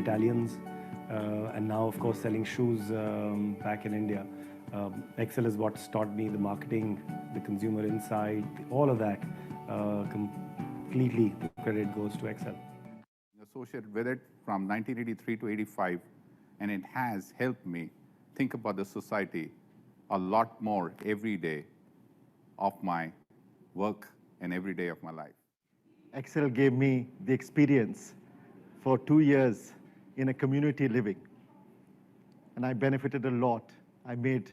Italians, and now, of course, selling shoes back in India. Excel is what's taught me the marketing, the consumer insight, all of that. Completely, the credit goes to Excel. Associated with it from 1983 to 85, and it has helped me think about the society a lot more every day of my work and every day of my life. Excel gave me the experience for 2 years in a community living, and I benefited a lot. I made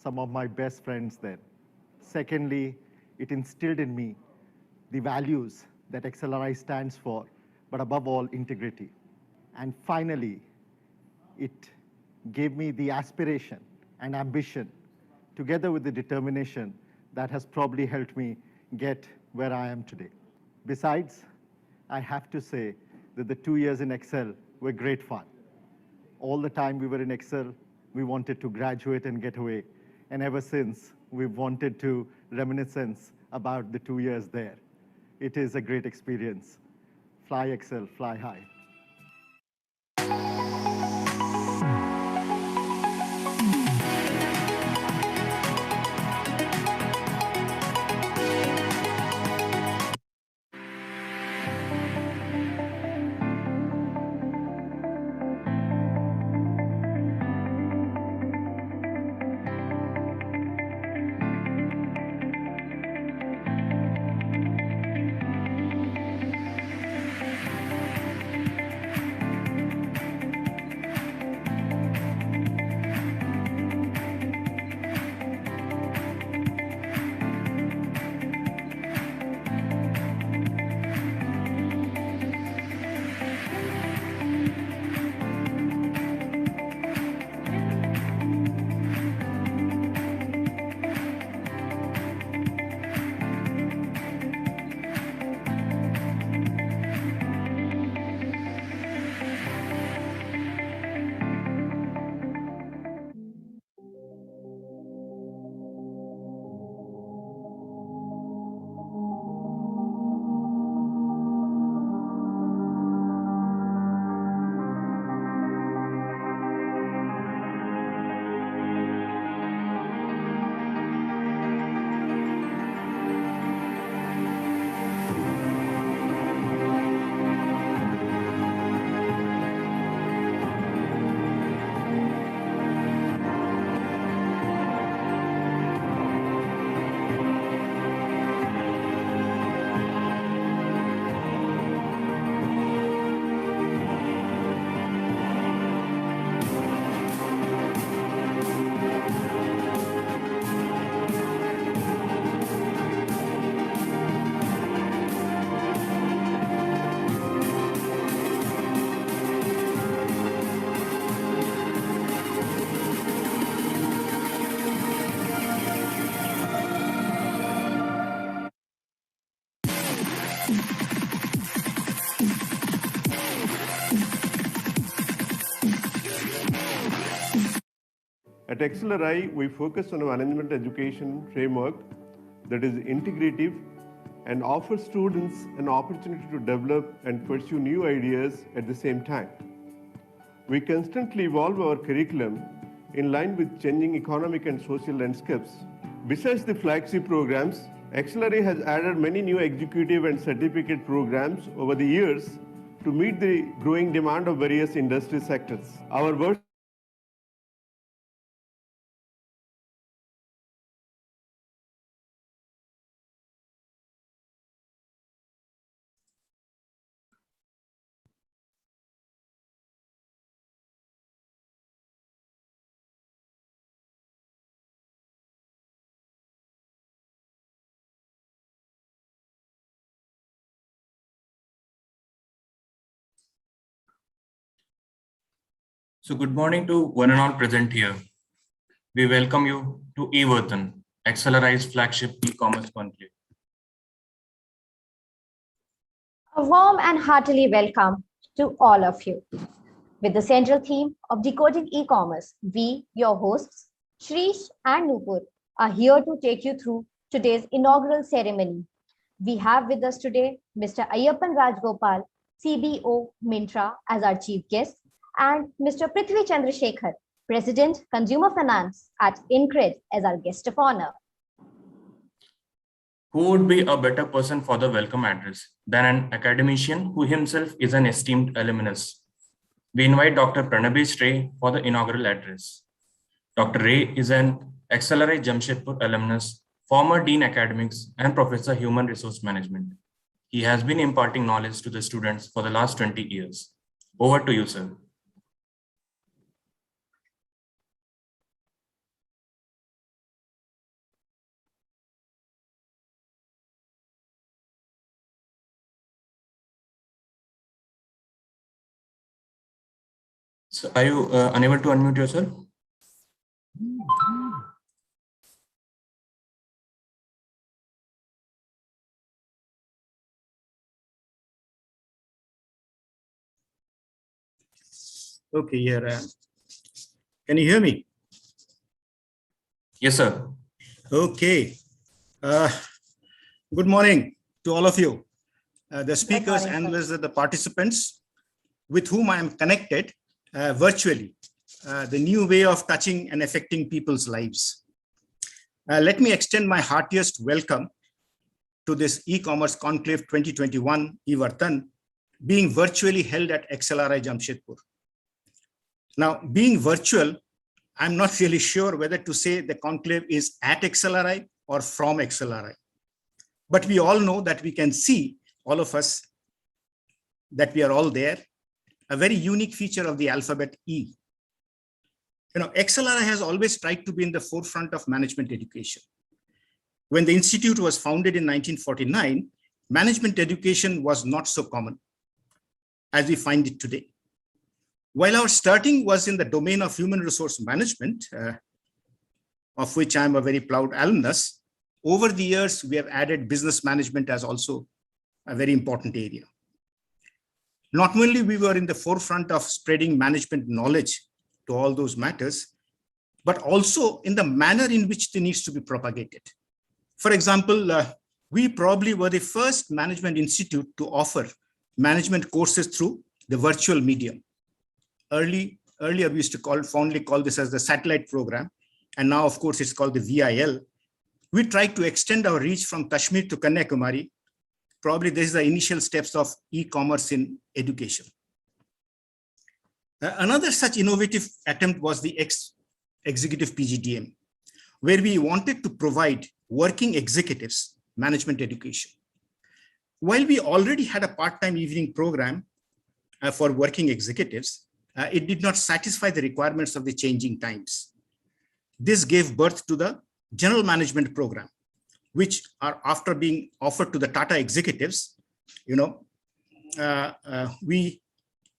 some of my best friends there. Secondly, it instilled in me the values that XLRI stands for, but above all, integrity. And finally, it gave me the aspiration and ambition, together with the determination that has probably helped me get where I am today. Besides, I have to say that the 2 years in Excel were great fun. All the time we were in Excel, we wanted to graduate and get away. And ever since, we've wanted to reminiscence about the 2 years there. It is a great experience. Fly Excel, fly high. At XLRI, we focus on a management education framework that is integrative and offers students an opportunity to develop and pursue new ideas at the same time. We constantly evolve our curriculum in line with changing economic and social landscapes. Besides the flagship programs, XLRI has added many new executive and certificate programs over the years to meet the growing demand of various industry sectors. Our work So good morning to one and all present here. We welcome you to e-Vartan, XLRI's flagship e-commerce conclave. A warm and heartily welcome to all of you. With the central theme of decoding e-commerce, we, your hosts, Shrish and Nupur, are here to take you through today's inaugural ceremony. We have with us today Mr. Ayyappan Rajgopal, CBO Mintra as our chief guest, and Mr. Prithvi Chandrasekhar, President Consumer Finance at INCRED as our guest of honor. Who would be a better person for the welcome address than an academician who himself is an esteemed alumnus? We invite Dr. Pranabis Ray for the inaugural address. Dr. Ray is an XLRI Jamshedpur alumnus, former Dean Academics and Professor Human Resource Management. He has been imparting knowledge to the students for the last 20 years. Over to you, sir. So are you unable to unmute yourself? Okay, here. Can you hear me? Yes, sir. Okay. Good morning to all of you, the speakers, analysts, and the participants with whom I am connected virtually, the new way of touching and affecting people's lives. Let me extend my heartiest welcome to this e-commerce conclave 2021 e-Vartan being virtually held at XLRI Jamshedpur. Now, being virtual, I'm not really sure whether to say the conclave is at XLRI or from XLRI. But we all know that we can see, all of us, that we are all there, a very unique feature of the alphabet E. XLRI has always tried to be in the forefront of management education. When the institute was founded in 1949, management education was not so common as we find it today. While our starting was in the domain of human resource management, of which I'm a very proud alumnus, over the years, we have added business management as also a very important area. Not only we were in the forefront of spreading management knowledge to all those matters, but also in the manner in which they needs to be propagated. For example, we probably were the first management institute to offer management courses through the virtual medium. Earlier, we used to fondly call this as the satellite program. And now, of course, it's called the VIL. We tried to extend our reach from Kashmir to Kanyakumari. Probably this is the initial steps of e-commerce in education. Another such innovative attempt was the Executive PGDM, where we wanted to provide working executives management education. While we already had a part-time evening program for working executives, it did not satisfy the requirements of the changing times. This gave birth to the general management program, which are after being offered to the Tata executives,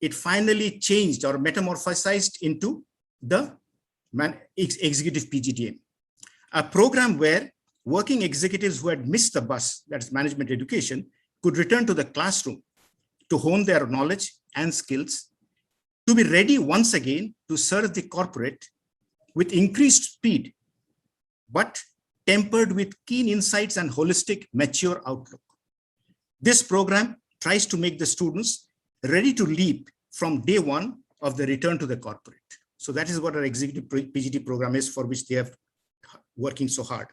it finally changed or metamorphosized into the Executive PGDM, a program where working executives who had missed the bus, that's management education, could return to the classroom to hone their knowledge and skills, to be ready once again to serve the corporate with increased speed, but tempered with keen insights and holistic, mature outlook. This program tries to make the students ready to leap from day one of the return to the corporate. So that is what our Executive PGD program is, for which they have working so hard.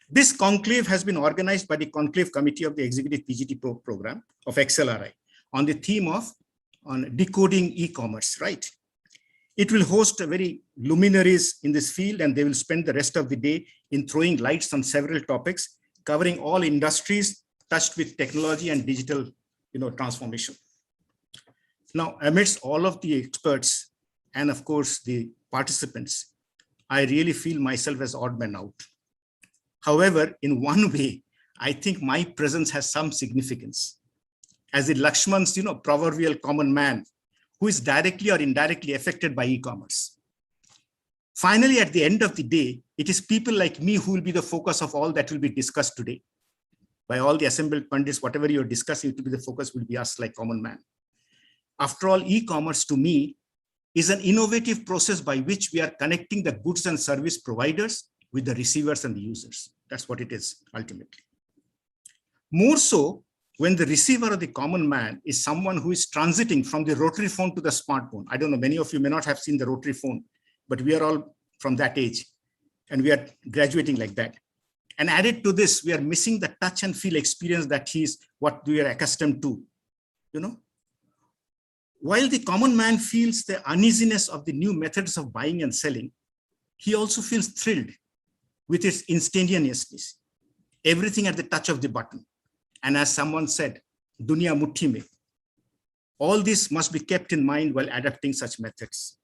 This conclave has been organized by the Conclave Committee of the Executive PGD program of XLRI on the theme of decoding e-commerce, right? It will host very luminaries in this field, and they will spend the rest of the day in throwing lights on several topics, covering all industries touched with technology and digital transformation. Now, amidst all of the experts and of course the participants, I really feel myself as odd man out. However, in one way, I think my presence has some significance. As the Lakshman's proverbial common man who is directly or indirectly affected by e-commerce. Finally, at the end of the day, it is people like me who will be the focus of all that will be discussed today. By all the assembled pundits, whatever you're discussing, it will be the focus will be us like common man. After all, e-commerce to me is an innovative process by which we are connecting the goods and service providers with the receivers and the users. That's what it is ultimately. More so, when the receiver of the common man is someone who is transiting from the rotary phone to the smartphone. I don't know, many of you may not have seen the rotary phone, but we are all from that age and we are graduating like that. And added to this, we are missing the touch and feel experience that is what we are accustomed to, you know. While the common man feels the uneasiness of the new methods of buying and selling, he also feels thrilled with its instantaneousness, everything at the touch of the button. And as someone said, dunya muthi mein. All this must be kept in mind while adapting such methods.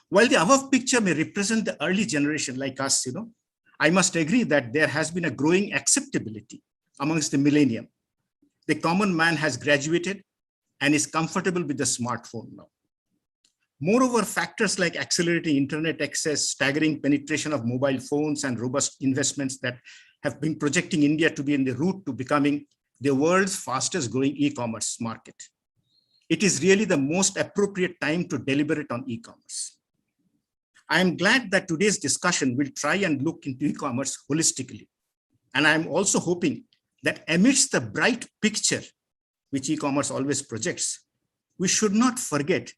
While the above picture may represent the early generation like us, you know, I must agree that there has been a growing acceptability amongst the millennium. The common man has graduated and is comfortable with the smartphone now. Moreover, factors like accelerating internet access, staggering penetration of mobile phones, and robust investments that have been projecting India to be in the route to becoming the world's fastest growing e-commerce market. It is really the most appropriate time to deliberate on e-commerce. I am glad that today's discussion will try and look into e-commerce holistically. And I am also hoping that amidst the bright picture which e-commerce always projects, we should not forget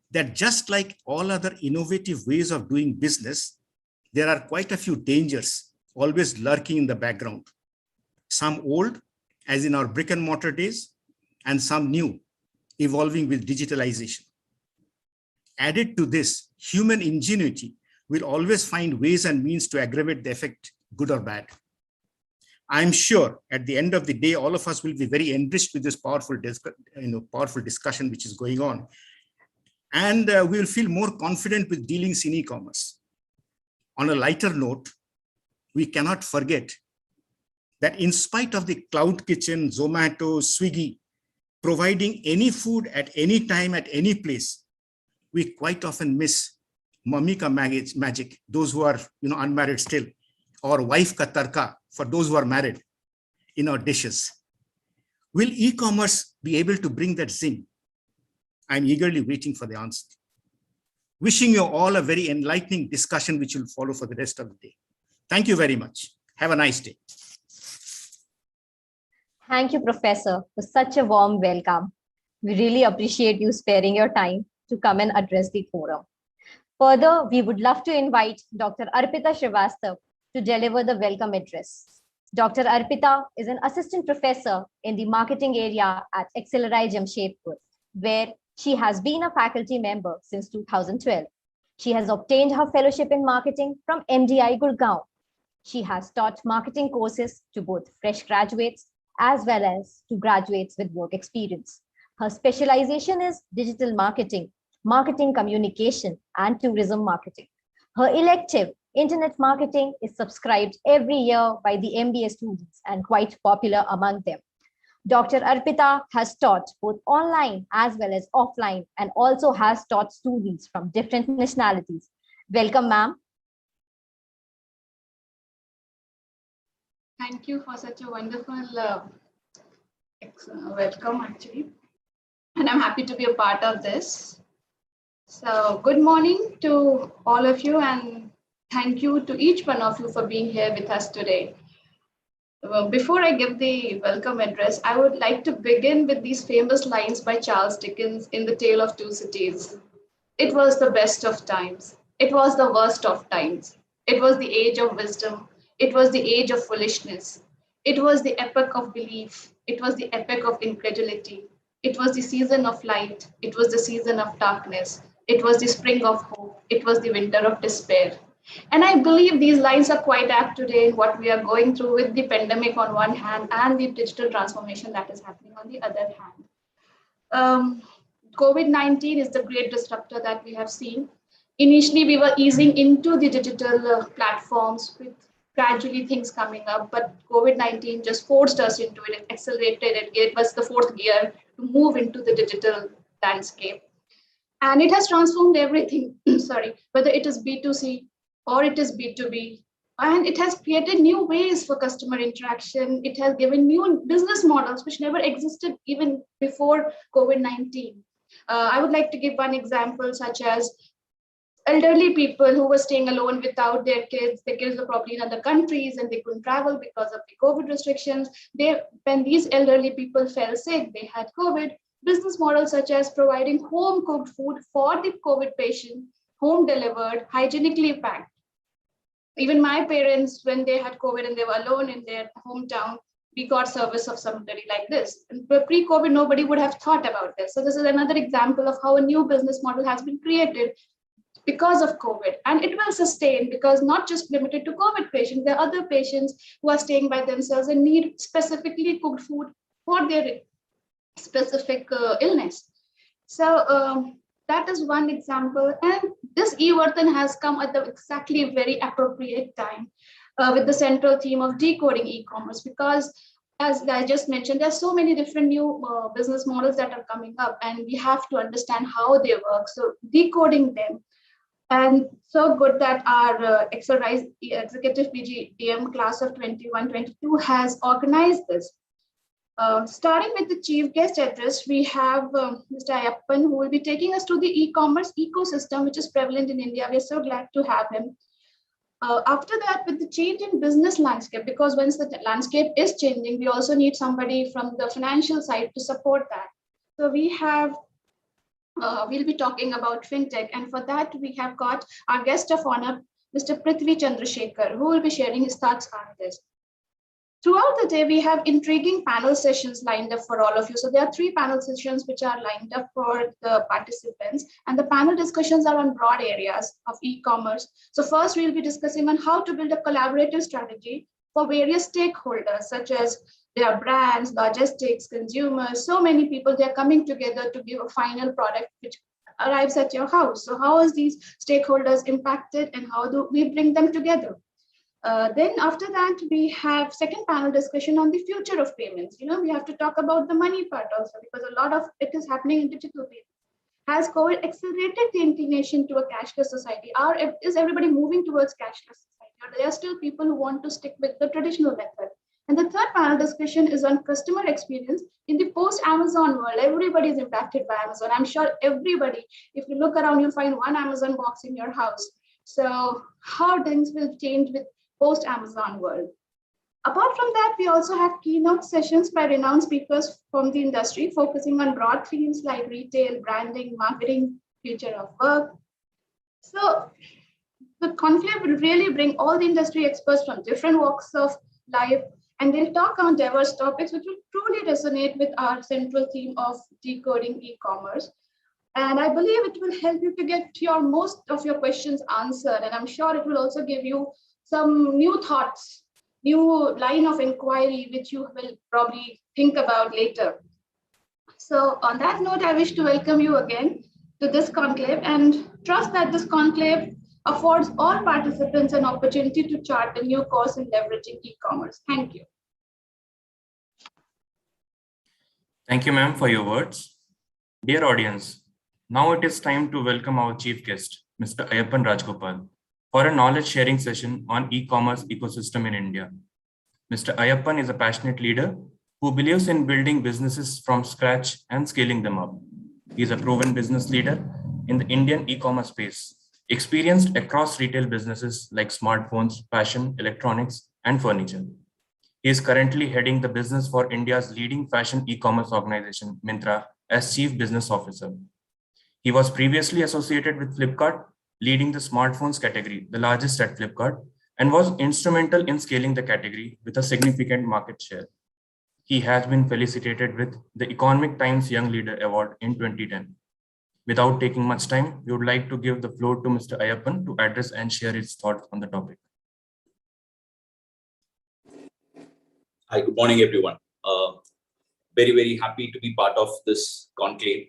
that just like all other innovative ways of doing business, there are quite a few dangers always lurking in the background. Some old, as in our brick and mortar days, and some new, evolving with digitalization. Added to this, human ingenuity will always find ways and means to aggravate the effect, good or bad. I'm sure at the end of the day, all of us will be very enriched with this powerful discussion which is going on. And we will feel more confident with dealings in e-commerce. On a lighter note, we cannot forget that in spite of the cloud kitchen, Zomato, Swiggy, providing any food at any time, at any place, we quite often miss mummy ka magic, those who are unmarried still, or wife ka tarka, for those who are married, in our dishes. Will e-commerce be able to bring that zing? I'm eagerly waiting for the answer. Wishing you all a very enlightening discussion which will follow for the rest of the day. Thank you very much. Have a nice day. Thank you, Professor, for such a warm welcome. We really appreciate you sparing your time to come and address the forum. Further, we would love to invite Dr. Arpita Srivastav to deliver the welcome address. Dr. Arpita is an assistant professor in the marketing area at XLRI Jamshedpur, where she has been a faculty member since 2012. She has obtained her fellowship in marketing from MDI Gurgaon. She has taught marketing courses to both fresh graduates as well as to graduates with work experience. Her specialization is digital marketing, marketing communication, and tourism marketing. Her elective, internet marketing, is subscribed every year by the MBA students and quite popular among them. Dr. Arpita has taught both online as well as offline and also has taught students from different nationalities. Welcome, ma'am. Thank you for such a wonderful welcome, actually. And I'm happy to be a part of this. So good morning to all of you, and thank you to each one of you for being here with us today. Before I give the welcome address, I would like to begin with these famous lines by Charles Dickens in The Tale of Two Cities. It was the best of times. It was the worst of times. It was the age of wisdom. It was the age of foolishness. It was the epoch of belief. It was the epoch of incredulity. It was the season of light. It was the season of darkness. It was the spring of hope. It was the winter of despair. And I believe these lines are quite apt today in what we are going through with the pandemic on one hand and the digital transformation that is happening on the other hand. COVID-19 is the great disruptor that we have seen. Initially, we were easing into the digital platforms with gradually things coming up, but COVID-19 just forced us into it. It accelerated, it gave us the fourth gear to move into the digital landscape. And it has transformed everything, whether it is B2C or it is B2B. And it has created new ways for customer interaction. It has given new business models which never existed even before COVID-19. I would like to give one example, such as elderly people who were staying alone without their kids were probably in other countries and they couldn't travel because of the COVID restrictions. When these elderly people fell sick, they had COVID. Business models such as providing home cooked food for the COVID patient, home delivered, hygienically packed. Even my parents, when they had COVID and they were alone in their hometown, we got service of somebody like this. And pre-COVID, nobody would have thought about this. So this is another example of how a new business model has been created because of COVID. And it will sustain because not just limited to COVID patients, there are other patients who are staying by themselves and need specifically cooked food for their specific illness. So that is one example. And this e-Vartan has come at the exactly very appropriate time with the central theme of decoding e-commerce, because as I just mentioned, there's so many different new business models that are coming up and we have to understand how they work. So decoding them. And so good that our XLRI Executive PGDM class of 21-22 has organized this. Starting with the chief guest address, we have Mr. Ayappan, who will be taking us to the e-commerce ecosystem, which is prevalent in India. We're so glad to have him. After that, with the change in business landscape, because once the landscape is changing, we also need somebody from the financial side to support that. So we have, we'll be talking about fintech. And for that, we have got our guest of honor, Mr. Prithvi Chandrasekhar, who will be sharing his thoughts on this. Throughout the day, we have intriguing panel sessions lined up for all of you. So there are 3 panel sessions which are lined up for the participants, and the panel discussions are on broad areas of e-commerce. So first, we'll be discussing on how to build a collaborative strategy for various stakeholders, such as their brands, logistics, consumers, so many people, they're coming together to give a final product which arrives at your house. So how is these stakeholders impacted and how do we bring them together? Then after that, we have second panel discussion on the future of payments. You know, we have to talk about the money part also, because a lot of it is happening in digital payments. Has COVID accelerated the inclination to a cashless society? Is everybody moving towards cashless society? Or there are still people who want to stick with the traditional method? And the third panel discussion is on customer experience in the post-Amazon world. Everybody is impacted by Amazon. I'm sure everybody, if you look around, you'll find one Amazon box in your house. So how things will change with post-Amazon world. Apart from that, we also have keynote sessions by renowned speakers from the industry, focusing on broad themes like retail, branding, marketing, future of work. So the conclave will really bring all the industry experts from different walks of life, and they'll talk on diverse topics which will truly resonate with our central theme of decoding e-commerce. And I believe it will help you to get most of your questions answered. And I'm sure it will also give you some new thoughts, new line of inquiry, which you will probably think about later. So on that note, I wish to welcome you again to this conclave and trust that this conclave affords all participants an opportunity to chart a new course in leveraging e-commerce. Thank you. Thank you, ma'am, for your words. Dear audience, now it is time to welcome our chief guest, Mr. Ayappan Rajgopal, for a knowledge sharing session on e-commerce ecosystem in India. Mr. Ayappan is a passionate leader who believes in building businesses from scratch and scaling them up. He is a proven business leader in the Indian e-commerce space, experienced across retail businesses like smartphones, fashion, electronics, and furniture. He is currently heading the business for India's leading fashion e-commerce organization, Myntra, as Chief Business Officer. He was previously associated with Flipkart, leading the smartphones category, the largest at Flipkart, and was instrumental in scaling the category with a significant market share. He has been felicitated with the Economic Times Young Leader Award in 2010. Without taking much time, we would like to give the floor to Mr. Ayappan to address and share his thoughts on the topic. Hi, good morning, everyone. Very, very happy to be part of this conclave.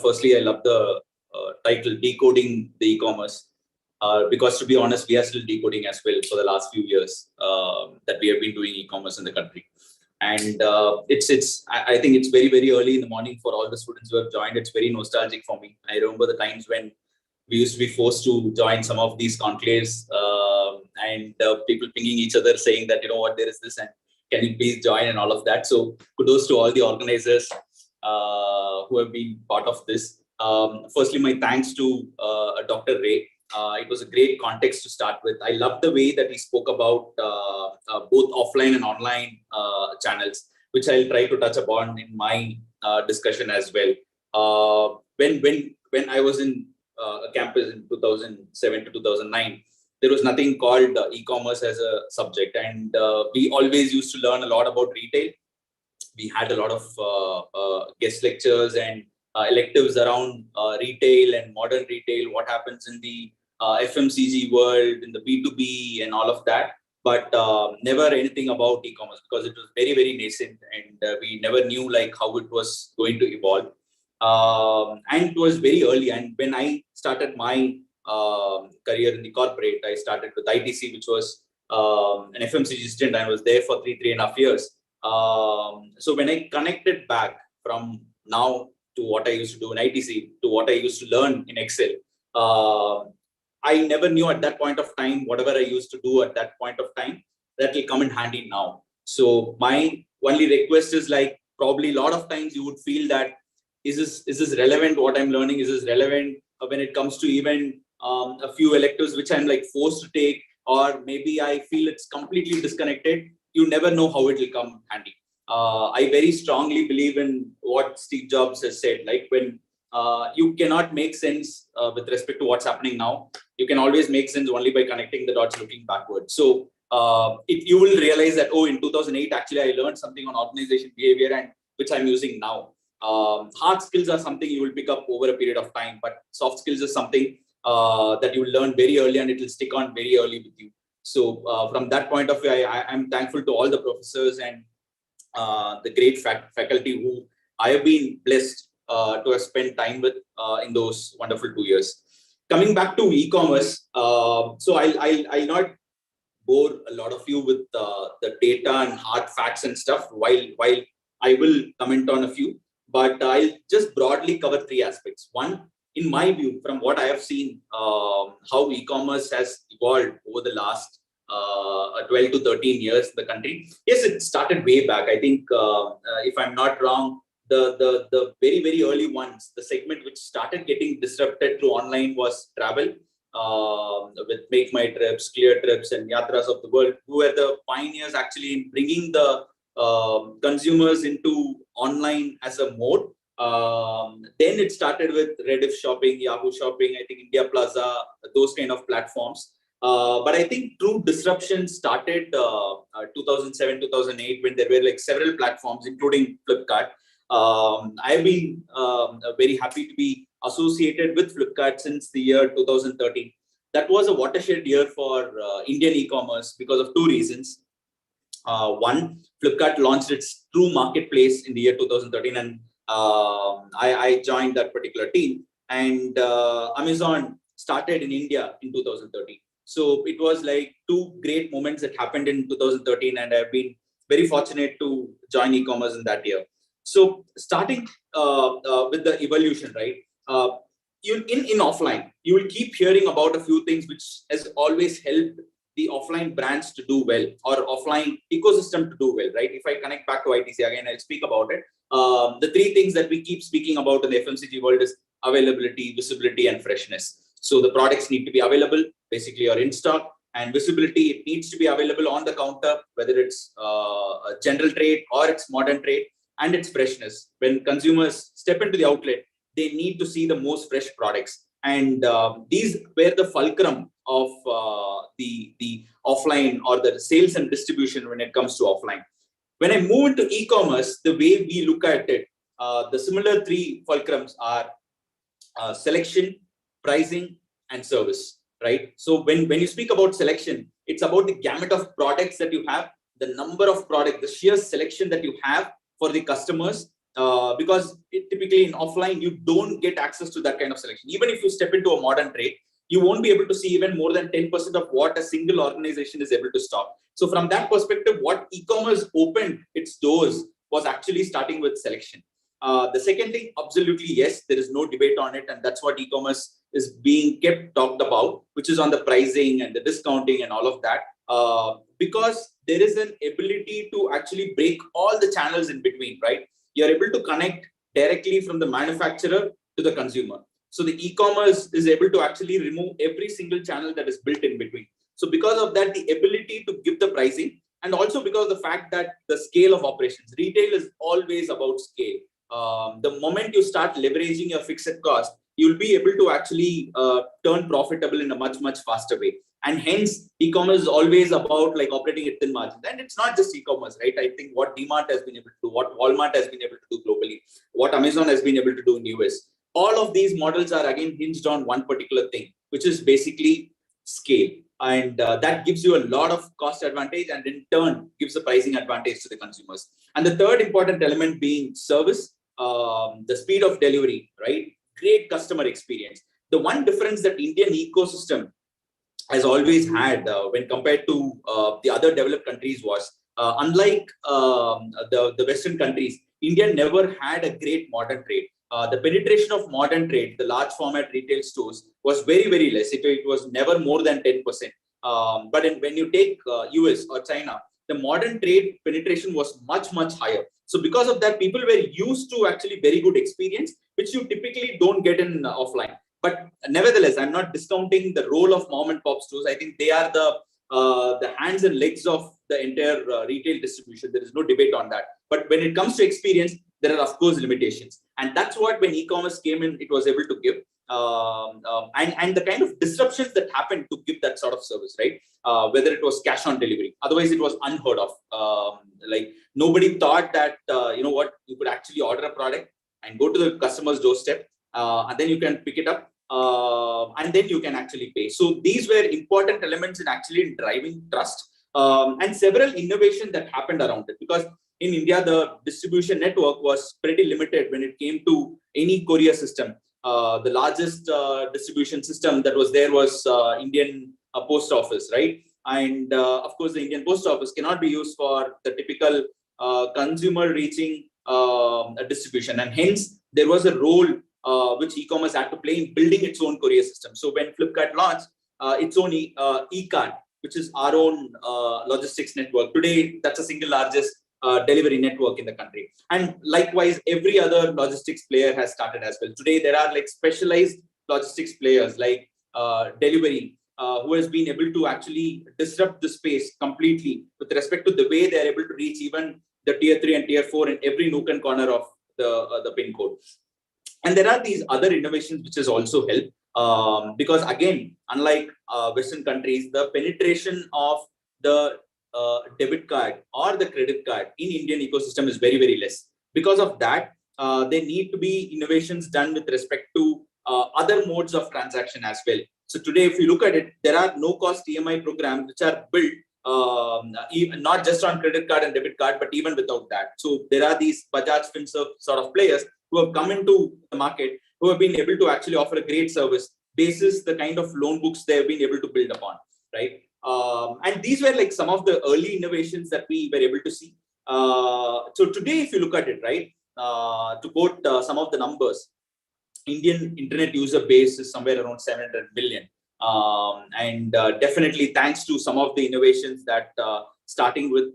Firstly, I love the title, Decoding the E-commerce, because to be honest, we are still decoding as well for the last few years that we have been doing e-commerce in the country. And I think it's very, very early in the morning for all the students who have joined. It's very nostalgic for me. I remember the times when we used to be forced to join some of these conclaves and people pinging each other saying that, you know what, there is this and can you please join and all of that. So kudos to all the organizers who have been part of this. Firstly, my thanks to Dr. Ray. It was a great context to start with. I love the way that he spoke about both offline and online channels, which I'll try to touch upon in my discussion as well. When I was in a campus in 2007 to 2009, there was nothing called e-commerce as a subject, and we always used to learn a lot about retail. We had a lot of guest lectures and electives around retail and modern retail, what happens in the FMCG world, in the B2B and all of that, but never anything about e-commerce because it was very, very nascent, and we never knew like how it was going to evolve. And it was very early. And when I started my career in the corporate, I started with ITC, which was an FMCG stint. I was there for 3.5 years. So when I connected back from now to what I used to do in ITC to what I used to learn in Excel, I never knew at that point of time, whatever I used to do at that point of time, that will come in handy now. So my only request is like, probably a lot of times you would feel that, is this relevant? What I'm learning, is this relevant when it comes to even a few electives which I'm like forced to take, or maybe I feel it's completely disconnected. You never know how it will come handy. I very strongly believe in what Steve Jobs has said, like when you cannot make sense with respect to what's happening now, you can always make sense only by connecting the dots looking backwards. So if you will realize that, oh, in 2008, actually I learned something on organization behavior and which I'm using now. Hard skills are something you will pick up over a period of time, but soft skills is something that you will learn very early and it will stick on very early with you. So from that point of view, I'm thankful to all the professors and the great faculty who I have been blessed to have spent time with in those wonderful 2 years. Coming back to e-commerce, so I'll not bore a lot of you with the data and hard facts and stuff, while I will comment on a few, but I'll just broadly cover 3 aspects. One, in my view, from what I have seen, how e-commerce has evolved over the last 12 to 13 years in the country. Yes, it started way back. I think, if I'm not wrong, the very, very early ones, the segment which started getting disrupted through online was travel, with Make My Trips, Clear Trips, and Yatras of the world, who were the pioneers actually in bringing the consumers into online as a mode. Then it started with Rediff Shopping, Yahoo Shopping, I think India Plaza, those kind of platforms. But I think true disruption started 2007, 2008, when there were like several platforms, including Flipkart. I've been very happy to be associated with Flipkart since the year 2013. That was a watershed year for Indian e-commerce because of 2 reasons. One, Flipkart launched its true marketplace in the year 2013, and I joined that particular team. And Amazon started in India in 2013. So it was like 2 great moments that happened in 2013, and I've been very fortunate to join e-commerce in that year. So starting with the evolution, right? In offline, you will keep hearing about a few things which has always helped the offline brands to do well, or offline ecosystem to do well, right? If I connect back to ITC again, I'll speak about it. The 3 things that we keep speaking about in the FMCG world is availability, visibility, and freshness. So the products need to be available, basically, or in stock, and visibility, it needs to be available on the counter, whether it's a general trade or it's modern trade, and its freshness. When consumers step into the outlet, they need to see the most fresh products. And these were the fulcrum of the offline or the sales and distribution when it comes to offline. When I move into e-commerce, the way we look at it, the similar 3 fulcrums are selection, pricing, and service, right? So when you speak about selection, it's about the gamut of products that you have, the number of products, the sheer selection that you have for the customers, because typically in offline, you don't get access to that kind of selection. Even if you step into a modern trade, you won't be able to see even more than 10% of what a single organization is able to stock. So from that perspective, what e-commerce opened its doors was actually starting with selection. The second thing, absolutely, yes, there is no debate on it. And that's what e-commerce is being kept talked about, which is on the pricing and the discounting and all of that. Because there is an ability to actually break all the channels in between, right? You're able to connect directly from the manufacturer to to the consumer. So the e-commerce is able to actually remove every single channel that is built in between. So because of that, the ability to give the pricing, and also because of the fact that the scale of operations, retail is always about scale. The moment you start leveraging your fixed cost, you'll be able to actually turn profitable in a much, much faster way. And hence, e-commerce is always about like operating at thin margins. And it's not just e-commerce, right? I think what DMart has been able to do, what Walmart has been able to do globally, what Amazon has been able to do in US, all of these models are again hinged on one particular thing, which is basically scale. And that gives you a lot of cost advantage, and in turn gives the pricing advantage to the consumers. And the third important element being service, the speed of delivery, right? Great customer experience. The one difference that Indian ecosystem has always had when compared to the other developed countries was, unlike the Western countries, India never had a great modern trade. The penetration of modern trade, the large format retail stores, was very, very less. It was never more than 10%. But when you take US or China, the modern trade penetration was much, much higher. So because of that, people were used to actually very good experience, which you typically don't get in offline. But nevertheless, I'm not discounting the role of mom and pop stores. I think they are the hands and legs of the entire retail distribution. There is no debate on that. But when it comes to experience, there are of course limitations. And that's what, when e-commerce came in, it was able to give. And the kind of disruptions that happened to give that sort of service, right? Whether it was cash on delivery, otherwise it was unheard of. Like nobody thought that, you know what, you could actually order a product and go to the customer's doorstep, and then you can pick it up, and then you can actually pay. So these were important elements in actually driving trust, and several innovations that happened around it. Because in India, the distribution network was pretty limited when it came to any courier system. The largest distribution system that was there was Indian Post Office, right? And of course, the Indian Post Office cannot be used for the typical consumer reaching distribution. And hence, there was a role which e-commerce had to play in building its own courier system. So when Flipkart launched its own e-cart, which is our own logistics network, today that's the single largest delivery network in the country. And likewise, every other logistics player has started as well. Today, there are like specialized logistics players like Delivery, who has been able to actually disrupt the space completely with respect to the way they are able to reach even the tier 3 and tier 4 in every nook and corner of the pin code. And there are these other innovations which has also helped, because again, unlike Western countries, the penetration of the debit card or the credit card in Indian ecosystem is very, very less. Because of that, there need to be innovations done with respect to other modes of transaction as well. So today, if you look at it, there are no-cost EMI programs which are built even not just on credit card and debit card, but even without that. So there are these Bajaj Finserv sort of players who have come into the market, who have been able to actually offer a great service basis the kind of loan books they have been able to build upon, right? And these were like some of the early innovations that we were able to see. So today, if you look at it, right, to quote some of the numbers, Indian internet user base is somewhere around 700 million. And definitely thanks to some of the innovations that starting with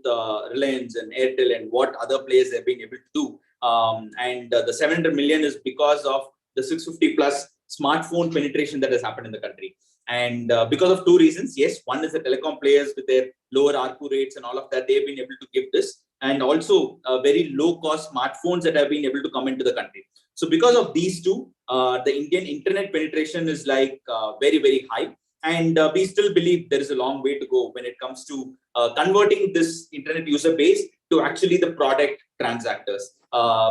Reliance and Airtel and what other players have been able to do. And the 700 million is because of the 650 plus smartphone penetration that has happened in the country. And because of two reasons, yes, one is the telecom players with their lower ARPU rates and all of that, they've been able to give this, and also very low cost smartphones that have been able to come into the country. So because of these two, the Indian internet penetration is like very, very high. And we still believe there is a long way to go when it comes to converting this internet user base to actually the product transactors,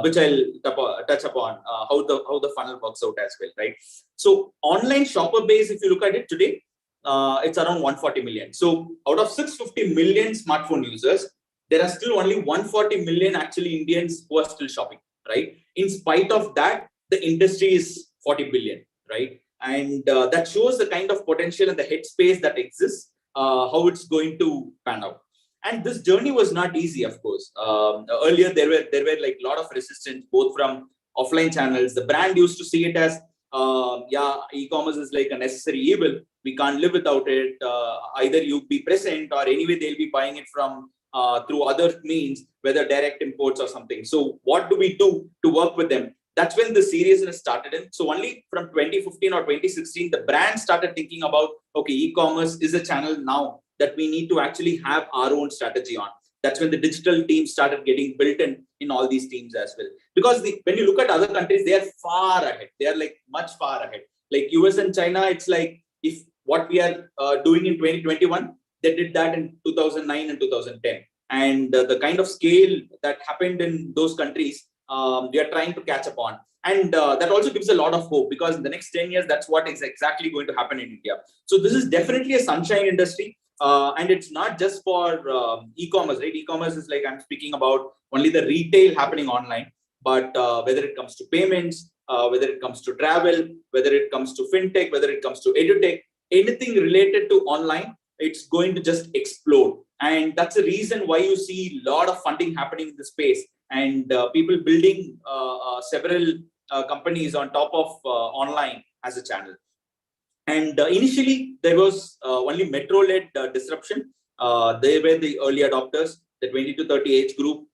which I'll touch upon how the funnel works out as well, right? So online shopper base, if you look at it today, it's around 140 million. So out of 650 million smartphone users, there are still only 140 million actually Indians who are still shopping, right? In spite of that, the industry is 40 billion, right? And that shows the kind of potential and the headspace that exists, how it's going to pan out. And this journey was not easy, of course. Earlier, there were like a lot of resistance, both from offline channels. The brand used to see it as, yeah, e-commerce is like a necessary evil. We can't live without it. Either you be present, or anyway, they'll be buying it from through other means, whether direct imports or something. So what do we do to work with them? That's when the seriousness started in. So only from 2015 or 2016, the brand started thinking about, okay, e-commerce is a channel now that we need to actually have our own strategy on. That's when the digital team started getting built in all these teams as well. Because when you look at other countries, they are far ahead. They are like much far ahead. Like US and China, it's like if what we are doing in 2021, they did that in 2009 and 2010. And the kind of scale that happened in those countries, we are trying to catch up on. And that also gives a lot of hope, because in the next 10 years, that's what is exactly going to happen in India. So this is definitely a sunshine industry. And it's not just for e-commerce, right? E-commerce is like, I'm speaking about only the retail happening online, but whether it comes to payments, whether it comes to travel, whether it comes to fintech, whether it comes to edutech, anything related to online, it's going to just explode. And that's the reason why you see a lot of funding happening in the space, and people building several companies on top of online as a channel. And initially, there was only metro-led disruption. They were the early adopters, the 20 to 30 age group.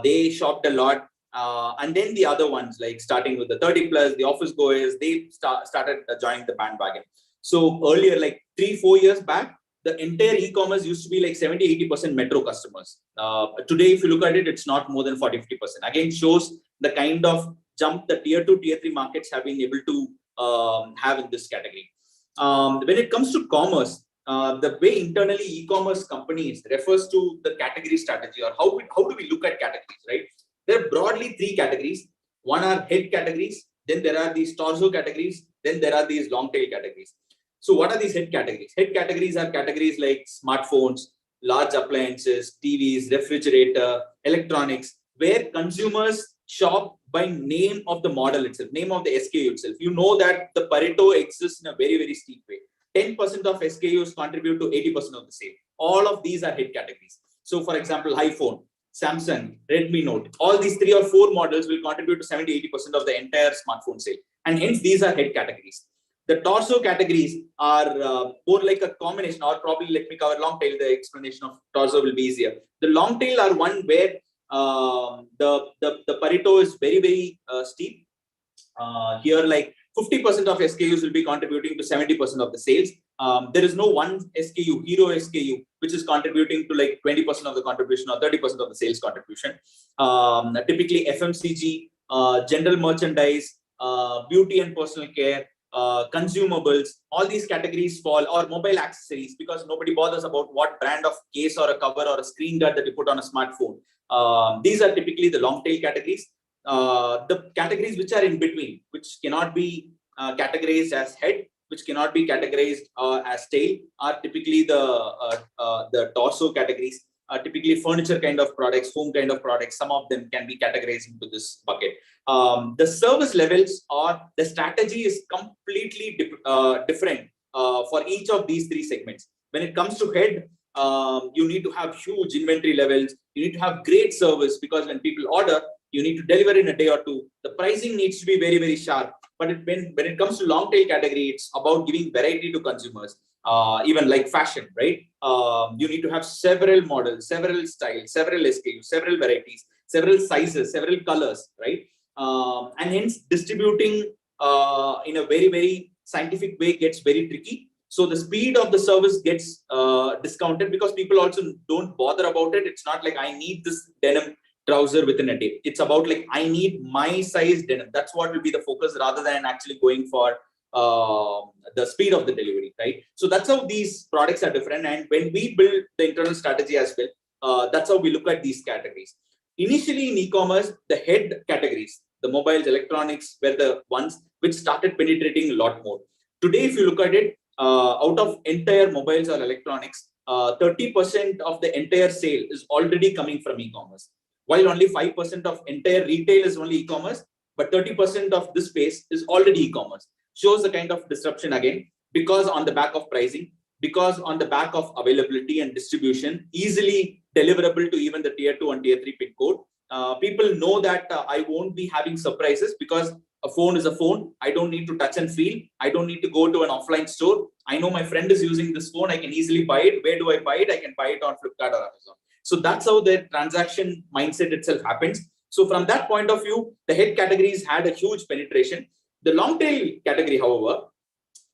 They shopped a lot. And then the other ones, like starting with the 30 plus, the office goers, they started joining the bandwagon. So earlier, like 3-4 years back, the entire e-commerce used to be like 70-80% metro customers. Today, if you look at it, it's not more than 40-50%. Again, shows the kind of jump the tier 2, tier 3 markets have been able to have in this category. When it comes to commerce, the way internally e-commerce companies refers to the category strategy, or how do we look at categories, right? There are broadly 3 categories. One are head categories, then there are these torso categories, then there are these long tail categories. So what are these head categories? Head categories are categories like smartphones, large appliances, TVs, refrigerator, electronics, where consumers shop by name of the model itself, name of the SKU itself. You know that the Pareto exists in a very, very steep way. 10% of SKUs contribute to 80% of the sale. All of these are head categories. So for example, iPhone, Samsung, Redmi Note, all these 3 or 4 models will contribute to 70-80% of the entire smartphone sale. And hence these are head categories. The torso categories are more like a combination, or probably let me cover long tail. The explanation of torso will be easier. The long tail are one where the Pareto is very, very steep. Here, like 50% of SKUs will be contributing to 70% of the sales. There is no one SKU, hero SKU, which is contributing to like 20% of the contribution or 30% of the sales contribution. Typically FMCG, general merchandise, beauty and personal care, consumables, all these categories fall, or mobile accessories, because nobody bothers about what brand of case or a cover or a screen guard that you put on a smartphone. These are typically the long tail categories. The categories which are in between, which cannot be categorized as head, which cannot be categorized as tail, are typically the torso categories. Typically furniture kind of products, home kind of products, some of them can be categorized into this bucket. The service levels or the strategy is completely different for each of these 3 segments. When it comes to head, you need to have huge inventory levels. You need to have great service, because when people order, you need to deliver in a day or 2. The pricing needs to be very, very sharp. But when it comes to long tail category, it's about giving variety to consumers. Even like fashion, right? You need to have several models, several styles, several SKUs, several varieties, several sizes, several colors, right? And hence distributing in a very, very scientific way gets very tricky. So the speed of the service gets discounted, because people also don't bother about it. It's not like I need this denim trouser within a day. It's about like, I need my size denim. That's what will be the focus, rather than actually going for the speed of the delivery, right? So that's how these products are different. And when we build the internal strategy as well, that's how we look at these categories. Initially in e-commerce, the head categories, the mobiles, electronics, were the ones which started penetrating a lot more. Today, if you look at it, out of entire mobiles or electronics, 30% of the entire sale is already coming from e-commerce. While only 5% of entire retail is only e-commerce, but 30% of this space is already e-commerce. Shows the kind of disruption again, because on the back of pricing, because on the back of availability and distribution, easily deliverable to even the tier 2 and tier 3 pin code. People know that I won't be having surprises, because a phone is a phone. I don't need to touch and feel. I don't need to go to an offline store. I know my friend is using this phone. I can easily buy it. Where do I buy it? I can buy it on Flipkart or Amazon. So that's how the transaction mindset itself happens. So from that point of view, the head categories had a huge penetration. The long tail category, however,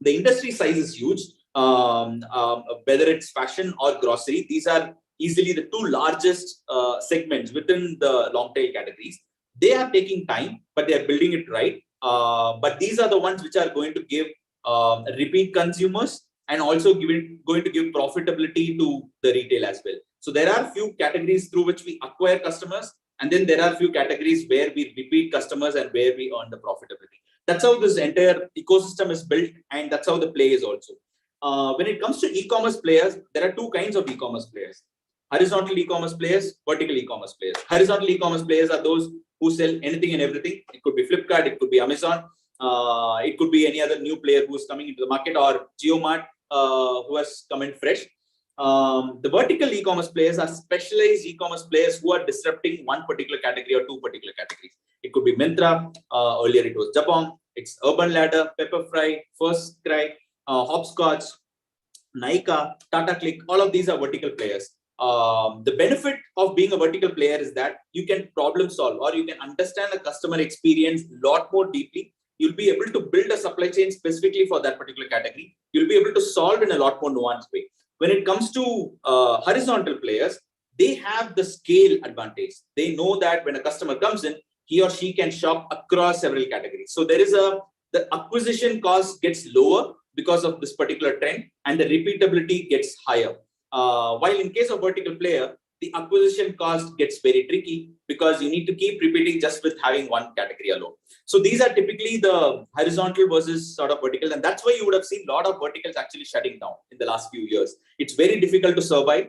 the industry size is huge. Whether it's fashion or grocery, these are easily the two largest segments within the long tail categories. They are taking time, but they are building it right. But these are the ones which are going to give repeat consumers and also going to give profitability to the retail as well. So there are few categories through which we acquire customers, and then there are few categories where we repeat customers and where we earn the profitability. That's how this entire ecosystem is built, and that's how the play is also. When it comes to e-commerce players, there are two kinds of e-commerce players: horizontal e-commerce players, vertical e-commerce players. Horizontal e-commerce players are those who sell anything and everything. It could be Flipkart, it could be Amazon, it could be any other new player who is coming into the market, or JioMart, who has come in fresh. The vertical e-commerce players are specialized e-commerce players who are disrupting one particular category or two particular categories. It could be Myntra, earlier it was Jabong, it's Urban Ladder, Pepperfry, First Cry, Hopscotch, Nykaa, Tata Click. All of these are vertical players. The benefit of being a vertical player is that you can problem solve, or you can understand the customer experience a lot more deeply. You'll be able to build a supply chain specifically for that particular category. You'll be able to solve in a lot more nuanced way. When it comes to horizontal players, they have the scale advantage. They know that when a customer comes in, he or she can shop across several categories. So there is the acquisition cost gets lower because of this particular trend, and the repeatability gets higher. While in case of vertical player, the acquisition cost gets very tricky because you need to keep repeating just with having one category alone. So these are typically the horizontal versus sort of vertical, and that's why you would have seen a lot of verticals actually shutting down in the last few years. It's very difficult to survive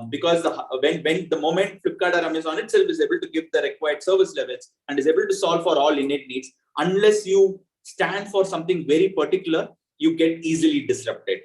because when the moment Flipkart or Amazon itself is able to give the required service levels and is able to solve for all innate needs, unless you stand for something very particular, you get easily disrupted.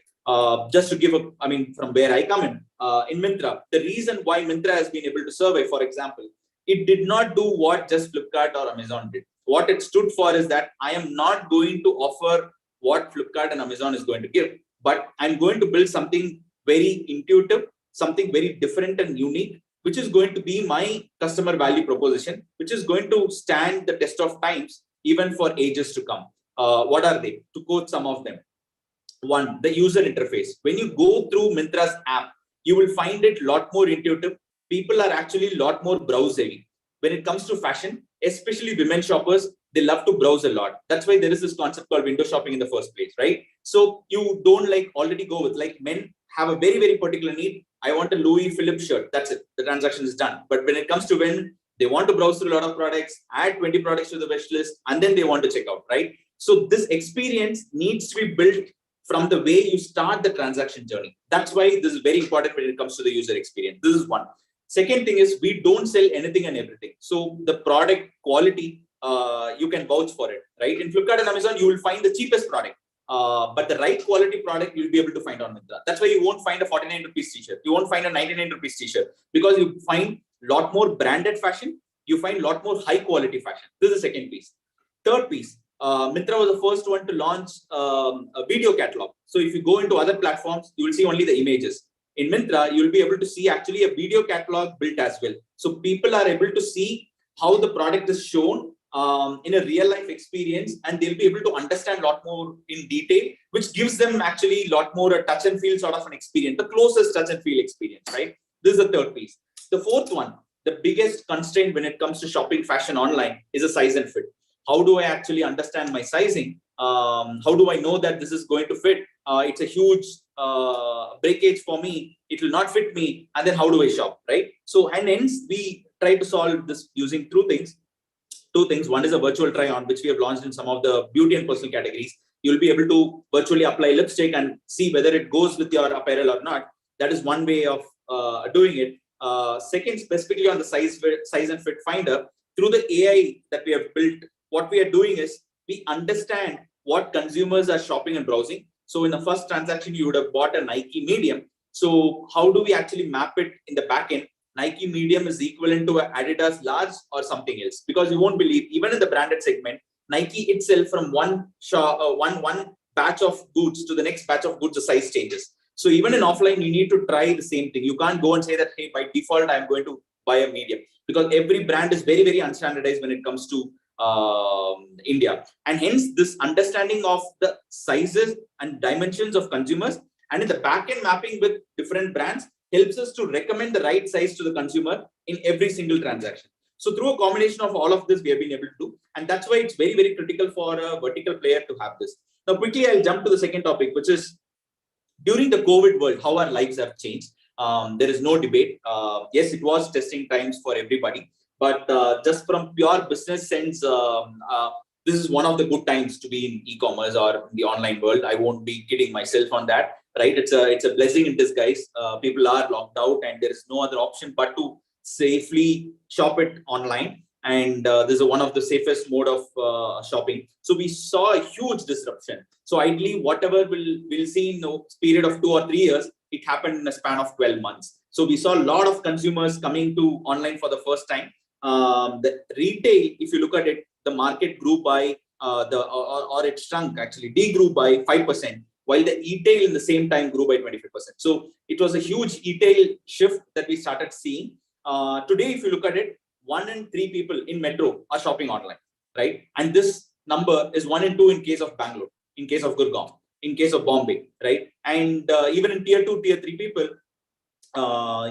Just to give from where I come in Myntra, the reason why Myntra has been able to survive, for example, it did not do what just Flipkart or Amazon did. What it stood for is that I am not going to offer what Flipkart and Amazon is going to give, but I'm going to build something very intuitive, something very different and unique, which is going to be my customer value proposition, which is going to stand the test of times, even for ages to come. What are they? To quote some of them. One, the user interface. When you go through Myntra's app, you will find it a lot more intuitive. People are actually a lot more browse heavy. When it comes to fashion, especially women shoppers, they love to browse a lot. That's why there is this concept called window shopping in the first place, right? So you don't already go with, men have a very, very particular need. I want a Louis Philippe shirt. That's it. The transaction is done. But when it comes to when they want to browse through a lot of products, add 20 products to the wish list, and then they want to check out, right? So this experience needs to be built from the way you start the transaction journey. That's why this is very important when it comes to the user experience. This is one. Second thing is, we don't sell anything and everything. So the product quality, you can vouch for it, right? In Flipkart and Amazon, you will find the cheapest product, but the right quality product you'll be able to find on Myntra. That's why you won't find a 49 rupees t-shirt. You won't find a 99 rupees t-shirt, because you find a lot more branded fashion. You find a lot more high quality fashion. This is the second piece. Third piece, Myntra was the first one to launch a video catalog. So if you go into other platforms, you will see only the images. In Myntra, you'll be able to see actually a video catalog built as well. So people are able to see how the product is shown in a real life experience, and they'll be able to understand a lot more in detail, which gives them actually a lot more a touch and feel sort of an experience, the closest touch and feel experience, right? This is the third piece. The fourth one, the biggest constraint when it comes to shopping fashion online is a size and fit. How do I actually understand my sizing? How do I know that this is going to fit? It's a huge breakage for me. It will not fit me. And then how do I shop, right? So, and hence we try to solve this using two things. One is a virtual try on, which we have launched in some of the beauty and personal categories. You'll be able to virtually apply lipstick and see whether it goes with your apparel or not. That is one way of doing it. Second, specifically on the size and fit finder, through the AI that we have built, what we are doing is we understand what consumers are shopping and browsing. So in the first transaction, you would have bought a Nike medium. So how do we actually map it in the back end? Nike medium is equivalent to Adidas large or something else, because you won't believe, even in the branded segment, Nike itself, from one batch of goods to the next batch of goods, the size changes. So even in offline, you need to try the same thing. You can't go and say that, hey, by default, I'm going to buy a medium. because every brand is very, very unstandardized when it comes to India. And hence this understanding of the sizes and dimensions of consumers and in the back-end mapping with different brands helps us to recommend the right size to the consumer in every single transaction. So through a combination of all of this, we have been able to do, and that's why it's very, very critical for a vertical player to have this. Now, quickly, I'll jump to the second topic, which is during the COVID world, how our lives have changed. There is no debate. Yes, it was testing times for everybody, but just from pure business sense, this is one of the good times to be in e-commerce or the online world. I won't be kidding myself on that, right? It's a blessing in disguise. People are locked out and there is no other option but to safely shop it online. And this is one of the safest mode of shopping. So we saw a huge disruption. So ideally, whatever we'll see in a period of 2 or 3 years, it happened in a span of 12 months. So we saw a lot of consumers coming to online for the first time. The retail, if you look at it, the market grew by or it shrunk actually, de-grew by 5%, while the e-tail in the same time grew by 25%. So it was a huge e-tail shift that we started seeing. Today, if you look at it, 1 in 3 people in metro are shopping online, right? And this number is 1 in 2 in case of Bangalore, in case of Gurgaon, in case of Bombay, right? And even in tier 2, tier 3 people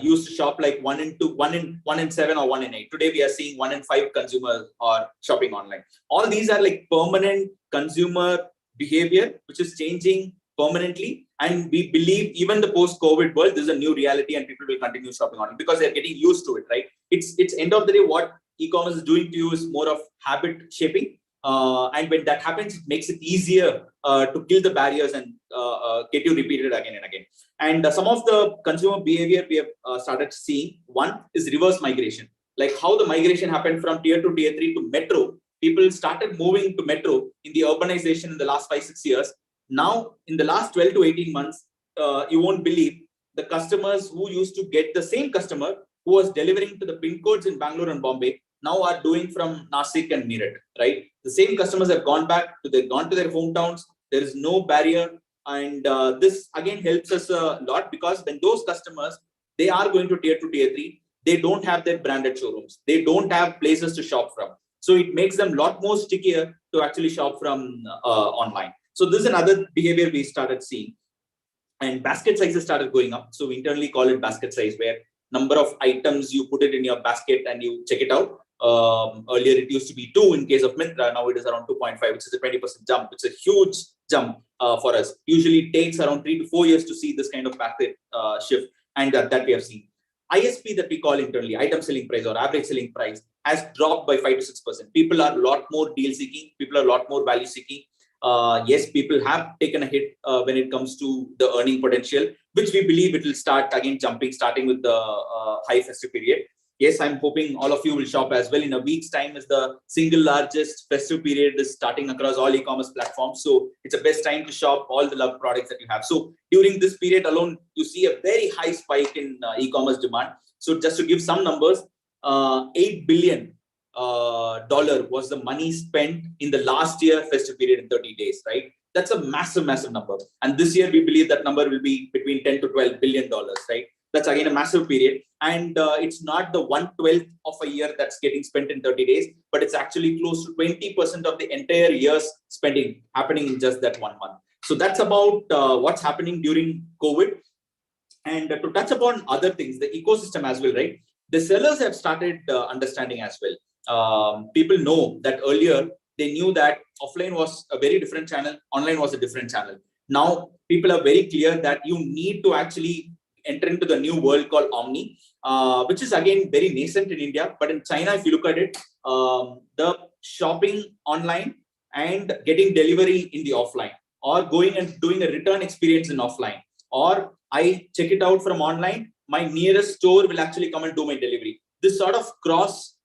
used to shop like 1 in 7 or 1 in 8. Today, we are seeing 1 in 5 consumers are shopping online. All these are like permanent consumer behavior, which is changing permanently. And we believe even the post-COVID world, this is a new reality and people will continue shopping online because they're getting used to it, right? It's end of the day, what e-commerce is doing to you is more of habit shaping. And when that happens, it makes it easier to kill the barriers and get you repeated again and again. And some of the consumer behavior we have started seeing, one is reverse migration, like how the migration happened from tier 2, tier 3 to metro. People started moving to metro in the urbanization in the last 5-6 years. Now, in the last 12 to 18 months, you won't believe the customers who used to get the same customer who was delivering to the pin codes in Bangalore and Bombay now are doing from Nasik and Meerut, right? The same customers have gone back to their hometowns. There is no barrier. And this again helps us a lot because when those customers, they are going to tier 2, tier 3, they don't have their branded showrooms. They don't have places to shop from. So it makes them a lot more stickier to actually shop from online. So this is another behavior we started seeing. And basket sizes started going up. So we internally call it basket size, where number of items you put it in your basket and you check it out. Earlier it used to be 2 in case of Myntra. Now it is around 2.5, which is a 20% jump. It's a huge jump for us. Usually it takes around 3 to 4 years to see this kind of basket shift, and that we have seen. ISP that we call internally, item selling price or average selling price, has dropped by 5 to 6%. People are a lot more deal seeking. People are a lot more value seeking. Yes, people have taken a hit when it comes to the earning potential, which we believe it will start again jumping, starting with the high festive period. Yes, I'm hoping all of you will shop as well. In a week's time is the single largest festive period is starting across all e-commerce platforms. So it's the best time to shop all the love products that you have. So during this period alone, you see a very high spike in e-commerce demand. So just to give some numbers, $8 billion was the money spent in the last year festive period in 30 days, right? That's a massive, massive number. And this year, we believe that number will be between 10 to $12 billion, right? That's again a massive period. And it's not the 1/12 of a year that's getting spent in 30 days, but it's actually close to 20% of the entire year's spending happening in just that 1 month. So that's about what's happening during COVID. And to touch upon other things, the ecosystem as well, right? The sellers have started understanding as well. People know that earlier they knew that offline was a very different channel, online was a different channel. Now people are very clear that you need to actually enter into the new world called Omni, which is again very nascent in India. But in China, if you look at it, the shopping online and getting delivery in the offline, or going and doing a return experience in offline, or I check it out from online, my nearest store will actually come and do my delivery. This sort of cross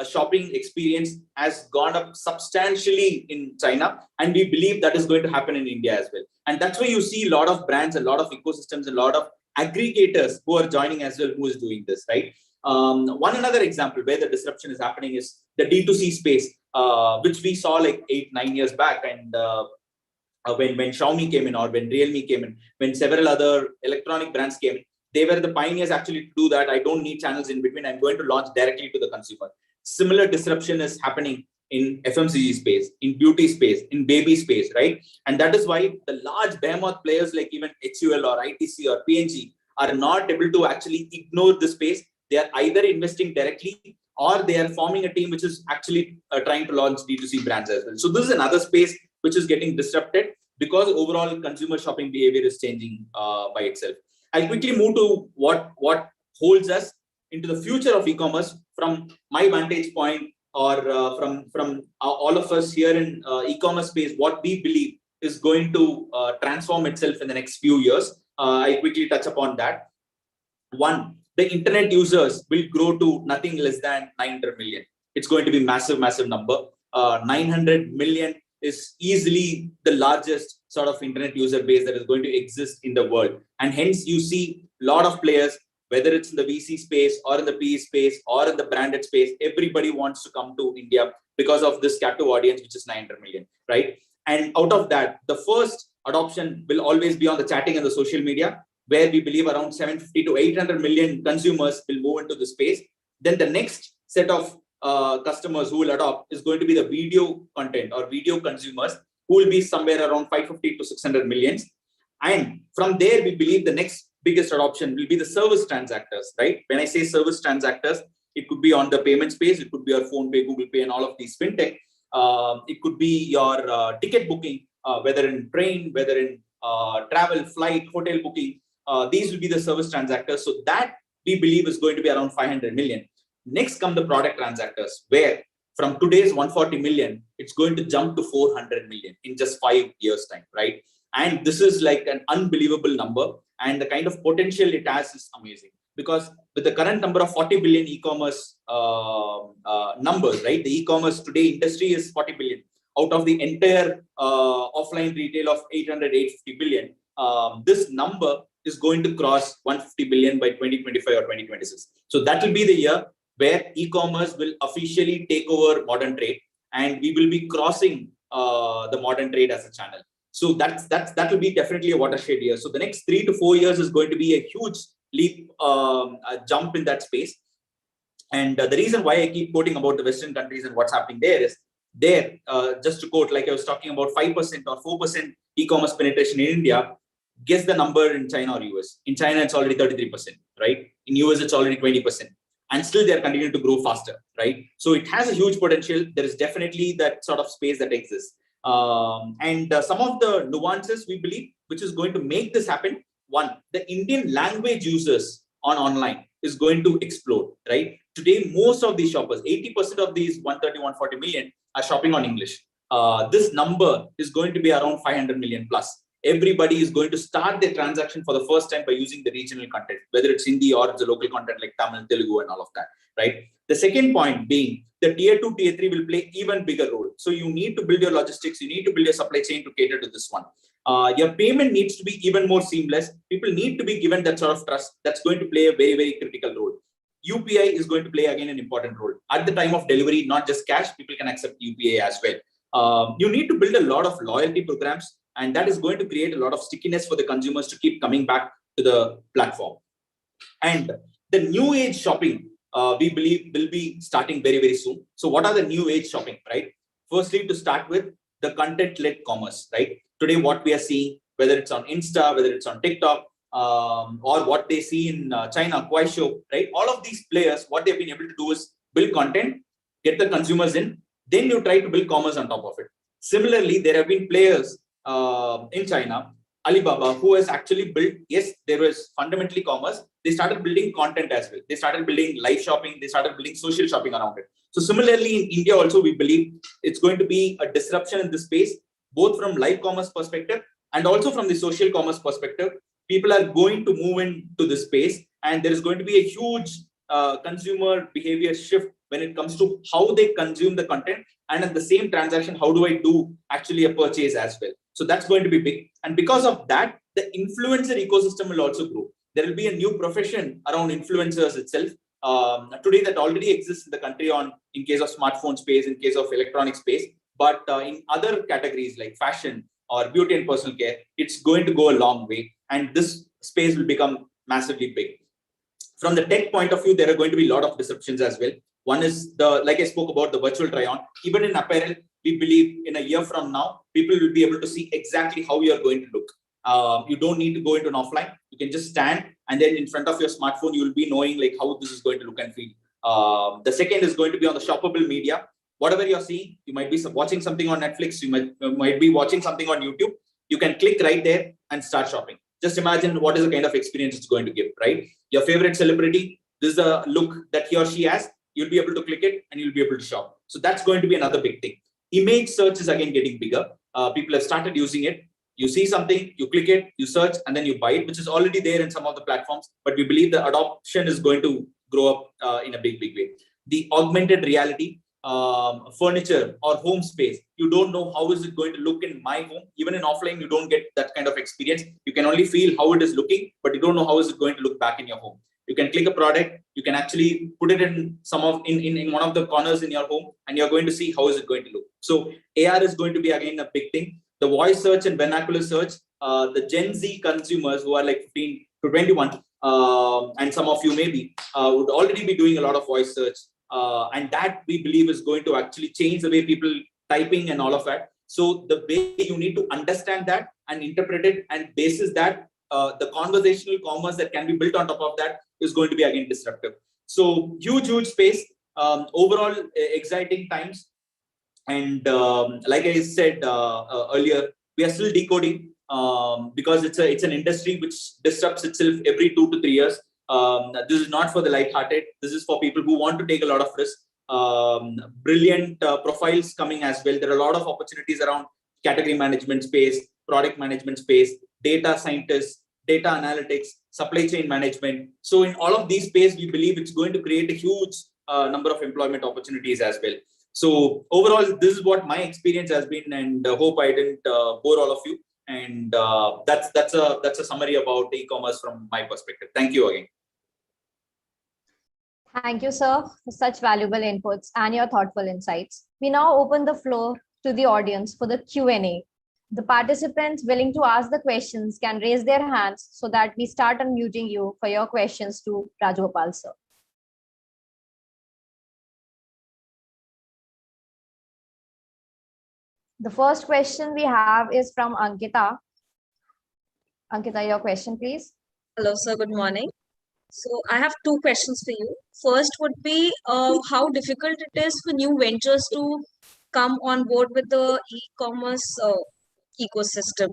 shopping experience has gone up substantially in China, and we believe that is going to happen in India as well. And that's why you see a lot of brands, a lot of ecosystems, a lot of aggregators who are joining as well, who is doing this, right? One another example where the disruption is happening is the D2C space, which we saw like 8-9 years back. And when Xiaomi came in, or when Realme came in, when several other electronic brands came in, they were the pioneers actually to do that. I don't need channels in between. I'm going to launch directly to the consumer. Similar disruption is happening in FMCG space, in beauty space, in baby space, right? And that is why the large behemoth players like even HUL or ITC or PNG are not able to actually ignore the space. They are either investing directly or they are forming a team which is actually trying to launch D2C brands as well. So this is another space which is getting disrupted because overall consumer shopping behavior is changing by itself. I'll quickly move to what holds us into the future of e-commerce from my vantage point, or from all of us here in e-commerce space. What we believe is going to transform itself in the next few years. I quickly touch upon that. One, the internet users will grow to nothing less than 900 million. It's going to be massive number. 900 million is easily the largest sort of internet user base that is going to exist in the world. And hence you see a lot of players, whether it's in the VC space or in the PE space or in the branded space, everybody wants to come to India because of this captive audience, which is 900 million, right? And out of that, the first adoption will always be on the chatting and the social media, where we believe around 750 to 800 million consumers will move into the space. Then the next set of customers who will adopt is going to be the video content or video consumers, who will be somewhere around 550 to 600 millions. And from there, we believe the next biggest adoption will be the service transactors, right? When I say service transactors, it could be on the payment space, it could be your phone pay, Google Pay, and all of these fintech. It could be your ticket booking, whether in train, whether in travel, flight, hotel booking. These will be the service transactors. So that we believe is going to be around 500 million. Next come the product transactors, where from today's 140 million, it's going to jump to 400 million in just 5 years' time, right? And this is like an unbelievable number, and the kind of potential it has is amazing, because with the current number of 40 billion e-commerce numbers, right? The e-commerce today industry is 40 billion out of the entire offline retail of 850 billion. This number is going to cross 150 billion by 2025 or 2026. So that will be the year where e-commerce will officially take over modern trade, and we will be crossing the modern trade as a channel. So that will be definitely a watershed year. So the next 3 to 4 years is going to be a huge leap, a jump in that space. And the reason why I keep quoting about the Western countries and what's happening there is, just to quote, like I was talking about 5% or 4% e-commerce penetration in India. Guess the number in China or US. In China, it's already 33%, right? In US, it's already 20%. And still they're continuing to grow faster, right? So it has a huge potential. There is definitely that sort of space that exists. And some of the nuances we believe, which is going to make this happen. One, the Indian language users on online is going to explode, right? Today, most of these shoppers, 80% of these 130, 140 million are shopping on English. This number is going to be around 500 million plus. Everybody is going to start their transaction for the first time by using the regional content, whether it's Hindi or it's the local content like Tamil, Telugu, and all of that, right? The second point being the tier 2, tier 3 will play even bigger role. So you need to build your logistics, you need to build your supply chain to cater to this one. Your payment needs to be even more seamless. People need to be given that sort of trust. That's going to play a very, very critical role. UPI is going to play again an important role. At the time of delivery, not just cash, people can accept UPI as well. You need to build a lot of loyalty programs, and that is going to create a lot of stickiness for the consumers to keep coming back to the platform. And the new age shopping, we believe will be starting very, very soon. So what are the new age shopping, right? Firstly, to start with, the content-led commerce, right? Today, what we are seeing, whether it's on Insta, whether it's on TikTok, or what they see in China, Kuaishou, right? All of these players, what they've been able to do is build content, get the consumers in, then you try to build commerce on top of it. Similarly, there have been players in China, Alibaba, who has actually built, yes, there was fundamentally commerce. They started building content as well. They started building live shopping. They started building social shopping around it. So similarly, in India also, we believe it's going to be a disruption in this space, both from live commerce perspective and also from the social commerce perspective. People are going to move into this space, and there is going to be a huge consumer behavior shift when it comes to how they consume the content, and at the same transaction, how do I do actually a purchase as well. So that's going to be big. And because of that, the influencer ecosystem will also grow. There will be a new profession around influencers itself. Today that already exists in the country in case of smartphone space, in case of electronic space, but in other categories like fashion or beauty and personal care, it's going to go a long way. And this space will become massively big. From the tech point of view, there are going to be a lot of disruptions as well. One is like I spoke about, the virtual try-on. Even in apparel, we believe in a year from now, people will be able to see exactly how you are going to look. You don't need to go into an offline. You can just stand, and then in front of your smartphone, you will be knowing like how this is going to look and feel. The second is going to be on the shoppable media. Whatever you're seeing, you might be watching something on Netflix, you might be watching something on YouTube. You can click right there and start shopping. Just imagine what is the kind of experience it's going to give, right? Your favorite celebrity, this is the look that he or she has. You'll be able to click it and you'll be able to shop. So that's going to be another big thing. Image search is again getting bigger. People have started using it. You see something, you click it, you search, and then you buy it, which is already there in some of the platforms. But we believe the adoption is going to grow up in a big way. The augmented reality, furniture or home space, you don't know how is it going to look in my home. Even in offline, you don't get that kind of experience. You can only feel how it is looking, but you don't know how is it going to look back in your home. You can click a product, you can actually put it in in one of the corners in your home, and you're going to see how is it going to look. So AR is going to be again a big thing. The voice search and vernacular search, the Gen Z consumers who are like 15 to 21, and some of you maybe would already be doing a lot of voice search. And that we believe is going to actually change the way people typing and all of that. So the way you need to understand that and interpret it, and basis that, the conversational commerce that can be built on top of that is going to be again disruptive. So huge space, overall exciting times. And like I said earlier, we are still decoding because it's an industry which disrupts itself every 2 to 3 years. This is not for the light-hearted. This is for people who want to take a lot of risk. Brilliant profiles coming as well. There are a lot of opportunities around category management space, product management space, data scientists, data analytics, supply chain management. So in all of these space, we believe it's going to create a huge number of employment opportunities as well. So overall, this is what my experience has been, and hope I didn't bore all of you. And that's a summary about e-commerce from my perspective. Thank you again. Thank you, sir, for such valuable inputs and your thoughtful insights. We now open the floor to the audience for the Q&A. The participants willing to ask the questions can raise their hands so that we start unmuting you for your questions to Rajgopal, sir. The first question we have is from Ankita. Ankita, your question, please. Hello, sir. Good morning. So I have two questions for you. First would be how difficult it is for new ventures to come on board with the e-commerce ecosystem.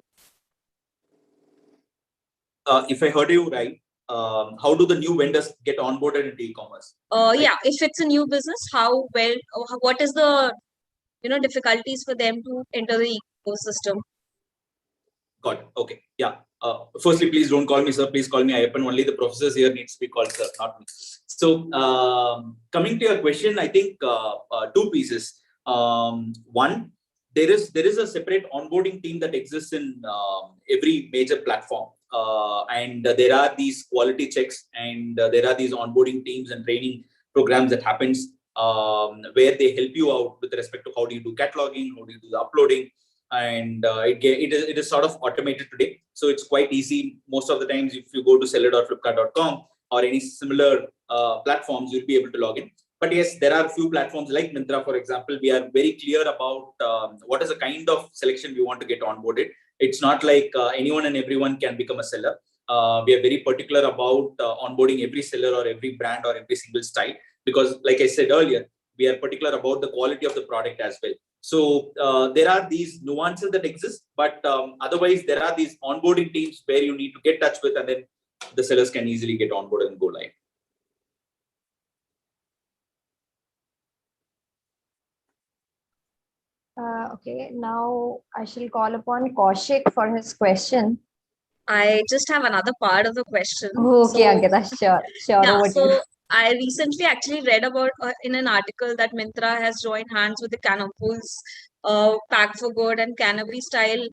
If I heard you right, how do the new vendors get onboarded into e-commerce? Yeah, if it's a new business, how well, what is the difficulties for them to enter the ecosystem? Got it. Okay. Yeah. Firstly, please don't call me sir. Please call me Ayyappan. Only the professors here needs to be called sir, not me. So coming to your question, I think two pieces. One, there is a separate onboarding team that exists in every major platform, and there are these quality checks, and there are these onboarding teams and training programs that happens where they help you out with respect to how do you do cataloging, how do you do the uploading, and it is sort of automated today. So it's quite easy. Most of the times, if you go to seller.flipkart.com or any similar platforms, you'll be able to log in. But yes, there are a few platforms like Myntra, for example. We are very clear about what is the kind of selection we want to get onboarded. It's not like anyone and everyone can become a seller. We are very particular about onboarding every seller or every brand or every single style, because like I said earlier, we are particular about the quality of the product as well. So there are these nuances that exist, but otherwise there are these onboarding teams where you need to get in touch with, and then the sellers can easily get onboarded and go live. Okay, now I shall call upon Kaushik for his question. I just have another part of the question. Okay, Ankita, sure. Yeah, over to so you. I recently actually read about in an article that Myntra has joined hands with the Canopool's Pack for Good and Canopy style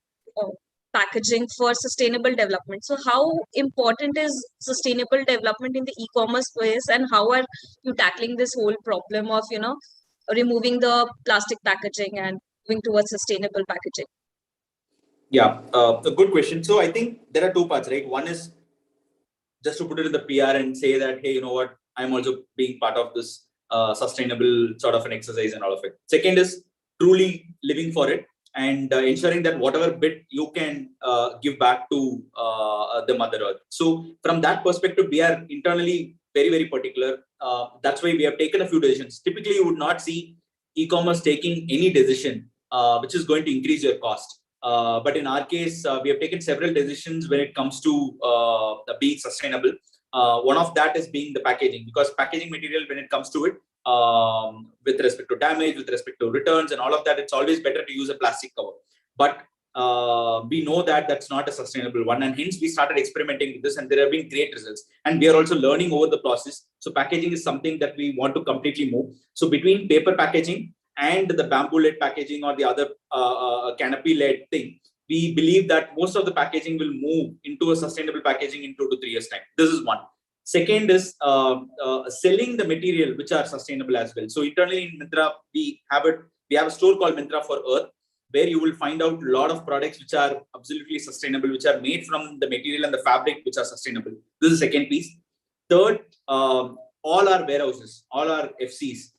packaging for sustainable development. So how important is sustainable development in the e-commerce space, and how are you tackling this whole problem of, removing the plastic packaging and moving towards sustainable packaging? Yeah, a good question. So I think there are two parts, right? One is just to put it in the PR and say that, hey, you know what, I'm also being part of this sustainable sort of an exercise and all of it. Second is truly living for it and ensuring that whatever bit you can give back to the Mother Earth. So from that perspective, we are internally very, very particular. That's why we have taken a few decisions. Typically, you would not see e-commerce taking any decision which is going to increase your cost. But in our case, we have taken several decisions when it comes to being sustainable. One of that is being the packaging, because packaging material, when it comes to it, with respect to damage, with respect to returns and all of that, it's always better to use a plastic cover. But we know that that's not a sustainable one, and hence we started experimenting with this, and there have been great results. And we are also learning over the process. So packaging is something that we want to completely move. So between paper packaging and the bamboo lead packaging or the other canopy lead thing, we believe that most of the packaging will move into a sustainable packaging in 2 to 3 years time. This is one. Second is selling the material which are sustainable as well. So internally in Myntra, we have a store called Myntra for Earth, where you will find out a lot of products which are absolutely sustainable, which are made from the material and the fabric which are sustainable. This is the second piece. Third, all our warehouses, all our FCs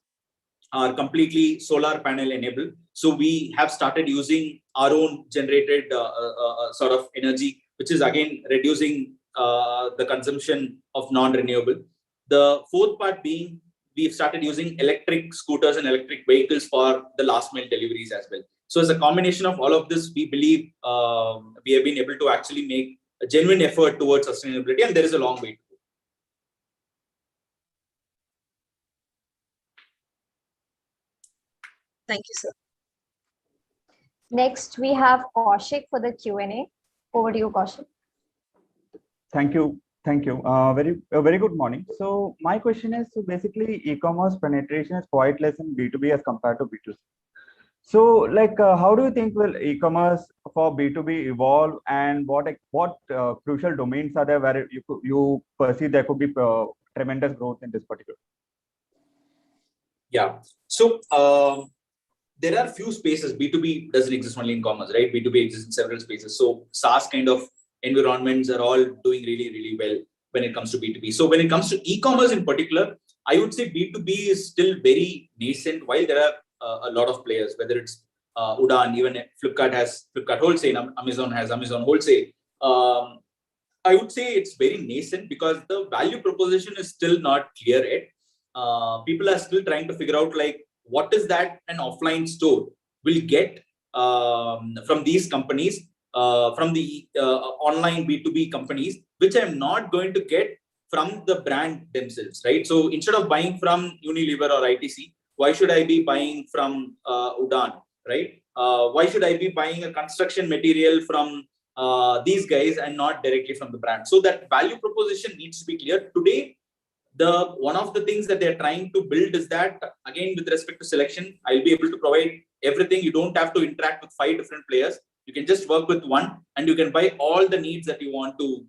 are completely solar panel enabled. So we have started using our own generated sort of energy, which is again reducing the consumption of non-renewable. The fourth part being, we've started using electric scooters and electric vehicles for the last mile deliveries as well. So as a combination of all of this, we believe we have been able to actually make a genuine effort towards sustainability, and there is a long way to go. Thank you, sir. Next, we have Kaushik for the Q&A. Over to you, Kaushik. Thank you. Thank you. Very good morning. So my question is, so basically e-commerce penetration is quite less in B2B as compared to B2C. So like, how do you think will e-commerce for B2B evolve, and what crucial domains are there where you perceive there could be tremendous growth in this particular? Yeah. So there are few spaces. B2B doesn't exist only in commerce, right? B2B exists in several spaces. So SaaS kind of environments are all doing really, really well when it comes to B2B. So when it comes to e-commerce in particular, I would say B2B is still very nascent, while there are a lot of players, whether it's Udaan, even Flipkart has Flipkart Wholesale, Amazon has Amazon Wholesale. I would say it's very nascent because the value proposition is still not clear yet. People are still trying to figure out like, what is that an offline store will get from these companies, from the online B2B companies, which I'm not going to get from the brand themselves, right? So instead of buying from Unilever or ITC, why should I be buying from Udaan, right? Why should I be buying a construction material from these guys and not directly from the brand? So that value proposition needs to be clear. Today, one of the things that they're trying to build is that, again, with respect to selection, I'll be able to provide everything. You don't have to interact with 5 different players. You can just work with one, and you can buy all the needs that you want to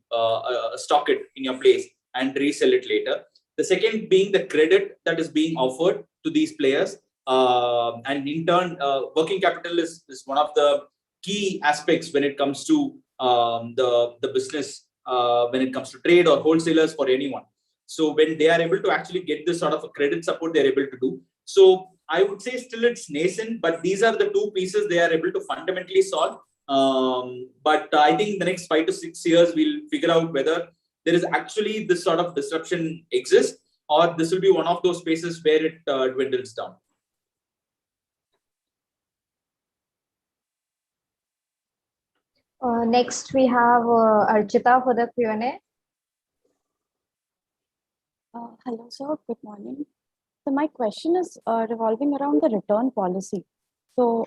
stock it in your place and resell it later. The second being the credit that is being offered to these players. And in turn, working capital is one of the key aspects when it comes to the business, when it comes to trade or wholesalers for anyone. So when they are able to actually get this sort of a credit support, they're able to do. So I would say still it's nascent, but these are the 2 pieces they are able to fundamentally solve. But I think the next 5 to 6 years, we'll figure out whether there is actually this sort of disruption exists, or this will be one of those spaces where it dwindles down. Next, we have Archita for the Q&A. Hello, sir. Good morning. So my question is revolving around the return policy. So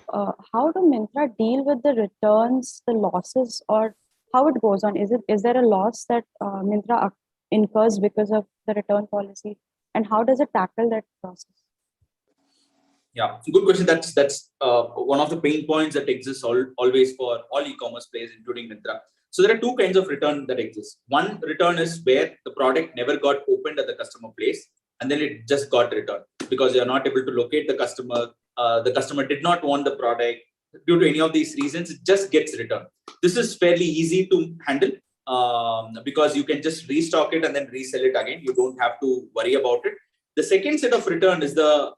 how do Myntra deal with the returns, the losses, or how it goes on? Is there a loss that Myntra incurs because of the return policy, and how does it tackle that process? Yeah, good question. That's one of the pain points that exists always for all e-commerce players, including Myntra. So there are 2 kinds of return that exist. One return is where the product never got opened at the customer place, and then it just got returned because you are not able to locate the customer. The customer did not want the product. Due to any of these reasons, it just gets returned. This is fairly easy to handle. because you can just restock it and then resell it again. You don't have to worry about it. The second set of return is the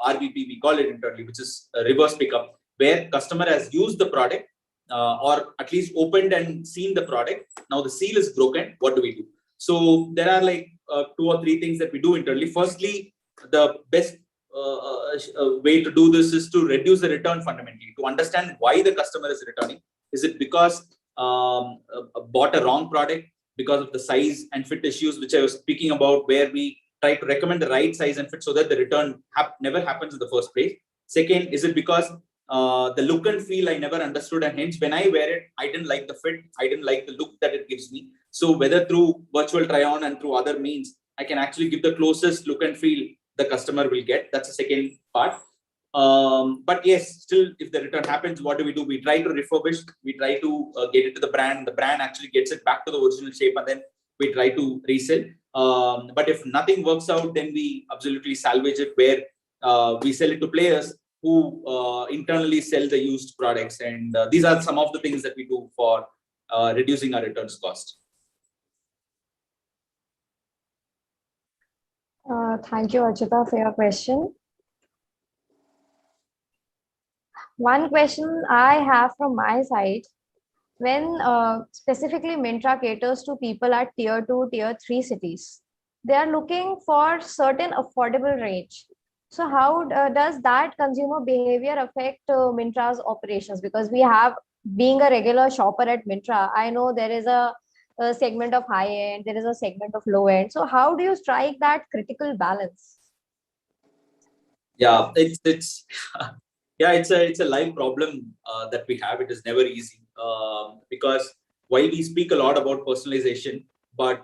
RVP, we call it internally, which is a reverse pickup, where customer has used the product or at least opened and seen the product. Now the seal is broken. What do we do? So there are like 2 or 3 things that we do internally. Firstly, the best way to do this is to reduce the return fundamentally, to understand why the customer is returning. Is it because bought a wrong product, because of the size and fit issues, which I was speaking about, where we try to recommend the right size and fit so that the return never happens in the first place. Second, is it because the look and feel I never understood, and hence when I wear it, I didn't like the fit, I didn't like the look that it gives me. So whether through virtual try-on and through other means, I can actually give the closest look and feel the customer will get. That's the second part. But yes, still, if the return happens, what do? We try to refurbish, we try to get it to the brand actually gets it back to the original shape, and then we try to resell. But if nothing works out, then we absolutely salvage it, where we sell it to players who internally sell the used products. And these are some of the things that we do for reducing our returns cost. Thank you, Archita, for your question. One question I have from my side, when specifically Myntra caters to people at tier 2, tier 3 cities, they are looking for certain affordable range. So how does that consumer behavior affect Myntra's operations? Because we have, being a regular shopper at Myntra, I know there is a segment of high end, there is a segment of low end. So how do you strike that critical balance? Yeah, it's yeah, it's a live problem that we have. It is never easy because while we speak a lot about personalization, but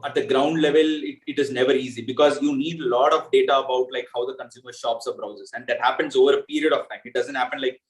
at the ground level, it is never easy, because you need a lot of data about like how the consumer shops or browses, and that happens over a period of time. It doesn't happen like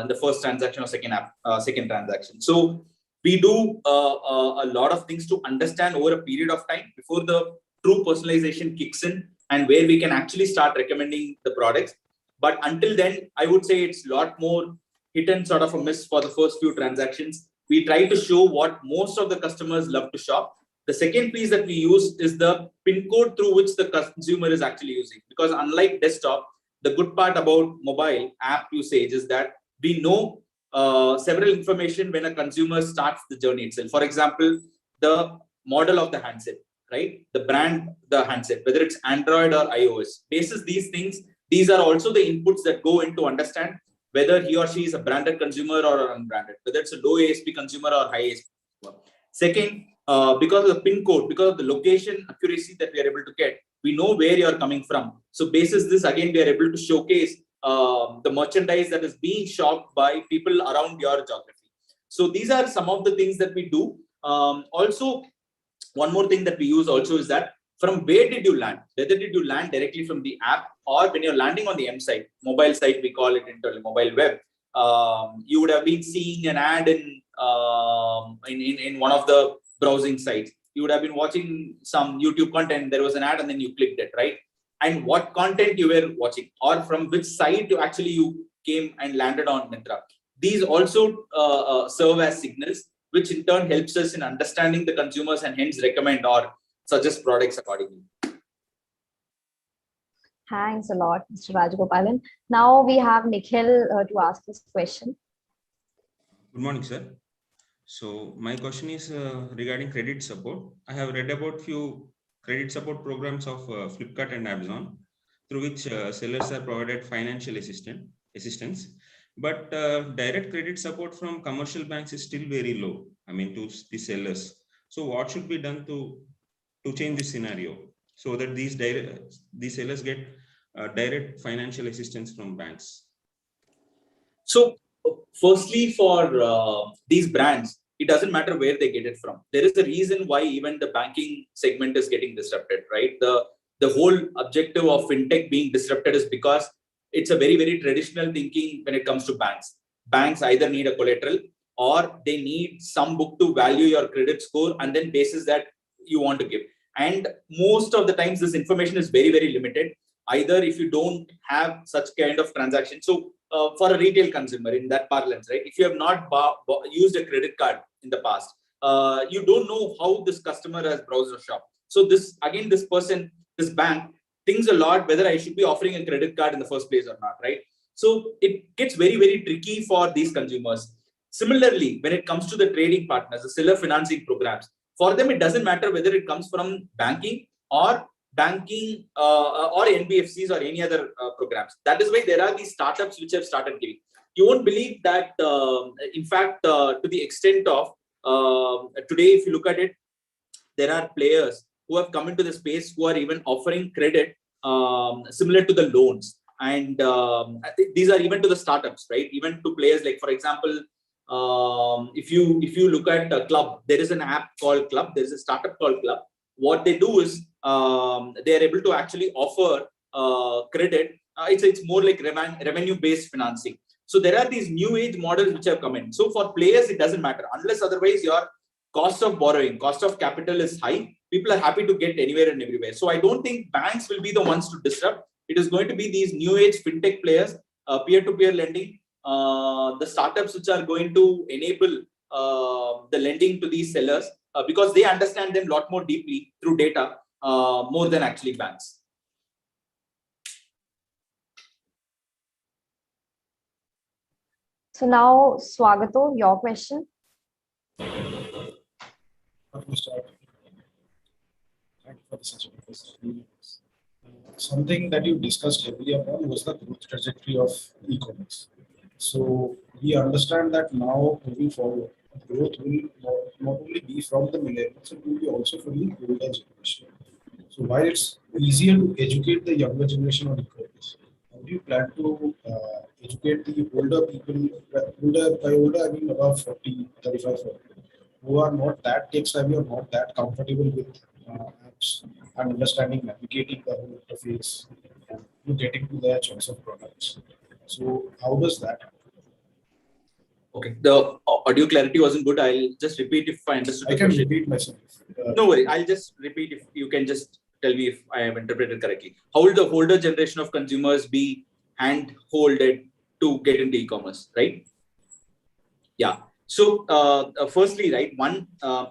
in the first transaction or second transaction. So we do a lot of things to understand over a period of time before the true personalization kicks in, and where we can actually start recommending the products. But until then, I would say it's a lot more hit and sort of a miss for the first few transactions. We try to show what most of the customers love to shop. The second piece that we use is the PIN code through which the consumer is actually using. Because unlike desktop, the good part about mobile app usage is that we know several information when a consumer starts the journey itself. For example, the model of the handset, right? The brand, the handset, whether it's Android or iOS. Basis these things, these are also the inputs that go into understand whether he or she is a branded consumer or unbranded, whether it's a low ASP consumer or high ASP consumer. Second, because of the PIN code, because of the location accuracy that we are able to get, we know where you are coming from. So basis this, again, we are able to showcase the merchandise that is being shopped by people around your geography. So these are some of the things that we do. Also, one more thing that we use also is that from where did you land? Whether did you land directly from the app, or when you're landing on the M site, mobile site, we call it internally mobile web. You would have been seeing an ad in one of the browsing sites. You would have been watching some YouTube content. There was an ad, and then you clicked it, right? And what content you were watching, or from which site you came and landed on Myntra. These also serve as signals, which in turn helps us in understanding the consumers and hence recommend or suggest products accordingly. Thanks a lot, Mr. Rajagopalan. Now we have Nikhil to ask this question. Good morning, sir. So my question is regarding credit support. I have read about few credit support programs of Flipkart and Amazon, through which sellers are provided financial assistance. But direct credit support from commercial banks is still very low, I mean, to the sellers. So what should be done to change this scenario so that these sellers get direct financial assistance from banks? So firstly, for these brands, it doesn't matter where they get it from. There is a reason why even the banking segment is getting disrupted, right? The whole objective of fintech being disrupted is because it's a very, very traditional thinking when it comes to banks. Banks either need a collateral, or they need some book to value your credit score, and then basis that you want to give. And most of the times this information is very, very limited, either if you don't have such kind of transaction. So for a retail consumer in that parlance, right? If you have not used a credit card in the past, you don't know how this customer has browsed or shopped. So this person, this bank thinks a lot whether I should be offering a credit card in the first place or not, right? So it gets very, very tricky for these consumers. Similarly, when it comes to the trading partners, the seller financing programs, for them, it doesn't matter whether it comes from banking or NBFCs or any other programs. That is why there are these startups which have started giving. You won't believe that, in fact, to the extent of today, if you look at it, there are players who have come into the space who are even offering credit similar to the loans. And these are even to the startups, right? Even to players like, for example, if you look at a Club, there is an app called Club. There is a startup called Club. What they do is they are able to actually offer credit. It's more like revenue-based financing. So there are these new age models which have come in. So for players, it doesn't matter unless otherwise your cost of borrowing, cost of capital is high. People are happy to get anywhere and everywhere. So I don't think banks will be the ones to disrupt. It is going to be these new age fintech players, peer-to-peer lending, the startups which are going to enable the lending to these sellers because they understand them a lot more deeply through data more than actually banks. So now, Swagato, your question. Something that you discussed heavily upon was the growth trajectory of e-commerce. So we understand that now moving forward, growth will not only be from the millennials, it will be also from the older generation. So while it's easier to educate the younger generation on e-commerce, how do you plan to educate the older people, by older I mean above 40, 35, 40, who are not that tech savvy or not that comfortable with apps and understanding, navigating the whole interface and getting to their choice of products. So how does that happen? Okay, the audio clarity wasn't good. I'll just repeat if I understood the question. I can repeat myself. No worry, I'll just repeat if you can just tell me if I have interpreted correctly. How will the older generation of consumers be hand-holded to get into e-commerce, right? Yeah. So firstly, right,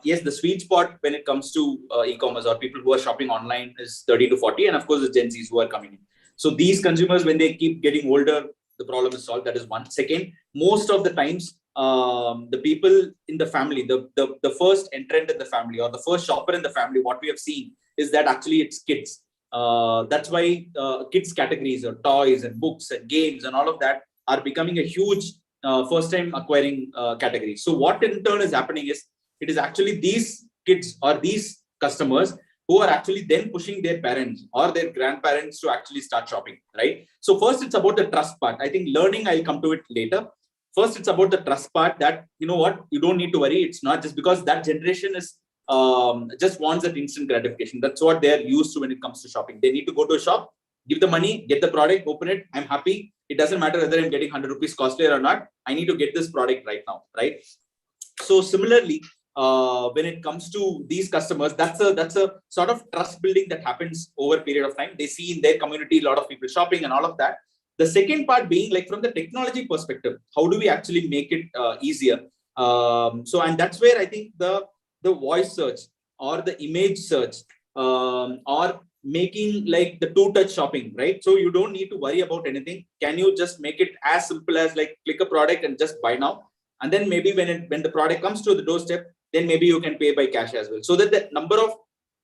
yes, the sweet spot when it comes to e-commerce or people who are shopping online is 30 to 40, and of course the Gen Zs who are coming in. So these consumers, when they keep getting older, the problem is solved. That is one. Second, most of the times, the people in the family, the first entrant in the family or the first shopper in the family, what we have seen is that actually it's kids. That's why kids categories or toys and books and games and all of that are becoming a huge first time acquiring category. So what in turn is happening is it is actually these kids or these customers who are actually then pushing their parents or their grandparents to actually start shopping, right? So first it's about the trust part. I think learning, I'll come to it later. First, it's about the trust part that, you know what, you don't need to worry. It's not just because that generation is just wants that instant gratification. That's what they're used to when it comes to shopping. They need to go to a shop, give the money, get the product, open it. I'm happy. It doesn't matter whether I'm getting 100 rupees costlier or not. I need to get this product right now, right? So similarly, when it comes to these customers, that's a sort of trust building that happens over a period of time. They see in their community a lot of people shopping and all of that. The second part being like from the technology perspective, how do we actually make it easier? And that's where I think the voice search or the image search or making like the two-touch shopping, right? So you don't need to worry about anything. Can you just make it as simple as like click a product and just buy now? And then maybe when the product comes to the doorstep, then maybe you can pay by cash as well. So that the number of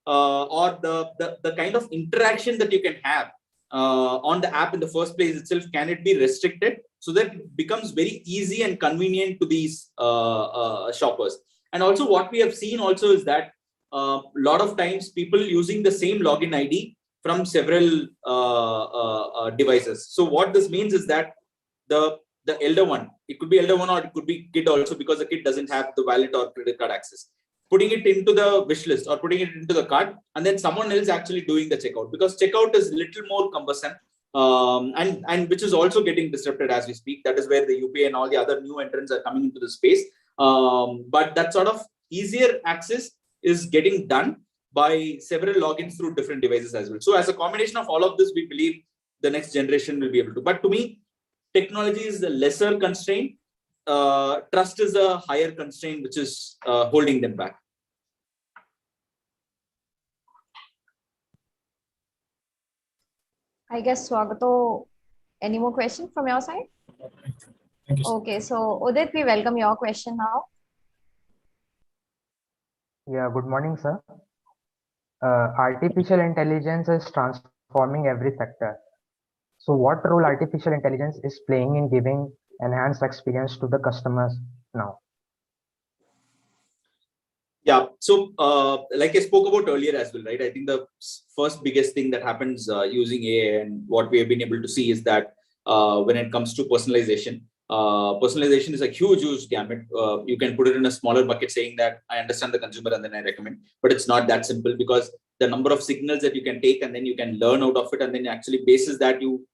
or the kind of interaction that you can have on the app in the first place itself, can it be restricted so that it becomes very easy and convenient to these shoppers? And also what we have seen also is that a lot of times people using the same login ID from several devices. So what this means is that the elder one, it could be elder one or it could be kid also, because the kid doesn't have the wallet or credit card access, putting it into the wish list or putting it into the cart, and then someone else actually doing the checkout, because checkout is little more cumbersome and which is also getting disrupted as we speak. That is where the UPI and all the other new entrants are coming into the space. But that sort of easier access is getting done by several logins through different devices as well. So as a combination of all of this, we believe the next generation will be able to. But to me, technology is a lesser constraint. trust is a higher constraint which is holding them back. I guess, Swagato, any more questions from your side? Thank you, sir. Okay, so Udit, we welcome your question now. Yeah, good morning, sir. Artificial intelligence is transforming every sector. So what role artificial intelligence is playing in giving enhanced experience to the customers now? Yeah, so like I spoke about earlier as well, right? I think the first biggest thing that happens using AI and what we have been able to see is that when it comes to personalization, personalization is a huge gamut. You can put it in a smaller bucket saying that I understand the consumer and then I recommend, but it's not that simple because the number of signals that you can take and then you can learn out of it and then actually basis that you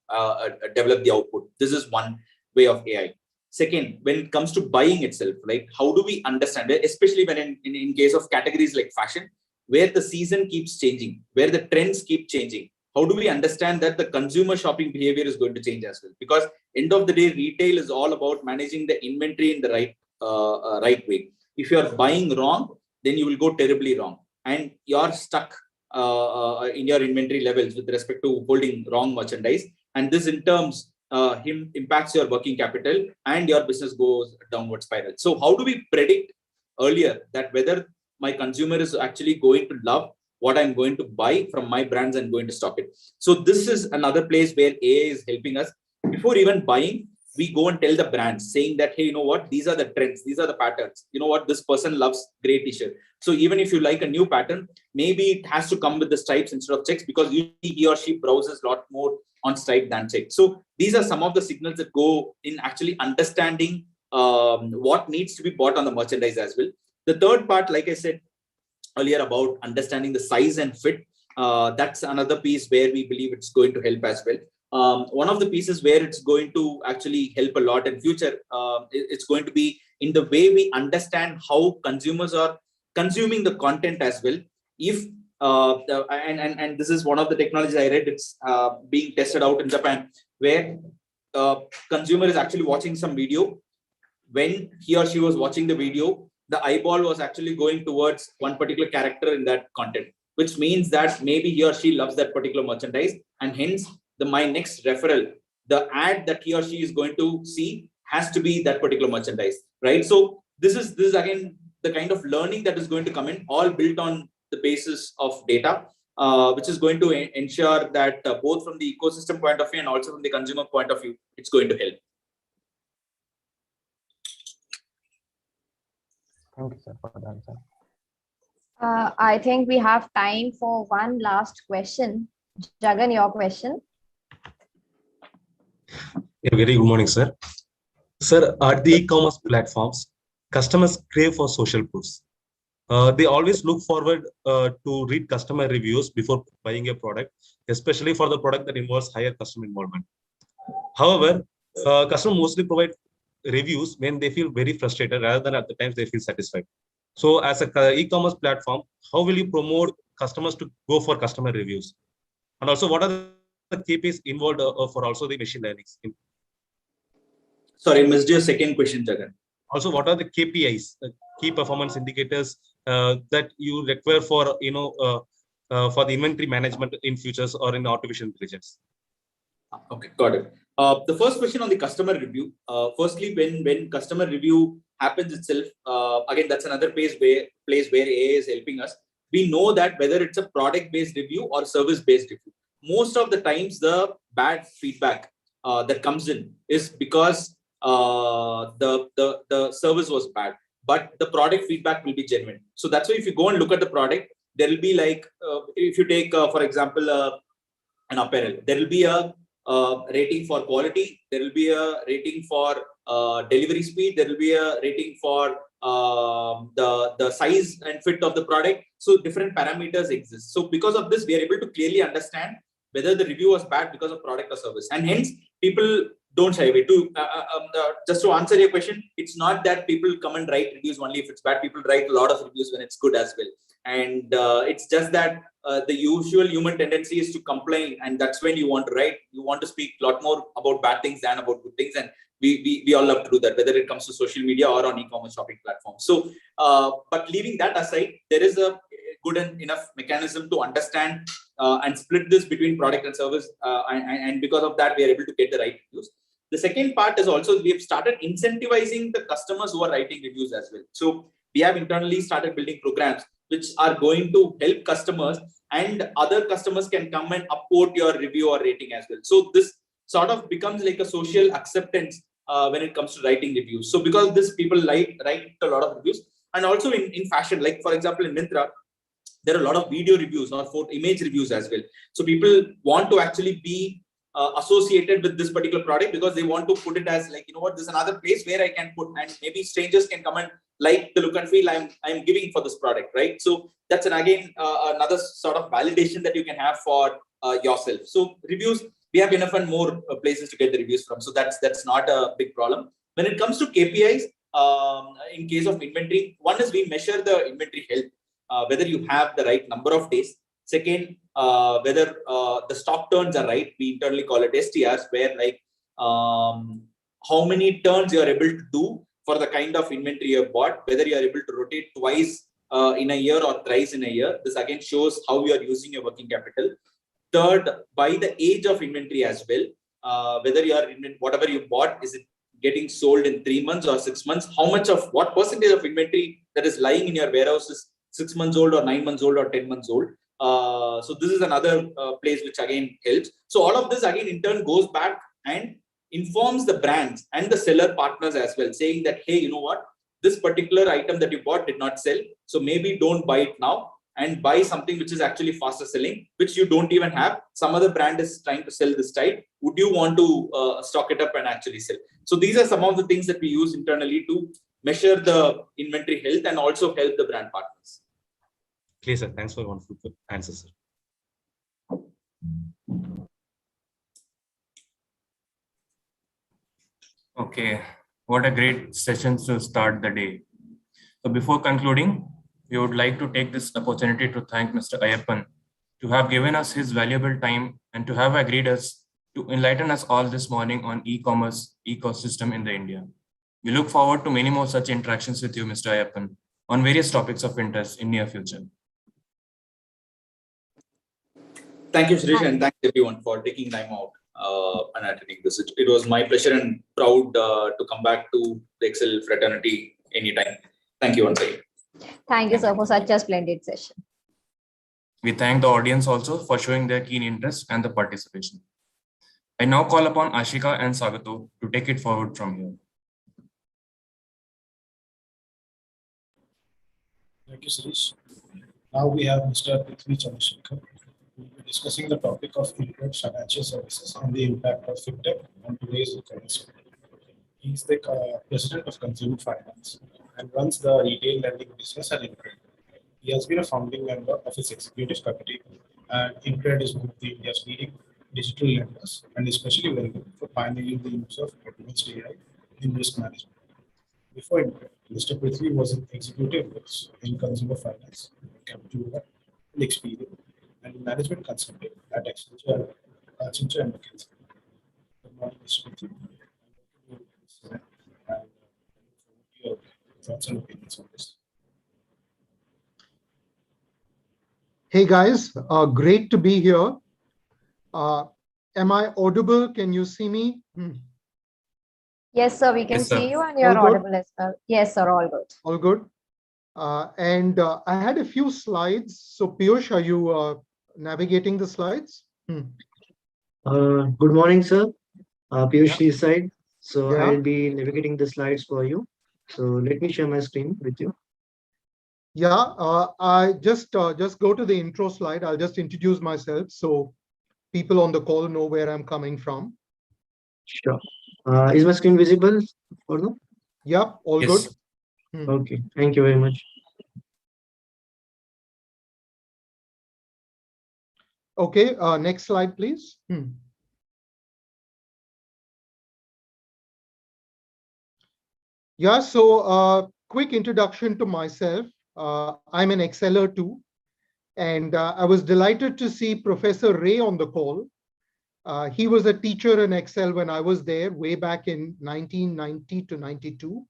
develop the output. This is one way of AI. Second, when it comes to buying itself, like how do we understand it, especially when in case of categories like fashion, where the season keeps changing, where the trends keep changing, how do we understand that the consumer shopping behavior is going to change as well? Because end of the day, retail is all about managing the inventory in the right way. If you are buying wrong, then you will go terribly wrong. And you're stuck in your inventory levels with respect to holding wrong merchandise. And this in terms impacts your working capital and your business goes downward spiral. So how do we predict earlier that whether my consumer is actually going to love what I'm going to buy from my brands and going to stock it? So this is another place where AI is helping us. Before even buying, we go and tell the brands saying that, hey, you know what, these are the trends, these are the patterns. You know what, this person loves gray t-shirt. So even if you like a new pattern, maybe it has to come with the stripes instead of checks because usually he or she browses a lot more on stripe than check. So these are some of the signals that go in actually understanding what needs to be bought on the merchandise as well. The third part, like I said earlier about understanding the size and fit, that's another piece where we believe it's going to help as well. One of the pieces where it's going to actually help a lot in future, it's going to be in the way we understand how consumers are consuming the content as well. If and this is one of the technologies I read, it's being tested out in Japan, where consumer is actually watching some video. When he or she was watching the video, the eyeball was actually going towards one particular character in that content, which means that maybe he or she loves that particular merchandise, and hence my next referral, the ad that he or she is going to see has to be that particular merchandise, right? So this is again the kind of learning that is going to come in, all built on the basis of data, which is going to ensure that both from the ecosystem point of view and also from the consumer point of view, it's going to help. Thank you, sir, for the answer. I think we have time for one last question. Jagan, your question. Yeah, very good morning, sir. Sir, at the e-commerce platforms, customers crave for social proofs. They always look forward to read customer reviews before buying a product, especially for the product that involves higher customer involvement. However, customers mostly provide reviews when they feel very frustrated rather than at the times they feel satisfied. So as a e-commerce platform, how will you promote customers to go for customer reviews? And also, what are the KPIs involved for also the machine learning? Sorry, I missed your second question, Jagan. Also, what are the KPIs, key performance indicators that you require for for the inventory management in futures or in artificial intelligence? Okay, got it. The first question on the customer review. Firstly, when customer review happens itself, again, that's another place where AI is helping us. We know that whether it's a product-based review or service-based review, most of the times the bad feedback that comes in is because the service was bad, but the product feedback will be genuine. So that's why if you go and look at the product, there will be like, if you take, for example, an apparel, there will be a rating for quality, there will be a rating for delivery speed, there will be a rating for the size and fit of the product. So different parameters exist. So because of this, we are able to clearly understand whether the review was bad because of product or service, and hence people don't shy away. Just to answer your question, it's not that people come and write reviews only if it's bad. People write a lot of reviews when it's good as well. And it's just that the usual human tendency is to complain, and that's when you want to write. You want to speak a lot more about bad things than about good things, and we all love to do that, whether it comes to social media or on e-commerce shopping platforms. So, but leaving that aside, there is a good enough mechanism to understand and split this between product and service, and because of that, we are able to get the right reviews. The second part is also we have started incentivizing the customers who are writing reviews as well. So we have internally started building programs which are going to help customers, and other customers can come and upvote your review or rating as well. So this sort of becomes like a social acceptance when it comes to writing reviews. So because this, people write a lot of reviews, and also in fashion, like for example in Myntra, there are a lot of video reviews or photo image reviews as well. So people want to actually be associated with this particular product because they want to put it as like, you know what, there's another place where I can put, and maybe strangers can come and like the look and feel I'm giving for this product, right? So that's again another sort of validation that you can have for yourself. So reviews, we have enough and more places to get the reviews from, so that's not a big problem. When it comes to KPIs, in case of inventory, one is we measure the inventory health, whether you have the right number of days. Second, whether the stock turns are right. We internally call it STRs, where like how many turns you are able to do for the kind of inventory you have bought, whether you are able to rotate twice in a year or thrice in a year. This again shows how you are using your working capital. Third, by the age of inventory as well, whether you are whatever you bought, is it getting sold in 3 months or 6 months? How much of what percentage of inventory that is lying in your warehouse is 6 months old or 9 months old or 10 months old? So this is another place which again helps. So all of this again in turn goes back and informs the brands and the seller partners as well, saying that, hey, you know what, this particular item that you bought did not sell, so maybe don't buy it now and buy something which is actually faster selling, which you don't even have. Some other brand is trying to sell this type. Would you want to stock it up and actually sell? So these are some of the things that we use internally to measure the inventory health and also help the brand partners. Clear, sir. Thanks for wonderful answers, sir. Okay, what a great session to start the day. So before concluding, we would like to take this opportunity to thank Mr. Ayyappan to have given us his valuable time and to have agreed us to enlighten us all this morning on e-commerce ecosystem in the India. We look forward to many more such interactions with you, Mr. Ayyappan, on various topics of interest in near future. Thank you, Shirish, and thanks everyone for taking time out and attending this. It was my pleasure and proud to come back to the Excel fraternity anytime. Thank you once again. Thank you, sir, for such a splendid session. We thank the audience also for showing their keen interest and the participation. I now call upon Ashika and Sagato to take it forward from here. Thank you, Shirish. Now we have Mr. Prithvi Chandrasekhar, who will be discussing the topic of Incred Financial Services and the impact of FinTech on today's e-commerce. He is the president of Consumer Finance and runs the retail lending business at Incred. He has been a founding member of its executive committee, and Incred is one of the India's leading digital lenders and especially well known for pioneering the use of advanced AI in risk management. Before Incred, Mr. Prithvi was an executive roles in consumer finance, capital, ExPGDM, and management consulting at Accenture and McKinsey. Good morning, Mr. Prithvi. And your thoughts and opinions on this. Hey guys, great to be here. Am I audible? Can you see me? Yes, sir, we can see you and you're audible as well. Yes, sir, all good. All good. And I had a few slides. So Piyush, are you navigating the slides? Good morning, sir. Piyush this side. So I'll be navigating the slides for you. So let me share my screen with you. Yeah, I just go to the intro slide. I'll just introduce myself so people on the call know where I'm coming from. Sure. Is my screen visible or no? Yeah, all good. Okay, thank you very much. Okay, next slide, please. Yeah, so quick introduction to myself. I'm an Exceller too. And I was delighted to see Professor Ray on the call. He was a teacher in Excel when I was there way back in 1990 to 92.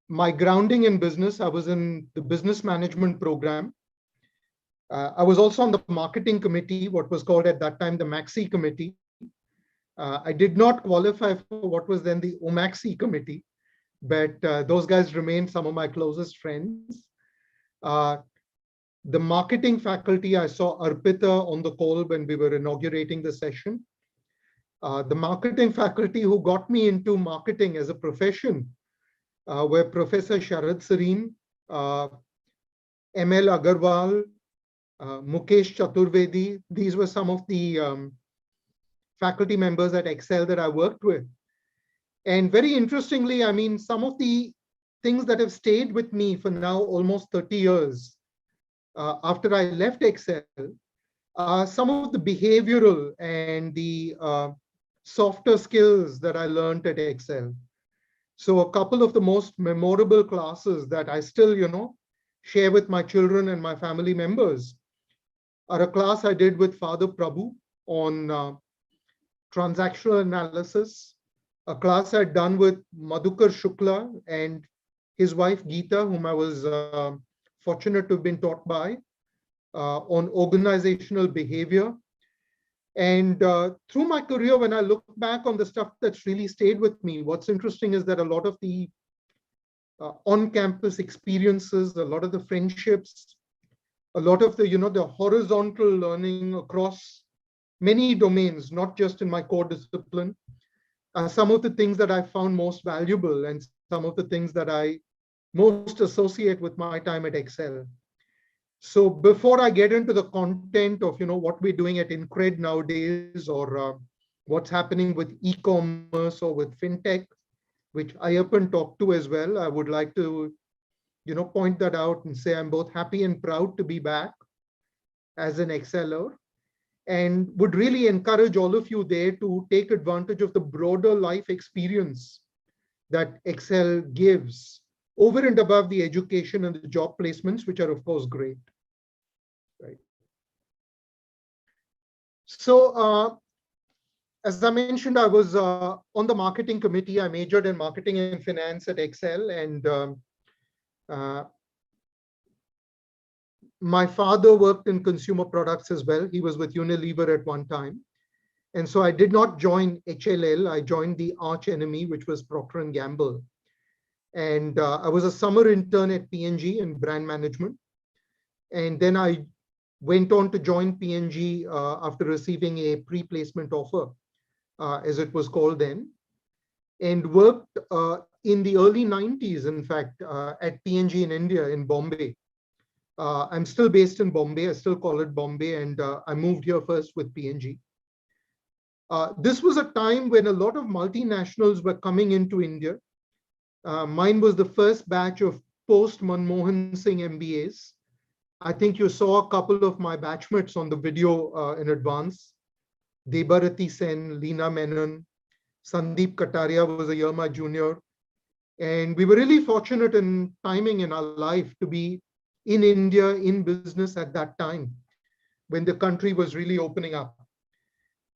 My grounding in business, I was in the business management program. I was also on the marketing committee, what was called at that time the Maxi committee. I did not qualify for what was then the OMAXI committee, but those guys remain some of my closest friends. The marketing faculty, I saw Arpita on the call when we were inaugurating the session. The marketing faculty who got me into marketing as a profession were Professor Sharad Sareen, ML Agarwal, Mukesh Chaturvedi. These were some of the faculty members at Excel that I worked with. And very interestingly, I mean, some of the things that have stayed with me for now almost 30 years after I left Excel, some of the behavioral and the softer skills that I learned at Excel. So a couple of the most memorable classes that I still, share with my children and my family members are a class I did with Father Prabhu on transactional analysis, a class I'd done with Madhukar Shukla and his wife Geeta, whom I was fortunate to have been taught by, on organizational behavior. And through my career, when I look back on the stuff that's really stayed with me, what's interesting is that a lot of the on-campus experiences, a lot of the friendships, a lot of the, the horizontal learning across many domains, not just in my core discipline, some of the things that I found most valuable and some of the things that I most associate with my time at Excel. So before I get into the content of what we're doing at Incred nowadays, or what's happening with e-commerce or with fintech, which Ayyappan talked to as well, I would like to point that out and say I'm both happy and proud to be back as an Exceller, and would really encourage all of you there to take advantage of the broader life experience that Excel gives over and above the education and the job placements, which are of course great. Right. So as I mentioned, I was on the marketing committee. I majored in marketing and finance at Excel, and my father worked in consumer products as well. He was with Unilever at one time. And so I did not join HLL. I joined the arch enemy, which was Procter & Gamble. And I was a summer intern at P&G in brand management. And then I went on to join P&G after receiving a pre-placement offer, as it was called then, and worked in the early 90s, in fact, at P&G in India, in Bombay. I'm still based in Bombay. I still call it Bombay, and I moved here first with P&G. This was a time when a lot of multinationals were coming into India. Mine was the first batch of post-Manmohan Singh MBAs. I think you saw a couple of my batchmates on the video in advance. Debarati Sen, Leena Menon, Sandeep Kataria was a year my junior. And we were really fortunate in timing in our life to be in India, in business at that time, when the country was really opening up.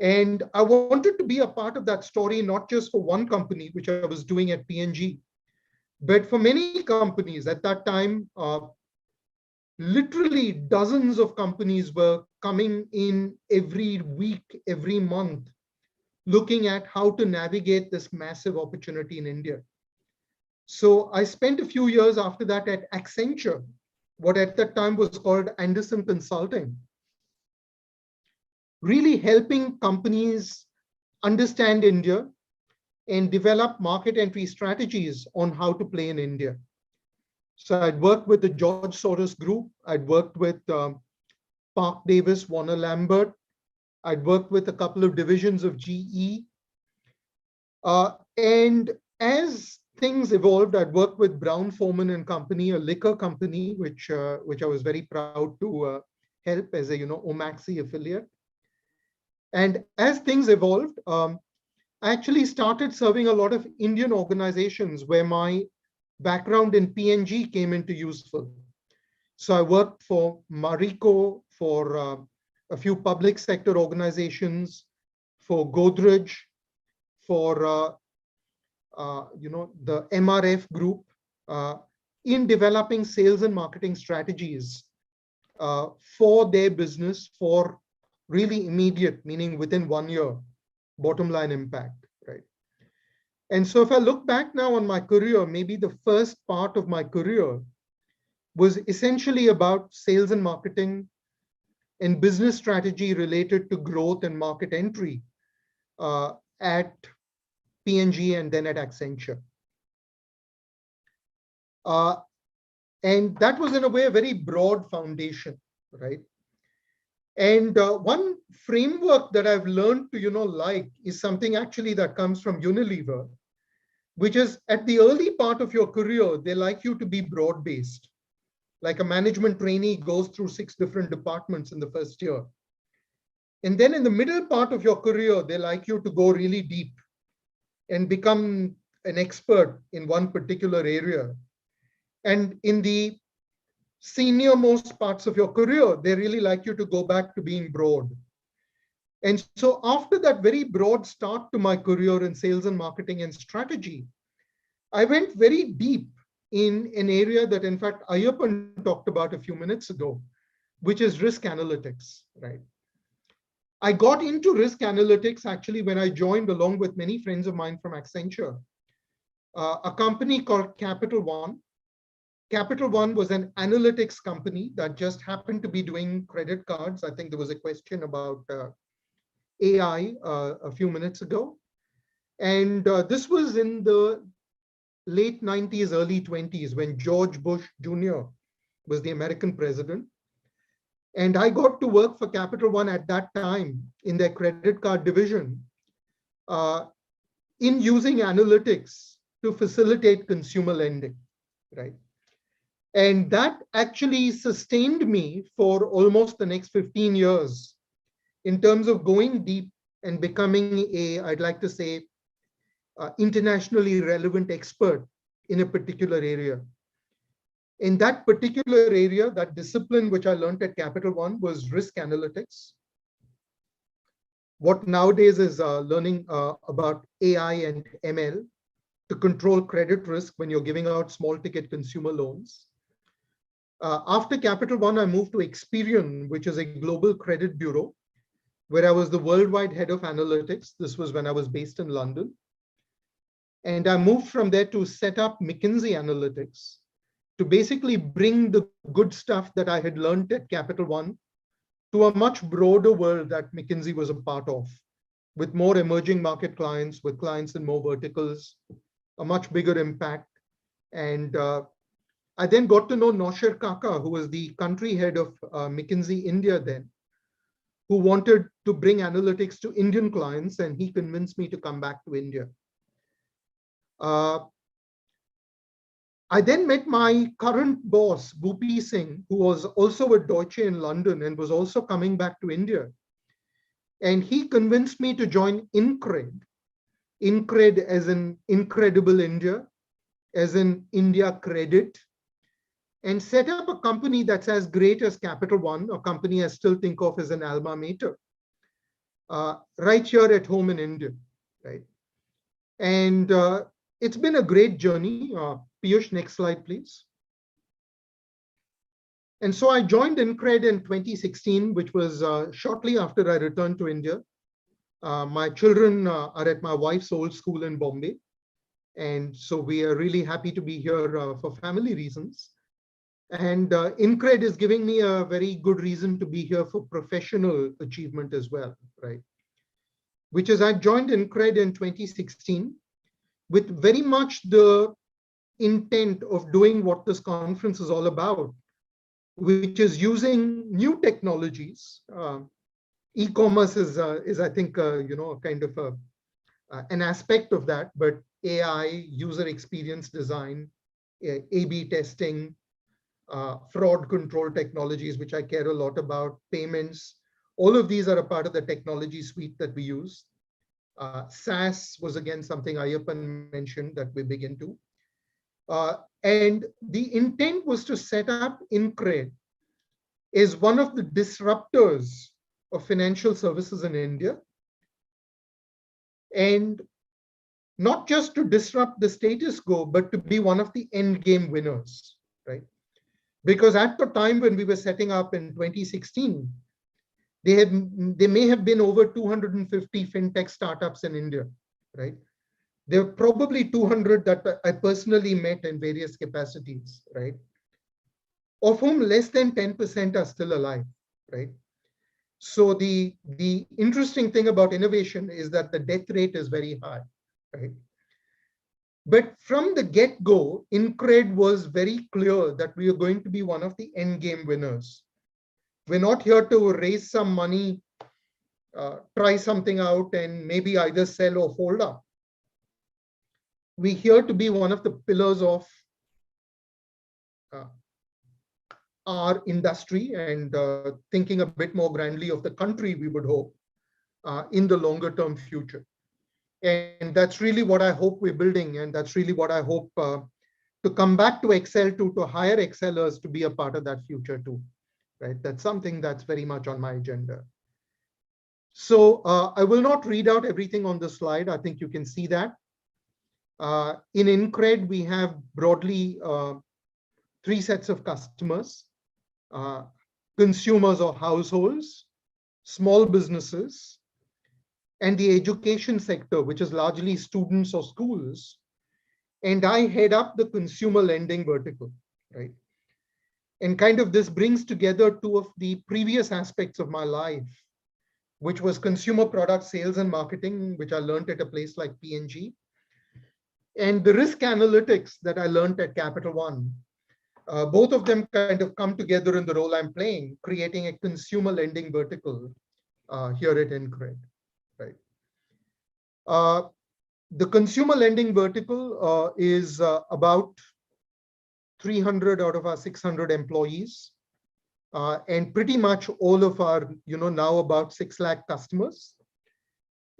And I wanted to be a part of that story, not just for one company, which I was doing at P&G, but for many companies at that time. Literally dozens of companies were coming in every week, every month, looking at how to navigate this massive opportunity in India. So I spent a few years after that at Accenture, what at that time was called Anderson Consulting, really helping companies understand India and develop market entry strategies on how to play in India. So I'd worked with the George Soros Group. I'd worked with Park Davis, Warner Lambert. I'd worked with a couple of divisions of GE. And as things evolved, I'd worked with Brown Forman and Company, a liquor company, which I was very proud to help as a OMAXI affiliate. And as things evolved, I actually started serving a lot of Indian organizations where my background in P&G came into useful. So I worked for Marico, for a few public sector organizations, for Godrej, for the MRF group, in developing sales and marketing strategies for their business for really immediate, meaning within 1 year, bottom line impact, right? And so if I look back now on my career, maybe the first part of my career was essentially about sales and marketing and business strategy related to growth and market entry at P&G and then at Accenture. And that was in a way a very broad foundation, right? And one framework that I've learned to, like is something actually that comes from Unilever, which is at the early part of your career, they like you to be broad-based. Like a management trainee goes through 6 different departments in the first year. And then in the middle part of your career, they like you to go really deep and become an expert in one particular area. And in the senior most parts of your career, they really like you to go back to being broad. And so after that very broad start to my career in sales and marketing and strategy, I went very deep in an area that in fact Ayyappan talked about a few minutes ago, which is risk analytics, right? I got into risk analytics actually when I joined, along with many friends of mine from Accenture, a company called Capital One. Capital One was an analytics company that just happened to be doing credit cards. I think there was a question about AI a few minutes ago. And this was in the late 90s, early 20s, when George Bush Jr. was the American president. And I got to work for Capital One at that time in their credit card division in using analytics to facilitate consumer lending, right? And that actually sustained me for almost the next 15 years in terms of going deep and becoming a, I'd like to say, internationally relevant expert in a particular area. In that particular area, that discipline which I learned at Capital One was risk analytics. What nowadays is learning about AI and ML to control credit risk when you're giving out small ticket consumer loans. After Capital One, I moved to Experian, which is a global credit bureau, where I was the worldwide head of analytics. This was when I was based in London. And I moved from there to set up McKinsey Analytics to basically bring the good stuff that I had learned at Capital One to a much broader world that McKinsey was a part of, with more emerging market clients, with clients in more verticals, a much bigger impact. And I then got to know Naushir Kaka, who was the country head of McKinsey India then, who wanted to bring analytics to Indian clients, and he convinced me to come back to India. I then met my current boss, Bhupi Singh, who was also at Deutsche in London and was also coming back to India. And he convinced me to join INCRED. INCRED as in Incredible India, as in India Credit, and set up a company that's as great as Capital One, a company I still think of as an alma mater, right here at home in India, right? And it's been a great journey. Piyush, next slide, please. And so I joined INCRED in 2016, which was shortly after I returned to India. My children are at my wife's old school in Bombay. And so we are really happy to be here for family reasons. And INCRED is giving me a very good reason to be here for professional achievement as well, right? Which is I joined INCRED in 2016 with very much the intent of doing what this conference is all about, which is using new technologies. E-commerce is I think, kind of an aspect of that, but AI, user experience design, A/B testing, fraud control technologies, which I care a lot about, payments, all of these are a part of the technology suite that we use. SaaS was again something Ayyappan mentioned that we big into. And the intent was to set up InCred as one of the disruptors of financial services in India. And not just to disrupt the status quo, but to be one of the end game winners, right? Because at the time when we were setting up in 2016, there may have been over 250 fintech startups in India, right? There were probably 200 that I personally met in various capacities, right? Of whom less than 10% are still alive, right? So the interesting thing about innovation is that the death rate is very high, right? But from the get-go, InCred was very clear that we are going to be one of the end game winners. We're not here to raise some money, try something out, and maybe either sell or fold up. We're here to be one of the pillars of our industry and thinking a bit more grandly of the country, we would hope, in the longer term future. And that's really what I hope we're building. And that's really what I hope to come back to Excel to hire Excellers to be a part of that future too, right? That's something that's very much on my agenda. So I will not read out everything on the slide. I think you can see that. In InCred, we have broadly 3 sets of customers, consumers or households, small businesses, and the education sector, which is largely students or schools. And I head up the consumer lending vertical, right? And kind of this brings together 2 of the previous aspects of my life, which was consumer product sales and marketing, which I learned at a place like P&G, and the risk analytics that I learned at Capital One. Both of them kind of come together in the role I'm playing, creating a consumer lending vertical here at InCred, right? The consumer lending vertical is about 300 out of our 600 employees, and pretty much all of our, now about 6 lakh customers.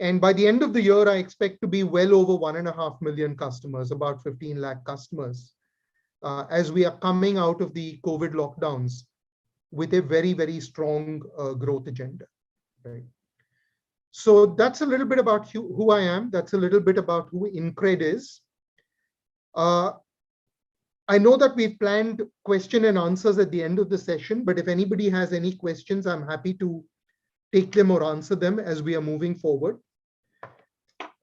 And by the end of the year, I expect to be well over 1.5 million customers, about 15 lakh customers, as we are coming out of the COVID lockdowns with a very, very strong growth agenda, right? So that's a little bit about who I am. That's a little bit about who InCred is. I know that we've planned question and answers at the end of the session, but if anybody has any questions, I'm happy to take them or answer them as we are moving forward.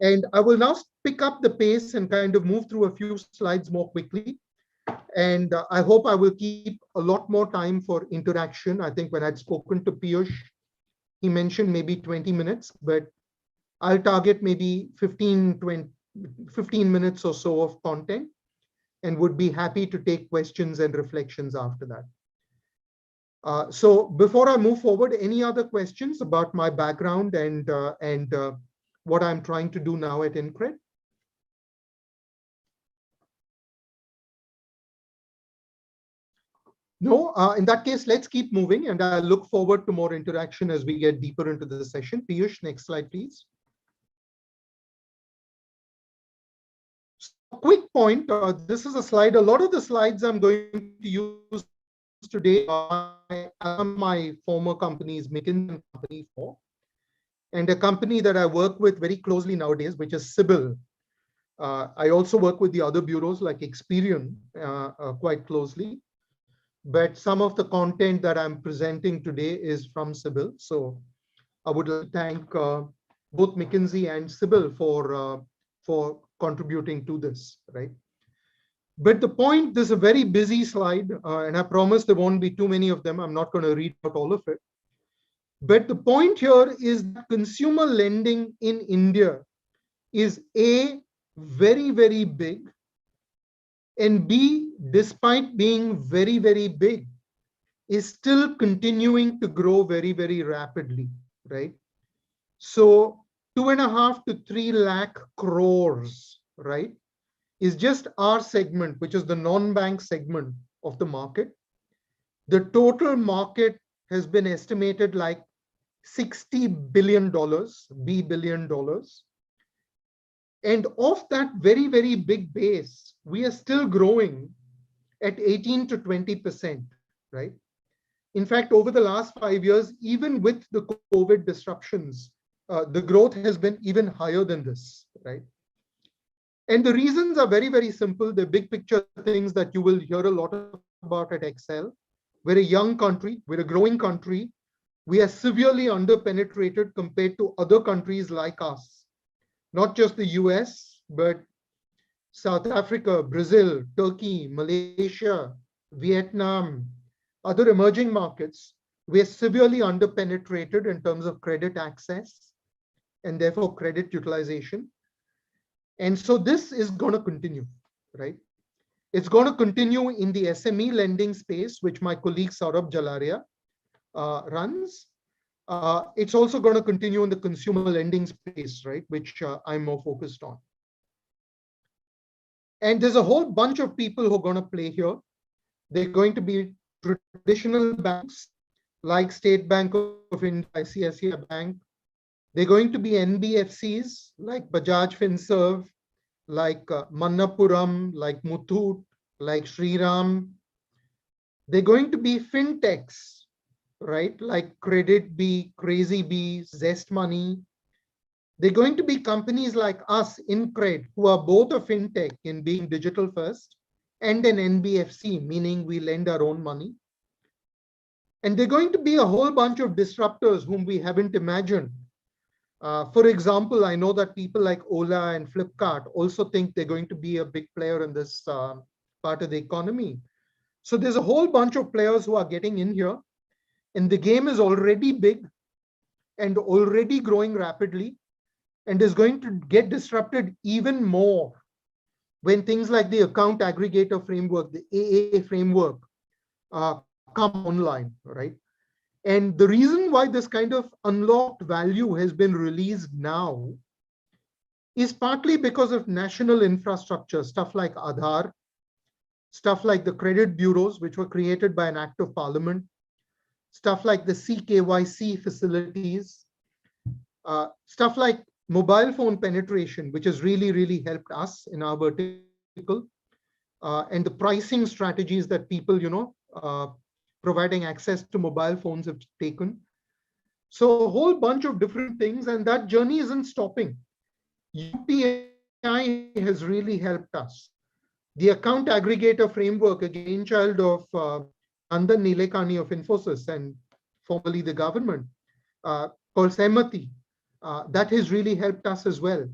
And I will now pick up the pace and kind of move through a few slides more quickly. And I hope I will keep a lot more time for interaction. I think when I'd spoken to Piyush, he mentioned maybe 20 minutes, but I'll target maybe 15 minutes or so of content and would be happy to take questions and reflections after that. So before I move forward, any other questions about my background and what I'm trying to do now at InCred? No, in that case, let's keep moving, and I look forward to more interaction as we get deeper into the session. Piyush, next slide, please. So, quick point, this is a slide. A lot of the slides I'm going to use today are my former companies, McKinsey company for, and a company that I work with very closely nowadays, which is Sibyl. I also work with the other bureaus like Experian quite closely. But some of the content that I'm presenting today is from Sibyl. So I would like to thank both McKinsey and Sibyl for contributing to this, right? But the point, this is a very busy slide, and I promise there won't be too many of them. I'm not going to read out all of it. But the point here is that consumer lending in India is A, very, very big, and B, despite being very, very big, is still continuing to grow very, very rapidly, right? So 2.5 to 3 lakh crores, right, is just our segment, which is the non-bank segment of the market. The total market has been estimated like $60 billion, B billion dollars. And of that very, very big base, we are still growing at 18 to 20%, right? In fact, over the last 5 years, even with the COVID disruptions, the growth has been even higher than this, right? And the reasons are very, very simple. The big picture things that you will hear a lot about at XL. We're a young country, we're a growing country. We are severely underpenetrated compared to other countries like us. Not just the US, but South Africa, Brazil, Turkey, Malaysia, Vietnam, other emerging markets. We are severely underpenetrated in terms of credit access and therefore credit utilization. And so this is going to continue, right? It's going to continue in the SME lending space, which my colleague Saurabh Jalaria runs. It's also going to continue in the consumer lending space, right, which I'm more focused on. And there's a whole bunch of people who are going to play here. They're going to be traditional banks like State Bank of India, ICICI Bank. They're going to be NBFCs like Bajaj Finserv, like Manappuram, like Muthoot, like Shriram. They're going to be fintechs, right? Like Credit Bee, Crazy Bee, Zest Money. They're going to be companies like us, InCred, who are both a fintech in being digital first and an NBFC, meaning we lend our own money. And they're going to be a whole bunch of disruptors whom we haven't imagined. For example, I know that people like Ola and Flipkart also think they're going to be a big player in this part of the economy. So there's a whole bunch of players who are getting in here, and the game is already big and already growing rapidly, and is going to get disrupted even more when things like the account aggregator framework, the AA framework, come online, right? And the reason why this kind of unlocked value has been released now is partly because of national infrastructure, stuff like Aadhaar, stuff like the credit bureaus, which were created by an act of parliament, stuff like the CKYC facilities, stuff like mobile phone penetration, which has really, really helped us in our vertical, and the pricing strategies that people, providing access to mobile phones have taken. So a whole bunch of different things, and that journey isn't stopping. UPI has really helped us. The account aggregator framework, a brainchild of Nandan Nilekani of Infosys and formerly the government, called Sehmati, that has really helped us as well.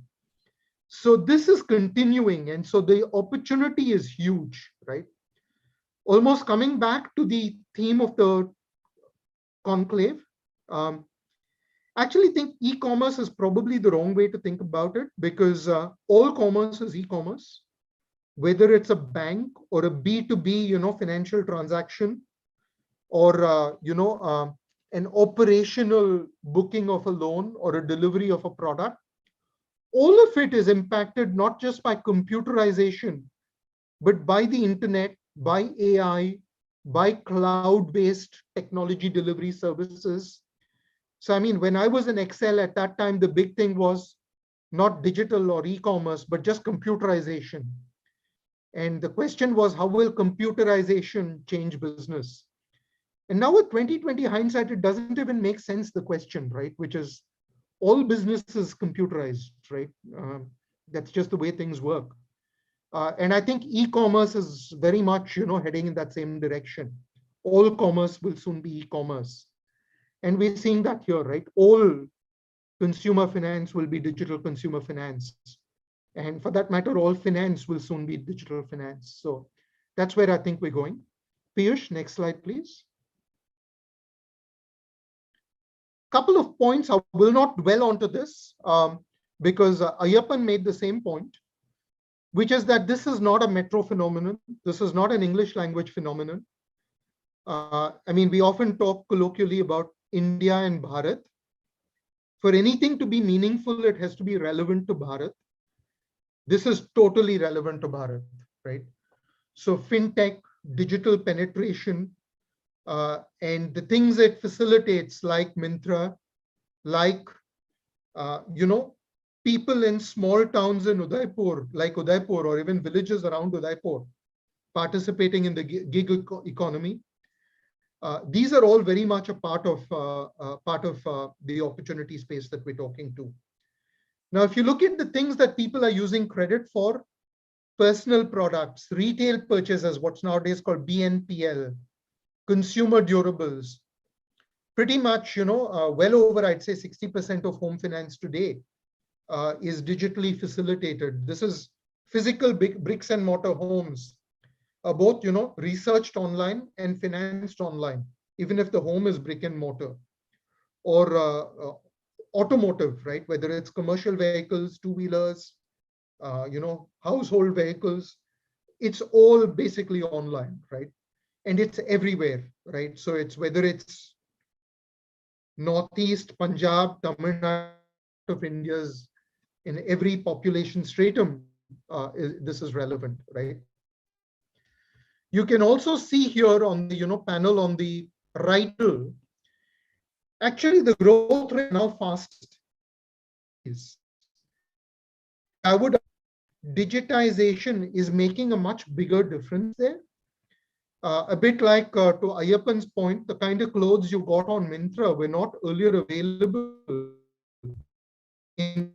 So this is continuing, and so the opportunity is huge, right? Almost coming back to the theme of the conclave, actually think e-commerce is probably the wrong way to think about it, because all commerce is e-commerce, whether it's a bank or a B2B, financial transaction, or an operational booking of a loan or a delivery of a product. All of it is impacted not just by computerization, but by the internet, by AI, by cloud-based technology delivery services. So, I mean, when I was in XL at that time, the big thing was not digital or e-commerce, but just computerization. And the question was, how will computerization change business? And now with 2020 hindsight, it doesn't even make sense, the question, right? Which is all businesses computerized, right? That's just the way things work. And I think e-commerce is very much, heading in that same direction. All commerce will soon be e-commerce. And we're seeing that here, right? All consumer finance will be digital consumer finance. And for that matter, all finance will soon be digital finance. So that's where I think we're going. Piyush, next slide, please. Couple of points. I will not dwell onto this because Ayyappan made the same point, which is that this is not a metro phenomenon. This is not an English language phenomenon. I mean, we often talk colloquially about India and Bharat. For anything to be meaningful, it has to be relevant to Bharat. This is totally relevant to Bharat, right? So fintech, digital penetration, and the things it facilitates, like Myntra, like, people in small towns in Udaipur, like Udaipur, or even villages around Udaipur, participating in the gig economy. These are all very much a part of the opportunity space that we're talking to. Now, if you look at the things that people are using credit for, personal products, retail purchases, what's nowadays called BNPL, consumer durables, pretty much, well over, I'd say 60% of home finance today is digitally facilitated. This is physical bricks and mortar homes, both, researched online and financed online, even if the home is brick and mortar, or automotive, right? Whether it's commercial vehicles, two-wheelers, household vehicles, it's all basically online, right? And it's everywhere, right? So it's whether it's Northeast, Punjab, Tamil Nadu of India's, in every population stratum, this is relevant, right? You can also see here on the panel on the right, actually the growth rate now fast is. I would digitization is making a much bigger difference there. A bit like to Ayyappan's point, the kind of clothes you got on Myntra were not earlier available in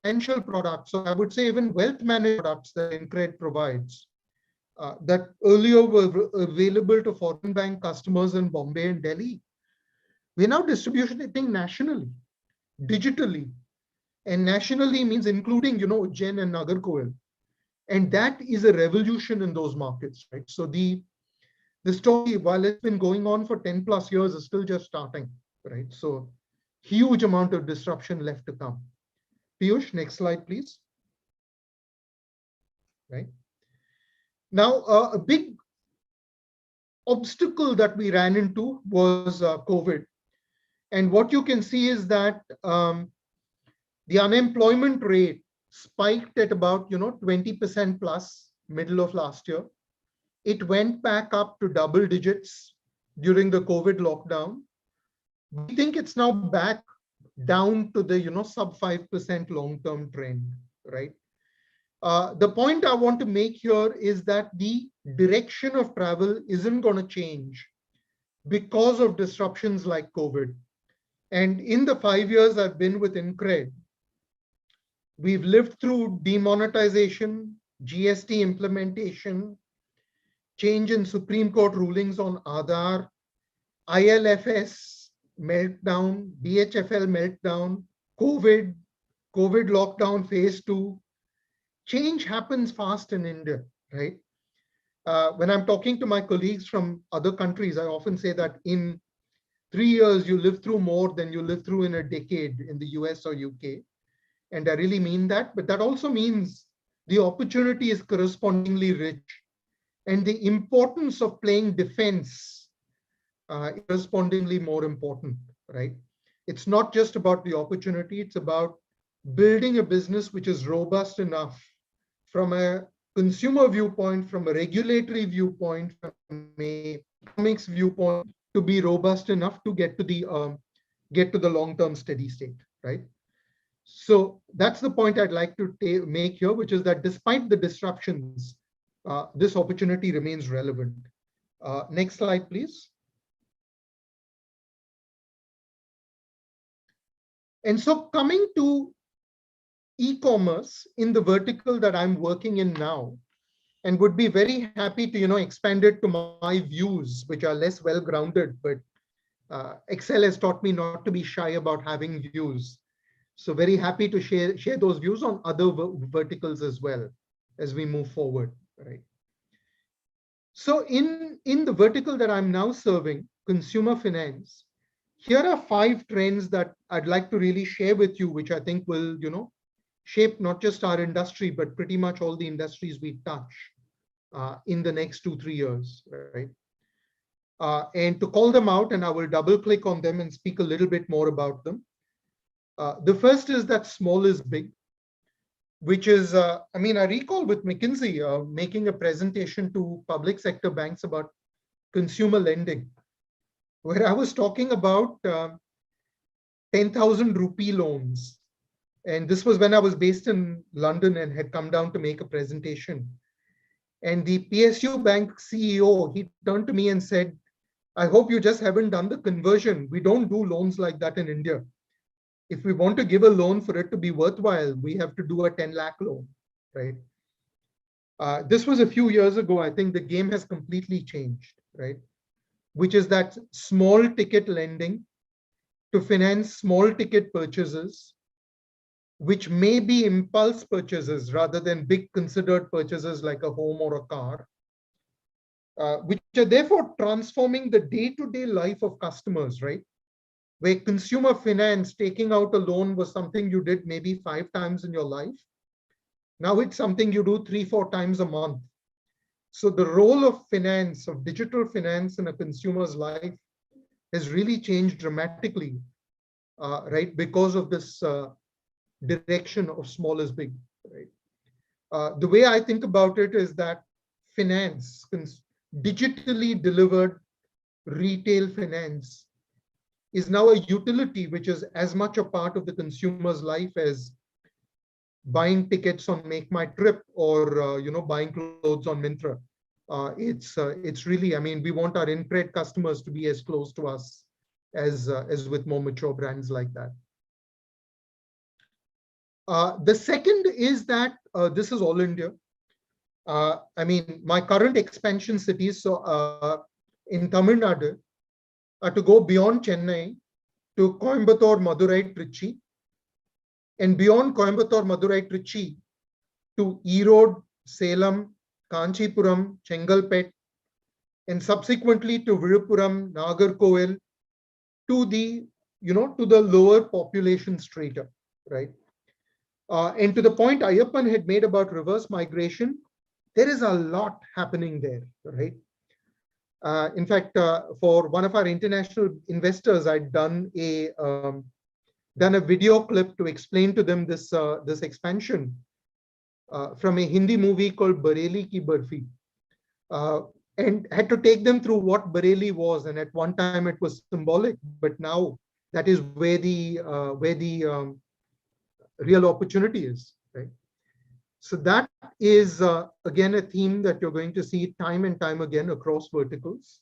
financial products. So I would say even wealth management products that Incred provides that earlier were available to foreign bank customers in Bombay and Delhi. We're now distributing nationally, digitally. And nationally means including, Ujjain and Nagarkoil. And that is a revolution in those markets, right? So the story, while it's been going on for 10 plus years, is still just starting, right? So huge amount of disruption left to come. Piyush, next slide, please. Right. Now, a big obstacle that we ran into was COVID. And what you can see is that the unemployment rate spiked at about 20% plus middle of last year. It went back up to double digits during the COVID lockdown. We think it's now back down to the sub 5% long-term trend, right? The point I want to make here is that the direction of travel isn't going to change because of disruptions like COVID. And in the 5 years I've been with Incred, we've lived through demonetization, GST implementation, change in Supreme Court rulings on Aadhaar, ILFS meltdown, DHFL meltdown, COVID lockdown phase 2. Change happens fast in India, right? When I'm talking to my colleagues from other countries, I often say that in 3 years, you live through more than you live through in a decade in the US or UK. And I really mean that, but that also means the opportunity is correspondingly rich. And the importance of playing defense is correspondingly more important, right? It's not just about the opportunity, it's about building a business which is robust enough from a consumer viewpoint, from a regulatory viewpoint, from a economics viewpoint, to be robust enough to get to the long-term steady state, right? So that's the point I'd like to make here, which is that despite the disruptions, this opportunity remains relevant. Next slide, please. And so coming to e-commerce in the vertical that I'm working in now, and would be very happy to expand it to my views, which are less well-grounded, but Excel has taught me not to be shy about having views. So very happy to share those views on other verticals as well as we move forward, right? So in the vertical that I'm now serving, consumer finance, here are 5 trends that I'd like to really share with you, which I think will, shape not just our industry, but pretty much all the industries we touch in the next 2-3 years, right? And to call them out, and I will double click on them and speak a little bit more about them. The first is that small is big, which is, I recall with McKinsey making a presentation to public sector banks about consumer lending, where I was talking about 10,000 rupee loans. And this was when I was based in London and had come down to make a presentation. And the PSU Bank CEO, he turned to me and said, I hope you just haven't done the conversion. We don't do loans like that in India. If we want to give a loan for it to be worthwhile, we have to do a 10 lakh loan, right? This was a few years ago. I think the game has completely changed, right? Which is that small ticket lending to finance small ticket purchases, which may be impulse purchases rather than big considered purchases like a home or a car, which are therefore transforming the day-to-day life of customers, right? Where consumer finance, taking out a loan was something you did maybe 5 times in your life. Now it's something you do 3-4 times a month. So the role of finance, of digital finance in a consumer's life has really changed dramatically, right? Because of this direction of small is big, right? The way I think about it is that finance, digitally delivered retail finance, is now a utility which is as much a part of the consumer's life as buying tickets on Make My Trip or buying clothes on Myntra. It's really, I mean, we want our in-cred customers to be as close to us as with more mature brands like that. The second is that this is all India. I mean, my current expansion cities, so in Tamil Nadu, to go beyond Chennai to Coimbatore, Madurai, Trichy, and beyond Coimbatore, Madurai, Trichy to Erode, Salem, Kanchipuram, Chengalpet, and subsequently to Virupuram, Nagarkoil, to the lower population strata, right? And to the point Ayyappan had made about reverse migration, there is a lot happening there, right? In fact, for one of our international investors, I'd done a video clip to explain to them this expansion from a Hindi movie called Bareilly Ki Barfi, and had to take them through what Bareilly was. And at one time it was symbolic, but now that is where the real opportunity is, right? So that is again a theme that you're going to see time and time again across verticals.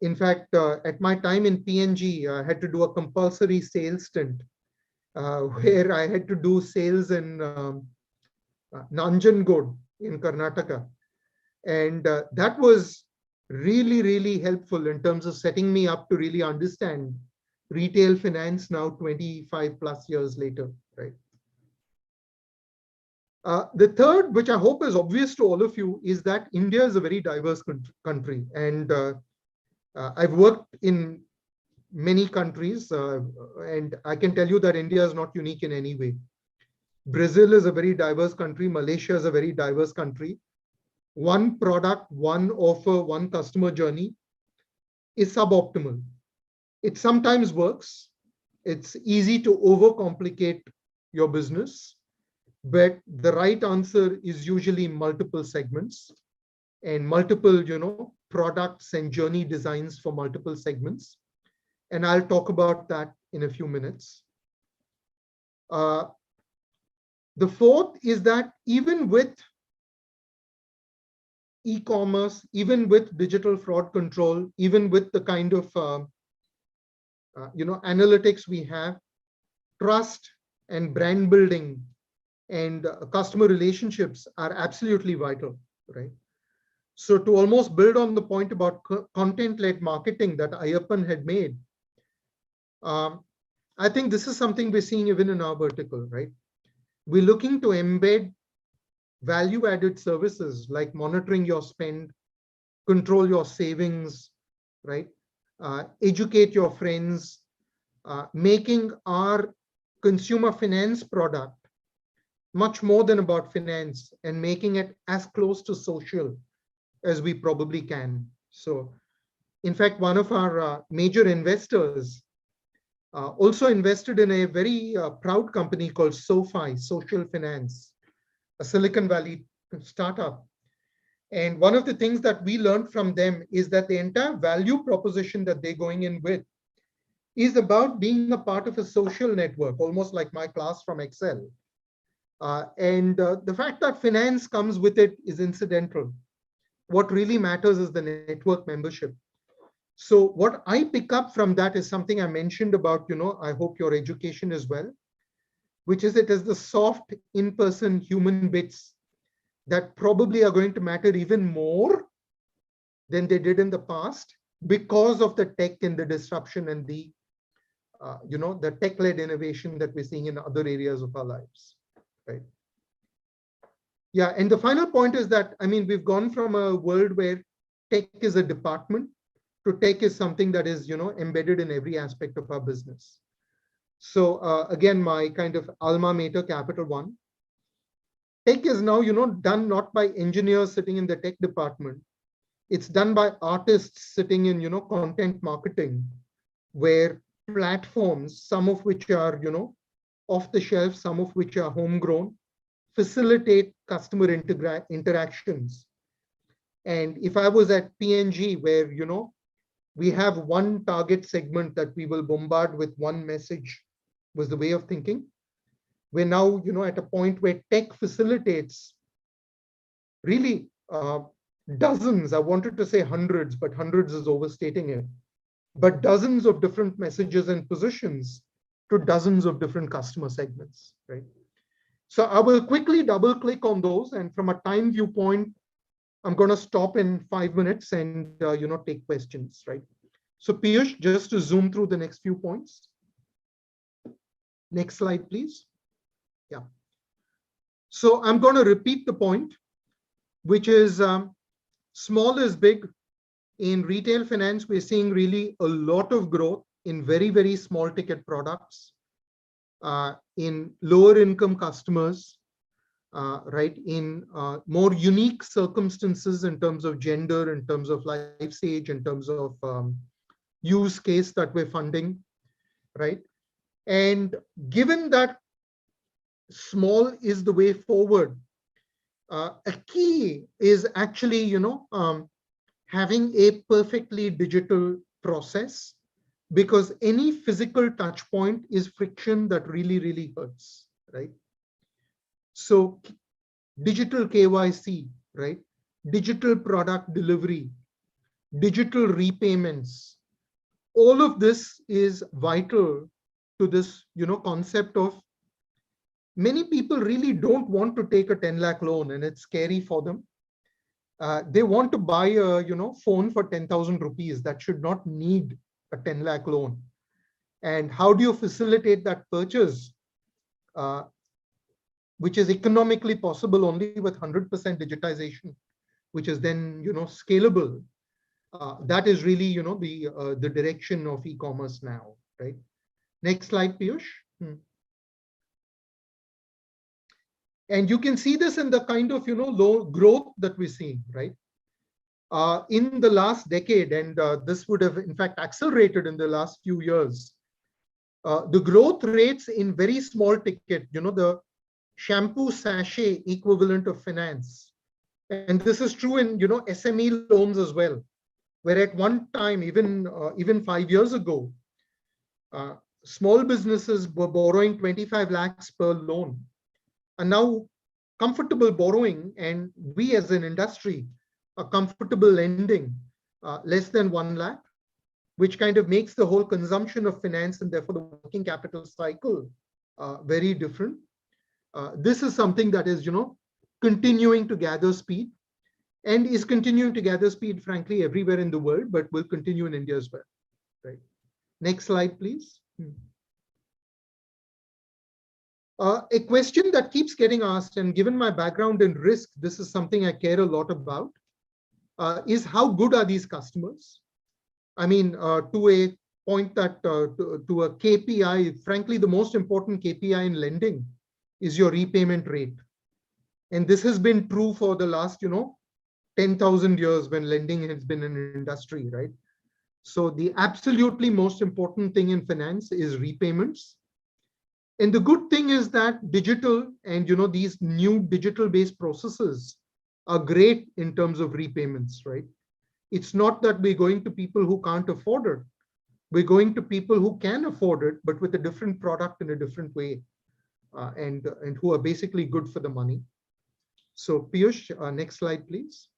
In fact, at my time in PNG, I had to do a compulsory sales stint where I had to do sales in Nanjangud in Karnataka. And that was really, really helpful in terms of setting me up to really understand retail finance now 25 plus years later, right? The third, which I hope is obvious to all of you, is that India is a very diverse country. And I've worked in many countries, and I can tell you that India is not unique in any way. Brazil is a very diverse country. Malaysia is a very diverse country. One product, one offer, one customer journey is suboptimal. It sometimes works. It's easy to overcomplicate your business, but the right answer is usually multiple segments and multiple, products and journey designs for multiple segments. And I'll talk about that in a few minutes. The fourth is that even with e-commerce, even with digital fraud control, even with the kind of analytics we have, trust and brand building and customer relationships are absolutely vital, right? So to almost build on the point about content-led marketing that Ayyappan had made, I think this is something we're seeing even in our vertical, right? We're looking to embed value-added services like monitoring your spend, control your savings, right? Educate your friends, making our consumer finance product much more than about finance and making it as close to social as we probably can. So in fact, one of our major investors also invested in a very proud company called SoFi, Social Finance, a Silicon Valley startup. And one of the things that we learned from them is that the entire value proposition that they're going in with is about being a part of a social network, almost like my class from Excel, The fact that finance comes with it is incidental. What really matters is the network membership. So what I pick up from that is something I mentioned about, I hope your education as well, which is it is the soft in-person human bits that probably are going to matter even more than they did in the past because of the tech and the disruption and the, the tech-led innovation that we're seeing in other areas of our lives, right? Yeah, and the final point is that, I mean, we've gone from a world where tech is a department to tech is something that is, embedded in every aspect of our business. So again, my kind of alma mater, Capital One, tech is now, done not by engineers sitting in the tech department. It's done by artists sitting in, content marketing, where platforms, some of which are, off the shelf, some of which are homegrown, facilitate customer interactions. And if I was at P&G, where, we have one target segment that we will bombard with one message was the way of thinking. We're now, at a point where tech facilitates really dozens, I wanted to say hundreds, but hundreds is overstating it, but dozens of different messages and positions to dozens of different customer segments, right? So I will quickly double click on those. And from a time viewpoint, I'm going to stop in 5 minutes and, take questions, right? So Piyush, just to zoom through the next few points. Next slide, please. Yeah. So I'm going to repeat the point, which is small is big. In retail finance, we're seeing really a lot of growth in very, very small ticket products, in lower income customers, right, in more unique circumstances in terms of gender, in terms of life stage, in terms of use case that we're funding, right? And given that small is the way forward, a key is actually, having a perfectly digital process, because any physical touch point is friction that really, really hurts, right? So digital KYC, right? Digital product delivery, digital repayments, all of this is vital to this, concept of many people really don't want to take a 10 lakh loan, and it's scary for them. They want to buy a, phone for 10,000 rupees that should not need a 10 lakh loan. And how do you facilitate that purchase, which is economically possible only with 100% digitization, which is then, scalable. That is really, the direction of e-commerce now, right? Next slide, Piyush. And you can see this in the kind of, low growth that we're seeing, right? In the last decade, and this would have in fact accelerated in the last few years, the growth rates in very small ticket, the shampoo sachet equivalent of finance. And this is true in, SME loans as well, where at one time, even 5 years ago, small businesses were borrowing 25 lakhs per loan. And now comfortable borrowing, and we as an industry are comfortable lending less than 1 lakh, which kind of makes the whole consumption of finance and therefore the working capital cycle very different. This is something that is, continuing to gather speed, and is continuing to gather speed, frankly, everywhere in the world, but will continue in India as well, right? Next slide, please. A question that keeps getting asked, and given my background in risk, this is something I care a lot about, is how good are these customers? I mean, to a point that, to a KPI, frankly, the most important KPI in lending is your repayment rate. And this has been true for the last, 10,000 years when lending has been an industry, right? So the absolutely most important thing in finance is repayments. And the good thing is that digital and, these new digital based processes are great in terms of repayments, right? It's not that we're going to people who can't afford it. We're going to people who can afford it, but with a different product in a different way. and who are basically good for the money. So Piyush, next slide, please.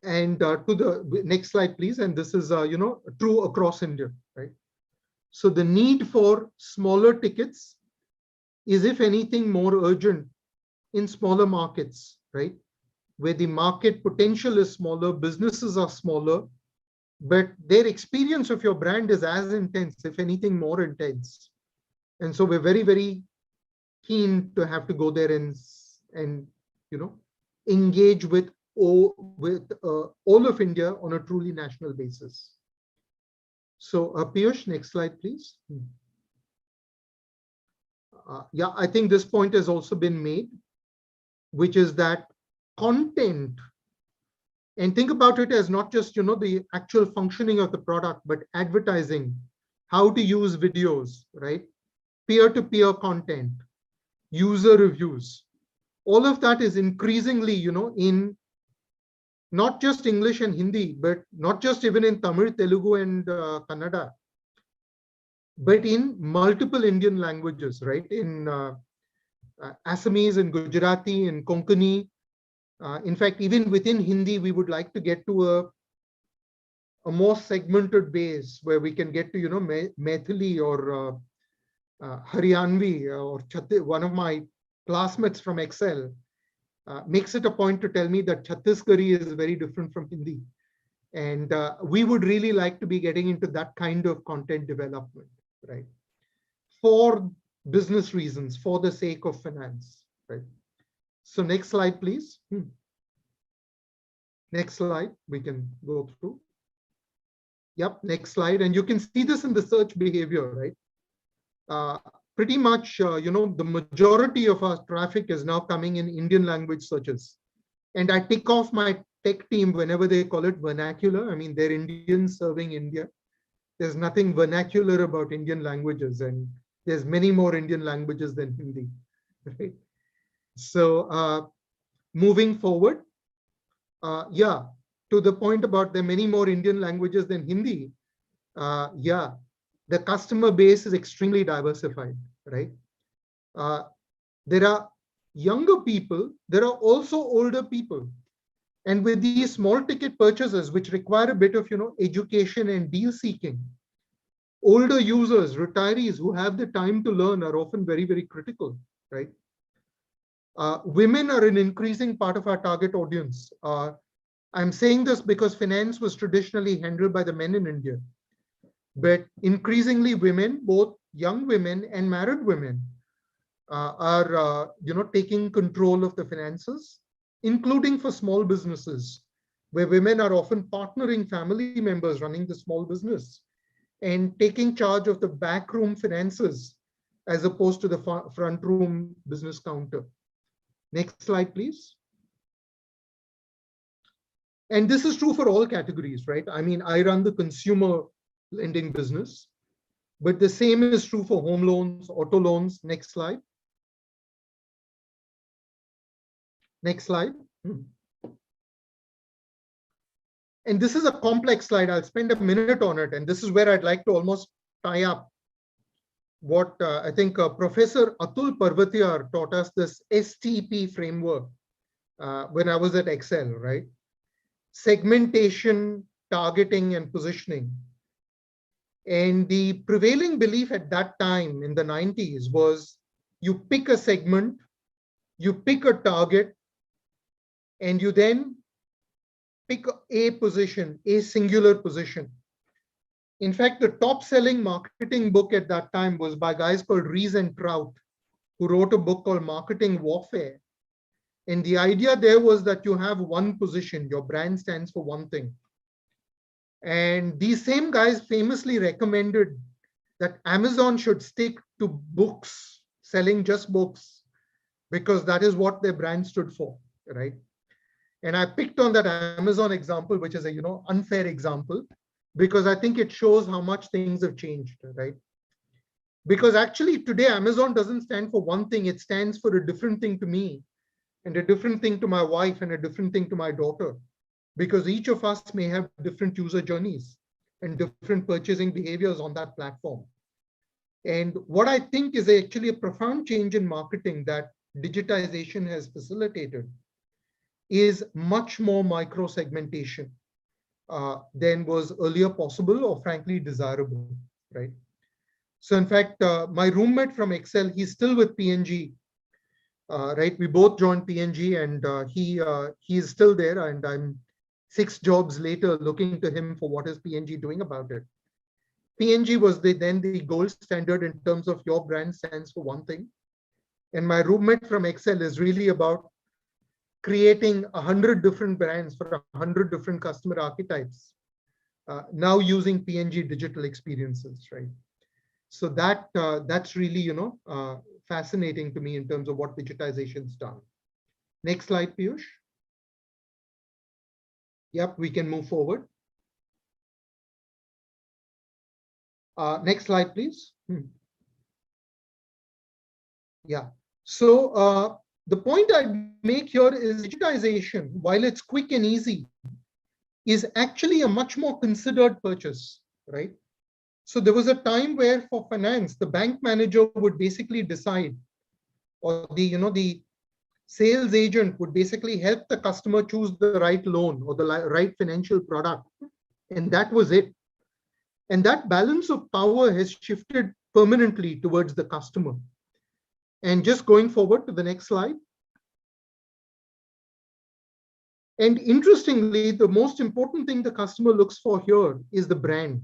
And to the next slide, please. And this is, true across India, right? So the need for smaller tickets is, if anything, more urgent in smaller markets, right? Where the market potential is smaller, businesses are smaller, but their experience of your brand is as intense, if anything, more intense. And so we're very, very keen to have to go there and engage with all of India on a truly national basis. So Piyush, next slide, please. Yeah, I think this point has also been made, which is that content, and think about it as not just the actual functioning of the product, but advertising, how to use videos, right? Peer-to-peer content, user reviews, all of that is increasingly in not just English and Hindi, but not just even in Tamil, Telugu, and Kannada, but in multiple Indian languages, right? In Assamese and Gujarati and Konkani. In fact, even within Hindi, we would like to get to a more segmented base where we can get to, Maithili or Haryanvi or one of my classmates from Excel makes it a point to tell me that Chhattisgarhi is very different from Hindi. And we would really like to be getting into that kind of content development, right? For business reasons, for the sake of finance, right? So next slide, please. Next slide, we can go through. Yep, next slide. And you can see this in the search behavior, right? Pretty much, the majority of our traffic is now coming in Indian language searches. And I tick off my tech team whenever they call it vernacular. I mean, they're Indians serving India. There's nothing vernacular about Indian languages, and there's many more Indian languages than Hindi, right? So moving forward, yeah, to the point about there are many more Indian languages than Hindi, yeah, the customer base is extremely diversified, right? There are younger people, there are also older people. And with these small ticket purchases, which require a bit of, education and deal seeking, older users, retirees who have the time to learn are often very, very critical, right? Women are an increasing part of our target audience. I'm saying this because finance was traditionally handled by the men in India. But increasingly women, both young women and married women, are taking control of the finances, including for small businesses, where women are often partnering family members running the small business and taking charge of the backroom finances as opposed to the front room business counter. Next slide, please. And this is true for all categories, right? I mean, I run the consumer lending business, but the same is true for home loans, auto loans. Next slide. Next slide. And this is a complex slide. I'll spend a minute on it. And this is where I'd like to almost tie up what I think Professor Atul Parvatiyar taught us, this STP framework when I was at Excel, right? Segmentation, targeting, and positioning. And the prevailing belief at that time in the 90s was you pick a segment, you pick a target, and you then pick a position, a singular position. In fact, the top selling marketing book at that time was by guys called Rees and Trout, who wrote a book called Marketing Warfare. And the idea there was that you have one position, your brand stands for one thing. And these same guys famously recommended that Amazon should stick to books, selling just books, because that is what their brand stood for, right? And I picked on that Amazon example, which is a unfair example, because I think it shows how much things have changed, right? Because actually today Amazon doesn't stand for one thing, it stands for a different thing to me, and a different thing to my wife, and a different thing to my daughter, because each of us may have different user journeys and different purchasing behaviors on that platform. And what I think is actually a profound change in marketing that digitization has facilitated is much more micro segmentation than was earlier possible or frankly desirable, right? So in fact, my roommate from Excel, he's still with P&G, right? We both joined P&G, and he is still there, and I'm 6 jobs later looking to him for what is P&G doing about it. P&G was then the gold standard in terms of your brand stands for one thing. And my roommate from Excel is really about creating 100 different brands for 100 different customer archetypes, now using P&G digital experiences, right? So that's really, fascinating to me in terms of what digitization's done. Next slide, Piyush. Yep, we can move forward. Next slide, please. Yeah. So the point I make here is digitization, while it's quick and easy, is actually a much more considered purchase, right? So there was a time where for finance, the bank manager would basically decide, or the sales agent would basically help the customer choose the right loan or the right financial product. And that was it. And that balance of power has shifted permanently towards the customer. And just going forward to the next slide. And interestingly, the most important thing the customer looks for here is the brand.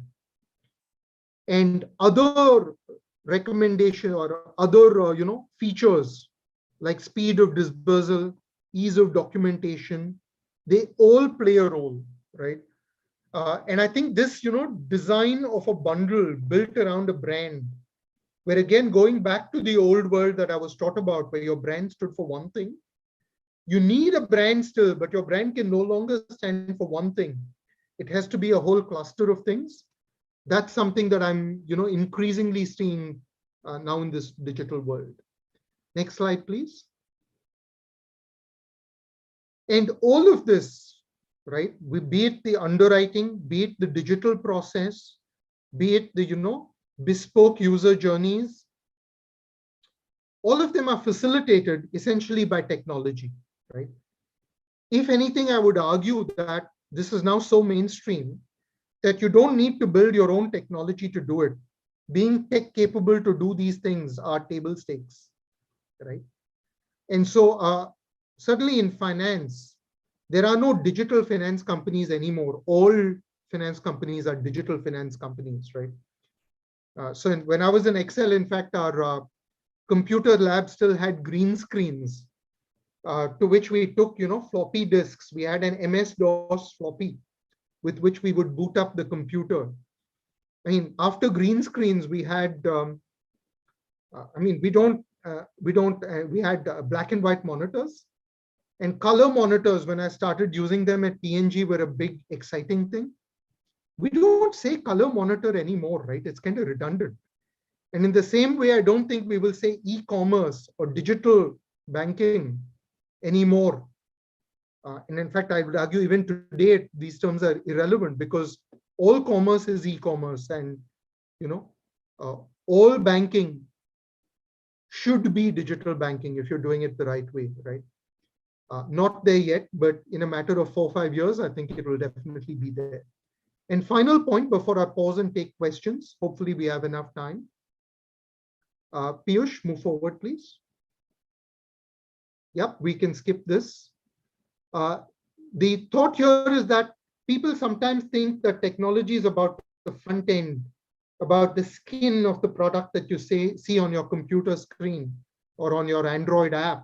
And other recommendation or other features like speed of dispersal, ease of documentation, they all play a role, right? And I think this design of a bundle built around a brand, where again going back to the old world that I was taught about, where your brand stood for one thing, you need a brand still, but your brand can no longer stand for one thing. It has to be a whole cluster of things. That's something that I'm increasingly seeing now in this digital world. Next slide, please. And all of this, right, be it the underwriting, be it the digital process, be it the bespoke user journeys, all of them are facilitated essentially by technology, right? If anything, I would argue that this is now so mainstream that you don't need to build your own technology to do it. Being tech capable to do these things are table stakes, right? And so certainly in finance, there are no digital finance companies anymore. All finance companies are digital finance companies, right? So when I was in Excel, in fact, our computer lab still had green screens to which we took, floppy disks. We had an MS-DOS floppy with which we would boot up the computer. I mean, after green screens, we had, we had black and white monitors, and color monitors. When I started using them at P&G, were a big, exciting thing. We don't say color monitor anymore, right? It's kind of redundant. And in the same way, I don't think we will say e-commerce or digital banking anymore. And in fact, I would argue even today, these terms are irrelevant because all commerce is e-commerce, and all banking should be digital banking if you're doing it the right way, right? Not there yet, but in a matter of 4 or 5 years, I think it will definitely be there. And final point before I pause and take questions, hopefully we have enough time. Piyush, move forward, please. Yep, we can skip this. The thought here is that people sometimes think that technology is about the front end, about the skin of the product that you see on your computer screen or on your Android app.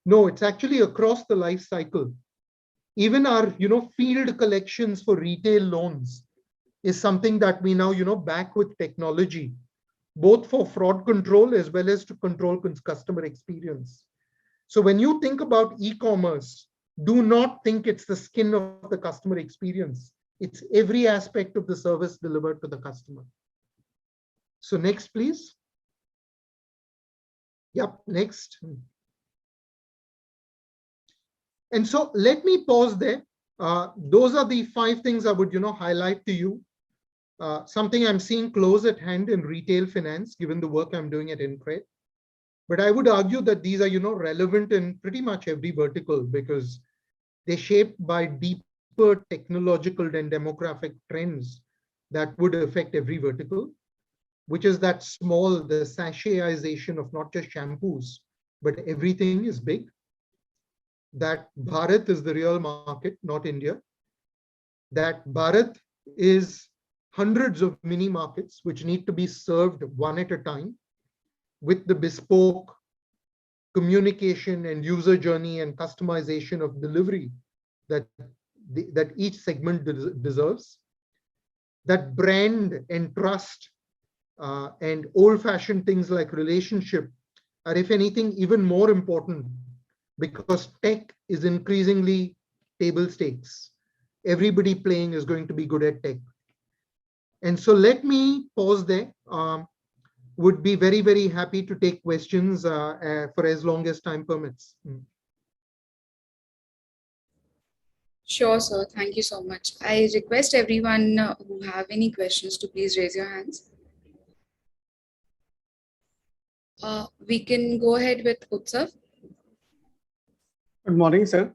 No, it's actually across the life cycle. Even our field collections for retail loans is something that we now back with technology, both for fraud control as well as to control customer experience. So when you think about e-commerce, do not think it's the skin of the customer experience. It's every aspect of the service delivered to the customer. So next, please. Yep, next. And so let me pause there. Those are the 5 things I would highlight to you. something I'm seeing close at hand in retail finance, given the work I'm doing at InCred. But I would argue that these are, relevant in pretty much every vertical because they're shaped by deeper technological and demographic trends that would affect every vertical, which is that the sachetization of not just shampoos, but everything is big. That Bharat is the real market, not India. That Bharat is hundreds of mini markets which need to be served one at a time with the bespoke communication and user journey and customization of delivery that each segment deserves. That brand and trust and old-fashioned things like relationship are, if anything, even more important because tech is increasingly table stakes. Everybody playing is going to be good at tech. And so let me pause there. Would be very, very happy to take questions for as long as time permits. Sure, sir. Thank you so much. I request everyone who have any questions to please raise your hands. We can go ahead with Utsav. Good morning, sir.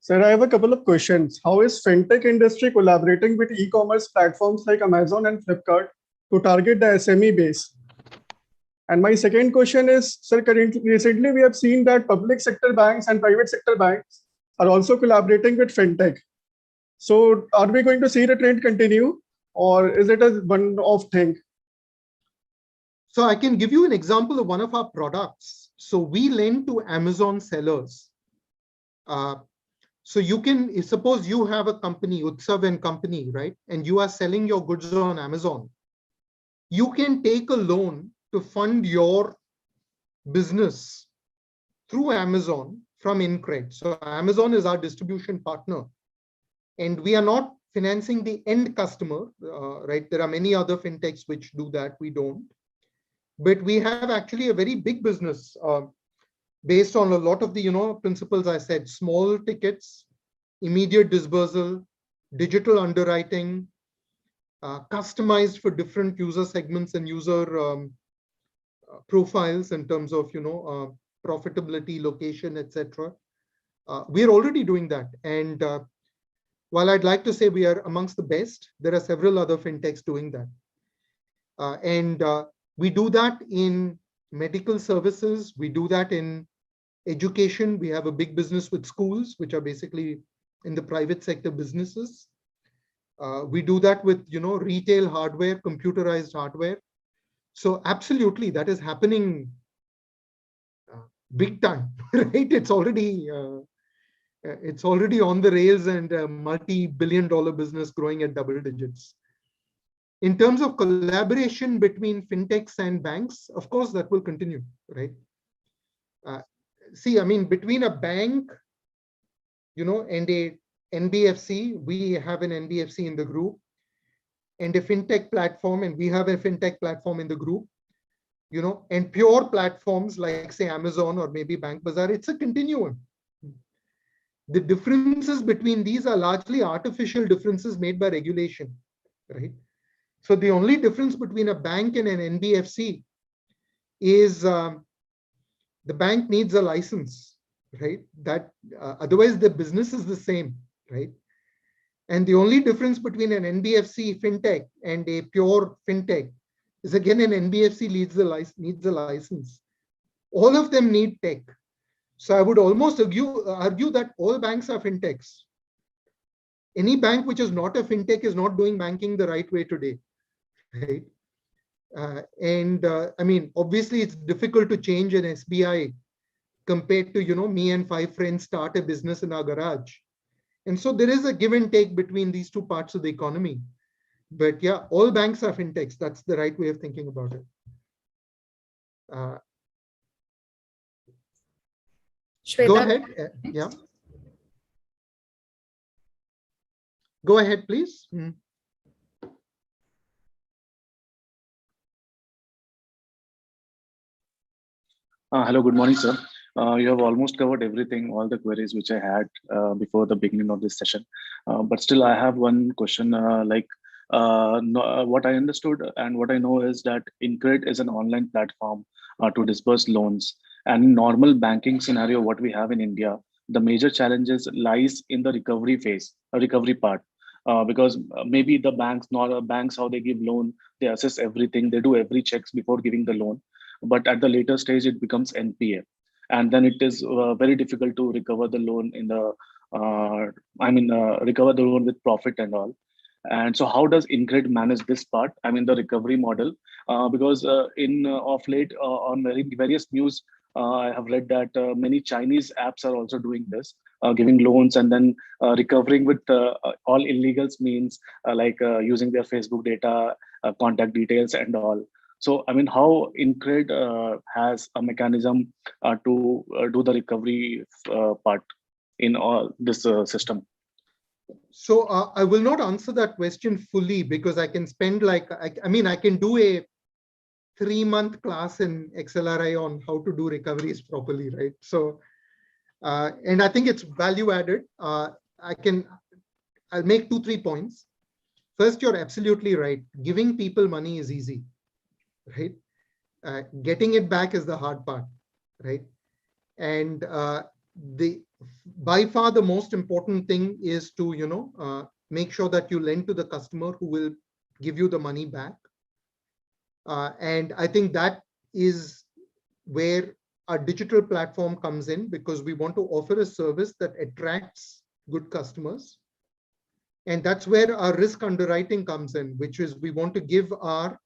Sir, I have a couple of questions. How is fintech industry collaborating with e-commerce platforms like Amazon and Flipkart to target the SME base? And my second question is, sir, recently we have seen that public sector banks and private sector banks are also collaborating with fintech. So are we going to see the trend continue or is it a one-off thing? So I can give you an example of one of our products. So we lend to Amazon sellers. So you can, suppose you have a company, Utsav and Company, right? And you are selling your goods on Amazon. You can take a loan to fund your business through Amazon from InCred. So Amazon is our distribution partner. And we are not financing the end customer, right? There are many other fintechs which do that, we don't. But we have actually a very big business based on a lot of the principles I said: small tickets, immediate dispersal, digital underwriting, customized for different user segments and user profiles in terms of profitability, location, etc. We're already doing that, and while I'd like to say we are amongst the best, there are several other fintechs doing that, and we do that in medical services. We do that in education. We have a big business with schools, which are basically in the private sector businesses. We do that with retail hardware, computerized hardware. So absolutely, that is happening big time, right? It's already on the rails and a multi-billion-dollar business growing at double digits. In terms of collaboration between fintechs and banks, of course, that will continue, right? See, I mean, between a bank, and a NBFC, we have an NBFC in the group, and a fintech platform, and we have a fintech platform in the group, and pure platforms like, say, Amazon or maybe Bank Bazaar, it's a continuum. The differences between these are largely artificial differences made by regulation, right? So the only difference between a bank and an NBFC is the bank needs a license, right? That otherwise the business is the same, right? And the only difference between an NBFC fintech and a pure fintech is, again, an NBFC needs a license. All of them need tech. So I would almost argue that all banks are fintechs. Any bank which is not a fintech is not doing banking the right way today, right? I mean, obviously, it's difficult to change an SBI compared to, me and 5 friends start a business in our garage. And so there is a give and take between these two parts of the economy. But yeah, all banks are fintechs. That's the right way of thinking about it. Go ahead. Yeah. Go ahead, please. Hello, good morning, sir. You have almost covered everything, all the queries which I had before the beginning of this session. But still, I have one question. what I understood and what I know is that InCred is an online platform to disburse loans. And in normal banking scenario, what we have in India, the major challenges lies in the recovery phase, recovery part. Because maybe the banks, not banks, how they give loan, they assess everything, they do every checks before giving the loan. But at the later stage, it becomes NPA. And then it is very difficult to recover the loan in the, recover the loan with profit and all. And so how does InCred manage this part? I mean, the recovery model, because of late on various news, I have read that many Chinese apps are also doing this, giving loans and then recovering with all illegals means using their Facebook data, contact details and all. So, I mean, how InCred has a mechanism to do the recovery part in all this system? So I will not answer that question fully because I can spend I can do a 3-month class in XLRI on how to do recoveries properly, right? So, and I think it's value added. I'll make 2-3 points. First, you're absolutely right. Giving people money is easy, right? Getting it back is the hard part, right? And by far the most important thing is to make sure that you lend to the customer who will give you the money back. And I think that is where our digital platform comes in, because we want to offer a service that attracts good customers. And that's where our risk underwriting comes in, which is we want to give our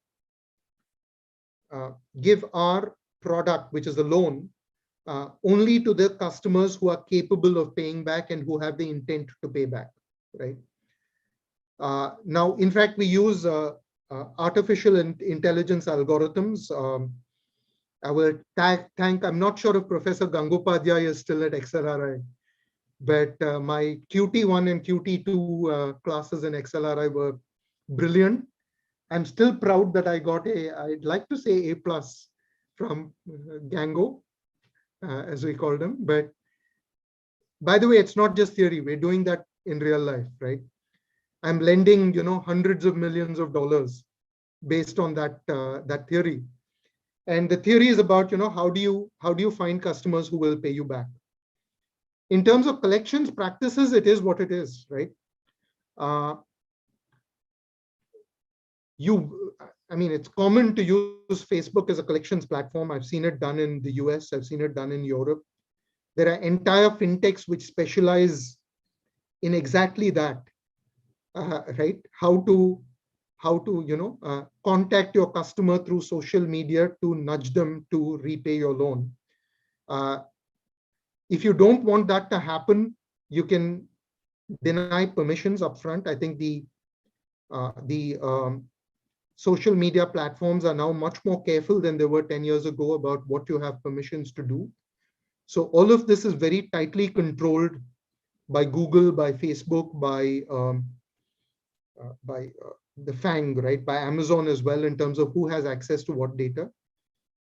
product, which is a loan, only to the customers who are capable of paying back and who have the intent to pay back, right? Now, in fact, we use artificial intelligence algorithms. I will thank, I'm not sure if Professor Gangopadhyay is still at XLRI, but my QT1 and QT2 classes in XLRI were brilliant. I'm still proud that I got I'd like to say A+ from Gango, as we call them. But by the way, it's not just theory. We're doing that in real life, right? I'm lending, hundreds of millions of dollars based on that theory. And the theory is about, how do you find customers who will pay you back? In terms of collections practices, it is what it is, right? It's common to use Facebook as a collections platform. I've seen it done in the US. I've seen it done in Europe. There are entire fintechs which specialize in exactly that, right? How to contact your customer through social media to nudge them to repay your loan. If you don't want that to happen, you can deny permissions upfront. I think the social media platforms are now much more careful than they were 10 years ago about what you have permissions to do. So all of this is very tightly controlled by Google, by Facebook, by the FANG, right? By Amazon as well, in terms of who has access to what data.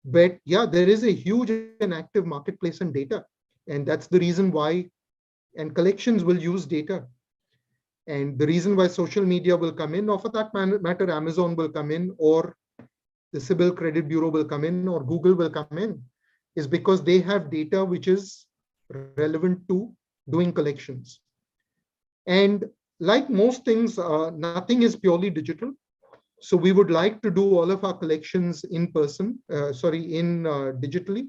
But yeah, there is a huge and active marketplace in data. And that's the reason why, and collections will use data. And the reason why social media will come in, or for that matter, Amazon will come in, or the CIBIL Credit Bureau will come in, or Google will come in, is because they have data which is relevant to doing collections. And like most things, nothing is purely digital. So we would like to do all of our collections in person, digitally.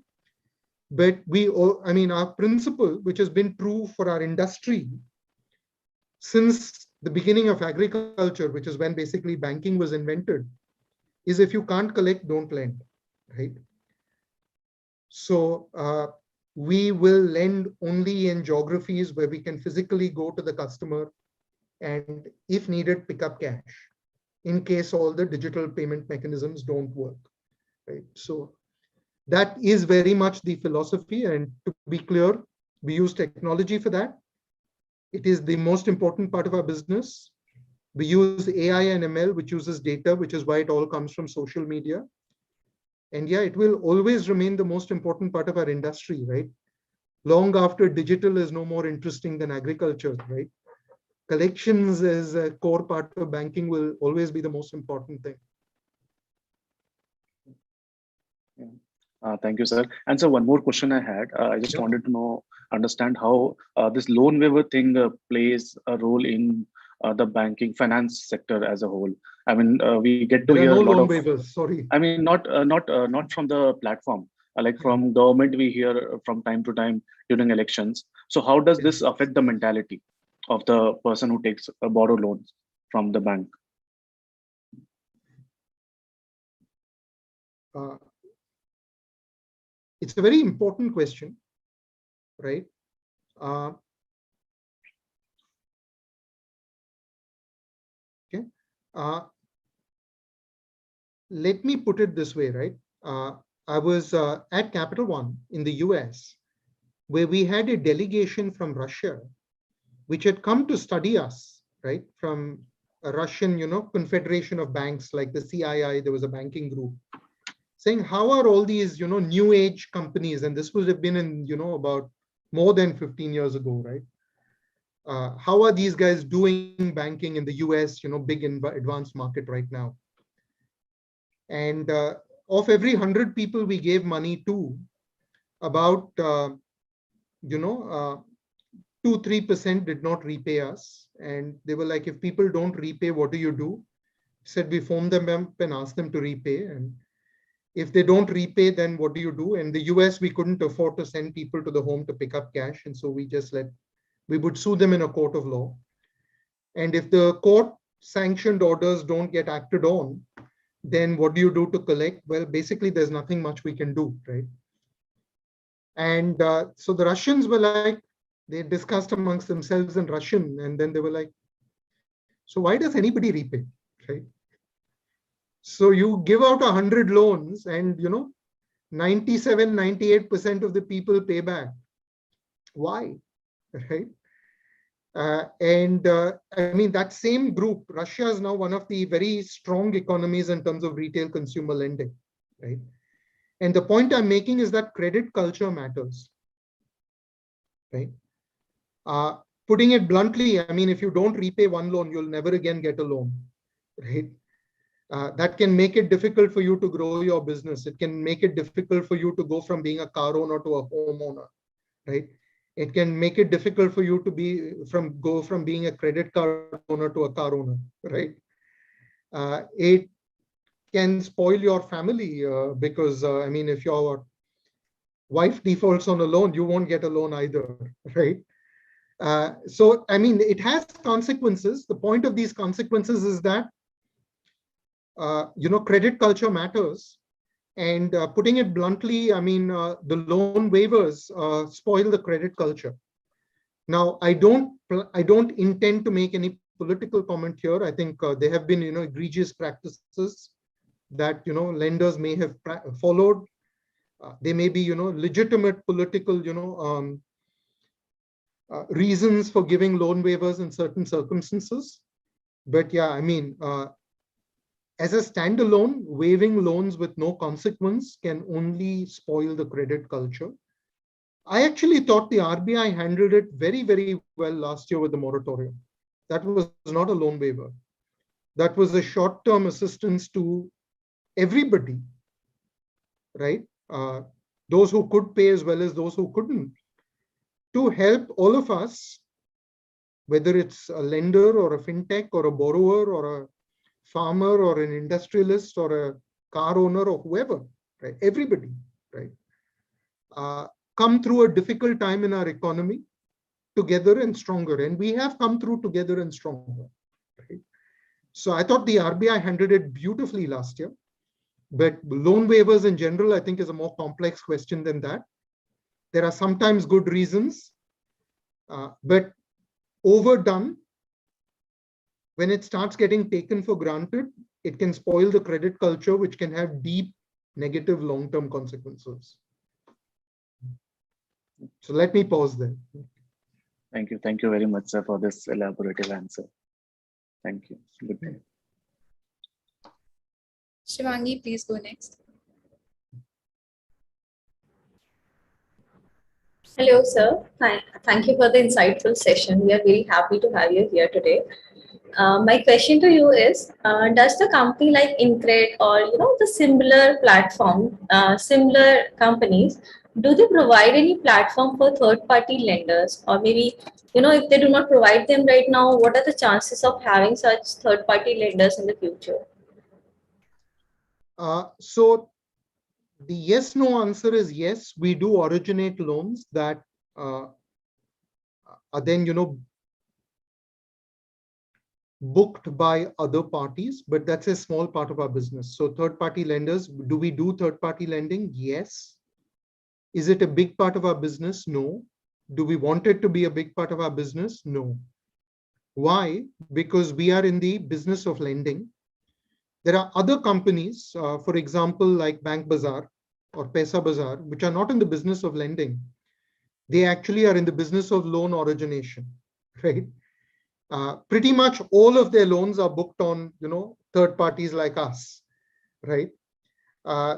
But our principle, which has been true for our industry since the beginning of agriculture, which is when basically banking was invented, is if you can't collect, don't lend, right? So we will lend only in geographies where we can physically go to the customer and, if needed, pick up cash in case all the digital payment mechanisms don't work, right? So that is very much the philosophy. And to be clear, we use technology for that. It is the most important part of our business. We use AI and ML, which uses data, which is why it all comes from social media. And yeah, it will always remain the most important part of our industry, right? Long after digital is no more interesting than agriculture, right? collections as a core part of banking will always be the most important thing. Thank you, sir. And so one more question I had. I just wanted to understand how this loan waiver thing plays a role in the banking finance sector as a whole. I mean, we get to There are hear no a lot loan of. waivers. Sorry. I mean, not from the platform. Like from government, we hear from time to time during elections. So how does this affect the mentality of the person who takes borrow loans from the bank? It's a very important question, right? Okay. Let me put it this way, right? I was at Capital One in the US, where we had a delegation from Russia, which had come to study us, right? From a Russian, confederation of banks like the CII, there was a banking group, saying how are all these, new age companies, and this would have been in, about more than 15 years ago, right? How are these guys doing banking in the US, big advanced market right now? And of every 100 people we gave money to, about 2-3% did not repay us. And they were like, if people don't repay, what do you do? Said we phone them up and ask them to repay. And if they don't repay, then what do you do? In the US, we couldn't afford to send people to the home to pick up cash. And so we just we would sue them in a court of law. And if the court sanctioned orders don't get acted on, then what do you do to collect? Well, basically, there's nothing much we can do, right? And so the Russians were like, they discussed amongst themselves in Russian, and then they were like, so why does anybody repay, right? So you give out 100 loans and, 97-98% of the people pay back. Why, right? I mean, that same group, Russia is now one of the very strong economies in terms of retail consumer lending, right? And the point I'm making is that credit culture matters, right? Putting it bluntly, I mean, if you don't repay one loan, you'll never again get a loan, right? That can make it difficult for you to grow your business. It can make it difficult for you to go from being a car owner to a homeowner, right? It can make it difficult for you to go from being a credit card owner to a car owner, right? It can spoil your family because, I mean, if your wife defaults on a loan, you won't get a loan either, right? So, I mean, it has consequences. The point of these consequences is that, credit culture matters. And putting it bluntly, I mean, the loan waivers spoil the credit culture. Now, I don't intend to make any political comment here. I think there have been, egregious practices that, lenders may have followed. There may be, legitimate political, reasons for giving loan waivers in certain circumstances. But yeah, I mean, as a standalone, waiving loans with no consequence can only spoil the credit culture. I actually thought the RBI handled it very, very well last year with the moratorium. That was not a loan waiver. That was a short-term assistance to everybody, right? Those who could pay as well as those who couldn't, to help all of us, whether it's a lender or a fintech or a borrower or a farmer or an industrialist or a car owner or whoever, right? Everybody, right? Come through a difficult time in our economy together and stronger. And we have come through together and stronger, right? So I thought the RBI handled it beautifully last year. But loan waivers in general, I think, is a more complex question than that. There are sometimes good reasons, but overdone, when it starts getting taken for granted, it can spoil the credit culture, which can have deep negative long-term consequences. So let me pause there. Thank you. Thank you very much, sir, for this elaborative answer. Thank you. Good day. Shivangi, please go next. Hello, sir. Thank you for the insightful session. We are really happy to have you here today. My question to you is, does the company like Incred or the similar platform, similar companies, do they provide any platform for third-party lenders, or maybe if they do not provide them right now, what are the chances of having such third-party lenders in the future? So the yes/no answer is yes. We do originate loans that are then booked by other parties, but that's a small part of our business. So third-party lenders, do we do third-party lending? Yes. Is it a big part of our business? No. Do we want it to be a big part of our business? No. Why? Because we are in the business of lending. There are other companies, for example, like Bank Bazaar or Paisa Bazaar, which are not in the business of lending. They actually are in the business of loan origination, right? Pretty much all of their loans are booked on, third parties like us, right?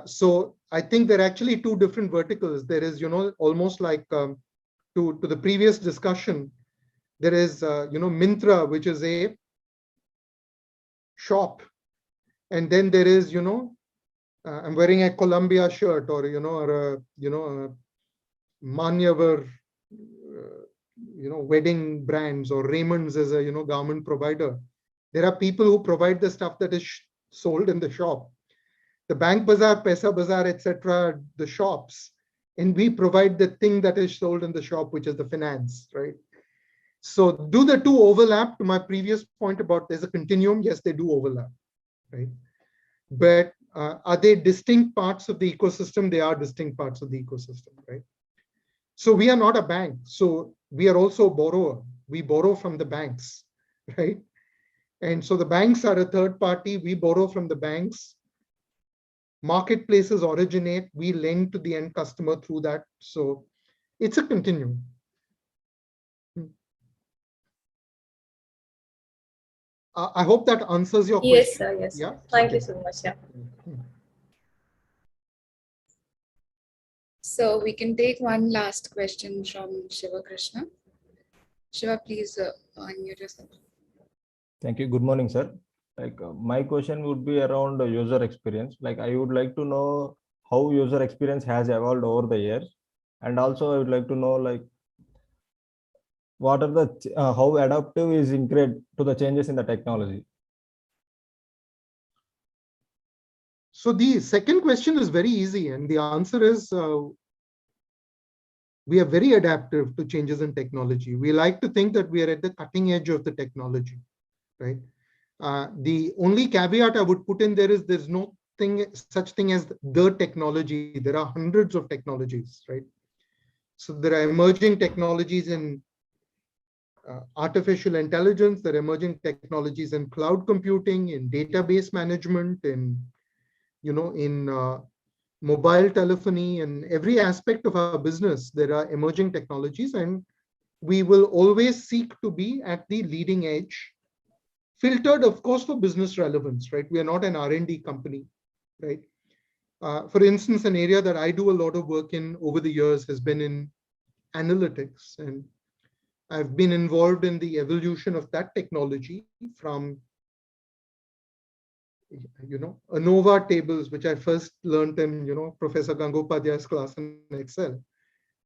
So I think there are actually two different verticals. There is, almost like to the previous discussion, there is, Myntra, which is a shop. And then there is, I'm wearing a Columbia shirt or, or a Manyavar, wedding brands, or Raymond's as a, garment provider. There are people who provide the stuff that is sold in the shop. The Bank Bazaar, Paisa Bazaar, etc., the shops, and we provide the thing that is sold in the shop, which is the finance, right? So do the two overlap? To my previous point about there's a continuum, yes, they do overlap, right? But are they distinct parts of the ecosystem? They are distinct parts of the ecosystem, right? So we are not a bank. So we are also a borrower. We borrow from the banks, right? And so the banks are a third party. We borrow from the banks. Marketplaces originate. We lend to the end customer through that. So it's a continuum. I hope that answers your question. Yes, sir. Yes. Yeah. Thank Okay. you so much. Yeah. So we can take one last question from Shiva Krishna. Shiva, please unmute yourself. Thank you. Good morning, sir. My question would be around the user experience. I would like to know how user experience has evolved over the years, and also I would like to know what are the how adaptive is Incred to the changes in the technology. So the second question is very easy, and the answer is we are very adaptive to changes in technology. We like to think that we are at the cutting edge of the technology, right? The only caveat I would put in there is there's no such thing as the technology. There are hundreds of technologies, right? So there are emerging technologies in artificial intelligence, there are emerging technologies in cloud computing, in database management, in mobile telephony, and every aspect of our business, there are emerging technologies, and we will always seek to be at the leading edge, filtered, of course, for business relevance, right? We are not an R&D company, right? For instance, an area that I do a lot of work in over the years has been in analytics, and I've been involved in the evolution of that technology from ANOVA tables, which I first learned in Professor Gangopadhyay's class in Excel,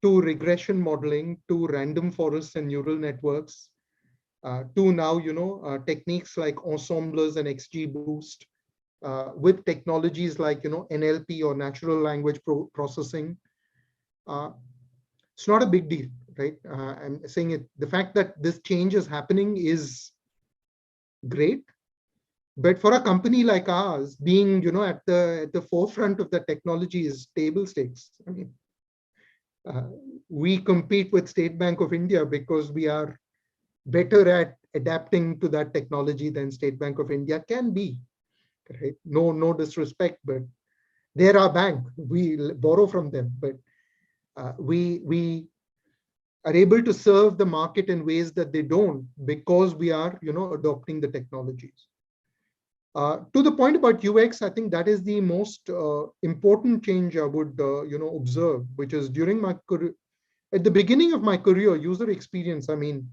to regression modeling, to random forests and neural networks, to now techniques like ensemblers and XGBoost, with technologies like NLP or natural language processing. It's not a big deal, right? I'm saying it. The fact that this change is happening is great. But for a company like ours, being at the forefront of the technology is table stakes. I mean, we compete with State Bank of India because we are better at adapting to that technology than State Bank of India can be. Right? No disrespect, but they're our bank. We borrow from them, but we are able to serve the market in ways that they don't because we are adopting the technologies. To the point about UX, I think that is the most important change I would observe, which is during my career, At the beginning of my career, user experience, I mean,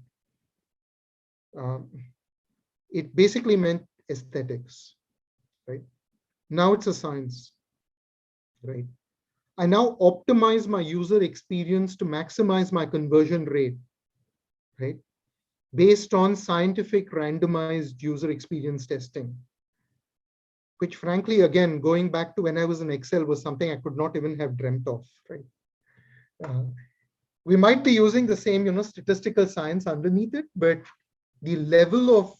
it basically meant aesthetics, right? Now it's a science, right? I now optimize my user experience to maximize my conversion rate, right? Based on scientific randomized user experience testing, which frankly, again, going back to when I was in Excel was something I could not even have dreamt of, right? We might be using the same, statistical science underneath it, but the level of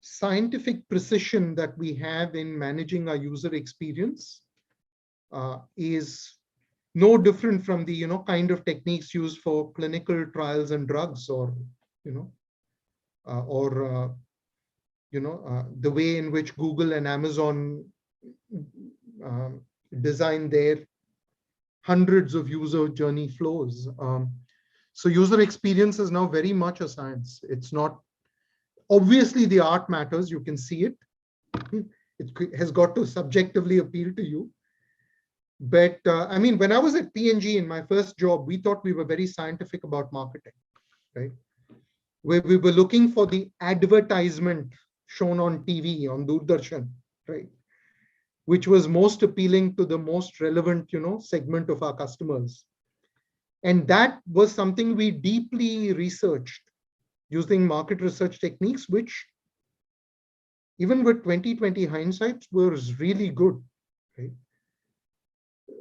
scientific precision that we have in managing our user experience is no different from the kind of techniques used for clinical trials and drugs, or the way in which Google and Amazon design their hundreds of user journey flows. So user experience is now very much a science. It's not, obviously the art matters, you can see it. It has got to subjectively appeal to you. But I mean, when I was at P&G in my first job, we thought we were very scientific about marketing, right? Where we were looking for the advertisement shown on TV, on Doordarshan, right? Which was most appealing to the most relevant, segment of our customers. And that was something we deeply researched using market research techniques, which even with 2020 hindsight was really good, right?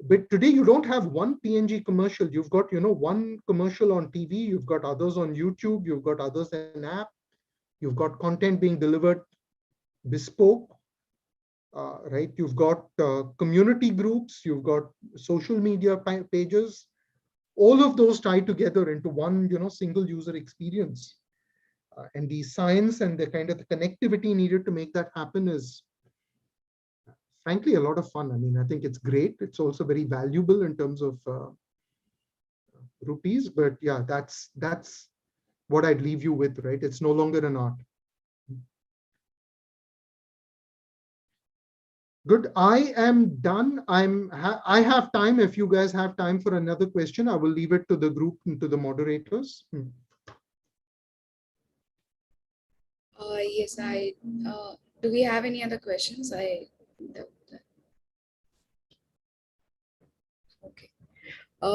But today you don't have one P&G commercial. You've got, one commercial on TV, you've got others on YouTube, you've got others in app, you've got content being delivered bespoke, right? You've got community groups, you've got social media pages, all of those tied together into one, single user experience. And the science and the kind of the connectivity needed to make that happen is frankly a lot of fun. I mean, I think it's great. It's also very valuable in terms of rupees, but yeah, that's what I'd leave you with, right? It's no longer an art. Good. I am done. I have time. If you guys have time for another question, I will leave it to the group and to the moderators. Yes, do we have any other questions? Okay.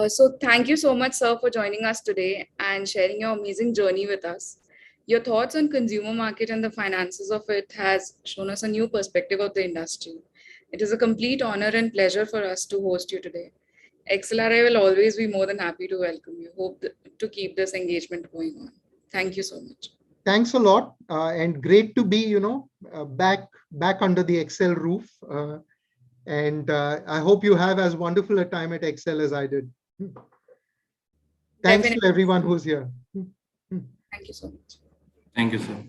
So thank you so much, sir, for joining us today and sharing your amazing journey with us. Your thoughts on consumer market and the finances of it has shown us a new perspective of the industry. It is a complete honor and pleasure for us to host you today. XLRI will always be more than happy to welcome you. Hope to keep this engagement going on. Thank you so much. Thanks a lot, and great to be, back under the Excel roof. And I hope you have as wonderful a time at Excel as I did. Thanks to everyone who's here. Thank you so much. Thank you, sir.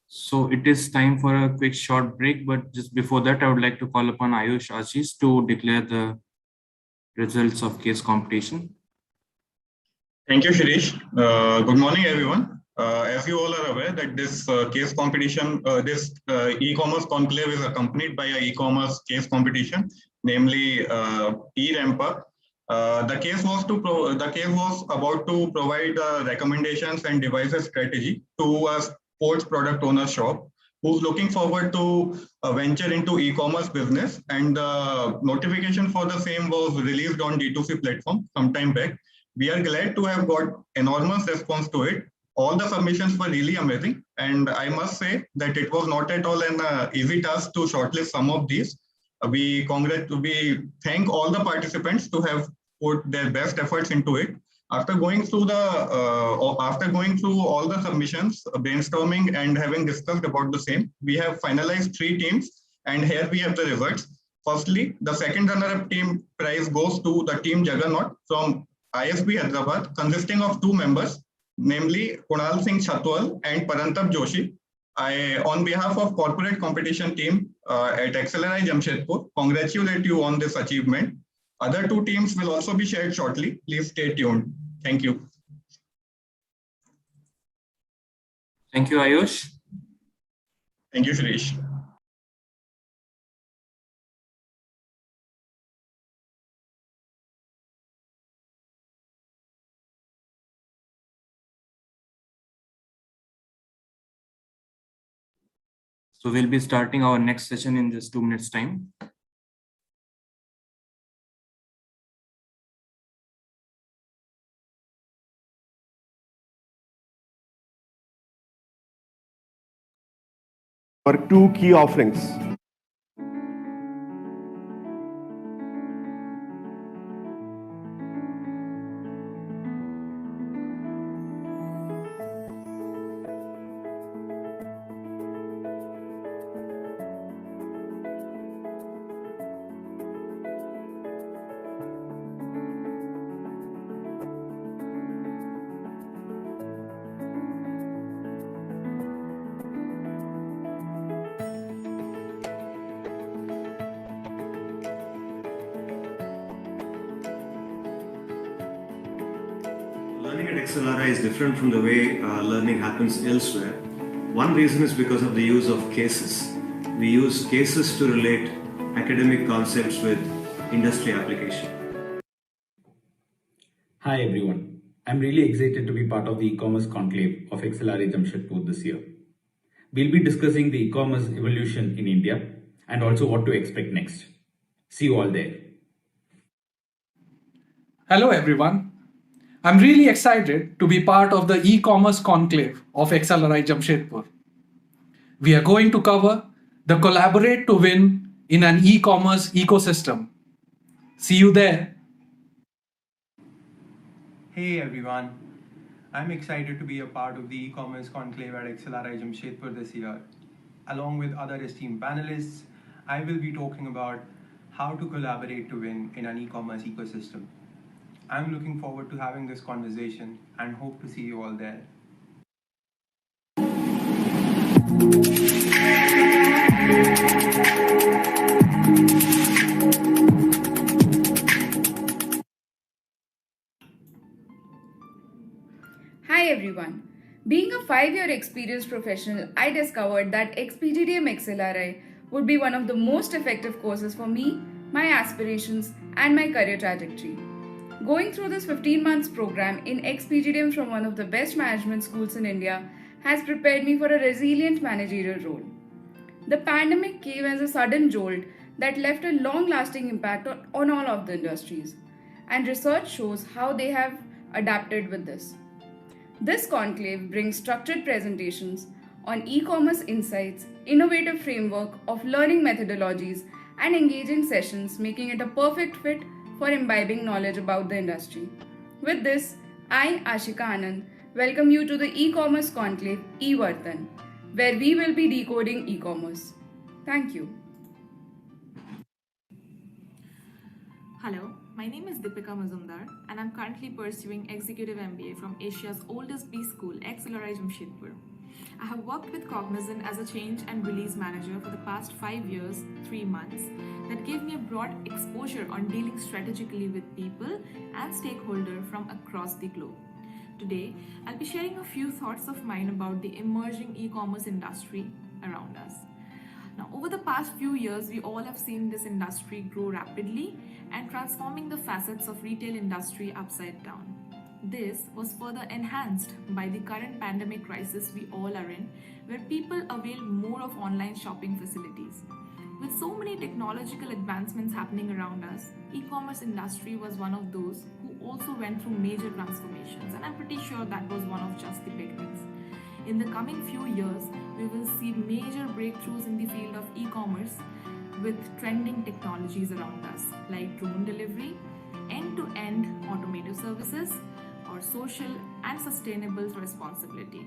So it is time for a quick short break, but just before that, I would like to call upon Ayush Ashish to declare the results of case competition. Thank you, Shirish. Good morning, everyone. As you all are aware that this case competition, this e-commerce conclave is accompanied by an e-commerce case competition, namely e-Rampa. The case was about to provide recommendations and devices strategy to a sports product owner shop who's looking forward to venture into e-commerce business, and the notification for the same was released on D2C platform some time back. We are glad to have got enormous response to it. All the submissions were really amazing, and I must say that it was not at all an easy task to shortlist some of these. We thank all the participants to have put their best efforts into it. After going through all the submissions, brainstorming, and having discussed about the same, we have finalized 3 teams, and here we have the results. Firstly, the second runner-up team prize goes to the team Juggernaut from ISB Hyderabad, consisting of 2 members, namely Kunal Singh Chatwal and Parantab Joshi. I, on behalf of corporate competition team at XLRI Jamshedpur, congratulate you on this achievement. Other 2 teams will also be shared shortly. Please stay tuned. Thank you. Thank you, Ayush. Thank you, Shirish. So we'll be starting our next session in just 2 minutes time. Our two key offerings. Learning at XLRI is different from the way learning happens elsewhere. One reason is because of the use of cases. We use cases to relate academic concepts with industry application. Hi everyone. I'm really excited to be part of the e-commerce conclave of XLRI Jamshedpur this year. We'll be discussing the e-commerce evolution in India and also what to expect next. See you all there. Hello everyone. I'm really excited to be part of the e-commerce conclave of XLRI Jamshedpur. We are going to cover the collaborate to win in an e-commerce ecosystem. See you there. Hey everyone. I'm excited to be a part of the e-commerce conclave at XLRI Jamshedpur this year. Along with other esteemed panelists, I will be talking about how to collaborate to win in an e-commerce ecosystem. I'm looking forward to having this conversation and hope to see you all there. Hi everyone. Being a 5-year experienced professional, I discovered that ExPGDM XLRI would be one of the most effective courses for me, my aspirations, and my career trajectory. Going through this 15 months program in ExPGDM from one of the best management schools in India has prepared me for a resilient managerial role. The pandemic came as a sudden jolt that left a long-lasting impact on all of the industries, and research shows how they have adapted with this. This conclave brings structured presentations on e-commerce insights, innovative framework of learning methodologies, and engaging sessions, making it a perfect fit for imbibing knowledge about the industry. With this, I, Ashika Anand, welcome you to the e-commerce conclave e-Vartan, where we will be decoding e-commerce. Thank you. Hello, my name is Deepika Mazumdar and I'm currently pursuing Executive MBA from Asia's oldest B school, XLRI Jamshedpur. I have worked with Cognizant as a change and release manager for the past 5 years, 3 months. That gave me a broad exposure on dealing strategically with people and stakeholders from across the globe. Today, I'll be sharing a few thoughts of mine about the emerging e-commerce industry around us. Now, over the past few years, we all have seen this industry grow rapidly and transforming the facets of retail industry upside down. This was further enhanced by the current pandemic crisis we all are in, where people avail more of online shopping facilities. With so many technological advancements happening around us, e-commerce industry was one of those who also went through major transformations, and I'm pretty sure that was one of just the beginnings. In the coming few years, we will see major breakthroughs in the field of e-commerce with trending technologies around us like drone delivery, end-to-end automated services, or social and sustainable responsibility.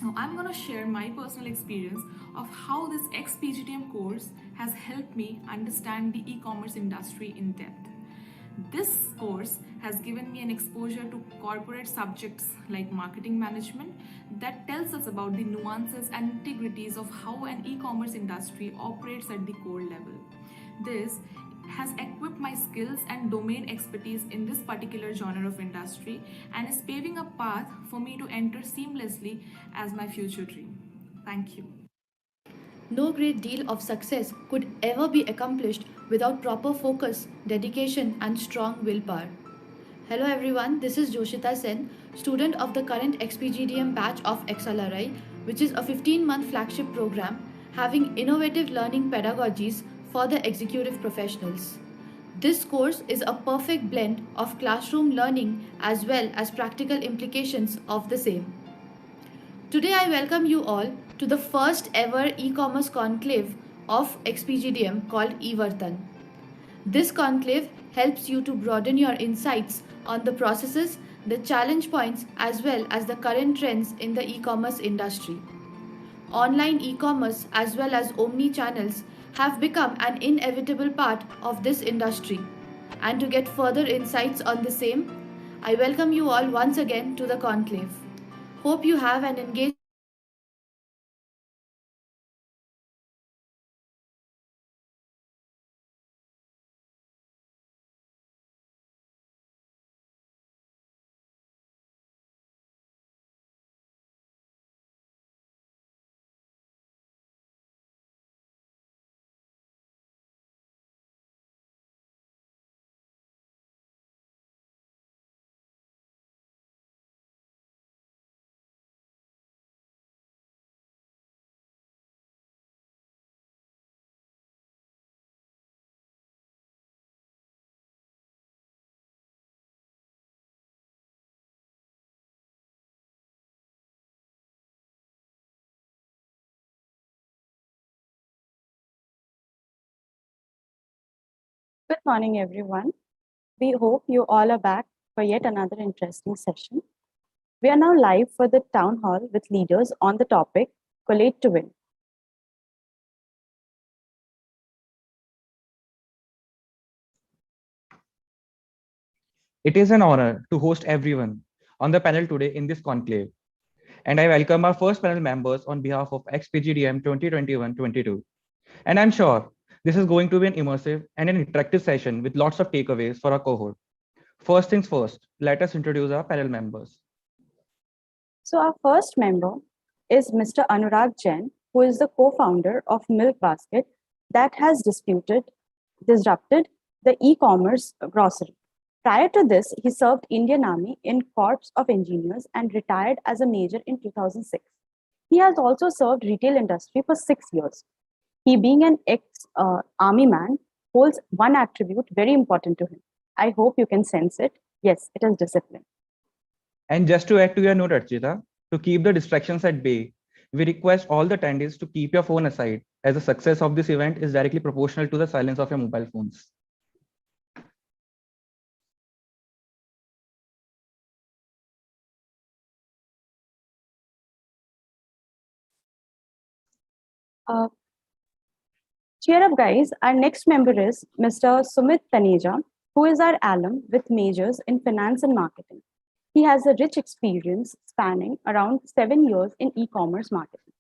Now, I'm going to share my personal experience of how this XPGDM course has helped me understand the e-commerce industry in depth. This course has given me an exposure to corporate subjects like marketing management that tells us about the nuances and integrities of how an e-commerce industry operates at the core level. This has equipped my skills and domain expertise in this particular genre of industry and is paving a path for me to enter seamlessly as my future dream. Thank you. No great deal of success could ever be accomplished without proper focus, dedication, and strong willpower. Hello everyone, this is Joshita Sen, student of the current XPGDM batch of XLRI, which is a 15-month flagship program having innovative learning pedagogies for the executive professionals. This course is a perfect blend of classroom learning as well as practical implications of the same. Today, I welcome you all to the first ever e-commerce conclave of XPGDM called e-Vartan. This conclave helps you to broaden your insights on the processes, the challenge points, as well as the current trends in the e-commerce industry. Online e-commerce as well as omni-channels have become an inevitable part of this industry. And to get further insights on the same, I welcome you all once again to the conclave. Hope you have an engaged Good morning, everyone. We hope you all are back for yet another interesting session. We are now live for the town hall with leaders on the topic Collate to Win. It is an honor to host everyone on the panel today in this conclave. And I welcome our first panel members on behalf of XPGDM 2021-22. And I'm sure this is going to be an immersive and an interactive session with lots of takeaways for our cohort. First things first, let us introduce our panel members. So our first member is Mr. Anurag Jain, who is the co-founder of Milk Basket that has disrupted the e-commerce grocery. Prior to this, he served Indian Army in Corps of Engineers and retired as a major in 2006. He has also served retail industry for 6 years. He, being an ex-army man, holds one attribute very important to him. I hope you can sense it. Yes, it is discipline. And just to add to your note, Archita, to keep the distractions at bay, we request all the attendees to keep your phone aside, as the success of this event is directly proportional to the silence of your mobile phones. Cheer up, guys. Our next member is Mr. Sumit Taneja, who is our alum with majors in finance and marketing. He has a rich experience spanning around 7 years in e-commerce marketing.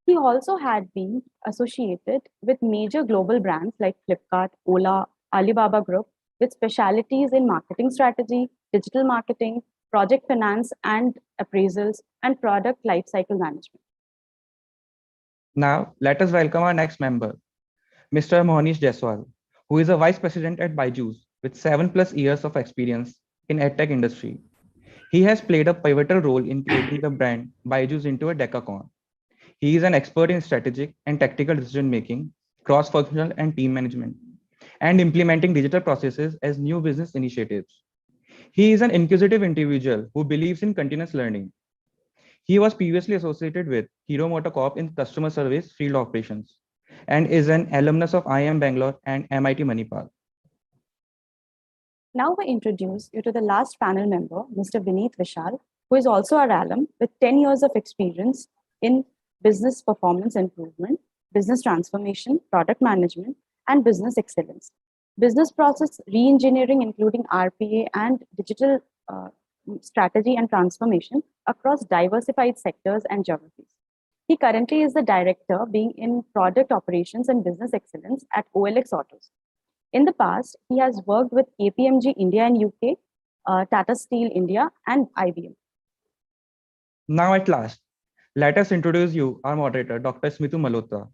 He also had been associated with major global brands like Flipkart, Ola, Alibaba Group, with specialities in marketing strategy, digital marketing, project finance and appraisals, and product lifecycle management. Now, let us welcome our next member, Mr. Mohnish Jaiswal, who is a vice president at Byju's with 7+ years of experience in EdTech industry. He has played a pivotal role in creating the brand Byju's into a decacorn. He is an expert in strategic and tactical decision-making, cross-functional and team management, and implementing digital processes as new business initiatives. He is an inquisitive individual who believes in continuous learning. He was previously associated with Hero MotoCorp in customer service field operations and is an alumnus of IIM Bangalore and MIT Manipal. Now we introduce you to the last panel member, Mr. Vineet Vishal, who is also our alum with 10 years of experience in business performance improvement, business transformation, product management, and business excellence. Business process re-engineering, including RPA and digital strategy and transformation across diversified sectors and geographies. He currently is the director being in product operations and business excellence at OLX Autos. In the past, he has worked with KPMG India and UK, Tata Steel India, and IBM. Now at last, let us introduce you our moderator, Dr. Smitu Malhotra.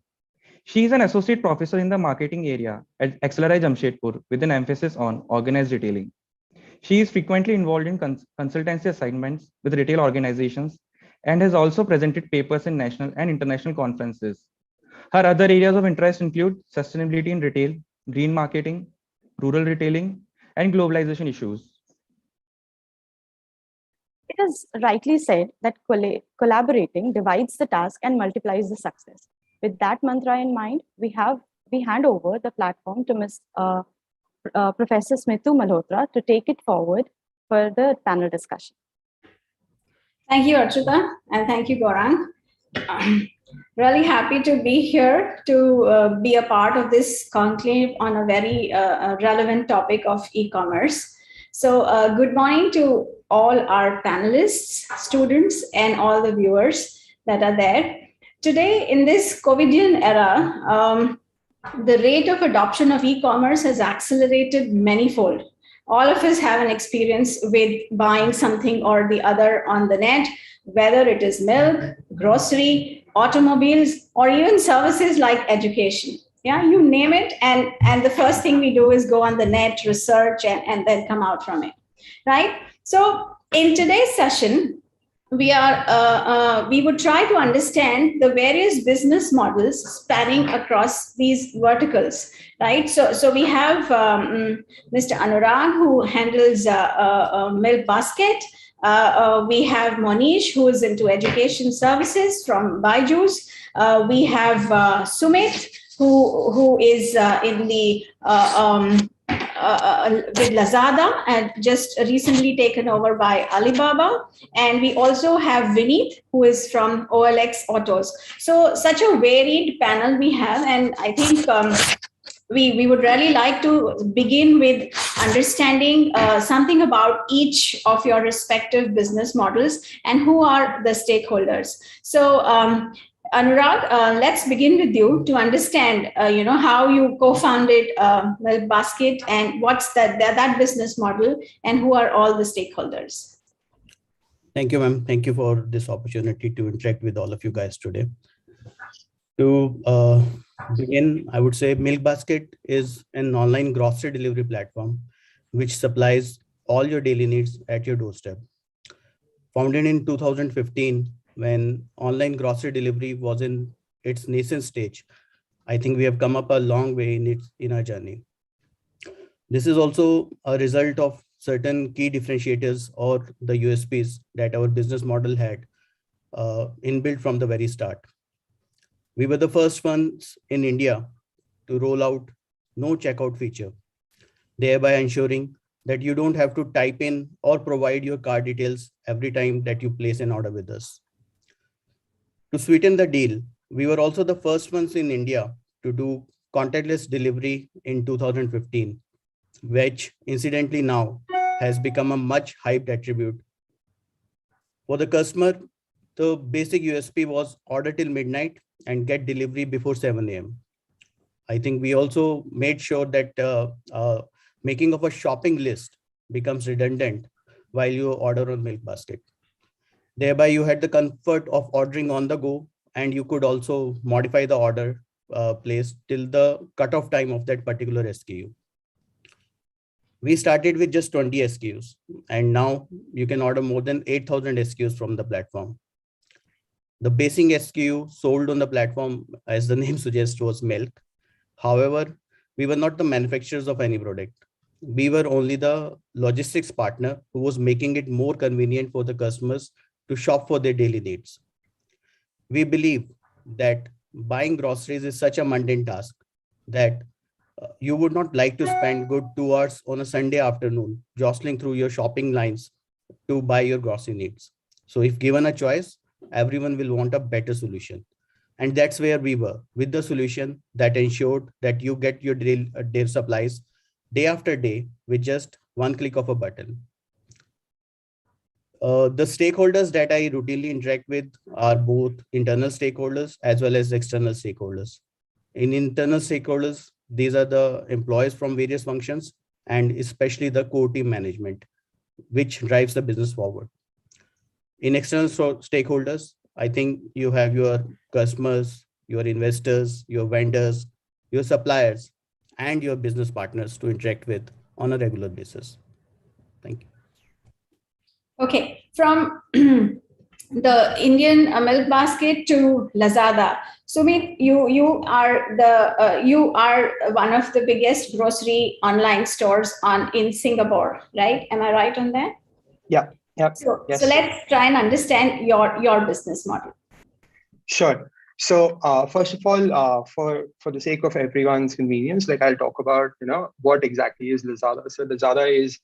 She is an associate professor in the marketing area at XLRI Jamshedpur with an emphasis on organized retailing. She is frequently involved in consultancy assignments with retail organizations and has also presented papers in national and international conferences. Her other areas of interest include sustainability in retail, green marketing, rural retailing, and globalization issues. It is rightly said that collaborating divides the task and multiplies the success. With that mantra in mind, we hand over the platform to Professor Smithu Malhotra to take it forward for the panel discussion. Thank you, Archita, and thank you, Gaurang. Really happy to be here to be a part of this conclave on a very relevant topic of e-commerce. So good morning to all our panelists, students, and all the viewers that are there. Today, in this COVIDian era, the rate of adoption of e-commerce has accelerated manifold. All of us have an experience with buying something or the other on the net, whether it is milk, grocery, automobiles, or even services like education. Yeah, you name it. And the first thing we do is go on the net, research, and then come out from it, right? So in today's session, we would try to understand the various business models spanning across these verticals, right? So we have Mr. Anurag, who handles Milk Basket. We have Monish, who is into education services from Byju's. We have Sumit, who is in the with Lazada and just recently taken over by Alibaba. And we also have Vineet, who is from OLX Autos. So such a varied panel we have. And I think we would really like to begin with understanding something about each of your respective business models and who are the stakeholders. So Anurag, let's begin with you to understand, how you co-founded Milk Basket and what's that business model and who are all the stakeholders. Thank you, ma'am. Thank you for this opportunity to interact with all of you guys today. To begin, I would say Milk Basket is an online grocery delivery platform which supplies all your daily needs at your doorstep. Founded in 2015, when online grocery delivery was in its nascent stage, I think we have come up a long way in our journey. This is also a result of certain key differentiators or the USPs that our business model had inbuilt from the very start. We were the first ones in India to roll out no checkout feature, thereby ensuring that you don't have to type in or provide your card details every time that you place an order with us. To sweeten the deal, we were also the first ones in India to do contactless delivery in 2015, which incidentally now has become a much hyped attribute. For the customer, the basic USP was order till midnight and get delivery before 7 a.m. I think we also made sure that making of a shopping list becomes redundant while you order on Milk Basket. Thereby, you had the comfort of ordering on the go, and you could also modify the order placed till the cutoff time of that particular SKU. We started with just 20 SKUs, and now you can order more than 8,000 SKUs from the platform. The basic SKU sold on the platform, as the name suggests, was milk. However, we were not the manufacturers of any product. We were only the logistics partner who was making it more convenient for the customers to shop for their daily needs. We believe that buying groceries is such a mundane task that you would not like to spend good 2 hours on a Sunday afternoon jostling through your shopping lines to buy your grocery needs. So if given a choice, everyone will want a better solution. And that's where we were, with the solution that ensured that you get your daily supplies day after day with just one click of a button. The stakeholders that I routinely interact with are both internal stakeholders as well as external stakeholders. In internal stakeholders, these are the employees from various functions and especially the core team management, which drives the business forward. In external stakeholders, I think you have your customers, your investors, your vendors, your suppliers, and your business partners to interact with on a regular basis. Thank you. Okay, from the Indian Milk Basket to Lazada. Sumit, you are one of the biggest grocery online stores in Singapore, right? Am I right on that? Yeah. So Yes. let's try and understand your business model. Sure. So first of all, for the sake of everyone's convenience, like I'll talk about what exactly is Lazada. So Lazada is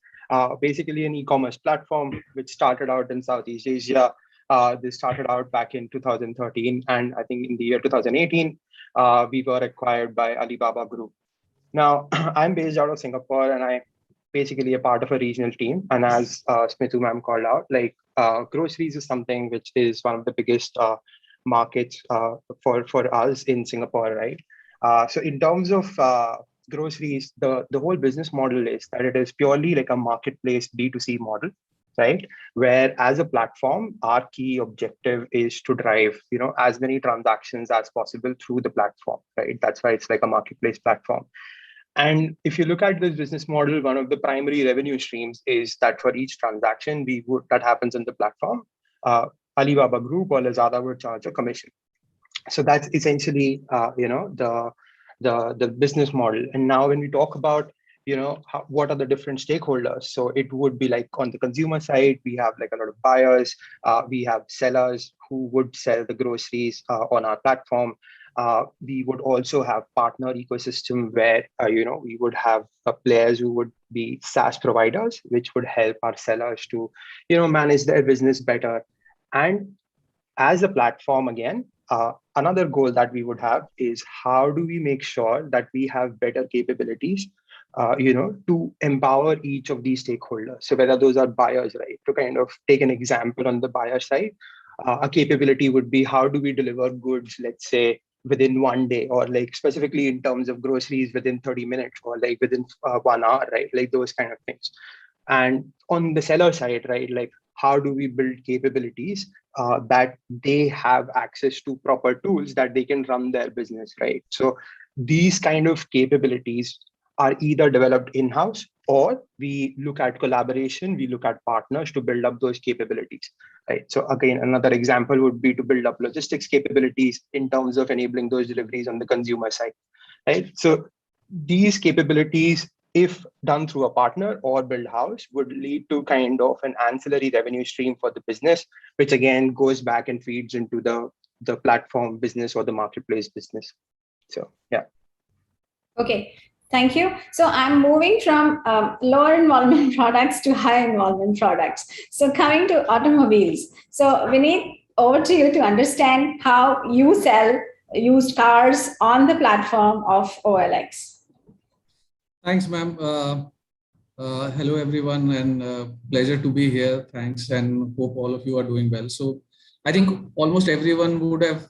basically an e-commerce platform which started out in Southeast Asia. This started out back in 2013, and I think in the year 2018, we were acquired by Alibaba Group. Now, I'm based out of Singapore, and I basically a part of a regional team. And as Smithu ma'am called out, like groceries is something which is one of the biggest markets for us in Singapore, right? So in terms of groceries, the whole business model is that it is purely like a marketplace B2C model, right? Where as a platform, our key objective is to drive, as many transactions as possible through the platform, right? That's why it's like a marketplace platform. And if you look at this business model, one of the primary revenue streams is that for each transaction that happens on the platform, Alibaba Group or Lazada would charge a commission. So that's essentially, the business model. And now when we talk about, what are the different stakeholders? So it would be like on the consumer side, we have like a lot of buyers, we have sellers who would sell the groceries on our platform. We would also have partner ecosystem where, we would have players who would be SaaS providers, which would help our sellers to, manage their business better. And as a platform, again, another goal that we would have is how do we make sure that we have better capabilities, to empower each of these stakeholders. So whether those are buyers, right? To kind of take an example on the buyer side, a capability would be how do we deliver goods, let's say, within one day, or like specifically in terms of groceries within 30 minutes or like within 1 hour, right? Like those kind of things. And on the seller side, right? Like how do we build capabilities that they have access to proper tools that they can run their business, right? So these kind of capabilities are either developed in-house or we look at collaboration, we look at partners to build up those capabilities, right? So again, another example would be to build up logistics capabilities in terms of enabling those deliveries on the consumer side, right? So these capabilities, if done through a partner or build house, would lead to kind of an ancillary revenue stream for the business, which again goes back and feeds into the platform business or the marketplace business. So yeah. Okay. Thank you. So I'm moving from lower involvement products to high involvement products. So coming to automobiles. So Vineet, over to you to understand how you sell used cars on the platform of OLX. Thanks, ma'am. Hello, everyone, and pleasure to be here. Thanks, and hope all of you are doing well. So I think almost everyone would have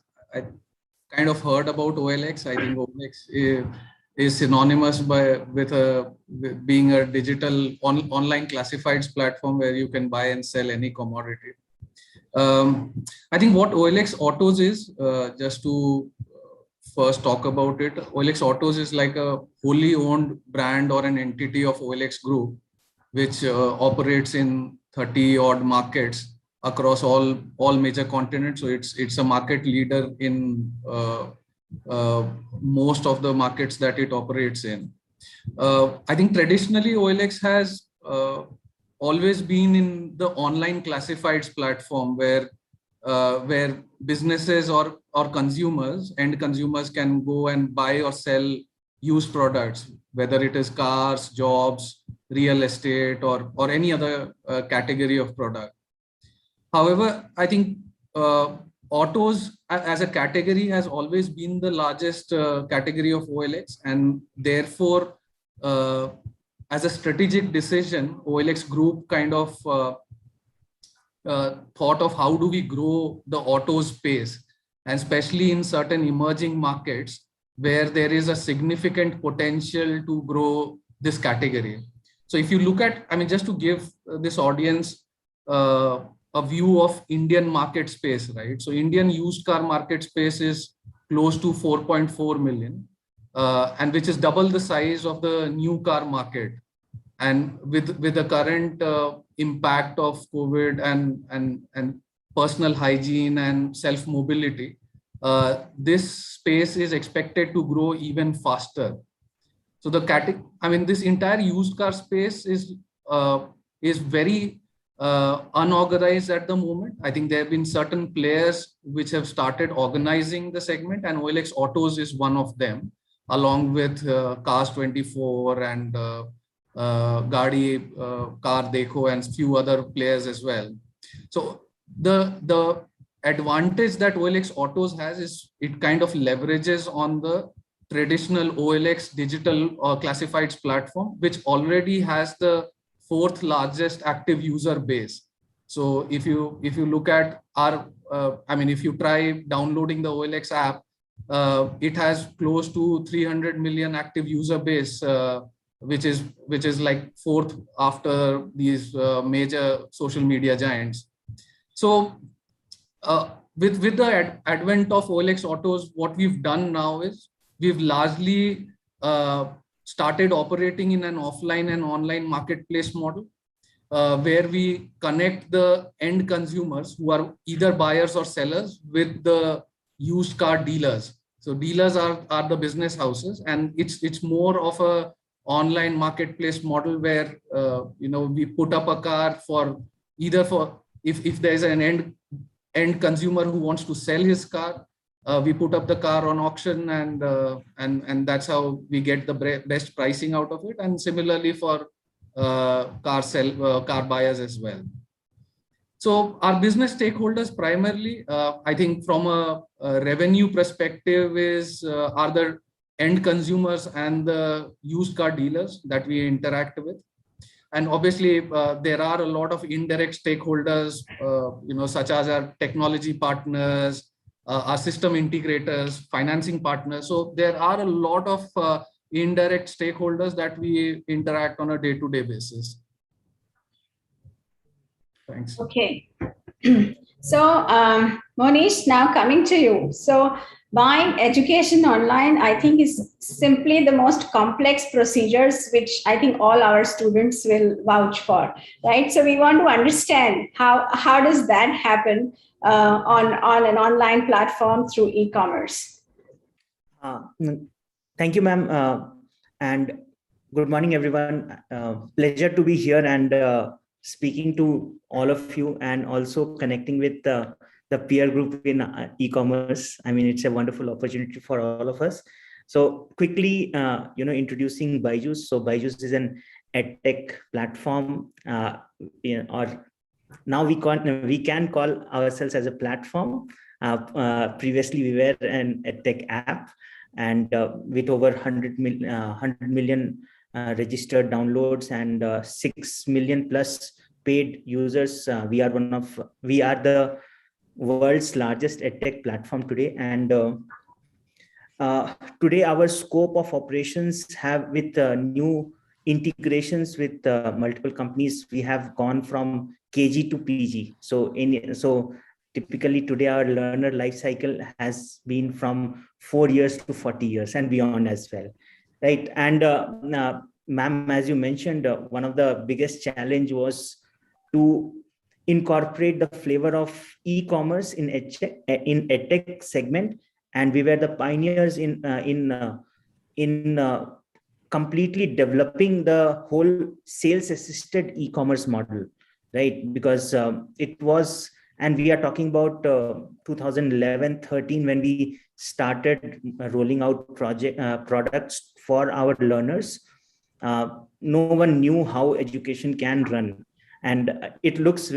kind of heard about OLX. I think OLX is synonymous with being a digital online classifieds platform where you can buy and sell any commodity. I think what OLX Autos is, just to first talk about it, OLX Autos is like a wholly owned brand or an entity of OLX Group, which operates in 30 odd markets across all major continents. So it's a market leader in most of the markets that it operates in. I think traditionally OLX has always been in the online classifieds platform where businesses or consumers, end consumers, can go and buy or sell used products, whether it is cars, jobs, real estate, or any other category of product. However, I think autos as a category has always been the largest category of OLX, and therefore, as a strategic decision, OLX Group kind of thought of how do we grow the auto space, and especially in certain emerging markets where there is a significant potential to grow this category. So if you look at, I mean, just to give this audience a view of Indian market space, right? So Indian used car market space is close to 4.4 million, and which is double the size of the new car market. And with the current impact of COVID and personal hygiene and self-mobility, this space is expected to grow even faster. So this entire used car space is very unorganized at the moment. I think there have been certain players which have started organizing the segment, and OLX Autos is one of them, along with Cars 24 and Car Dekho and few other players as well. So the advantage that OLX Autos has is it kind of leverages on the traditional OLX digital classifieds platform, which already has the 4th largest active user base. So if you look at our, if you try downloading the OLX app, it has close to 300 million active user base, which is like 4th after these major social media giants. So with the advent of OLX Autos, what we've done now is we've largely started operating in an offline and online marketplace model, where we connect the end consumers who are either buyers or sellers with the used car dealers. So dealers are the business houses, and it's more of a online marketplace model where we put up a car for if there's an end consumer who wants to sell his car, we put up the car on auction, and that's how we get the best pricing out of it. And similarly for car buyers as well. So our business stakeholders primarily, I think from a revenue perspective, are the end consumers and the used car dealers that we interact with. And obviously, there are a lot of indirect stakeholders, such as our technology partners, our system integrators, financing partners. So there are a lot of indirect stakeholders that we interact on a day-to-day basis. Thanks. Okay. So Monish, now coming to you. So buying education online, I think, is simply the most complex procedures, which I think all our students will vouch for, right? So we want to understand how does that happen on an online platform through e-commerce. Thank you, ma'am. And good morning, everyone. Pleasure to be here and speaking to all of you, and also connecting with the peer group in e-commerce. I mean, it's a wonderful opportunity for all of us. So quickly, introducing Byju's. So Byju's is an edtech platform, or now we can call ourselves as a platform. Previously, we were an edtech app, and with over 100 million registered downloads and 6 million plus paid users, we are the world's largest edtech platform today. And today our scope of operations have, with new integrations with multiple companies, we have gone from KG to PG. So typically today our learner life cycle has been from 4 years to 40 years and beyond as well, right? And ma'am, as you mentioned, one of the biggest challenge was to incorporate the flavor of e-commerce in edtech segment, and we were the pioneers in completely developing the whole sales assisted e-commerce model, right? Because it was, and we are talking about 2011-13 when we started rolling out products for our learners. No one knew how education can run. And it looks,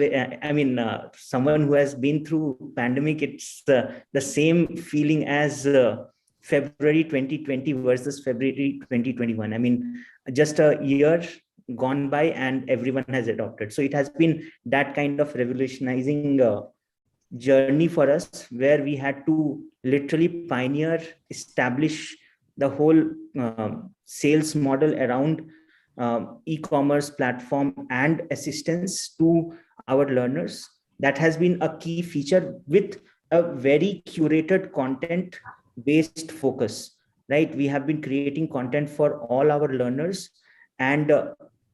someone who has been through pandemic, it's the same feeling as February 2020 versus February 2021. I mean, just a year gone by and everyone has adopted. So it has been that kind of revolutionizing journey for us, where we had to literally pioneer, establish the whole sales model around e-commerce platform and assistance to our learners. That has been a key feature, with a very curated content based focus, right? We have been creating content for all our learners, and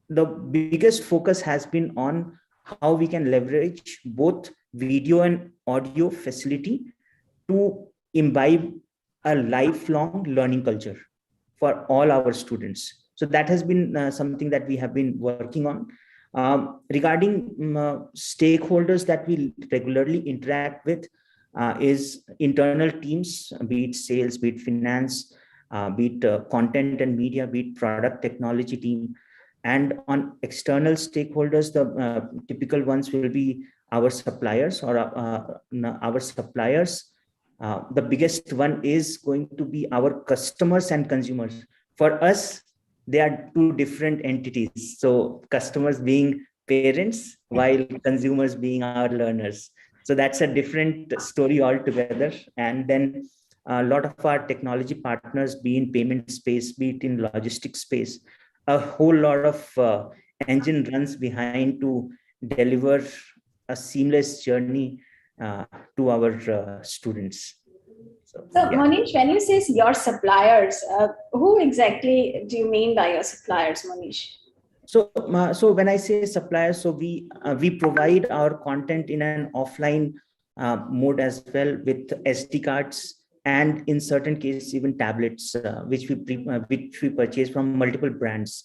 the biggest focus has been on how we can leverage both video and audio facility to imbibe a lifelong learning culture for all our students. So that has been something that we have been working on. Regarding stakeholders that we regularly interact with is internal teams, be it sales, be it finance, be it content and media, be it product technology team. And on external stakeholders, the typical ones will be our suppliers or our suppliers. The biggest one is going to be our customers and consumers. For us, they are two different entities. So customers being parents while consumers being our learners. So that's a different story altogether. And then a lot of our technology partners, be in payment space, be it in logistics space, a whole lot of engine runs behind to deliver a seamless journey to our students. So Monish, when you say your suppliers, who exactly do you mean by your suppliers, Monish? So when I say suppliers, so we provide our content in an offline mode as well, with SD cards, and in certain cases even tablets, which we purchase from multiple brands.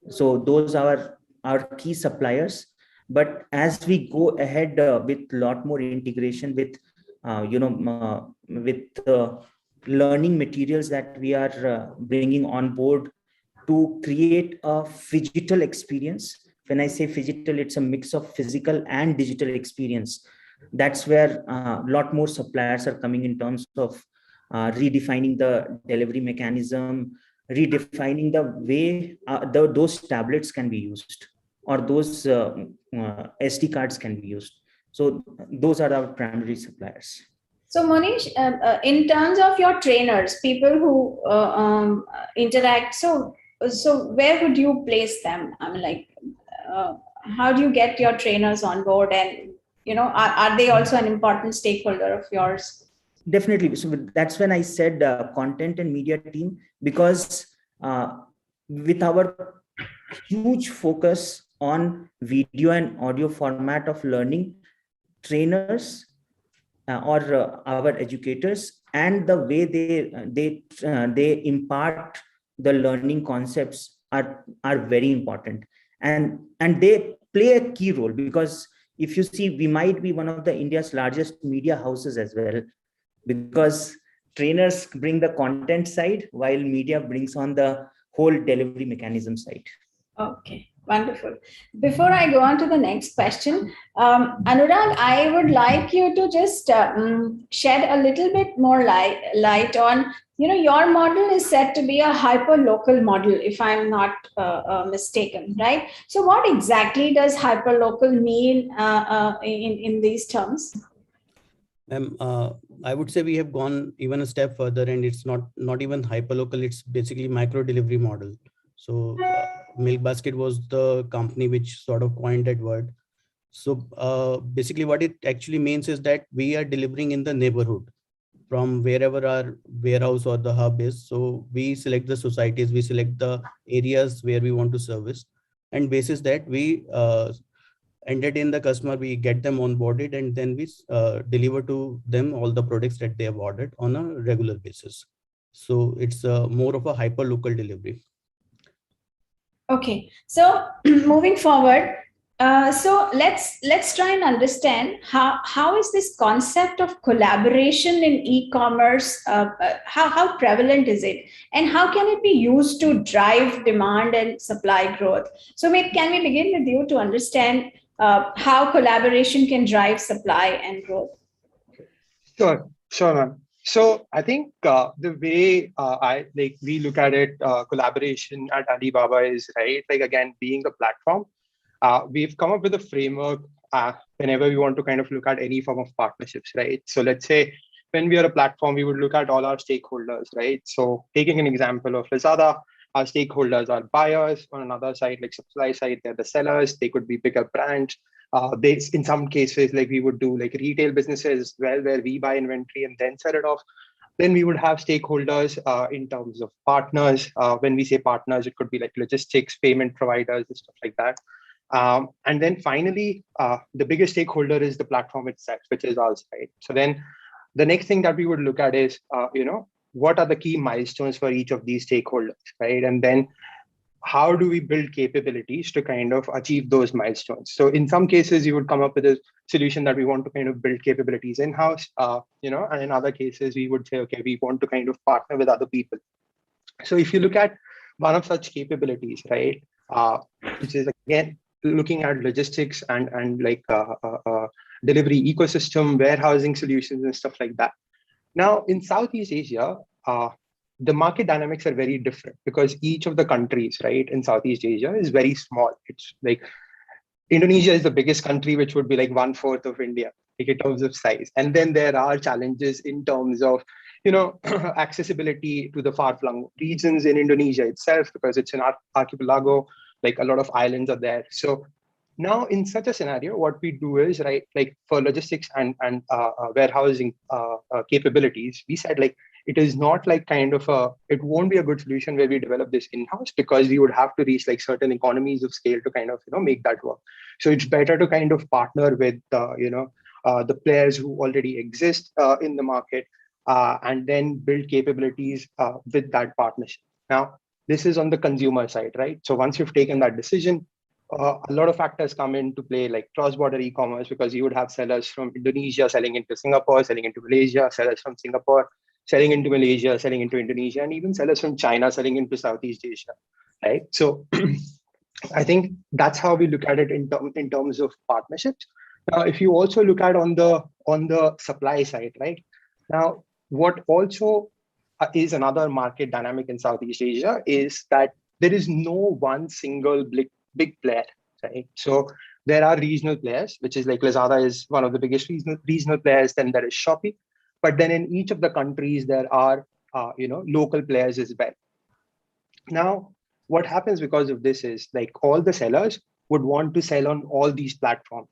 So those are our key suppliers. But as we go ahead with a lot more integration with learning materials that we are bringing on board to create a phygital experience. When I say phygital, it's a mix of physical and digital experience. That's where a lot more suppliers are coming in terms of redefining the delivery mechanism, redefining the way those tablets can be used, or those SD cards can be used. So those are our primary suppliers. So Monish, in terms of your trainers, people who interact, so where would you place them? I mean, like, how do you get your trainers on board, and are they also an important stakeholder of yours? Definitely. So that's when I said content and media team, because with our huge focus on video and audio format of learning, trainers or our educators, and the way they impart the learning concepts are very important, and they play a key role, because if you see, we might be one of the India's largest media houses as well, because trainers bring the content side while media brings on the whole delivery mechanism side. Okay, wonderful. Before I go on to the next question, Anurag, I would like you to just shed a little bit more light on, your model is said to be a hyper-local model, if I'm not mistaken, right? So what exactly does hyper-local mean in these terms? I would say we have gone even a step further, and it's not even hyperlocal, it's basically micro delivery model. So Milk Basket was the company which sort of coined that word. So basically what it actually means is that we are delivering in the neighborhood from wherever our warehouse or the hub is. So we select the societies, we select the areas where we want to service, and basis that we entertain the customer, we get them onboarded, and then we deliver to them all the products that they have ordered on a regular basis. So it's more of a hyper local delivery. Okay, so moving forward, so let's try and understand how is this concept of collaboration in e-commerce, how prevalent is it, and how can it be used to drive demand and supply growth? So can we begin with you to understand how collaboration can drive supply and growth? Sure, ma'am. So I think the way we look at it, collaboration at Alibaba is right. Like, again, being a platform, we've come up with a framework whenever we want to kind of look at any form of partnerships, right? So let's say when we are a platform, we would look at all our stakeholders, right? So taking an example of Lazada, our stakeholders are buyers. On another side, like supply side, they're the sellers. They could be bigger brands. In some cases, like we would do like retail businesses as well, where we buy inventory and then sell it off. Then we would have stakeholders in terms of partners. When we say partners, it could be like logistics, payment providers, and stuff like that. And then finally, the biggest stakeholder is the platform itself, which is us, right? So then the next thing that we would look at is, what are the key milestones for each of these stakeholders, right? And then how do we build capabilities to kind of achieve those milestones? So in some cases, you would come up with a solution that we want to kind of build capabilities in-house, and in other cases, we would say, okay, we want to kind of partner with other people. So if you look at one of such capabilities, right, which is again, looking at logistics and like delivery ecosystem, warehousing solutions and stuff like that. Now in Southeast Asia, the market dynamics are very different because each of the countries, right, in Southeast Asia is very small. It's like Indonesia is the biggest country, which would be like 1/4 of India, like in terms of size. And then there are challenges in terms of, accessibility to the far-flung regions in Indonesia itself, because it's an archipelago, like a lot of islands are there. So now in such a scenario, what we do is, right, like for logistics and warehousing capabilities, we said like, it is not like kind of it won't be a good solution where we develop this in-house, because we would have to reach like certain economies of scale to kind of, make that work. So it's better to kind of partner with, the players who already exist in the market, and then build capabilities with that partnership. Now, this is on the consumer side, right? So once you've taken that decision, a lot of factors come into play, like cross-border e-commerce, because you would have sellers from Indonesia selling into Singapore, selling into Malaysia, sellers from Singapore selling into Malaysia, selling into Indonesia, and even sellers from China selling into Southeast Asia, right? So I think that's how we look at it in terms of partnerships. Now, if you also look at on the supply side, right? Now, what also is another market dynamic in Southeast Asia is that there is no one single big player, right? So there are regional players, which is like Lazada is one of the biggest regional players. Then there is Shopee. But then in each of the countries, there are, local players as well. Now, what happens because of this is like all the sellers would want to sell on all these platforms,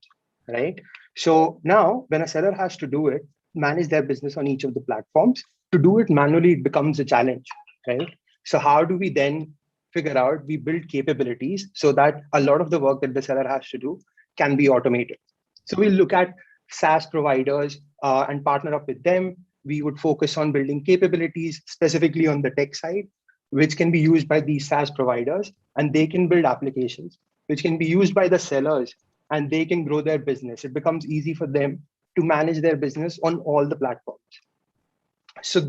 right? So now when a seller has to do it, manage their business on each of the platforms, to do it manually, it becomes a challenge, right? So how do we then figure out, we build capabilities so that a lot of the work that the seller has to do can be automated. So we look at SaaS providers and partner up with them. We would focus on building capabilities specifically on the tech side, which can be used by these SaaS providers, and they can build applications which can be used by the sellers, and they can grow their business. It becomes easy for them to manage their business on all the platforms. So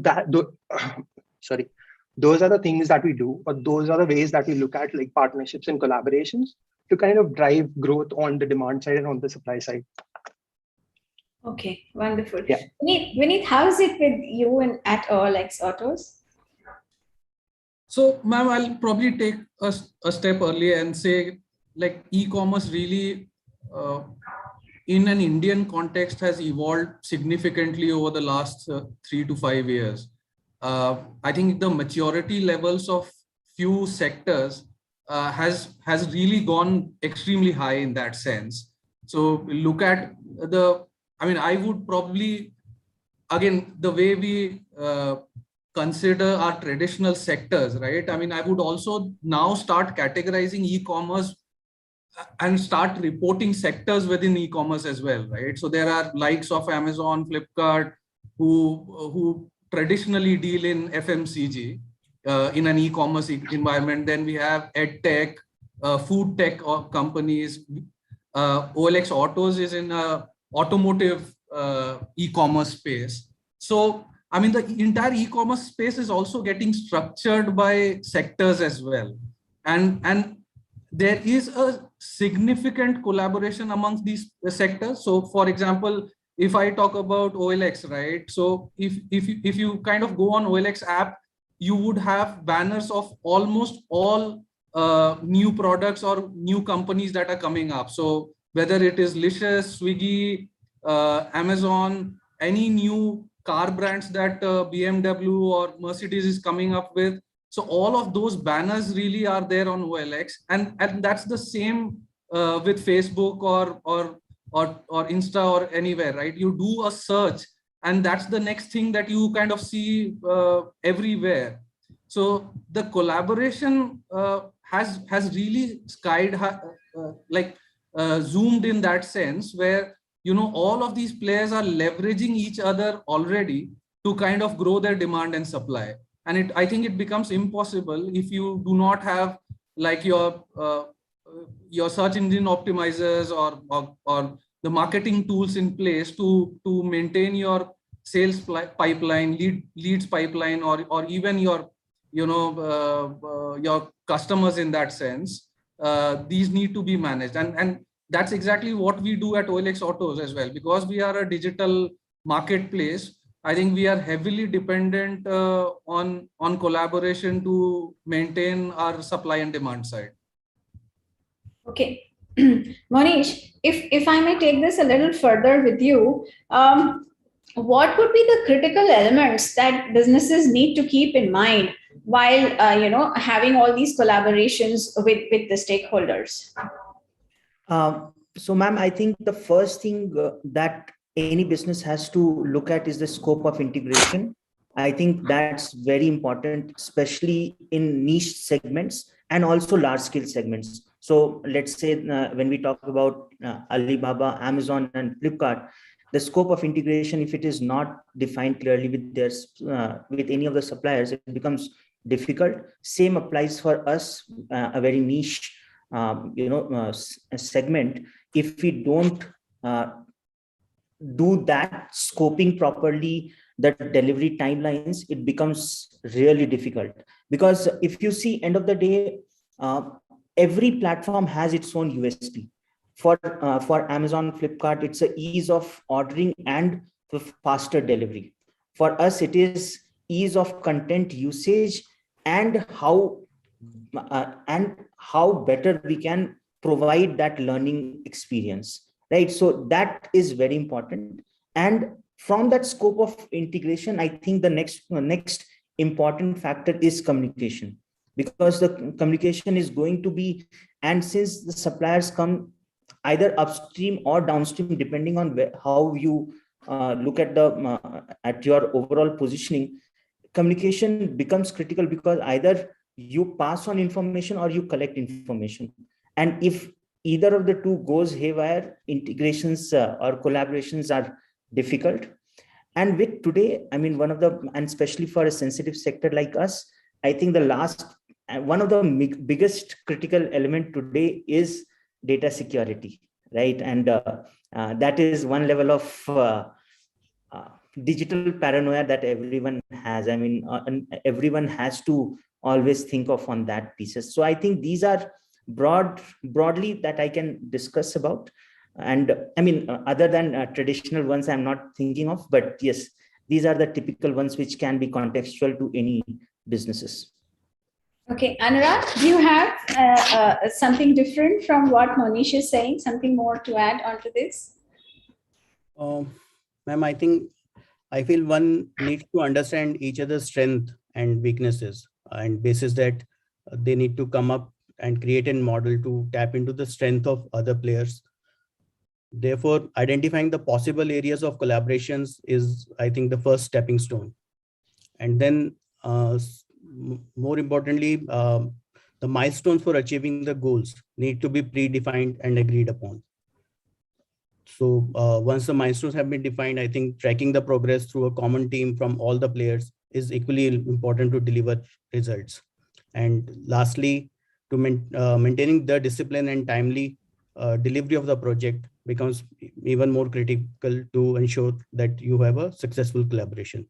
those are the things that we do, or those are the ways that we look at like partnerships and collaborations to kind of drive growth on the demand side and on the supply side. Okay, wonderful. Yeah. Vineet, how is it with you and at OLX Autos? So, ma'am, I'll probably take a step earlier and say, like, e-commerce really, in an Indian context, has evolved significantly over the last 3 to 5 years. I think the maturity levels of few sectors has really gone extremely high in that sense. So look at I would probably, again, the way we consider our traditional sectors, right? I would also now start categorizing e-commerce and start reporting sectors within e-commerce as well, right? So there are likes of Amazon, Flipkart, who traditionally deal in FMCG in an e-commerce environment. Then we have EdTech, food tech companies. OLX Autos is in automotive e-commerce space. So, the entire e-commerce space is also getting structured by sectors as well. And there is a significant collaboration amongst these sectors. So for example, if I talk about OLX, right? So if you kind of go on OLX app, you would have banners of almost all new products or new companies that are coming up. So whether it is Licious, Swiggy, Amazon, any new car brands that BMW or Mercedes is coming up with. So all of those banners really are there on OLX, and that's the same with Facebook or Insta or anywhere, right? You do a search, and that's the next thing that you kind of see everywhere. So the collaboration has really zoomed in that sense, where all of these players are leveraging each other already to kind of grow their demand and supply. And I think it becomes impossible if you do not have like your search engine optimizers or the marketing tools in place to maintain your sales pipeline, leads pipeline, or even your your customers in that sense. These need to be managed, and that's exactly what we do at OLX Autos as well, because we are a digital marketplace. I think we are heavily dependent on collaboration to maintain our supply and demand side. Okay. Monish, if I may take this a little further with you, what would be the critical elements that businesses need to keep in mind while having all these collaborations with the stakeholders? So, ma'am, I think the first thing that any business has to look at is the scope of integration. I think that's very important, especially in niche segments and also large scale segments. So let's say when we talk about Alibaba, Amazon, and Flipkart, the scope of integration, if it is not defined clearly with any of the suppliers, it becomes difficult. Same applies for us, a very niche segment. If we don't do that scoping properly, the delivery timelines, it becomes really difficult. Because if you see, end of the day, every platform has its own USP. For Amazon, Flipkart, it's the ease of ordering and the faster delivery. For us, it is ease of content usage and how better we can provide that learning experience, right? So that is very important. And from that scope of integration, I think the next important factor is communication, because the communication is going to be, and since the suppliers come either upstream or downstream, depending on how you look at at your overall positioning, communication becomes critical, because either you pass on information or you collect information. And if either of the two goes haywire, integrations or collaborations are difficult. And with today, I mean, and especially for a sensitive sector like us, I think one of the biggest critical element today is data security, right? And that is one level of digital paranoia that everyone has. I mean, everyone has to always think of on that pieces. So I think these are broadly that I can discuss about. And I mean, other than traditional ones, I'm not thinking of, but yes, these are the typical ones which can be contextual to any businesses. Okay, Anurag, do you have something different from what Monish is saying? Something more to add onto this? Ma'am, I feel one needs to understand each other's strength and weaknesses, and basis that they need to come up and create a model to tap into the strength of other players. Therefore, identifying the possible areas of collaborations is, I think, the first stepping stone. And then more importantly, the milestones for achieving the goals need to be predefined and agreed upon. So once the milestones have been defined, I think tracking the progress through a common team from all the players is equally important to deliver results. And lastly, to maintaining the discipline and timely delivery of the project becomes even more critical to ensure that you have a successful collaboration.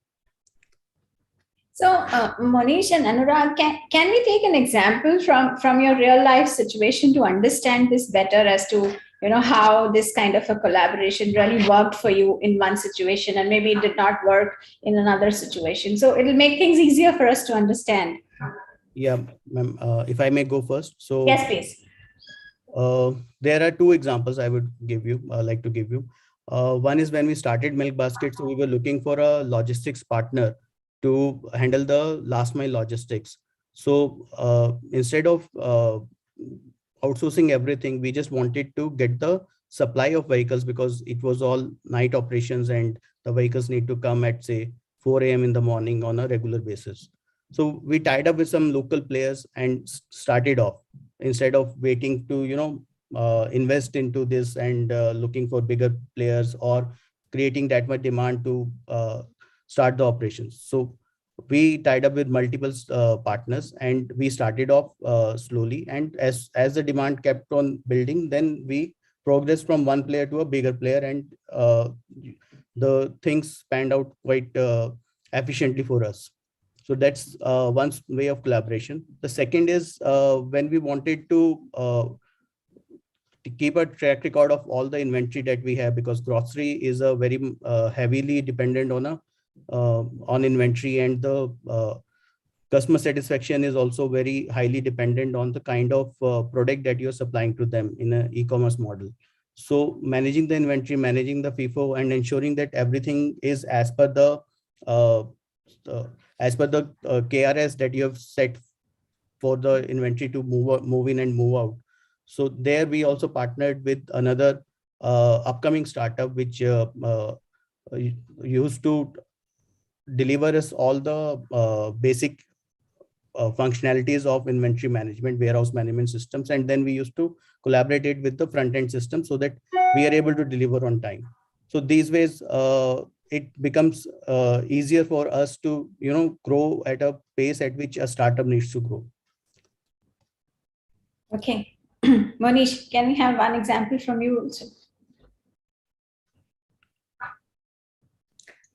So, Monish and Anurag, can we take an example from your real life situation to understand this better as to how this kind of a collaboration really worked for you in one situation and maybe it did not work in another situation? So it'll make things easier for us to understand. Yeah, ma'am, if I may go first. So yes, please. There are two examples I would like to give you. One is when we started Milk Basket, so we were looking for a logistics partner to handle the last mile logistics. So instead of outsourcing everything, we just wanted to get the supply of vehicles, because it was all night operations and the vehicles need to come at say 4 a.m. in the morning on a regular basis. So we tied up with some local players and started off, instead of waiting to invest into this and looking for bigger players or creating that much demand to start the operations. So we tied up with multiple partners and we started off slowly. And as the demand kept on building, then we progressed from one player to a bigger player, and the things panned out quite efficiently for us. So that's one way of collaboration. The second is when we wanted to keep a track record of all the inventory that we have, because grocery is a very heavily dependent on inventory, and the customer satisfaction is also very highly dependent on the kind of product that you're supplying to them in an e-commerce model. So managing the inventory, managing the FIFO, and ensuring that everything is as per the KRS that you have set for the inventory to move in and move out. So there we also partnered with another upcoming startup which used to deliver us all the basic functionalities of inventory management, warehouse management systems, and then we used to collaborate it with the front-end system so that we are able to deliver on time. So these ways it becomes easier for us to grow at a pace at which a startup needs to grow. Okay. Monish, can we have one example from you also?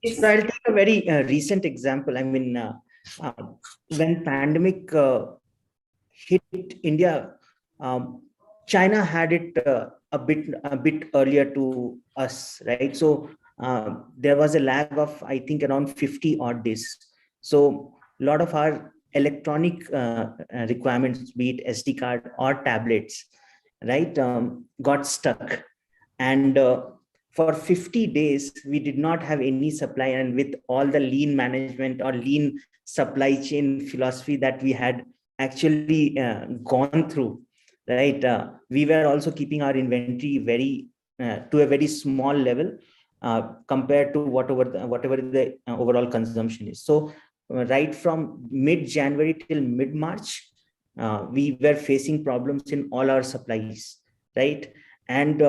So I'll take a very recent example. I mean, when pandemic hit India, China had it a bit earlier to us, right? So there was a lag of, I think, around 50 odd days. So a lot of our electronic requirements, be it SD card or tablets, right, got stuck. And for 50 days, we did not have any supply. And with all the lean management or lean supply chain philosophy that we had actually gone through, right, we were also keeping our inventory to a very small level compared to whatever the overall consumption is. So right from mid-January till mid-March, we were facing problems in all our supplies, right? And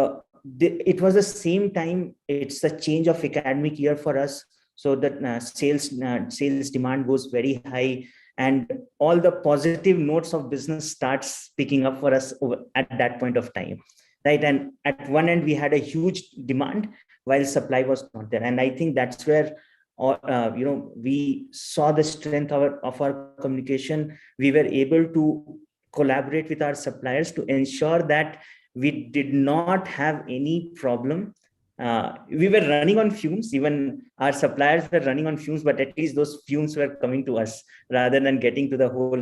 it was the same time, it's a change of academic year for us. So that sales demand goes very high, and all the positive notes of business starts picking up for us at that point of time, right? And at one end, we had a huge demand while supply was not there. And I think that's where we saw the strength of our communication. We were able to collaborate with our suppliers to ensure that we did not have any problem. We were running on fumes, even our suppliers were running on fumes, but at least those fumes were coming to us rather than getting to the whole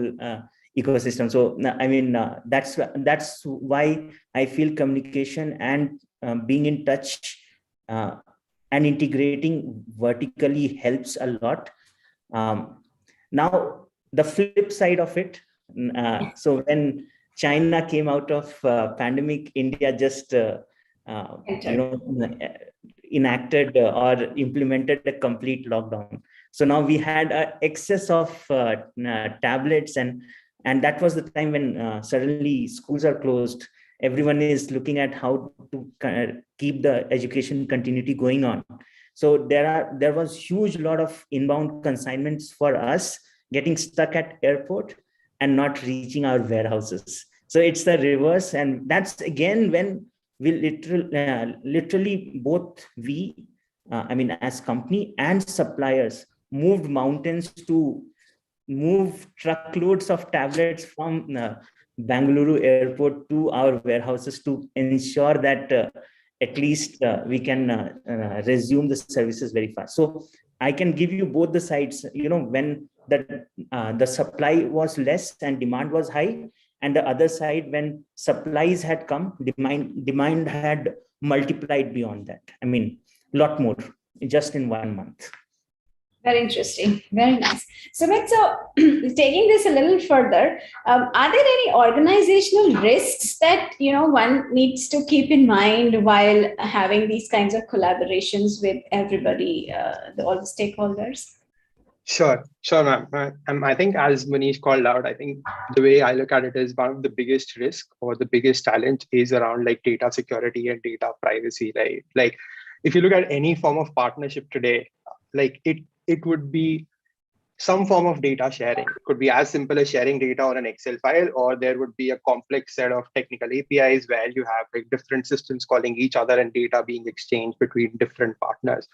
ecosystem. So, I mean, that's why I feel communication and being in touch and integrating vertically helps a lot. Now, the flip side of it, so when China came out of pandemic, India just enacted or implemented a complete lockdown. So now we had an excess of tablets, and that was the time when suddenly schools are closed. Everyone is looking at how to keep the education continuity going on. So there was huge lot of inbound consignments for us getting stuck at airport and not reaching our warehouses. So it's the reverse, and that's again when we literally both we, I mean, as company and suppliers, moved mountains to move truckloads of tablets from Bangalore airport to our warehouses to ensure that at least we can resume the services very fast. So I can give you both the sides, when the supply was less and demand was high, and the other side, when supplies had come, demand had multiplied beyond that. I mean, a lot more just in 1 month. Very interesting. Very nice. So taking this a little further, are there any organizational risks that one needs to keep in mind while having these kinds of collaborations with everybody, all the stakeholders? Sure, ma'am. I think as Manish called out, I think the way I look at it is one of the biggest risk or the biggest challenge is around like data security and data privacy, right? Like if you look at any form of partnership today, like it would be some form of data sharing. It could be as simple as sharing data on an Excel file, or there would be a complex set of technical APIs where you have like different systems calling each other and data being exchanged between different partners.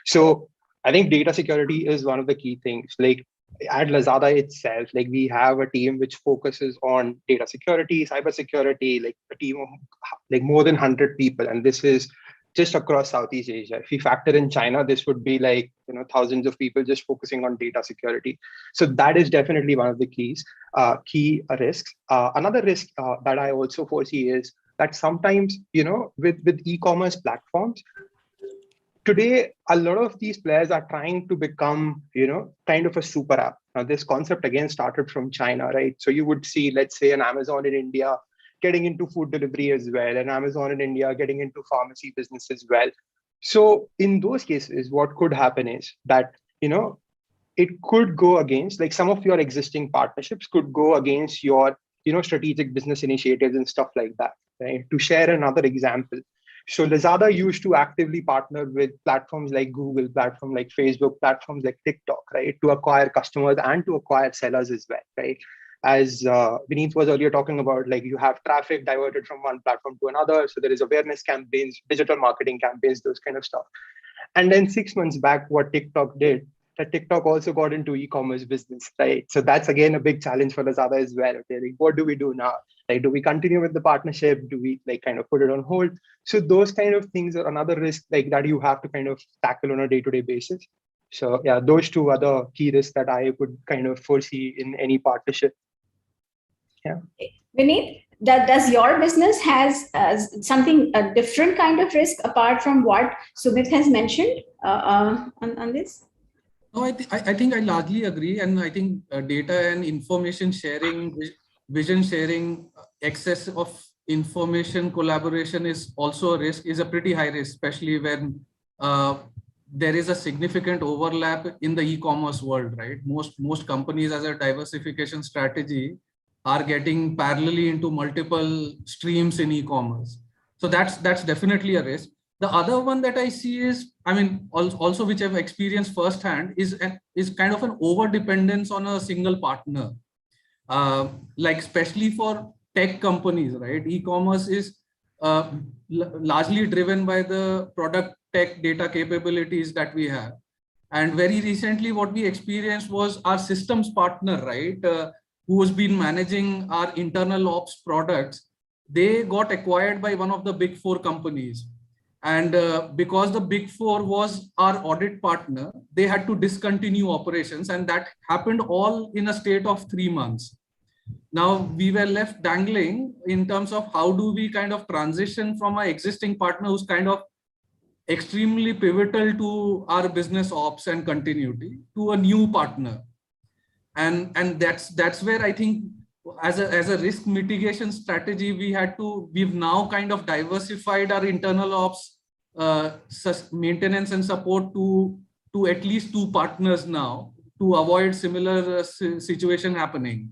So I think data security is one of the key things. Like at Lazada itself, like we have a team which focuses on data security, cybersecurity, like a team of like more than 100 people. And this is just across Southeast Asia. If we factor in China, this would be like, thousands of people just focusing on data security. So that is definitely one of the key risks. Another risk that I also foresee is that sometimes, with e-commerce platforms, today, a lot of these players are trying to become, kind of a super app. Now, this concept again started from China, right? So you would see, let's say, an Amazon in India getting into food delivery as well, and Amazon in India getting into pharmacy business as well. So in those cases, what could happen is that, it could go against, like some of your existing partnerships could go against your, strategic business initiatives and stuff like that, right? To share another example, so Lazada used to actively partner with platforms like Google, platforms like Facebook, platforms like TikTok, right, to acquire customers and to acquire sellers as well, right? As Vineet was earlier talking about, like you have traffic diverted from one platform to another. So there is awareness campaigns, digital marketing campaigns, those kind of stuff. And then 6 months back, what TikTok did, that TikTok also got into e-commerce business, right? So that's again a big challenge for Lazada as well. Okay, like, what do we do now? Like, do we continue with the partnership? Do we like kind of put it on hold? So those kind of things are another risk like that you have to kind of tackle on a day-to-day basis. So yeah, those two are the key risks that I would kind of foresee in any partnership. Yeah. Vineet, does your business has something, a different kind of risk apart from what Sumit has mentioned on this? No, I think I largely agree. And I think data and information sharing, vision sharing, excess of information collaboration is also a risk, is a pretty high risk, especially when there is a significant overlap in the e-commerce world, right? Most companies as a diversification strategy are getting parallelly into multiple streams in e-commerce. So that's definitely a risk. The other one that I see is, also which I've experienced firsthand, is kind of an over dependence on a single partner. Like especially for tech companies, right? E-commerce is largely driven by the product tech data capabilities that we have. And very recently, what we experienced was our systems partner, right? Who has been managing our internal ops products. They got acquired by one of the big 4 companies. And because the big 4 was our audit partner, they had to discontinue operations, and that happened all in a state of 3 months. Now we were left dangling in terms of how do we kind of transition from our existing partner who's kind of extremely pivotal to our business ops and continuity to a new partner. And that's where I think as a risk mitigation strategy, we've now kind of diversified our internal ops maintenance and support to at least 2 partners now to avoid similar situation happening.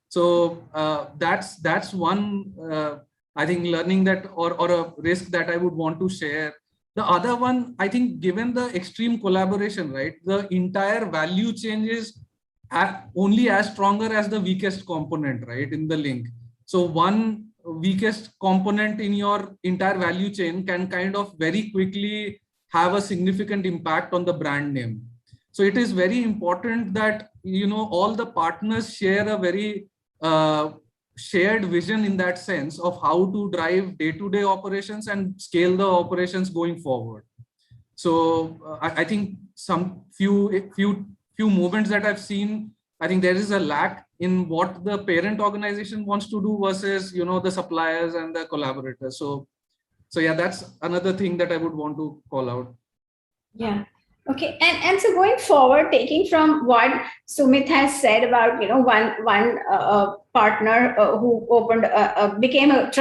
So that's one I think learning that or a risk that I would want to share. The other one, I think, given the extreme collaboration, right, the entire value chain is only as stronger as the weakest component, right, in the link. So one weakest component in your entire value chain can kind of very quickly have a significant impact on the brand name. So it is very important that, all the partners share a very shared vision in that sense of how to drive day-to-day operations and scale the operations going forward. So I think some few movements that I've seen, I think there is a lack in what the parent organization wants to do versus, the suppliers and the collaborators. So yeah, that's another thing that I would want to call out. Yeah. Okay. And so going forward, taking from what Sumit has said about, one partner who opened became a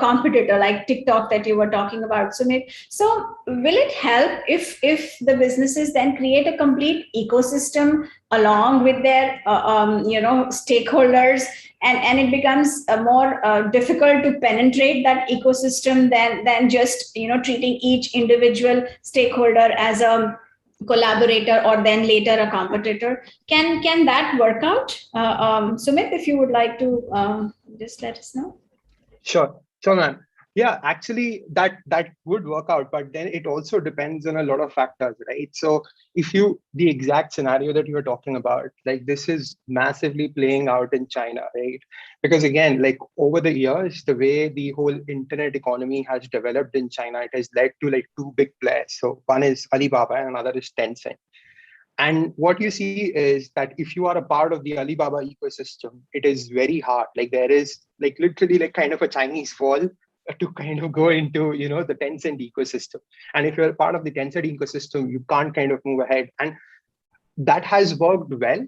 competitor like TikTok that you were talking about, Sumit. So will it help if the businesses then create a complete ecosystem along with their stakeholders, and it becomes more difficult to penetrate that ecosystem than just treating each individual stakeholder as a collaborator or then later a competitor? Can that work out? Sumit, if you would like to just let us know. Sure, ma'am. Yeah, actually, that would work out, but then it also depends on a lot of factors, right? So if the exact scenario that you were talking about, like this is massively playing out in China, right? Because again, like over the years, the way the whole internet economy has developed in China, it has led to like two big players. So one is Alibaba and another is Tencent. And what you see is that if you are a part of the Alibaba ecosystem, it is very hard. Like there is like literally like kind of a Chinese wall to kind of go into, the Tencent ecosystem. And if you're a part of the Tencent ecosystem, you can't kind of move ahead. And that has worked well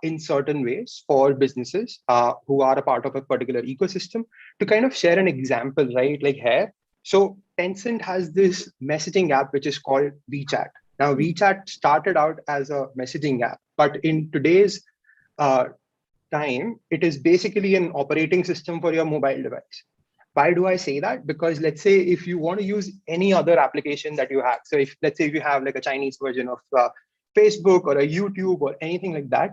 in certain ways for businesses who are a part of a particular ecosystem. To kind of share an example, right? Like here, so Tencent has this messaging app, which is called WeChat. Now, WeChat started out as a messaging app, but in today's time, it is basically an operating system for your mobile device. Why do I say that? Because let's say if you want to use any other application that you have, so if let's say if you have like a Chinese version of Facebook or a YouTube or anything like that,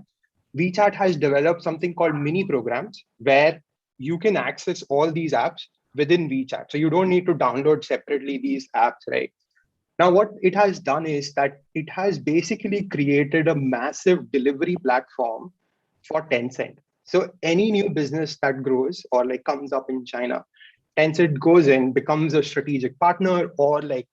WeChat has developed something called mini programs where you can access all these apps within WeChat. So you don't need to download separately these apps, right? Now, what it has done is that it has basically created a massive delivery platform for Tencent. So any new business that grows or like comes up in China, Tencent goes in, becomes a strategic partner or like,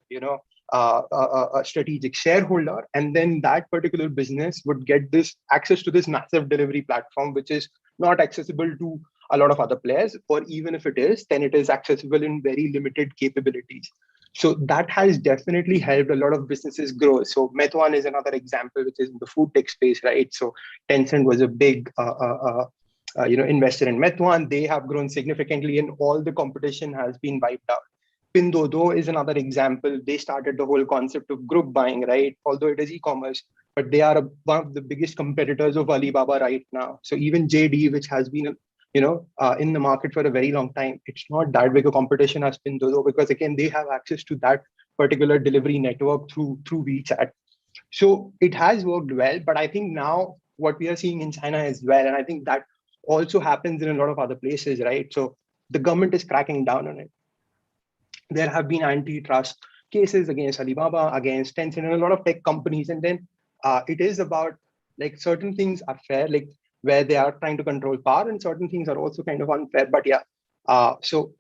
a strategic shareholder. And then that particular business would get this access to this massive delivery platform, which is not accessible to a lot of other players, or even if it is, then it is accessible in very limited capabilities. So that has definitely helped a lot of businesses grow. So Meituan is another example, which is in the food tech space, right? So Tencent was a big, investor in Meituan. They have grown significantly, and all the competition has been wiped out. Pinduoduo is another example. They started the whole concept of group buying, right? Although it is e-commerce, but they are one of the biggest competitors of Alibaba right now. So even JD, which has been in the market for a very long time, it's not that big a competition as Pinduoduo, because again, they have access to that particular delivery network through WeChat. So it has worked well, but I think now what we are seeing in China as well, and I think that also happens in a lot of other places, right? So the government is cracking down on it. There have been antitrust cases against Alibaba, against Tencent, and a lot of tech companies. And then it is about like certain things are fair, like where they are trying to control power, and certain things are also kind of unfair. But yeah, so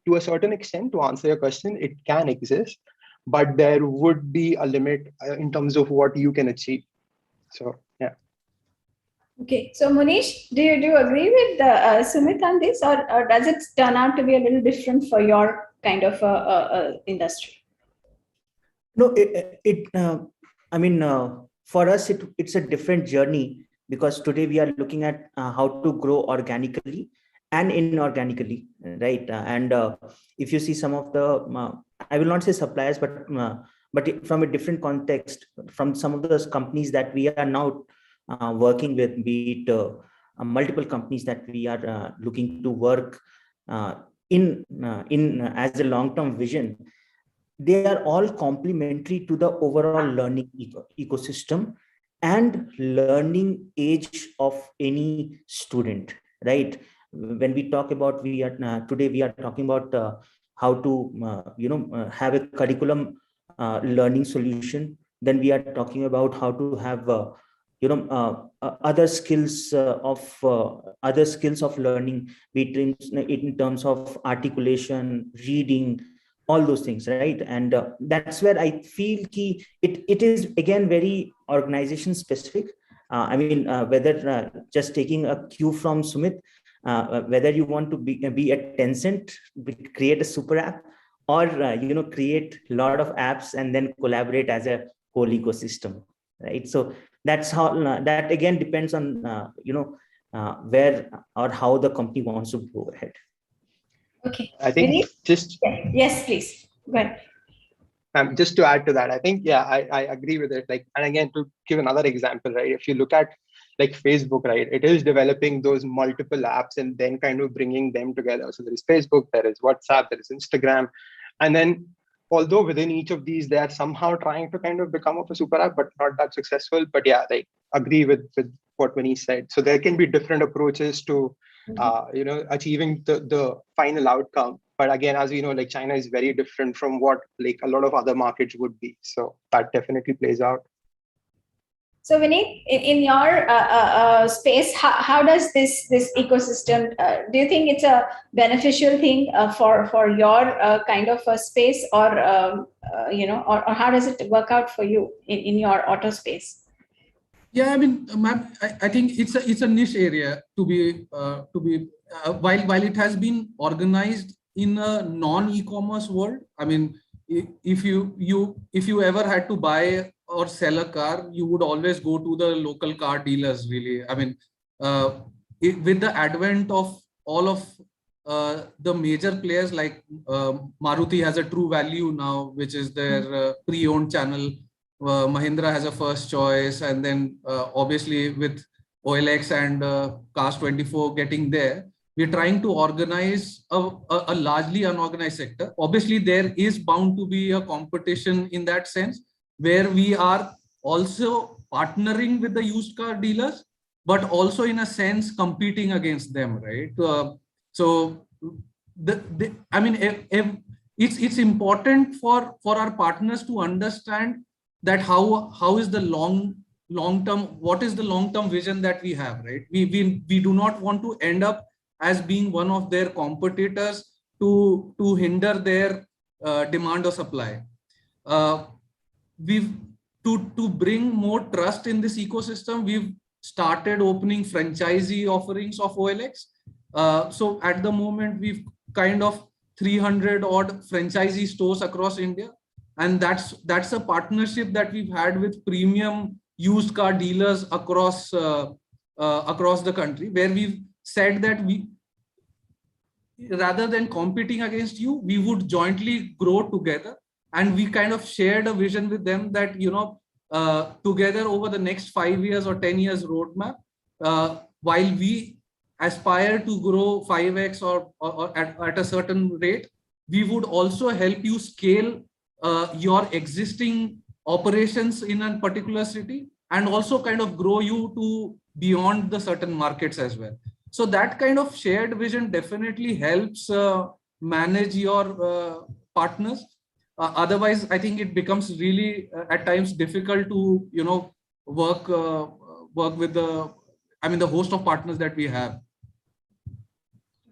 to a certain extent, to answer your question, it can exist, but there would be a limit in terms of what you can achieve. So yeah. Okay, so Munish, do you agree with Sumit on this, or does it turn out to be a little different for your kind of industry? No, for us, it's a different journey, because today we are looking at how to grow organically and inorganically, right? And if you see some of the, I will not say suppliers, but from a different context, from some of those companies that we are now working with, be it multiple companies that we are looking to work in as a long-term vision, they are all complementary to the overall learning ecosystem and learning age of any student, right? When we talk about, today we are talking about how to have a curriculum learning solution. Then we are talking about how to have other skills of learning, in terms of articulation, reading, all those things, right? And that's where I feel it is again very organization specific. Whether just taking a cue from Sumit, whether you want to be a Tencent, create a super app, or create a lot of apps and then collaborate as a whole ecosystem, right? So that's how that again depends on where or how the company wants to go ahead. Okay. I think just yes, please go ahead. Just to add to that, I think, yeah, I agree with it. Like, and again, to give another example, right? If you look at like Facebook, right, it is developing those multiple apps and then kind of bringing them together. So there is Facebook, there is WhatsApp, there is Instagram. And then although within each of these, they are somehow trying to kind of become of a super app, but not that successful. But yeah, like agree with what Vinny said. So there can be different approaches to, achieving the final outcome. But again, as we know, like China is very different from what like a lot of other markets would be. So that definitely plays out. So Vinny, in your space, how does this ecosystem, do you think it's a beneficial thing for your kind of a space, or or how does it work out for you in your auto space? Yeah, I mean, ma'am, I think it's a niche area to be while it has been organized in a non-e-commerce world. I mean, if you ever had to buy or sell a car, you would always go to the local car dealers. Really, I mean, with the advent of all of the major players like Maruti has a True Value now, which is their pre-owned channel. Mahindra has a First Choice, and then obviously with OLX and Cars24 getting there, we're trying to organize a largely unorganized sector. Obviously, there is bound to be a competition in that sense, where we are also partnering with the used car dealers, but also in a sense competing against them, right? So, I mean, it's important for our partners to understand that how is the long term, what is the long term vision that we have, right? We do not want to end up as being one of their competitors to hinder their demand or supply. We've to bring more trust in this ecosystem, we've started opening franchisee offerings of OLX. So at the moment, we've kind of 300 odd franchisee stores across India. And that's a partnership that we've had with premium used car dealers across the country, where we've said that we, rather than competing against you, we would jointly grow together. And we kind of shared a vision with them that, together over the next 5 years or 10 years roadmap, while we aspire to grow 5x or at a certain rate, we would also help you scale your existing operations in a particular city, and also kind of grow you to beyond the certain markets as well. So that kind of shared vision definitely helps manage your partners. Otherwise, I think it becomes really at times difficult to work with the host of partners that we have.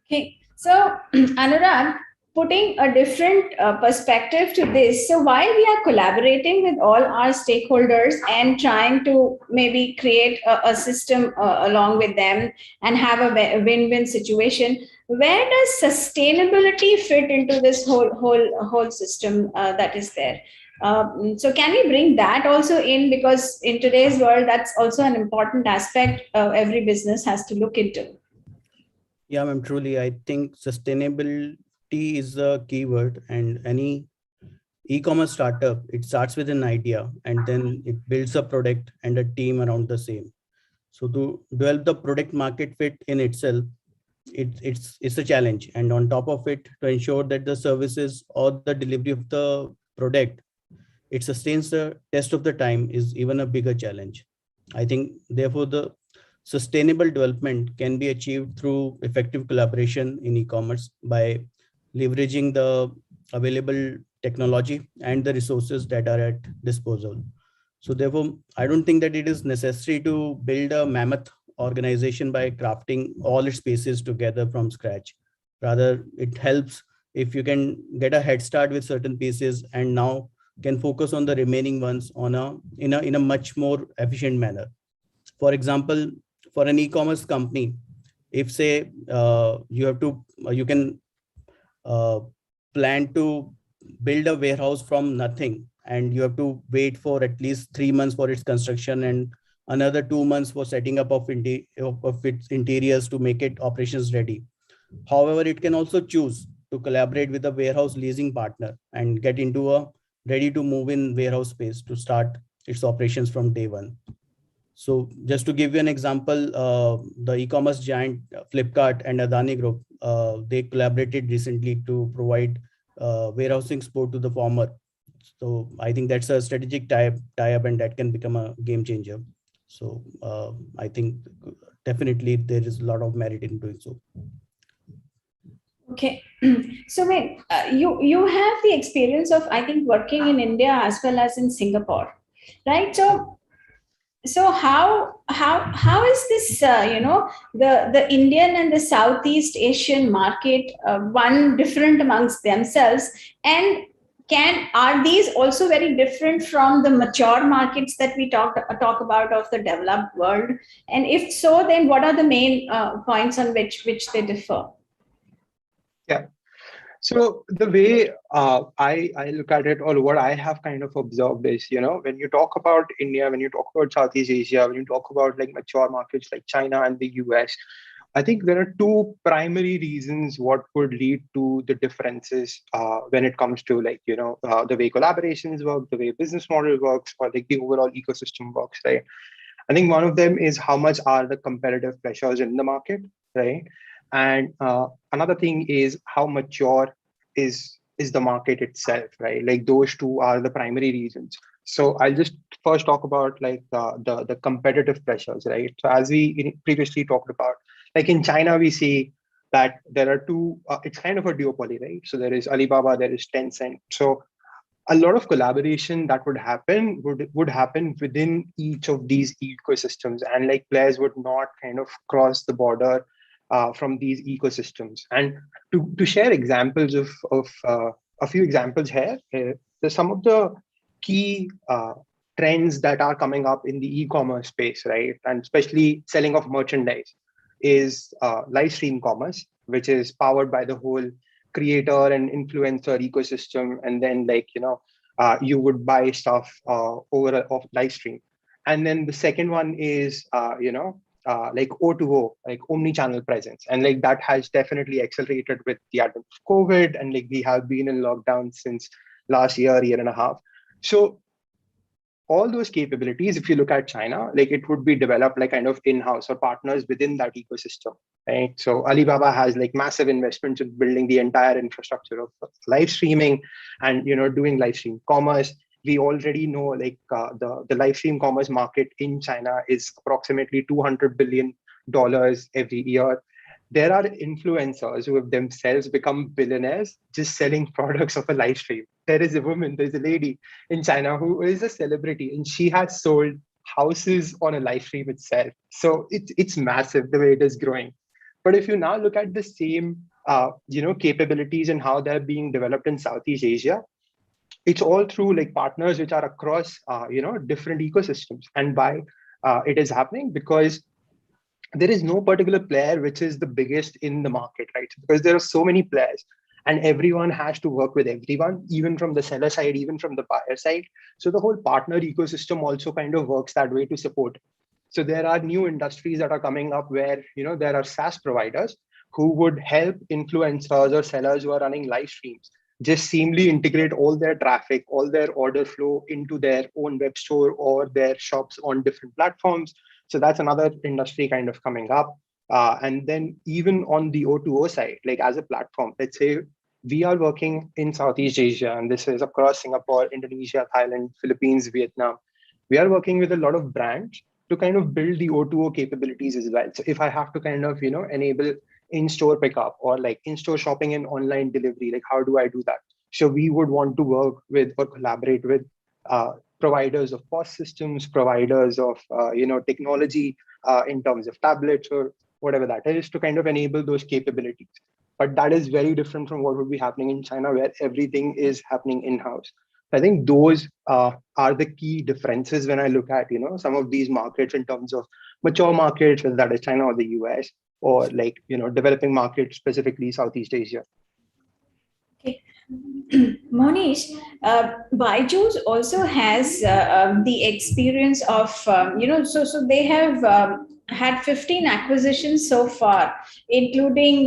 Okay, so Anurag, putting a different perspective to this, so while we are collaborating with all our stakeholders and trying to maybe create a system along with them and have a win-win situation, where does sustainability fit into this whole system that is there? So can we bring that also in, because in today's world, that's also an important aspect every business has to look into. Yeah, ma'am, truly, I think sustainability is the key word, and any e-commerce startup, it starts with an idea and then it builds a product and a team around the same. So to develop the product market fit in itself, it's a challenge. And on top of it, to ensure that the services or the delivery of the product, it sustains the test of the time, is even a bigger challenge. I think therefore the sustainable development can be achieved through effective collaboration in e-commerce by leveraging the available technology and the resources that are at disposal. So therefore, I don't think that it is necessary to build a mammoth organization by crafting all its pieces together from scratch. Rather, it helps if you can get a head start with certain pieces and now can focus on the remaining ones in a much more efficient manner. For example, for an e-commerce company, if say you can plan to build a warehouse from nothing, and you have to wait for at least 3 months for its construction and another 2 months for setting up of its interiors to make it operations ready. However, it can also choose to collaborate with a warehouse leasing partner and get into a ready to move in warehouse space to start its operations from day one. So just to give you an example, the e-commerce giant Flipkart and Adani Group, they collaborated recently to provide warehousing support to the former. So I think that's a strategic tie-up and that can become a game changer. So I think definitely there is a lot of merit in doing so. Okay, so wait, you have the experience of, I think, working in India as well as in Singapore, right? So how is this the Indian and the Southeast Asian market one different amongst themselves, and are these also very different from the mature markets that we talk about of the developed world? And if so, then what are the main points on which they differ? Yeah. So the way I look at it, or what I have kind of observed is, when you talk about India, when you talk about Southeast Asia, when you talk about like mature markets like China and the US, I think there are two primary reasons what would lead to the differences when it comes to like, the way collaborations work, the way business model works, or like the overall ecosystem works, right? I think one of them is how much are the competitive pressures in the market, right? And another thing is how mature is the market itself, right? Like those two are the primary reasons. So I'll just first talk about like the competitive pressures, right? So as we previously talked about, like in China, we see that there are two, it's kind of a duopoly, right? So there is Alibaba, there is Tencent. So a lot of collaboration that would happen would happen within each of these ecosystems, and like players would not kind of cross the border from these ecosystems. And to share examples of a few examples here, there's some of the key trends that are coming up in the e-commerce space, right? And especially selling of merchandise is live stream commerce, which is powered by the whole creator and influencer ecosystem. And then like, you would buy stuff over off live stream. And then the second one is, like O2O, like omni-channel presence. And like that has definitely accelerated with the advent of COVID. And like we have been in lockdown since last year and a half. So all those capabilities, if you look at China, like it would be developed like kind of in-house or partners within that ecosystem, right? So Alibaba has like massive investments in building the entire infrastructure of live streaming and, doing live stream commerce. We already know like the live stream commerce market in China is approximately $200 billion every year. There are influencers who have themselves become billionaires just selling products of a live stream. There's a lady in China who is a celebrity, and she has sold houses on a live stream itself. So it's massive the way it is growing. But if you now look at the same, capabilities and how they're being developed in Southeast Asia, it's all through like partners which are across, different ecosystems. And why it is happening? Because there is no particular player which is the biggest in the market, right? Because there are so many players and everyone has to work with everyone, even from the seller side, even from the buyer side. So the whole partner ecosystem also kind of works that way to support. So there are new industries that are coming up where, there are SaaS providers who would help influencers or sellers who are running live streams just seamlessly integrate all their traffic, all their order flow into their own web store or their shops on different platforms. So that's another industry kind of coming up. And then even on the O2O side, like as a platform, let's say we are working in Southeast Asia, and this is across Singapore, Indonesia, Thailand, Philippines, Vietnam. We are working with a lot of brands to kind of build the O2O capabilities as well. So if I have to kind of, enable in-store pickup or like in-store shopping and online delivery, like how do I do that? So we would want to work with or collaborate with providers of POS systems, providers of technology in terms of tablets or whatever that is, to kind of enable those capabilities. But that is very different from what would be happening in China, where everything is happening in-house. I think those are the key differences when I look at some of these markets in terms of mature markets, whether that is China or the US, or like developing markets, specifically Southeast Asia. Okay. Monish, Byju's also has the experience of, so they have had 15 acquisitions so far, including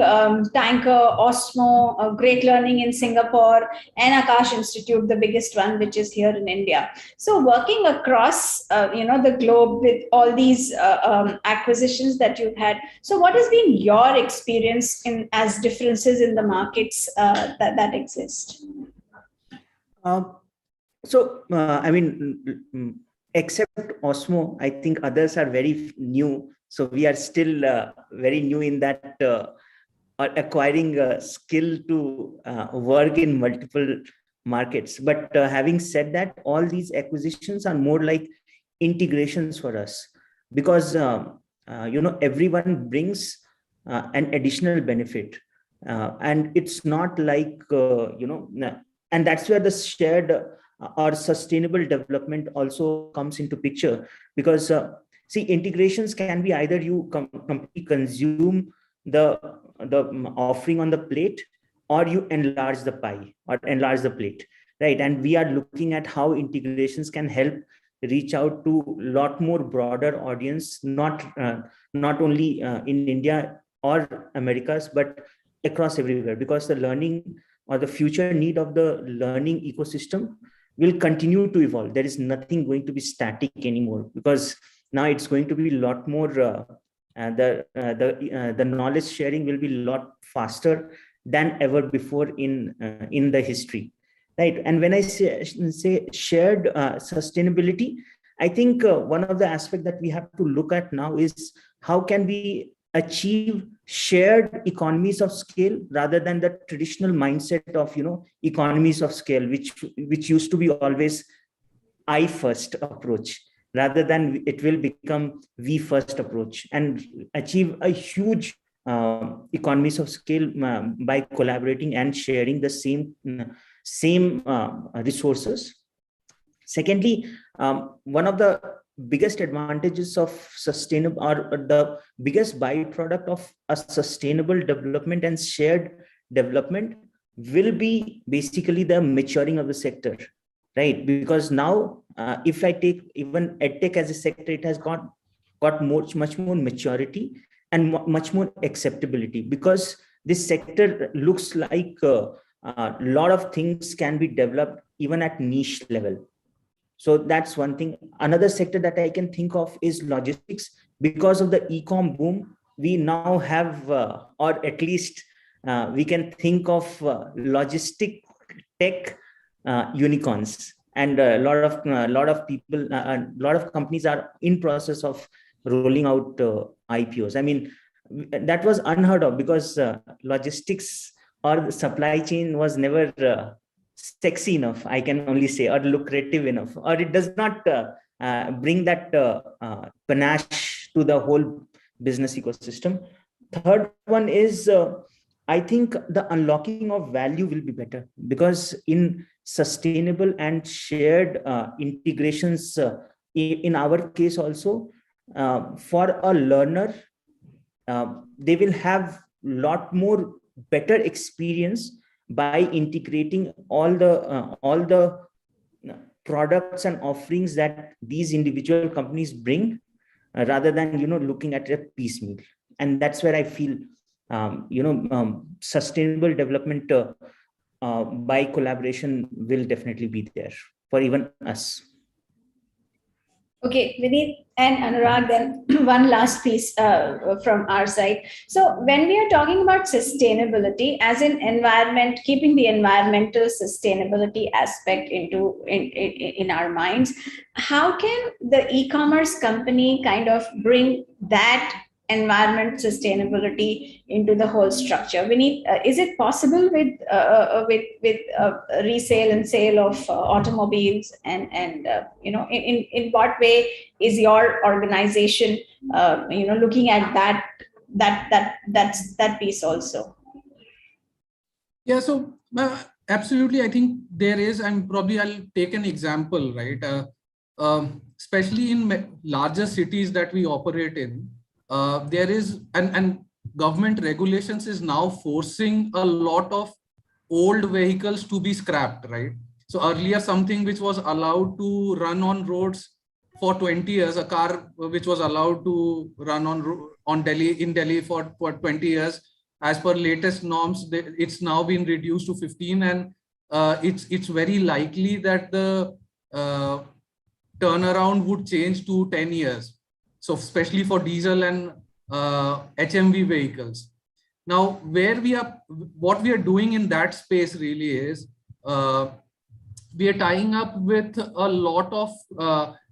Tanker, Osmo, Great Learning in Singapore, and Akash Institute, the biggest one, which is here in India. So working across, the globe with all these acquisitions that you've had. So what has been your experience in as differences in the markets that exist? I mean, except Osmo, I think others are very new. So we are still very new in that acquiring a skill to work in multiple markets. But having said that, all these acquisitions are more like integrations for us, because everyone brings an additional benefit, and it's not like and that's where the shared or sustainable development also comes into picture, because see, integrations can be either you completely consume the offering on the plate, or you enlarge the pie or enlarge the plate, right? And we are looking at how integrations can help reach out to a lot more broader audience, not only in India or Americas, but across everywhere, because the learning or the future need of the learning ecosystem will continue to evolve. There is nothing going to be static anymore, because now it's going to be a lot more, the knowledge sharing will be a lot faster than ever before in the history, right? And when I say shared sustainability, I think one of the aspects that we have to look at now is how can we achieve shared economies of scale rather than the traditional mindset of economies of scale, which used to be always I first approach, rather than it will become we first approach, and achieve a huge economies of scale by collaborating and sharing the same resources. Secondly, one of the biggest advantages of sustainable, or the biggest byproduct of a sustainable development and shared development, will be basically the maturing of the sector, right? Because now if I take even EdTech as a sector, it has got much more maturity and much more acceptability, because this sector looks like a lot of things can be developed even at niche level. So that's one thing. Another sector that I can think of is logistics. Because of the e-com boom, we now have, or at least we can think of logistic tech unicorns, and a lot of people, a lot of companies are in process of rolling out IPOs. I mean, that was unheard of, because logistics or the supply chain was never sexy enough, I can only say, or lucrative enough, or it does not bring that panache to the whole business ecosystem. Third one is, I think the unlocking of value will be better, because in sustainable and shared integrations, in our case also, for a learner, they will have a lot more better experience by integrating all the products and offerings that these individual companies bring, rather than looking at it piecemeal. And that's where I feel sustainable development by collaboration will definitely be there for even us. Okay, Vineet and Anurag, then one last piece from our side. So when we are talking about sustainability as in environment, keeping the environmental sustainability aspect in our minds, how can the e-commerce company kind of bring that environment sustainability into the whole structure? Vineet, is it possible with resale and sale of automobiles, and in what way is your organization looking at that piece also? Yeah, so absolutely, I think there is, and probably I'll take an example, right? Especially in larger cities that we operate in, there is, and government regulations is now forcing a lot of old vehicles to be scrapped, right? So earlier, something which was allowed to run on roads for 20 years, a car which was allowed to run on Delhi for 20 years, as per latest norms, it's now been reduced to 15, and it's very likely that the turnaround would change to 10 years. So especially for diesel and HMV vehicles. Now, what we are doing in that space really is, we are tying up with a lot of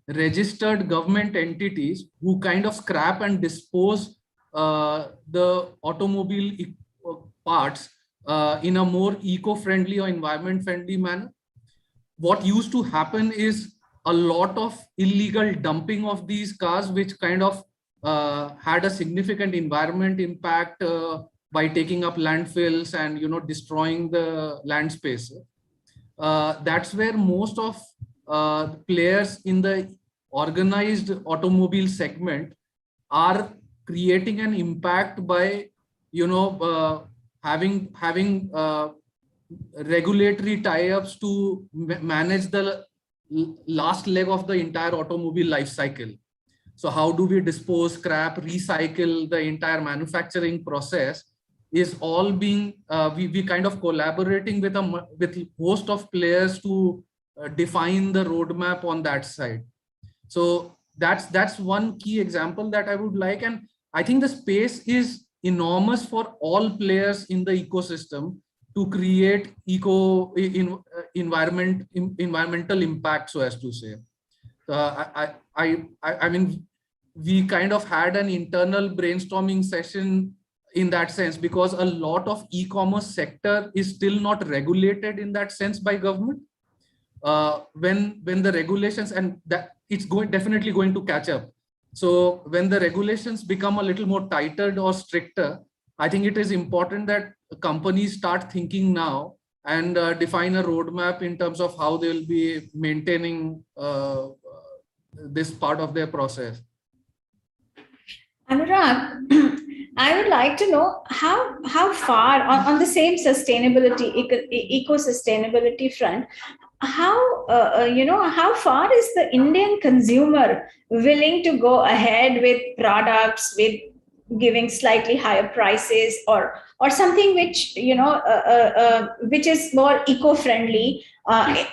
registered government entities who kind of scrap and dispose the automobile parts in a more eco-friendly or environment-friendly manner. What used to happen is a lot of illegal dumping of these cars, which kind of had a significant environment impact by taking up landfills and destroying the land space. That's where most of players in the organized automobile segment are creating an impact by having regulatory tie-ups to manage the last leg of the entire automobile life cycle. So how do we dispose, scrap, recycle, the entire manufacturing process is all being, we kind of collaborating with a host of players to define the roadmap on that side. So that's one key example that I would like. And I think the space is enormous for all players in the ecosystem to create environmental impact, so as to say. I mean, we kind of had an internal brainstorming session in that sense, because a lot of e-commerce sector is still not regulated in that sense by government. When the regulations, and that it's definitely going to catch up. So when the regulations become a little more tighter or stricter, I think it is important that companies start thinking now and define a roadmap in terms of how they will be maintaining this part of their process. Anurag, I would like to know how far on the same sustainability, eco-sustainability front, how far is the Indian consumer willing to go ahead with products with giving slightly higher prices or something which which is more eco-friendly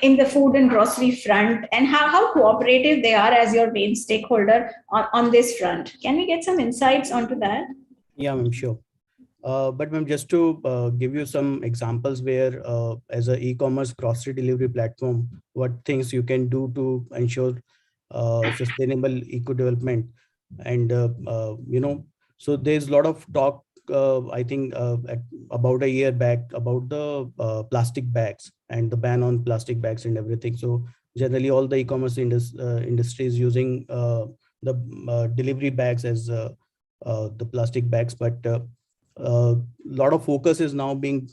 in the food and grocery front, and how cooperative they are as your main stakeholder on this front? Can we get some insights onto that? Yeah, I'm sure. But ma'am, just to give you some examples where as an e-commerce grocery delivery platform, what things you can do to ensure sustainable eco-development. And, so there's a lot of talk, I think about a year back about the plastic bags and the ban on plastic bags and everything. So generally all the e-commerce industry is using the delivery bags as the plastic bags, but a lot of focus is now being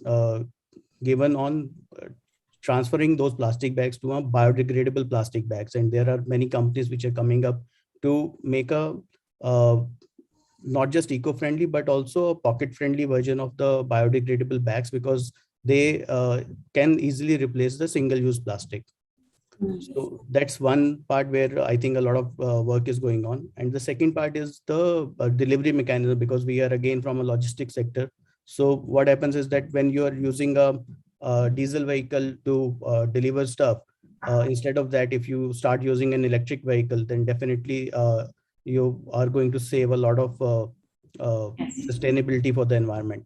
given on transferring those plastic bags to a biodegradable plastic bags. And there are many companies which are coming up to make a not just eco-friendly, but also a pocket-friendly version of the biodegradable bags, because they can easily replace the single-use plastic. So that's one part where I think a lot of work is going on. And the second part is the delivery mechanism, because we are again from a logistics sector. So what happens is that when you are using a diesel vehicle to deliver stuff, instead of that, if you start using an electric vehicle, then definitely you are going to save a lot of sustainability for the environment.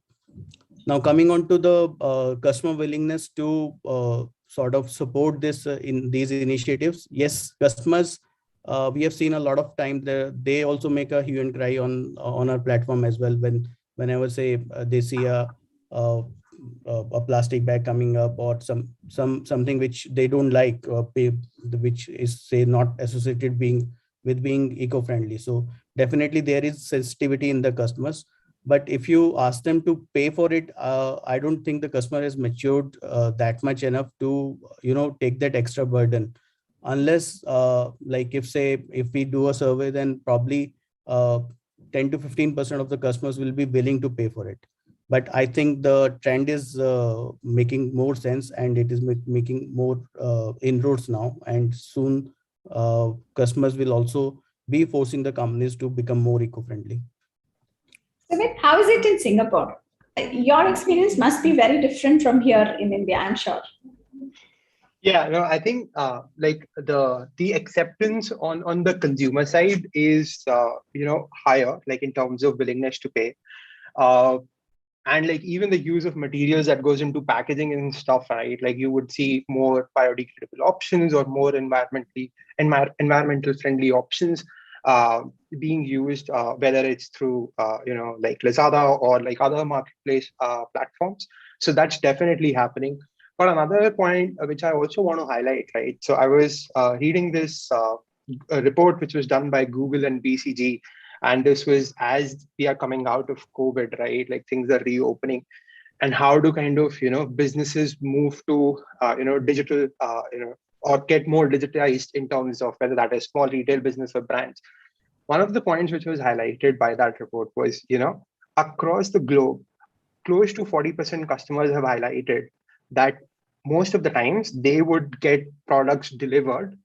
Now, coming on to the customer willingness to sort of support this in these initiatives. Yes, customers, we have seen a lot of time they also make a hue and cry on our platform as well. Whenever say they see a plastic bag coming up, or something which they don't like, which is say not associated with being eco-friendly. So definitely there is sensitivity in the customers. But if you ask them to pay for it, I don't think the customer has matured that much enough to, take that extra burden. Unless like if we do a survey, then probably 10 to 15% of the customers will be willing to pay for it. But I think the trend is making more sense, and it is making more inroads now. And soon customers will also be forcing the companies to become more eco-friendly. Sumit, how is it in Singapore? Your experience must be very different from here in India, I'm sure. Yeah, no, I think like the acceptance on the consumer side is higher, like in terms of willingness to pay. And like even the use of materials that goes into packaging and stuff, right? Like you would see more biodegradable options or more environmental friendly options being used, whether it's through like Lazada or like other marketplace platforms. So that's definitely happening. But another point which I also want to highlight, right? So I was reading this a report which was done by Google and BCG, and this was as we are coming out of COVID, right? Like things are reopening, and how do kind of businesses move to digital, or get more digitized in terms of whether that is small retail business or brands. One of the points which was highlighted by that report was, across the globe, close to 40% customers have highlighted that most of the times they would get products delivered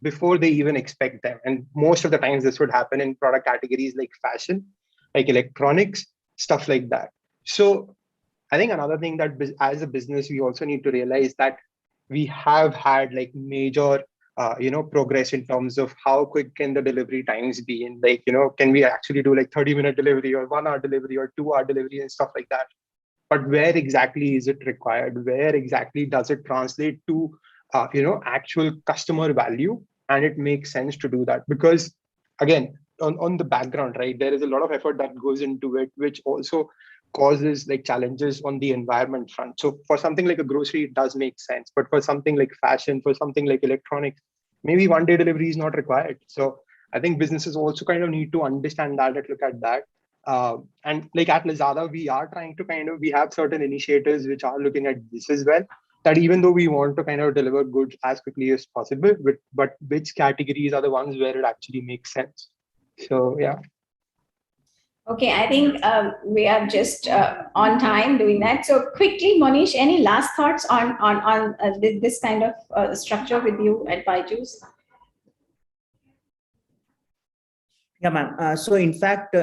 before they even expect them. And most of the times this would happen in product categories like fashion, like electronics, stuff like that. So I think another thing that as a business, we also need to realize that we have had like major progress in terms of how quick can the delivery times be, and like can we actually do like 30-minute delivery or 1 hour delivery or 2 hour delivery and stuff like that. But where exactly is it required? Where exactly does it translate to actual customer value? And it makes sense to do that, because again, on the background, right, there is a lot of effort that goes into it, which also causes like challenges on the environment front. So for something like a grocery, it does make sense, but for something like fashion, for something like electronics, maybe 1 day delivery is not required. So I think businesses also kind of need to understand that and look at that. And like at Lazada, we are trying to we have certain initiatives which are looking at this as well, that even though we want to kind of deliver goods as quickly as possible, but which categories are the ones where it actually makes sense. So yeah. Okay, I think we are just on time doing that. So quickly, Monish, any last thoughts on this kind of structure with you at Byju's? Yeah, ma'am. So in fact,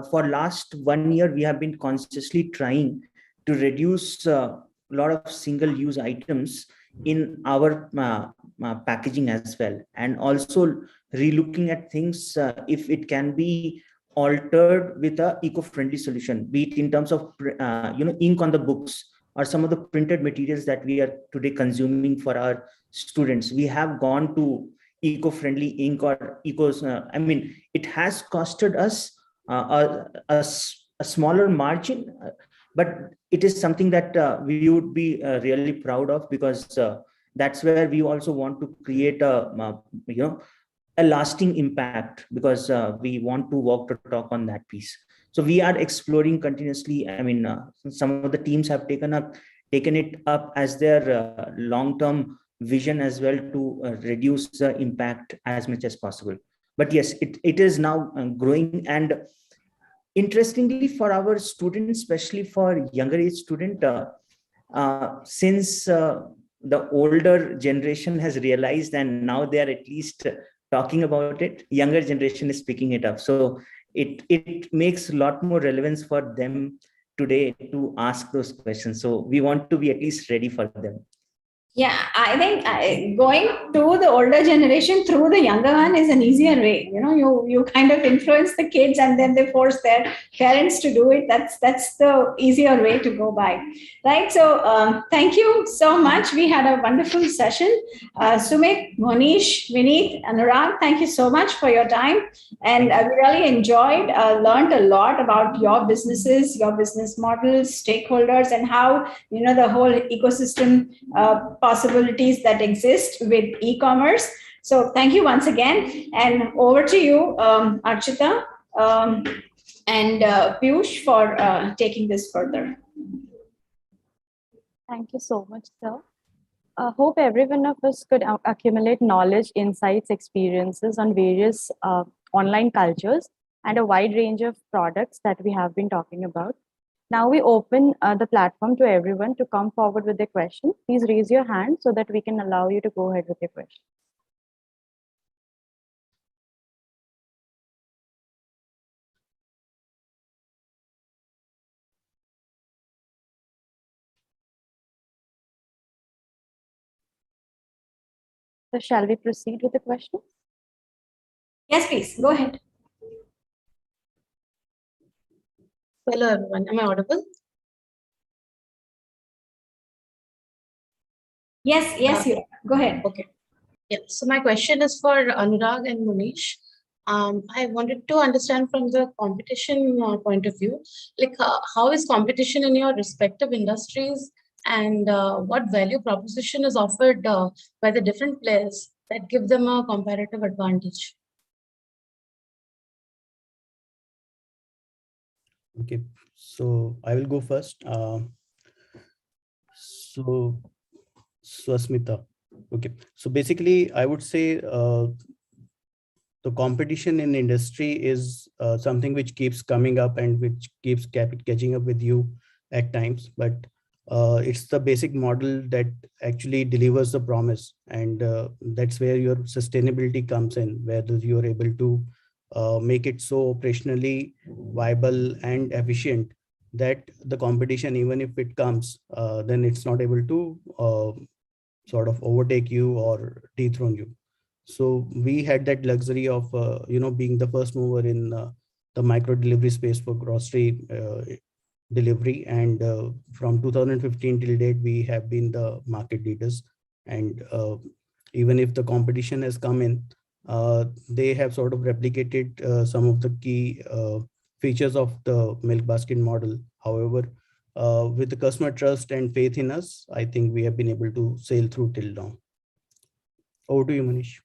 for last 1 year, we have been consciously trying to reduce a lot of single-use items in our packaging as well, and also relooking at things if it can be altered with a eco-friendly solution, be it in terms of ink on the books or some of the printed materials that we are today consuming for our students. We have gone to eco-friendly ink or I mean, it has costed us a smaller margin, but it is something that we would be really proud of, because that's where we also want to create a lasting impact, because we want to walk the talk on that piece. So we are exploring continuously. I mean, some of the teams have taken it up as their long-term vision as well, to reduce the impact as much as possible. But yes, it is now growing. And interestingly, for our students, especially for younger age student, since the older generation has realized, and now they are at least talking about it, younger generation is picking it up. So it makes a lot more relevance for them today to ask those questions. So we want to be at least ready for them. Yeah, I think going to the older generation through the younger one is an easier way. You kind of influence the kids and then they force their parents to do it. That's the easier way to go by, right? So thank you so much. We had a wonderful session. Sumit, Monish, Vineet, Anurag, thank you so much for your time. And we really enjoyed, learned a lot about your businesses, your business models, stakeholders, and how the whole ecosystem possibilities that exist with e-commerce. So thank you once again, and over to you, Archita and Piyush, for taking this further. Thank you so much, sir. Hope every one of us could accumulate knowledge, insights, experiences on various online cultures and a wide range of products that we have been talking about. Now we open the platform to everyone to come forward with their question. Please raise your hand so that we can allow you to go ahead with your question. So shall we proceed with the question? Yes, please, go ahead. Hello, everyone. Am I audible? Yes, you are. Go ahead. Okay. Yeah. So my question is for Anurag and Munish. I wanted to understand from the competition point of view, like how is competition in your respective industries, and what value proposition is offered by the different players that give them a comparative advantage? Okay, so I will go first. So Swasmita. Okay, so basically I would say the competition in industry is something which keeps coming up and which keeps catching up with you at times, but it's the basic model that actually delivers the promise, and that's where your sustainability comes in, whether you're able to make it so operationally viable and efficient that the competition, even if it comes, then it's not able to sort of overtake you or dethrone you. So we had that luxury of being the first mover in the micro delivery space for grocery delivery, and from 2015 till date we have been the market leaders. And even if the competition has come in, they have sort of replicated some of the key features of the milk basket model. However, with the customer trust and faith in us, I think we have been able to sail through till now. Over to you, Manish.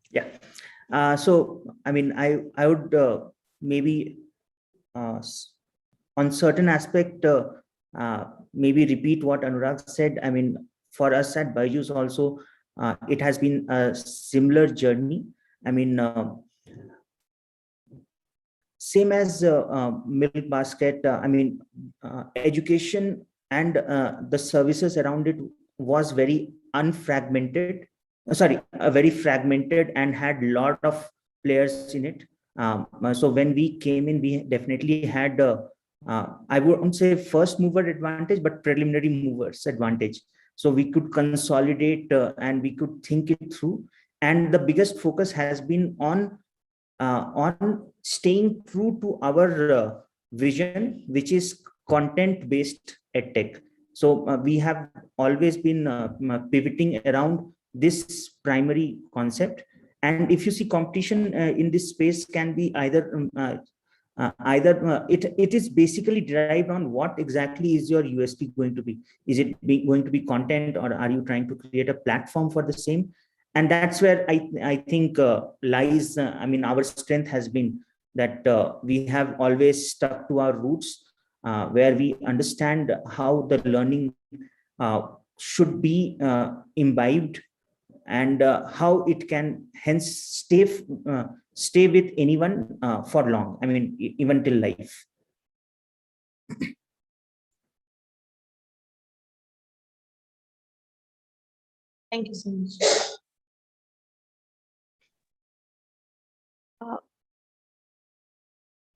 Yeah. So, I mean, I would maybe on certain aspect, maybe repeat what Anurag said. I mean, for us at Byju's also, it has been a similar journey. I mean, same as milk basket, I mean, education and the services around it was very unfragmented. Very fragmented and had a lot of players in it. So when we came in, we definitely had, I wouldn't say first mover advantage, but preliminary movers advantage. So we could consolidate and we could think it through. And the biggest focus has been on staying true to our vision, which is content-based edtech. So we have always been pivoting around this primary concept. And if you see competition in this space can be either it is basically derived on what exactly is your USP going to be. Is it going to be content, or are you trying to create a platform for the same? And that's where I think lies, I mean, our strength has been that we have always stuck to our roots, where we understand how the learning should be imbibed, and how it can hence stay with anyone for long. I mean, even till life. Thank you so much.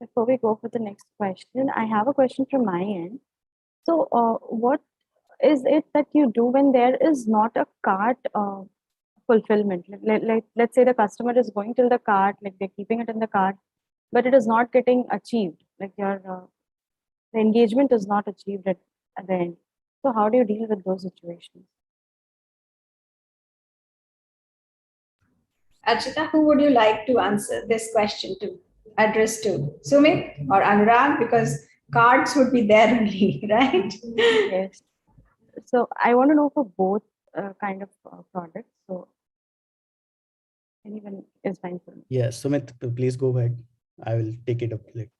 Before we go for the next question, I have a question from my end. So what is it that you do when there is not a cart fulfillment? Let's say the customer is going till the cart, like they're keeping it in the cart, but it is not getting achieved. Like the engagement is not achieved at the end. So how do you deal with those situations? Archita, who would you like to answer this question to, address to? Sumit or Anurag? Because cards would be there only, right? Yes. So I want to know for both kind of products. So anyone is fine for me. Yes, Sumit, please go ahead. I will take it up later.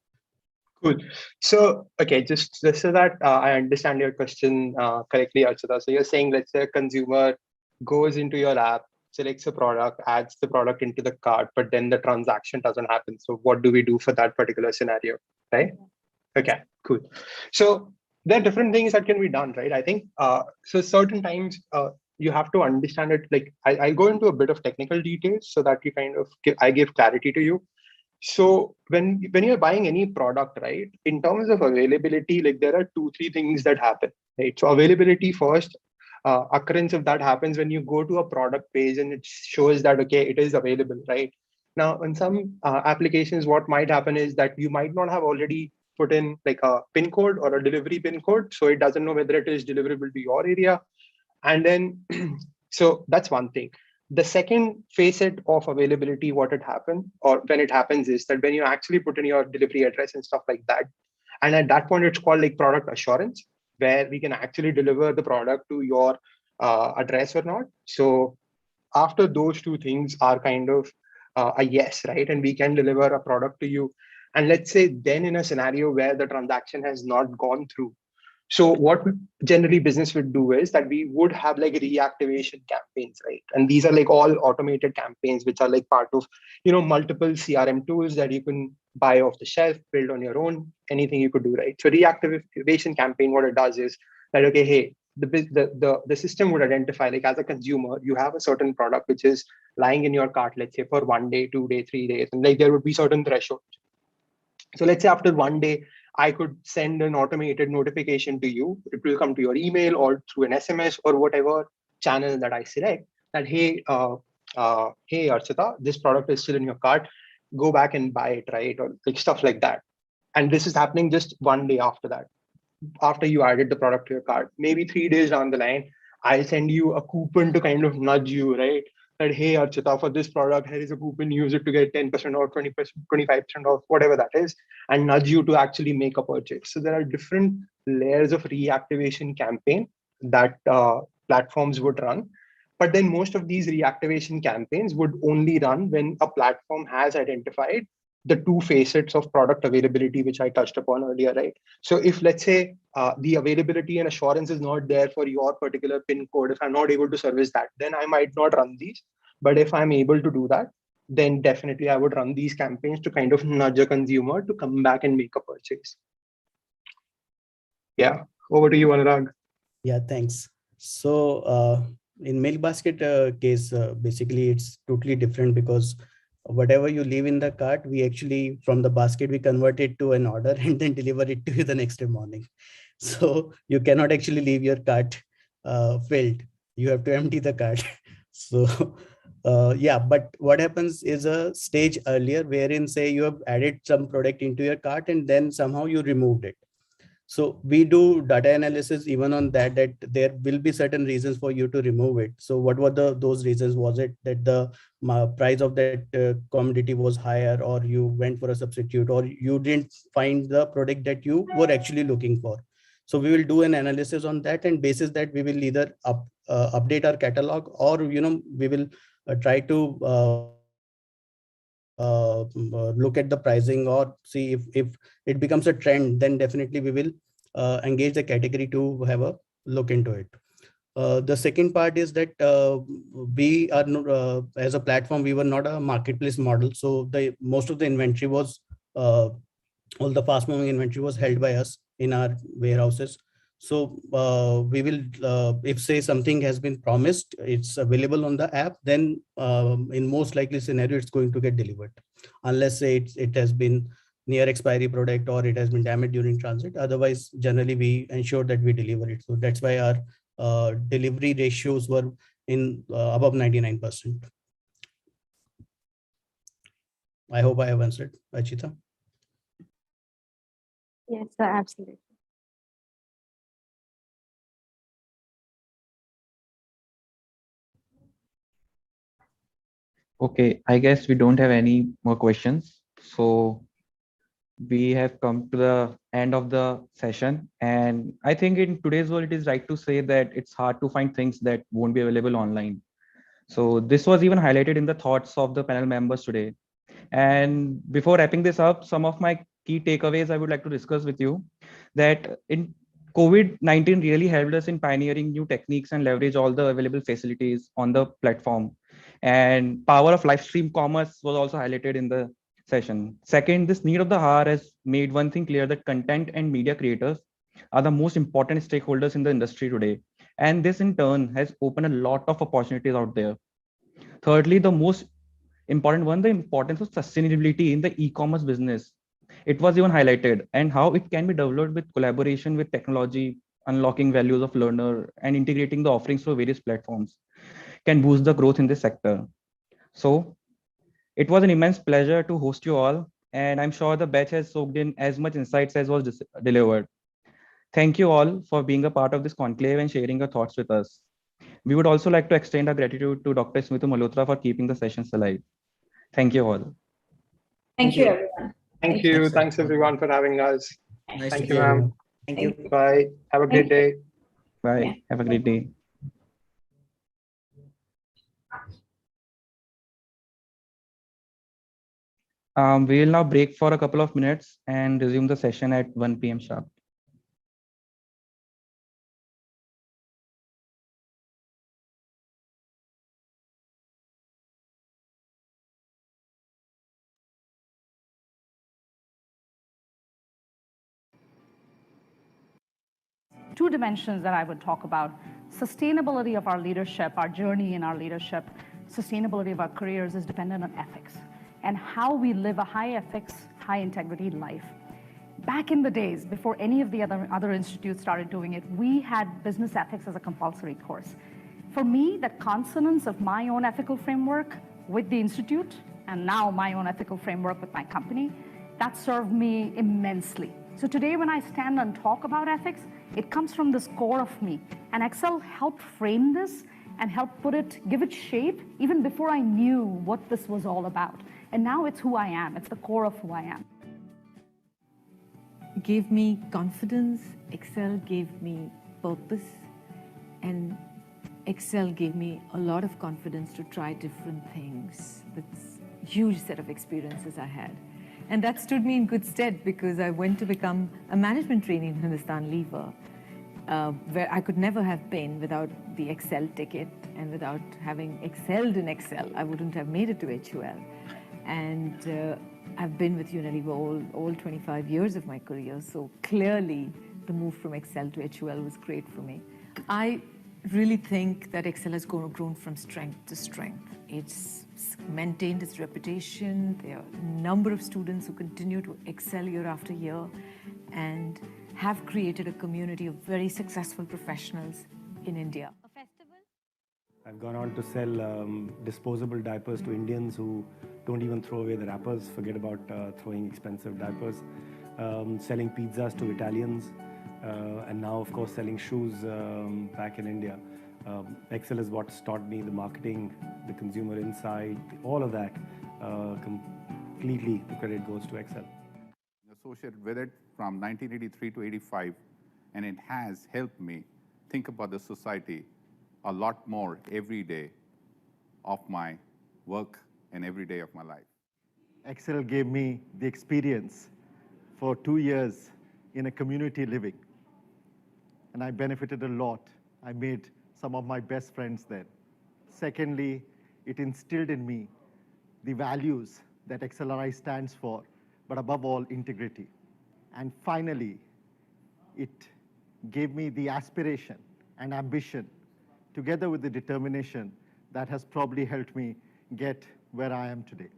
Cool. So, okay, just so that I understand your question correctly, Archita. So you're saying, let's say a consumer goes into your app, selects a product, adds the product into the cart, but then the transaction doesn't happen. So what do we do for that particular scenario, right? Okay, cool. So there are different things that can be done, right? I think so. Certain times you have to understand it. Like I'll go into a bit of technical details so that you kind of I give clarity to you. So when you're buying any product, right, in terms of availability, like there are 2-3 things that happen, right? So availability first, occurrence of that happens when you go to a product page and it shows that, okay, it is available, right? Now, in some applications, what might happen is that you might not have already put in like a pin code or a delivery pin code. So it doesn't know whether it is deliverable to your area. And then, so that's one thing. The second facet of availability, what it happened or when it happens is that when you actually put in your delivery address and stuff like that, and at that point, it's called like product assurance, where we can actually deliver the product to your address or not. So after those two things are kind of a yes, right? And we can deliver a product to you. And let's say then in a scenario where the transaction has not gone through, so what generally business would do is that we would have like reactivation campaigns, right? And these are like all automated campaigns, which are like part of, multiple CRM tools that you can buy off the shelf, build on your own, anything you could do, right? So reactivation campaign, what it does is that, okay, hey, the system would identify, like as a consumer, you have a certain product which is lying in your cart, let's say for 1 day, 2 day, 3 days, and like there would be certain thresholds. So let's say after 1 day, I could send an automated notification to you. It will come to your email or through an SMS or whatever channel that I select that, hey, hey, Archita, this product is still in your cart. Go back and buy it, right? Or like stuff like that. And this is happening just 1 day after that, after you added the product to your cart. Maybe 3 days down the line, I'll send you a coupon to kind of nudge you, right? That, hey, Archita, for this product, here is a coupon, use it to get 10% or 20%, 25% off, whatever that is, and nudge you to actually make a purchase. So there are different layers of reactivation campaign that platforms would run. But then most of these reactivation campaigns would only run when a platform has identified the two facets of product availability, which I touched upon earlier, right? So if let's say the availability and assurance is not there for your particular pin code, if I'm not able to service that, then I might not run these. But if I'm able to do that, then definitely I would run these campaigns to kind of nudge a consumer to come back and make a purchase. Yeah, over to you, Anurag. Yeah, thanks. So in Milk Basket case, basically it's totally different because whatever you leave in the cart, we actually from the basket, we convert it to an order and then deliver it to you the next day morning. So you cannot actually leave your cart filled. You have to empty the cart. So yeah, but what happens is a stage earlier wherein say you have added some product into your cart and then somehow you removed it. So we do data analysis even on that there will be certain reasons for you to remove it. So what were those reasons? Was it that the price of that commodity was higher, or you went for a substitute, or you didn't find the product that you were actually looking for? So we will do an analysis on that, and basis that we will either update our catalog, or we will try to look at the pricing, or see if it becomes a trend, then definitely we will engage the category to have a look into it. The second part is that we are not, as a platform, we were not a marketplace model. So most of the inventory was, all the fast moving inventory was held by us in our warehouses. So we will, if say something has been promised, it's available on the app, then in most likely scenario, it's going to get delivered. Unless say it has been near expiry product or it has been damaged during transit. Otherwise, generally we ensure that we deliver it. So that's why our delivery ratios were in above 99%. I hope I have answered, Achita. Yes, sir, absolutely. Okay, I guess we don't have any more questions. So we have come to the end of the session. And I think in today's world, it is right to say that it's hard to find things that won't be available online. So this was even highlighted in the thoughts of the panel members today. And before wrapping this up, some of my key takeaways I would like to discuss with you, that in COVID-19 really helped us in pioneering new techniques and leverage all the available facilities on the platform. And power of live stream commerce was also highlighted in the session. Second, this need of the hour has made one thing clear, that content and media creators are the most important stakeholders in the industry today. And this in turn has opened a lot of opportunities out there. Thirdly, the most important one, the importance of sustainability in the e-commerce business. It was even highlighted, and how it can be developed with collaboration with technology, unlocking values of learner and integrating the offerings through various platforms can boost the growth in this sector. So it was an immense pleasure to host you all, and I'm sure the batch has soaked in as much insights as was delivered. Thank you all for being a part of this conclave and sharing your thoughts with us. We would also like to extend our gratitude to Dr. Smritu Malhotra for keeping the sessions alive. Thank you all. Thank you, everyone. Thank you. Thanks everyone for having us. Nice Thank to you, see ma'am. Thank you. Bye. Have a great day. Bye. Yeah. Have a great day. We will now break for a couple of minutes and resume the session at 1 p.m. sharp. Two dimensions that I would talk about: sustainability of our leadership, our journey in our leadership, sustainability of our careers is dependent on ethics and how we live a high ethics, high integrity life. Back in the days, before any of the other institutes started doing it, we had business ethics as a compulsory course. For me, that consonance of my own ethical framework with the institute, and now my own ethical framework with my company, that served me immensely. So today when I stand and talk about ethics, it comes from this core of me. And Excel helped frame this and helped give it shape even before I knew what this was all about. And now it's who I am. It's the core of who I am. Gave me confidence. Excel gave me purpose. And Excel gave me a lot of confidence to try different things. That's a huge set of experiences I had. And that stood me in good stead because I went to become a management trainee in Hindustan Lever, where I could never have been without the Excel ticket, and without having excelled in Excel, I wouldn't have made it to HUL. And I've been with Unilever all 25 years of my career, so clearly the move from Excel to HUL was great for me. I really think that Excel has grown from strength to strength. It's maintained its reputation. There are a number of students who continue to excel year after year and have created a community of very successful professionals in India. I've gone on to sell disposable diapers to Indians who don't even throw away the wrappers, forget about throwing expensive diapers, selling pizzas to Italians, and now, of course, selling shoes back in India. Excel is what's taught me the marketing, the consumer insight, all of that. Completely, the credit goes to Excel. Associated with it from 1983 to 85, and it has helped me think about the society a lot more every day of my work and every day of my life. Excel gave me the experience for 2 years in a community living, and I benefited a lot. I made some of my best friends there. Secondly, it instilled in me the values that XLRI stands for, but above all, integrity. And finally, it gave me the aspiration and ambition, together with the determination, that has probably helped me get where I am today.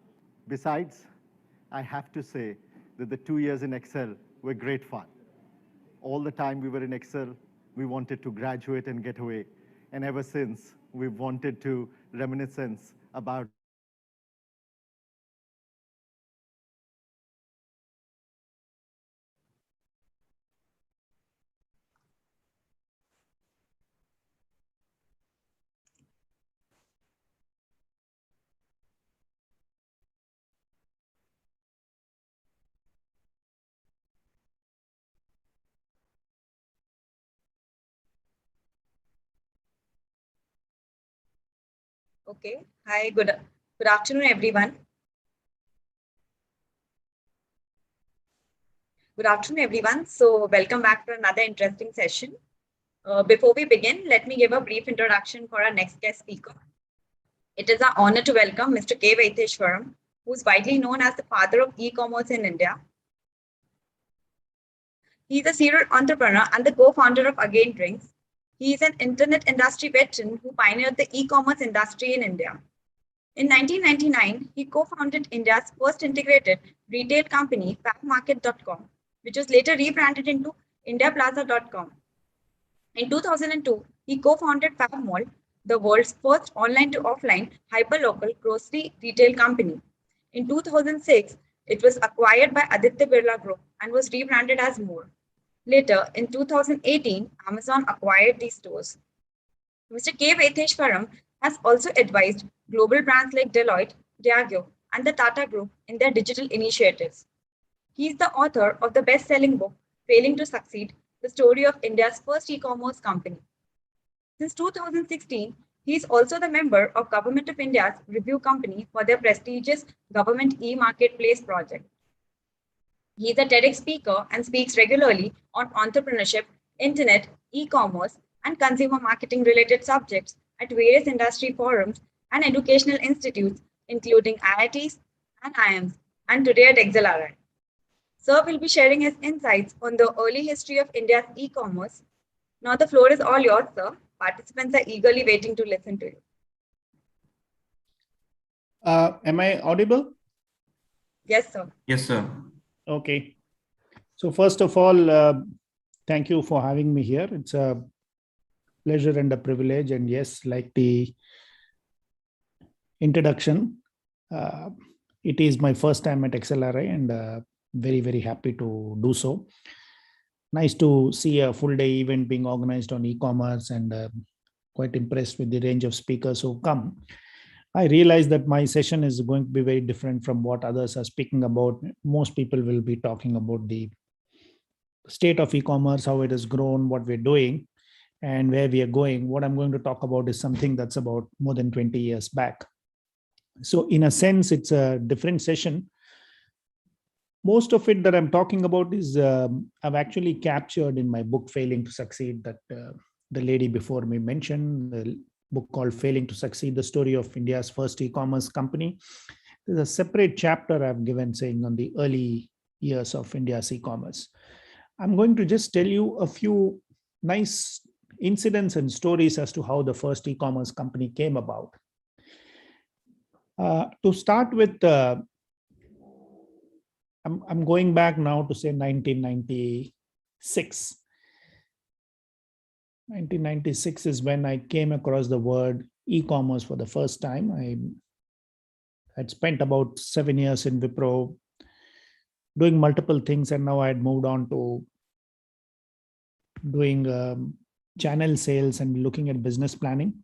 Besides, I have to say that the 2 years in Excel were great fun. All the time we were in Excel, we wanted to graduate and get away. And ever since, we've wanted to reminiscence about Okay. Hi, good afternoon, everyone. Good afternoon, everyone. So welcome back to another interesting session. Before we begin, let me give a brief introduction for our next guest speaker. It is our honor to welcome Mr. K. Vaitheshwaram, who is widely known as the father of e-commerce in India. He's a serial entrepreneur and the co-founder of Again Drinks. He is an internet industry veteran who pioneered the e-commerce industry in India. In 1999, he co-founded India's first integrated retail company, fabmarket.com, which was later rebranded into indiaplaza.com. In 2002, he co-founded Fab Mall, the world's first online to offline hyperlocal grocery retail company. In 2006, it was acquired by Aditya Birla Group and was rebranded as More. Later, in 2018, Amazon acquired these stores. Mr. K. Vaitheshwaram has also advised global brands like Deloitte, Diageo, and the Tata Group in their digital initiatives. He is the author of the best-selling book, Failing to Succeed, the story of India's first e-commerce company. Since 2016, he is also the member of Government of India's review committee for their prestigious Government e-Marketplace project. He is a TEDx speaker and speaks regularly on entrepreneurship, internet, e-commerce, and consumer marketing related subjects at various industry forums and educational institutes, including IITs and IIMs, and today at XLRI. Sir will be sharing his insights on the early history of India's e-commerce. Now the floor is all yours, sir. Participants are eagerly waiting to listen to you. Am I audible? Yes, sir. Yes, sir. Okay. So first of all, thank you for having me here. It's a pleasure and a privilege. And yes, like the introduction, it is my first time at XLRI and very, very happy to do so. Nice to see a full day event being organized on e-commerce and quite impressed with the range of speakers who come. I realize that my session is going to be very different from what others are speaking about. Most people will be talking about the state of e-commerce, how it has grown, what we're doing, and where we are going. What I'm going to talk about is something that's about more than 20 years back. So in a sense, it's a different session. Most of it that I'm talking about is I've actually captured in my book, Failing to Succeed, that the lady before me mentioned, the book called Failing to Succeed, the story of India's first e-commerce company. There's a separate chapter I've given saying on the early years of India's e-commerce. I'm going to just tell you a few nice incidents and stories as to how the first e-commerce company came about. To start with, I'm going back now to say 1996. 1996 is when I came across the word e-commerce for the first time. I had spent about 7 years in Wipro doing multiple things, and now I had moved on to doing channel sales and looking at business planning.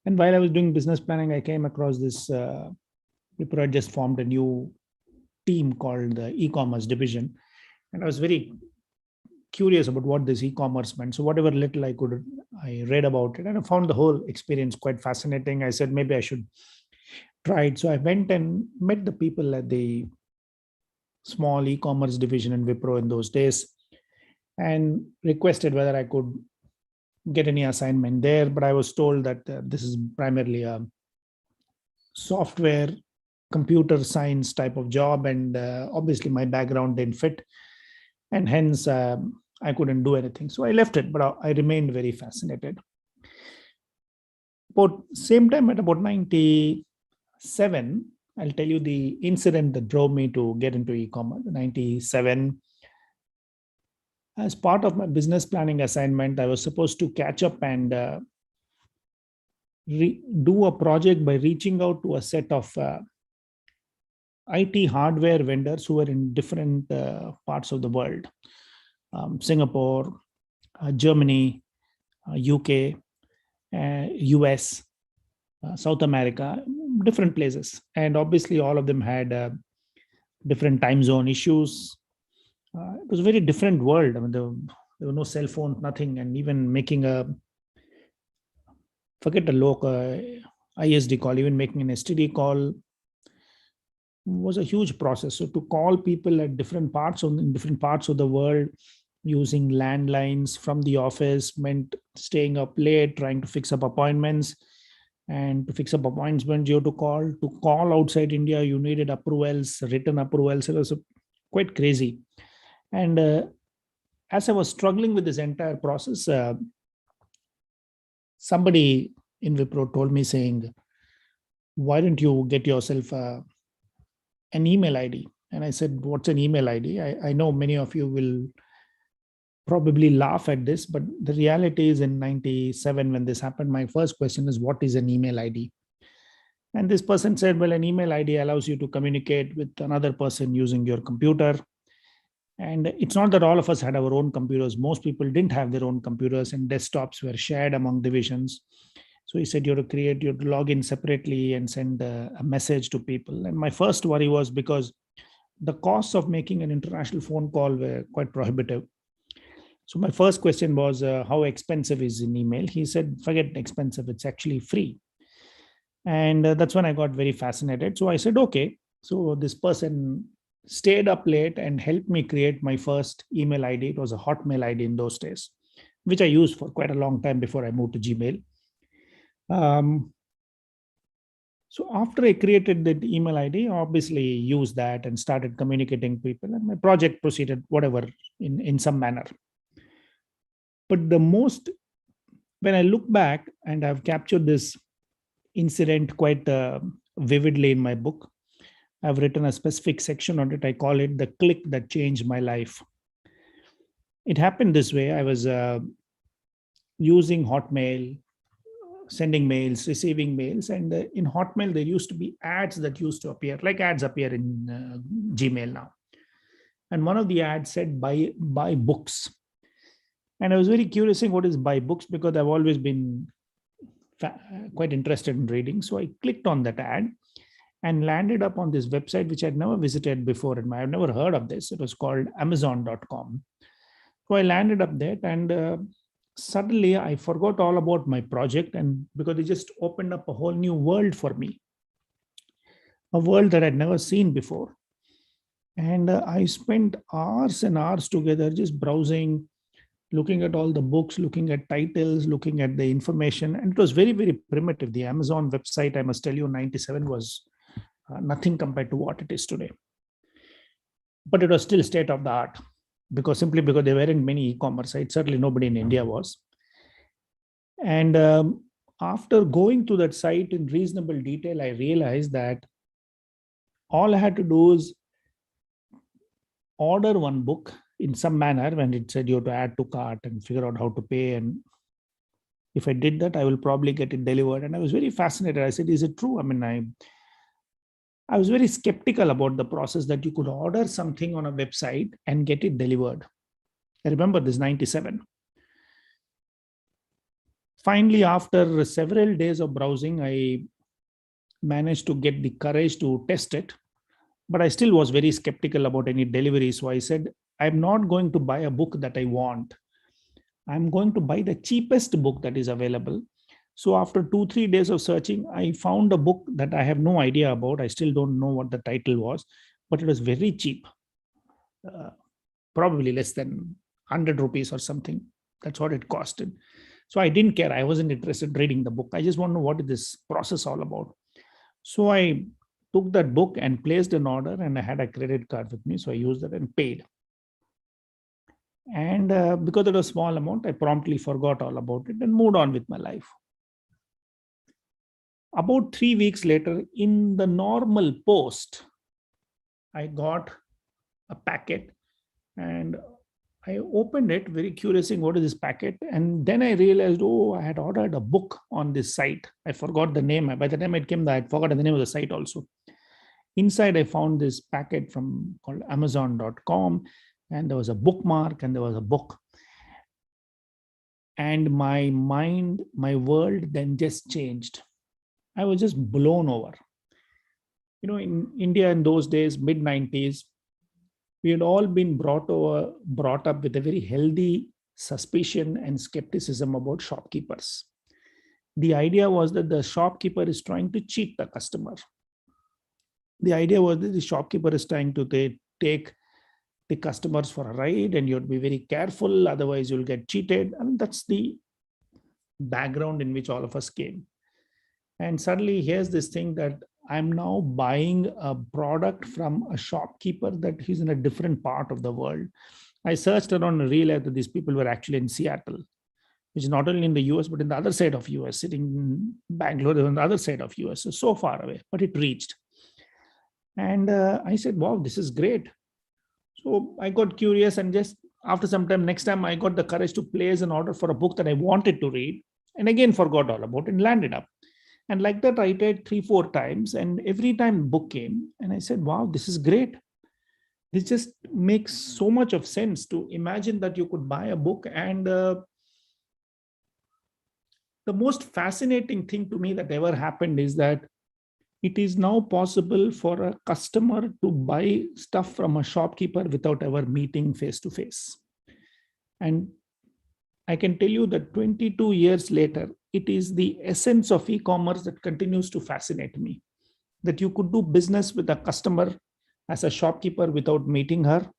And while I was doing business planning, I came across this, Wipro had just formed a new team called the e-commerce division. And I was very curious about what this e-commerce meant. So whatever little I could, I read about it and I found the whole experience quite fascinating. I said, maybe I should try it. So I went and met the people at the small e-commerce division in Wipro in those days and requested whether I could get any assignment there. But I was told that this is primarily a software computer science type of job, and obviously my background didn't fit, and hence I couldn't do anything. So I left it, but I remained very fascinated. About same time at about 97, I'll tell you the incident that drove me to get into e-commerce. 97, as part of my business planning assignment, I was supposed to catch up and do a project by reaching out to a set of IT hardware vendors who were in different parts of the world. Singapore, Germany, UK, US, South America, different places. And obviously all of them had different time zone issues. It was a very different world. I mean, there were no cell phones, nothing. And even making forget a local ISD call, even making an STD call was a huge process. So to call people at different parts in different parts of the world using landlines from the office meant staying up late, trying to fix up appointments. And to fix up appointments, you have to call outside India, you needed approvals, written approvals. It was quite crazy. And as I was struggling with this entire process, somebody in Wipro told me saying, why don't you get yourself an email ID? And I said, what's an email ID? I know many of you will probably laugh at this, but the reality is in 97, when this happened, my first question is, what is an email ID? And this person said, well, an email ID allows you to communicate with another person using your computer. And it's not that all of us had our own computers. Most people didn't have their own computers, and desktops were shared among divisions. So he said you have to log in separately and send a message to people. And my first worry was because the costs of making an international phone call were quite prohibitive. So my first question was, how expensive is an email? He said, forget expensive, it's actually free. And that's when I got very fascinated. So I said, okay. So this person stayed up late and helped me create my first email ID. It was a Hotmail ID in those days, which I used for quite a long time before I moved to Gmail. So after I created that email ID, obviously used that and started communicating with people, and my project proceeded whatever in some manner. But when I look back, and I've captured this incident quite vividly in my book, I've written a specific section on it. I call it the click that changed my life. It happened this way. I was using Hotmail, sending mails, receiving mails. And in Hotmail, there used to be ads that used to appear, like ads appear in Gmail now. And one of the ads said, buy books. And I was very curious in what is buy books, because I've always been quite interested in reading. So I clicked on that ad and landed up on this website, which I'd never visited before. And I've never heard of this. It was called Amazon.com. So I landed up there, and suddenly I forgot all about my project, and because it just opened up a whole new world for me, a world that I'd never seen before. And I spent hours and hours together just browsing, looking at all the books, looking at titles, looking at the information. And it was very, very primitive. The Amazon website, I must tell you, 97 was nothing compared to what it is today. But it was still state of the art, simply because there weren't many e-commerce sites. Certainly nobody in India was. And after going to that site in reasonable detail, I realized that all I had to do is order one book in some manner, when it said you have to add to cart and figure out how to pay. And if I did that, I will probably get it delivered. And I was very fascinated. I said, is it true? I mean, I was very skeptical about the process that you could order something on a website and get it delivered. I remember this 97. Finally, after several days of browsing, I managed to get the courage to test it, but I still was very skeptical about any delivery. So I said, I'm not going to buy a book that I want. I'm going to buy the cheapest book that is available. So after 2-3 days of searching, I found a book that I have no idea about. I still don't know what the title was, but it was very cheap, probably less than 100 rupees or something. That's what it costed. So I didn't care. I wasn't interested in reading the book. I just want to know what is this process all about. So I took that book and placed an order, and I had a credit card with me. So I used that and paid. And because it was a small amount, I promptly forgot all about it and moved on with my life. About 3 weeks later, in the normal post, I got a packet, and I opened it, very curious in what is this packet. And then I realized, oh, I had ordered a book on this site. I forgot the name. By the time it came, I had forgotten the name of the site also. Inside, I found this packet called Amazon.com, and there was a bookmark, and there was a book. And my mind, my world then just changed. I was just blown over. You know, in India in those days, mid-90s, we had all been brought up with a very healthy suspicion and skepticism about shopkeepers. The idea was that the shopkeeper is trying to cheat the customer. The idea was that the shopkeeper is trying to take the customers for a ride, and you have to be very careful, otherwise you'll get cheated. I mean, that's the background in which all of us came. And suddenly here's this thing that I'm now buying a product from a shopkeeper that he's in a different part of the world. I searched around and realized that these people were actually in Seattle, which is not only in the US, but in the other side of US, sitting in Bangalore on the other side of US, so far away, but it reached. And I said, wow, this is great. So I got curious, and just after some time, next time I got the courage to place an order for a book that I wanted to read, and again forgot all about it and landed up. And like that, I read 3-4 times, and every time book came, and I said, wow, this is great. This just makes so much of sense to imagine that you could buy a book. And the most fascinating thing to me that ever happened is that it is now possible for a customer to buy stuff from a shopkeeper without ever meeting face to face. And I can tell you that 22 years later, it is the essence of e-commerce that continues to fascinate me. That you could do business with a customer as a shopkeeper without meeting her.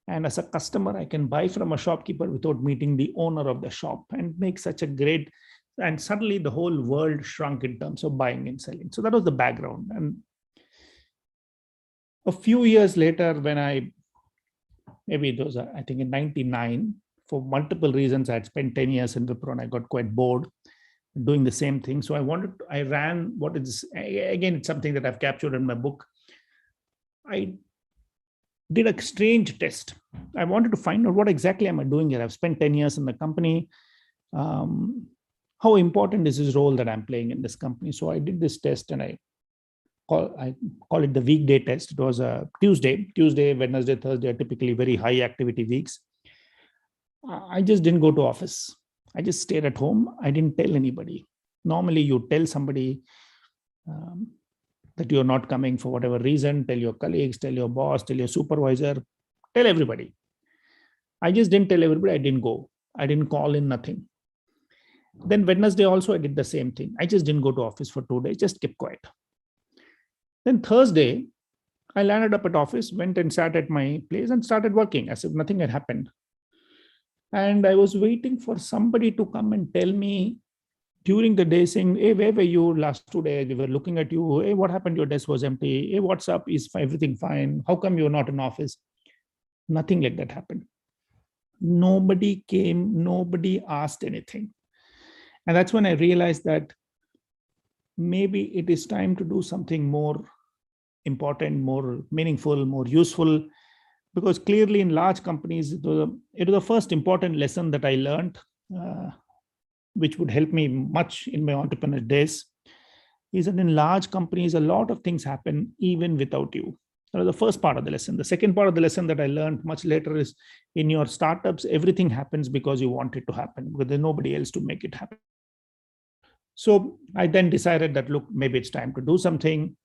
And as a customer, I can buy from a shopkeeper without meeting the owner of the shop, and make such a great, and suddenly the whole world shrunk in terms of buying and selling. So that was the background. And a few years later, when maybe it was, I think in 99, for multiple reasons, I had spent 10 years in Wipro and I got quite bored doing the same thing. So I ran what is, again, it's something that I've captured in my book. I did a strange test. I wanted to find out what exactly am I doing here. I've spent 10 years in the company. How important is this role that I'm playing in this company? So I did this test, and I call it the weekday test. It was a Tuesday, Wednesday, Thursday are typically very high activity weeks. I just didn't go to office. I just stayed at home. I didn't tell anybody. Normally you tell somebody that you're not coming for whatever reason, tell your colleagues, tell your boss, tell your supervisor, tell everybody. I just didn't tell everybody. I didn't go. I didn't call in, nothing. Then Wednesday also, I did the same thing. I just didn't go to office for 2 days, just kept quiet. Then Thursday, I landed up at office, went and sat at my place and started working as if nothing had happened. And I was waiting for somebody to come and tell me during the day, saying, hey, where were you last 2 days? We were looking at you. Hey, what happened? Your desk was empty. Hey, what's up? Is everything fine? How come you're not in office? Nothing like that happened. Nobody came, nobody asked anything. And that's when I realized that maybe it is time to do something more important, more meaningful, more useful, because clearly in large companies, it was the first important lesson that I learned, which would help me much in my entrepreneur days, is that in large companies, a lot of things happen even without you. That was the first part of the lesson. The second part of the lesson that I learned much later is in your startups, everything happens because you want it to happen, because there's nobody else to make it happen. So I then decided that, look, maybe it's time to do something.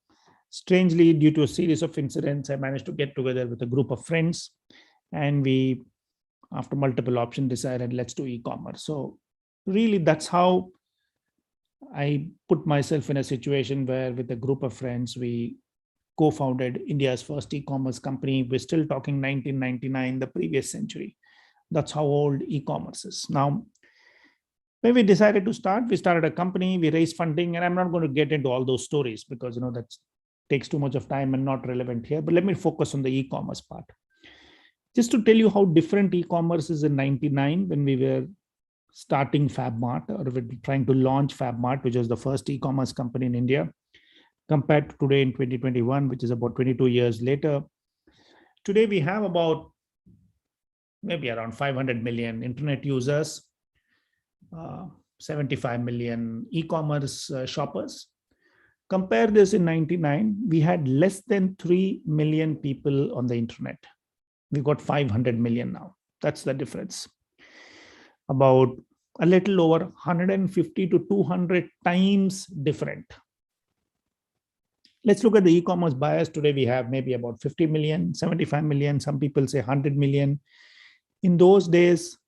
Strangely, due to a series of incidents, I managed to get together with a group of friends, and we, after multiple options, decided let's do e-commerce. So really, that's how I put myself in a situation where with a group of friends, we co-founded India's first e-commerce company. We're still talking 1999, the previous century. That's how old e-commerce is. Now, when we decided to start, we started a company, we raised funding, and I'm not going to get into all those stories because that takes too much of time and not relevant here. But let me focus on the e-commerce part. Just to tell you how different e-commerce is in 99 when we were starting FabMart, or we're trying to launch FabMart, which was the first e-commerce company in India, compared to today in 2021, which is about 22 years later. Today, we have about maybe around 500 million internet users, 75 million e-commerce shoppers. Compare this in 99, we had less than 3 million people on the internet. We've got 500 million now. That's the difference. About a little over 150 to 200 times different. Let's look at the e-commerce buyers. Today we have maybe about 50 million, 75 million. Some people say 100 million. In those days,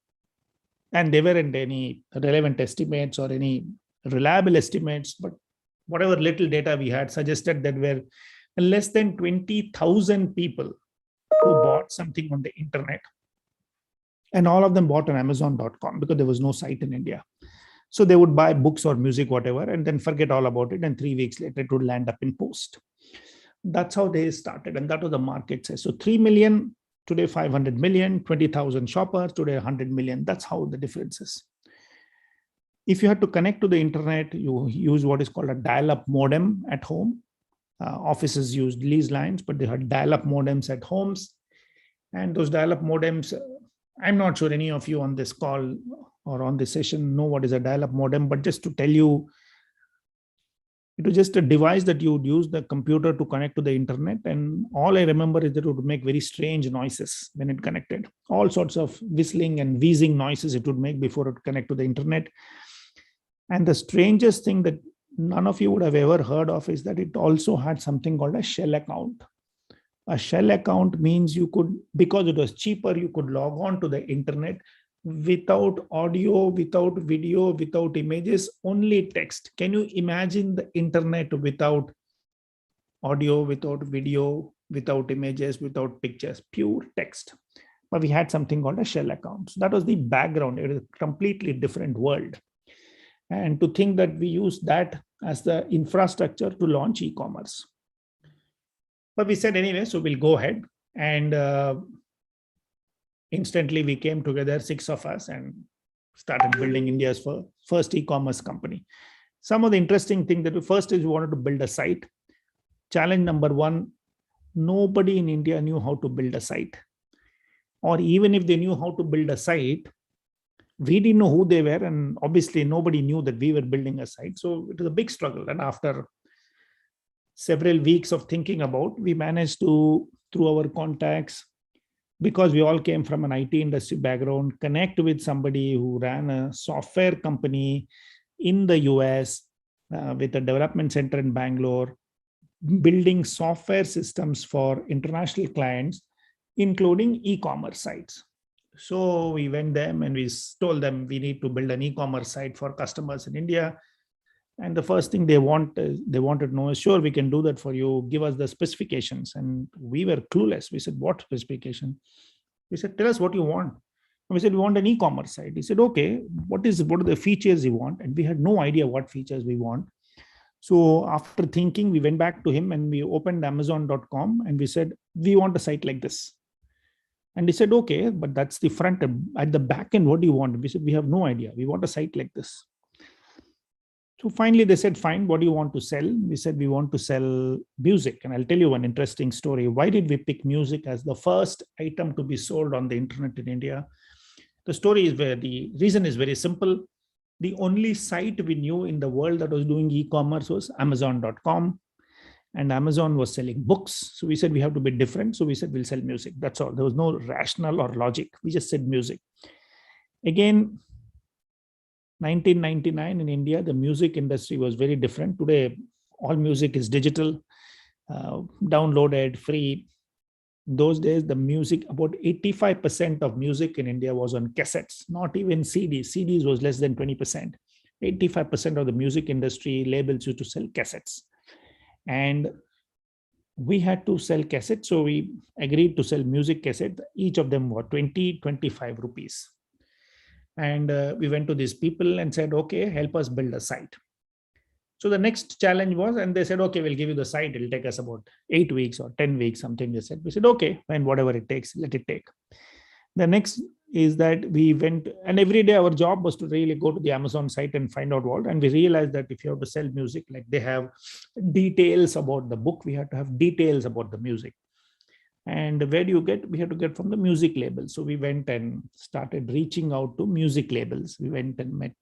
and there weren't any relevant estimates or any reliable estimates, but whatever little data we had suggested that there were less than 20,000 people who bought something on the internet. And all of them bought on Amazon.com because there was no site in India. So they would buy books or music, whatever, and then forget all about it. And 3 weeks later, it would land up in post. That's how they started. And that was the market size. So 3 million Today, 500 million, 20,000 shoppers, today 100 million. That's how the difference is. If you had to connect to the internet, you use what is called a dial-up modem at home. Offices used lease lines, but they had dial-up modems at homes. And those dial-up modems, I'm not sure any of you on this call or on this session know what is a dial-up modem, but just to tell you, it was just a device that you would use the computer to connect to the internet. And all I remember is that it would make very strange noises when it connected. All sorts of whistling and wheezing noises it would make before it connect to the internet. And the strangest thing that none of you would have ever heard of is that it also had something called a shell account. A shell account means you could, because it was cheaper, you could log on to the internet without audio, without video, without images, only text. Can you imagine the internet without audio, without video, without images, without pictures, pure text? But we had something called a shell account. So that was the background. It is a completely different world. And to think that we use that as the infrastructure to launch e-commerce. But we said anyway, so we'll go ahead. And instantly we came together, 6 of us, and started building India's first e-commerce company. Some of the interesting things that we first is we wanted to build a site. Challenge number 1, nobody in India knew how to build a site. Or even if they knew how to build a site, we didn't know who they were. And obviously nobody knew that we were building a site. So it was a big struggle. And after several weeks of thinking about, we managed to, through our contacts, because we all came from an IT industry background, connect with somebody who ran a software company in the US with a development center in Bangalore, building software systems for international clients, including e-commerce sites. So we went them and we told them we need to build an e-commerce site for customers in India. And the first thing they wanted to know is, sure, we can do that for you. Give us the specifications. And we were clueless. We said, what specification? We said, tell us what you want. And we said, we want an e-commerce site. He said, okay, what are the features you want? And we had no idea what features we want. So after thinking, we went back to him and we opened Amazon.com and we said, we want a site like this. And he said, okay, but that's the front end. At the back end, what do you want? We said, we have no idea. We want a site like this. So finally they said, fine, what do you want to sell? We said, we want to sell music. And I'll tell you one interesting story. Why did we pick music as the first item to be sold on the internet in India? The story is the reason is very simple. The only site we knew in the world that was doing e-commerce was Amazon.com. And Amazon was selling books. So we said, we have to be different. So we said, we'll sell music. That's all. There was no rational or logic. We just said music. Again, 1999 in India, the music industry was very different. Today, all music is digital, downloaded, free. Those days, the music, about 85% of music in India was on cassettes, not even CDs. CDs was less than 20%. 85% of the music industry labels used to sell cassettes. And we had to sell cassettes. So we agreed to sell music cassettes. Each of them were 25 rupees. And we went to these people and said, okay, help us build a site. So the next challenge was, and they said, okay, we'll give you the site. It'll take us about 8 weeks or 10 weeks, something they said. We said, okay, and whatever it takes, let it take. The next is that we went, and every day our job was to really go to the Amazon site and find out what, and we realized that if you have to sell music, like they have details about the book, we have to have details about the music. And where do you get? We have to get from the music label. So we went and started reaching out to music labels. We went and met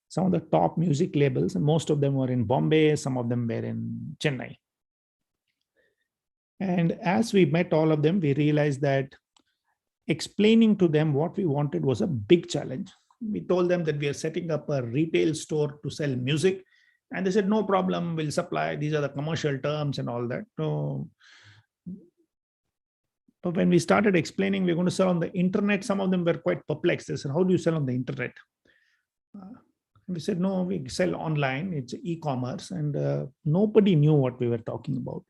some of the top music labels, and most of them were in Bombay, some of them were in Chennai. And as we met all of them, we realized that explaining to them what we wanted was a big challenge. We told them that we are setting up a retail store to sell music. And they said, no problem, we'll supply. These are the commercial terms and all that. No. But when we started explaining we're going to sell on the internet, some of them were quite perplexed. They said, how do you sell on the internet? We said, no, we sell online. It's e-commerce. And nobody knew what we were talking about.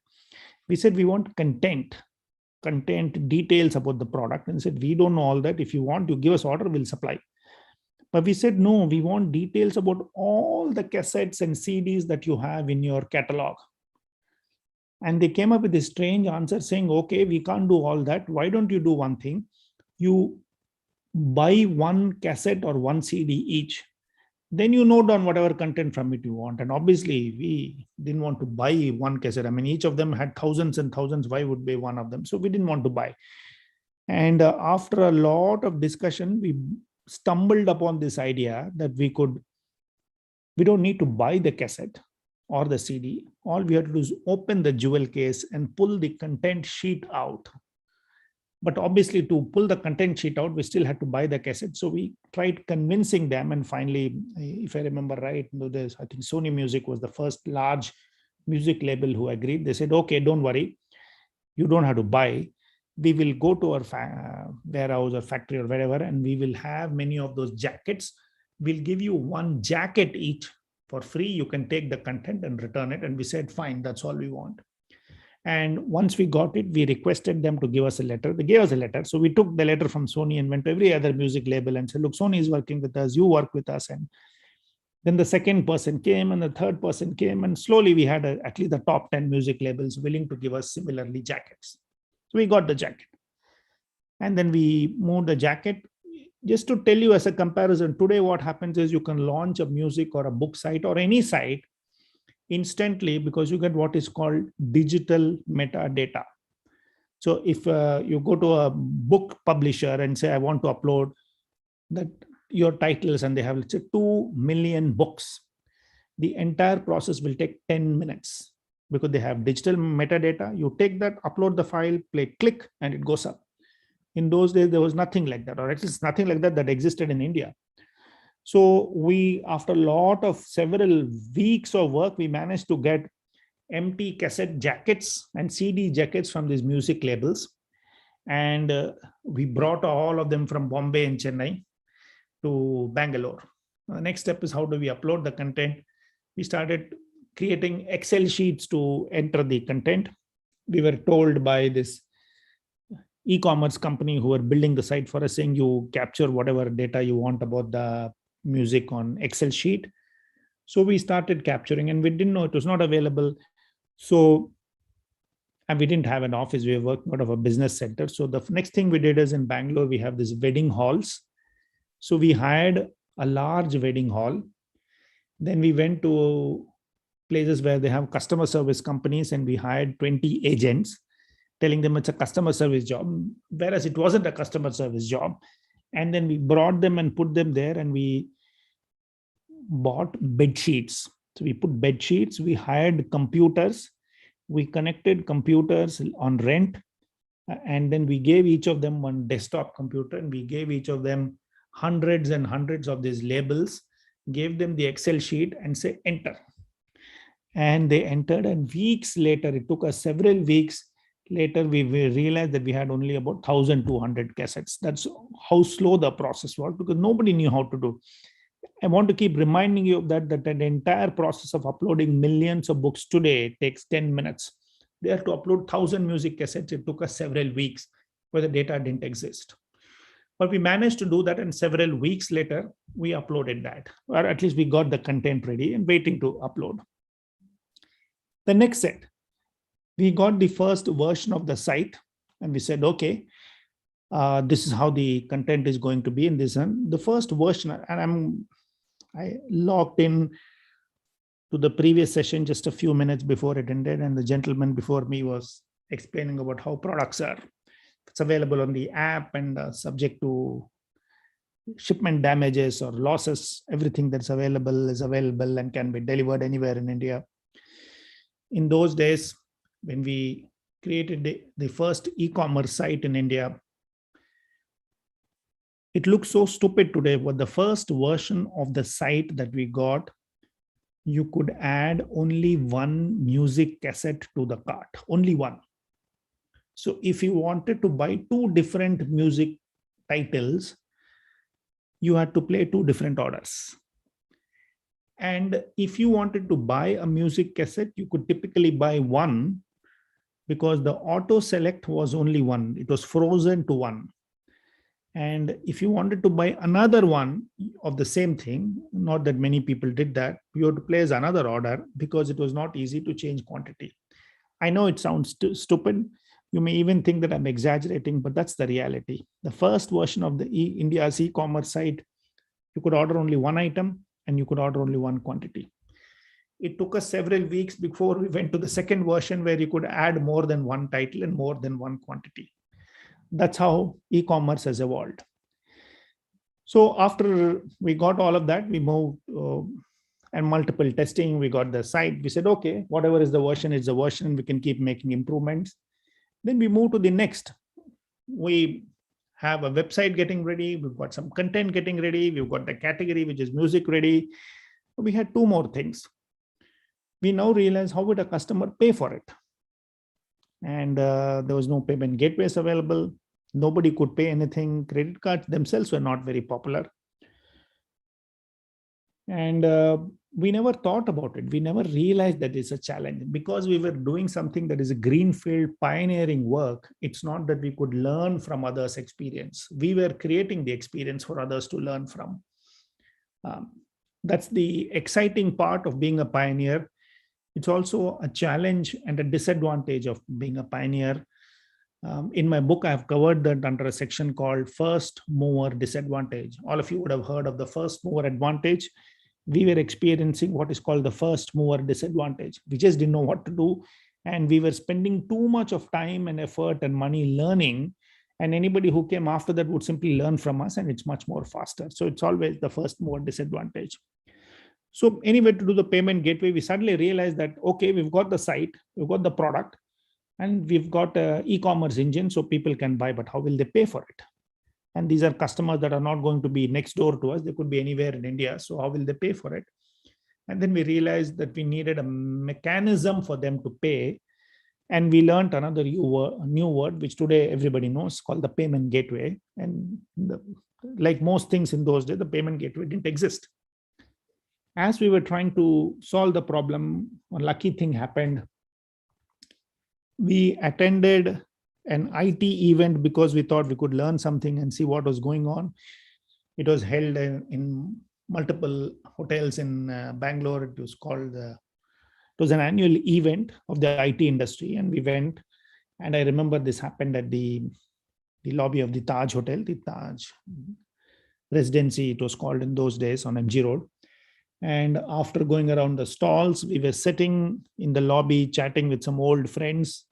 We said, we want content details about the product. And said, we don't know all that. If you want, you give us order, we'll supply. But we said, no, we want details about all the cassettes and CDs that you have in your catalog. And they came up with this strange answer saying, okay, we can't do all that. Why don't you do one thing? You buy one cassette or one CD each. Then you note down whatever content from it you want. And obviously, we didn't want to buy one cassette. I mean, each of them had thousands and thousands. Why would be one of them? So we didn't want to buy. And after a lot of discussion, we stumbled upon this idea that we don't need to buy the cassette or the CD. All we have to do is open the jewel case and pull the content sheet out. But obviously, to pull the content sheet out, we still had to buy the cassette. So we tried convincing them. And finally, if I remember right, I think Sony Music was the first large music label who agreed. They said, okay, don't worry. You don't have to buy. We will go to our warehouse or factory or wherever, and we will have many of those jackets. We'll give you one jacket each for free. You can take the content and return it. And we said, fine, that's all we want. And once we got it, we requested them to give us a letter. They gave us a letter. So we took the letter from Sony and went to every other music label and said, look, Sony is working with us. You work with us. And then the second person came and the third person came. And slowly we had at least the top 10 music labels willing to give us similarly jackets. So we got the jacket. And then we moved the jacket. Just to tell you as a comparison, today what happens is you can launch a music or a book site or any site instantly because you get what is called digital metadata. So if you go to a book publisher and say, I want to upload that your titles, and they have, let's say, 2 million books, the entire process will take 10 minutes because they have digital metadata. You take that, upload the file, click, and it goes up. In those days, there was nothing like that, or at least nothing like that existed in India. So we, after a lot of several weeks of work, we managed to get empty cassette jackets and CD jackets from these music labels. And we brought all of them from Bombay and Chennai to Bangalore. The next step is how do we upload the content? We started creating Excel sheets to enter the content. We were told by this e-commerce company who were building the site for us saying, you capture whatever data you want about the music on Excel sheet. So we started capturing, and we didn't know it was not available. So, and we didn't have an office. We worked out of a business center. So the next thing we did is in Bangalore, we have these wedding halls. So we hired a large wedding hall. Then we went to places where they have customer service companies, and we hired 20 agents, telling them it's a customer service job, whereas it wasn't a customer service job. And then we brought them and put them there, and we bought bed sheets. So we put bed sheets, we hired computers, we connected computers on rent, and then we gave each of them one desktop computer, and we gave each of them hundreds and hundreds of these labels, gave them the Excel sheet and say, enter. And they entered, and weeks later, it took us several weeks later, we realized that we had only about 1,200 cassettes. That's how slow the process was because nobody knew how to do. I want to keep reminding you of that the entire process of uploading millions of books today takes 10 minutes. They have to upload 1,000 music cassettes. It took us several weeks where the data didn't exist. But we managed to do that, and several weeks later, we uploaded that, or at least we got the content ready and waiting to upload. The next set, we got the first version of the site, and we said, okay, this is how the content is going to be in this. And the first version, and I logged in to the previous session just a few minutes before it ended, and the gentleman before me was explaining about how products are. It's available on the app and subject to shipment damages or losses. Everything that's available is available and can be delivered anywhere in India. In those days, when we created the first e-commerce site in India, it looks so stupid today, but the first version of the site that we got, you could add only one music cassette to the cart, only one. So if you wanted to buy 2 different music titles, you had to play 2 different orders. And if you wanted to buy a music cassette, you could typically buy one because the auto select was only one. It was frozen to one. And if you wanted to buy another one of the same thing, not that many people did that, you had to place another order because it was not easy to change quantity. I know it sounds stupid. You may even think that I'm exaggerating, but that's the reality. The first version of the India's e-commerce site, you could order only one item and you could order only one quantity. It took us several weeks before we went to the second version where you could add more than one title and more than one quantity. That's how e-commerce has evolved. So after we got all of that, we moved and multiple testing, we got the site. We said, okay, whatever is the version, it's the version. We can keep making improvements. Then we move to the next. We have a website getting ready. We've got some content getting ready. We've got the category, which is music, ready. We had two more things. We now realize how would a customer pay for it? And there was no payment gateways available. Nobody could pay anything. Credit cards themselves were not very popular. And we never thought about it. We never realized that it's a challenge because we were doing something that is a greenfield pioneering work. It's not that we could learn from others' experience. We were creating the experience for others to learn from. That's the exciting part of being a pioneer. It's also a challenge and a disadvantage of being a pioneer. In my book, I have covered that under a section called First Mover Disadvantage. All of you would have heard of the first mover advantage. We were experiencing what is called the first mover disadvantage. We just didn't know what to do. And we were spending too much of time and effort and money learning. And anybody who came after that would simply learn from us, and it's much more faster. So it's always the first mover disadvantage. So anyway, to do the payment gateway, we suddenly realized that, okay, we've got the site, we've got the product, and we've got an e-commerce engine so people can buy, but how will they pay for it? And these are customers that are not going to be next door to us. They could be anywhere in India. So how will they pay for it? And then we realized that we needed a mechanism for them to pay. And we learned another new word, which today everybody knows, called the payment gateway. And like most things in those days, the payment gateway didn't exist. As we were trying to solve the problem, a lucky thing happened. We attended an IT event because we thought we could learn something and see what was going on. It was held in multiple hotels in Bangalore. It was called, it was an annual event of the IT industry, and we went. And I remember this happened at the lobby of the Taj Hotel, the Taj Residency, it was called in those days, on MG Road. And after going around the stalls, we were sitting in the lobby chatting with some old friends.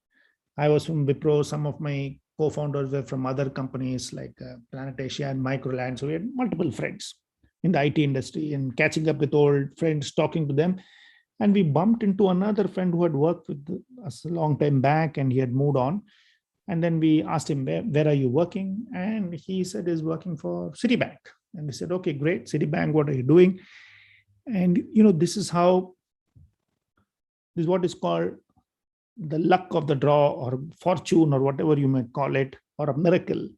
I was from Wipro. Some of my co-founders were from other companies like Planet Asia and Microland. So we had multiple friends in the IT industry and catching up with old friends, talking to them. And we bumped into another friend who had worked with us a long time back, and he had moved on. And then we asked him, where are you working? And he said he's working for Citibank. And we said, okay, great. Citibank, what are you doing? And, this is what is called the luck of the draw or fortune or whatever you may call it, or a miracle.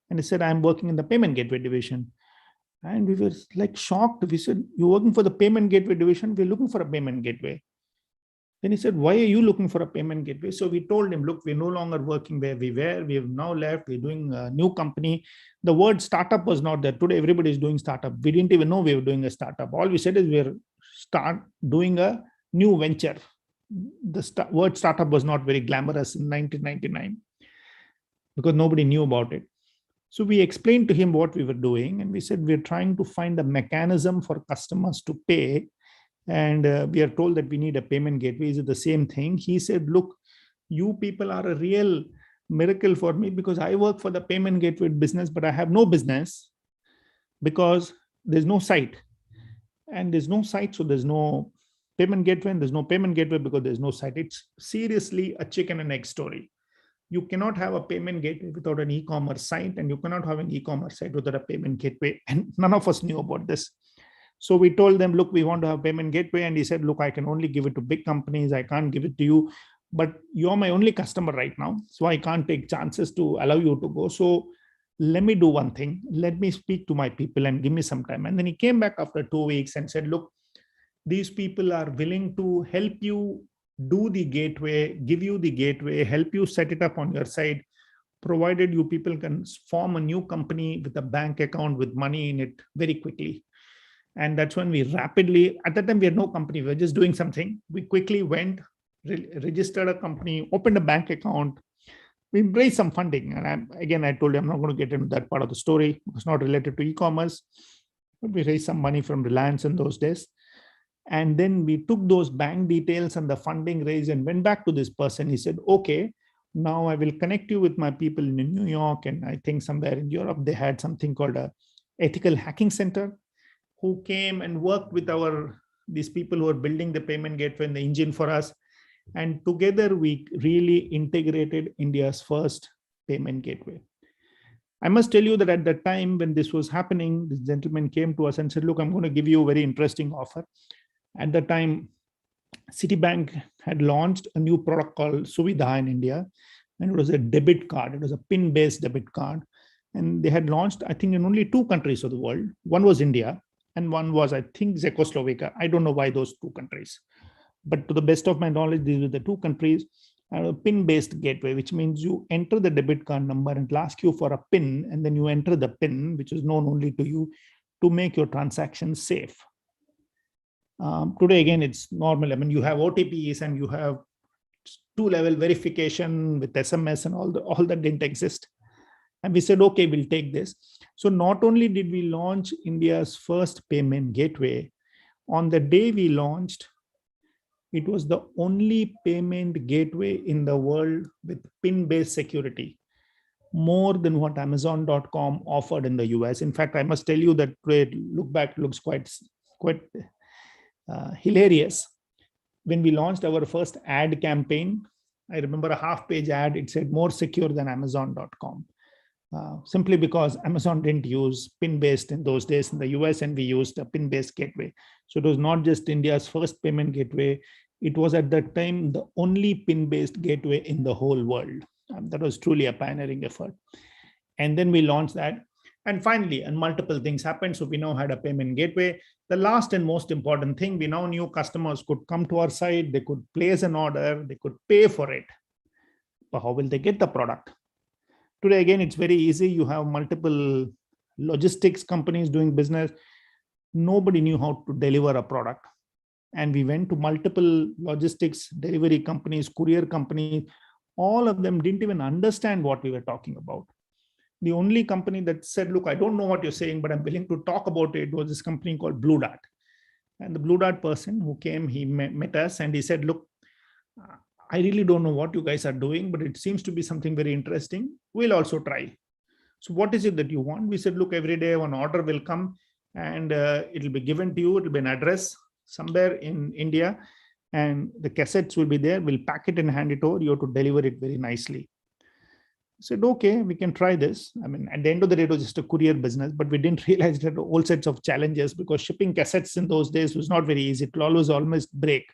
And he said, I'm working in the payment gateway division. And we were like shocked. We said, you're working for the payment gateway division. We're looking for a payment gateway. Then he said, why are you looking for a payment gateway? So we told him, look, we're no longer working where we were. We have now left. We're doing a new company. The word startup was not there. Today, everybody is doing startup. We didn't even know we were doing a startup. All we said is we're doing a new venture. The word startup was not very glamorous in 1999 because nobody knew about it. So we explained to him what we were doing, and we said we're trying to find a mechanism for customers to pay. And we are told that we need a payment gateway. Is it the same thing? He said, look, you people are a real miracle for me because I work for the payment gateway business, but I have no business because there's no site. And there's no site, so there's no payment gateway, and there's no payment gateway because there's no site. It's seriously a chicken and egg story. You cannot have a payment gateway without an e-commerce site, and you cannot have an e-commerce site without a payment gateway. And none of us knew about this. So we told them, look, we want to have payment gateway. And he said, look, I can only give it to big companies. I can't give it to you, but you're my only customer right now. So I can't take chances to allow you to go. So let me do one thing. Let me speak to my people and give me some time. And then he came back after 2 weeks and said, look, these people are willing to help you do the gateway, give you the gateway, help you set it up on your side, provided you people can form a new company with a bank account with money in it very quickly. And that's when we rapidly, at that time, we had no company. We were just doing something. We quickly went, registered a company, opened a bank account. We raised some funding. And I told you, I'm not going to get into that part of the story. It's not related to e-commerce. But we raised some money from Reliance in those days. And then we took those bank details and the funding raised and went back to this person. He said, okay, now I will connect you with my people in New York. And I think somewhere in Europe, they had something called a ethical hacking center, who came and worked with these people who are building the payment gateway and the engine for us. And together we really integrated India's first payment gateway. I must tell you that at the time when this was happening, this gentleman came to us and said, look, I'm going to give you a very interesting offer. At the time, Citibank had launched a new product called Suvidha in India, and it was a debit card. It was a PIN-based debit card. And they had launched, I think, in only 2 countries of the world. One was India, and one was, I think, Czechoslovakia. I don't know why those 2 countries. But to the best of my knowledge, these were the 2 countries. A PIN-based gateway, which means you enter the debit card number and it'll ask you for a PIN, and then you enter the PIN, which is known only to you, to make your transactions safe. Today, again, it's normal. I mean, you have OTPs and you have 2-level verification with SMS and all that didn't exist. And we said, okay, we'll take this. So not only did we launch India's first payment gateway, on the day we launched, it was the only payment gateway in the world with PIN-based security, more than what Amazon.com offered in the US. In fact, I must tell you that look back, looks quite hilarious. When we launched our first ad campaign, I remember a half-page ad. It said more secure than Amazon.com. Simply because Amazon didn't use PIN-based in those days in the US, and we used a PIN-based gateway. So it was not just India's first payment gateway. It was at that time the only PIN-based gateway in the whole world. That was truly a pioneering effort. And then we launched that. And finally, and multiple things happened. So we now had a payment gateway. The last and most important thing, we now knew customers could come to our site, they could place an order, they could pay for it. But how will they get the product? Today, again, it's very easy. You have multiple logistics companies doing business. Nobody knew how to deliver a product. And we went to multiple logistics delivery companies, courier companies. All of them didn't even understand what we were talking about. The only company that said, look, I don't know what you're saying, but I'm willing to talk about it, was this company called Blue Dart. And the Blue Dart person who came, he met us and he said, look, I really don't know what you guys are doing, but it seems to be something very interesting. We'll also try. So what is it that you want? We said, look, every day an order will come and it'll be given to you. It'll be an address somewhere in India, and the cassettes will be there. We'll pack it and hand it over. You have to deliver it very nicely. I said, okay, we can try this. I mean, at the end of the day, it was just a courier business, but we didn't realize that all sets of challenges, because shipping cassettes in those days was not very easy. It will almost break.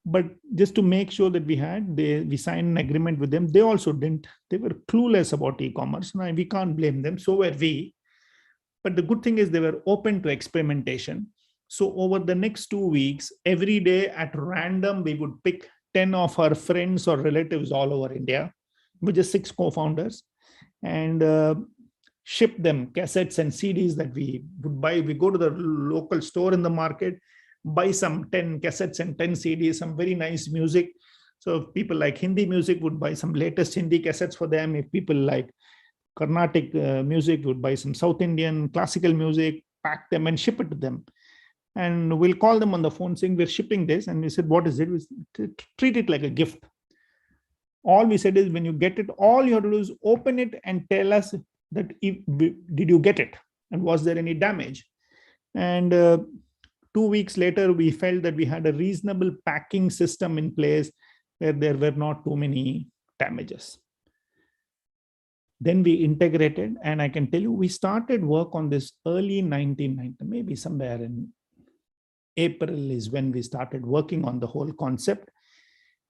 But just to make sure that we signed an agreement with them. They also didn't. They were clueless about e-commerce. Now, we can't blame them. So were we. But the good thing is they were open to experimentation. So over the next 2 weeks, every day at random, we would pick 10 of our friends or relatives all over India, with just 6 co-founders, and ship them cassettes and CDs that we would buy. We go to the local store in the market, buy some 10 cassettes and 10 CDs, some very nice music. So if people like Hindi music, would buy some latest Hindi cassettes for them. If people like Carnatic music, would buy some South Indian classical music, pack them and ship it to them. And we'll call them on the phone saying, we're shipping this. And we said, what is it? We treat it like a gift. All we said is, when you get it, all you have to do is open it and tell us that did you get it? And was there any damage? And 2 weeks later, we felt that we had a reasonable packing system in place where there were not too many damages. Then we integrated, and I can tell you, we started work on this early 1990, maybe somewhere in April is when we started working on the whole concept.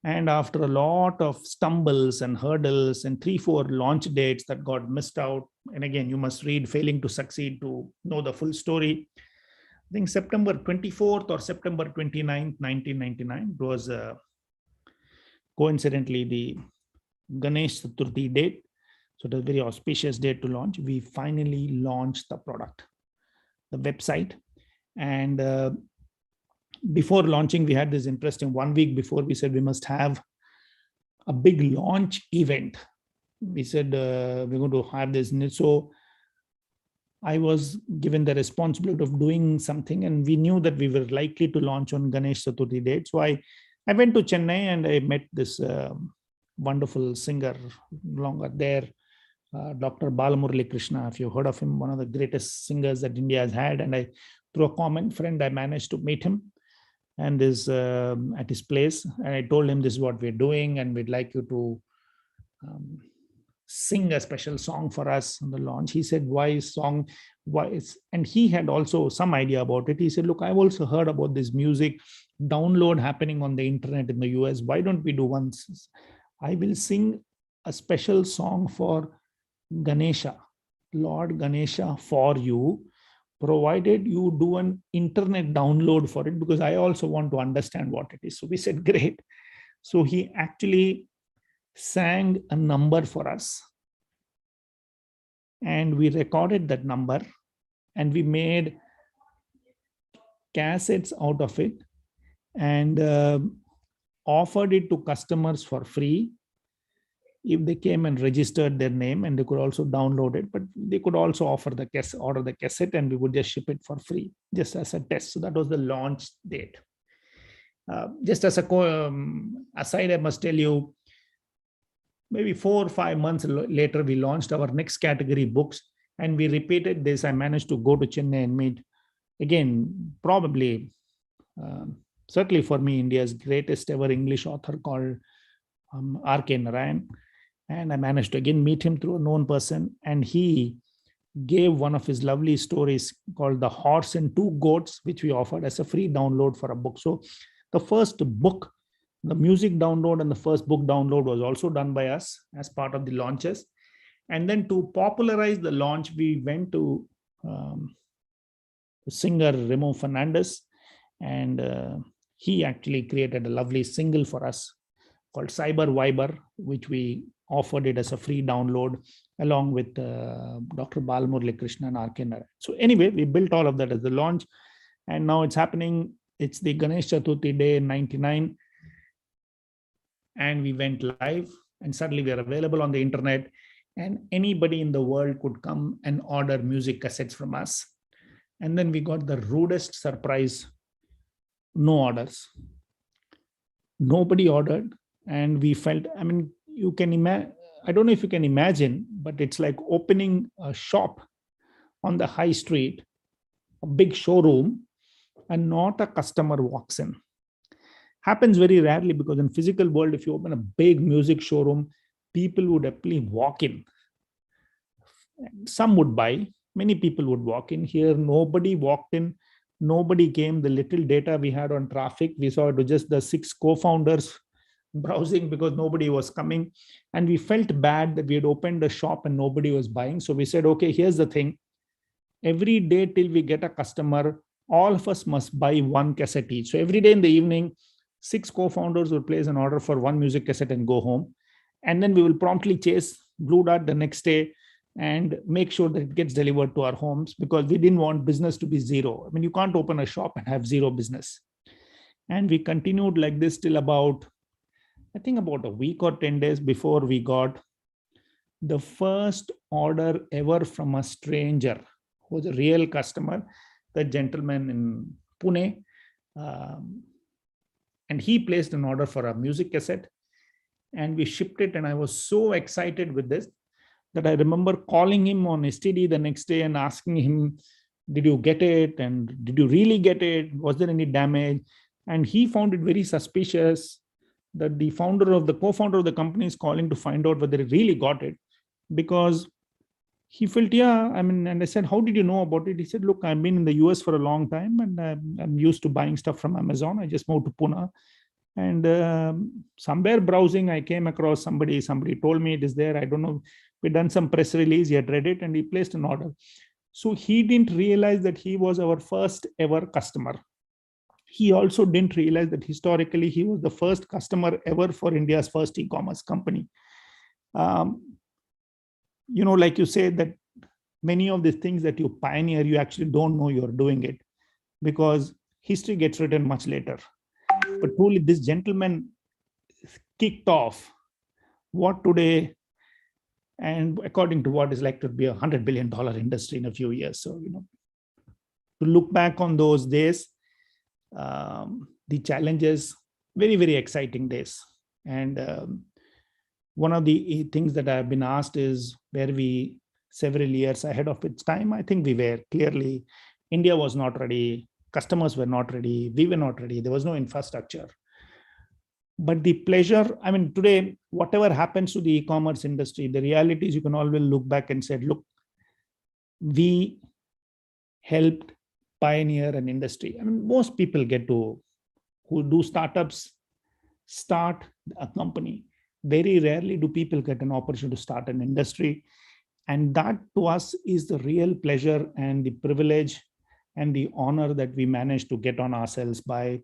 And after a lot of stumbles and hurdles and 3-4 launch dates that got missed out, and again, you must read Failing to Succeed to know the full story. I think September 24th or September 29th, 1999 was coincidentally the Ganesh Chaturthi date. So it was a very auspicious date to launch. We finally launched the product, the website. And before launching, we had this interesting 1 week before, we said we must have a big launch event. We said we're going to have this. So I was given the responsibility of doing something, and we knew that we were likely to launch on Ganesh Chaturthi date. So I went to Chennai and I met this wonderful singer longer there, Dr. Balamurali Krishna. If you've heard of him, one of the greatest singers that India has had. And through a common friend, I managed to meet him and is at his place. And I told him this is what we're doing, and we'd like you to sing a special song for us on the launch. He said, why song? And he had also some idea about it. He said, look, I've also heard about this music download happening on the internet in the US. Why don't we do one? I will sing a special song for Ganesha, Lord Ganesha, for you, provided you do an internet download for it, because I also want to understand what it is. So we said, great. So he actually sang a number for us, and we recorded that number, and we made cassettes out of it and offered it to customers for free if they came and registered their name, and they could also download it, but they could also order the cassette, and we would just ship it for free, just as a test. So that was the launch date. Just as a aside, I must tell you, maybe 4 or 5 months later, we launched our next category, books, and we repeated this. I managed to go to Chennai and meet, again, probably, certainly for me, India's greatest ever English author called R.K. Narayan. And I managed to again meet him through a known person. And he gave one of his lovely stories called The Horse and Two Goats, which we offered as a free download for a book. So the first book, the music download and the first book download was also done by us as part of the launches. And then to popularize the launch, we went to singer Remo Fernandez, and he actually created a lovely single for us called Cyber Viber, which we offered it as a free download along with Dr. Balamurali Krishna and R.K. Narayan. So anyway, we built all of that as the launch, and now it's happening. It's the Ganesh Chaturthi day in 99. And we went live, and suddenly we are available on the internet, and anybody in the world could come and order music cassettes from us. And then we got the rudest surprise: no orders. Nobody ordered. And we felt, I mean, you can imagine, I don't know if you can imagine, but it's like opening a shop on the high street, a big showroom, and not a customer walks in. Happens very rarely, because in physical world, if you open a big music showroom, people would actually walk in. Some would buy, many people would walk in. Here, nobody walked in, nobody came. The little data we had on traffic, we saw it was just the 6 co-founders browsing, because nobody was coming. And we felt bad that we had opened a shop and nobody was buying. So we said, okay, here's the thing. Every day till we get a customer, all of us must buy 1 cassette each. So every day in the evening, 6 co-founders will place an order for 1 music cassette and go home. And then we will promptly chase Blue Dart the next day and make sure that it gets delivered to our homes, because we didn't want business to be zero. I mean, you can't open a shop and have zero business. And we continued like this till about, I think about a week or 10 days before we got the first order ever from a stranger who was a real customer, the gentleman in Pune. And he placed an order for a music cassette, and we shipped it. And I was so excited with this that I remember calling him on STD the next day and asking him, did you get it? And did you really get it? Was there any damage? And he found it very suspicious that the co-founder of the company is calling to find out whether he really got it, because he felt, yeah, I mean, and I said, how did you know about it? He said, look, I've been in the US for a long time, and I'm used to buying stuff from Amazon. I just moved to Pune, and somewhere browsing, I came across somebody told me it is there. I don't know. We'd done some press release. He had read it and he placed an order. So he didn't realize that he was our first ever customer. He also didn't realize that historically he was the first customer ever for India's first e-commerce company. You know, like you said, that many of the things that you pioneer, you actually don't know you're doing it, because history gets written much later. But truly, this gentleman kicked off what today, and according to what is like to be $100 billion industry in a few years. So, to look back on those days, the challenges, very, very exciting days. And one of the things that I've been asked is, were we several years ahead of its time? I think we were. Clearly, India was not ready. Customers were not ready. We were not ready. There was no infrastructure. But the pleasure, I mean, today, whatever happens to the e-commerce industry, the reality is you can always look back and say, look, we helped pioneer an industry. I mean, most people who do startups, start a company. Very rarely do people get an opportunity to start an industry. And that to us is the real pleasure and the privilege and the honor that we managed to get on ourselves by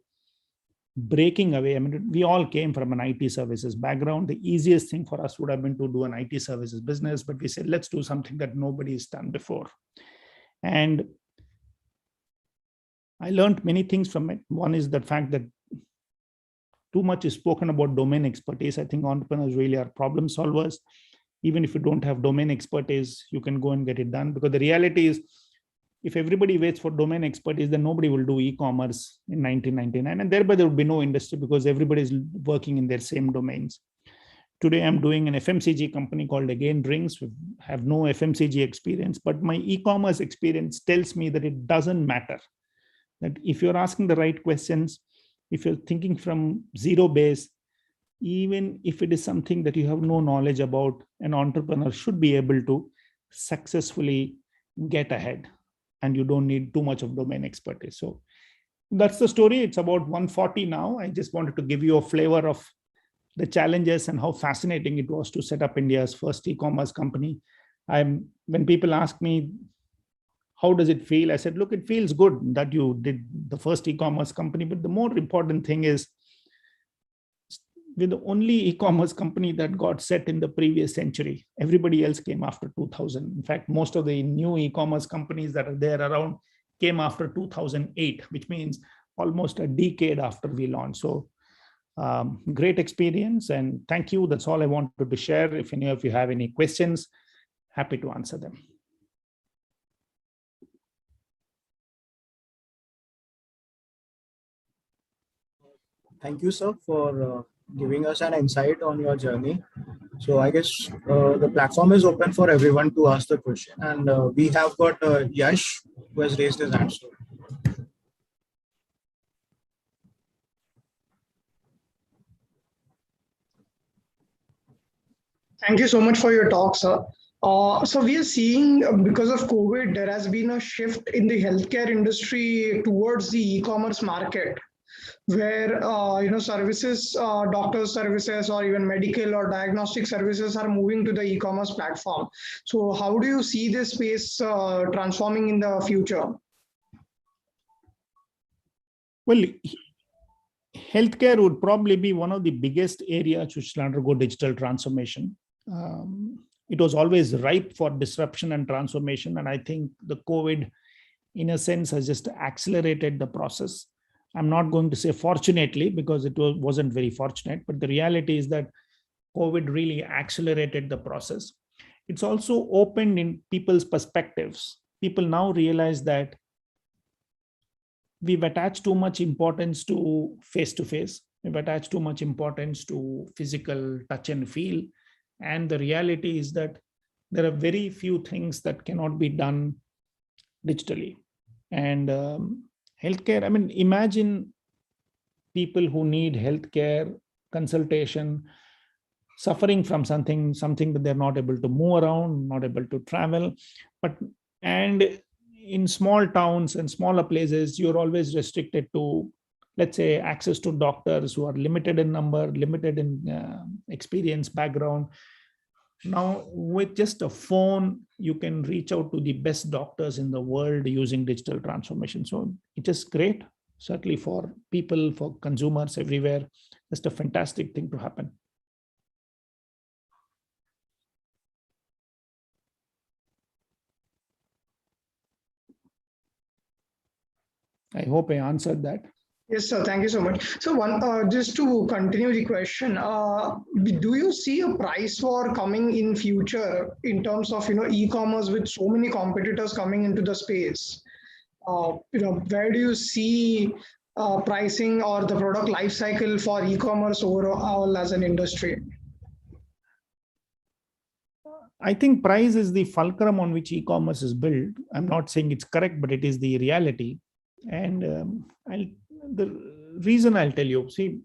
breaking away. I mean, we all came from an IT services background. The easiest thing for us would have been to do an IT services business, but we said, let's do something that nobody's done before. And I learned many things from it. One is the fact that too much is spoken about domain expertise. I think entrepreneurs really are problem solvers. Even if you don't have domain expertise, you can go and get it done. Because the reality is, if everybody waits for domain expertise, then nobody will do e-commerce in 1999. And thereby there would be no industry because everybody is working in their same domains. Today, I'm doing an FMCG company called Again Drinks. We have no FMCG experience, but my e-commerce experience tells me that it doesn't matter. That if you're asking the right questions, if you're thinking from zero base, even if it is something that you have no knowledge about, an entrepreneur should be able to successfully get ahead, and you don't need too much of domain expertise. So that's the story. It's about 1:40 now. I just wanted to give you a flavor of the challenges and how fascinating it was to set up India's first e-commerce company. When people ask me, how does it feel? I said, look, it feels good that you did the first e-commerce company. But the more important thing is, we're the only e-commerce company that got set in the previous century. Everybody else came after 2000. In fact, most of the new e-commerce companies that are there around came after 2008, which means almost a decade after we launched. So great experience, and thank you. That's all I wanted to share. If any of you have any questions, happy to answer them. Thank you, sir, for giving us an insight on your journey. So I guess the platform is open for everyone to ask the question. And we have got Yash, who has raised his hand. Thank you so much for your talk, sir. So we are seeing, because of COVID, there has been a shift in the healthcare industry towards the e-commerce market, where services, doctor services, or even medical or diagnostic services are moving to the e-commerce platform. So how do you see this space transforming in the future? Well, healthcare would probably be one of the biggest areas which will undergo digital transformation. It was always ripe for disruption and transformation. And I think the COVID, in a sense, has just accelerated the process. I'm not going to say fortunately, because it wasn't very fortunate, but the reality is that COVID really accelerated the process. It's also opened in people's perspectives. People now realize that we've attached too much importance to face-to-face. We've attached too much importance to physical touch and feel. And the reality is that there are very few things that cannot be done digitally. And healthcare, I mean, imagine people who need healthcare consultation suffering from something that they're not able to move around, not able to travel. And in small towns and smaller places, you're always restricted to, let's say, access to doctors who are limited in number, limited in experience, background. Now, with just a phone, you can reach out to the best doctors in the world using digital transformation. So it's just great, certainly for people, for consumers everywhere. Just a fantastic thing to happen. I hope I answered that. Yes, sir. Thank you so much. So just to continue the question, do you see a price war coming in future in terms of e-commerce with so many competitors coming into the space? Where do you see pricing or the product life cycle for e-commerce overall as an industry? I think price is the fulcrum on which e-commerce is built. I'm not saying it's correct, but it is the reality. And the reason I'll tell you, see,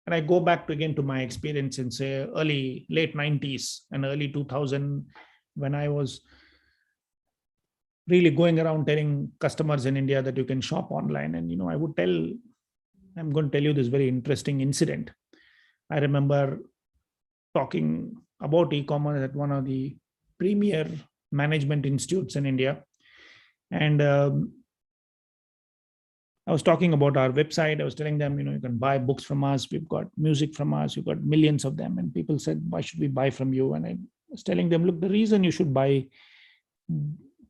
and I go back again to my experience in say late 90s and early 2000, when I was really going around telling customers in India that you can shop online. And, I'm going to tell you this very interesting incident. I remember talking about e-commerce at one of the premier management institutes in India. And I was talking about our website. I was telling them, you can buy books from us. We've got music from us. We've got millions of them. And people said, why should we buy from you? And I was telling them, look, the reason you should buy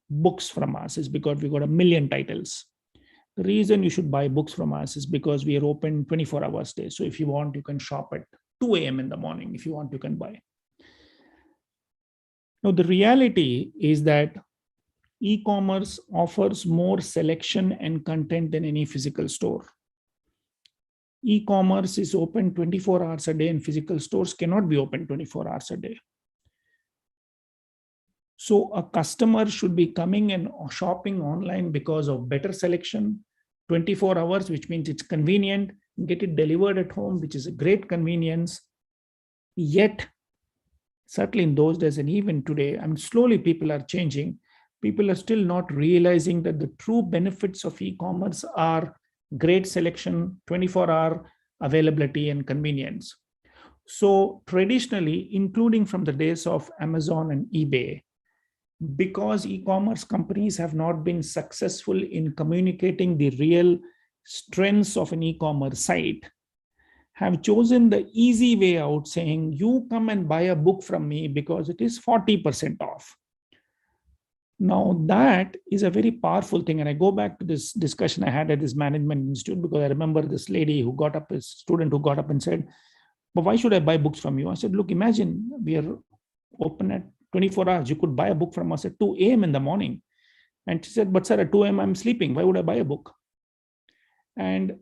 books from us is because we've got 1 million titles. The reason you should buy books from us is because we are open 24 hours a day. So if you want, you can shop at 2 a.m. in the morning. If you want, you can buy. Now, the reality is that e-commerce offers more selection and content than any physical store. E-commerce is open 24 hours a day and physical stores cannot be open 24 hours a day. So a customer should be coming and shopping online because of better selection, 24 hours, which means it's convenient, get it delivered at home, which is a great convenience. Yet, certainly in those days and even today, slowly people are changing. People are still not realizing that the true benefits of e-commerce are great selection, 24-hour availability, and convenience. So traditionally, including from the days of Amazon and eBay, because e-commerce companies have not been successful in communicating the real strengths of an e-commerce site, have chosen the easy way out, saying, you come and buy a book from me because it is 40% off. Now, that is a very powerful thing. And I go back to this discussion I had at this management institute, because I remember this lady who got up, a student who got up and said, but why should I buy books from you? I said, look, imagine we are open at 24 hours. You could buy a book from us at 2 a.m. in the morning. And she said, but sir, at 2 a.m. I'm sleeping. Why would I buy a book? And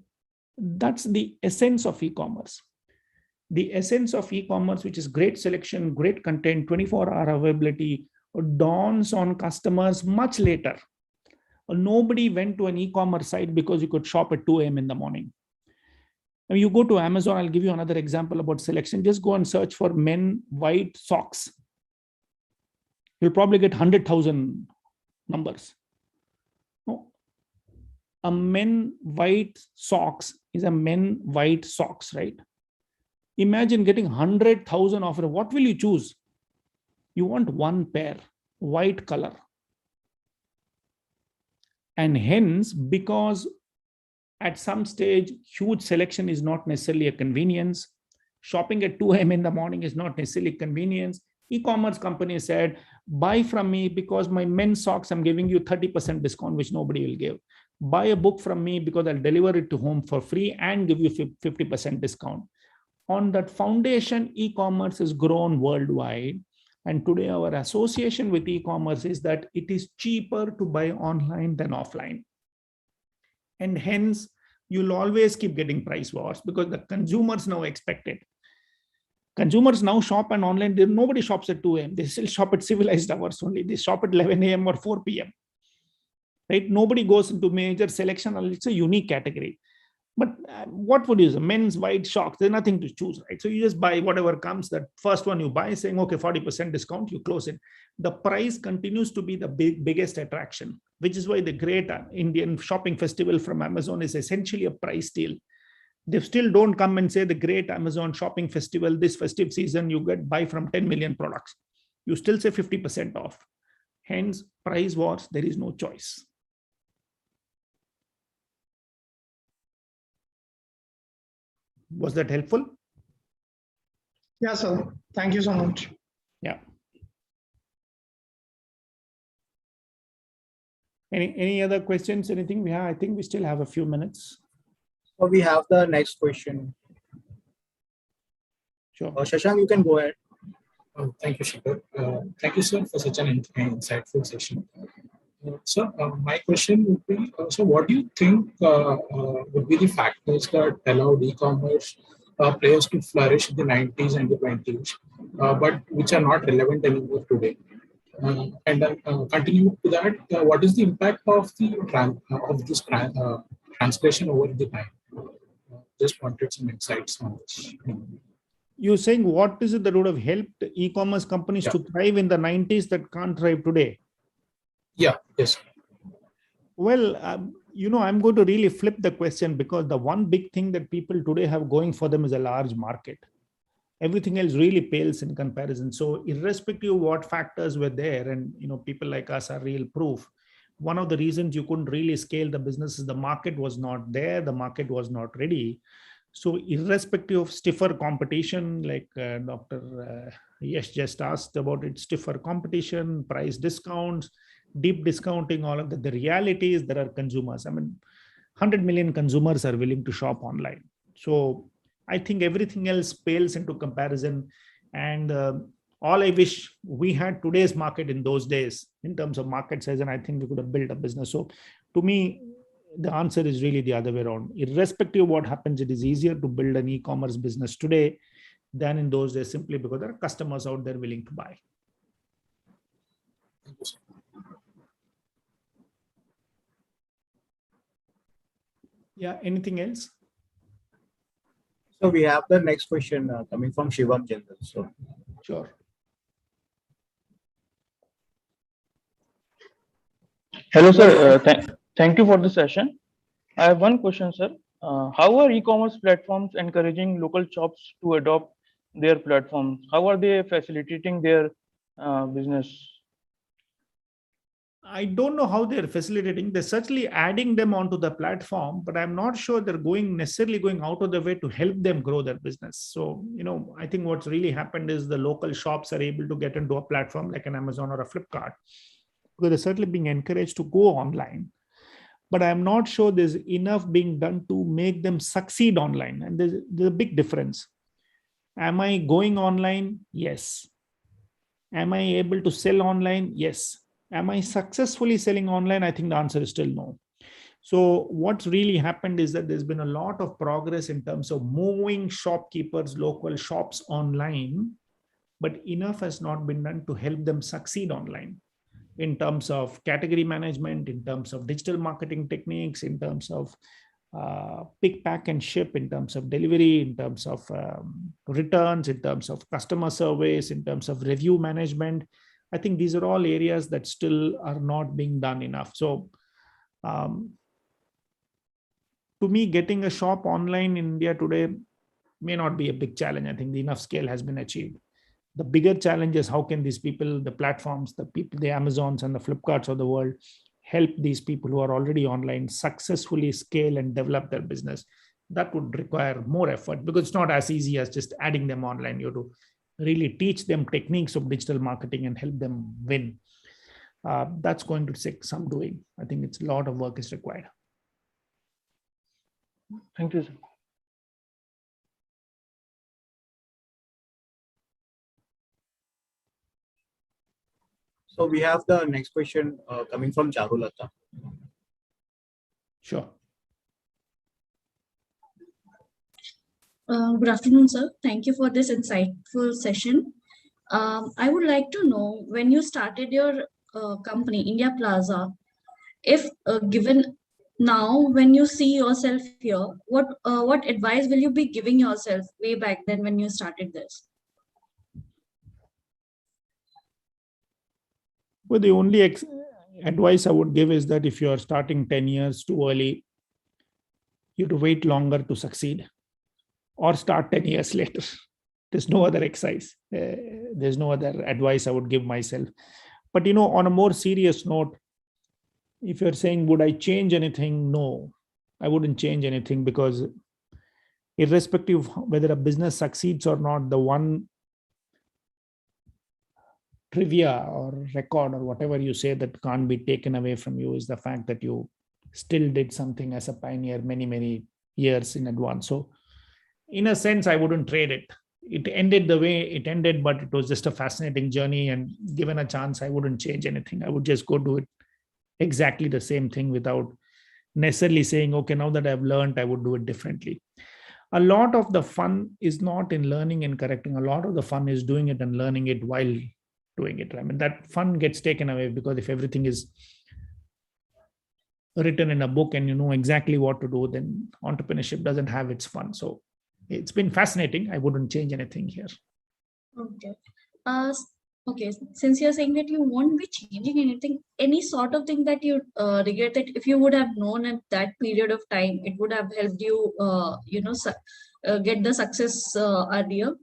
that's the essence of e-commerce. The essence of e-commerce, which is great selection, great content, 24-hour availability, dawns on customers much later. Nobody went to an e-commerce site because you could shop at 2 a.m. in the morning. Now you go to Amazon, I'll give you another example about selection. Just go and search for men white socks. You'll probably get 100,000 numbers. No. A men white socks is a men white socks, right? Imagine getting 100,000 offers. What will you choose? You want one pair, white color. And hence, because at some stage, huge selection is not necessarily a convenience. Shopping at 2 a.m. in the morning is not necessarily convenience. E-commerce companies said, buy from me because my men's socks, I'm giving you 30% discount, which nobody will give. Buy a book from me because I'll deliver it to home for free and give you 50% discount. On that foundation, e-commerce has grown worldwide. And today our association with e-commerce is that it is cheaper to buy online than offline. And hence, you'll always keep getting price wars because the consumers now expect it. Consumers now shop and online. Nobody shops at 2 a.m. They still shop at civilized hours only. They shop at 11 a.m. or 4 p.m. Right? Nobody goes into major selection. It's a unique category. But what would you say? Men's white socks, there's nothing to choose, right? So you just buy whatever comes. That first one you buy, saying, okay, 40% discount, you close it. The price continues to be the biggest attraction, which is why the great Indian shopping festival from Amazon is essentially a price deal. They still don't come and say the great Amazon shopping festival, this festive season, you buy from 10 million products. You still say 50% off. Hence, price wars, there is no choice. Was that helpful? Yes, sir. Thank you so much. Yeah. Any other questions? Anything we have? I think we still have a few minutes. So we have the next question. Sure. Shashank, you can go ahead. Thank you, Shikhar. Thank you, sir, for such an insightful session. So my question would be, so what do you think would be the factors that allowed e-commerce players to flourish in the 90s and the 20s, but which are not relevant anymore today? And then continuing to that, what is the impact of the translation over the time? Just wanted some insights on this. You're saying what is it that would have helped e-commerce companies to thrive in the 90s that can't thrive today? Yeah, yes. Well, I'm going to really flip the question, because the one big thing that people today have going for them is a large market. Everything else really pales in comparison. So irrespective of what factors were there, and people like us are real proof. One of the reasons you couldn't really scale the business is the market was not there, the market was not ready. So irrespective of stiffer competition, like Dr. Yash just asked about it, stiffer competition, price discounts, deep discounting, all of that, the reality is there are consumers. 100 million consumers are willing to shop online. So I think everything else pales into comparison. And all I wish we had today's market in those days in terms of market size, and I think we could have built a business. So to me, the answer is really the other way around. Irrespective of what happens, it is easier to build an e-commerce business today than in those days, simply because there are customers out there willing to buy. Yeah, anything else? So we have the next question coming from Shivam Jindal. So sure. Hello, sir. Thank you for the session. I have one question, sir. How are e-commerce platforms encouraging local shops to adopt their platforms? How are they facilitating their business? I don't know how they're facilitating. They're certainly adding them onto the platform, but I'm not sure they're necessarily going out of the way to help them grow their business. So, I think what's really happened is the local shops are able to get into a platform like an Amazon or a Flipkart, because they're certainly being encouraged to go online. But I'm not sure there's enough being done to make them succeed online. And there's a big difference. Am I going online? Yes. Am I able to sell online? Yes. Am I successfully selling online? I think the answer is still no. So what's really happened is that there's been a lot of progress in terms of moving shopkeepers, local shops online, but enough has not been done to help them succeed online in terms of category management, in terms of digital marketing techniques, in terms of pick, pack and ship, in terms of delivery, in terms of returns, in terms of customer service, in terms of review management. I think these are all areas that still are not being done enough. So to me, getting a shop online in India today may not be a big challenge. I think enough scale has been achieved. The bigger challenge is how can these people, the platforms, the people, the Amazons and the Flipkarts of the world, help these people who are already online successfully scale and develop their business. That would require more effort, because it's not as easy as just adding them online. You have to really teach them techniques of digital marketing and help them win. That's going to take some doing. I think it's a lot of work is required. Thank you, sir. So we have the next question coming from Charulata. Sure. Good afternoon, sir. Thank you for this insightful session. I would like to know, when you started your company, India Plaza, if given now, when you see yourself here, what advice will you be giving yourself way back then when you started this? Well, the only advice I would give is that if you are starting 10 years too early, you have to wait longer to succeed, or start 10 years later. There's no other exercise. There's no other advice I would give myself. But, on a more serious note, if you're saying, would I change anything? No, I wouldn't change anything, because irrespective of whether a business succeeds or not, the one trivia or record or whatever you say that can't be taken away from you is the fact that you still did something as a pioneer many, many years in advance. So in a sense, I wouldn't trade it. It ended the way it ended, but it was just a fascinating journey. And given a chance, I wouldn't change anything. I would just go do it exactly the same thing without necessarily saying, okay, now that I've learned, I would do it differently. A lot of the fun is not in learning and correcting. A lot of the fun is doing it and learning it while doing it. I mean, that fun gets taken away because if everything is written in a book and you know exactly what to do, then entrepreneurship doesn't have its fun. So it's been fascinating. I wouldn't change anything here. Okay. Okay. Since you're saying that you won't be changing anything, any sort of thing that you regret that if you would have known at that period of time, it would have helped you, get the success earlier?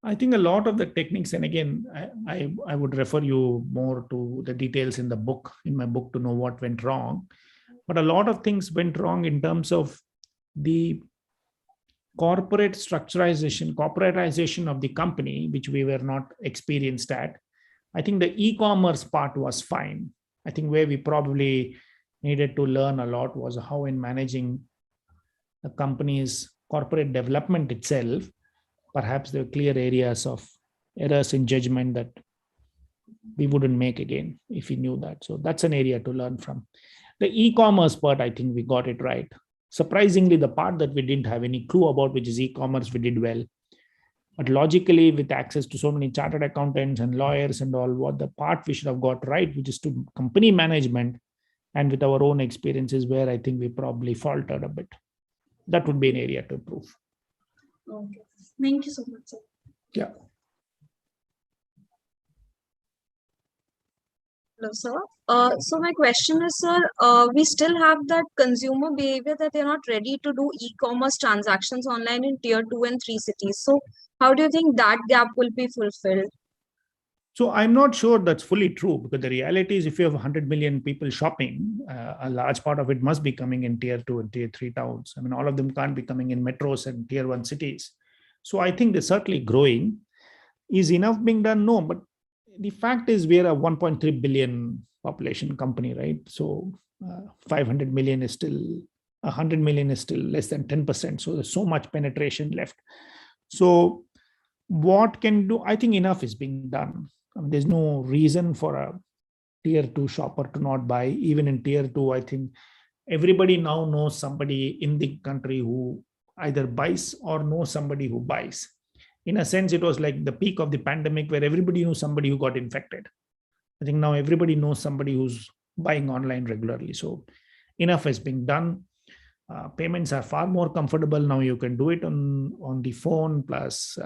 I think a lot of the techniques, and again, I would refer you more to the details in the book, in my book, to know what went wrong. But a lot of things went wrong in terms of the corporatization of the company, which we were not experienced at. I think the e-commerce part was fine. I think where we probably needed to learn a lot was how in managing the company's corporate development itself, perhaps there were clear areas of errors in judgment that we wouldn't make again if we knew that. So that's an area to learn from. The e-commerce part, I think we got it right. Surprisingly, the part that we didn't have any clue about, which is e-commerce, we did well. But logically, with access to so many chartered accountants and lawyers and all, what the part we should have got right, which is to company management and with our own experiences, where I think we probably faltered a bit. That would be an area to improve. Okay. Thank you so much, sir. Yeah. Hello, sir. So my question is, sir, we still have that consumer behavior that they're not ready to do e-commerce transactions online in tier 2 and 3 cities. So how do you think that gap will be fulfilled? So I'm not sure that's fully true, because the reality is if you have 100 million people shopping, a large part of it must be coming in tier 2 and tier 3 towns. I mean, all of them can't be coming in metros and tier 1 cities. So I think they're certainly growing. Is enough being done? No, but the fact is we're a 1.3 billion population company, right? So 500 million is still, 100 million is still less than 10%. So there's so much penetration left. So what can do? I think enough is being done. I mean, there's no reason for a tier 2 shopper to not buy. Even in tier 2, I think everybody now knows somebody in the country who either buys or knows somebody who buys. In a sense, it was like the peak of the pandemic where everybody knew somebody who got infected. I think now everybody knows somebody who's buying online regularly. So enough is being done. Payments are far more comfortable now. You can do it on the phone, plus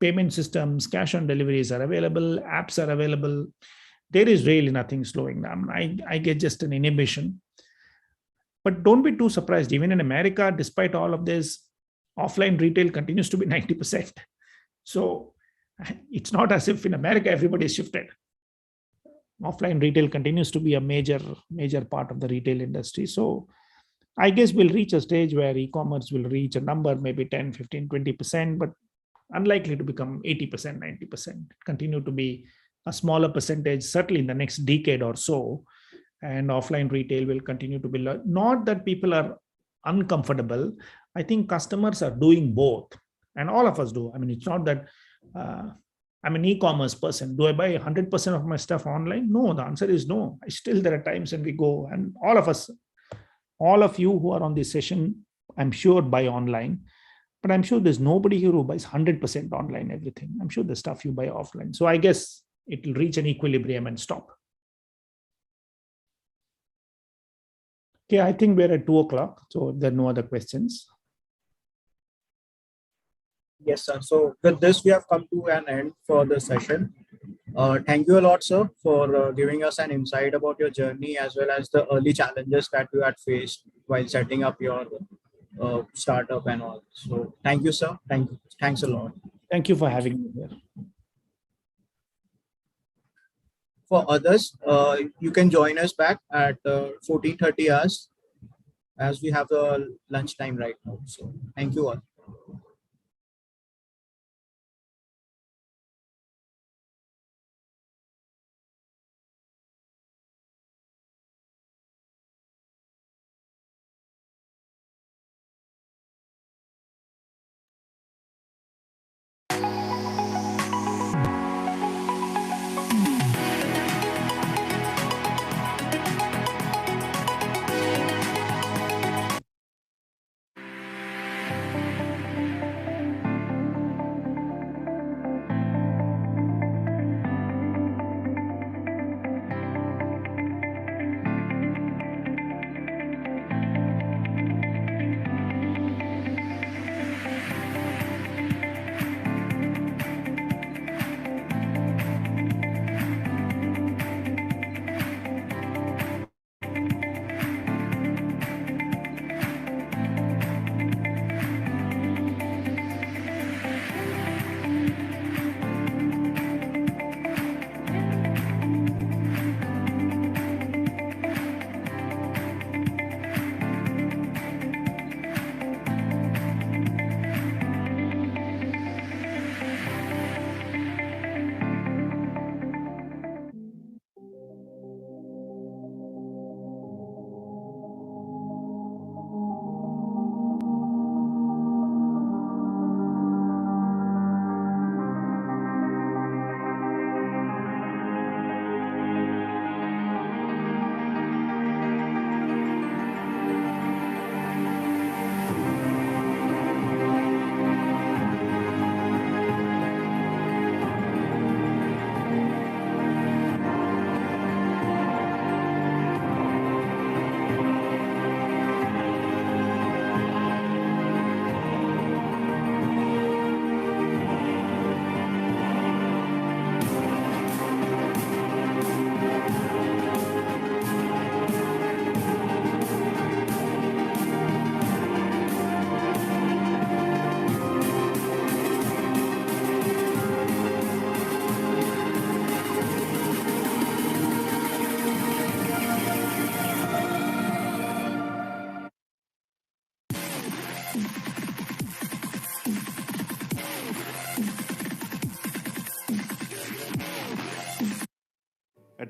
payment systems, cash on deliveries are available, apps are available. There is really nothing slowing down. I get just an inhibition. But don't be too surprised. Even in America, despite all of this, offline retail continues to be 90%. So it's not as if in America everybody is shifted. Offline retail continues to be a major part of the retail industry. So I guess we'll reach a stage where e-commerce will reach a number, maybe 10, 15, 20%, but unlikely to become 80%, 90%. Continue to be a smaller percentage, certainly in the next decade or so. And offline retail will continue to be, not that people are uncomfortable. I think customers are doing both, and all of us do. I mean, it's not that I'm an e-commerce person. Do I buy 100% of my stuff online? No, the answer is no. Still, there are times when we go, and all of us, all of you who are on this session, I'm sure buy online, but I'm sure there's nobody here who buys 100% online everything. I'm sure the stuff you buy offline. So I guess it will reach an equilibrium and stop. Okay, I think we're at 2 o'clock. So there are no other questions. Yes, sir. So with this, we have come to an end for the session. Thank you a lot, sir, for giving us an insight about your journey as well as the early challenges that you had faced while setting up your startup and all. So thank you, sir. Thanks a lot. Thank you for having me here. For others, you can join us back at 14:30 hours, as we have the lunch time right now. So thank you all.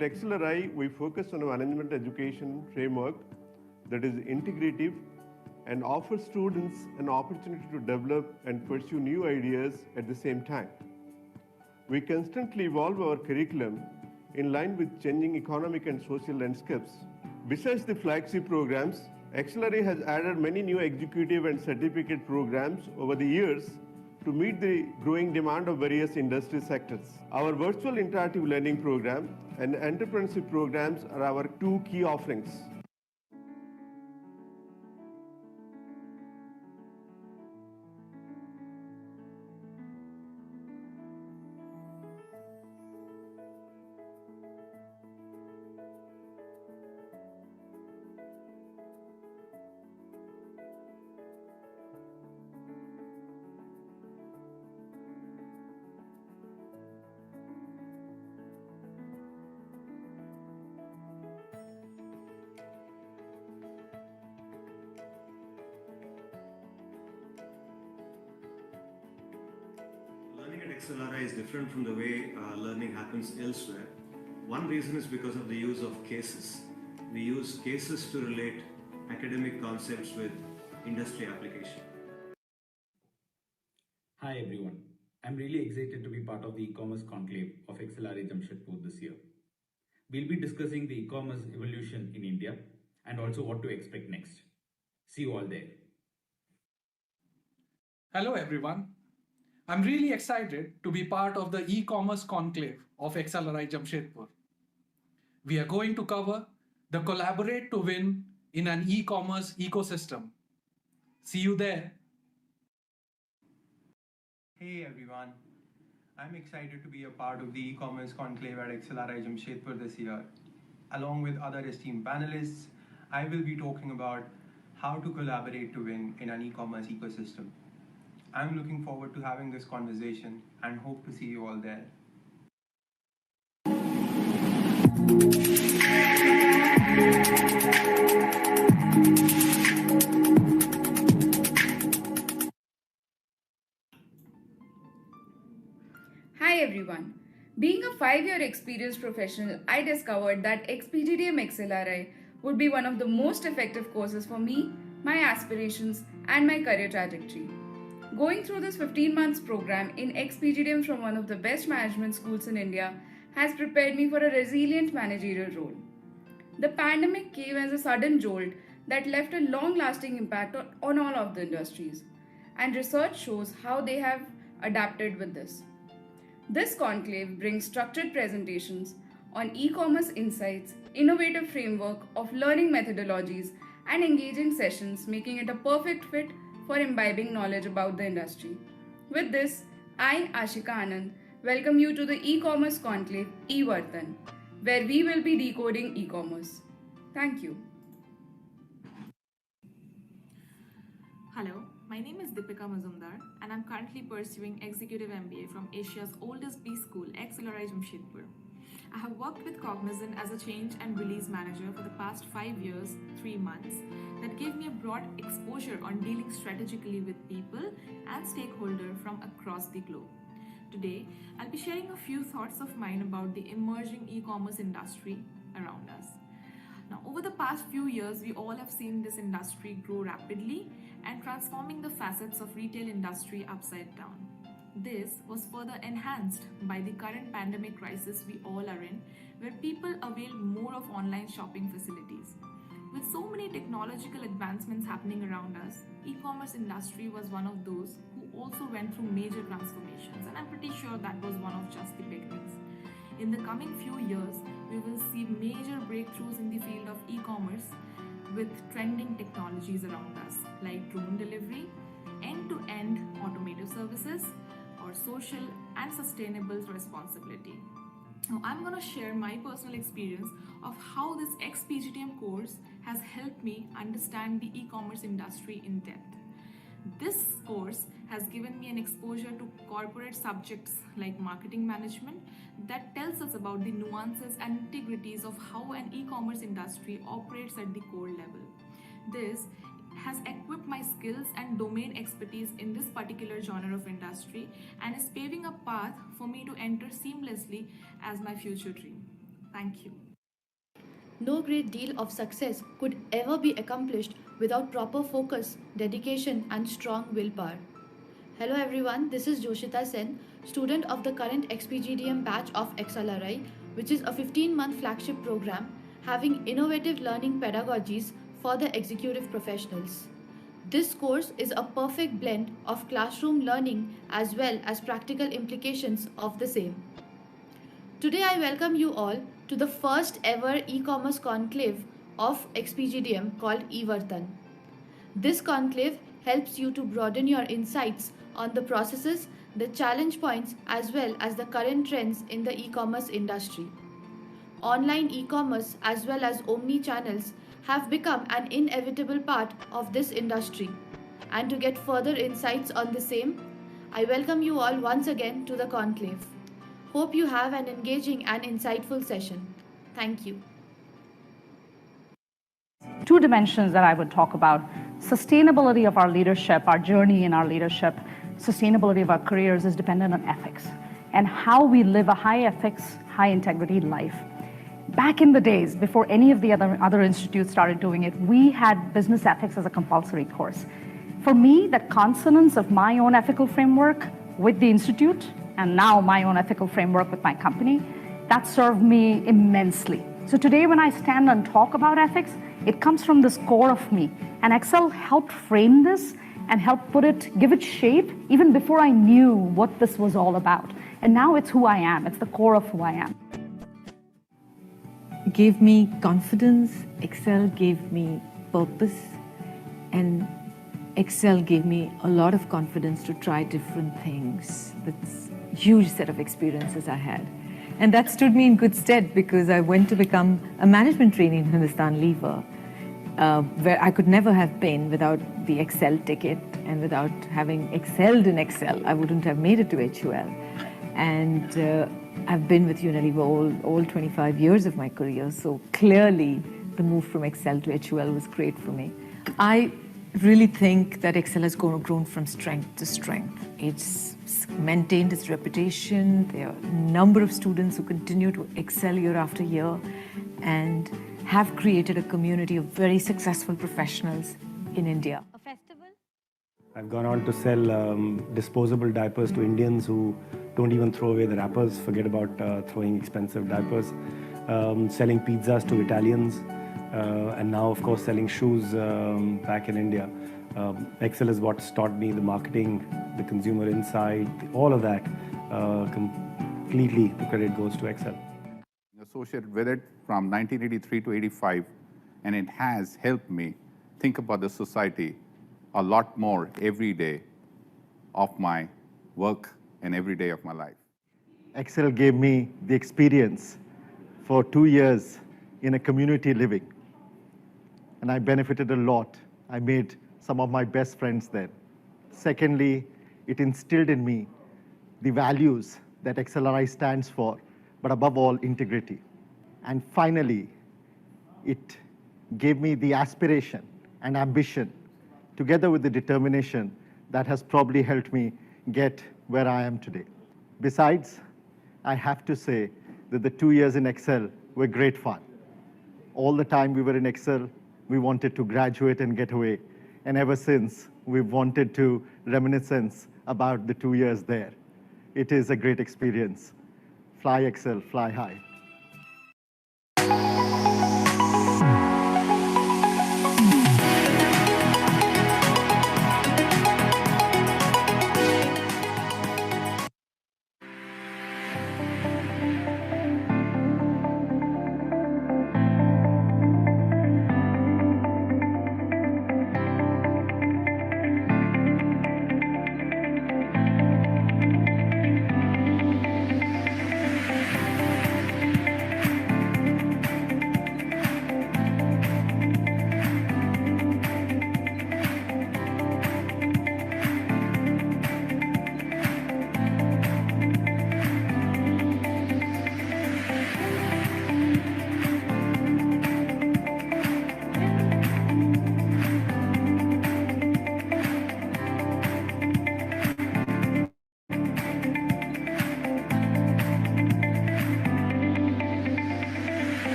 At XLRI, we focus on a management education framework that is integrative and offers students an opportunity to develop and pursue new ideas at the same time. We constantly evolve our curriculum in line with changing economic and social landscapes. Besides the flagship programs, XLRI has added many new executive and certificate programs over the years to meet the growing demand of various industry sectors. Our virtual interactive learning program and entrepreneurship programs are our two key offerings. Learning at XLRI is different from the way learning happens elsewhere. One reason is because of the use of cases. We use cases to relate academic concepts with industry application. Hi everyone. I'm really excited to be part of the e-commerce conclave of XLRI Jamshedpur this year. We'll be discussing the e-commerce evolution in India and also what to expect next. See you all there. Hello everyone. I'm really excited to be part of the e-commerce conclave of XLRI Jamshedpur. We are going to cover the collaborate to win in an e-commerce ecosystem. See you there. Hey everyone. I'm excited to be a part of the e-commerce conclave at XLRI Jamshedpur this year. Along with other esteemed panelists, I will be talking about how to collaborate to win in an e-commerce ecosystem. I'm looking forward to having this conversation and hope to see you all there. Hi everyone. Being a 5-year experienced professional, I discovered that ExPGDM XLRI would be one of the most effective courses for me, my aspirations, and my career trajectory. Going through this 15 months program in ExPGDM from one of the best management schools in India has prepared me for a resilient managerial role. The pandemic came as a sudden jolt that left a long-lasting impact on all of the industries, and research shows how they have adapted with this. This conclave brings structured presentations on e-commerce insights, innovative framework of learning methodologies, and engaging sessions, making it a perfect fit for imbibing knowledge about the industry. With this, I, Ashika Anand, welcome you to the e-commerce conclave e-Vartan, where we will be decoding e-commerce. Thank you. Hello, my name is Deepika Mazumdar and I'm currently pursuing Executive MBA from Asia's oldest B school, XLRI Jamshedpur. I have worked with Cognizant as a change and release manager for the past 5 years, 3 months. That gave me a broad exposure on dealing strategically with people and stakeholders from across the globe. Today, I'll be sharing a few thoughts of mine about the emerging e-commerce industry around us. Now, over the past few years, we all have seen this industry grow rapidly and transforming the facets of retail industry upside down. This was further enhanced by the current pandemic crisis we all are in, where people avail more of online shopping facilities. With so many technological advancements happening around us, e-commerce industry was one of those who also went through major transformations, and I'm pretty sure that was one of just the beginnings. In the coming few years, we will see major breakthroughs in the field of e-commerce with trending technologies around us, like drone delivery, end-to-end automated services, or social and sustainable responsibility. Now, I'm going to share my personal experience of how this XPGDM course has helped me understand the e-commerce industry in depth. This course has given me an exposure to corporate subjects like marketing management that tells us about the nuances and integrities of how an e-commerce industry operates at the core level. This has equipped my skills and domain expertise in this particular genre of industry and is paving a path for me to enter seamlessly as my future dream. Thank you. No great deal of success could ever be accomplished without proper focus, dedication, and strong willpower. Hello everyone, this is Joshita Sen, student of the current ExPGDM batch of XLRI, which is a 15-month flagship program having innovative learning pedagogies for the executive professionals. This course is a perfect blend of classroom learning as well as practical implications of the same. Today I welcome you all to the first ever e-commerce conclave of ExPGDM called e-Vartan. This conclave helps you to broaden your insights on the processes, the challenge points as well as the current trends in the e-commerce industry. Online e-commerce as well as omni-channels have become an inevitable part of this industry. And to get further insights on the same, I welcome you all once again to the conclave. Hope you have an engaging and insightful session. Thank you. Two dimensions that I would talk about: sustainability of our leadership, our journey in our leadership, sustainability of our careers is dependent on ethics and how we live a high ethics, high integrity life. Back in the days, before any of the other institutes started doing it, we had business ethics as a compulsory course. For me, that consonance of my own ethical framework with the institute and now my own ethical framework with my company, that served me immensely. So today when I stand and talk about ethics, it comes from this core of me. And Excel helped frame this and helped give it shape even before I knew what this was all about. And now it's who I am. It's the core of who I am. Gave me confidence, Excel gave me purpose, and Excel gave me a lot of confidence to try different things. That's a huge set of experiences I had. And that stood me in good stead because I went to become a management trainee in Hindustan Lever, where I could never have been without the Excel ticket, and without having excelled in Excel, I wouldn't have made it to HUL. And I've been with Unilever all 25 years of my career, so clearly the move from Excel to HUL was great for me. I really think that Excel has grown from strength to strength. It's maintained its reputation. There are a number of students who continue to excel year after year and have created a community of very successful professionals in India. I've gone on to sell disposable diapers to Indians who don't even throw away the wrappers, forget about throwing expensive diapers, selling pizzas to Italians, and now, of course, selling shoes back in India. Excel is what's taught me the marketing, the consumer insight, all of that. Completely, the credit goes to Excel. Associated with it from 1983 to 85, and it has helped me think about the society a lot more every day of my work and every day of my life. Excel gave me the experience for 2 years in a community living, and I benefited a lot. I made some of my best friends there. Secondly, it instilled in me the values that XLRI stands for, but above all, integrity. And finally, it gave me the aspiration and ambition, together with the determination that has probably helped me get where I am today. Besides, I have to say that the 2 years in Excel were great fun. All the time we were in Excel, we wanted to graduate and get away. And ever since, we've wanted to reminiscence about the 2 years there. It is a great experience. Fly Excel, fly high.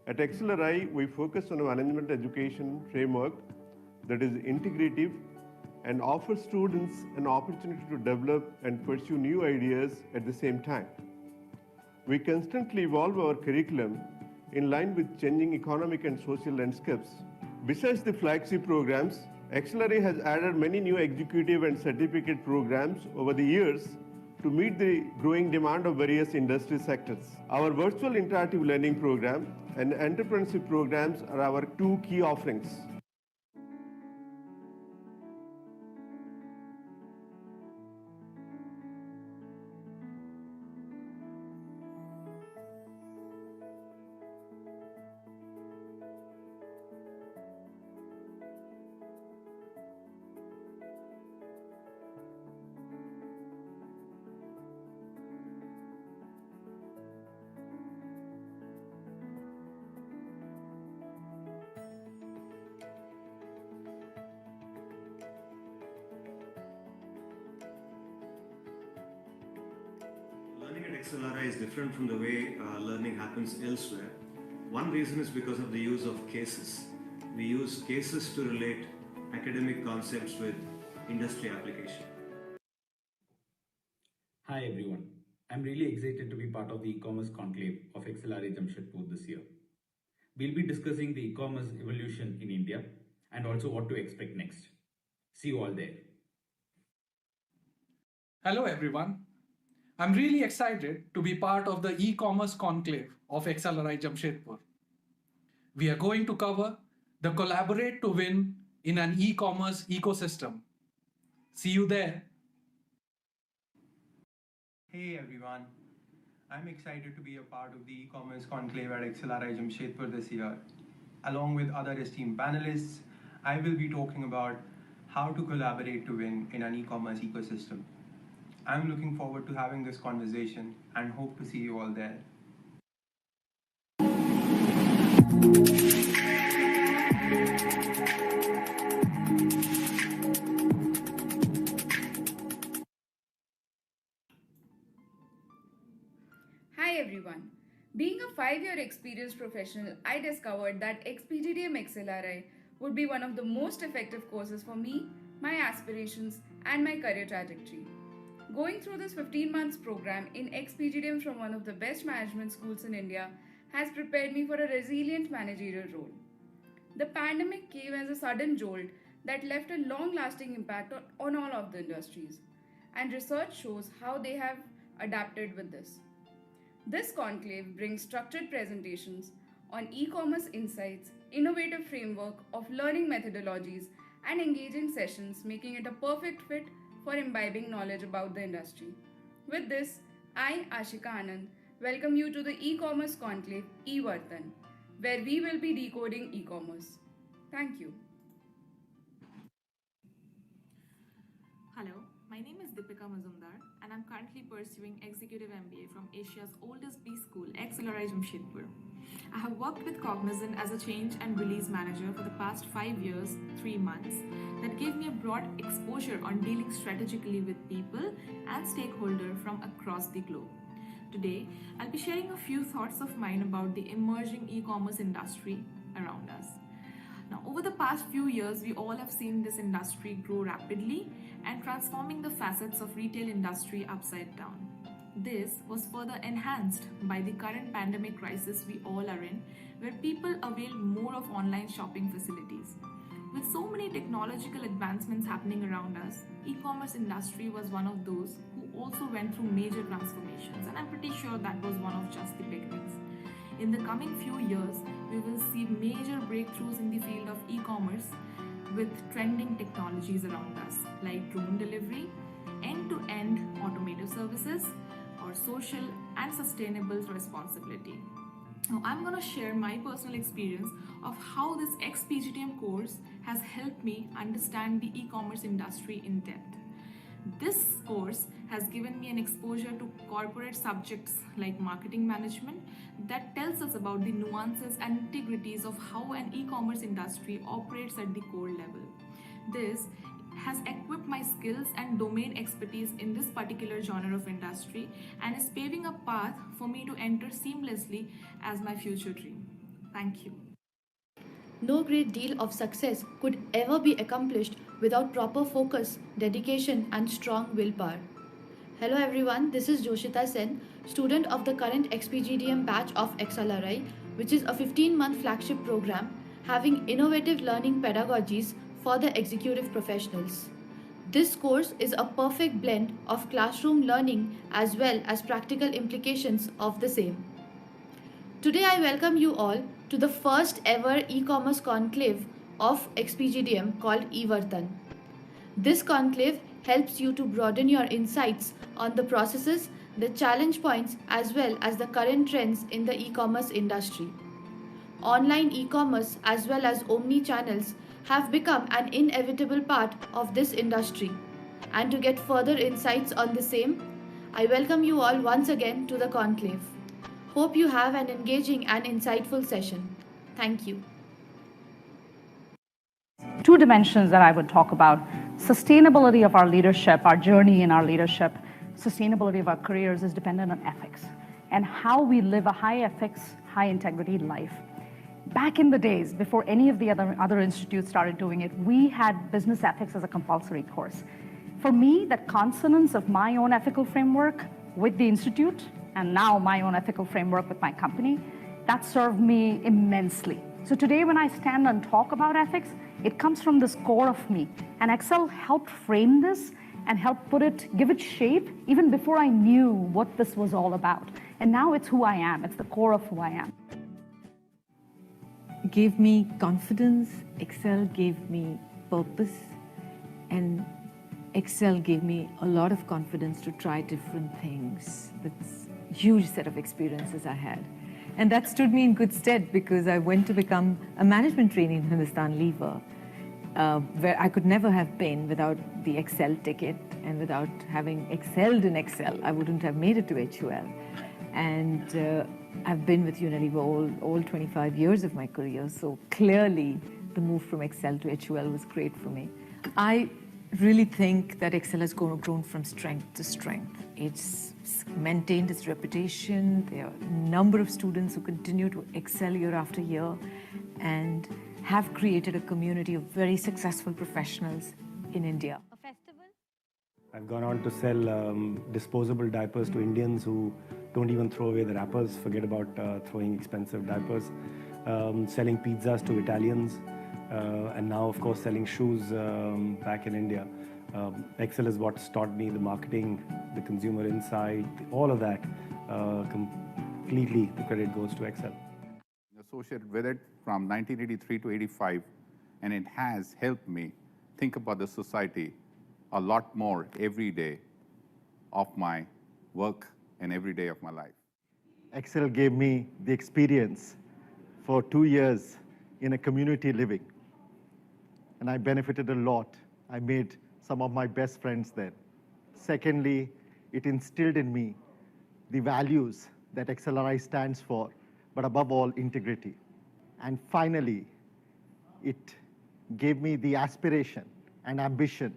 At XLRI, we focus on a management education framework that is integrative and offers students an opportunity to develop and pursue new ideas at the same time. We constantly evolve our curriculum in line with changing economic and social landscapes. Besides the flagship programs, XLRI has added many new executive and certificate programs over the years to meet the growing demand of various industry sectors. Our virtual interactive learning program and entrepreneurship programs are our two key offerings. Learning at XLRI is different from the way learning happens elsewhere. One reason is because of the use of cases. We use cases to relate academic concepts with industry application. Hi everyone. I'm really excited to be part of the e-commerce conclave of XLRI Jamshedpur this year. We'll be discussing the e-commerce evolution in India and also what to expect next. See you all there. Hello everyone. I'm really excited to be part of the e-commerce conclave of XLRI Jamshedpur. We are going to cover the collaborate to win in an e-commerce ecosystem. See you there. Hey everyone, I'm excited to be a part of the e-commerce conclave at XLRI Jamshedpur this year. Along with other esteemed panelists, I will be talking about how to collaborate to win in an e-commerce ecosystem. I'm looking forward to having this conversation and hope to see you all there. Hi everyone. Being a 5-year experienced professional, I discovered that ExPGDM XLRI would be one of the most effective courses for me, my aspirations, and my career trajectory. Going through this 15 months program in XPGDM from one of the best management schools in India has prepared me for a resilient managerial role. The pandemic came as a sudden jolt that left a long-lasting impact on all of the industries, and research shows how they have adapted with this. This conclave brings structured presentations on e-commerce insights, innovative framework of learning methodologies, and engaging sessions, making it a perfect fit for imbibing knowledge about the industry. With this, I, Ashika Anand, welcome you to the e-commerce conclave e-Vartan, where we will be decoding e-commerce. Thank you. Hello, my name is Deepika Mazumdar and I'm currently pursuing Executive MBA from Asia's oldest B school, XLRI Jamshedpur. I have worked with Cognizant as a change and release manager for the past 5 years, 3 months. That gave me a broad exposure on dealing strategically with people and stakeholders from across the globe. Today, I'll be sharing a few thoughts of mine about the emerging e-commerce industry around us. Now, over the past few years, we all have seen this industry grow rapidly and transforming the facets of retail industry upside down. This was further enhanced by the current pandemic crisis we all are in, where people avail more of online shopping facilities. With so many technological advancements happening around us, e-commerce industry was one of those who also went through major transformations, and I'm pretty sure that was one of just the beginnings. In the coming few years, we will see major breakthroughs in the field of e-commerce with trending technologies around us like drone delivery, end-to-end automated services, or social and sustainable responsibility. Now, I'm going to share my personal experience of how this XPGDM course has helped me understand the e-commerce industry in depth. This course has given me an exposure to corporate subjects like marketing management that tells us about the nuances and integrities of how an e-commerce industry operates at the core level. This has equipped my skills and domain expertise in this particular genre of industry and is paving a path for me to enter seamlessly as my future dream. Thank you. No great deal of success could ever be accomplished without proper focus, dedication, and strong willpower. Hello everyone, this is Joshita Sen, student of the current ExPGDM batch of XLRI, which is a 15-month flagship program having innovative learning pedagogies for the executive professionals. This course is a perfect blend of classroom learning as well as practical implications of the same. Today I welcome you all to the first ever e-commerce conclave of ExPGDM called e-Vartan. This conclave helps you to broaden your insights on the processes, the challenge points, as well as the current trends in the e-commerce industry. Online e-commerce as well as omni-channels have become an inevitable part of this industry. And to get further insights on the same, I welcome you all once again to the conclave. Hope you have an engaging and insightful session. Thank you. Two dimensions that I would talk about: sustainability of our leadership, our journey in our leadership, sustainability of our careers is dependent on ethics and how we live a high ethics, high integrity life. Back in the days, before any of the other institutes started doing it, we had business ethics as a compulsory course. For me, that consonance of my own ethical framework with the institute and now my own ethical framework with my company, that served me immensely. So today when I stand and talk about ethics, it comes from this core of me. And Excel helped frame this and helped give it shape even before I knew what this was all about. And now it's who I am. It's the core of who I am. Gave me confidence. Excel gave me purpose. And Excel gave me a lot of confidence to try different things. That's a huge set of experiences I had. And that stood me in good stead because I went to become a management trainee in Hindustan Lever, where I could never have been without the Excel ticket, and without having excelled in Excel, I wouldn't have made it to HUL. And I've been with Unilever all 25 years of my career, so clearly the move from Excel to HUL was great for me. I really think that Excel has grown from strength to strength. It's maintained its reputation. There are a number of students who continue to excel year after year and have created a community of very successful professionals in India. I've gone on to sell disposable diapers to Indians who don't even throw away the wrappers, forget about throwing expensive diapers, selling pizzas to Italians, and now, of course, selling shoes back in India. Excel is what's taught me the marketing, the consumer insight, all of that. Completely, the credit goes to Excel. Associated with it from 1983 to 85, and it has helped me think about the society a lot more every day of my work and every day of my life. Excel gave me the experience for 2 years in a community living, and I benefited a lot. I made some of my best friends there. Secondly, it instilled in me the values that XLRI stands for, but above all, integrity. And finally, it gave me the aspiration and ambition,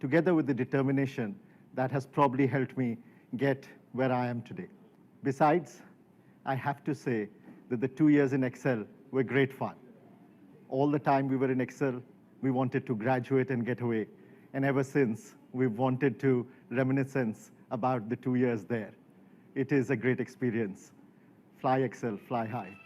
together with the determination that has probably helped me get where I am today. Besides, I have to say that the 2 years in Excel were great fun. All the time we were in Excel, we wanted to graduate and get away. And ever since, we've wanted to reminiscence about the 2 years there. It is a great experience. Fly Excel, fly high.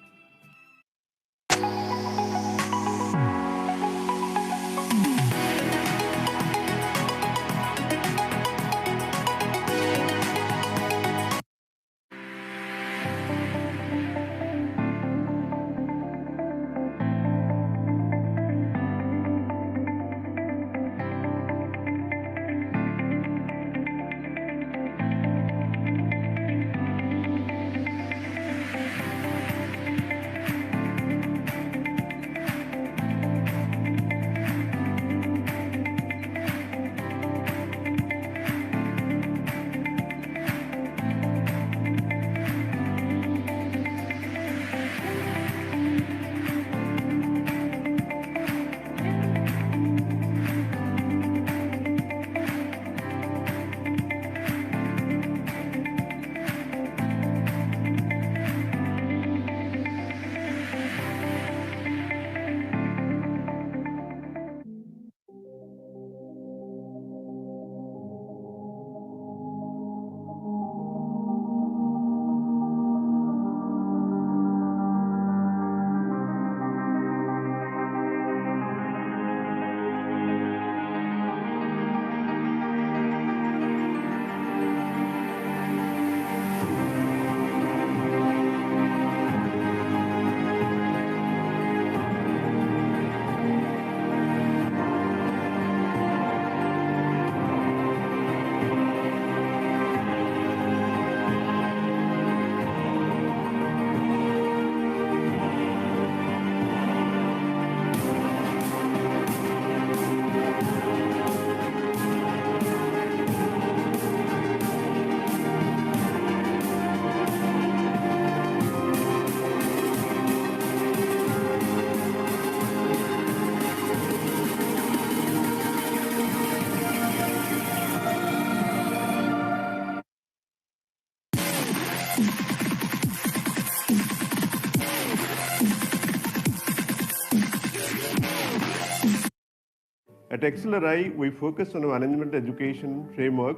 At XLRI, we focus on a management education framework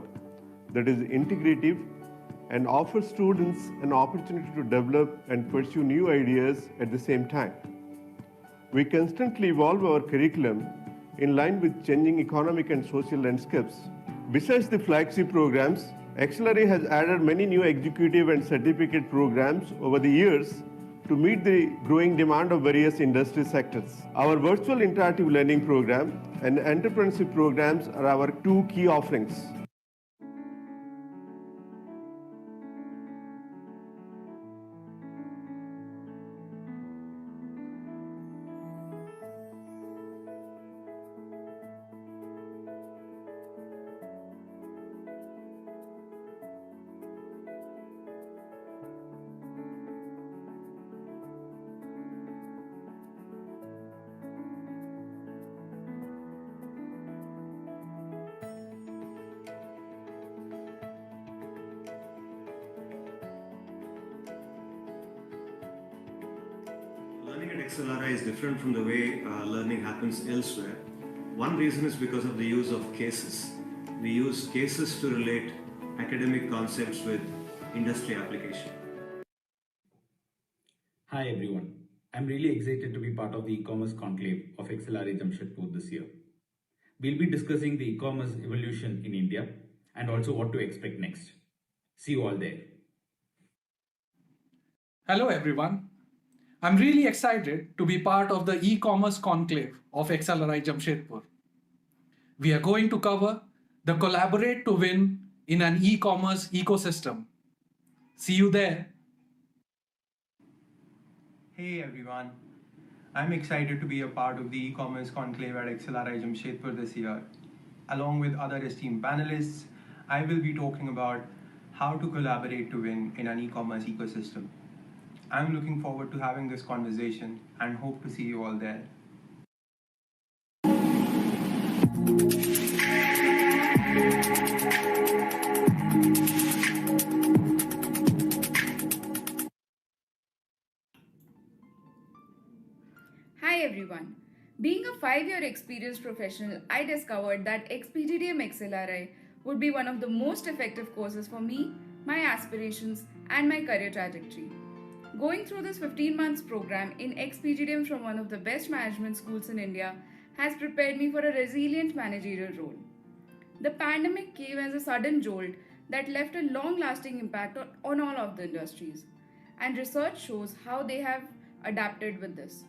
that is integrative and offers students an opportunity to develop and pursue new ideas at the same time. We constantly evolve our curriculum in line with changing economic and social landscapes. Besides the flagship programs, XLRI has added many new executive and certificate programs over the years to meet the growing demand of various industry sectors. Our virtual interactive learning program and entrepreneurship programs are our two key offerings. Learning at XLRI is different from the way learning happens elsewhere. One reason is because of the use of cases. We use cases to relate academic concepts with industry application. Hi everyone. I'm really excited to be part of the e-commerce conclave of XLRI Jamshedpur this year. We'll be discussing the e-commerce evolution in India and also what to expect next. See you all there. Hello everyone. I'm really excited to be part of the e-commerce conclave of XLRI Jamshedpur. We are going to cover the collaborate to win in an e-commerce ecosystem. See you there. Hey everyone. I'm excited to be a part of the e-commerce conclave at XLRI Jamshedpur this year. Along with other esteemed panelists, I will be talking about how to collaborate to win in an e-commerce ecosystem. I'm looking forward to having this conversation and hope to see you all there. Hi everyone. Being a 5-year experienced professional, I discovered that ExPGDM XLRI would be one of the most effective courses for me, my aspirations, and my career trajectory. Going through this 15 months program in XPGDM from one of the best management schools in India has prepared me for a resilient managerial role. The pandemic came as a sudden jolt that left a long-lasting impact on all of the industries, and research shows how they have adapted with this.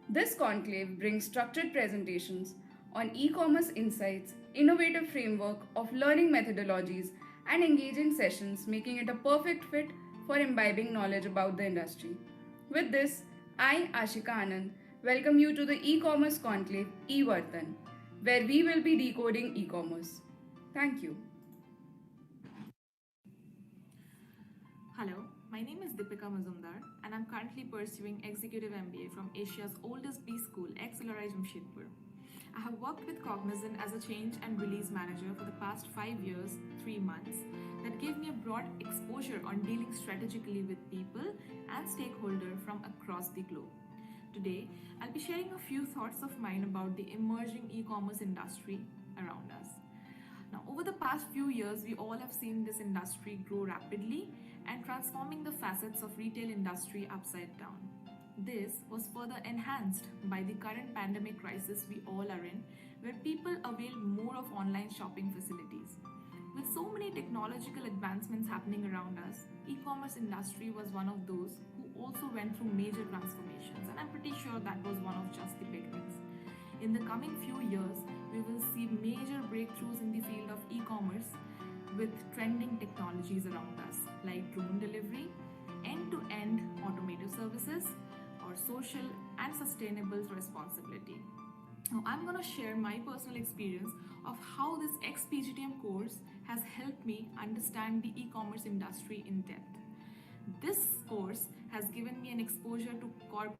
This conclave brings structured presentations on e-commerce insights, innovative framework of learning methodologies, and engaging sessions, making it a perfect fit for imbibing knowledge about the industry. With this, I, Ashika Anand, welcome you to the e-commerce conclave e-Vartan, where we will be decoding e-commerce. Thank you. Hello, my name is Deepika Mazumdar and I'm currently pursuing Executive MBA from Asia's oldest B school, XLRI Jamshedpur. I have worked with Cognizant as a change and release manager for the past 5 years, 3 months. That gave me a broad exposure on dealing strategically with people and stakeholders from across the globe. Today, I'll be sharing a few thoughts of mine about the emerging e-commerce industry around us. Now, over the past few years, we all have seen this industry grow rapidly and transforming the facets of retail industry upside down. This was further enhanced by the current pandemic crisis we all are in, where people avail more of online shopping facilities. With so many technological advancements happening around us, e-commerce industry was one of those who also went through major transformations, and I'm pretty sure that was one of just the beginnings. In the coming few years, we will see major breakthroughs in the field of e-commerce with trending technologies around us like drone delivery, end-to-end automated services, or social and sustainable responsibility. Now, I'm going to share my personal experience of how this XPGDM course has helped me understand the e-commerce industry in depth. This course has given me an exposure to corporate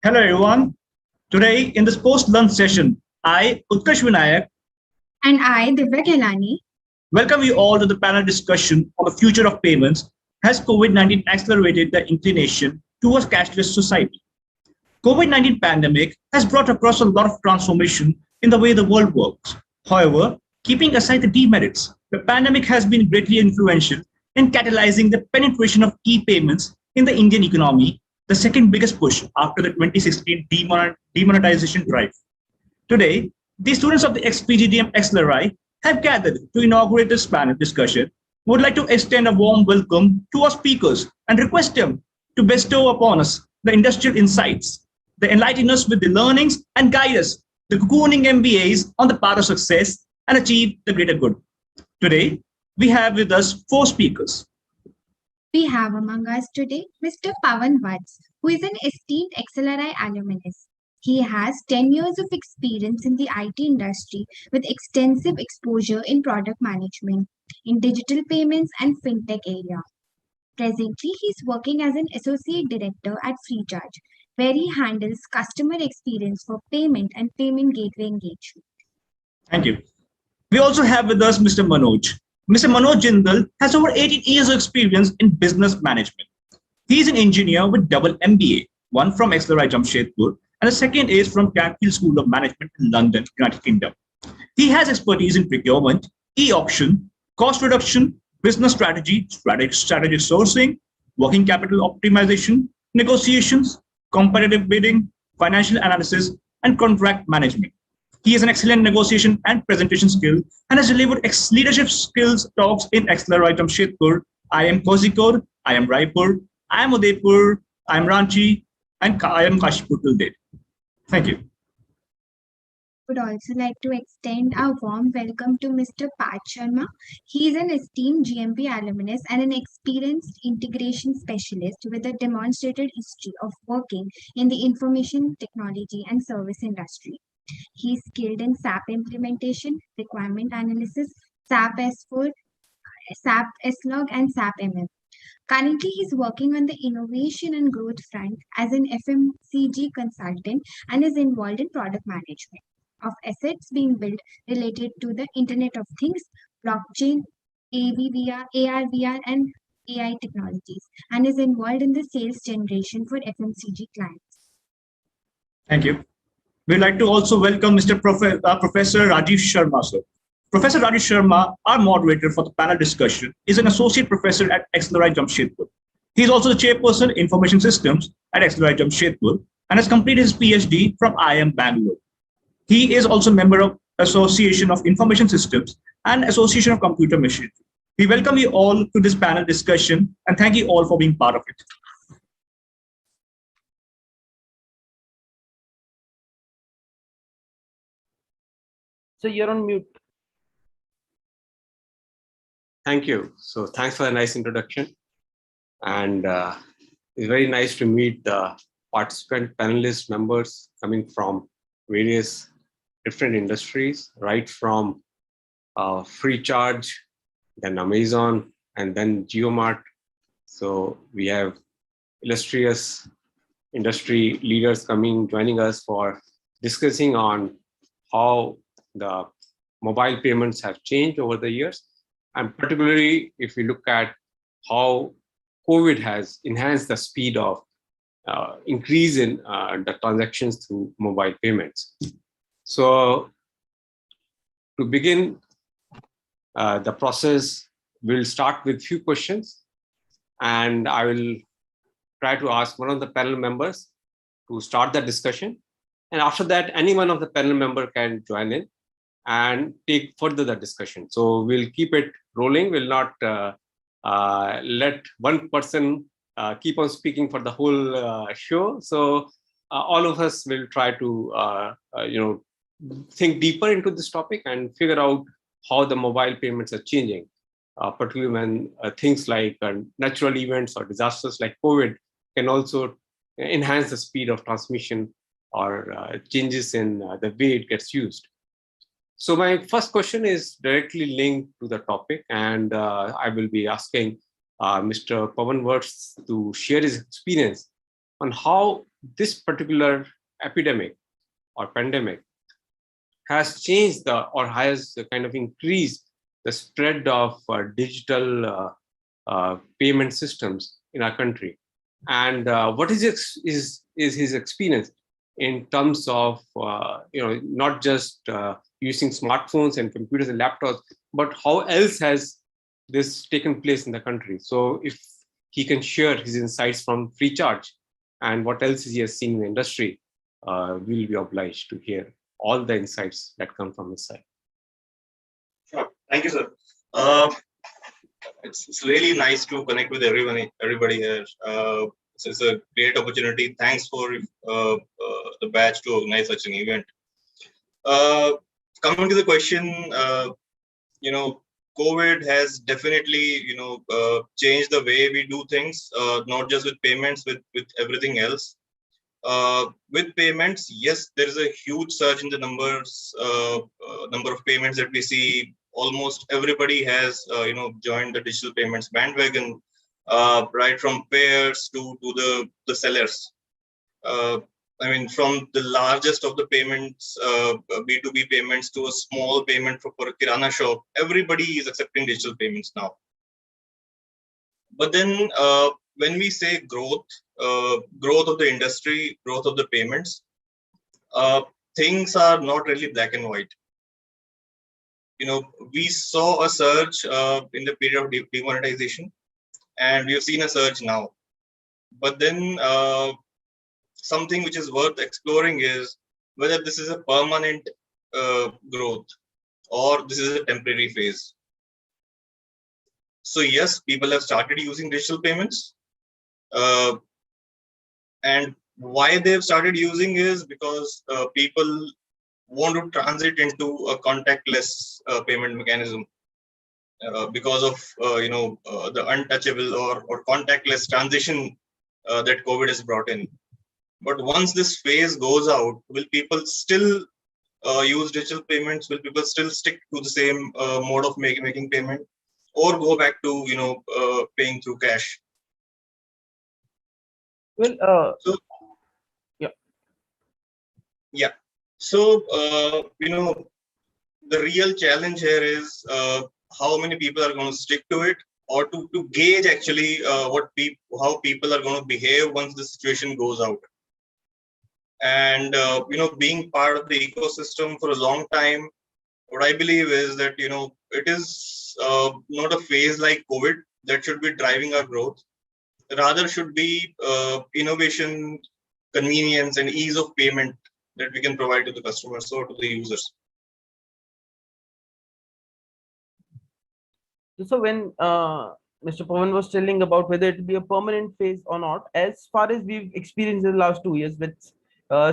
Hello everyone. Today in this post-lunch session, I, Utkarsh Vinayak, And I, Divya Kelani, welcome you all to the panel discussion on the future of payments. Has COVID-19 accelerated the inclination towards cashless society? COVID-19 pandemic has brought across a lot of transformation in the way the world works. However, keeping aside the demerits, the pandemic has been greatly influential in catalyzing the penetration of e-payments in the Indian economy, the second biggest push after the 2016 demonetization drive. Today, the students of the ExPGDM XLRI have gathered to inaugurate this panel discussion. We would like to extend a warm welcome to our speakers and request them to bestow upon us the industrial insights, they enlighten us with the learnings and guide us, the cocooning MBAs, on the path of success and achieve the greater good. Today, we have with us 4 speakers. we have among us today Mr. Pawan Vats, who is an esteemed XLRI alumnus. He has 10 years of experience in the IT industry with extensive exposure in product management, in digital payments and fintech area. Presently, he is working as an associate director at FreeCharge, where he handles customer experience for payment and payment gateway engagement. Thank you. We also have with us Mr. Manoj. Mr. Manoj Jindal has over 18 years of experience in business management. He is an engineer with double MBA, one from XLRI Jamshedpur and the second is from Cranfield School of Management in London, United Kingdom. He has expertise in procurement, e-auction, cost reduction, business strategy, strategic sourcing, working capital optimization, negotiations, competitive bidding, financial analysis, and contract management. He has an excellent negotiation and presentation skill and has delivered leadership skills talks in XLRI Jamshedpur, I am Kozhikode, I am Raipur, I am Udaipur, I am Ranchi, and I am Kashipur till date. Thank you. Would also like to extend a warm welcome to Mr. Pat Sharma. He is an esteemed GMP alumnus and an experienced integration specialist with a demonstrated history of working in the information technology and service industry. He is skilled in SAP implementation, requirement analysis, SAP S4, SAP S-Log, and SAP MM. Currently, he is working on the innovation and growth front as an FMCG consultant and is involved in product management of assets being built related to the Internet of Things, blockchain, AVVR, ARVR, and AI technologies, and is involved in the sales generation for FMCG clients. Thank you. We'd like to also welcome Mr. Professor Rajiv Sharma, sir. Professor Rajiv Sharma, our moderator for the panel discussion, is an associate professor at XLRI Jamshedpur. He is also the chairperson Information Systems at XLRI Jamshedpur and has completed his PhD from IIM Bangalore. He is also a member of Association of Information Systems and Association of Computer Machinery. We welcome you all to this panel discussion and thank you all for being part of it. So you're on mute. Thank you. So thanks for a nice introduction. And it's very nice to meet the participant panelist members coming from various different industries, right from FreeCharge, then Amazon, and then JioMart. So we have illustrious industry leaders joining us for discussing on how the mobile payments have changed over the years. And particularly if we look at how COVID has enhanced the speed of increase in the transactions through mobile payments. So to begin the process, we'll start with few questions and I will try to ask one of the panel members to start the discussion. And after that, any one of the panel member can join in and take further the discussion. So we'll keep it rolling. We'll not let one person keep on speaking for the whole show. So all of us will try to think deeper into this topic and figure out how the mobile payments are changing, particularly when things like natural events or disasters like COVID can also enhance the speed of transmission or changes in the way it gets used. So my first question is directly linked to the topic, and I will be asking Mr. Pawan Vats to share his experience on how this particular epidemic or pandemic has changed or has kind of increased the spread of digital payment systems in our country. And what is his experience in terms of not just using smartphones and computers and laptops, but how else has this taken place in the country? So if he can share his insights from free charge and what else he has seen in the industry, we'll be obliged to hear all the insights that come from his side. Sure. Thank you, sir. It's really nice to connect with everybody here. It's a great opportunity. Thanks for the batch to organize such an event. Coming to the question, COVID has definitely, changed the way we do things, not just with payments, with everything else. With payments, yes, there is a huge surge in the number of payments that we see. Almost everybody has, joined the digital payments bandwagon, right from payers to the sellers. I mean, from the largest of the payments, B2B payments, to a small payment for a kirana shop, everybody is accepting digital payments now. But then when we say growth of the industry, growth of the payments, things are not really black and white. We saw a surge in the period of demonetization, and we have seen a surge now. But then something which is worth exploring is whether this is a permanent growth or this is a temporary phase. So yes, people have started using digital payments, and why they've started using is because people want to transit into a contactless payment mechanism because of the untouchable or contactless transition that COVID has brought in. But once this phase goes out, will people still use digital payments? Will people still stick to the same mode of making payment, or go back to paying through cash? Well, yeah. So the real challenge here is how many people are going to stick to it, or to gauge actually how people are going to behave once the situation goes out. And being part of the ecosystem for a long time, what I believe is that it is not a phase like COVID that should be driving our growth. Rather should be innovation, convenience, and ease of payment that we can provide to the customers or to the users. So when Mr. Pawan was telling about whether it will be a permanent phase or not, as far as we've experienced in the last 2 years, with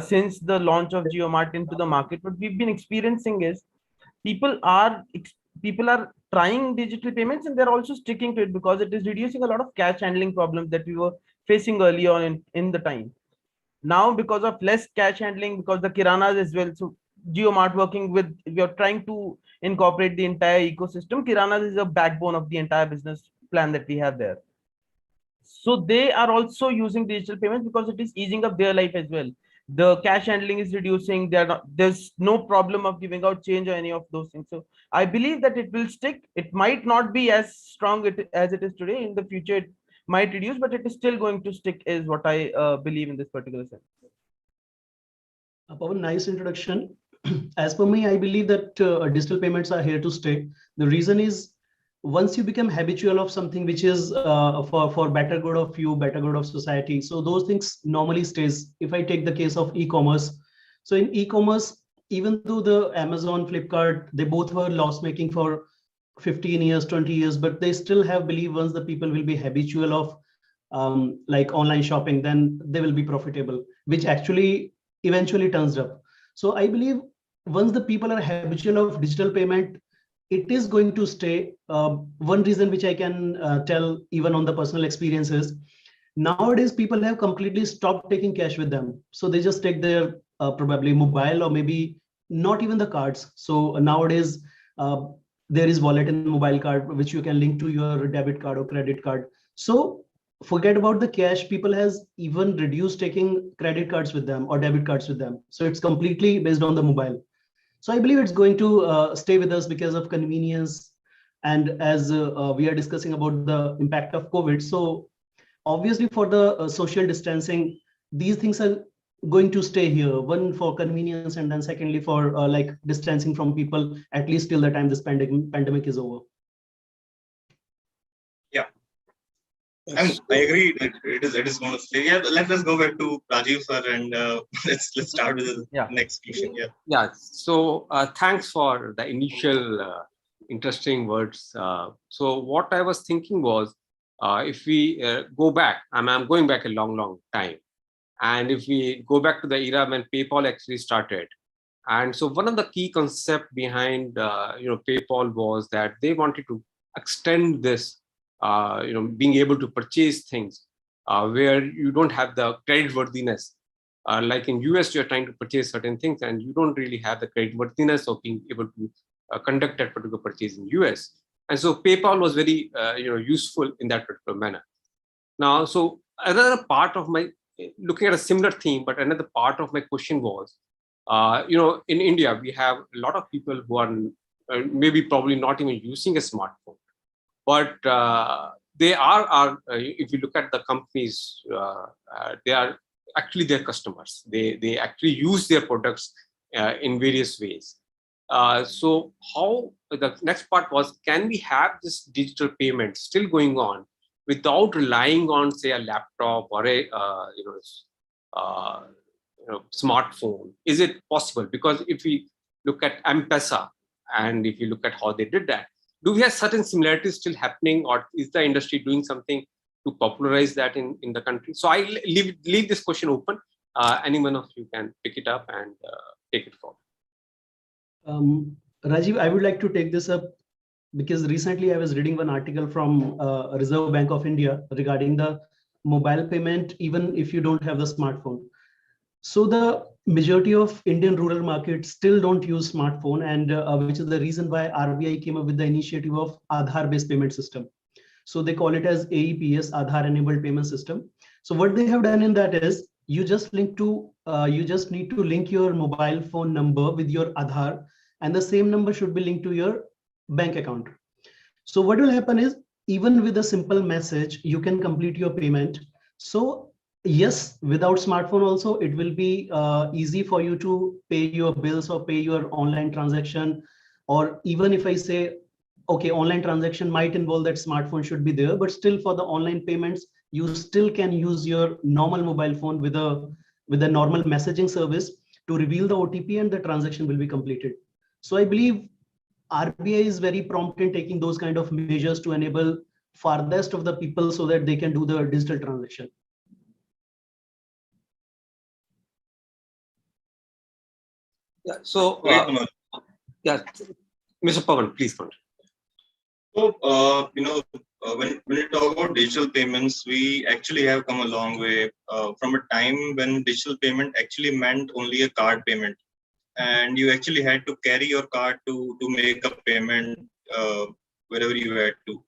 since the launch of JioMart into the market, what we've been experiencing is people are trying digital payments, and they're also sticking to it because it is reducing a lot of cash handling problems that we were facing early on in the time. Now, because of less cash handling, because the kiranas as well, so JioMart working with, we are trying to incorporate the entire ecosystem. Kiranas is a backbone of the entire business plan that we have there. So they are also using digital payments because it is easing up their life as well. The cash handling is reducing. There's no problem of giving out change or any of those things. So I believe that it will stick. It might not be as strong as it is today. In the future, it might reduce, but it is still going to stick, is what I believe in this particular sense. Pawan, nice introduction. As per me, I believe that digital payments are here to stay. The reason is, once you become habitual of something which is for better good of you, better good of society, so those things normally stays. If I take the case of e-commerce, so in e-commerce, even though the Amazon, Flipkart, they both were loss making for 15 years, 20 years, but they still have belief once the people will be habitual of like online shopping, then they will be profitable, which actually eventually turns up. So I believe once the people are habitual of digital payment, it is going to stay. One reason which I can tell even on the personal experiences, nowadays people have completely stopped taking cash with them. So they just take their probably mobile, or maybe not even the cards. So nowadays there is wallet and mobile card which you can link to your debit card or credit card. So forget about the cash. People has even reduced taking credit cards with them or debit cards with them. So it's completely based on the mobile. So I believe it's going to stay with us because of convenience. And as we are discussing about the impact of COVID, so obviously for the social distancing, these things are going to stay here. One for convenience, and then secondly for like distancing from people, at least till the time this pandemic is over. Yeah, I agree that it is going to stay. Yeah, let us go back to Rajiv sir, and let's start with the next question. Yeah. Yeah. So thanks for the initial interesting words. So what I was thinking was, if we go back, I'm going back a long time, and if we go back to the era when PayPal actually started, and so one of the key concept behind PayPal was that they wanted to extend this, being able to purchase things where you don't have the credit worthiness. Like in US, you're trying to purchase certain things and you don't really have the credit worthiness of being able to conduct that particular purchase in US. And so PayPal was very useful in that particular manner. Now, so another part of my, looking at a similar theme, but another part of my question was, in India, we have a lot of people who are maybe probably not even using a smartphone, but they are if you look at the companies, they are actually their customers. They actually use their products in various ways. So how the next part was, can we have this digital payment still going on without relying on, say, a laptop or a smartphone? Is it possible? Because if we look at M-Pesa and if you look at how they did that, do we have certain similarities still happening, or is the industry doing something to popularize that in the country? So I leave this question open. Any one of you can pick it up and take it forward. Rajiv, I would like to take this up because recently I was reading one article from Reserve Bank of India regarding the mobile payment, even if you don't have the smartphone. So the majority of Indian rural markets still don't use smartphone, and which is the reason why RBI came up with the initiative of Aadhaar-based payment system. So they call it as AEPS, Aadhaar-enabled payment system. So what they have done in that is you just need to link your mobile phone number with your Aadhaar, and the same number should be linked to your bank account. So what will happen is, even with a simple message, you can complete your payment. So yes, without smartphone also, it will be easy for you to pay your bills or pay your online transaction. Or even if I say, okay, online transaction might involve that smartphone should be there, but still for the online payments, you still can use your normal mobile phone with a normal messaging service to reveal the OTP, and the transaction will be completed. So I believe RBI is very prompt in taking those kind of measures to enable farthest of the people so that they can do the digital transaction. Yeah. So, yeah, Mr. Pawan, please continue. So, when we talk about digital payments, we actually have come a long way from a time when digital payment actually meant only a card payment, and you actually had to carry your card to make a payment wherever you had to.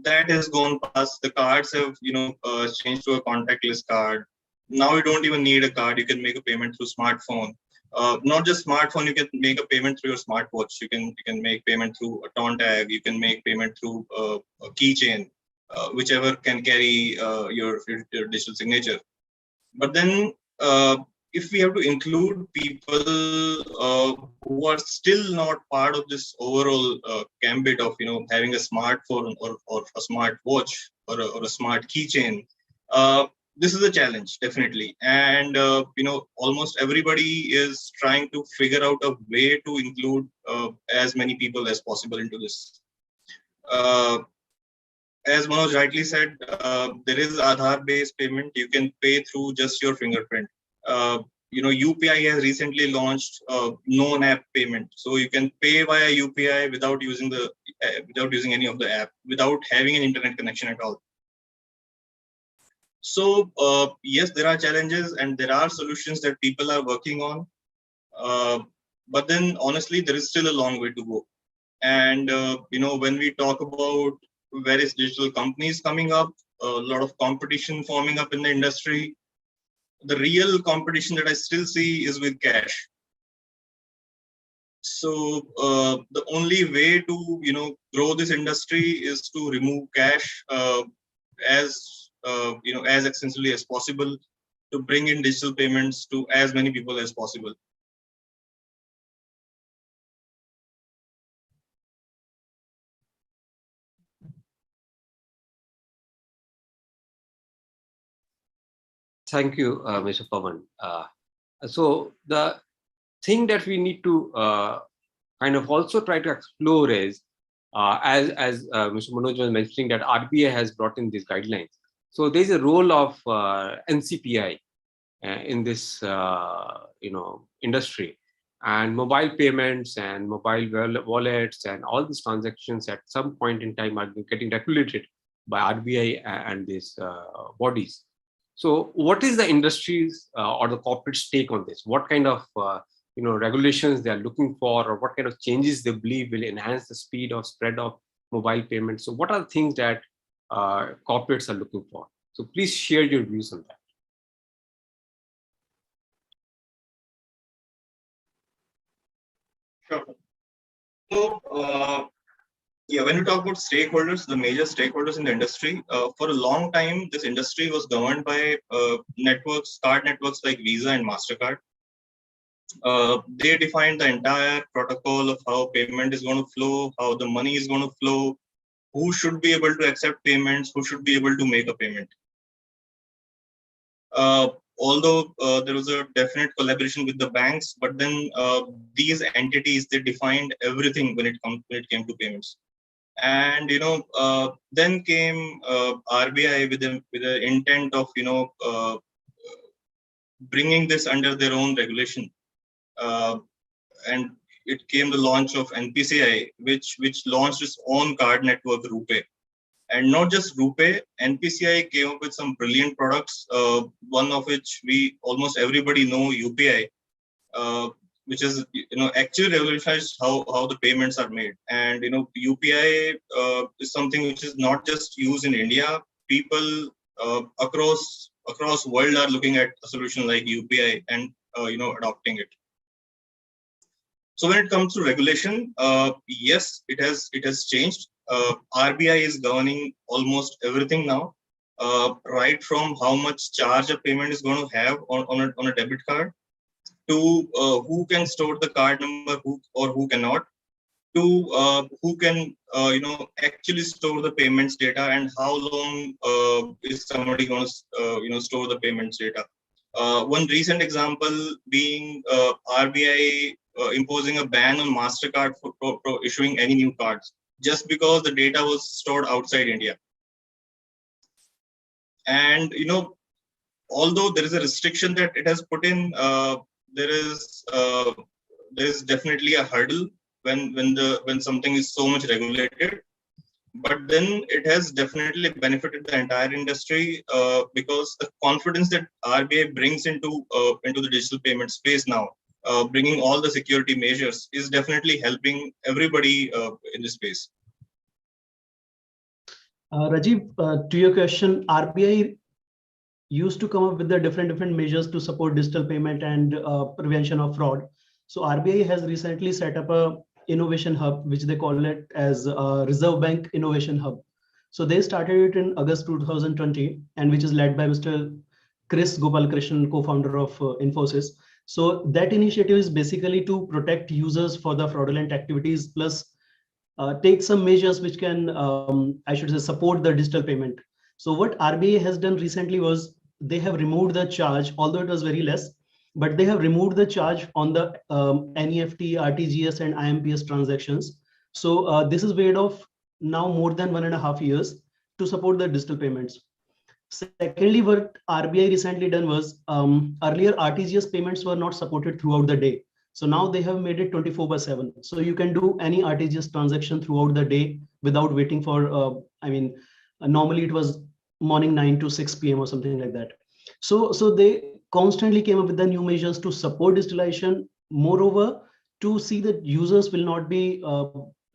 That has gone past. The cards have changed to a contactless card. Now you don't even need a card. You can make a payment through smartphone. Not just smartphone, you can make a payment through your smartwatch. You can make payment through a tone tag. You can make payment through a keychain, whichever can carry your digital signature. But then, if we have to include people who are still not part of this overall gambit of having a smartphone or a smart watch or a smart keychain, this is a challenge, definitely. And almost everybody is trying to figure out a way to include as many people as possible into this. As Manoj rightly said, there is Aadhaar-based payment. You can pay through just your fingerprint. UPI has recently launched known app payment, so you can pay via UPI without using any of the app, without having an internet connection at all. So yes, there are challenges and there are solutions that people are working on, but then honestly, there is still a long way to go. And when we talk about various digital companies coming up, a lot of competition forming up in the industry, the real competition that I still see is with cash. So the only way to grow this industry is to remove cash as as extensively as possible, to bring in digital payments to as many people as possible. Thank you, Mr. Pawan. So the thing that we need to kind of also try to explore is, as Mr. Manoj was mentioning, that RBI has brought in these guidelines. So there's a role of NCPI in this industry, and mobile payments and mobile wallets and all these transactions at some point in time are getting regulated by RBI and these bodies. So what is the industry's or the corporate's take on this? What kind of regulations they are looking for, or what kind of changes they believe will enhance the speed or spread of mobile payments? So what are the things that corporates are looking for? So please share your views on that. Sure. So, when you talk about stakeholders, the major stakeholders in the industry, for a long time, this industry was governed by card networks like Visa and MasterCard. They defined the entire protocol of how payment is going to flow, how the money is going to flow, who should be able to accept payments, who should be able to make a payment. Although there was a definite collaboration with the banks, but then these entities, they defined everything when it came to payments. And then came RBI with the intent of bringing this under their own regulation, and it came the launch of NPCI, which launched its own card network, RuPay. And not just RuPay, NPCI came up with some brilliant products, one of which almost everybody know, UPI, which is actually revolutionized how the payments are made. And UPI is something which is not just used in India. People across world are looking at a solution like UPI and adopting it. So when it comes to regulation, yes, it has changed. RBI is governing almost everything now, right from how much charge a payment is going to have on a debit card, to who can store the card number, who cannot, to who can actually store the payments data, and how long is somebody going to store the payments data. One recent example being RBI imposing a ban on MasterCard for issuing any new cards, just because the data was stored outside India. And although there is a restriction that it has put in, there is definitely a hurdle when something is so much regulated. But then it has definitely benefited the entire industry, because the confidence that RBI brings into the digital payment space now, bringing all the security measures, is definitely helping everybody in this space. Rajiv, to your question, RBI used to come up with the different measures to support digital payment and prevention of fraud. So RBI has recently set up a innovation hub, which they call it as a Reserve Bank Innovation Hub. So they started it in August 2020, and which is led by Mr. Chris Gopalakrishnan, co-founder of Infosys. So that initiative is basically to protect users for the fraudulent activities, plus take some measures which can, I should say, support the digital payment. So what RBI has done recently was they have removed the charge, although it was very less, but they have removed the charge on the NEFT, RTGS, and IMPS transactions. So this is waived off now more than 1.5 years to support the digital payments. Secondly, what RBI recently done was, earlier RTGS payments were not supported throughout the day. So now they have made it 24/7. So you can do any RTGS transaction throughout the day without waiting for, normally it was morning 9 to 6 p.m. or something like that. So they constantly came up with the new measures to support digitalization. Moreover, to see that users will not be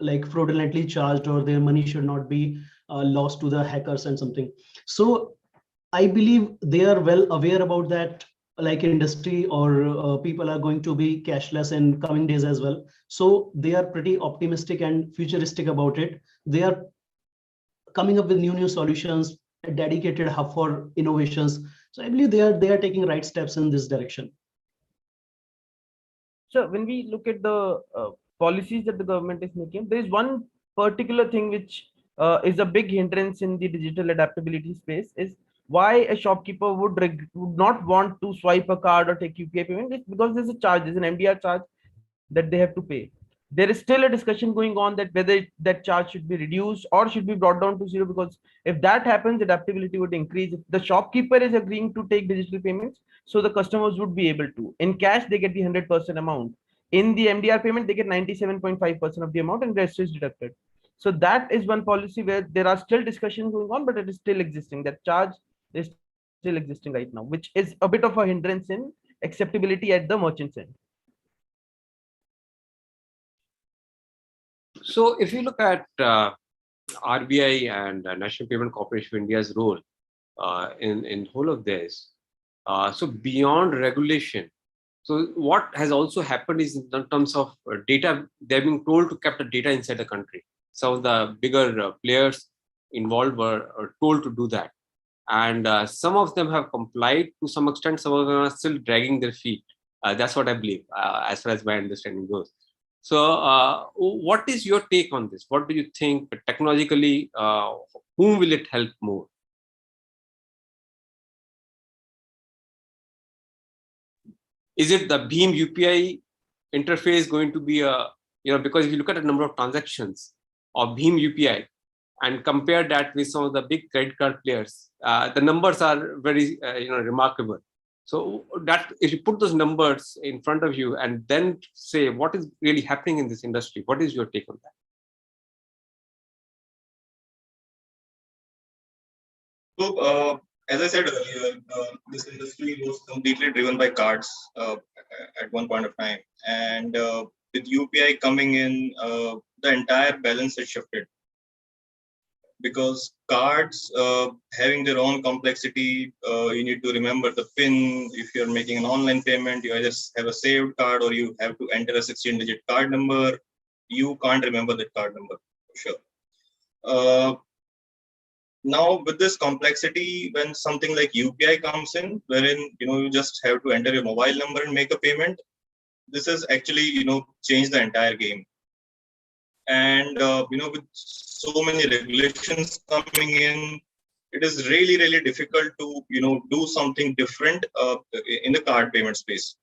like fraudulently charged, or their money should not be lost to the hackers and something. So I believe they are well aware about that like industry or people are going to be cashless in coming days as well. So they are pretty optimistic and futuristic about it. They are coming up with new solutions, a dedicated hub for innovations. So I believe they are taking right steps in this direction. So when we look at the policies that the government is making, there is one particular thing which is a big hindrance in the digital adaptability space, is why a shopkeeper would not want to swipe a card or take UPI payment. It's because there's a charge, there's an MDR charge that they have to pay. There is still a discussion going on that whether that charge should be reduced or should be brought down to zero, because if that happens, adaptability would increase. If the shopkeeper is agreeing to take digital payments, so the customers would be able to. In cash, they get the 100% amount. In the MDR payment, they get 97.5% of the amount, and the rest is deducted. So that is one policy where there are still discussions going on, but it is still existing. That charge is still existing right now, which is a bit of a hindrance in acceptability at the merchant's end. So if you look at RBI and National Payment Corporation of India's role in whole of this, so beyond regulation, so what has also happened is in terms of data, they're being told to keep the data inside the country. Some of the bigger players involved were told to do that. And some of them have complied to some extent, some of them are still dragging their feet. That's what I believe, as far as my understanding goes. So what is your take on this? What do you think technologically, whom will it help more? Is it the Bheem UPI interface going to be a, because if you look at the number of transactions of Bheem UPI and compare that with some of the big credit card players, the numbers are very, remarkable. So that if you put those numbers in front of you and then say what is really happening in this industry, what is your take on that? So as I said earlier, this industry was completely driven by cards at one point of time, and with UPI coming in, the entire balance has shifted. Because cards having their own complexity, you need to remember the PIN. If you're making an online payment, you either have a saved card or you have to enter a 16-digit card number. You can't remember that card number for sure. Now with this complexity, when something like UPI comes in, wherein you just have to enter your mobile number and make a payment, this has actually changed the entire game. And with so many regulations coming in, it is really difficult to do something different in the card payment space.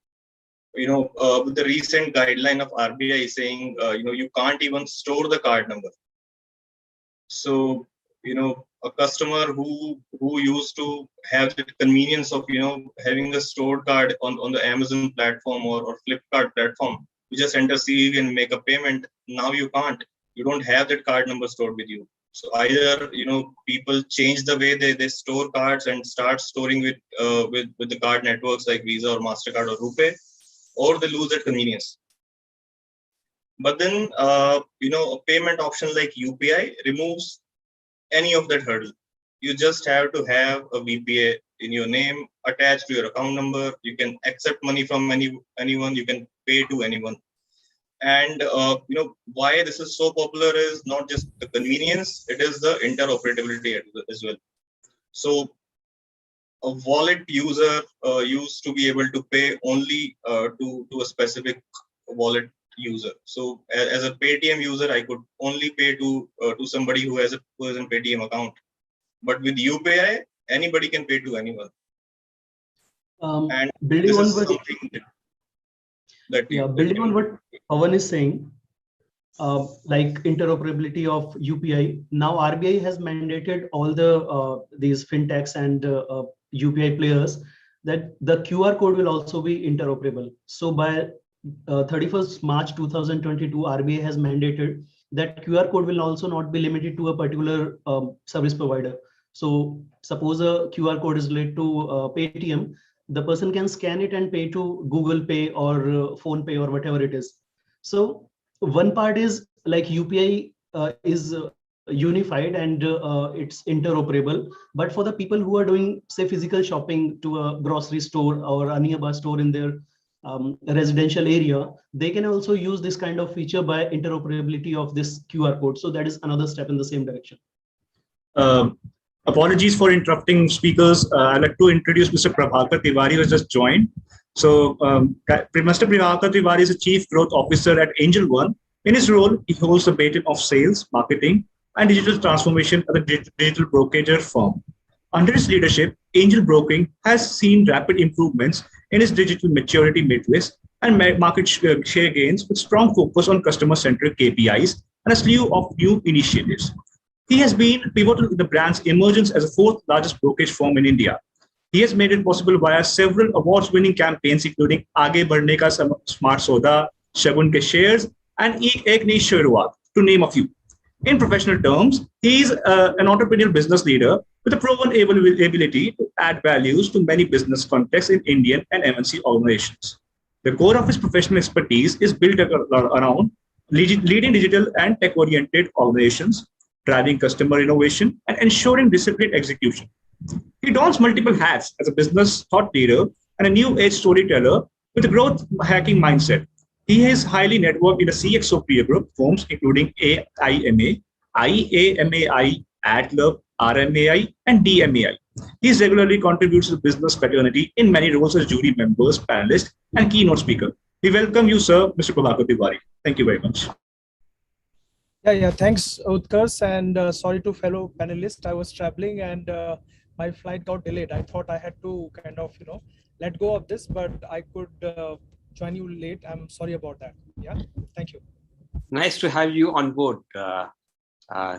With the recent guideline of RBI saying you can't even store the card number. So a customer who used to have the convenience of having a stored card on the Amazon platform or Flipkart platform, you just enter CVV and make a payment. Now you can't. You don't have that card number stored with you. So either people change the way they store cards and start storing with the card networks like Visa or Mastercard or RuPay, or they lose that convenience. But then a payment option like UPI removes any of that hurdle. You just have to have a VPA in your name attached to your account number. You can accept money from anyone. You can pay to anyone. And why this is so popular is not just the convenience; it is the interoperability as well. So a wallet user used to be able to pay only to a specific wallet user. So as a Paytm user, I could only pay to somebody who has a Paytm account. But with UPI, anybody can pay to anyone. And building on what, building on what Pawan is saying, like interoperability of UPI. Now RBI has mandated all the these fintechs and UPI players that the QR code will also be interoperable. So by 31st March 2022, RBI has mandated that QR code will also not be limited to a particular service provider. So suppose a QR code is related to Paytm, the person can scan it and pay to Google Pay or Phone Pay or whatever it is. So one part is like UPI is unified and it's interoperable. But for the people who are doing, say, physical shopping to a grocery store or a nearby store in their residential area, they can also use this kind of feature by interoperability of this QR code. So that is another step in the same direction. Apologies for interrupting speakers. I'd like to introduce Mr. Prabhakar Tiwari, who has just joined. So, Mr. Prabhakar Tiwari is a Chief Growth Officer at Angel One. In his role, he holds the baton of sales, marketing, and digital transformation at the digital broker firm. Under his leadership, Angel Broking has seen rapid improvements in its digital maturity matrix and market share gains with strong focus on customer-centric KPIs and a slew of new initiatives. He has been pivotal in the brand's emergence as the fourth largest brokerage firm in India. He has made it possible via several awards-winning campaigns, including Aage Badhne Ka Smart Soda, Shagun Ke Shares, and Ek Nayi Shuruaat, to name a few. In professional terms, he is an entrepreneurial business leader with a proven ability to add values to many business contexts in Indian and MNC organizations. The core of his professional expertise is built around leading digital and tech-oriented organizations, driving customer innovation, and ensuring disciplined execution. He dons multiple hats as a business thought leader and a new age storyteller with a growth hacking mindset. He is highly networked in the CXO peer group firms, including AIMA, IAMAI, AdLove, RMAI, and DMAI. He regularly contributes to the business fraternity in many roles as jury members, panelist, and keynote speaker. We welcome you, sir, Mr. Prabhakar Tiwari. Thank you very much. Yeah, thanks, Utkarsh, and sorry to fellow panelists. I was traveling and my flight got delayed. I thought I had to kind of, let go of this, but I could join you late. I'm sorry about that. Yeah, thank you. Nice to have you on board.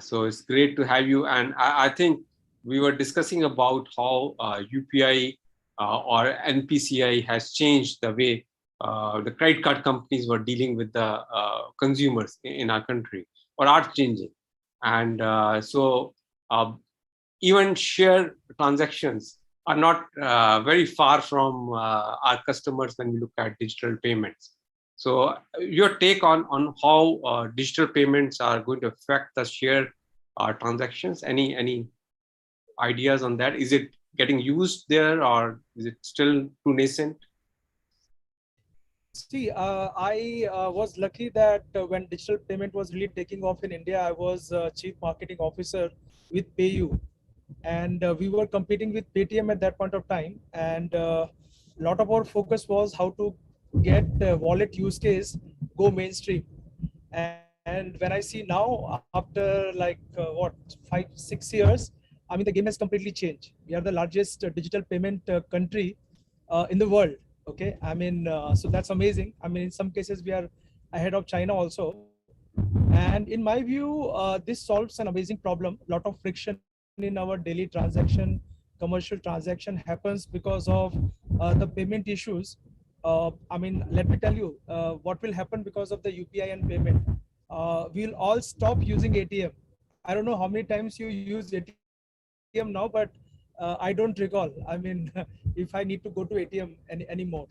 So it's great to have you. And I think we were discussing about how UPI or NPCI has changed the way the credit card companies were dealing with the consumers in our country, or are changing. And so even share transactions are not very far from our customers when we look at digital payments. So your take on how digital payments are going to affect the share transactions, any ideas on that? Is it getting used there, or is it still too nascent? See, I was lucky that when digital payment was really taking off in India, I was Chief Marketing Officer with PayU. And we were competing with Paytm at that point of time. And a lot of our focus was how to get wallet use case go mainstream. And when I see now, after like 5-6 years, I mean, the game has completely changed. We are the largest digital payment country in the world. Okay, I mean, so that's amazing. I mean, in some cases, we are ahead of China also. And in my view, this solves an amazing problem. A lot of friction in our daily transaction, commercial transaction happens because of the payment issues. I mean, let me tell you what will happen because of the UPI and payment. We'll all stop using ATM. I don't know how many times you use ATM now, but I don't recall. I mean, if I need to go to ATM anymore.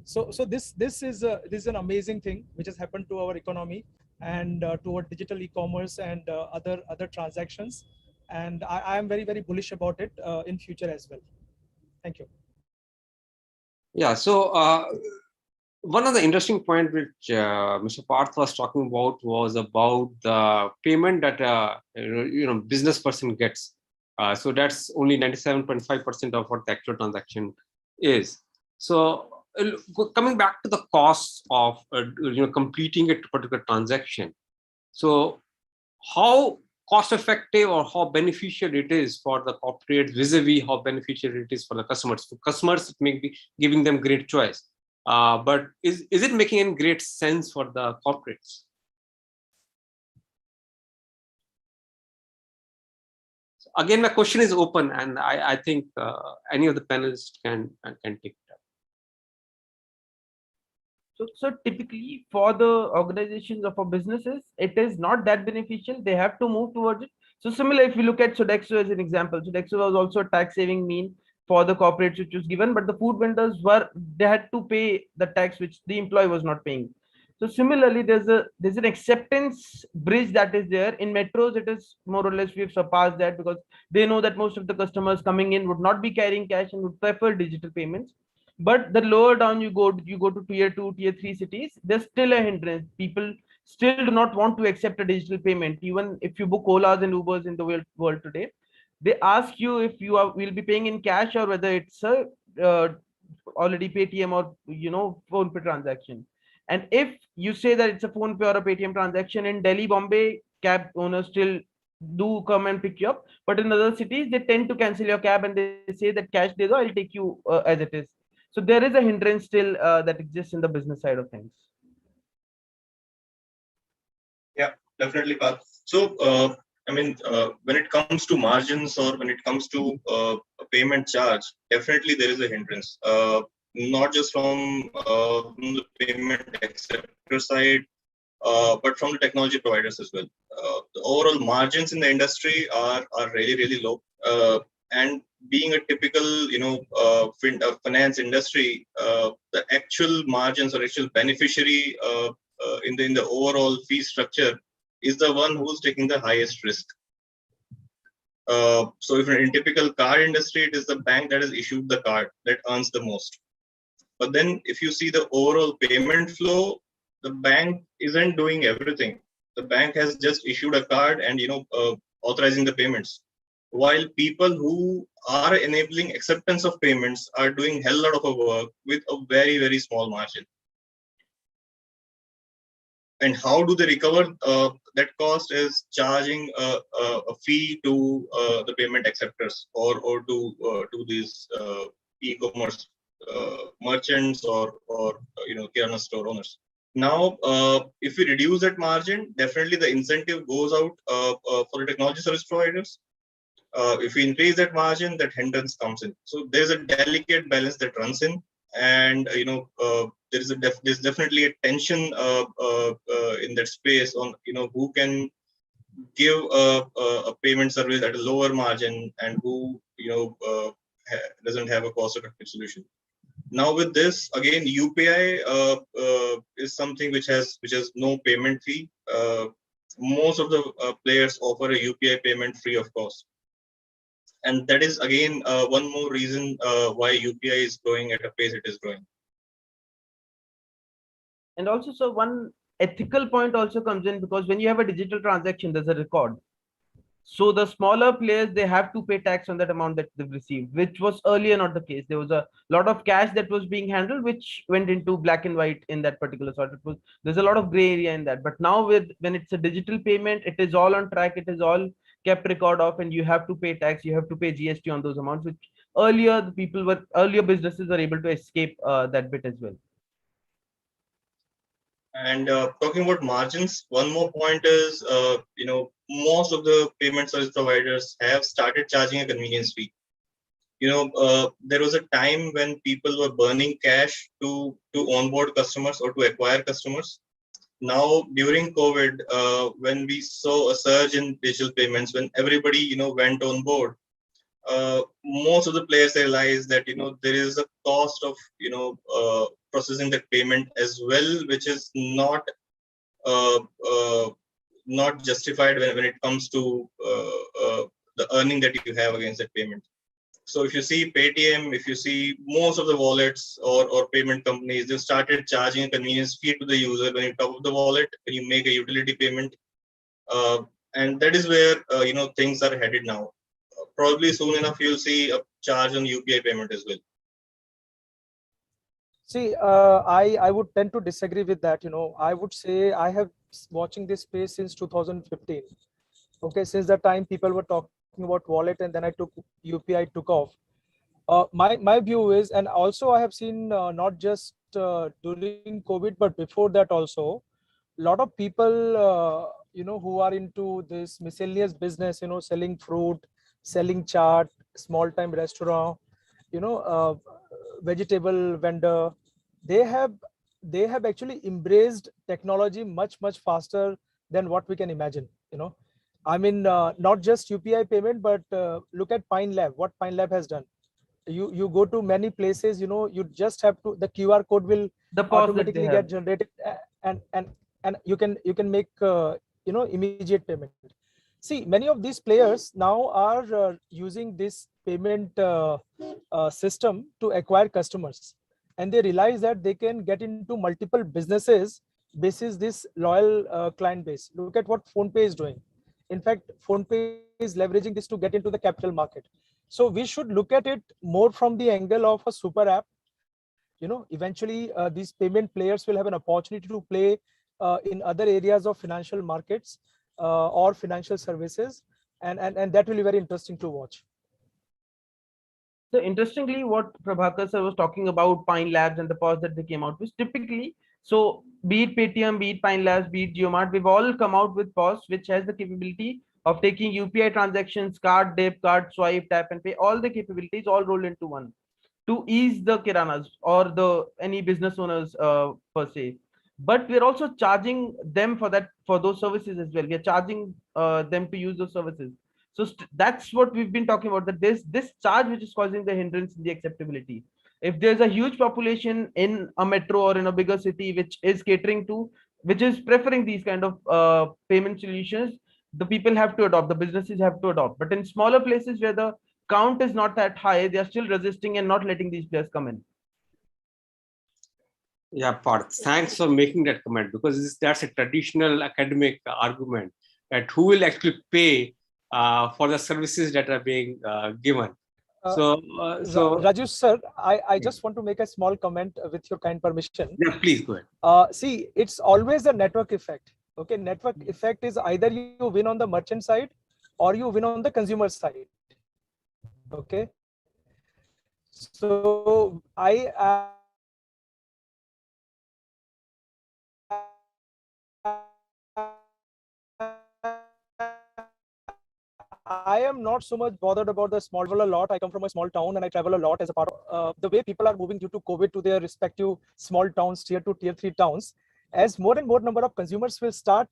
So this is an amazing thing which has happened to our economy and to our digital e-commerce and other transactions. And I am very, very bullish about it in future as well. Thank you. Yeah, so one of the interesting point which Mr. Parth was talking about was about the payment that business person gets. So that's only 97.5% of what the actual transaction is. So coming back to the cost of completing a particular transaction. So how cost effective or how beneficial it is for the corporate vis-a-vis how beneficial it is for the customers. For customers, it may be giving them great choice. But is it making any great sense for the corporates? So again, my question is open, and I think any of the panelists can take it up. So typically for the organizations of our businesses, it is not that beneficial. They have to move towards it. So similar, if you look at Sodexo as an example, Sodexo was also a tax saving mean for the corporates which was given, but the food vendors they had to pay the tax which the employee was not paying. So similarly, there's an acceptance bridge that is there. In metros, it is more or less we've surpassed that, because they know that most of the customers coming in would not be carrying cash and would prefer digital payments. But the lower down you go to tier 2, tier 3 cities, there's still a hindrance. People still do not want to accept a digital payment. Even if you book Olas and Ubers in the world today, they ask you if you will be paying in cash or whether it's a already Paytm or phone pay transaction. And if you say that it's a phone pay or a Paytm transaction, in Delhi, Bombay, cab owners still do come and pick you up. But in other cities, they tend to cancel your cab and they say that cash de do, I'll take you as it is. So there is a hindrance still that exists in the business side of things. Yeah, definitely, Parth. So, when it comes to margins or when it comes to a payment charge, definitely there is a hindrance. Not just from the payment acceptor side, but from the technology providers as well. The overall margins in the industry are really, really low. And being a typical, finance industry, the actual margins or actual beneficiary in the overall fee structure is the one who's taking the highest risk. So if in typical car industry, it is the bank that has issued the card that earns the most. But then if you see the overall payment flow, the bank isn't doing everything. The bank has just issued a card and authorizing the payments, while people who are enabling acceptance of payments are doing hell lot of work with a very, very small margin. And how do they recover that cost? Is charging a fee to the payment acceptors or to these e-commerce merchants or kirana store owners. Now, if we reduce that margin, definitely the incentive goes out for the technology service providers. If we increase that margin, that hindrance comes in. So there's a delicate balance that runs in, and there's definitely a tension in that space on who can give a payment service at a lower margin and who doesn't have a cost-effective solution. Now with this, again, UPI is something which has no payment fee. Most of the players offer a UPI payment free of cost. And that is, again, one more reason why UPI is growing at a pace it is growing. And also, so one ethical point also comes in, because when you have a digital transaction, there's a record. So the smaller players, they have to pay tax on that amount that they've received, which was earlier not the case. There was a lot of cash that was being handled, which went into black and white in that particular sort. There's a lot of gray area in that. But now when it's a digital payment, it is all on track. It is all kept record of, and you have to pay tax. You have to pay GST on those amounts, which earlier businesses were able to escape that bit as well. And talking about margins, one more point is, most of the payment service providers have started charging a convenience fee. There was a time when people were burning cash to onboard customers or to acquire customers. Now, during COVID, when we saw a surge in digital payments, when everybody, went on board, most of the players realized that, there is a cost of, processing that payment as well, which is not justified when it comes to the earning that you have against that payment. So if you see Paytm, if you see most of the wallets or payment companies, they've started charging a convenience fee to the user when you top up the wallet, when you make a utility payment. And that is where, things are headed now. Probably soon enough, you'll see a charge on UPI payment as well. See, I would tend to disagree with that. I would say I have watching this space since 2015. Okay, since that time people were talking about wallet, and then UPI took off. My view is, and also I have seen not just during COVID, but before that also, a lot of people who are into this miscellaneous business, selling fruit, selling chaat, small time restaurant, vegetable vendor, they have actually embraced technology much faster than what we can imagine. I mean, not just UPI payment, but look at Pine Lab. What Pine Lab has done. You go to many places, you just have to, the QR code will automatically get generated, and you can make immediate payment. See, many of these players now are using this payment system to acquire customers, and they realize that they can get into multiple businesses basis this loyal client base. Look at what PhonePe is doing. In fact, PhonePe is leveraging this to get into the capital market. So we should look at it more from the angle of a super app. Eventually these payment players will have an opportunity to play in other areas of financial markets or financial services, and that will be very interesting to watch. So interestingly, what Prabhakar sir was talking about Pine Labs and the POS that they came out with, typically, so be it Paytm, be it Pine Labs, be it JioMart, we've all come out with POS, which has the capability of taking UPI transactions, card, dip, card, swipe, tap and pay, all the capabilities all rolled into one to ease the kiranas or the any business owners per se. But we're also charging them for those services as well. We are charging them to use those services. So that's what we've been talking about, that this charge which is causing the hindrance in the acceptability. If there's a huge population in a metro or in a bigger city which is which is preferring these kind of payment solutions, the people have to adopt, the businesses have to adopt. But in smaller places where the count is not that high, they are still resisting and not letting these players come in. Yeah, Parth, thanks for making that comment, because that's a traditional academic argument, that who will actually pay for the services that are being given. So Raju sir, I just want to make a small comment with your kind permission. Yeah, please go ahead. See, it's always a network effect. Okay, network effect is either you win on the merchant side or you win on the consumer side. Okay, so I am not so much bothered about the small. A lot. I come from a small town and I travel a lot as a part of the way people are moving due to COVID to their respective small towns, tier 2, tier 3 towns. As more and more number of consumers will start,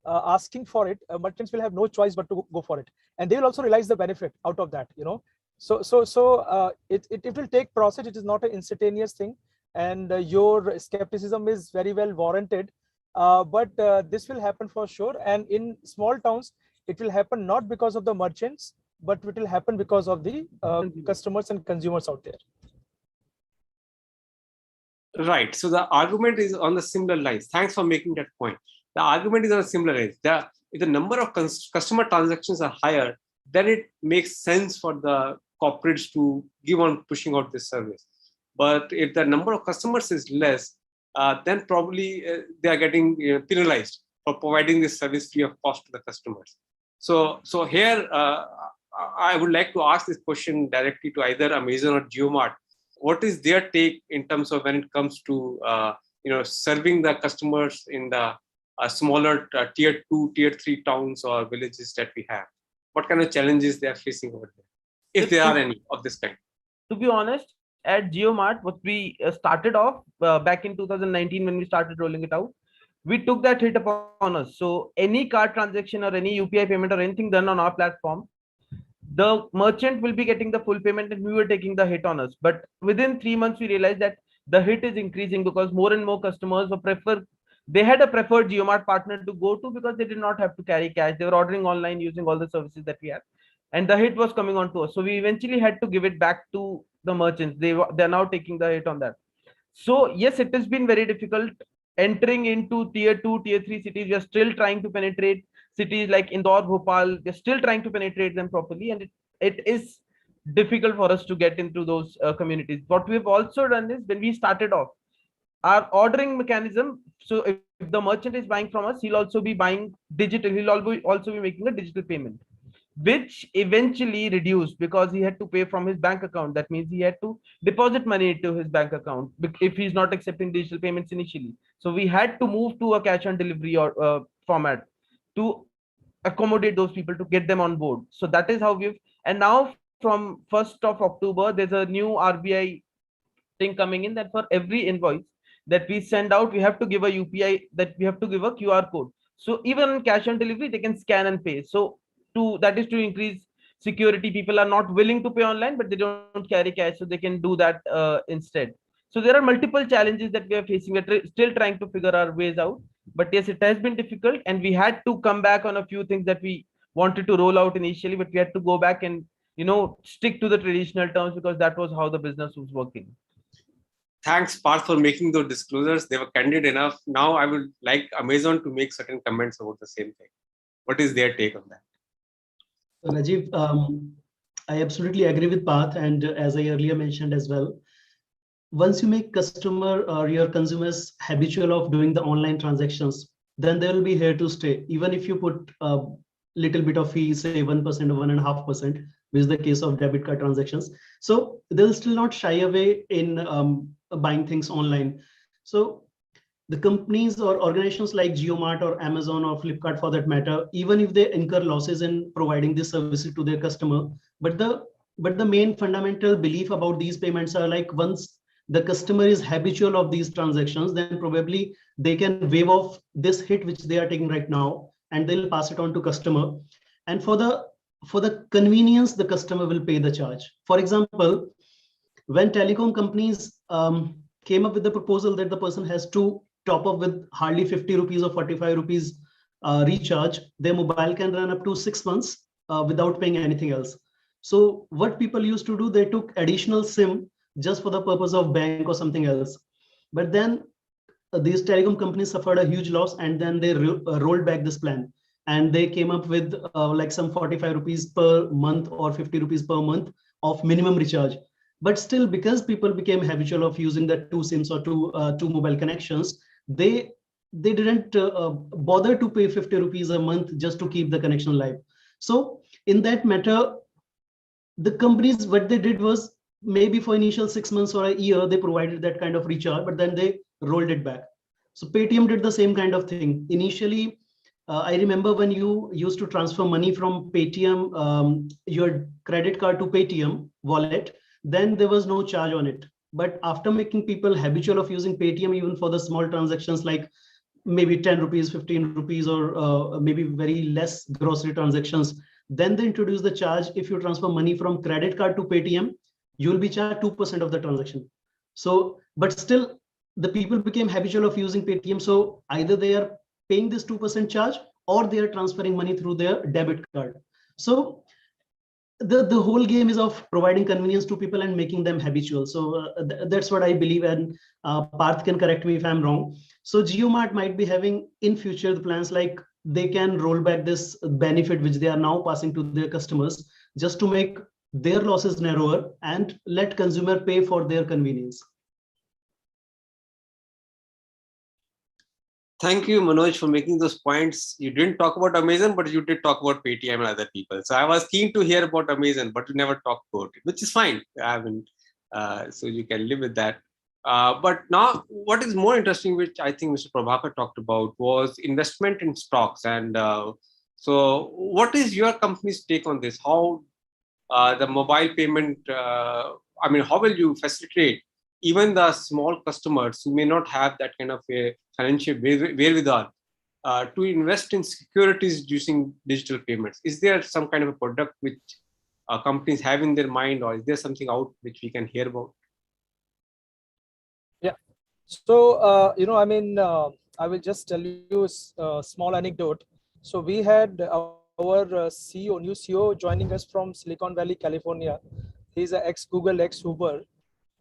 asking for it, merchants will have no choice but to go for it, and they will also realize the benefit out of that. So it will take process. It is not an instantaneous thing, and your skepticism is very well warranted. But this will happen for sure, and in small towns it will happen not because of the merchants, but it will happen because of the customers and consumers out there. Right. So the argument is on the similar lines. Thanks for making that point. The argument is on a similar lines. If the number of customer transactions are higher, then it makes sense for the corporates to give on pushing out this service. But if the number of customers is less, then probably they are getting penalized for providing this service free of cost to the customers. So here, I would like to ask this question directly to either Amazon or JioMart. What is their take in terms of when it comes to serving the customers in the smaller tier 2, tier 3 towns or villages that we have? What kind of challenges they are facing over there, if there are any of this kind? To be honest, at JioMart, what we started off back in 2019 when we started rolling it out, we took that hit upon us. So any card transaction or any UPI payment or anything done on our platform, the merchant will be getting the full payment and we were taking the hit on us. But within 3 months, we realized that the hit is increasing because more and more customers they had a preferred JioMart partner to go to because they did not have to carry cash. They were ordering online using all the services that we have. And the hit was coming on to us. So we eventually had to give it back to the merchants. They're now taking the hit on that. So yes, it has been very difficult entering into tier 2, tier 3 cities. We are still trying to penetrate cities like Indore, Bhopal. We're still trying to penetrate them properly, and it is difficult for us to get into those communities. What we've also done is, when we started off, our ordering mechanism, so if the merchant is buying from us, he'll also be buying digital. He'll also be making a digital payment, which eventually reduced because he had to pay from his bank account. That means he had to deposit money into his bank account if he's not accepting digital payments initially. So we had to move to a cash on delivery or format to accommodate those people, to get them on board. So that is how and now from 1st of October, there's a new RBI thing coming in that for every invoice that we send out, we have to give a UPI, that we have to give a QR code. So even on cash on delivery, they can scan and pay. So that is to increase security. People are not willing to pay online, but they don't carry cash, so they can do that instead. So there are multiple challenges that we are facing. We're still trying to figure our ways out. But yes, it has been difficult, and we had to come back on a few things that we wanted to roll out initially, but we had to go back and stick to the traditional terms because that was how the business was working. Thanks, Parth, for making those disclosures. They were candid enough. Now I would like Amazon to make certain comments about the same thing. What is their take on that? Rajiv, I absolutely agree with Parth, and as I earlier mentioned as well, once you make customer or your consumers habitual of doing the online transactions, then they will be here to stay. Even if you put a little bit of fee, say 1% or 1.5%, which is the case of debit card transactions. So they'll still not shy away in buying things online. So the companies or organizations like JioMart or Amazon or Flipkart for that matter, even if they incur losses in providing these services to their customer, but the main fundamental belief about these payments are like, once the customer is habitual of these transactions, then probably they can waive off this hit which they are taking right now, and they'll pass it on to customer. And for the convenience, the customer will pay the charge. For example, when telecom companies came up with the proposal that the person has to top up with hardly 50 rupees or 45 rupees recharge, their mobile can run up to 6 months without paying anything else. So what people used to do, they took additional SIM just for the purpose of bank or something else. But then these telecom companies suffered a huge loss, and then they rolled back this plan, and they came up with like some 45 rupees per month or 50 rupees per month of minimum recharge. But still, because people became habitual of using the two SIMs or two mobile connections, they didn't bother to pay 50 rupees a month just to keep the connection alive. So in that matter, the companies, what they did was, maybe for initial 6 months or a year, they provided that kind of recharge, but then they rolled it back. So Paytm did the same kind of thing. Initially, I remember when you used to transfer money from Paytm, your credit card to Paytm wallet, then there was no charge on it. But after making people habitual of using Paytm, even for the small transactions like maybe 10 rupees, 15 rupees, or maybe very less grocery transactions, then they introduced the charge. If you transfer money from credit card to Paytm, you will be charged 2% of the transaction. So, but still, the people became habitual of using Paytm. So either they are paying this 2% charge, or they are transferring money through their debit card. So the whole game is of providing convenience to people and making them habitual. So that's what I believe, and Parth can correct me if I'm wrong. So JioMart might be having in future the plans like they can roll back this benefit which they are now passing to their customers, just to make their losses narrower and let consumer pay for their convenience. Thank you, Manoj, for making those points. You didn't talk about Amazon, but you did talk about Paytm and other people. So I was keen to hear about Amazon, but you never talked about it, which is fine. I mean, so you can live with that. But now, what is more interesting, which I think Mr. Prabhakar talked about, was investment in stocks. And so, what is your company's take on this? How the mobile payment? I mean, how will you facilitate even the small customers who may not have that kind of a financial wherewithal to invest in securities using digital payments? Is there some kind of a product which companies have in their mind, or is there something out which we can hear about? Yeah. So, I mean, I will just tell you a small anecdote. So we had our CEO, new CEO joining us from Silicon Valley, California. He's an ex-Google, ex-Uber.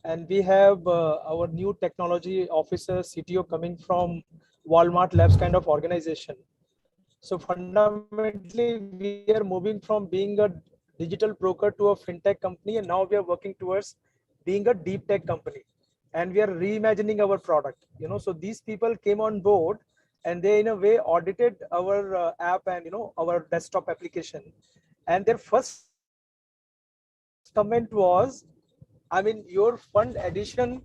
And we have our new technology officer, CTO, coming from Walmart Labs kind of organization. So fundamentally, we are moving from being a digital broker to a fintech company, and now we are working towards being a deep tech company. And we are reimagining our product. So these people came on board, and they in a way audited our app and our desktop application. And their first comment was, I mean, your fund addition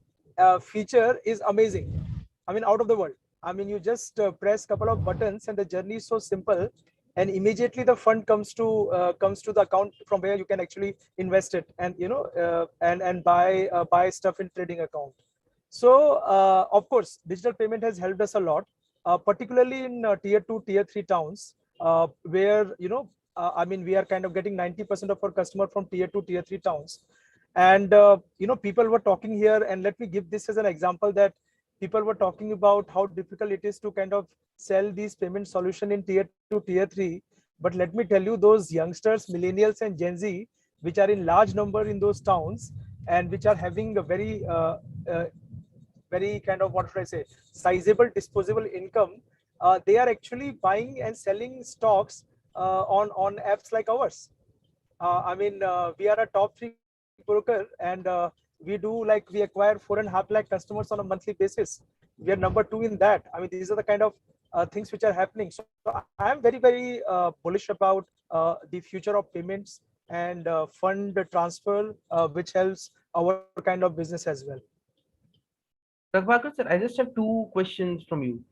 feature is amazing. I mean, out of the world. I mean, you just press a couple of buttons and the journey is so simple, and immediately the fund comes to the account from where you can actually invest it, and and buy stuff in trading account. So of course, digital payment has helped us a lot, particularly in tier 2, tier 3 towns, where I mean, we are kind of getting 90% of our customer from tier 2, tier 3 towns. And people were talking here, and let me give this as an example, that people were talking about how difficult it is to kind of sell these payment solution in tier 2, tier 3. But let me tell you, those youngsters, millennials and Gen Z, which are in large number in those towns, and which are having a very kind of, what should I say, sizable disposable income, they are actually buying and selling stocks on apps like ours. We are a top 3 broker, and we acquire 4.5 lakh customers on a monthly basis. We are number 2 in that. These are the kind of things which are happening. So I am very bullish about the future of payments and fund transfer, which helps our kind of business as well. Prabhakar sir, I just have 2 questions from you.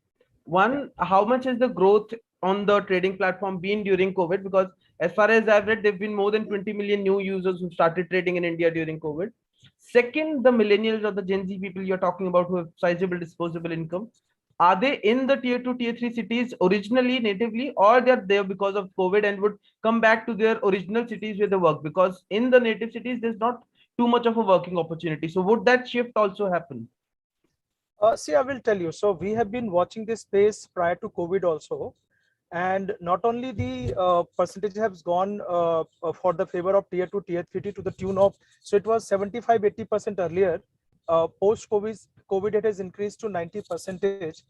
One, how much has the growth on the trading platform been during COVID? Because as far as I've read, there've been more than 20 million new users who started trading in India during COVID. Second, the millennials or the Gen Z people you're talking about who have sizable disposable income, are they in the tier 2, tier 3 cities originally, natively, or they're there because of COVID and would come back to their original cities where they work? Because in the native cities, there's not too much of a working opportunity. So would that shift also happen? See, I will tell you. So we have been watching this space prior to COVID also. And not only the percentage has gone for the favor of tier 2, tier 3 to the tune of, so it was 75-80% earlier. Post COVID, it has increased to 90%.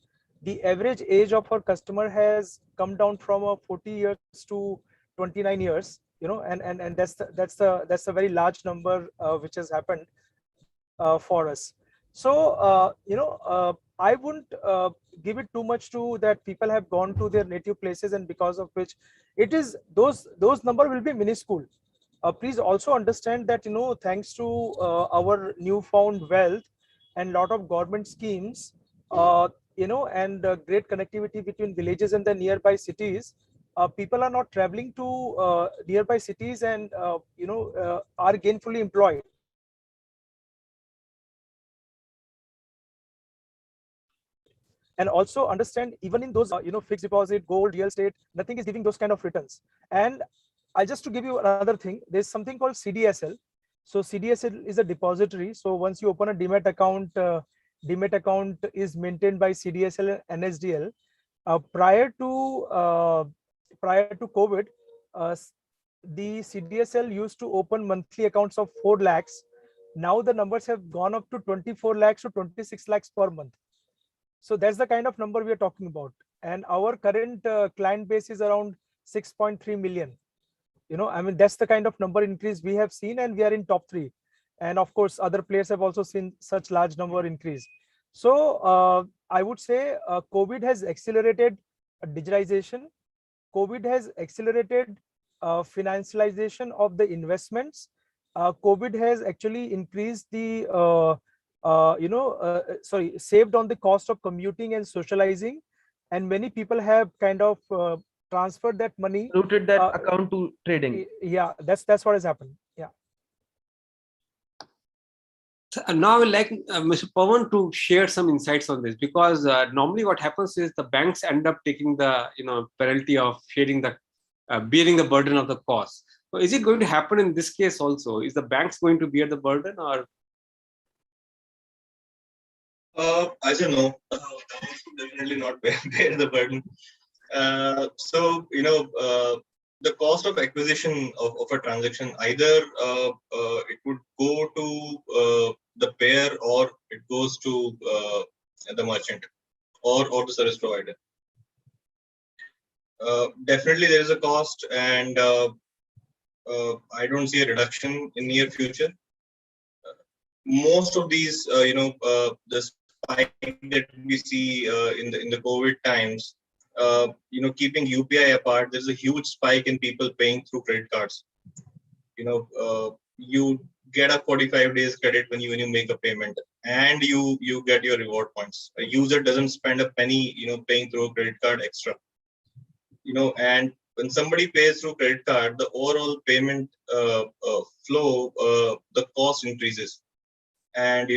The average age of our customer has come down from 40 years to 29 years. And that's a very large number which has happened for us. So I wouldn't give it too much to that people have gone to their native places, and because of which it is those number will be minuscule. Please also understand that thanks to our newfound wealth and lot of government schemes, and great connectivity between villages and the nearby cities, people are not traveling to nearby cities and are gainfully employed. And also understand, even in those fixed deposit, gold, real estate, nothing is giving those kind of returns. And just to give you another thing, there's something called CDSL. So CDSL is a depository. So once you open a demat account is maintained by CDSL and NSDL. Prior to COVID, the CDSL used to open monthly accounts of 4 lakhs. Now the numbers have gone up to 24 lakhs to 26 lakhs per month. So that's the kind of number we are talking about. And our current client base is around 6.3 million. That's the kind of number increase we have seen, and we are in top 3. And of course, other players have also seen such large number increase. So I would say COVID has accelerated digitization. COVID has accelerated financialization of the investments. COVID has actually increased the saved on the cost of commuting and socializing, and many people have kind of transferred that money, routed that account to trading. Yeah, that's what has happened. Yeah. So now I would like Mr. Pawan to share some insights on this, because normally what happens is the banks end up taking the penalty of sharing the bearing the burden of the cost. So is it going to happen in this case also? Is the banks going to bear the burden, or? As you know, definitely not bear the burden. The cost of acquisition of a transaction, either it would go to the payer, or it goes to the merchant or the service provider. Definitely there is a cost, and I don't see a reduction in near future. Most of these, the spike that we see in the COVID times, keeping UPI apart, there's a huge spike in people paying through credit cards. You get a 45 days credit when you make a payment, and you get your reward points. A user doesn't spend a penny, paying through a credit card extra. And when somebody pays through credit card, the overall payment flow, the cost increases. And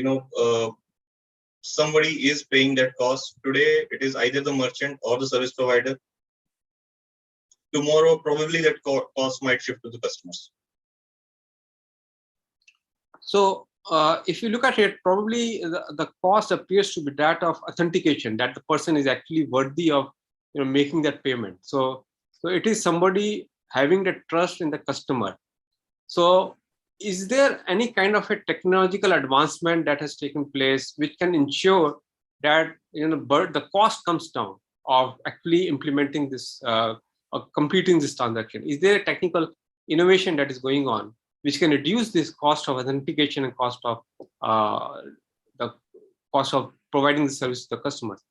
somebody is paying that cost. Today it is either the merchant or the service provider. Tomorrow probably that cost might shift to the customers. So if you look at it, probably the cost appears to be that of authentication, that the person is actually worthy of making that payment. So it is somebody having the trust in the customer. So is there any kind of a technological advancement that has taken place which can ensure that the cost comes down of actually implementing this or completing this transaction? Is there a technical innovation that is going on which can reduce this cost of authentication and cost of the cost of providing the service to the customers?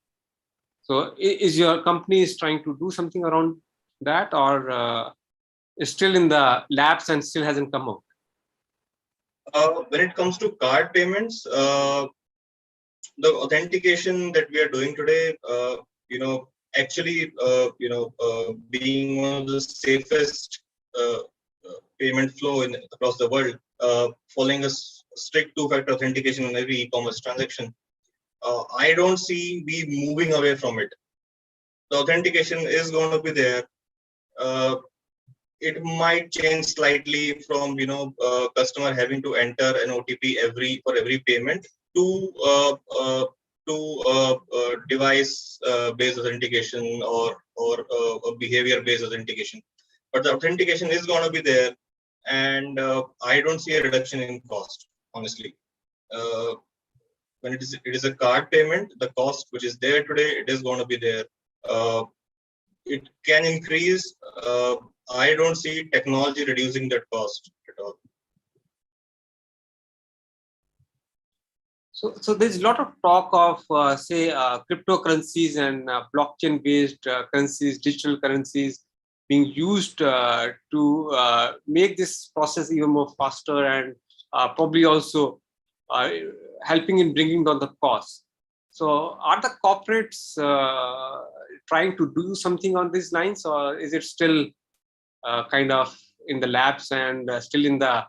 So is your company is trying to do something around that, or is still in the labs and still hasn't come out? When it comes to card payments, the authentication that we are doing today, actually, being one of the safest payment flow across the world, following a strict two-factor authentication on every e-commerce transaction, I don't see we moving away from it. The authentication is going to be there. It might change slightly from customer having to enter an OTP for every payment to device based authentication or behavior based authentication. But the authentication is going to be there, and I don't see a reduction in cost, honestly. When it is a card payment, the cost which is there today, it is going to be there. It can increase. I don't see technology reducing that cost at all. So there's a lot of talk of say cryptocurrencies and blockchain-based currencies, digital currencies being used to make this process even more faster and probably also helping in bringing down the costs. So are the corporates trying to do something on these lines, or is it still kind of in the labs and still in the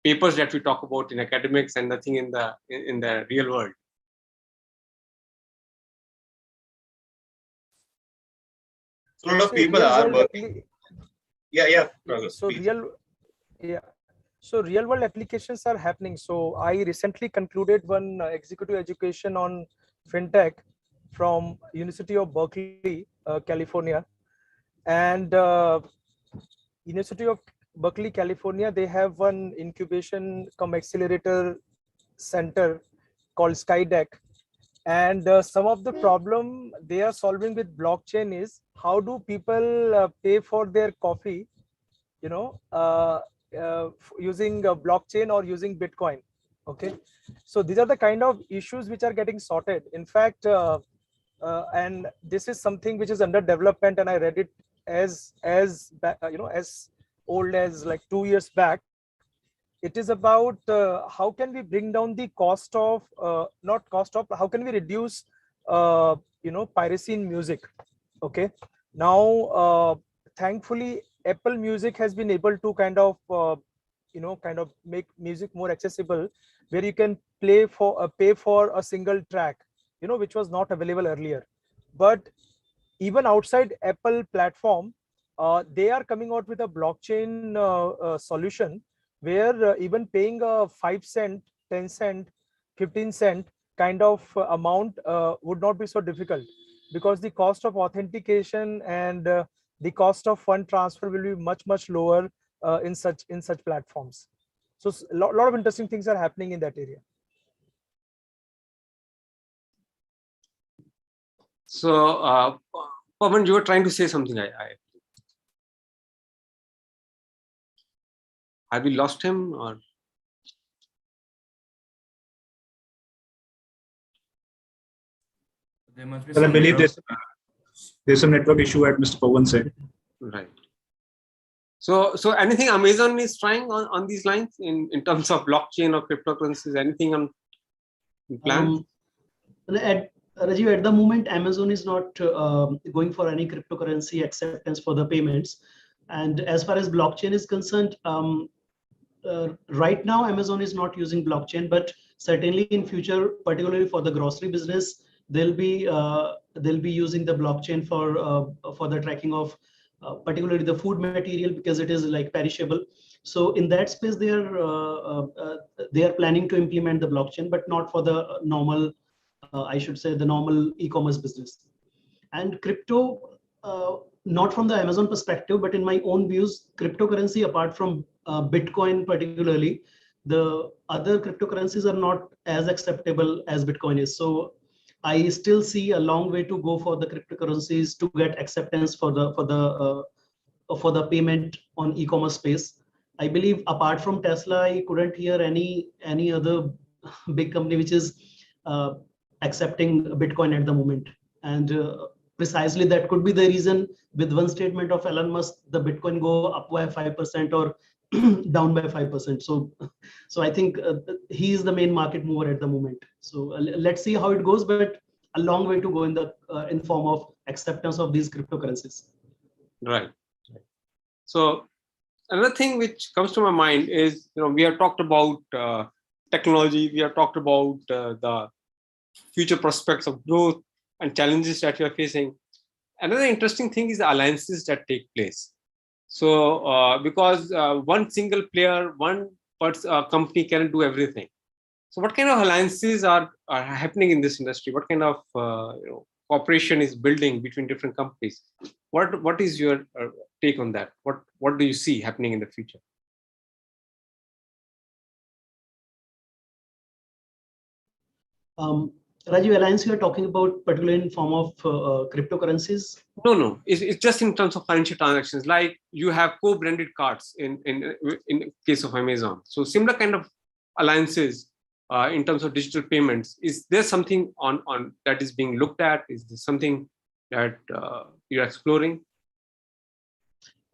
papers that we talk about in academics and nothing in the real world? A lot of people are working. Yeah. So real world applications are happening. So I recently concluded one executive education on fintech from University of Berkeley, California, and University of Berkeley, California, they have one incubation come accelerator center called Skydeck. And some of the problem they are solving with blockchain is how do people pay for their coffee, using blockchain or using Bitcoin. Okay, so these are the kind of issues which are getting sorted. In fact, and this is something which is under development, and I read it as old as like 2 years back. It is about how can we bring down the cost of how can we reduce piracy in music. Okay, now thankfully Apple Music has been able to kind of make music more accessible, where you can pay for a single track, which was not available earlier. But even outside Apple platform, they are coming out with a blockchain solution where even paying a 5 cent, 10 cent, 15 cent kind of amount would not be so difficult, because the cost of authentication and the cost of fund transfer will be much lower in such platforms. So a lot of interesting things are happening in that area. So Pawan, you were trying to say something. Have we lost him, or? There must be. Well, I believe there's some network issue at Mr. Pawan's side. Right. So anything Amazon is trying on these lines in terms of blockchain or cryptocurrencies? Anything on plan? Rajiv, at the moment, Amazon is not going for any cryptocurrency acceptance for the payments. And as far as blockchain is concerned, right now Amazon is not using blockchain, but certainly in future, particularly for the grocery business, they'll be using the blockchain for the tracking of particularly the food material, because it is like perishable. So in that space, they are planning to implement the blockchain, but not for the normal, I should say, the normal e-commerce business. And crypto, not from the Amazon perspective, but in my own views, cryptocurrency, apart from Bitcoin particularly, the other cryptocurrencies are not as acceptable as Bitcoin is. So I still see a long way to go for the cryptocurrencies to get acceptance for the payment on e-commerce space. I believe apart from Tesla, I couldn't hear any other big company which is accepting Bitcoin at the moment. And precisely that could be the reason, with one statement of Elon Musk, the Bitcoin go up by 5% or down by 5%. So I think he is the main market mover at the moment. So let's see how it goes, but a long way to go in form of acceptance of these cryptocurrencies. Right. So another thing which comes to my mind is, we have talked about technology, we have talked about the future prospects of growth and challenges that we are facing. Another interesting thing is the alliances that take place. So because one single player, one company cannot do everything. So what kind of alliances are happening in this industry? What kind of cooperation is building between different companies? What is your take on that? What do you see happening in the future? Raju, alliance you are talking about particularly in form of cryptocurrencies? No. It's just in terms of financial transactions. Like you have co-branded cards in case of Amazon. So similar kind of alliances in terms of digital payments. Is there something on that is being looked at? Is there something that you're exploring?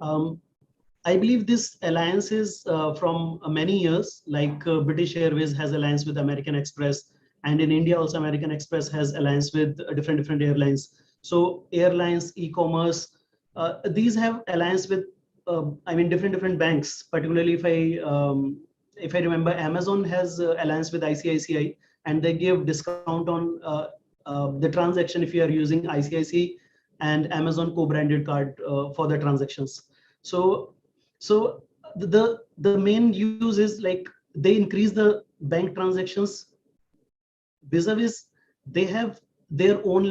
I believe this alliance is from many years. Like British Airways has alliance with American Express, and in India also American Express has alliance with different airlines. So airlines, e-commerce, these have alliance with different banks. Particularly if I remember, Amazon has alliance with ICICI, and they give discount on the transaction if you are using ICICI and Amazon co-branded card for the transactions. So the main use is like they increase the bank transactions. Vis-a-vis, they have their own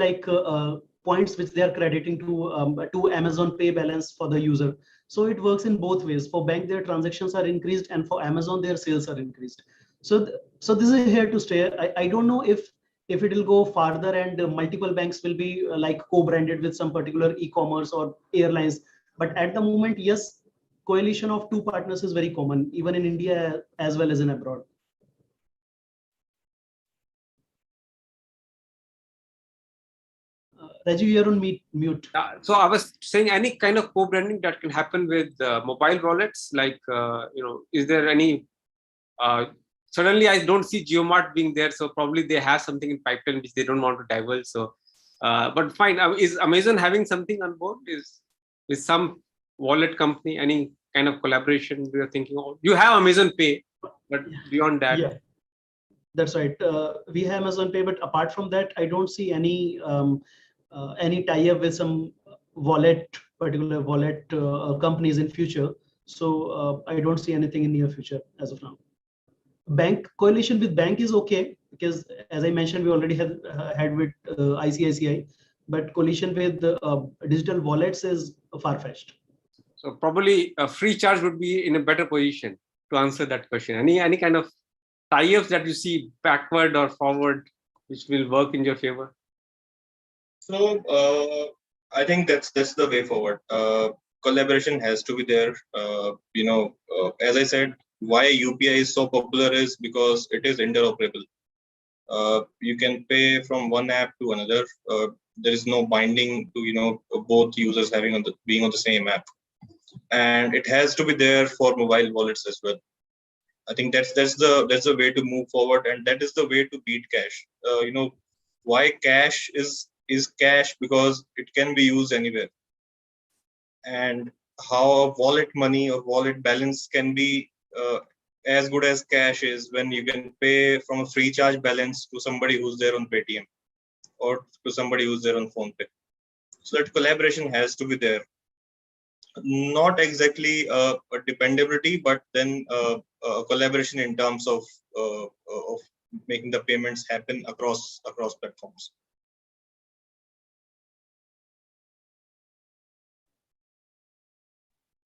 points which they are crediting to Amazon Pay balance for the user. So it works in both ways. For bank, their transactions are increased, and for Amazon, their sales are increased. So this is here to stay. I don't know if it will go farther and multiple banks will be like co-branded with some particular e-commerce or airlines. But at the moment, yes, coalition of two partners is very common, even in India as well as in abroad. Raju, you're on mute. So I was saying any kind of co-branding that can happen with mobile wallets, like, is there any, suddenly I don't see JioMart being there, so probably they have something in pipeline which they don't want to divulge. So, but fine, is Amazon having something on board? Is with some wallet company, any kind of collaboration we are thinking of? You have Amazon Pay, but beyond that. Yeah, that's right. We have Amazon Pay, but apart from that, I don't see any tie-up with some particular wallet companies in future. So I don't see anything in near future as of now. Bank coalition with bank is okay, because as I mentioned, we already had with ICICI, but coalition with digital wallets is far-fetched. So probably a free charge would be in a better position to answer that question. Any kind of tie-ups that you see backward or forward, which will work in your favor? So I think that's the way forward. Collaboration has to be there. As I said, why UPI is so popular is because it is interoperable. You can pay from one app to another. There is no binding to both users being on the same app, and it has to be there for mobile wallets as well. I think that's the way to move forward, and that is the way to beat cash. Why cash is cash? Because it can be used anywhere. And how wallet money or wallet balance can be as good as cash is when you can pay from a free charge balance to somebody who's there on Paytm or to somebody who's there on PhonePe. So that collaboration has to be there. Not exactly a dependability, but then a collaboration in terms of making the payments happen across platforms.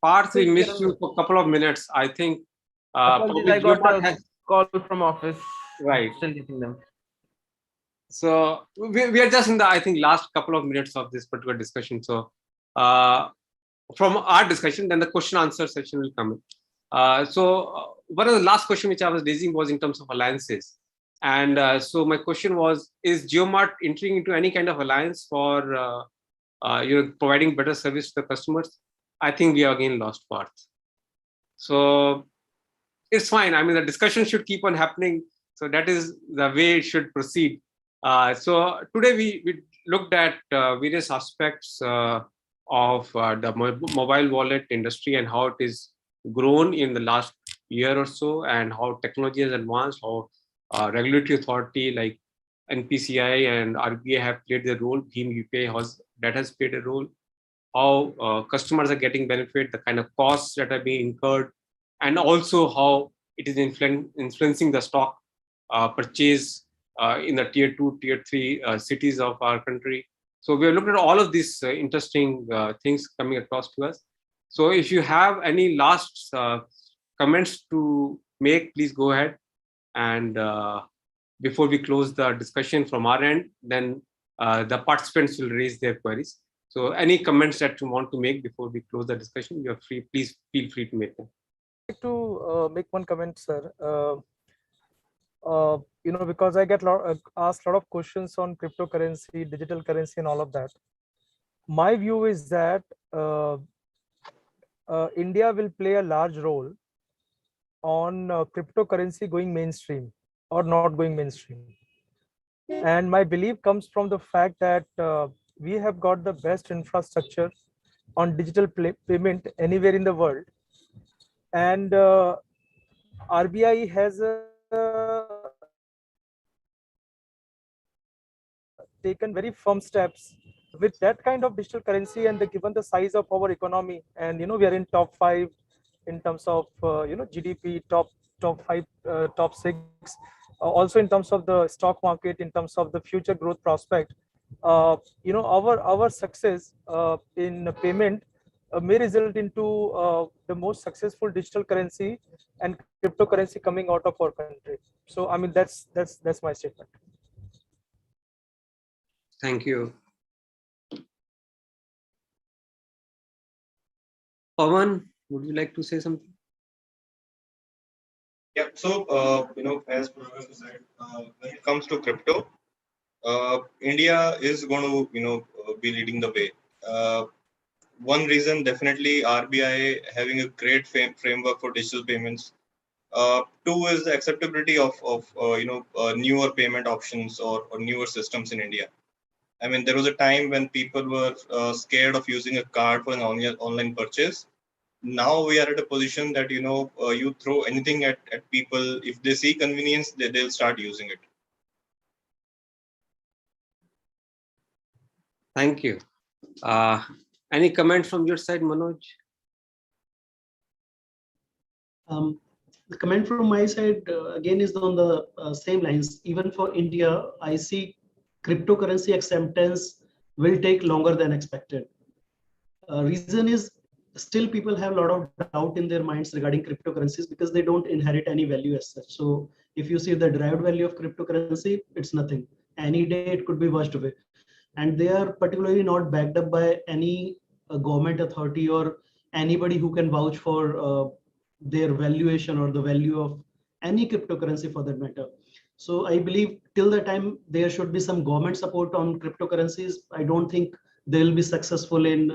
Parth, we missed you for a couple of minutes. I think Apologies, I got a call from office. Right. Still getting them. So we are just in the, I think, last couple of minutes of this particular discussion. So from our discussion, then the question answer section will come in. So one of the last question which I was raising was in terms of alliances. And so my question was, is JioMart entering into any kind of alliance for providing better service to the customers? I think we have again lost Parth. So it's fine. I mean, the discussion should keep on happening. So that is the way it should proceed. So today we looked at various aspects of the mobile wallet industry and how it is grown in the last year or so, and how technology has advanced, how regulatory authority like NPCI and RBI have played their role, Bhim UPI has played a role, how customers are getting benefit, the kind of costs that are being incurred, and also how it is influencing the stock purchase in the tier 2, tier 3 cities of our country. So we have looked at all of these interesting things coming across to us. So if you have any last comments to make, please go ahead. And before we close the discussion from our end, then the participants will raise their queries. So any comments that you want to make before we close the discussion, you're free. Please feel free to make them. I'd like to make one comment, sir. Because I get asked a lot of questions on cryptocurrency, digital currency, and all of that. My view is that India will play a large role on cryptocurrency going mainstream or not going mainstream. And my belief comes from the fact that we have got the best infrastructure on digital payment anywhere in the world. And RBI has taken very firm steps with that kind of digital currency, and given the size of our economy, and we are in top 5 in terms of GDP, top 5, top 6, also in terms of the stock market, in terms of the future growth prospect. Our success in payment may result into the most successful digital currency and cryptocurrency coming out of our country. So I mean, that's my statement. Thank you. Pawan, would you like to say something? Yeah. So as Professor said, when it comes to crypto, India is going to be leading the way. One reason, definitely RBI having a great framework for digital payments. Two is the acceptability of newer payment options or newer systems in India. I mean, there was a time when people were scared of using a card for an online purchase. Now we are at a position that you throw anything at people. If they see convenience, they'll start using it. Thank you. Any comment from your side, Manoj? The comment from my side again is on the same lines. Even for India, I see cryptocurrency acceptance will take longer than expected. Reason is still people have a lot of doubt in their minds regarding cryptocurrencies because they don't inherit any value as such. So if you see the derived value of cryptocurrency, it's nothing. Any day it could be washed away. And they are particularly not backed up by any government authority or anybody who can vouch for their valuation or the value of any cryptocurrency for that matter. So I believe till the time there should be some government support on cryptocurrencies, I don't think they will be successful in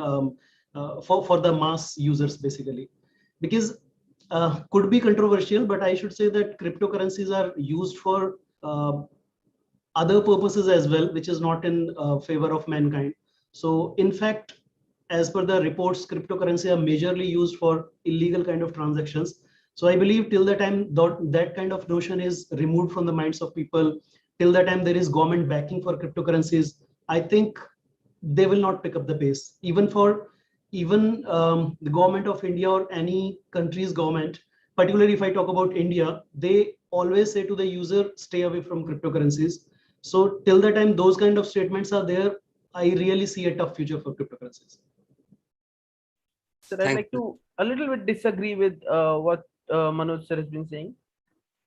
for the mass users basically. Because could be controversial, but I should say that cryptocurrencies are used for other purposes as well, which is not in favor of mankind. So in fact, as per the reports, cryptocurrency are majorly used for illegal kind of transactions. So I believe till the time that kind of notion is removed from the minds of people, till the time there is government backing for cryptocurrencies, I think they will not pick up the pace. Even for even the government of India or any country's government, particularly if I talk about India, they always say to the user, stay away from cryptocurrencies. So till the time those kind of statements are there, I really see a tough future for cryptocurrencies. Sir, I'd like to a little bit disagree with what Manoj sir has been saying.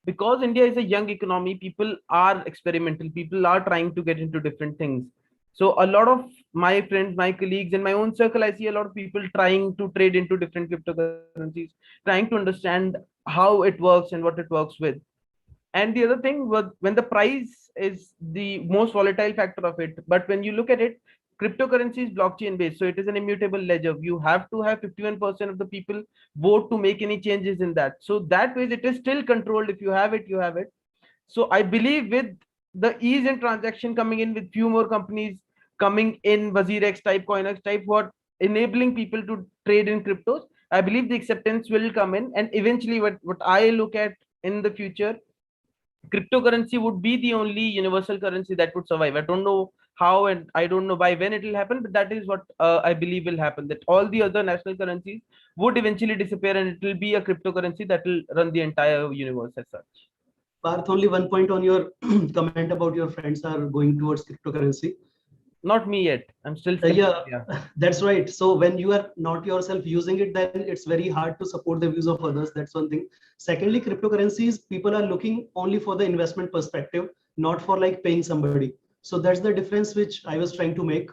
Because India is a young economy, people are experimental, people are trying to get into different things. So a lot of my friends, my colleagues, in my own circle, I see a lot of people trying to trade into different cryptocurrencies, trying to understand how it works and what it works with. And the other thing was, when the price is the most volatile factor of it, but when you look at it, cryptocurrency is blockchain based, so it is an immutable ledger. You have to have 51% of the people vote to make any changes in that. So that way it is still controlled. If you have it, you have it. So I believe with the ease in transaction coming in, with few more companies coming in, WazirX type, CoinX type, who are enabling people to trade in cryptos, I believe the acceptance will come in. And eventually what I look at in the future, cryptocurrency would be the only universal currency that would survive. I don't know how, and I don't know by when it will happen, but that is what I believe will happen, that all the other national currencies would eventually disappear and it will be a cryptocurrency that will run the entire universe as such. Parth, only one point on your comment about your friends are going towards cryptocurrency. Not me yet. I'm still yeah, that's right. So when you are not yourself using it, then it's very hard to support the views of others. That's one thing. Secondly, cryptocurrencies, people are looking only for the investment perspective, not for like paying somebody. So that's the difference which I was trying to make,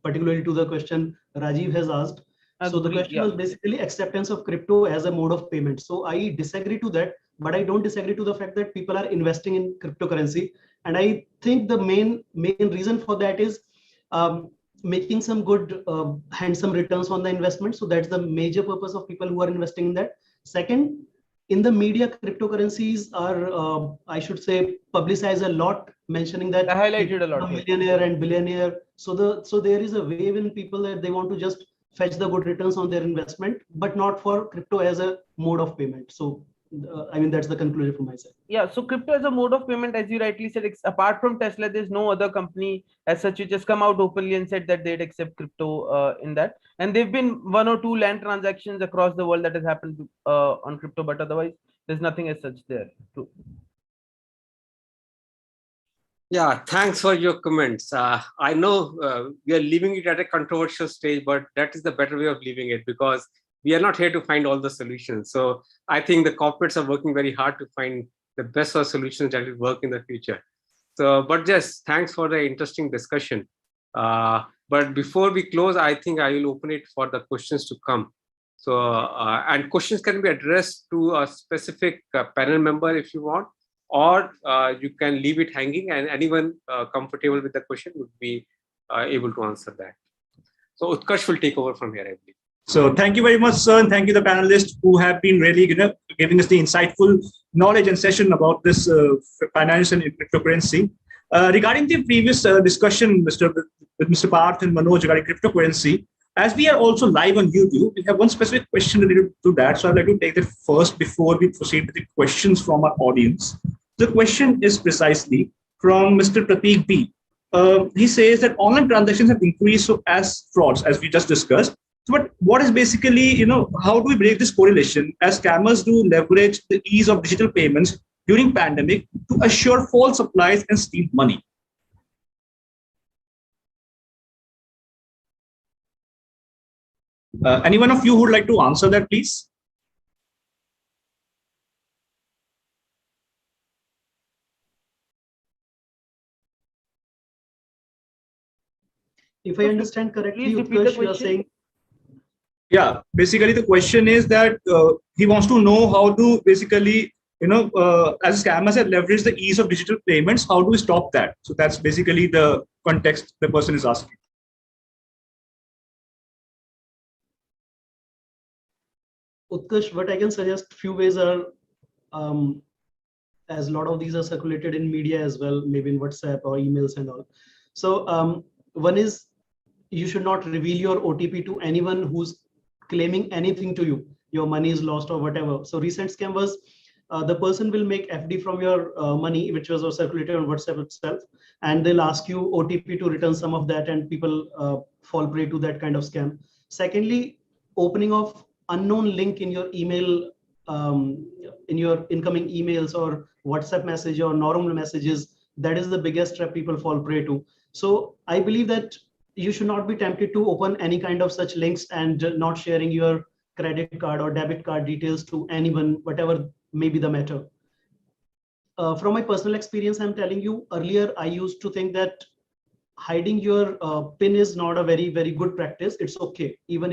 particularly to the question Rajiv has asked. So the question was basically acceptance of crypto as a mode of payment. So I disagree to that, but I don't disagree to the fact that people are investing in cryptocurrency. And I think the main reason for that is making some good handsome returns on the investment. So that's the major purpose of people who are investing in that. Second, in the media, cryptocurrencies are, I should say, publicized a lot, mentioning that highlighted a lot, millionaire and billionaire. So there is a wave in people that they want to just fetch the good returns on their investment, but not for crypto as a mode of payment. So I mean, that's the conclusion from my side. Yeah, so crypto as a mode of payment, as you rightly said, apart from Tesla, there's no other company as such which has come out openly and said that they'd accept crypto in that. And there've been 1 or 2 land transactions across the world that has happened on crypto, but otherwise there's nothing as such there. Yeah, thanks for your comments. I know we are leaving it at a controversial stage, but that is the better way of leaving it, because we are not here to find all the solutions. So I think the corporates are working very hard to find the best of solutions that will work in the future. So, but yes, thanks for the interesting discussion. But before we close, I think I will open it for the questions to come. So, and questions can be addressed to a specific panel member if you want, or you can leave it hanging, and anyone comfortable with the question would be able to answer that. So Utkarsh will take over from here, I believe. So thank you very much, sir, and thank you the panelists who have been really giving us the insightful knowledge and session about this finance and cryptocurrency. Regarding the previous discussion, with Mr. Parth and Manoj regarding cryptocurrency, as we are also live on YouTube, we have one specific question related to that. So I'd like to take that first before we proceed with the questions from our audience. The question is precisely from Mr. Prateek B. He says that online transactions have increased so as frauds, as we just discussed. But what is basically, how do we break this correlation, as scammers do leverage the ease of digital payments during pandemic to assure false supplies and steal money? Any one of you who would like to answer that, please? If I understand correctly, Utkarsh, you are saying. Yeah, basically the question is that he wants to know how to basically, as scammers have leveraged the ease of digital payments, how do we stop that? So that's basically the context the person is asking. Utkarsh, what I can suggest, few ways are, as a lot of these are circulated in media as well, maybe in WhatsApp or emails and all. So one is, you should not reveal your OTP to anyone who's claiming anything to you. Your money is lost or whatever. So recent scam was, the person will make FD from your money, which was circulated on WhatsApp itself, and they'll ask you OTP to return some of that, and people fall prey to that kind of scam. Secondly, opening of unknown link in your email, in your incoming emails or WhatsApp message or normal messages, that is the biggest trap people fall prey to. So I believe that you should not be tempted to open any kind of such links and not sharing your credit card or debit card details to anyone, whatever may be the matter. From my personal experience, I'm telling you, earlier I used to think that hiding your PIN is not a very good practice. It's okay, even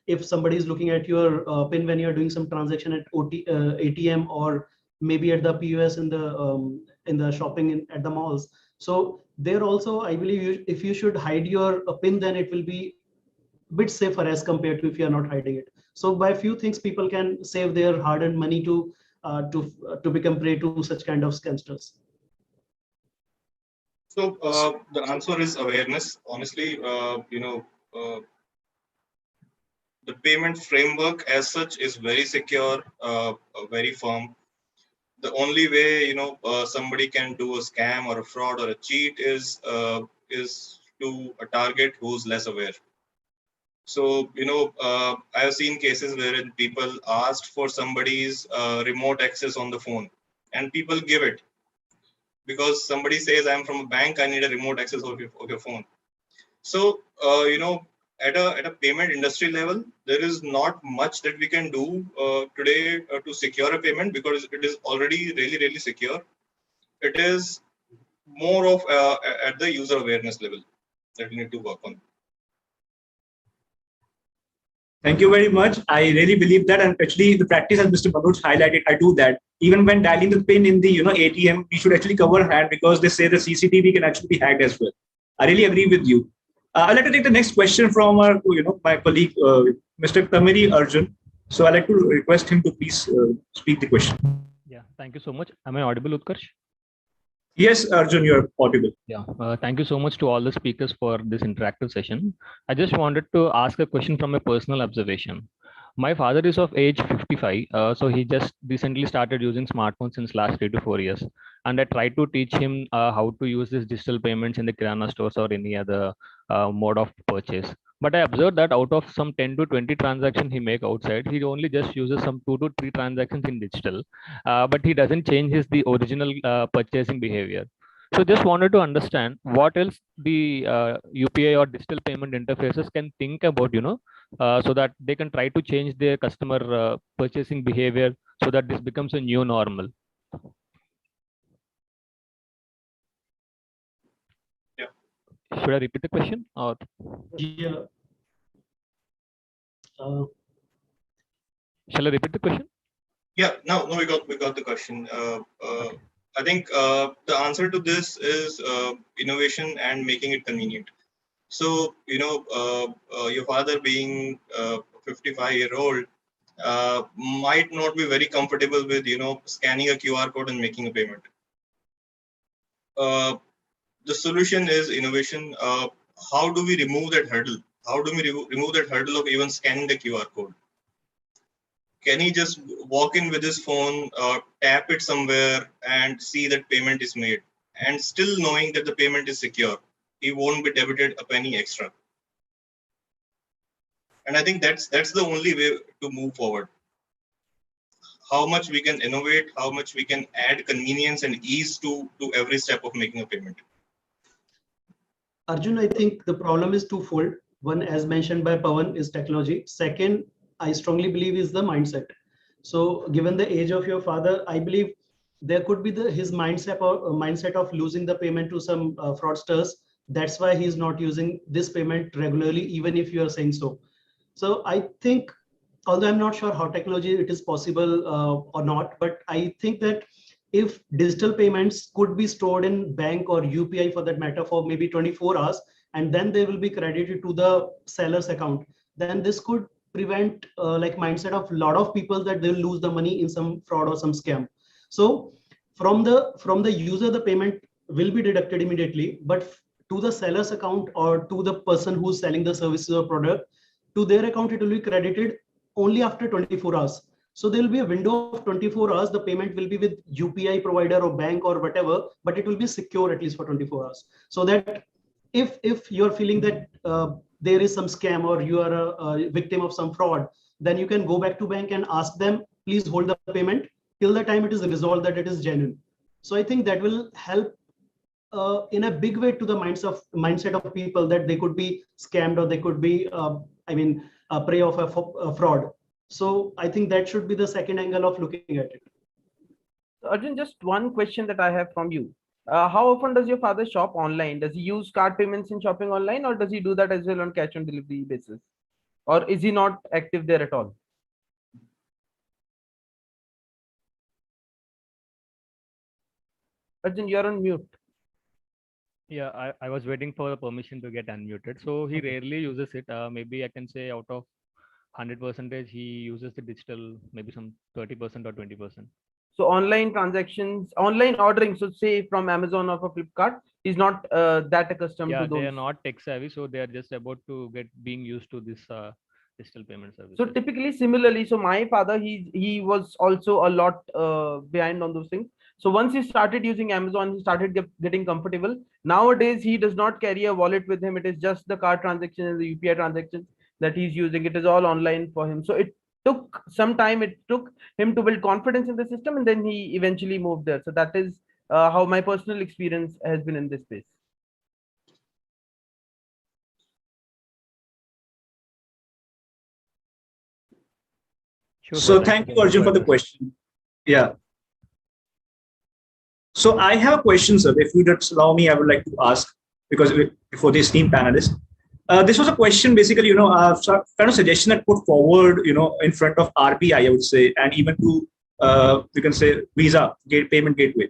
if somebody is looking at your PIN when you're doing some transaction at ATM or maybe at the POS in the shopping at the malls. So there also, I believe if you should hide your PIN, then it will be a bit safer as compared to if you are not hiding it. So by a few things, people can save their hard-earned money to become prey to such kind of scamsters. So the answer is awareness. Honestly, the payment framework as such is very secure, very firm. The only way somebody can do a scam or a fraud or a cheat is to a target who's less aware. So I have seen cases wherein people asked for somebody's remote access on the phone, and people give it because somebody says, "I'm from a bank, I need a remote access of your phone." So at a payment industry level, there is not much that we can do today to secure a payment because it is already really secure. It is more of at the user awareness level that we need to work on. Thank you very much. I really believe that, and actually the practice, as Mr. Manoj highlighted, I do that. Even when dialing the PIN in the ATM, we should actually cover hand because they say the CCTV can actually be hacked as well. I really agree with you. I'd like to take the next question from our, my colleague, Mr. Tamiri Arjun. So I'd like to request him to please speak the question. Yeah, thank you so much. Am I audible, Utkarsh? Yes, Arjun, you're audible. Yeah, thank you so much to all the speakers for this interactive session. I just wanted to ask a question from a personal observation. My father is of age 55, so he just recently started using smartphones since last 3 to 4 years. And I tried to teach him how to use these digital payments in the Kirana stores or any other mode of purchase. But I observed that out of some 10 to 20 transactions he make outside, he only just uses some 2 to 3 transactions in digital, but he doesn't change the original purchasing behavior. So just wanted to understand what else the UPI or digital payment interfaces can think about, so that they can try to change their customer purchasing behavior so that this becomes a new normal. Yeah. Should I repeat the question or? Yeah. Shall I repeat the question? Yeah, no, we got the question. Okay. I think the answer to this is innovation and making it convenient. So, your father being 55-year-old might not be very comfortable with, scanning a QR code and making a payment. The solution is innovation. How do we remove that hurdle? How do we remove that hurdle of even scanning the QR code? Can he just walk in with his phone, tap it somewhere and see that payment is made, and still knowing that the payment is secure? He won't be debited a penny extra. And I think that's the only way to move forward. How much we can innovate, how much we can add convenience and ease to every step of making a payment. Arjun, I think the problem is twofold. One, as mentioned by Pawan, is technology. Second, I strongly believe is the mindset. So given the age of your father, I believe there could be his mindset of losing the payment to some fraudsters. That's why he's not using this payment regularly, even if you are saying so. So I think, although I'm not sure how technology it is possible or not, but I think that if digital payments could be stored in bank or UPI for that matter for maybe 24 hours, and then they will be credited to the seller's account, then this could prevent like mindset of a lot of people that they'll lose the money in some fraud or some scam. So from the user, the payment will be deducted immediately, but to the seller's account or to the person who's selling the services or product, to their account, it will be credited only after 24 hours. So there will be a window of 24 hours. The payment will be with UPI provider or bank or whatever, but it will be secure at least for 24 hours. So that if you're feeling that there is some scam or you are a victim of some fraud, then you can go back to bank and ask them, please hold the payment till the time it is resolved that it is genuine. So I think that will help in a big way to the mindset of people that they could be scammed or they could be, prey of a fraud. So I think that should be the second angle of looking at it. Arjun, just one question that I have from you. How often does your father shop online? Does he use card payments in shopping online, or does he do that as well on cash on delivery basis? Or is he not active there at all? Arjun, you're on mute. Yeah, I was waiting for the permission to get unmuted. So he rarely uses it. Maybe I can say out of 100%, he uses the digital, maybe some 30% or 20%. So online transactions, online ordering, so say from Amazon or from Flipkart, is not that accustomed to those. They are not tech savvy, so they are just about to being used to this digital payment service. So typically, similarly, so my father, he was also a lot behind on those things. So once he started using Amazon, he started getting comfortable. Nowadays, he does not carry a wallet with him. It is just the card transaction and the UPI transactions that he's using. It is all online for him. So it took some time. It took him to build confidence in the system, and then he eventually moved there. So that is how my personal experience has been in this space. Sure, so thank you, Arjun, for the question. Yeah. So I have a question, sir. If you just allow me, I would like to ask, because before the esteemed panelists, this was a question basically, kind of suggestion that put forward, in front of RBI, I would say, and even to, you can say, Visa payment gateway.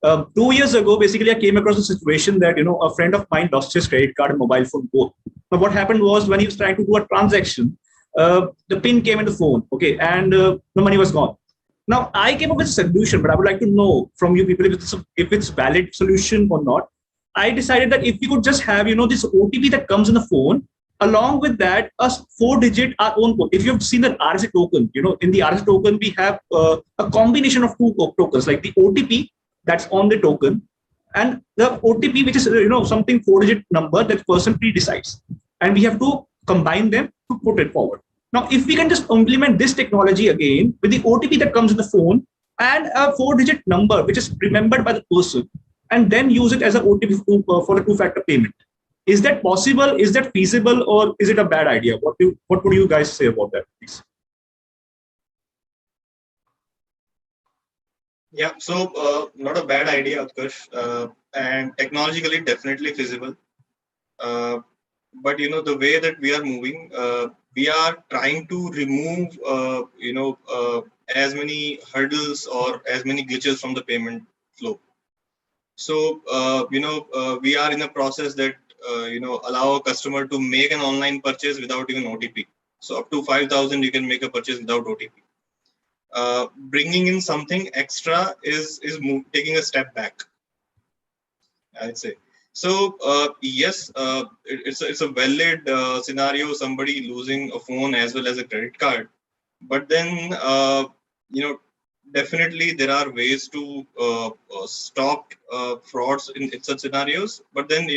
2 years ago, basically, I came across a situation that, a friend of mine lost his credit card and mobile phone both. Now, what happened was when he was trying to do a transaction, the PIN came in the phone, okay, and the money was gone. Now, I came up with a solution, but I would like to know from you people if it's valid solution or not. I decided that if we could just have, this OTP that comes in the phone, along with that, a 4-digit our own code. If you've seen the RSA token, in the RSA token, we have a combination of two tokens, like the OTP that's on the token and the OTP, which is, something 4-digit number that person pre-decides. And we have to combine them to put it forward. Now, if we can just implement this technology again with the OTP that comes in the phone and a 4-digit number, which is remembered by the person, and then use it as an OTP for the two-factor payment. Is that possible? Is that feasible? Or is it a bad idea? What would you guys say about that, please? Yeah, so not a bad idea, Utkarsh, and technologically definitely feasible. But the way that we are moving, we are trying to remove as many hurdles or as many glitches from the payment flow. So we are in a process that allow a customer to make an online purchase without even OTP. So up to 5,000 you can make a purchase without OTP. Bringing in something extra is taking a step back, I'd say. So yes, it's a valid scenario, somebody losing a phone as well as a credit card. But then definitely there are ways to stop frauds in such scenarios. But then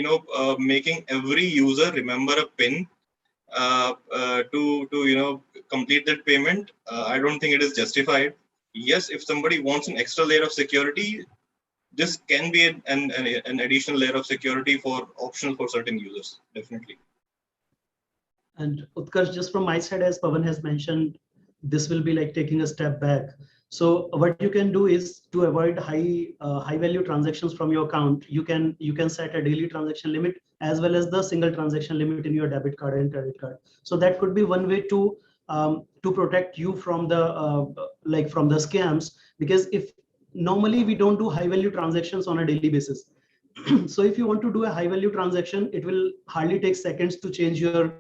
making every user remember a PIN to complete that payment, I don't think it is justified. Yes, if somebody wants an extra layer of security, this can be an additional layer of security for optional for certain users, definitely. And Utkarsh, just from my side, as Pawan has mentioned, this will be like taking a step back. So what you can do is to avoid high value transactions from your account. You can set a daily transaction limit as well as the single transaction limit in your debit card and credit card. So that could be one way to protect you from the from the scams, because if normally we don't do high value transactions on a daily basis. So if you want to do a high value transaction, it will hardly take seconds to change your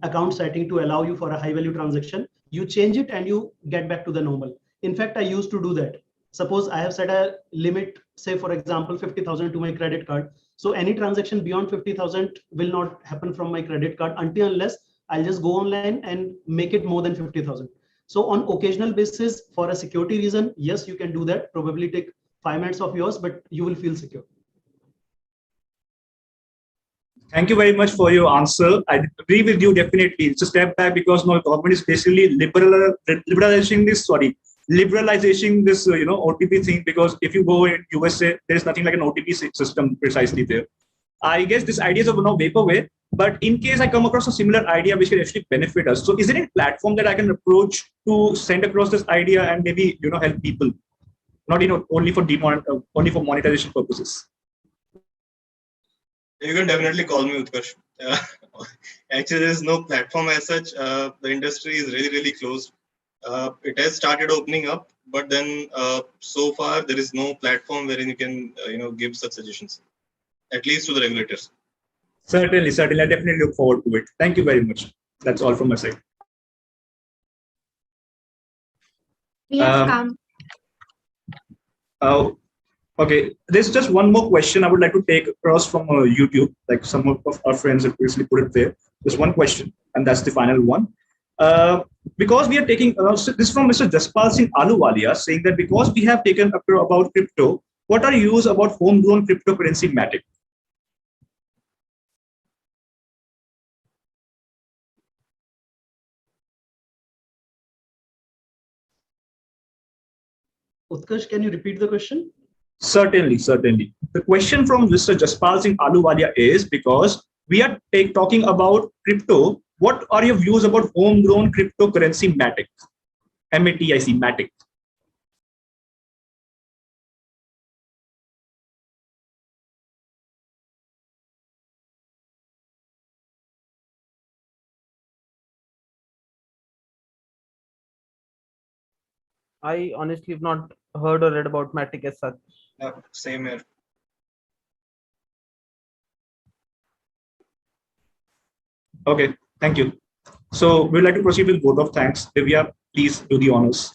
account setting to allow you for a high value transaction. You change it and you get back to the normal. In fact, I used to do that. Suppose I have set a limit, say for example, 50,000 to my credit card. So any transaction beyond 50,000 will not happen from my credit card unless I'll just go online and make it more than 50,000. So on occasional basis, for a security reason, yes, you can do that. Probably take 5 minutes of yours, but you will feel secure. Thank you very much for your answer. I agree with you definitely. It's a step back because now government is basically liberalizing this OTP thing, because if you go in USA, there's nothing like an OTP system precisely there. I guess this idea is of vaporware, but in case I come across a similar idea which can actually benefit us, so is there a platform that I can approach to send across this idea and maybe help people, not only for only for monetization purposes? You can definitely call me Utkarsh. Actually, there is no platform as such. The industry is really closed. It has started opening up, but then so far there is no platform wherein you can give such suggestions, at least to the regulators. Certainly. I definitely look forward to it. Thank you very much. That's all from my side. We have come. Okay, there's just one more question I would like to take across from YouTube. Like some of our friends have previously put it there. Just one question, and that's the final one. Because we are taking this from Mr. Jaspal Singh Aluwalia, saying that because we have taken up about crypto, what are your views about homegrown cryptocurrency Matic? Utkarsh, can you repeat the question? Certainly. The question from Mr. Jaspal Singh Aluwalia is, because we are talking about crypto, what are your views about homegrown cryptocurrency Matic? MATIC, Matic. I honestly have not heard or read about Matic as such. Same here. Okay, thank you. So we'd like to proceed with vote of thanks. Divya, please do the honors.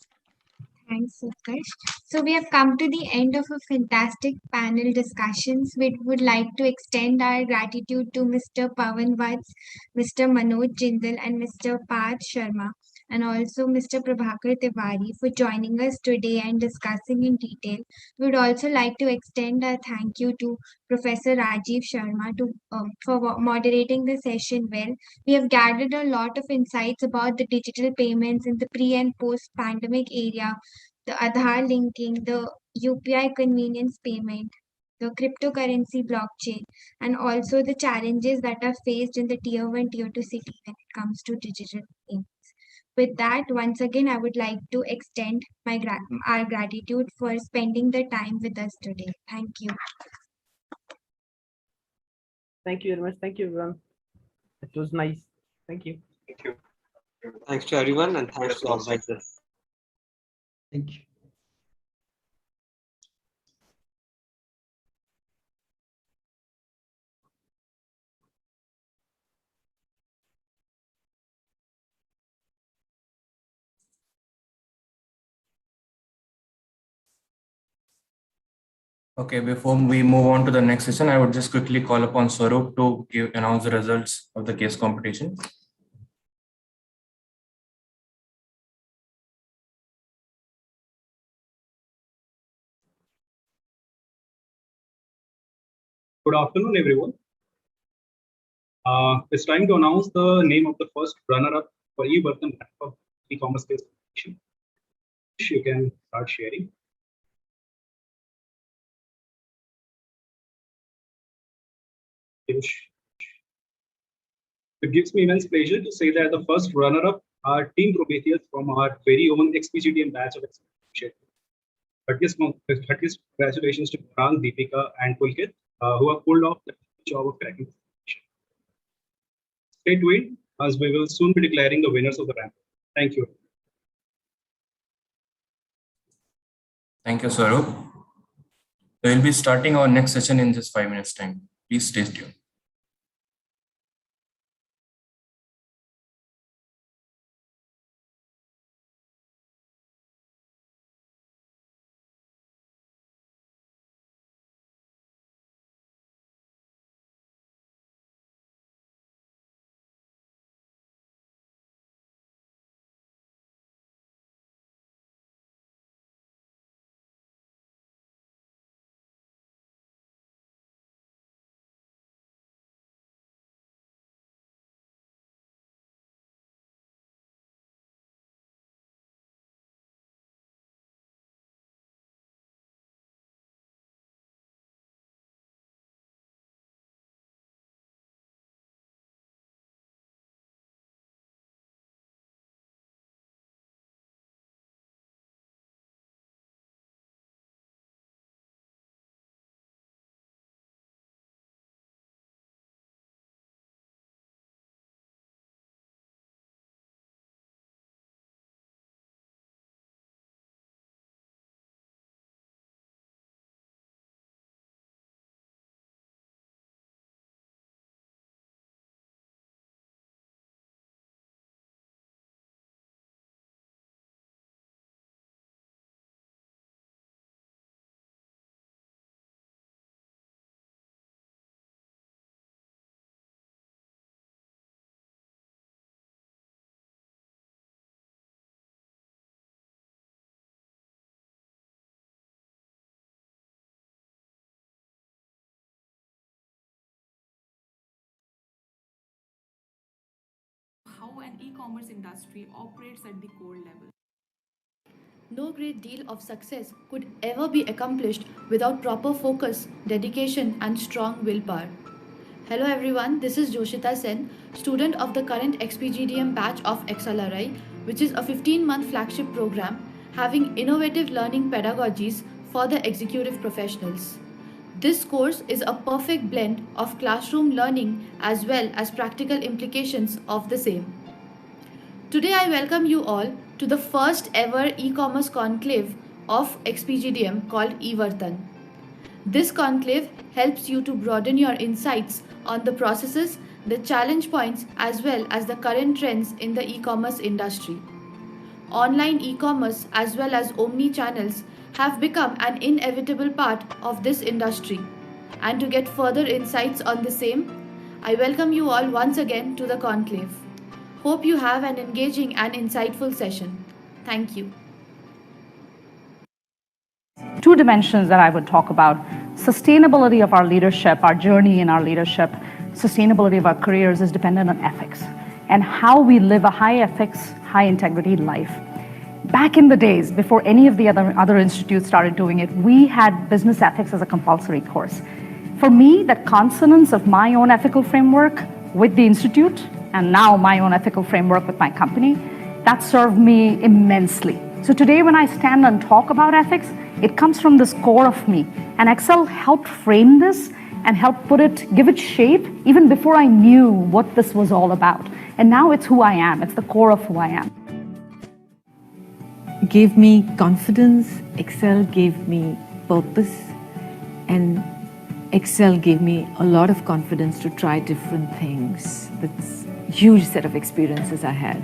Thanks, Utkarsh. So we have come to the end of a fantastic panel discussions. We would like to extend our gratitude to Mr. Pawan Vats, Mr. Manoj Jindal, and Mr. Parth Sharma, and also Mr. Prabhakar Tiwari for joining us today and discussing in detail. We would also like to extend our thank you to Professor Rajiv Sharma for moderating the session well. We have gathered a lot of insights about the digital payments in the pre and post pandemic area, the Aadhaar linking, the UPI convenience payment, the cryptocurrency blockchain, and also the challenges that are faced in the tier 1, tier 2 city when it comes to digital payments. With that, once again, I would like to extend our gratitude for spending the time with us today. Thank you. Thank you very much. Thank you, everyone. It was nice. Thank you. Thank you. Thanks to everyone, and thanks to all organizers. Thank you. Okay, before we move on to the next session, I would just quickly call upon Swaroop to announce the results of the case competition. Good afternoon, everyone. It's time to announce the name of the first runner-up for e-Vartan e-commerce case competition. You can start sharing. It gives me immense pleasure to say that the first runner-up are Team Prometheus from our very own XPGDM batch of execution. Heartiest congratulations to Parang, Deepika, and Pulkit, who have pulled off the job of cracking the competition. Stay tuned, as we will soon be declaring the winners of the round. Thank you. Thank you, Swaroop. We will be starting our next session in just 5 minutes time. Please stay tuned. an e-commerce industry operates at the core level. No great deal of success could ever be accomplished without proper focus, dedication, and strong willpower. Hello everyone, this is Joshita Sen, student of the current ExPGDM batch of XLRI, which is a 15-month flagship program having innovative learning pedagogies for the executive professionals. This course is a perfect blend of classroom learning as well as practical implications of the same. Today I welcome you all to the first ever e-commerce conclave of ExPGDM called e-Vartan. This conclave helps you to broaden your insights on the processes, the challenge points, as well as the current trends in the e-commerce industry. Online e-commerce as well as omni-channels have become an inevitable part of this industry. And to get further insights on the same, I welcome you all once again to the conclave. Hope you have an engaging and insightful session. Thank you. Two dimensions that I would talk about: sustainability of our leadership, our journey in our leadership, sustainability of our careers is dependent on ethics and how we live a high ethics, high integrity life. Back in the days, before any of the other institutes started doing it, we had business ethics as a compulsory course. For me, that consonance of my own ethical framework with the institute and now my own ethical framework with my company, that served me immensely. So today when I stand and talk about ethics, it comes from this core of me. And Excel helped frame this and helped give it shape even before I knew what this was all about. And now it's who I am. It's the core of who I am. Gave me confidence. Excel gave me purpose. And Excel gave me a lot of confidence to try different things. That's a huge set of experiences I had.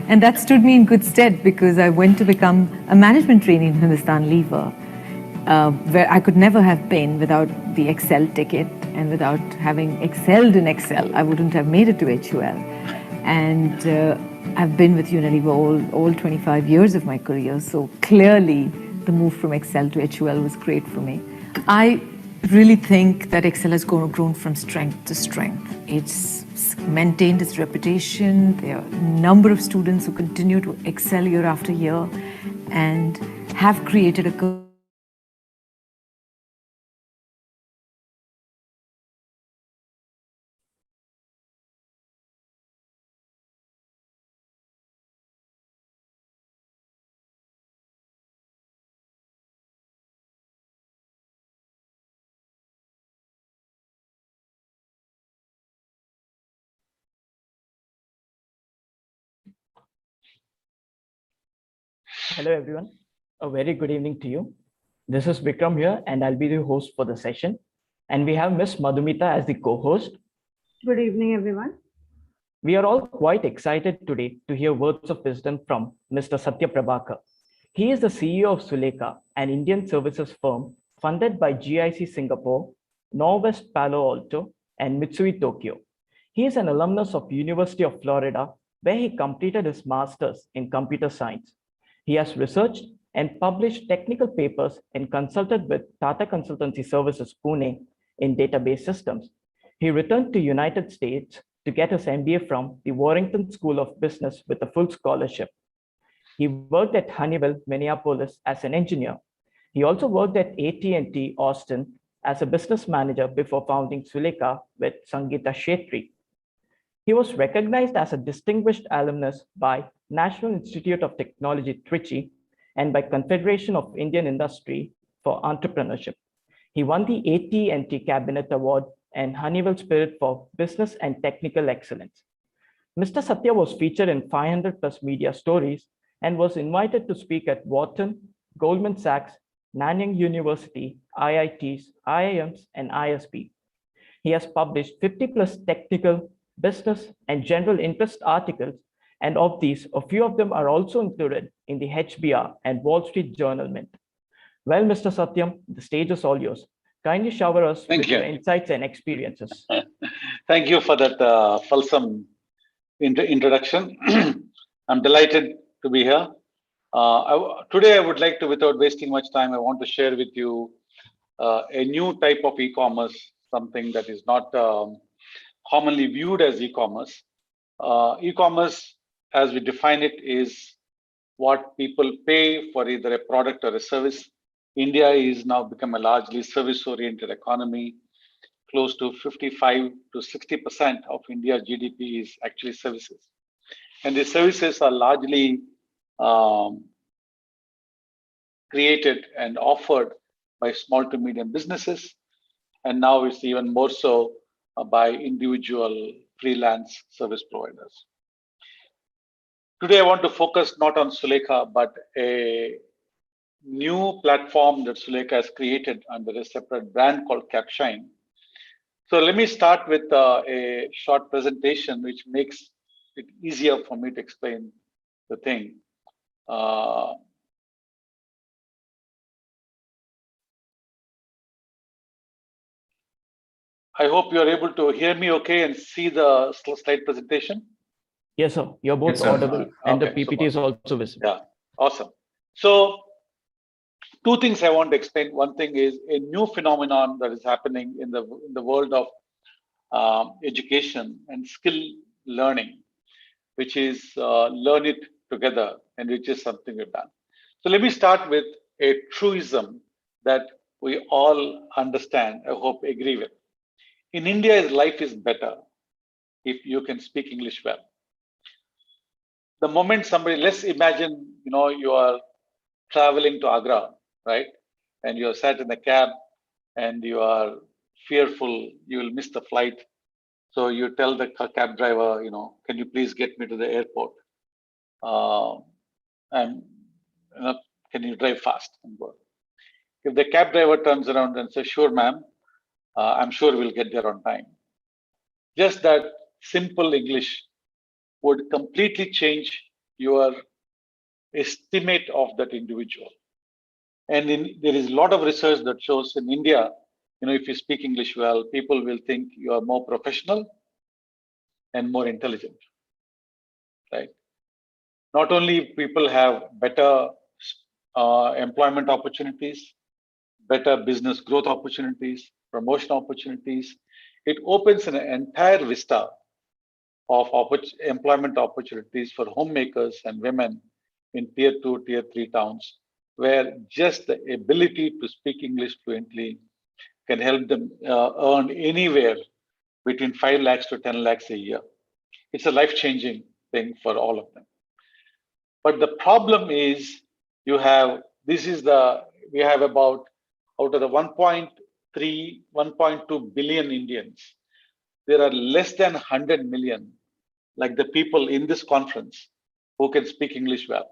And that stood me in good stead because I went to become a management trainee in Hindustan Lever, where I could never have been without the Excel ticket, and without having excelled in Excel, I wouldn't have made it to HUL. And I've been with Unilever all 25 years of my career, so clearly the move from Excel to HUL was great for me. I really think that Excel has grown from strength to strength. It's maintained its reputation. There are a number of students who continue to excel year after year and have created a Hello everyone, a very good evening to you. This is Vikram here and I'll be the host for the session. And we have Ms. Madhumita as the co-host. Good evening everyone. We are all quite excited today to hear words of wisdom from Mr. Satya Prabhakar. He is the CEO of Suleka, an Indian services firm funded by GIC Singapore, Norwest Palo Alto, and Mitsui Tokyo. He is an alumnus of University of Florida, where he completed his master's in computer science. He has researched and published technical papers and consulted with Tata Consultancy Services Pune in database systems. He returned to United States to get his MBA from the Warrington School of Business with a full scholarship. He worked at Honeywell, Minneapolis as an engineer. He also worked at AT&T Austin as a business manager before founding Suleka with Sangeeta Shetty. He was recognized as a distinguished alumnus by National Institute of Technology, Trichy, and by Confederation of Indian Industry for Entrepreneurship. He won the AT&T Cabinet Award and Honeywell Spirit for Business and Technical Excellence. Mr. Satya was featured in 500 plus media stories and was invited to speak at Wharton, Goldman Sachs, Nanyang University, IITs, IIMs, and ISB. He has published 50 plus technical, business, and general interest articles, and of these, a few of them are also included in the HBR and Wall Street Journal Mint. Well, Mr. Satyam, the stage is all yours. Kindly shower us with your insights and experiences. Thank you for that fulsome introduction. I'm delighted to be here. Today, I would like to, without wasting much time, I want to share with you a new type of e-commerce, something that is not commonly viewed as e-commerce. E-commerce as we define it, is what people pay for either a product or a service. India is now become a largely service-oriented economy. Close to 55 to 60% of India's GDP is actually services. And the services are largely created and offered by small to medium businesses. And now it's even more so by individual freelance service providers. Today, I want to focus not on Sulekha, but a new platform that Sulekha has created under a separate brand called Capshine. So let me start with a short presentation, which makes it easier for me to explain the thing. I hope you're able to hear me okay and see the slide presentation. Yes, sir. You're both Yes, sir. audible, and Okay, the PPT is also visible. Yeah, awesome. So two things I want to explain. One thing is a new phenomenon that is happening in the world of education and skill learning, which is learn it together, and which is something we've done. So let me start with a truism that we all understand, I hope agree with. In India, life is better if you can speak English well. The moment somebody, let's imagine, you are traveling to Agra, right? And you're sat in a cab and you are fearful you will miss the flight. So you tell the cab driver, can you please get me to the airport? And can you drive fast and go? If the cab driver turns around and says, sure, ma'am, I'm sure we'll get there on time. Just that simple English would completely change your estimate of that individual. And there is a lot of research that shows in India, if you speak English well, people will think you are more professional and more intelligent, right? Not only people have better employment opportunities, better business growth opportunities, promotion opportunities, it opens an entire vista of employment opportunities for homemakers and women in tier 2, tier 3 towns, where just the ability to speak English fluently can help them earn anywhere between 5 lakhs to 10 lakhs a year. It's a life-changing thing for all of them. But the problem is we have about, out of the 1.3, 1.2 billion Indians, there are less than 100 million, like the people in this conference, who can speak English well.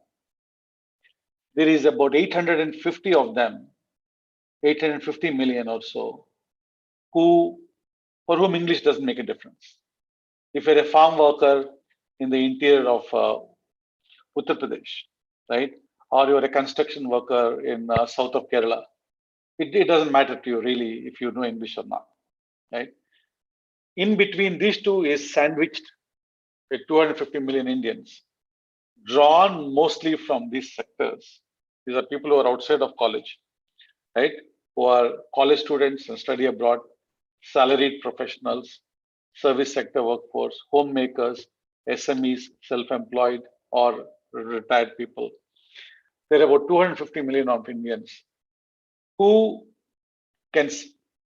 There is about 850 of them, 850 million or so, for whom English doesn't make a difference. If you're a farm worker in the interior of Uttar Pradesh, right? Or you're a construction worker in south of Kerala, it doesn't matter to you really if you know English or not, right? In between these two is sandwiched with 250 million Indians, drawn mostly from these sectors. These are people who are outside of college, right? Who are college students and study abroad, salaried professionals, service sector workforce, homemakers, SMEs, self-employed, or retired people. There are about 250 million of Indians who can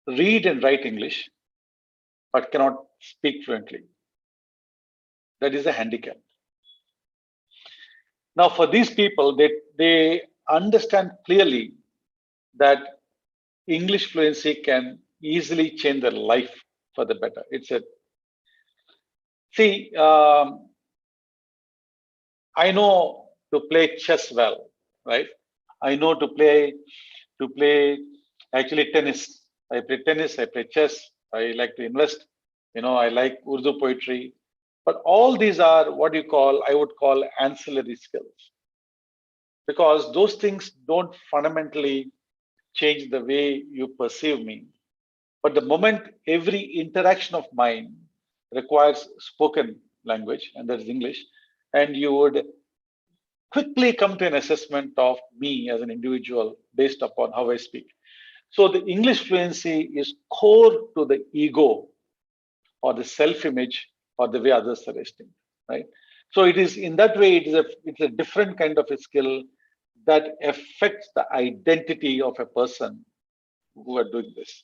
read and write English, but cannot speak fluently. That is a handicap. Now, for these people, they understand clearly that English fluency can easily change their life for the better. I know to play chess well, right? I know to play actually tennis. I play tennis, I play chess, I like to invest, I like Urdu poetry. But all these are I would call ancillary skills. Because those things don't fundamentally change the way you perceive me. But the moment every interaction of mine requires spoken language, and that is English, and you would quickly come to an assessment of me as an individual based upon how I speak. So the English fluency is core to the ego or the self-image or the way others are esteemed, right? So it is in that way, it's a different kind of a skill that affects the identity of a person who are doing this.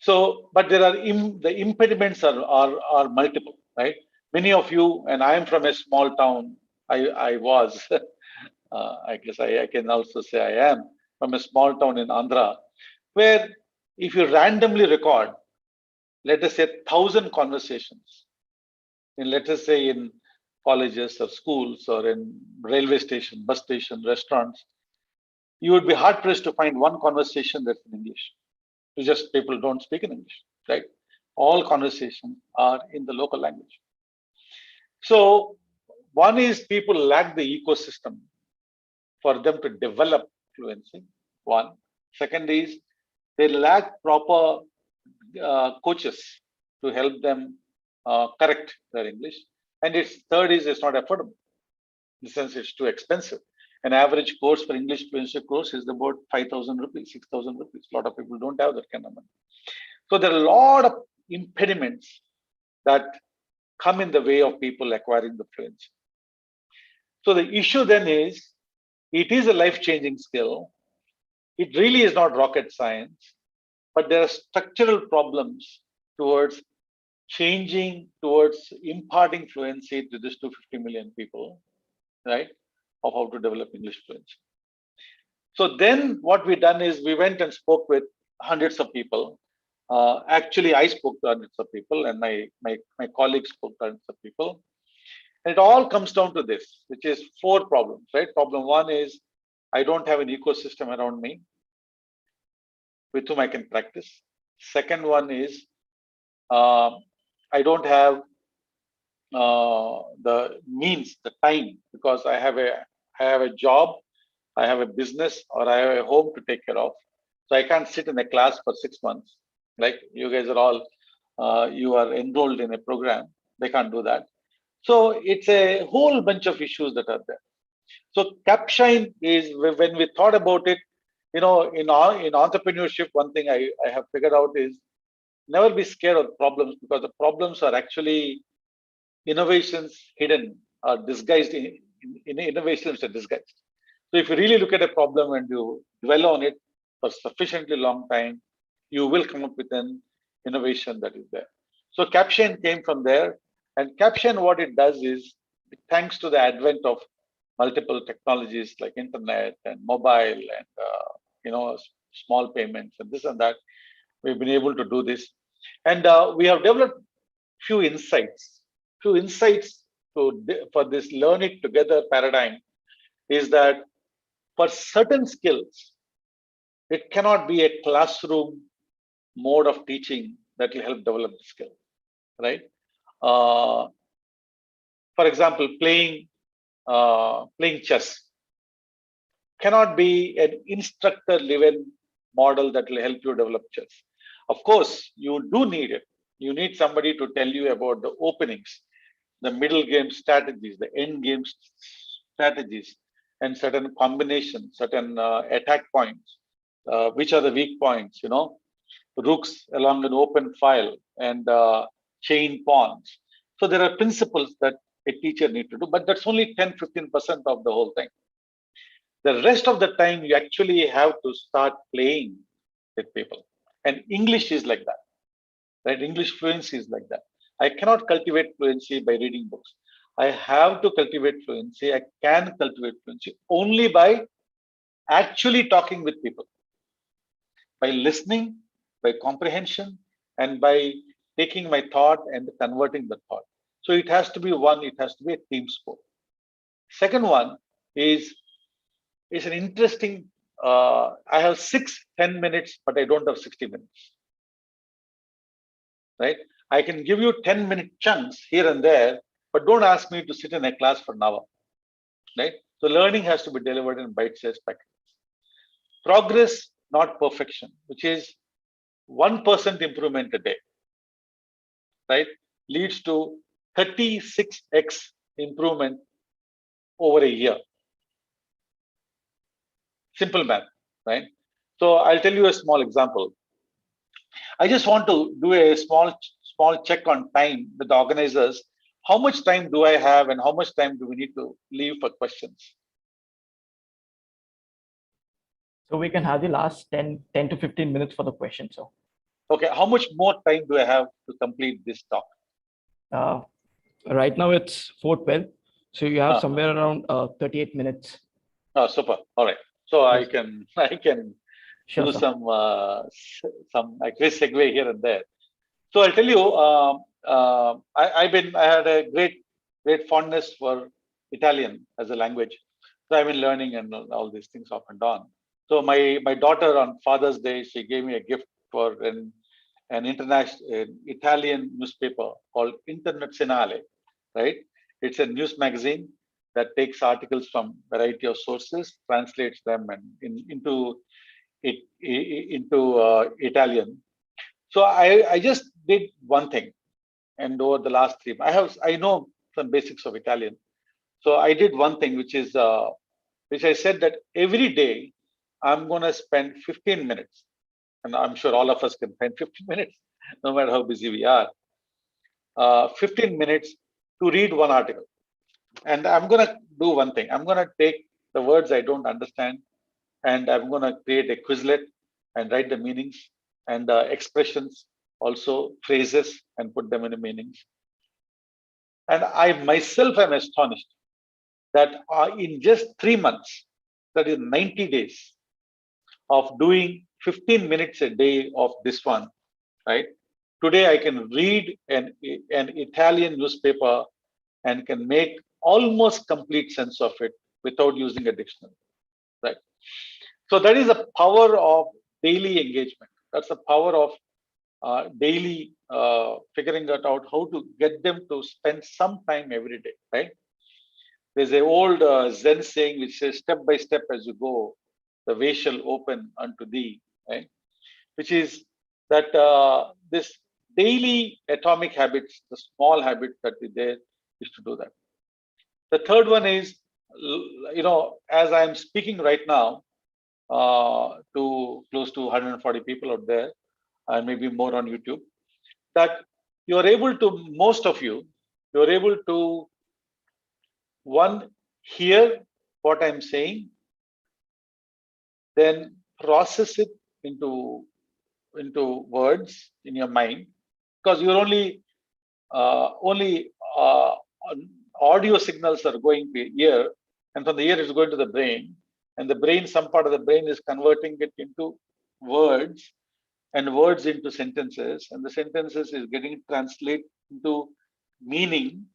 So, but there are the impediments are multiple, right? Many of you, and I am from a small town. I was, I guess I can also say I am from a small town in Andhra, where if you randomly record, let us say 1,000 conversations, let us say in colleges or schools or in railway station, bus station, restaurants, you would be hard pressed to find one conversation that's in English. It's just people don't speak in English, right? All conversations are in the local language. So one is people lack the ecosystem for them to develop fluency. One. Second is they lack proper coaches to help them correct their English. And third is it's not affordable. In the sense it's too expensive. An average course for English fluency course is about 5,000 rupees, 6,000 rupees. A lot of people don't have that kind of money. So there are a lot of impediments that come in the way of people acquiring the fluency. So the issue then is, it is a life-changing skill. It really is not rocket science, but there are structural problems towards imparting fluency to this 250 million people, right, of how to develop English fluency. So then what we done is we went and spoke with hundreds of people. Actually, I spoke to hundreds of people, and my colleagues spoke to hundreds of people. And it all comes down to this, which is 4 problems, right? Problem 1 is I don't have an ecosystem around me with whom I can practice. Second one is I don't have the means, the time, because I have a job, I have a business, or I have a home to take care of. So I can't sit in a class for 6 months. Like you guys are all, you are enrolled in a program. They can't do that. So it's a whole bunch of issues that are there. So Capshine is, when we thought about it, in entrepreneurship, one thing I have figured out is never be scared of problems, because the problems are actually innovations hidden or disguised in innovations are disguised. So if you really look at a problem and you dwell on it for sufficiently long time, you will come up with an innovation that is there. So Caption came from there, and Caption, what it does is, thanks to the advent of multiple technologies like internet and mobile and small payments and this and that, we've been able to do this, and we have developed few insights. Few insights for this learn it together paradigm is that for certain skills, it cannot be a classroom mode of teaching that will help develop the skill, right? For example, playing chess cannot be an instructor-driven model that will help you develop chess. Of course, you do need it. You need somebody to tell you about the openings, the middle game strategies, the end game strategies, and certain combinations, certain attack points, which are the weak points, rooks along an open file and chain pawns. So there are principles that a teacher needs to do, but that's only 10-15% of the whole thing. The rest of the time, you actually have to start playing with people. And English is like that, right? English fluency is like that. I cannot cultivate fluency by reading books. I have to cultivate fluency. I can cultivate fluency only by actually talking with people, by listening, by comprehension, and by taking my thought and converting the thought. So it has to be it has to be a team sport. Second one is an interesting, I have 10 minutes, but I don't have 60 minutes, right? I can give you 10-minute chunks here and there, but don't ask me to sit in a class for an hour, right? So learning has to be delivered in bite-sized packages. Progress, not perfection, which is 1% improvement a day, right, leads to 36x improvement over a year. Simple math, right? So I'll tell you a small example. I just want to do a small check on time with the organizers. how much time do I have and how much time do we need to leave for questions? So we can have the last 10 to 15 minutes for the question. So, okay, how much more time do I have to complete this talk? Right now it's 4:12. So you have somewhere around 38 minutes. Oh, super. All right. So I can Sure, do sir. some actually segue here and there. So I'll tell you, I had a great fondness for Italian as a language. So I've been learning and all these things off and on. So my daughter on Father's Day, she gave me a gift for an international Italian newspaper called Internazionale, right? It's a news magazine that takes articles from variety of sources, translates them and into Italian. So I just did one thing, and over the last 3 months, I know some basics of Italian. So I did one thing, which I said that every day I'm going to spend 15 minutes, and I'm sure all of us can spend 15 minutes, no matter how busy we are. 15 minutes to read one article, and I'm going to do one thing. I'm going to take the words I don't understand, and I'm going to create a Quizlet and write the meanings and expressions, also phrases, and put them in the meanings. And I myself am astonished that in just 3 months, that is 90 days of doing 15 minutes a day of this one, right? Today I can read an Italian newspaper and can make almost complete sense of it without using a dictionary, right? So that is the power of daily engagement. That's the power of daily figuring that out, how to get them to spend some time every day, right? There's an old Zen saying which says, step by step as you go, the way shall open unto thee, right? Which is that this daily atomic habits, the small habits that we there is to do that. The third one is, as I'm speaking right now to close to 140 people out there, and maybe more on YouTube, that you're able to, most of you, you're able to, one, hear what I'm saying, then process it into words in your mind, because you're only audio signals are going to ear, and from the ear it's going to the brain, and the brain, some part of the brain is converting it into words, and words into sentences, and the sentences is getting translated into meaning,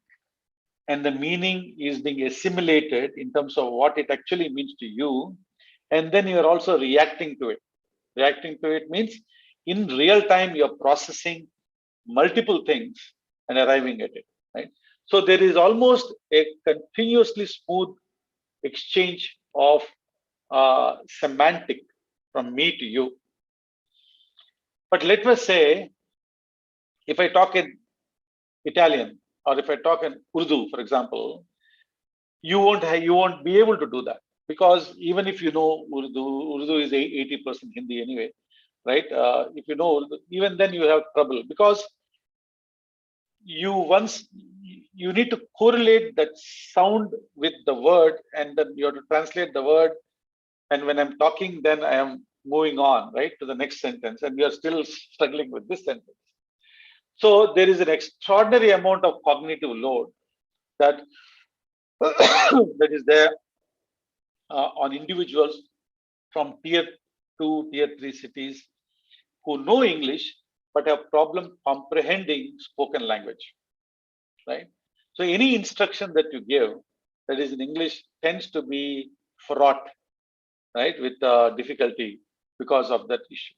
and the meaning is being assimilated in terms of what it actually means to you, and then you're also reacting to it. Reacting to it means in real time you're processing multiple things and arriving at it, right? So there is almost a continuously smooth exchange of semantic from me to you. But let us say, if I talk in Italian or if I talk in Urdu, for example, you won't be able to do that, because even if you know Urdu is 80% Hindi anyway, right? If you know Urdu, even then you have trouble, because you need to correlate that sound with the word, and then you have to translate the word. And when I'm talking, then I am moving on, right, to the next sentence, and you're still struggling with this sentence. So there is an extraordinary amount of cognitive load that that is there on individuals from tier 2, tier 3 cities who know English but have problem comprehending spoken language, right? So any instruction that you give that is in English tends to be fraught, right, with difficulty because of that issue.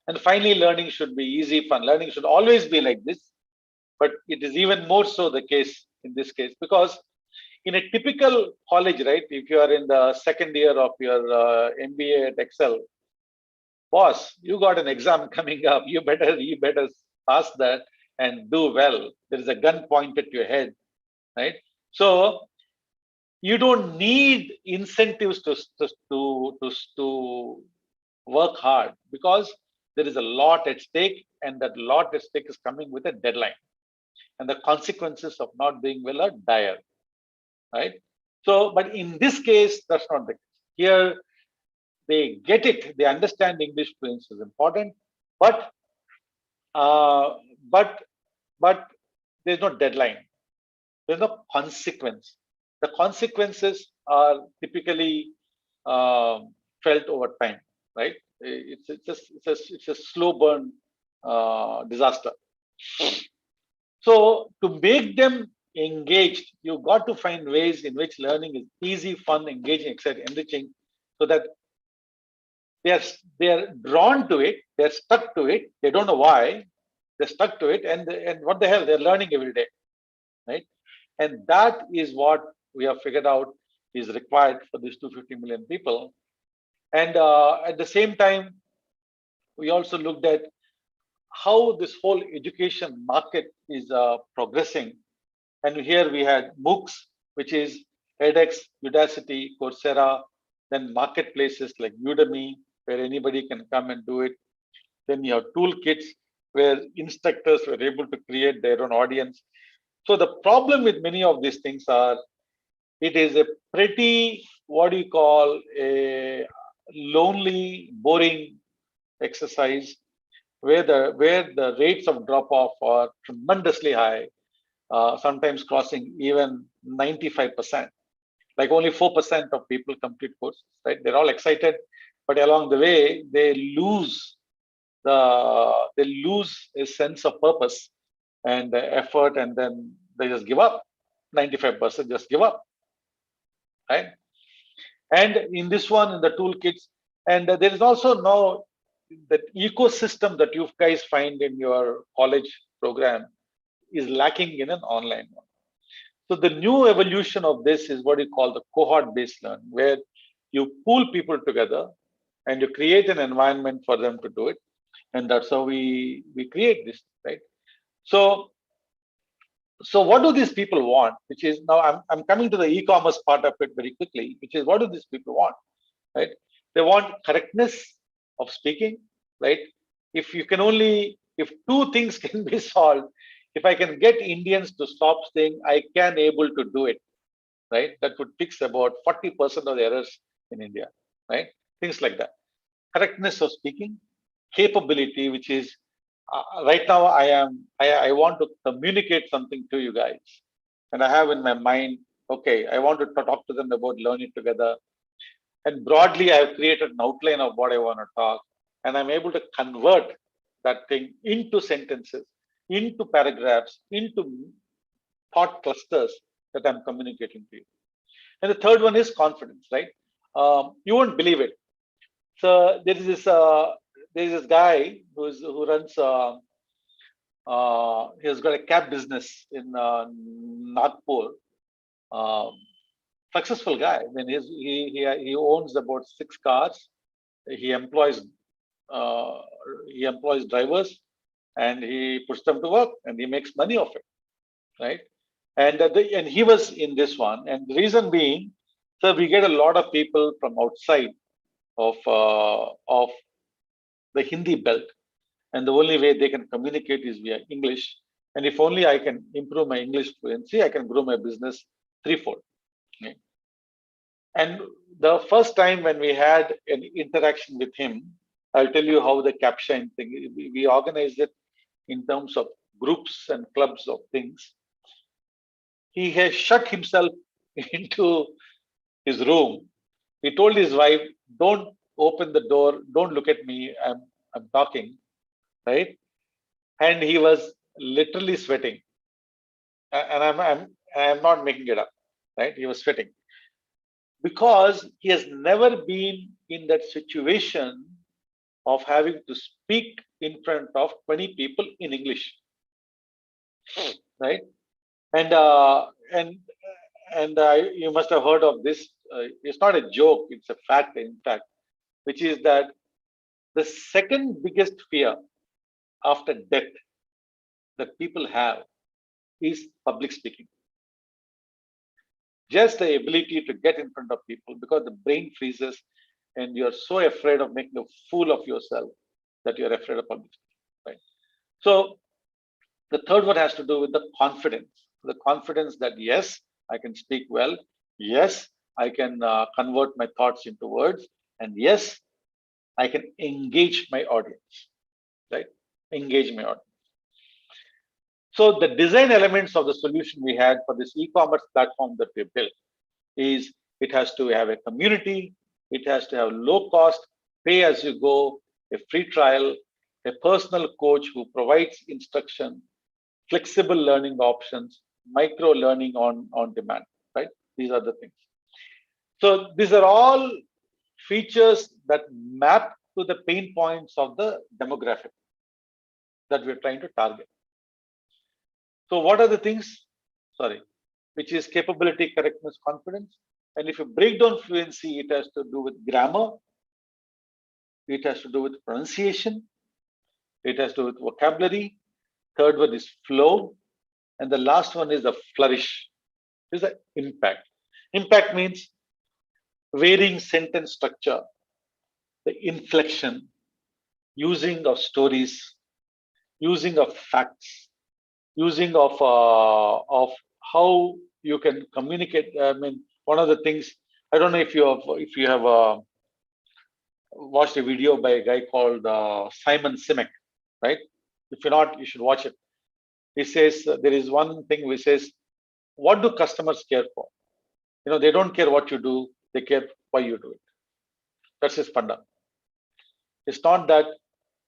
And finally, learning should be easy, fun. Learning should always be like this, but it is even more so the case in this case, because in a typical college, right, if you are in the second year of your MBA at Excel, boss, you got an exam coming up, you better pass that and do well. There is a gun pointed to your head, right? So you don't need incentives to work hard, because there is a lot at stake, and that lot at stake is coming with a deadline. and the consequences of not doing well are dire, right? So, but in this case, that's not the case. Here, they get it. They understand English fluency is important, but uh, but but there's no deadline. There's no consequence. The consequences are typically felt over time, right? It's a slow burn disaster. So to make them engaged, you got to find ways in which learning is easy, fun, engaging, exciting, enriching, so that they are drawn to it, they're stuck to it, they don't know why, they're stuck to it, and what the hell, they're learning every day, right? And that is what we have figured out is required for these 250 million people. And at the same time, we also looked at how this whole education market is progressing. And here we had MOOCs, which is edX, Udacity, Coursera, then marketplaces like Udemy, where anybody can come and do it. Then you have toolkits where instructors were able to create their own audience. So the problem with many of these things are, it is a pretty, what do you call, a lonely, boring exercise where the rates of drop off are tremendously high, sometimes crossing even 95%. Like only 4% of people complete courses, right? They're all excited, but along the way they lose a sense of purpose and effort, and then they just give up. 95% just give up, right? And in this one, in the toolkits, and there is also now that ecosystem that you guys find in your college program is lacking in an online one. So the new evolution of this is what you call the cohort-based learning, where you pool people together and you create an environment for them to do it. And that's how we create this, right? So what do these people want? Which is, now I'm coming to the e-commerce part of it very quickly, which is, what do these people want, right? They want correctness of speaking, right? If two things can be solved, if I can get Indians to stop saying I can able to do it, right? That would fix about 40% of the errors in India, right? Things like that. Correctness of speaking, capability, which is right now I want to communicate something to you guys, and I have in my mind, okay, I want to talk to them about learning together, and broadly I have created an outline of what I want to talk, and I'm able to convert that thing into sentences, into paragraphs, into thought clusters that I'm communicating to you. And the third one is confidence, right? You won't believe it. So there is this guy who runs he has got a cab business in Nagpur. Successful guy. I mean, he owns about 6 cars. He employs drivers, and he puts them to work, and he makes money off it, right? And he was in this one, and the reason being, so we get a lot of people from outside of the Hindi belt, and the only way they can communicate is via English. And if only I can improve my English fluency, I can grow my business threefold. Okay. And the first time when we had an interaction with him, I'll tell you how the caption thing, we organized it in terms of groups and clubs of things. He has shut himself into his room. He told his wife, don't open the door, don't look at me, I'm talking, right? And he was literally sweating. And I'm not making it up, right? He was sweating. Because he has never been in that situation of having to speak in front of 20 people in English, right? And you must have heard of this. It's not a joke; it's a fact, in fact, which is that the second biggest fear after death that people have is public speaking. Just the ability to get in front of people, because the brain freezes and you're so afraid of making a fool of yourself that you're afraid of public speaking, right? So The third one has to do with the confidence that yes, I can speak well. Yes, I can convert my thoughts into words. And yes, I can engage my audience, right? Engage my audience. So the design elements of the solution we had for this e-commerce platform that we built is it has to have a community, it has to have low cost, pay as you go, a free trial, a personal coach who provides instruction, flexible learning options, micro learning on demand, right? These are the things. So these are all features that map to the pain points of the demographic that we're trying to target. So what are the things? Sorry, which is capability, correctness, confidence. And if you break down fluency, it has to do with grammar, it has to do with pronunciation, it has to do with vocabulary. Third one is flow. And the last one is the flourish. This is the impact. Impact means varying sentence structure, the inflection, using of stories, using of facts, using of how you can communicate. I mean, one of the things, I don't know if you have watched a video by a guy called Simon Sinek, right? If you're not, you should watch it. He says there is one thing which says, what do customers care for? You know, they don't care what you do, they care why you do it. That's his funda. It's not that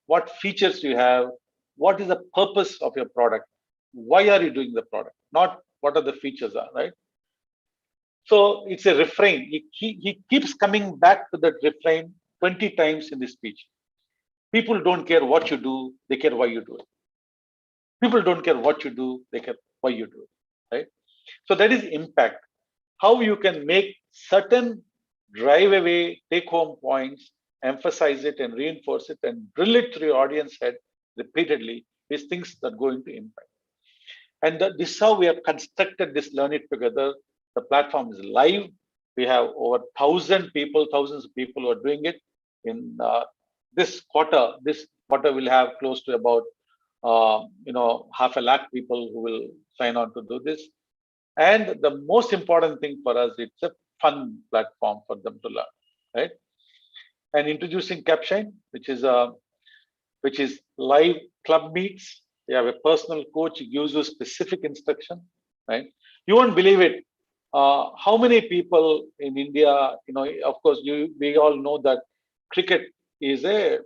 what features you have, what is the purpose of your product, why are you doing the product, not what are the features are, right? So it's a refrain. He keeps coming back to that refrain 20 times in this speech. People don't care what you do, they care why you do it. People don't care what you do, they care why you do it, right? So that is impact. How you can make certain drive away, take home points, emphasize it and reinforce it and drill it through your audience head repeatedly is things that go into impact. And this is how we have constructed this Learn It Together. The platform is live. We have over thousands of people who are doing it. In this quarter will have close to about 500,000 people who will sign on to do this. And the most important thing for us, it's a fun platform for them to learn, right? And introducing Capshine, which is live club meets. You have a personal coach who gives you specific instruction, right? You won't believe it. How many people in India, of course, we all know that cricket is a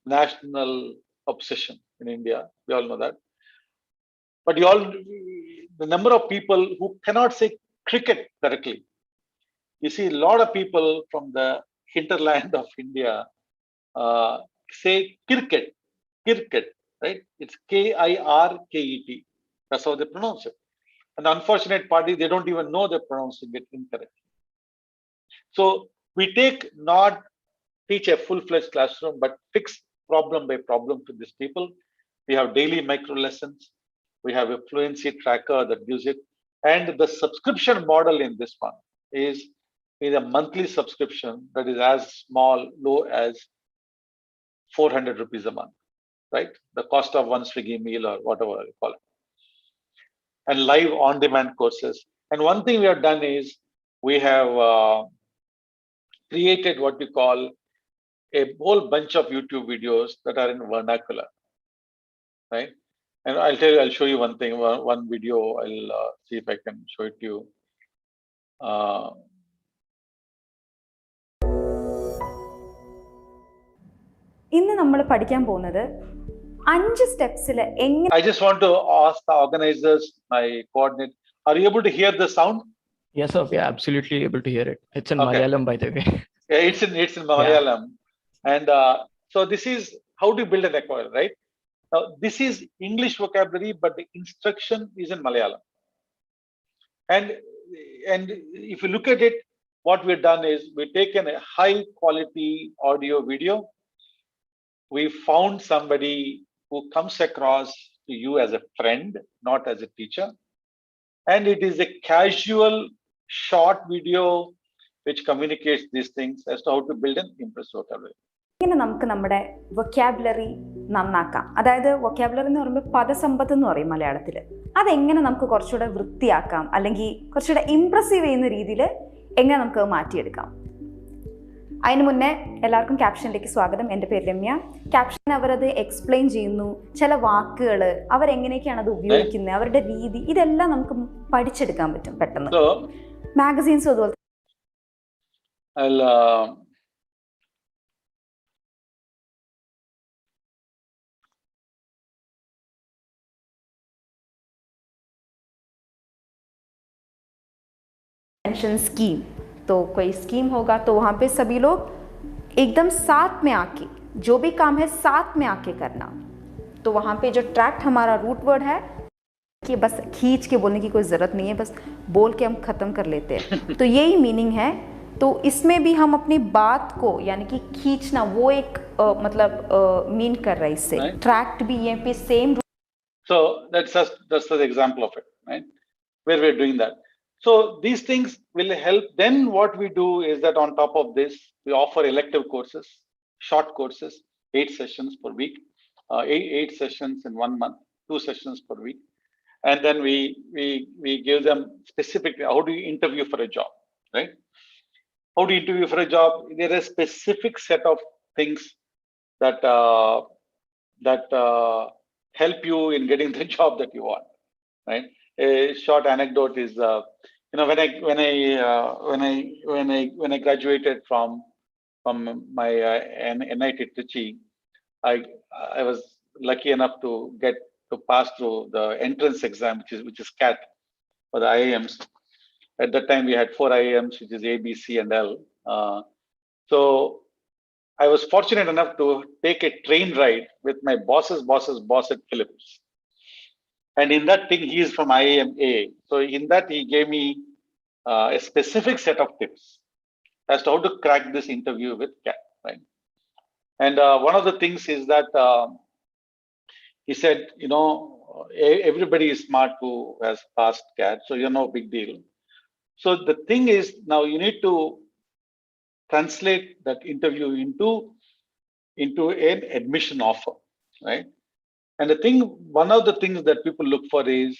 national obsession in India. We all know that. But the number of people who cannot say cricket correctly. You see a lot of people from the hinterland of India say cricket, right? It's Kirket. That's how they pronounce it. And the unfortunate party, they don't even know they're pronouncing it incorrectly. So we not teach a full-fledged classroom, but fix problem by problem to these people. We have daily micro lessons. We have a fluency tracker that gives it. And the subscription model in this one is a monthly subscription that is as low as 400 rupees a month, right? The cost of one Swiggy meal or whatever you call it. And live on-demand courses. And one thing we have done is we have created what we call a whole bunch of YouTube videos that are in vernacular, right? And I'll show you one thing, one video. I'll see if I can show it to you. ഇന്ന് നമ്മൾ പഠിക്കാൻ പോകുന്നത് 5 സ്റ്റെപ്സിൽ എങ്ങനെ. I just want to ask the organizers, my coordinate, are you able to hear the sound? Yes, sir. We are absolutely able to hear it. It's in Malayalam, by the way. Yeah, it's in Malayalam. Yeah. And so this is how to build an vocabulary, right? Now, this is English vocabulary, but the instruction is in Malayalam. And if you look at it, what we've done is we've taken a high quality audio video. We found somebody who comes across to you as a friend, not as a teacher. And it is a casual, short video which communicates these things as to how to build an impressive vocabulary. ഇങ്ങനെ നമുക്ക് നമ്മുടെ vocabulary നന്നാക്കാം? അതായത് vocabulary എന്ന് പറയുമ്പോൾ പദസമ്പത്ത് എന്ന് പറയും മലയാളത്തിൽ. അതെങ്ങനെ നമുക്ക് കുറച്ചുകൂടെ വൃത്തിയാക്കാം, അല്ലെങ്കിൽ കുറച്ചുകൂടെ ഇംപ്രസീവ് ചെയ്യുന്ന രീതിയിൽ എങ്ങനെ നമുക്ക് മാറ്റിയെടുക്കാം? അതിന് മുന്നേ എല്ലാവർക്കും ക്യാപ്ഷനിലേക്ക് സ്വാഗതം. എൻ്റെ പേര് രമ്യ. ക്യാപ്ഷൻ അവരത് എക്സ്പ്ലെയിൻ ചെയ്യുന്നു, ചില വാക്കുകൾ അവരെങ്ങനെയൊക്കെയാണ് അത് ഉപയോഗിക്കുന്നത്, അവരുടെ രീതി, ഇതെല്ലാം നമുക്ക് പഠിച്ചെടുക്കാൻ പറ്റും പെട്ടെന്ന്. മാഗസീൻസും അതുപോലെ पेंशन स्कीम, तो कोई स्कीम होगा तो वहाँ पे सभी लोग एकदम साथ में आके जो भी काम है साथ में आके करना. तो वहाँ पे जो ट्रैक्ट हमारा रूट वर्ड है कि बस खींच के बोलने की कोई ज़रूरत नहीं है, बस बोल के हम ख़त्म कर लेते हैं. तो यही मीनिंग है. तो इसमें भी हम अपनी बात को यानी कि खींचना वो एक मतलब मीन कर रहा है इससे. ट्रैक्ट भी यहाँ पे same. So that's the example of it, right? Where we're doing that. So these things will help. Then what we do is that on top of this, we offer elective courses, short courses, 8 sessions per week, 8 sessions in 1 month, 2 sessions per week. And then we give them specifically, how do you interview for a job, right? How do you interview for a job? There is a specific set of things that help you in getting the job that you want, right? A short anecdote is, when I graduated from my NIT Trichy, I was lucky enough to pass through the entrance exam, which is CAT for the IIMs. At that time, we had 4 IIMs, which is A, B, C, and L. So I was fortunate enough to take a train ride with my boss's boss at Philips. And in that thing, he is from IIMA. So in that, he gave me a specific set of tips as to how to crack this interview with CAT, right? And one of the things is that he said, everybody is smart who has passed CAT, so you're no big deal. So the thing is, now you need to translate that interview into an admission offer, right? And one of the things that people look for is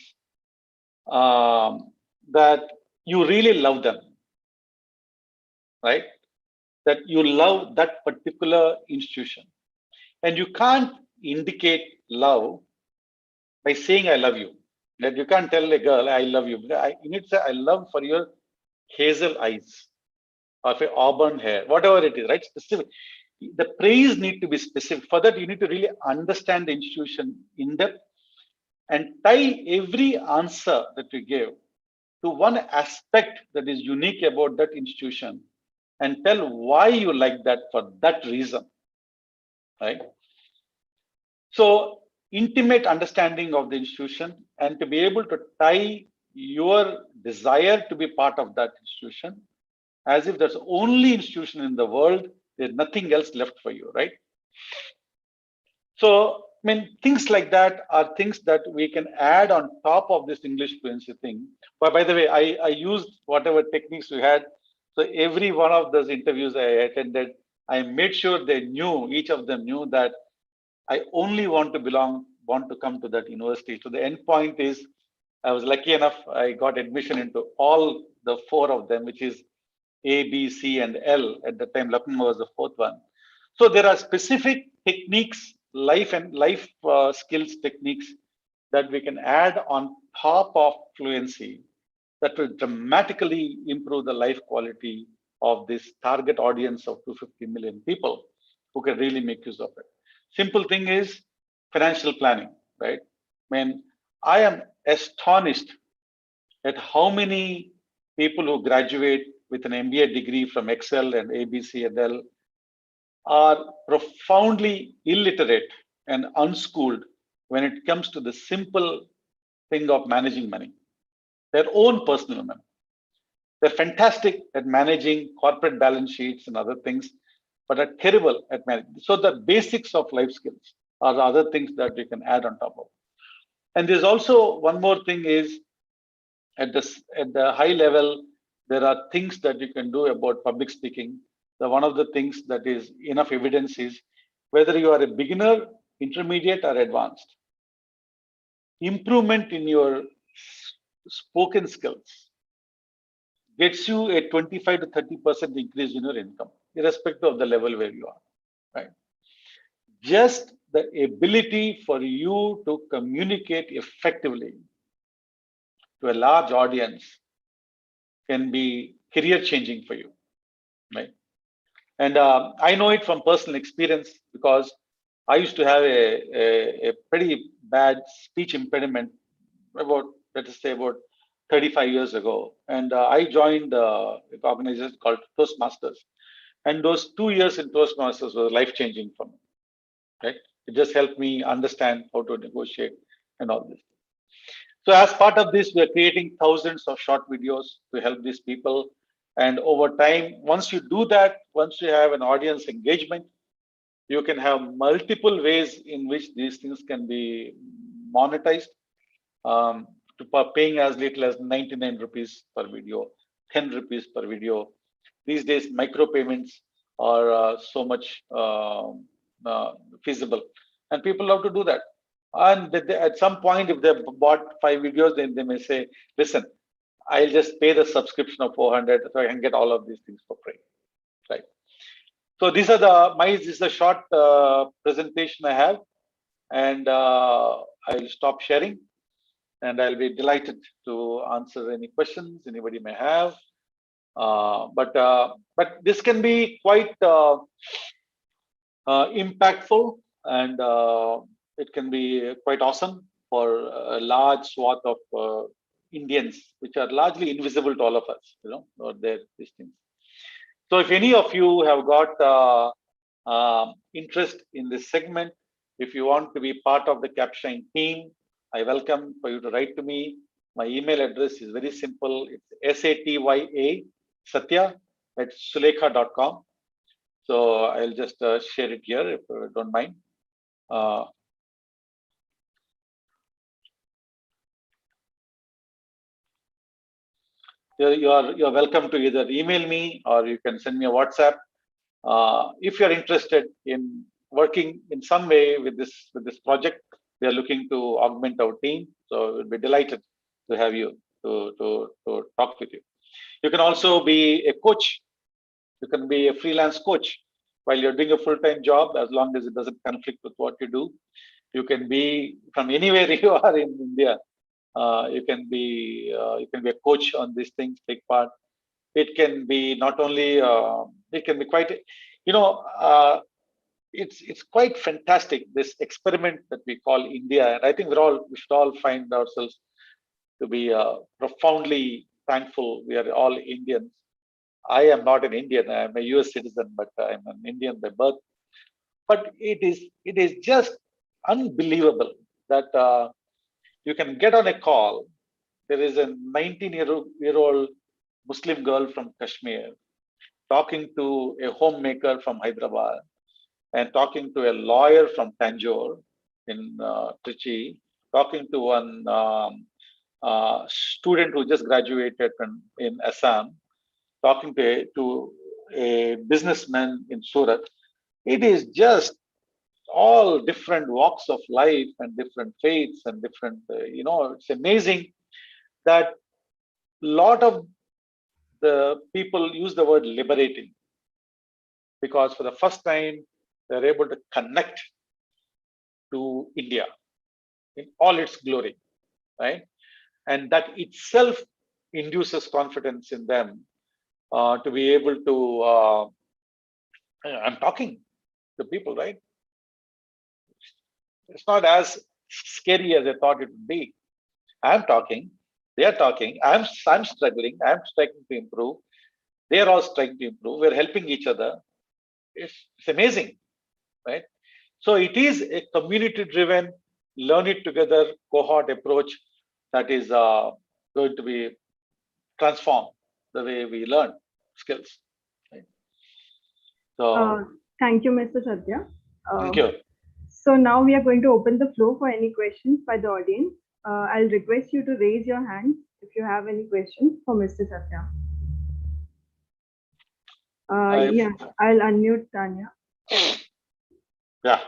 that you really love them, right? That you love that particular institution. And you can't indicate love by saying, I love you. That you can't tell a girl, I love you. You need to say, I love for your hazel eyes or for auburn hair, whatever it is, right? Specific. The praise need to be specific. For that, you need to really understand the institution in depth and tie every answer that you give to one aspect that is unique about that institution and tell why you like that for that reason, right? So intimate understanding of the institution and to be able to tie your desire to be part of that institution as if that's the only institution in the world, there's nothing else left for you, right? So, I mean, things like that are things that we can add on top of this English fluency thing. But by the way, I used whatever techniques we had. So every one of those interviews I attended, I made sure each of them knew that I only want to come to that university. So the end point is, I was lucky enough, I got admission into all the 4 of them, which is A, B, C, and L. At the time, Lucknow was the 4th one. So there are specific techniques, life skills techniques that we can add on top of fluency that will dramatically improve the life quality of this target audience of 250 million people who can really make use of it. Simple thing is financial planning, right? I mean, I am astonished at how many people who graduate with an MBA degree from Excel and ABC and L are profoundly illiterate and unschooled when it comes to the simple thing of managing money, their own personal money. They're fantastic at managing corporate balance sheets and other things, but are terrible at managing. So the basics of life skills are the other things that we can add on top of. And there's also one more thing is at the high level, there are things that you can do about public speaking. One of the things that is enough evidence is whether you are a beginner intermediate or advanced. Improvement in your spoken skills gets you a 25 to 30% increase in your income, irrespective of the level where you are, right? Just the ability for you to communicate effectively to a large audience can be career changing for you, right? And I know it from personal experience because I used to have a pretty bad speech impediment about, let us say, about 35 years ago. And I joined an organization called Toastmasters. And those 2 years in Toastmasters were life-changing for me, right? It just helped me understand how to negotiate and all this. So as part of this, we're creating thousands of short videos to help these people. And over time, once you do that, once you have an audience engagement, you can have multiple ways in which these things can be monetized, to paying as little as 99 rupees per video, 10 rupees per video. These days, micro payments are so much feasible, and people love to do that. And at some point, if they bought 5 videos, then they may say, listen, I'll just pay the subscription of 400 so I can get all of these things for free, right? So these are this is a short presentation I have, and I'll stop sharing, and I'll be delighted to answer any questions anybody may have. But this can be quite impactful, and it can be quite awesome for a large swath of Indians, which are largely invisible to all of us, or these things. So if any of you have got interest in this segment, if you want to be part of the Capshine team, I welcome for you to write to me. My email address is very simple. It's satya@sulekha.com. So I'll just share it here if you don't mind. You're welcome to either email me or you can send me a WhatsApp. If you're interested in working in some way with this project, we are looking to augment our team. So we'll be delighted to have you to talk with you. You can also be a coach. You can be a freelance coach while you're doing a full-time job, as long as it doesn't conflict with what you do. You can be from anywhere you are in India. You can be a coach on these things, take part. It can be not only it can be quite, it's quite fantastic, this experiment that we call India. And I think we should all find ourselves to be profoundly thankful. We are all Indians. I am not an Indian. I'm a US citizen, but I'm an Indian by birth. But it is just unbelievable that you can get on a call. There is a 19-year-old Muslim girl from Kashmir talking to a homemaker from Hyderabad and talking to a lawyer from Tanjore in Trichy, talking to one student who just graduated in Assam, talking to a businessman in Surat. It is just all different walks of life and different faiths and different, it's amazing that a lot of the people use the word liberating, because for the first time, they're able to connect to India in all its glory, right? And that itself induces confidence in them to be able to, I'm talking to people, right? It's not as scary as I thought it would be. I'm talking, they are talking, I'm struggling, I'm struggling to improve. They are all struggling to improve. We're helping each other. It's amazing, right? So it is a community-driven, learn it together cohort approach that is going to be transformed the way we learn skills. Right? So thank you, Mr. Satya. Thank you. So now we are going to open the floor for any questions by the audience. I'll request you to raise your hand if you have any questions for Mr. Satya. Yeah, I'll unmute Tanya. Yeah.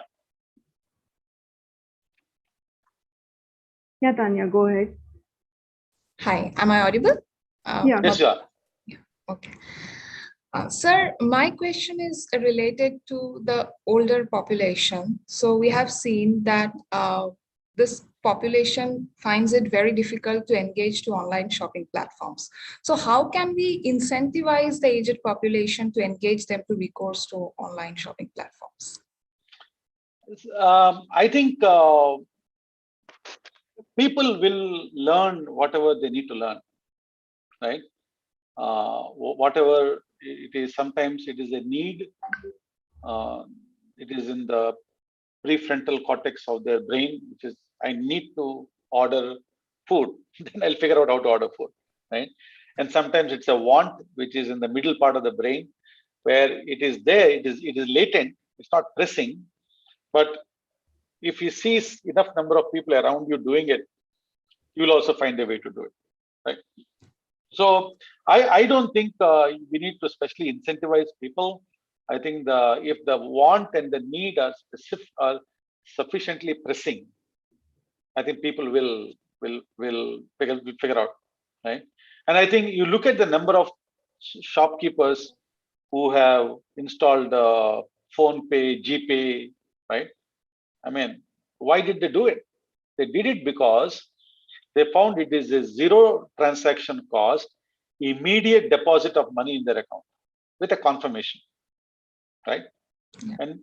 Yeah, Tanya, go ahead. Hi, am I audible? Yeah. Yes, you are. Okay. Sir, my question is related to the older population. So we have seen that this population finds it very difficult to engage to online shopping platforms. So how can we incentivize the aged population to engage them to recourse to online shopping platforms? I think people will learn whatever they need to learn, right? Whatever it is, sometimes it is a need. It is in the prefrontal cortex of their brain, which is, I need to order food, then I'll figure out how to order food, right? And sometimes it's a want, which is in the middle part of the brain, where it is there, it is latent, it's not pressing, but if you see enough number of people around you doing it, you will also find a way to do it, right? So I don't think we need to especially incentivize people. I think if the want and the need are sufficiently pressing, I think people will figure out, right? And I think you look at the number of shopkeepers who have installed phone pay, GPay, right? I mean, why did they do it? They did it because they found it is a zero transaction cost, immediate deposit of money in their account with a confirmation, right? Yeah. And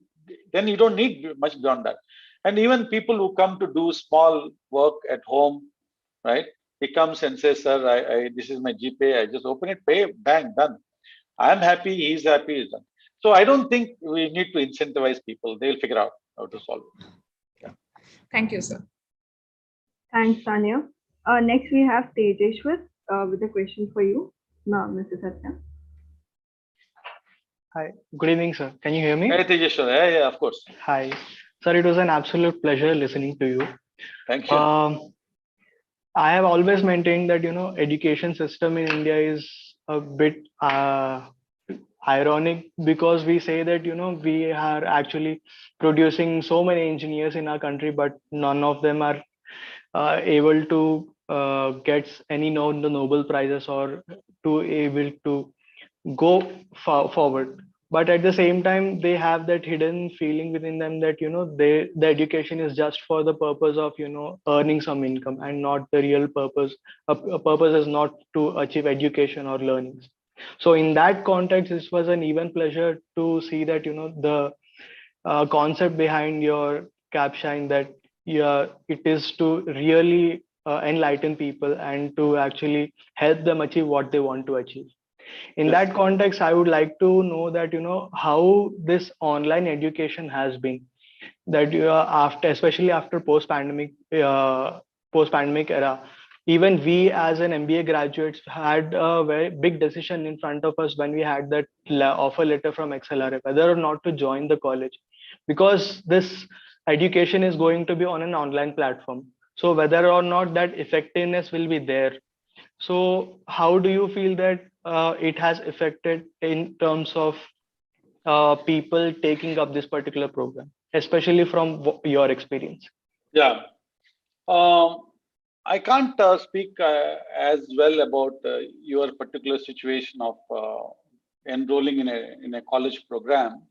then you don't need much beyond that. And even people who come to do small work at home, right? He comes and says, sir, this is my GPay. I just open it, pay, bang, done. I'm happy, he's happy, he's done. So I don't think we need to incentivize people. They'll figure out how to solve it. Yeah. Thank you, sir. Thanks, Tanya. Next, we have Tejeshwar with a question for you. Now, Mr. Satya. Hi, good evening, sir. Can you hear me? Hey, Tejeshwar. Yeah, of course. Hi, sir. It was an absolute pleasure listening to you. Thank you. I have always maintained that education system in India is a bit ironic, because we say that we are actually producing so many engineers in our country, but none of them are able to get any the Nobel prizes or to able to go forward. But at the same time, they have that hidden feeling within them that the education is just for the purpose of earning some income, and not the real purpose. A purpose is not to achieve education or learnings. So in that context, this was an even pleasure to see that the concept behind your caption, that it is to really enlighten people and to actually help them achieve what they want to achieve. In that context, I would like to know that how this online education has been, that especially after post-pandemic era, even we as an MBA graduates had a very big decision in front of us when we had that offer letter from XLRI whether or not to join the college, because this education is going to be on an online platform. So whether or not that effectiveness will be there. So how do you feel that it has affected in terms of people taking up this particular program, especially from your experience? Yeah. I can't speak as well about your particular situation of enrolling in a college program.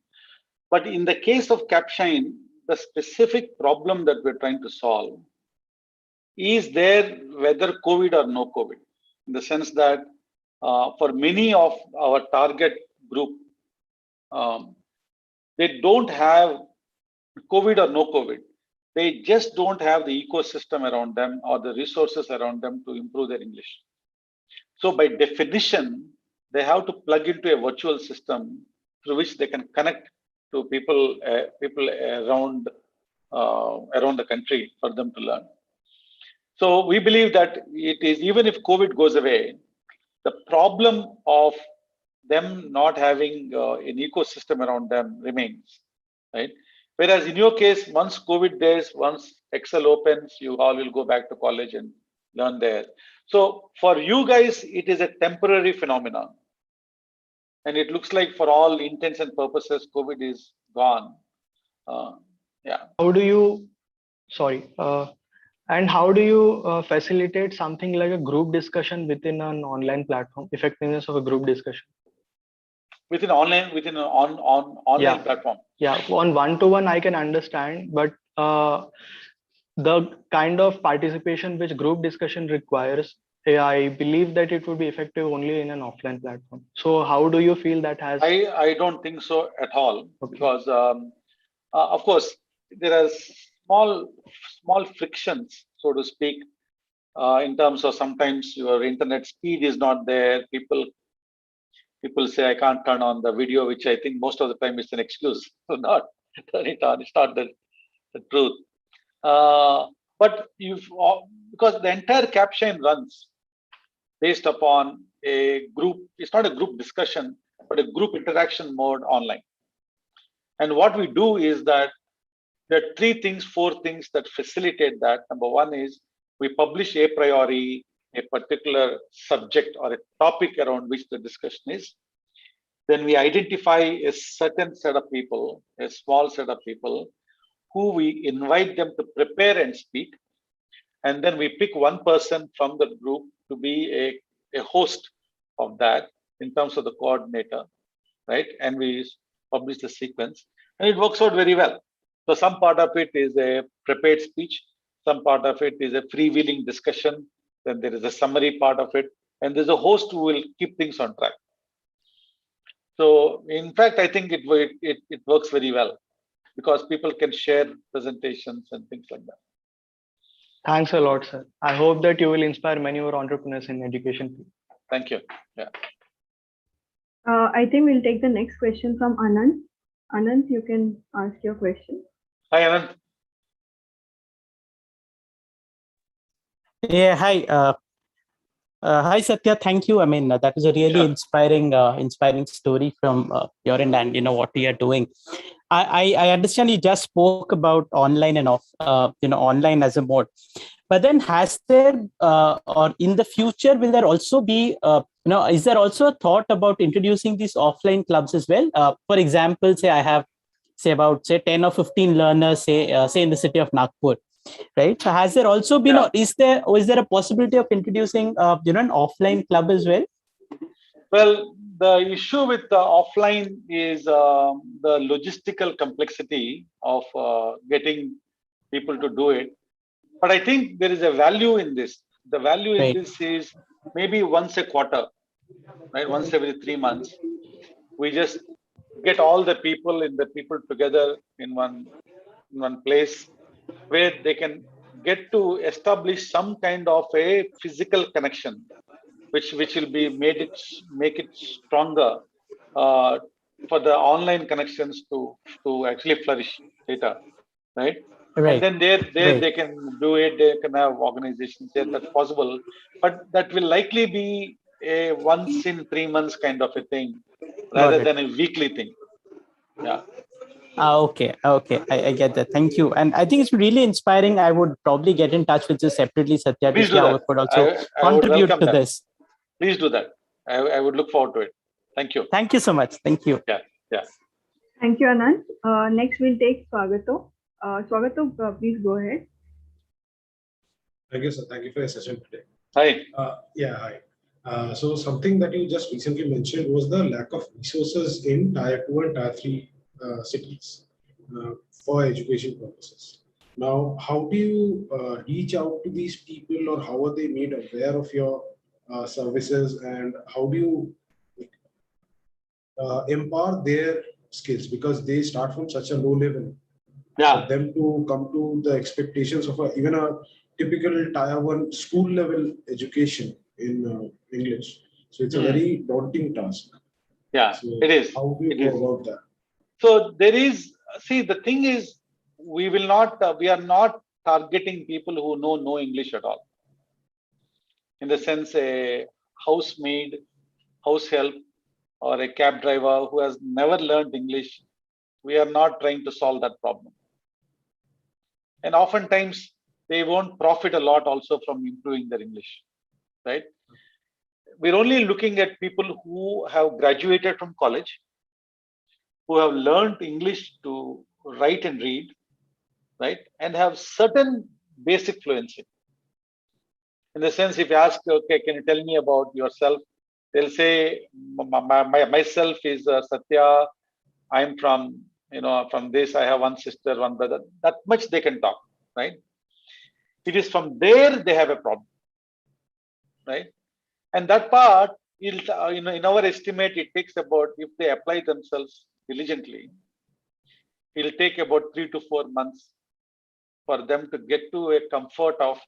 But in the case of Capshine, the specific problem that we're trying to solve is there whether COVID or no COVID, in the sense that for many of our target group, they don't have COVID or no COVID. They just don't have the ecosystem around them or the resources around them to improve their English. So by definition, they have to plug into a virtual system through which they can connect to people around the country for them to learn. So we believe that it is, even if COVID goes away, the problem of them not having an ecosystem around them remains, right? Whereas in your case, once COVID days, once Excel opens, you all will go back to college and learn there. So for you guys, it is a temporary phenomenon. And it looks like for all intents and purposes, COVID is gone. Yeah. How do you, sorry, And how do you facilitate something like a group discussion within an online platform? Effectiveness of a group discussion within online online platform. Yeah, on one-to-one I can understand, but the kind of participation which group discussion requires, I believe that it would be effective only in an offline platform. So how do you feel that has? I don't think so at all, because of course there are small frictions, so to speak, in terms of sometimes your internet speed is not there. People say I can't turn on the video, which I think most of the time is an excuse to not turn it on. It's not the truth. But because the entire caption runs based upon a group, it's not a group discussion, but a group interaction mode online. And what we do is that there are four things that facilitate that. Number one is we publish a priori a particular subject or a topic around which the discussion is. Then we identify a certain set of people, a small set of people, who we invite them to prepare and speak. And then we pick one person from the group to be a host of that in terms of the coordinator, right? And we publish the sequence, and it works out very well. So some part of it is a prepared speech, some part of it is a freewheeling discussion, then there is a summary part of it, and there's a host who will keep things on track. So in fact, I think it works very well because people can share presentations and things like that. Thanks a lot, sir. I hope that you will inspire many more entrepreneurs in education. Thank you. Yeah. I think we'll take the next question from Anand. Anand, you can ask your question. Hi, Anand. Yeah, hi. Hi, Satya. Thank you. I mean, that was a really inspiring story from your end, and what we are doing. I understand you just spoke about online and online as a mode. But then, has there or in the future will there also be is there also a thought about introducing these offline clubs as well? For example, say I have about 10 or 15 learners, say in the city of Nagpur. Right. So has there also been, or is there a possibility of introducing, an offline club as well? Well, the issue with the offline is the logistical complexity of getting people to do it. But I think there is a value in this. The value in this is maybe once a quarter, right? Once every 3 months, we just get all the people together in one place, where they can get to establish some kind of a physical connection, which will be make it stronger for the online connections to actually flourish later, right? And then there they can do it. They can have organizations there. That's possible, but that will likely be a once in 3 months kind of a thing, rather than a weekly thing. Yeah. Okay. I get that. Thank you. And I think it's really inspiring. I would probably get in touch with you separately, Satya, to see how we could also contribute to this. Please do that. I would look forward to it. Thank you. Thank you so much. Thank you. Yeah. Thank you, Anand. Next, we'll take Swagato. Swagato, please go ahead. Thank you, sir. Thank you for your session today. Hi. Hi. So something that you just recently mentioned was the lack of resources in Tier 2 and Tier 3 cities for education purposes. Now, how do you reach out to these people, or how are they made aware of your services, and how do you empower their skills, because they start from such a low level? For them to come to the expectations of even a typical Tier 1 school level education in English. So it's a very daunting task. Yeah, so it is. How do you go about that? So there is, the thing is, we are not targeting people who know no English at all. In the sense, a housemaid, house help, or a cab driver who has never learned English, we are not trying to solve that problem. And oftentimes, they won't profit a lot also from improving their English, right? We're only looking at people who have graduated from college, who have learned English to write and read, right? And have certain basic fluency. In the sense, if you ask, okay, can you tell me about yourself? They'll say, myself is Satya. I'm from, from this. I have one sister, one brother. That much they can talk, right? It is from there they have a problem, right? And that part, in our estimate, it takes about, if they apply themselves diligently, it'll take about 3 to 4 months for them to get to a comfort of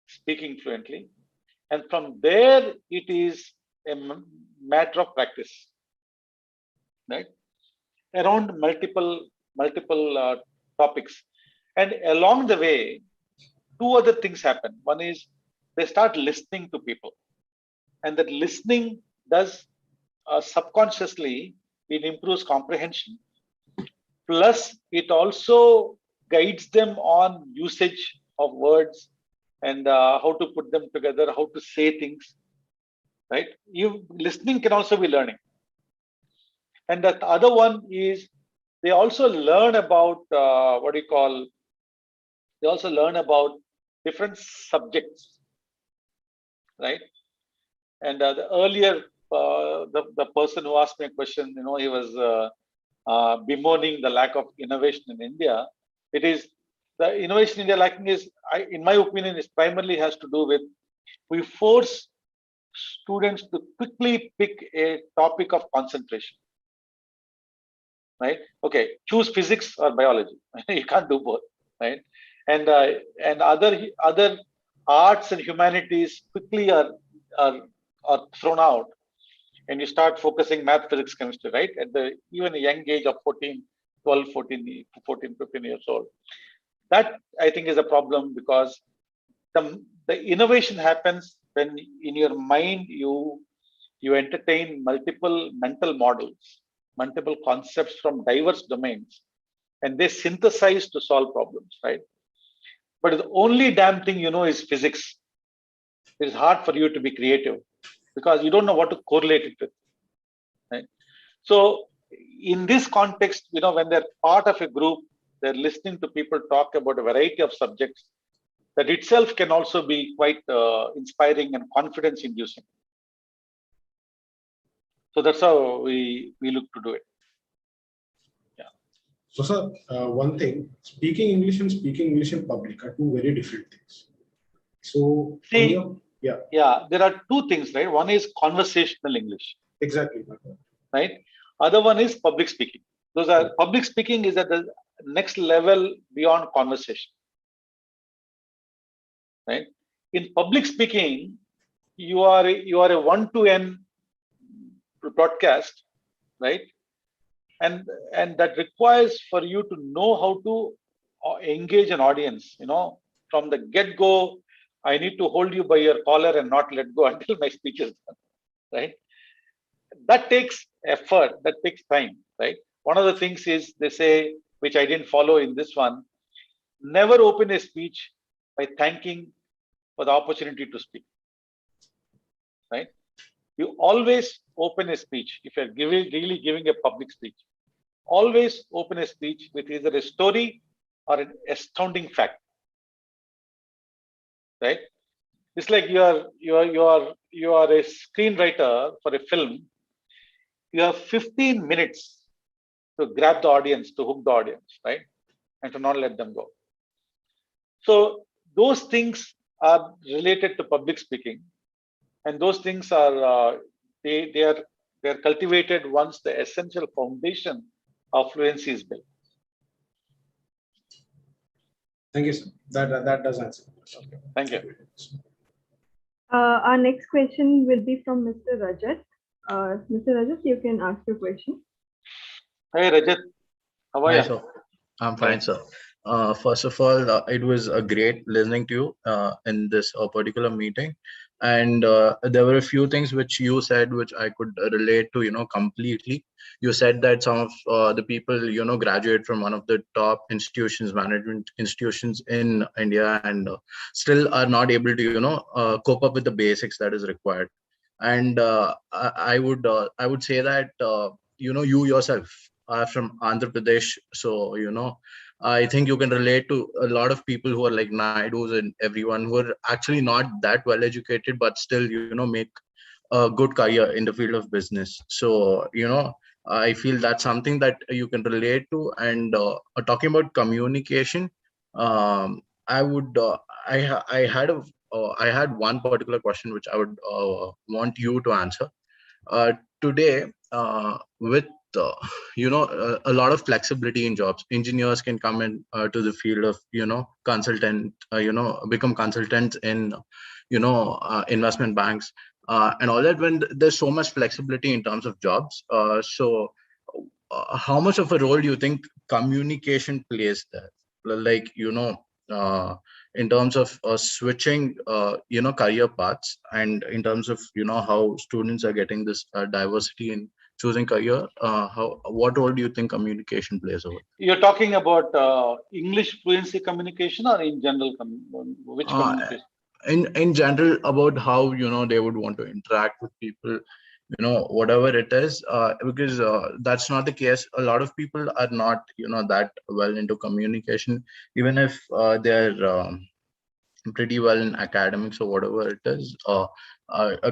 speaking fluently. And from there, it is a matter of practice, right? Around multiple topics. And along the way, 2 other things happen. One is they start listening to people. And that listening does subconsciously, it improves comprehension. Plus, it also guides them on usage of words and how to put them together, how to say things, right? Listening can also be learning. And the other one is they also learn about they also learn about different subjects, right? And the earlier, the person who asked me a question, he was bemoaning the lack of innovation in India. It is the innovation in India lacking is, in my opinion, is primarily has to do with we force students to quickly pick a topic of concentration, right? Okay, choose physics or biology. You can't do both, right? And other arts and humanities quickly are thrown out, and you start focusing math, physics, chemistry, right? At even a young age of 14, 15 years old. That I think is a problem, because the innovation happens when in your mind you entertain multiple mental models, multiple concepts from diverse domains, and they synthesize to solve problems, right? But the only damn thing is physics. It is hard for you to be creative because you don't know what to correlate it with, right? So in this context, when they're part of a group, they're listening to people talk about a variety of subjects. That itself can also be quite inspiring and confidence inducing. So that's how we look to do it. Yeah. So, sir, one thing, speaking English and speaking English in public are 2 very different things. So, there are 2 things, right? One is conversational English. Exactly. Right. Other one is public speaking. Those are public speaking is at the next level beyond conversation. Right. In public speaking, you are a 1-to-N broadcast, right? And that requires for you to know how to engage an audience. From the get-go, I need to hold you by your collar and not let go until my speech is done, right? That takes effort, that takes time, right? One of the things is they say, which I didn't follow in this one, never open a speech by thanking for the opportunity to speak, right? You always open a speech. If you're really giving a public speech, always open a speech with either a story or an astounding fact, right? It's like you are a screenwriter for a film. You have 15 minutes to grab the audience, to hook the audience, right? And to not let them go. So those things are related to public speaking, and those things are they're cultivated once the essential foundation of fluency is built. Thank you, sir. That does answer. Okay. Thank you. Our next question will be from Mr. Rajat. Mr. Rajat, you can ask your question. Hey, Rajat. How are you? Sir. I'm fine, sir. First of all, it was great listening to you in this particular meeting. And there were a few things which you said which I could relate to, completely. You said that some of the people, graduate from one of the top institutions, management institutions in India, and still are not able to, cope up with the basics that is required. And I would say that, you yourself are from Andhra Pradesh. So, I think you can relate to a lot of people who are like Naidus and everyone who are actually not that well educated, but still, make a good career in the field of business. So, I feel that's something that you can relate to. And talking about communication, I would, I had one particular question which I would want you to answer. Today, with a lot of flexibility in jobs, engineers can come in to the field of consultant, become consultants in investment banks and all that, when there's so much flexibility in terms of jobs. How much of a role do you think communication plays there, like in terms of switching career paths, and in terms of how students are getting this diversity in choosing career? What role do you think communication plays over? You're talking about English fluency communication, or in general, which communication? In general, about how they would want to interact with people, whatever it is, because that's not the case. A lot of people are not that well into communication, even if they're pretty well in academics or whatever it is.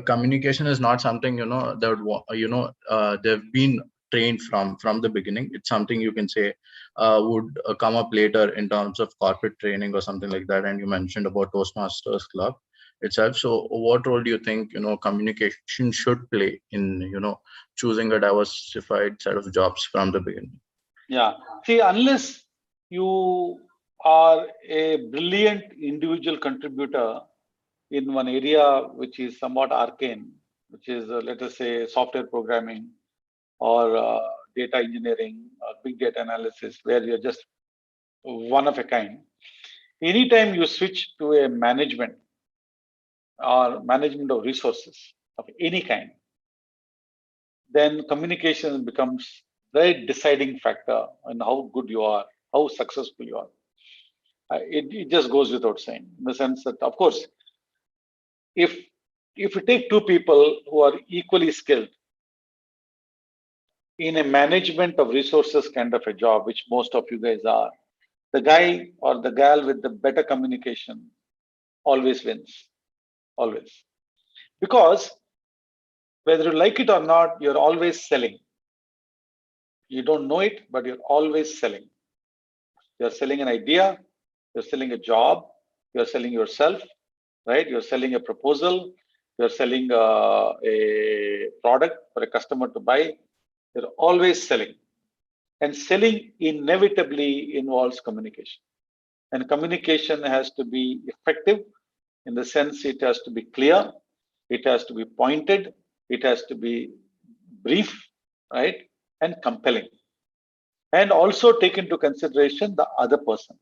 Communication is not something that they've been trained from the beginning. It's something you can say would come up later in terms of corporate training or something like that. And you mentioned about Toastmasters Club itself. So what role do you think communication should play in choosing a diversified set of jobs from the beginning? Yeah, see, unless you are a brilliant individual contributor in one area which is somewhat arcane, which is let us say software programming or data engineering or big data analysis, where you're just one of a kind. Anytime you switch to a management or management of resources of any kind, then communication becomes the deciding factor in how good you are, how successful you are. It just goes without saying, in the sense that, of course, if you take two people who are equally skilled in a management of resources kind of a job, which most of you guys are, the guy or the gal with the better communication always wins, always. Because whether you like it or not, you're always selling. You don't know it, but you're always selling. You're selling an idea, you're selling a job, you're selling yourself, right? You're selling a proposal, you're selling a product for a customer to buy. You're always selling. And selling inevitably involves communication. And communication has to be effective in the sense it has to be clear, it has to be pointed, it has to be brief, right? And compelling. And also take into consideration the other person.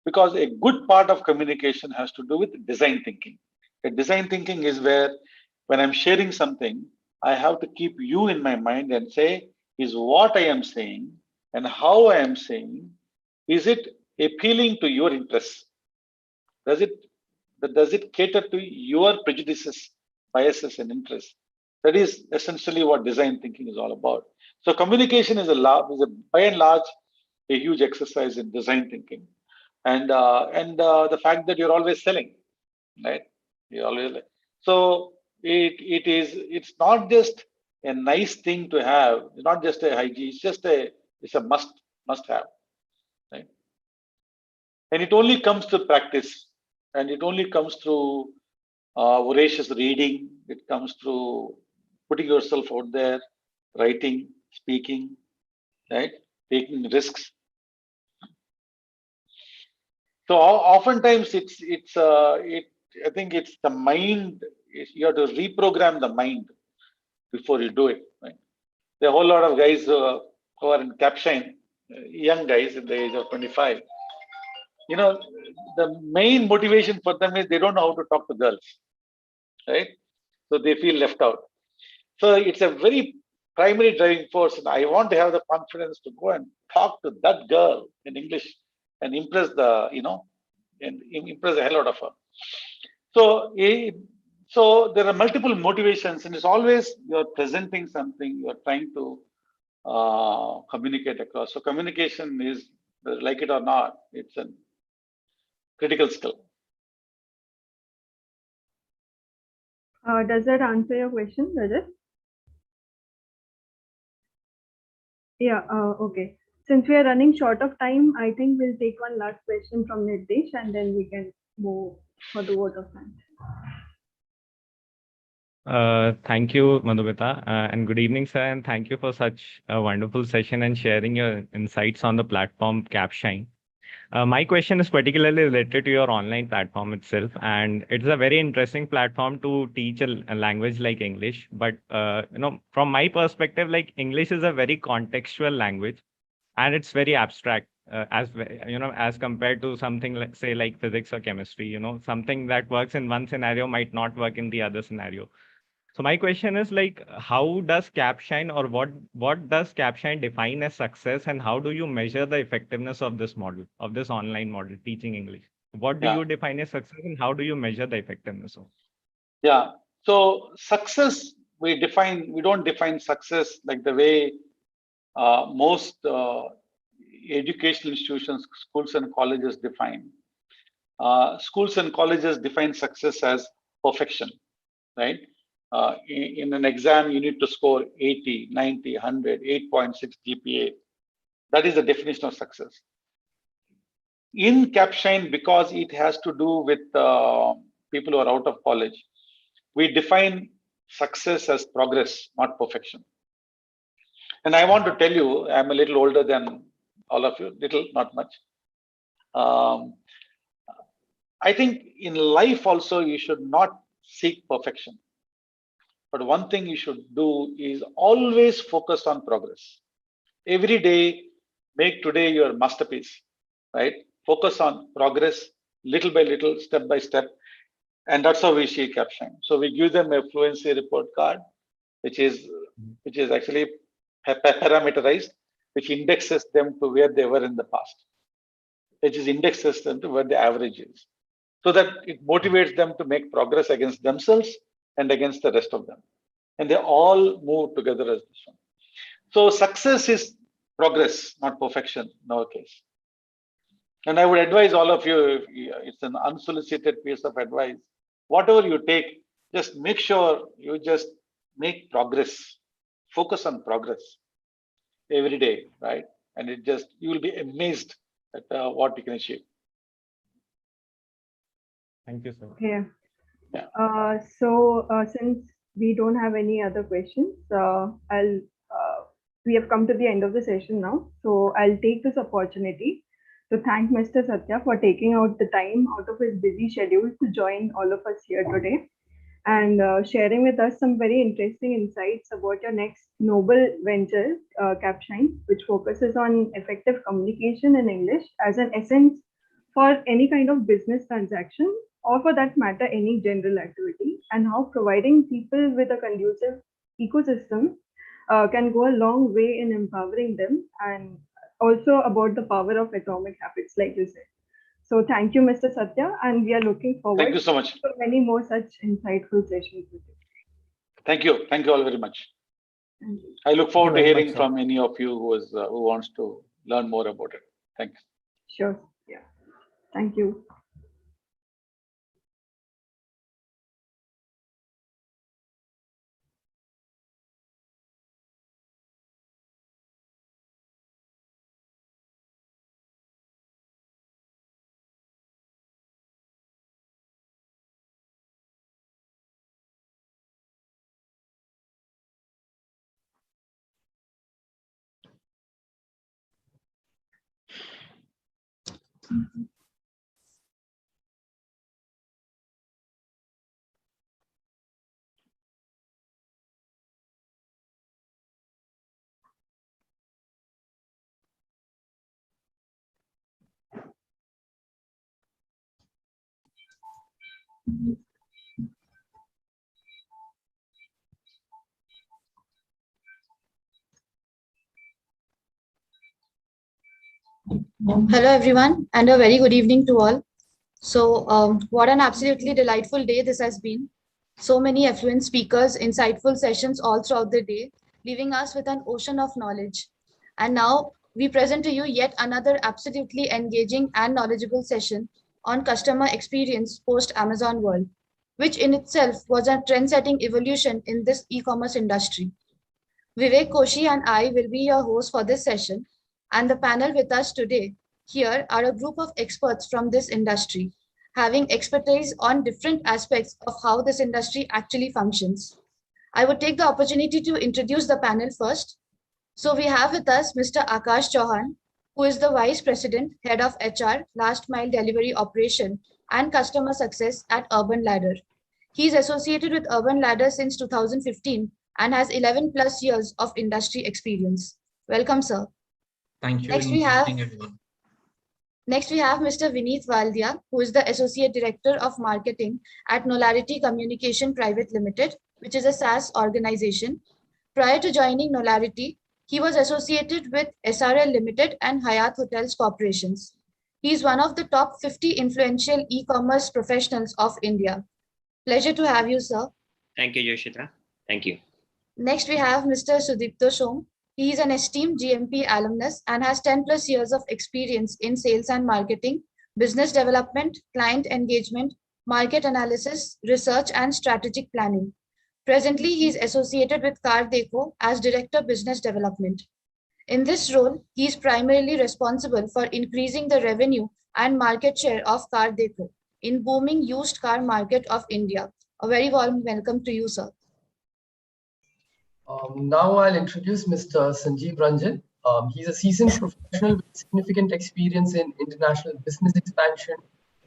Because a good part of communication has to do with design thinking. The design thinking is where, when I'm sharing something, I have to keep you in my mind and say, is what I am saying and how I am saying, is it appealing to your interests? Does it cater to your prejudices, biases, and interests? That is essentially what design thinking is all about. So communication is by and large a huge exercise in design thinking, and the fact that you're always selling, right? You're always so it's not just a nice thing to have. It's not just a hygiene. It's a must have, right? And it only comes to practice, and it only comes through voracious reading. It comes through putting yourself out there, writing, speaking, right? Taking risks. So oftentimes I think it's the mind. You have to reprogram the mind before you do it. Right? There are a whole lot of guys who are in Capshine, young guys in the age of 25. The main motivation for them is they don't know how to talk to girls, right? So they feel left out. So it's a very primary driving force, and I want to have the confidence to go and talk to that girl in English and impress impress the hell out of her. So there are multiple motivations, and it's always you're presenting something, you're trying to communicate across. So communication is whether like it or not, it's a critical skill. Does that answer your question, Rajat? Yeah, okay. Since we are running short of time, I think we'll take one last question from Nitish and then we can move for the vote of thanks. Thank you, Madhumita, and good evening, sir, and thank you for such a wonderful session and sharing your insights on the platform CapShine. My question is particularly related to your online platform itself, and it's a very interesting platform to teach a language like English. But from my perspective, like English is a very contextual language, and it's very abstract as compared to something like say like physics or chemistry. Something that works in one scenario might not work in the other scenario. So my question is like, how does CapShine or what does CapShine define as success, and how do you measure the effectiveness of this model, of this online model teaching English? What do you define as success, and how do you measure the effectiveness of? Yeah. So success, we don't define success like the way most educational institutions, schools and colleges define. Schools and colleges define success as perfection, right? In an exam, you need to score 80, 90, 100, 8.6 GPA. That is the definition of success. In CapShine, because it has to do with people who are out of college, we define success as progress, not perfection. And I want to tell you, I'm a little older than all of you, little, not much. I think in life also, you should not seek perfection. But one thing you should do is always focus on progress. Every day, make today your masterpiece, right? Focus on progress, little by little, step by step. And that's how we see CapShine. So we give them a fluency report card, which is actually parameterized, which indexes them to where they were in the past, which is indexes them to where the average is, so that it motivates them to make progress against themselves and against the rest of them. And they all move together as this one. So success is progress, not perfection in our case. And I would advise all of you, it's an unsolicited piece of advice. Whatever you take, just make sure you just make progress. Focus on progress every day, right? And you will be amazed at what you can achieve. Thank you, sir. Okay. Yeah. Since we don't have any other questions, we have come to the end of the session now. So I'll take this opportunity to thank Mr. Satya for taking out the time out of his busy schedule to join all of us here today and sharing with us some very interesting insights about your next noble venture, CapShine, which focuses on effective communication in English as an essence for any kind of business transaction, or for that matter, any general activity, and how providing people with a conducive ecosystem can go a long way in empowering them, and also about the power of atomic habits, like you said. So thank you, Mr. Satya, and we are looking forward Thank you so much. to many more such insightful sessions with you. Thank you. Thank you all very much. Thank you. I look forward to hearing from any of you who wants to learn more about it. Thanks. Sure. Yeah. Thank you. Hello, everyone, and a very good evening to all. So what an absolutely delightful day this has been. So many affluent speakers, insightful sessions all throughout the day, leaving us with an ocean of knowledge. And now we present to you yet another absolutely engaging and knowledgeable session on customer experience post-Amazon world, which in itself was a trend-setting evolution in this e-commerce industry. Vivek Koshi and I will be your hosts for this session, and the panel with us today here are a group of experts from this industry, having expertise on different aspects of how this industry actually functions. I would take the opportunity to introduce the panel first. So we have with us Mr. Akash Chauhan, who is the Vice President, Head of HR, Last Mile Delivery Operation and Customer Success at Urban Ladder. He is associated with Urban Ladder since 2015 and has 11 plus years of industry experience. Welcome, sir. Thank you. Next, we have Mr. Vineet Waldia, who is the Associate Director of Marketing at Nolarity Communication Private Limited, which is a SaaS organization. Prior to joining Nolarity, he was associated with SRL Limited and Hyatt Hotels Corporations. He is one of the top 50 influential e-commerce professionals of India. Pleasure to have you, sir. Thank you, Yoshita. Thank you. Next, we have Mr. Sudipto Shom. He is an esteemed GMP alumnus and has 10 plus years of experience in sales and marketing, business development, client engagement, market analysis, research, and strategic planning. Presently, he is associated with Cardeco as Director Business Development. In this role, he is primarily responsible for increasing the revenue and market share of Cardeco in booming used car market of India. A very warm welcome to you, sir. Now I'll introduce Mr. Sanjeev Ranjan. He's a seasoned professional with significant experience in international business expansion,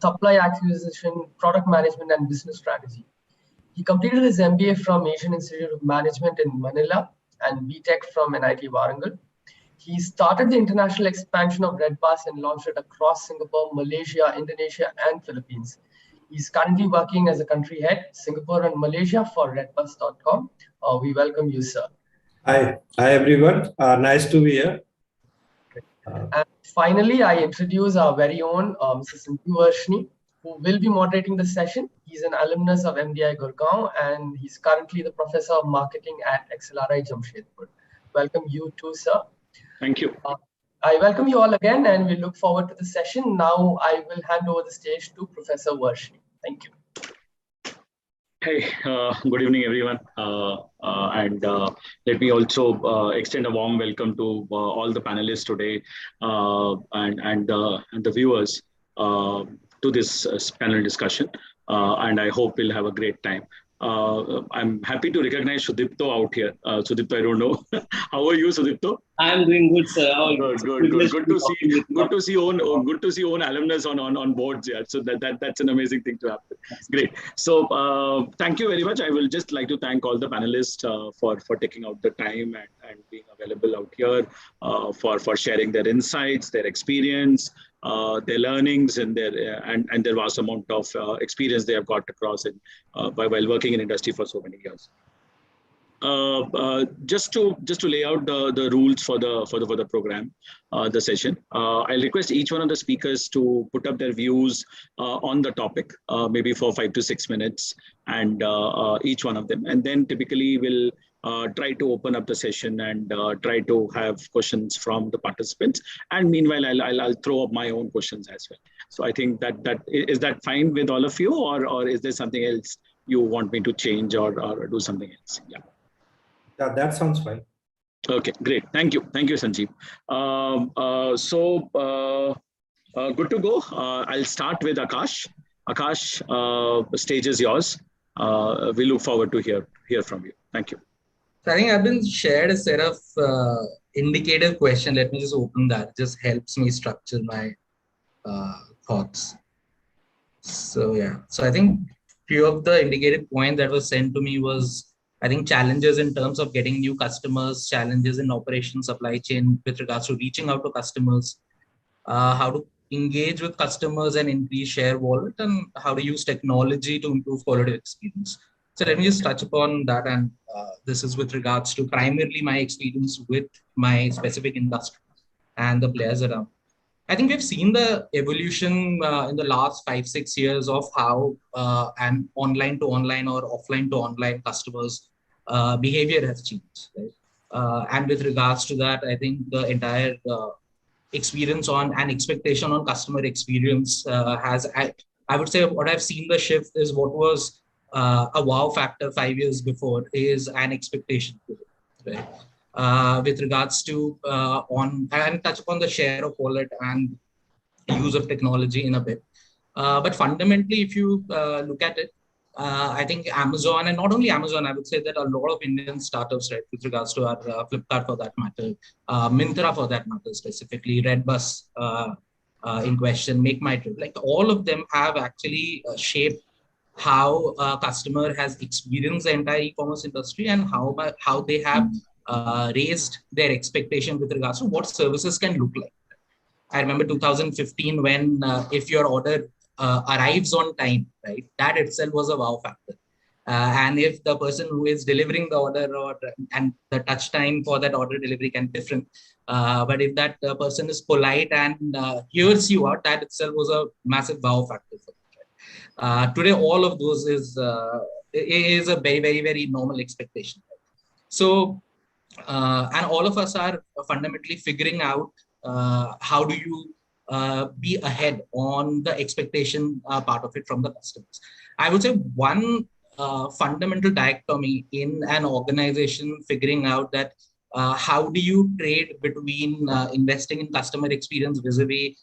supply acquisition, product management, and business strategy. He completed his MBA from Asian Institute of Management in Manila and BTech from NIT Warangal. He started the international expansion of Redbus and launched it across Singapore, Malaysia, Indonesia, and Philippines. He's currently working as a country head, Singapore and Malaysia for redbus.com. We welcome you, sir. Hi everyone. Nice to be here. And finally, I introduce our very own Mr. Sanjeev Varshni, who will be moderating the session. He's an alumnus of MDI Gurgaon, and he's currently the Professor of Marketing at XLRI Jamshedpur. Welcome you too, sir. Thank you. I welcome you all again, and we look forward to the session. Now I will hand over the stage to Professor Varshni. Thank you. Hey, good evening, everyone. Let me also extend a warm welcome to all the panelists today and the viewers to this panel discussion. And I hope we'll have a great time. I'm happy to recognize Sudipto out here. Sudipto, I don't know. How are you, Sudipto? I'm doing good, sir. Good to see own alumnus on boards. Yeah, so that's an amazing thing to happen. Great. So thank you very much. I will just like to thank all the panelists for taking out the time and being available out here for sharing their insights, their experience, their learnings, and their vast amount of experience they have got across while working in industry for so many years. Just to lay out the rules for the program, the session, I'll request each one of the speakers to put up their views on the topic, maybe for 5 to 6 minutes, and each one of them, and then typically we'll try to open up the session and try to have questions from the participants. And meanwhile, I'll throw up my own questions as well. So I think that is that fine with all of you, or is there something else you want me to change or do something else? Yeah. Yeah, that sounds fine. Okay, great. Thank you, Sanjeev. Good to go. I'll start with Akash. Akash, the stage is yours. We look forward to hear from you. Thank you. So I think I've been shared a set of indicative questions. Let me just open that. It just helps me structure my thoughts. So yeah. So I think few of the indicative points that was sent to me was, I think, challenges in terms of getting new customers, challenges in operation supply chain with regards to reaching out to customers, how to engage with customers and increase share wallet, and how to use technology to improve quality of experience. So let me just touch upon that. And this is with regards to primarily my experience with my specific industry and the players around. I think we've seen the evolution in the last 5-6 years of how an online to online or offline to online customers behavior has changed. Right? And with regards to that, I think the entire experience on and expectation on customer experience I would say what I've seen the shift is what was a wow factor 5 years before is an expectation, right? With regards to and touch upon the share of wallet and use of technology in a bit. But fundamentally, if you look at it, I think Amazon, and not only Amazon, I would say that a lot of Indian startups, right, with regards to our Flipkart for that matter, Myntra for that matter, specifically Redbus in question, Make My Trip, like all of them have actually shaped how a customer has experienced the entire e-commerce industry and how they have raised their expectation with regards to what services can look like. I remember 2015 when if your order arrives on time, right, that itself was a wow factor. And if the person who is delivering the order and the touch time for that order delivery can be different, but if that person is polite and hears you out, that itself was a massive wow factor. Today, all of those is a very, very, very normal expectation. So, and all of us are fundamentally figuring out how do you be ahead on the expectation part of it from the customers. I would say one fundamental dichotomy in an organization figuring out that how do you trade between investing in customer experience vis-a-vis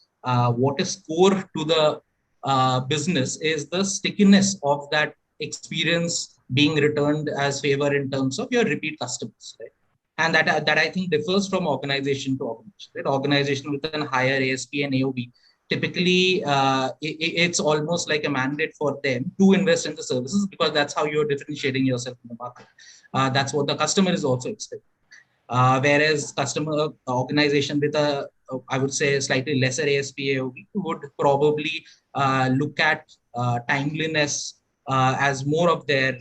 what is core to the business is the stickiness of that experience being returned as favor in terms of your repeat customers, right? And that I think differs from organization to organization. Right? Organization with a higher ASP and AOV, typically it's almost like a mandate for them to invest in the services because that's how you're differentiating yourself in the market. That's what the customer is also expecting. Whereas customer organization with a, I would say, slightly lesser ASP AOV would probably look at timeliness as more of their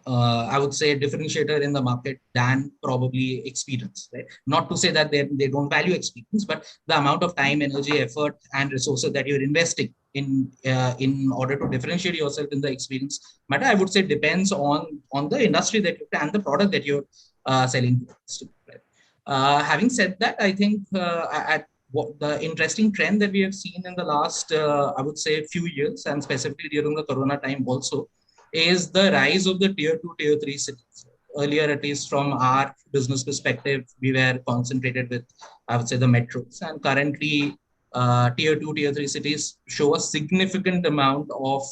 I would say differentiator in the market than probably experience, right? Not to say that they don't value experience, but the amount of time, energy, effort, and resources that you're investing in order to differentiate yourself in the experience matter, I would say depends on the industry that you're and the product that you're selling. Right? Having said that, I think the interesting trend that we have seen in the last, I would say, few years, and specifically during the Corona time also, is the rise of the tier 2, tier 3 cities. Earlier, at least from our business perspective, we were concentrated with, I would say, the metros. And currently, tier 2, tier 3 cities show a significant amount of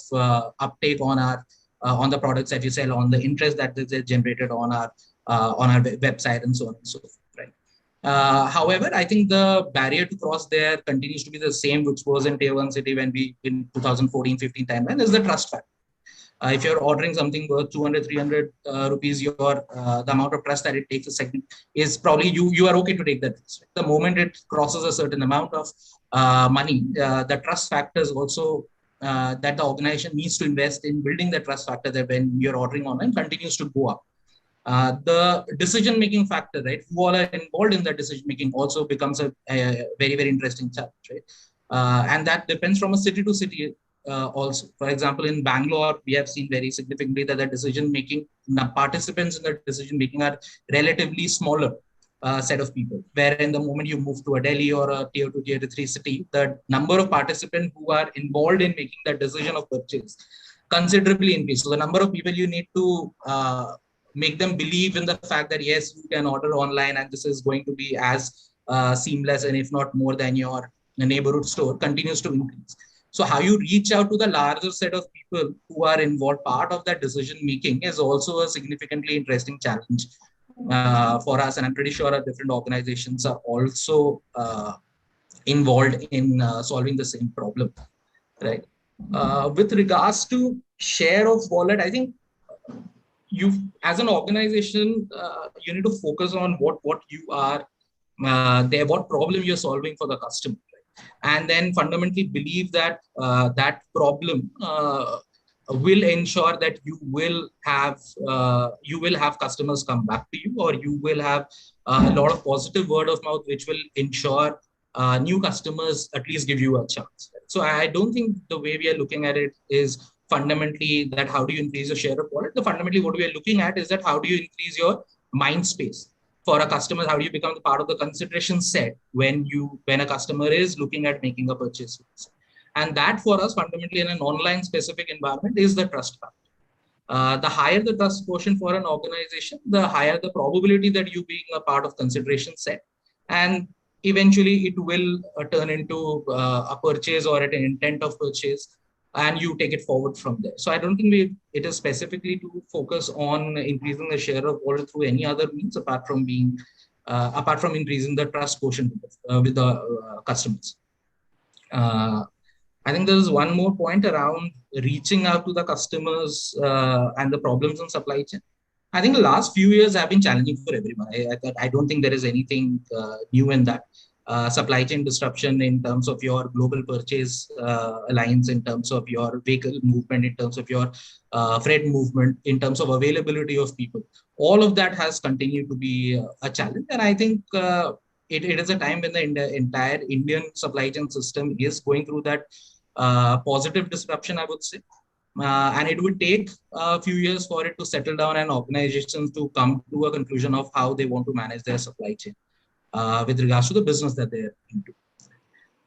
uptake on our on the products that you sell, on the interest that is generated on our website, and so on and so forth. Right. However, I think the barrier to cross there continues to be the same, which was in tier 1 city when we in 2014-15 timeline, is the trust factor. If you're ordering something worth 200, 300 rupees, the amount of trust that it takes a second is probably you are okay to take that risk. The moment it crosses a certain amount of money, the trust factors also that the organization needs to invest in building the trust factor that when you're ordering online continues to go up. The decision-making factor, right? Who all are involved in that decision-making also becomes a very, very interesting challenge, right? And that depends from a city to city. Also, for example, in Bangalore, we have seen very significantly that the decision-making participants in the decision-making are relatively smaller set of people. Where in the moment you move to a Delhi or a tier 2, tier 3 city, the number of participants who are involved in making that decision of purchase considerably increase. So the number of people you need to make them believe in the fact that yes, you can order online and this is going to be as seamless and if not more than your neighborhood store continues to increase. So how you reach out to the larger set of people who are involved, part of that decision making is also a significantly interesting challenge for us. And I'm pretty sure our different organizations are also involved in solving the same problem, right? With regards to share of wallet, I think you, as an organization, you need to focus on what you are there, what problem you're solving for the customer. And then fundamentally believe that that problem will ensure that you will have customers come back to you, or you will have a lot of positive word of mouth, which will ensure new customers at least give you a chance. So I don't think the way we are looking at it is fundamentally that how do you increase your share of wallet. Fundamentally what we are looking at is that how do you increase your mind space for a customer, how do you become the part of the consideration set when a customer is looking at making a purchase? And that for us, fundamentally in an online specific environment, is the trust factor. The higher the trust quotient for an organization, the higher the probability that you being a part of consideration set. And eventually it will turn into a purchase or an intent of purchase, and you take it forward from there. So I don't think it is specifically to focus on increasing the share of wallet through any other means apart from increasing the trust quotient with the customers. I think there is one more point around reaching out to the customers and the problems in supply chain. I think the last few years have been challenging for everyone. I don't think there is anything new in that. Supply chain disruption in terms of your global purchase lines, in terms of your vehicle movement, in terms of your freight movement, in terms of availability of people. All of that has continued to be a challenge. And I think it is a time when the entire Indian supply chain system is going through that positive disruption, I would say. And it would take a few years for it to settle down and organizations to come to a conclusion of how they want to manage their supply chain with regards to the business that they're into.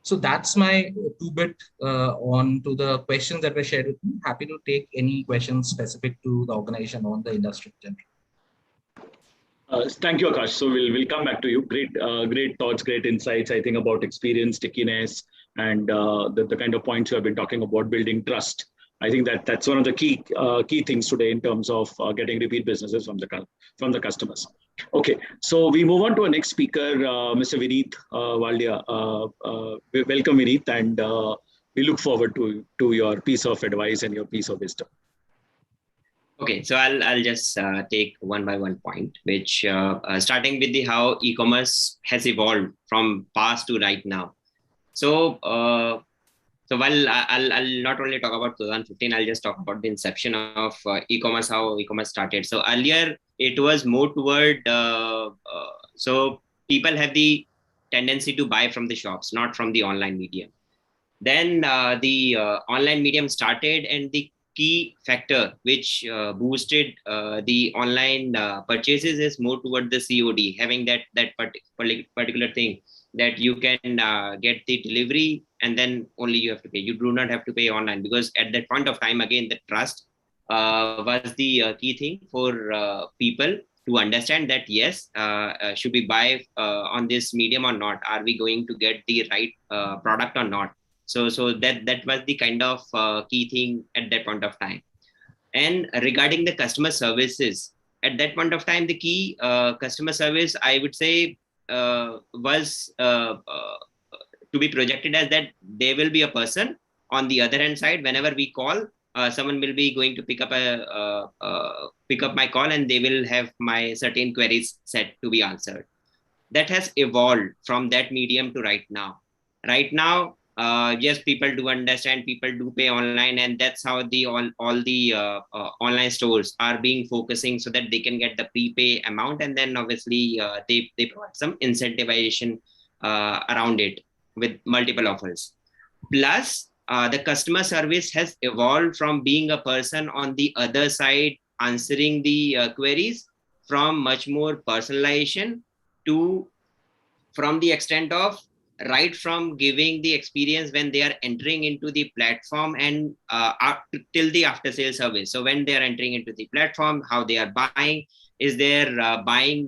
So that's my two-bit on to the questions that were shared with me. Happy to take any questions specific to the organization on the industry in general. Thank you, Akash. So we'll come back to you. Great thoughts, great insights, I think, about experience, stickiness, and the kind of points you have been talking about building trust. I think that's one of the key things today in terms of getting repeat businesses from the customers. Okay, so we move on to our next speaker, Mr. Vineet Waldia. Welcome, Vineet, and we look forward to your piece of advice and your piece of wisdom. Okay, so I'll just take one by one point, which starting with how e-commerce has evolved from past to right now. So while I'll not only talk about 2015, I'll just talk about the inception of e-commerce, how e-commerce started. So earlier it was more toward, so people have the tendency to buy from the shops, not from the online medium. Then the online medium started, and the key factor which boosted the online purchases is more toward the COD, having that particular thing that you can get the delivery and then only you have to pay. You do not have to pay online, because at that point of time, again, the trust was the key thing for people to understand that, yes, should we buy on this medium or not? Are we going to get the right product or not? So that was the kind of key thing at that point of time. And regarding the customer services, at that point of time, the key customer service, I would say, was to be projected as that there will be a person on the other hand side. Whenever we call, someone will be going to pick up my call, and they will have my certain queries set to be answered. That has evolved from that medium to right now. Right now, yes, people do understand, people do pay online, and that's how all the online stores are being focusing, so that they can get the prepay amount, and then obviously they provide some incentivization around it with multiple offers. Plus, the customer service has evolved from being a person on the other side answering the queries, from much more personalization to from the extent of right from giving the experience when they are entering into the platform and till the after sale service. So when they are entering into the platform, how they are buying, is their buying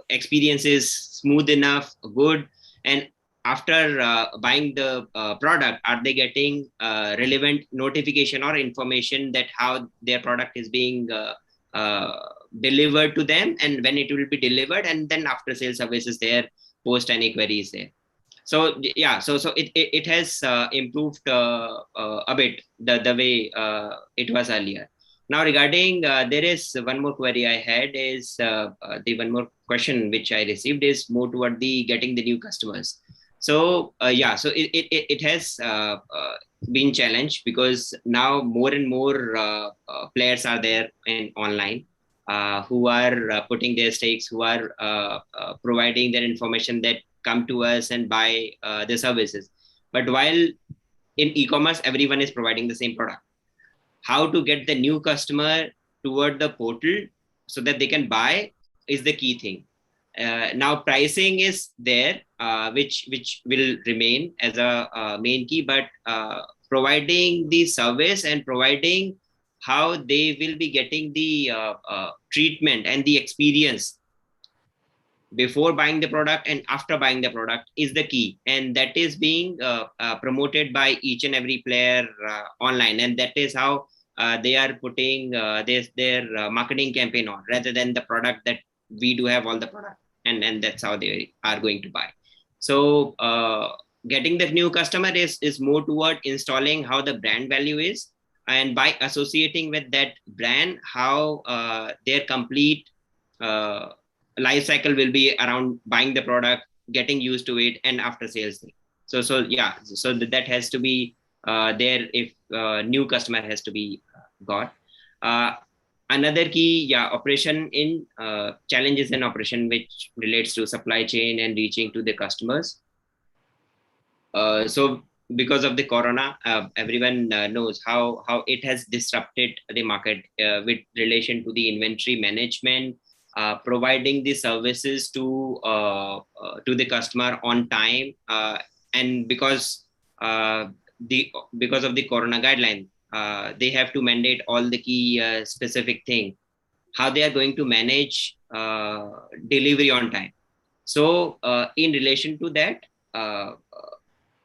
experiences smooth enough, good, and after buying the product, are they getting relevant notification or information that how their product is being delivered to them, and when it will be delivered, and then after sale services there, post any queries there. So yeah, so it has improved a bit the way it was earlier. Now regarding there is one more query I had is the one more question which I received is more toward the getting the new customers. So yeah, so it has been challenged, because now more and more players are there in online who are putting their stakes, who are providing their information that come to us and buy the services. But while in e-commerce, everyone is providing the same product. How to get the new customer toward the portal so that they can buy is the key thing. Now pricing is there, which will remain as a main key, but providing the service and providing how they will be getting the treatment and the experience before buying the product and after buying the product is the key, and that is being promoted by each and every player online, and that is how they are putting their marketing campaign on, rather than the product that we do have all the product, and that's how they are going to buy. So getting the new customer is more toward installing how the brand value is, and by associating with that brand, how their complete life cycle will be around buying the product, getting used to it, and after sales thing. So that has to be there if new customer has to be got. Another key, operation in challenges in operation, which relates to supply chain and reaching to the customers. So because of the corona, everyone knows how it has disrupted the market with relation to the inventory management, providing the services to the customer on time, and because of the corona guideline, they have to mandate all the key specific thing, how they are going to manage delivery on time. So in relation to that,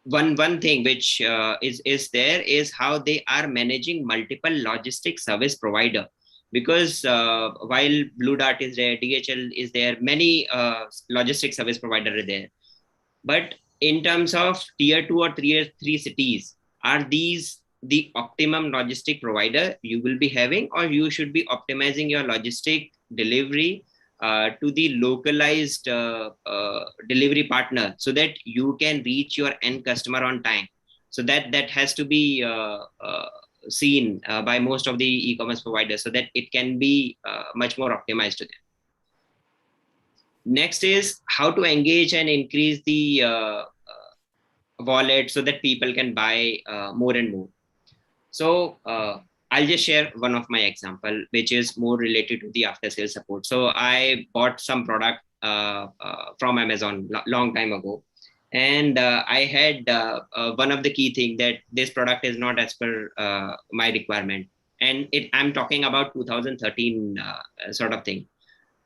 one thing which is there is how they are managing multiple logistic service provider, because while Blue Dart is there, DHL is there, many logistic service provider are there, but in terms of tier 2 or tier 3 cities, are these the optimum logistic provider you will be having, or you should be optimizing your logistic delivery to the localized delivery partner, so that you can reach your end customer on time. So that has to be seen by most of the e-commerce providers, so that it can be much more optimized to them. Next is how to engage and increase the wallet, so that people can buy more and more. So I'll just share one of my example, which is more related to the after sales support. So I bought some product from Amazon long time ago, and I had one of the key thing that this product is not as per my requirement, and I'm talking about 2013 sort of thing.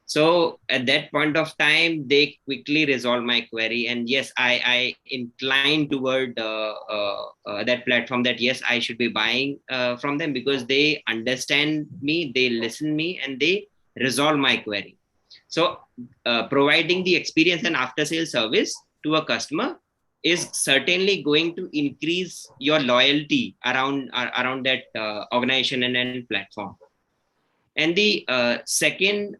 So at that point of time, they quickly resolved my query, and yes, I inclined toward that platform, that yes, I should be buying from them, because they understand me, they listen me, and they resolve my query. So providing the experience and after sales service to a customer is certainly going to increase your loyalty around that organization and platform. And the second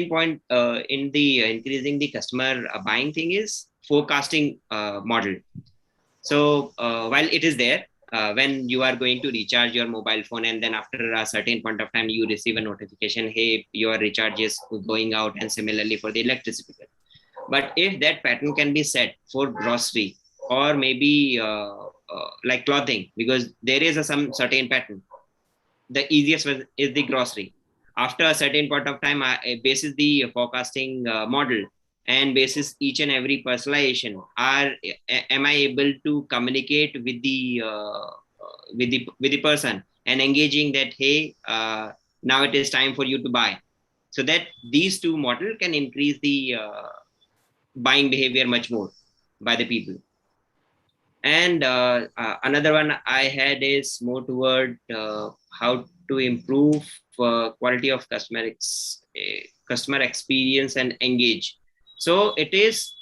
point in the increasing the customer buying thing is forecasting model. So while it is there, when you are going to recharge your mobile phone, and then after a certain point of time you receive a notification, hey, your recharge is going out, and similarly for the electricity bill. But if that pattern can be set for grocery, or maybe like clothing, because there is some certain pattern, the easiest one is the grocery. After a certain point of time, basis the forecasting model, and basis each and every personalization, am I able to communicate with the person and engaging that, hey, now it is time for you to buy, so that these two models can increase the buying behavior much more by the people. And another one I had is more toward how to improve quality of customer experience and engage. So it is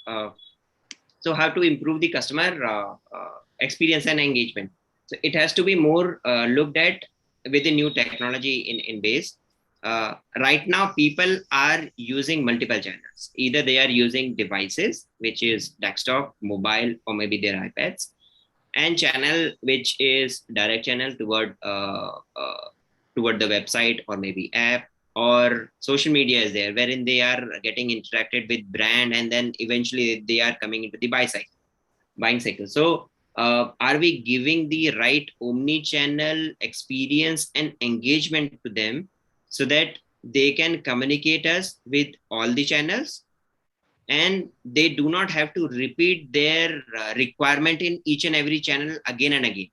so how to improve the customer experience and engagement. So it has to be more looked at with the new technology in base. Right now, people are using multiple channels. Either they are using devices, which is desktop, mobile, or maybe their iPads, and channel, which is direct channel toward the website or maybe app, or social media is there, wherein they are getting interacted with brand, and then eventually they are coming into the buying cycle. So are we giving the right omni-channel experience and engagement to them, so that they can communicate us with all the channels, and they do not have to repeat their requirement in each and every channel again and again.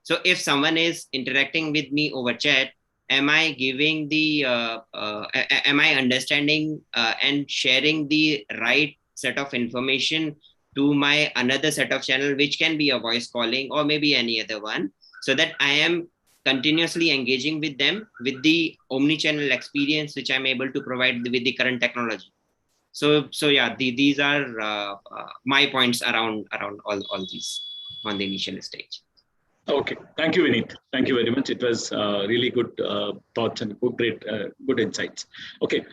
So if someone is interacting with me over chat, am I giving the, am I understanding and sharing the right set of information to my another set of channel, which can be a voice calling or maybe any other one, so that I am continuously engaging with them with the omni-channel experience, which I'm able to provide with the current technology. So yeah, these are my points around all these on the initial stage. Okay, thank you, Vineet. Thank you very much. It was really good thoughts and good insights. Okay,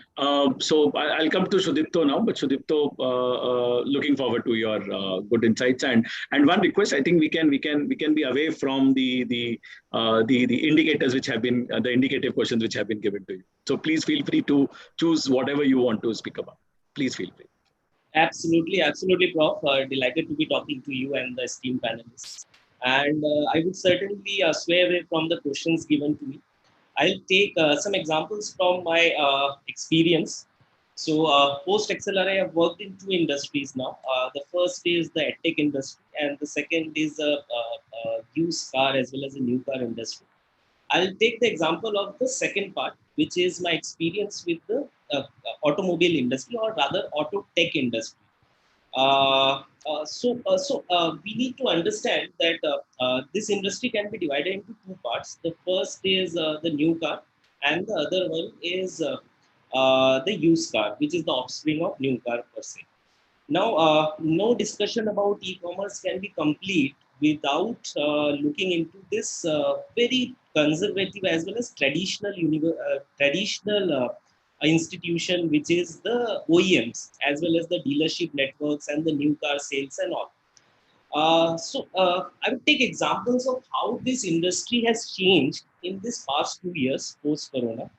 so I'll come to Sudipto now. But Sudipto, looking forward to your good insights, and one request. I think we can be away from the indicators which have been the indicative questions which have been given to you. So please feel free to choose whatever you want to speak about. Please feel free. Absolutely, Prof. Delighted to be talking to you and the esteemed panelists. And I would certainly sway away from the questions given to me. I'll take some examples from my experience. So post XLRI, I've worked in two industries now. The first is the edtech industry, and the second is the used car as well as the new car industry. I'll take the example of the second part, which is my experience with the automobile industry, or rather auto tech industry. So we need to understand that this industry can be divided into two parts. The first is the new car, and the other one is the used car, which is the offspring of new car per se. Now, no discussion about e-commerce can be complete without looking into this very conservative as well as traditional institution, which is the OEMs, as well as the dealership networks and the new car sales and all. I would take examples of how this industry has changed in this past 2 years post-corona,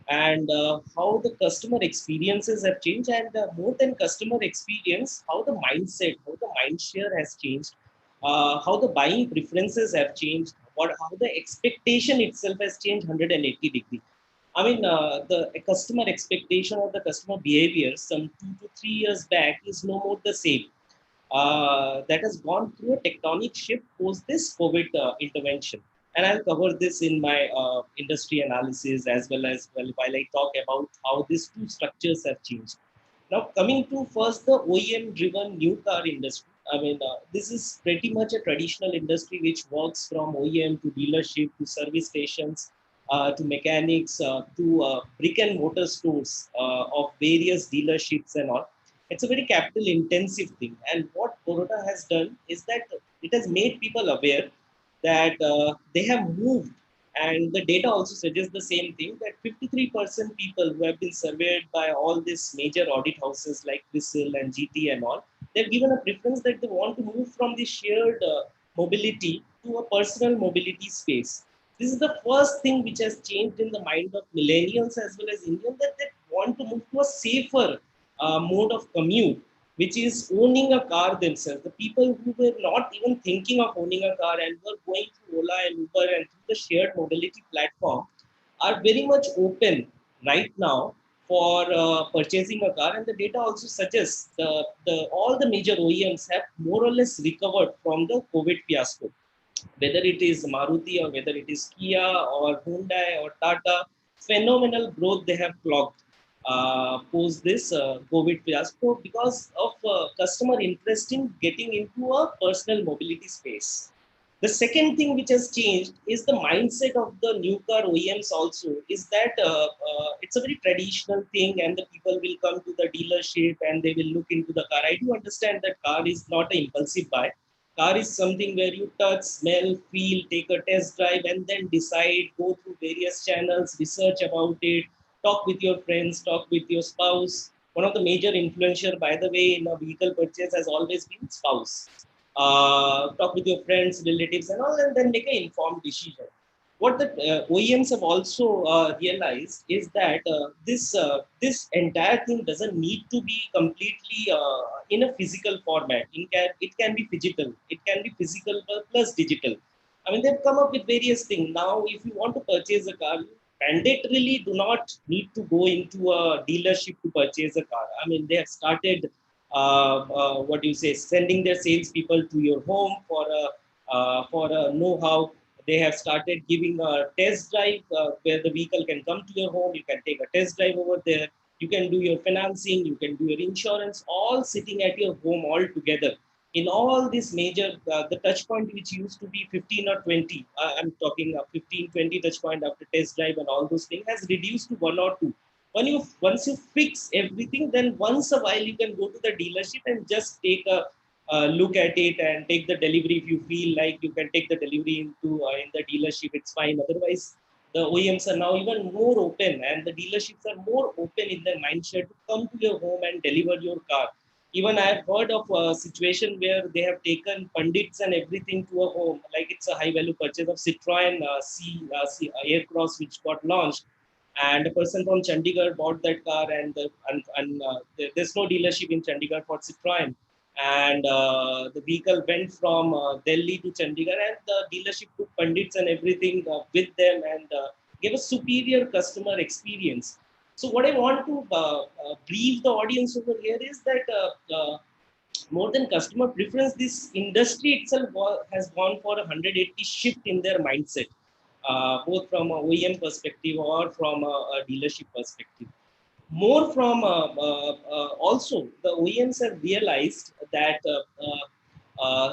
and how the customer experiences have changed, and more than customer experience, how the mindset, how the mind share has changed, how the buying preferences have changed, how the expectation itself has changed 180 degrees. I mean, the customer expectation or the customer behavior some 2 to 3 years back is no more the same. That has gone through a tectonic shift post this COVID intervention. And I'll cover this in my industry analysis as well while I talk about how these two structures have changed. Now, coming to first the OEM-driven new car industry. I mean, this is pretty much a traditional industry which works from OEM to dealership to service stations, to mechanics, to brick and mortar stores of various dealerships and all. It's a very capital intensive thing. And what Corona has done is that it has made people aware that they have moved, and the data also suggests the same thing, that 53% people who have been surveyed by all these major audit houses like CRISIL and GT and all, they've given a preference that they want to move from the shared mobility to a personal mobility space. This is the first thing which has changed in the mind of millennials as well as Indians, that they want to move to a safer mode of commute, which is owning a car themselves. The people who were not even thinking of owning a car and were going through Ola and Uber and through the shared mobility platform are very much open right now for purchasing a car. And the data also suggests all the major OEMs have more or less recovered from the COVID fiasco. Whether it is Maruti or whether it is Kia or Hyundai or Tata, phenomenal growth they have clocked post this COVID fiasco because of customer interest in getting into a personal mobility space. The second thing which has changed is the mindset of the new car OEMs also, is that it's a very traditional thing, and the people will come to the dealership and they will look into the car. I do understand that car is not an impulsive buy. Car is something where you touch, smell, feel, take a test drive, and then decide, go through various channels, research about it, talk with your friends, talk with your spouse. One of the major influencer, by the way, in a vehicle purchase has always been spouse. Talk with your friends, relatives, and all, and then make an informed decision. What the OEMs have also realized is that this entire thing doesn't need to be completely in a physical format. It can be digital. It can be physical plus digital. I mean, they've come up with various things. Now, if you want to purchase a car, you mandatorily do not need to go into a dealership to purchase a car. I mean, they have started, what do you say, sending their salespeople to your home for a know-how. They have started giving a test drive where the vehicle can come to your home. You can take a test drive over there. You can do your financing. You can do your insurance, all sitting at your home all together. In all these major, the touch point which used to be 15 or 20, I'm talking 15, 20 touch point after test drive and all those things has reduced to 1 or 2. Once you fix everything, then once a while you can go to the dealership and just take a look at it and take the delivery. If you feel like you can take the delivery into in the dealership, it's fine. Otherwise, the OEMs are now even more open, and the dealerships are more open in their mindset to come to your home and deliver your car. Even I have heard of a situation where they have taken pundits and everything to a home, like it's a high value purchase of Citroen C Aircross which got launched, and a person from Chandigarh bought that car, and there's no dealership in Chandigarh for Citroen, and the vehicle went from Delhi to Chandigarh, and the dealership took pundits and everything with them, and gave a superior customer experience. So what I want to brief the audience over here is that more than customer preference, this industry itself has gone for a 180 shift in their mindset, both from a OEM perspective or from a dealership perspective. More from also the OEMs have realized that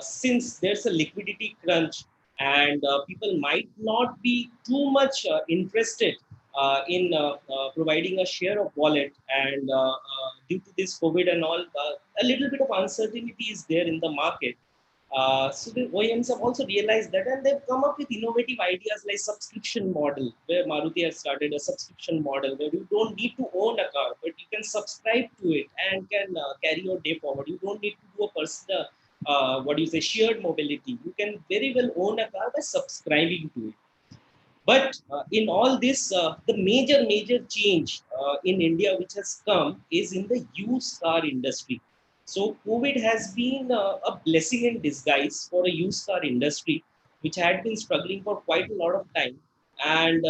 since there's a liquidity crunch and people might not be too much interested in providing a share of wallet, and due to this COVID and all, a little bit of uncertainty is there in the market. So the OEMs have also realized that, and they've come up with innovative ideas like subscription model, where Maruti has started a subscription model where you don't need to own a car, but you can subscribe to it and can carry your day forward. You don't need to do a personal, shared mobility. You can very well own a car by subscribing to it. But in all this, the major change in India which has come is in the used car industry. So COVID has been a blessing in disguise for a used car industry, which had been struggling for quite a lot of time, and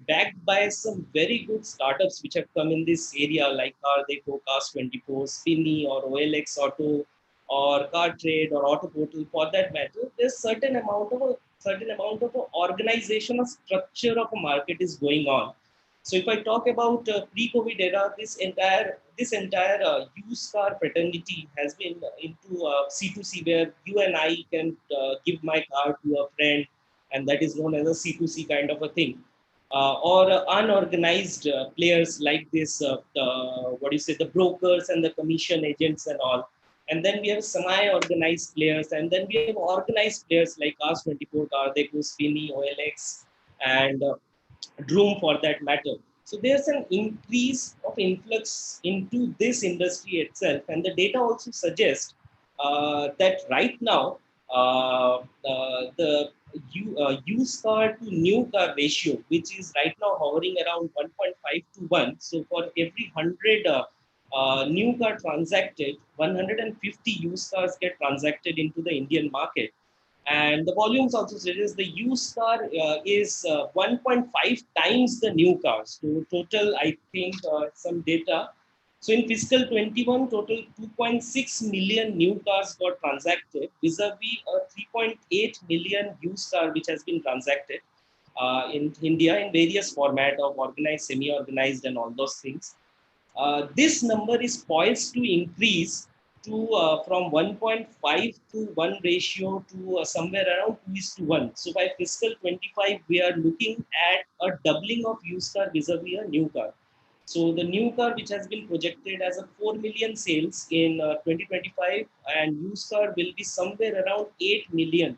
backed by some very good startups which have come in this area like Cardeco, Cars24, Spinny, or OLX Auto, or Car Trade, or Auto Portal for that matter. There's certain amount of organization or structure of a market is going on. So if I talk about pre-COVID era, this entire used car fraternity has been into C2C, where you and I can give my car to a friend, and that is known as a C2C kind of a thing. Or unorganized players like this, the brokers and the commission agents and all. And then we have semi-organized players, and then we have organized players like Cars24, Cardeco, Spinny, OLX, and Droom for that matter. So there's an increase of influx into this industry itself, and the data also suggests that right now the used car to new car ratio, which is right now hovering around 1.5 to 1. So for every 100 new car transacted, 150 used cars get transacted into the Indian market. And the volumes also suggest the used car is 1.5 times the new cars. So total, I think some data. So in fiscal 21, total 2.6 million new cars got transacted, vis-a-vis a 3.8 million used car which has been transacted in India in various format of organized, semi-organized, and all those things. This number is poised to increase to from 1.5 to 1 ratio to somewhere around 2:1. So by fiscal 25, we are looking at a doubling of used car vis-a-vis a new car. So the new car, which has been projected as a 4 million sales in 2025, and used car will be somewhere around 8 million.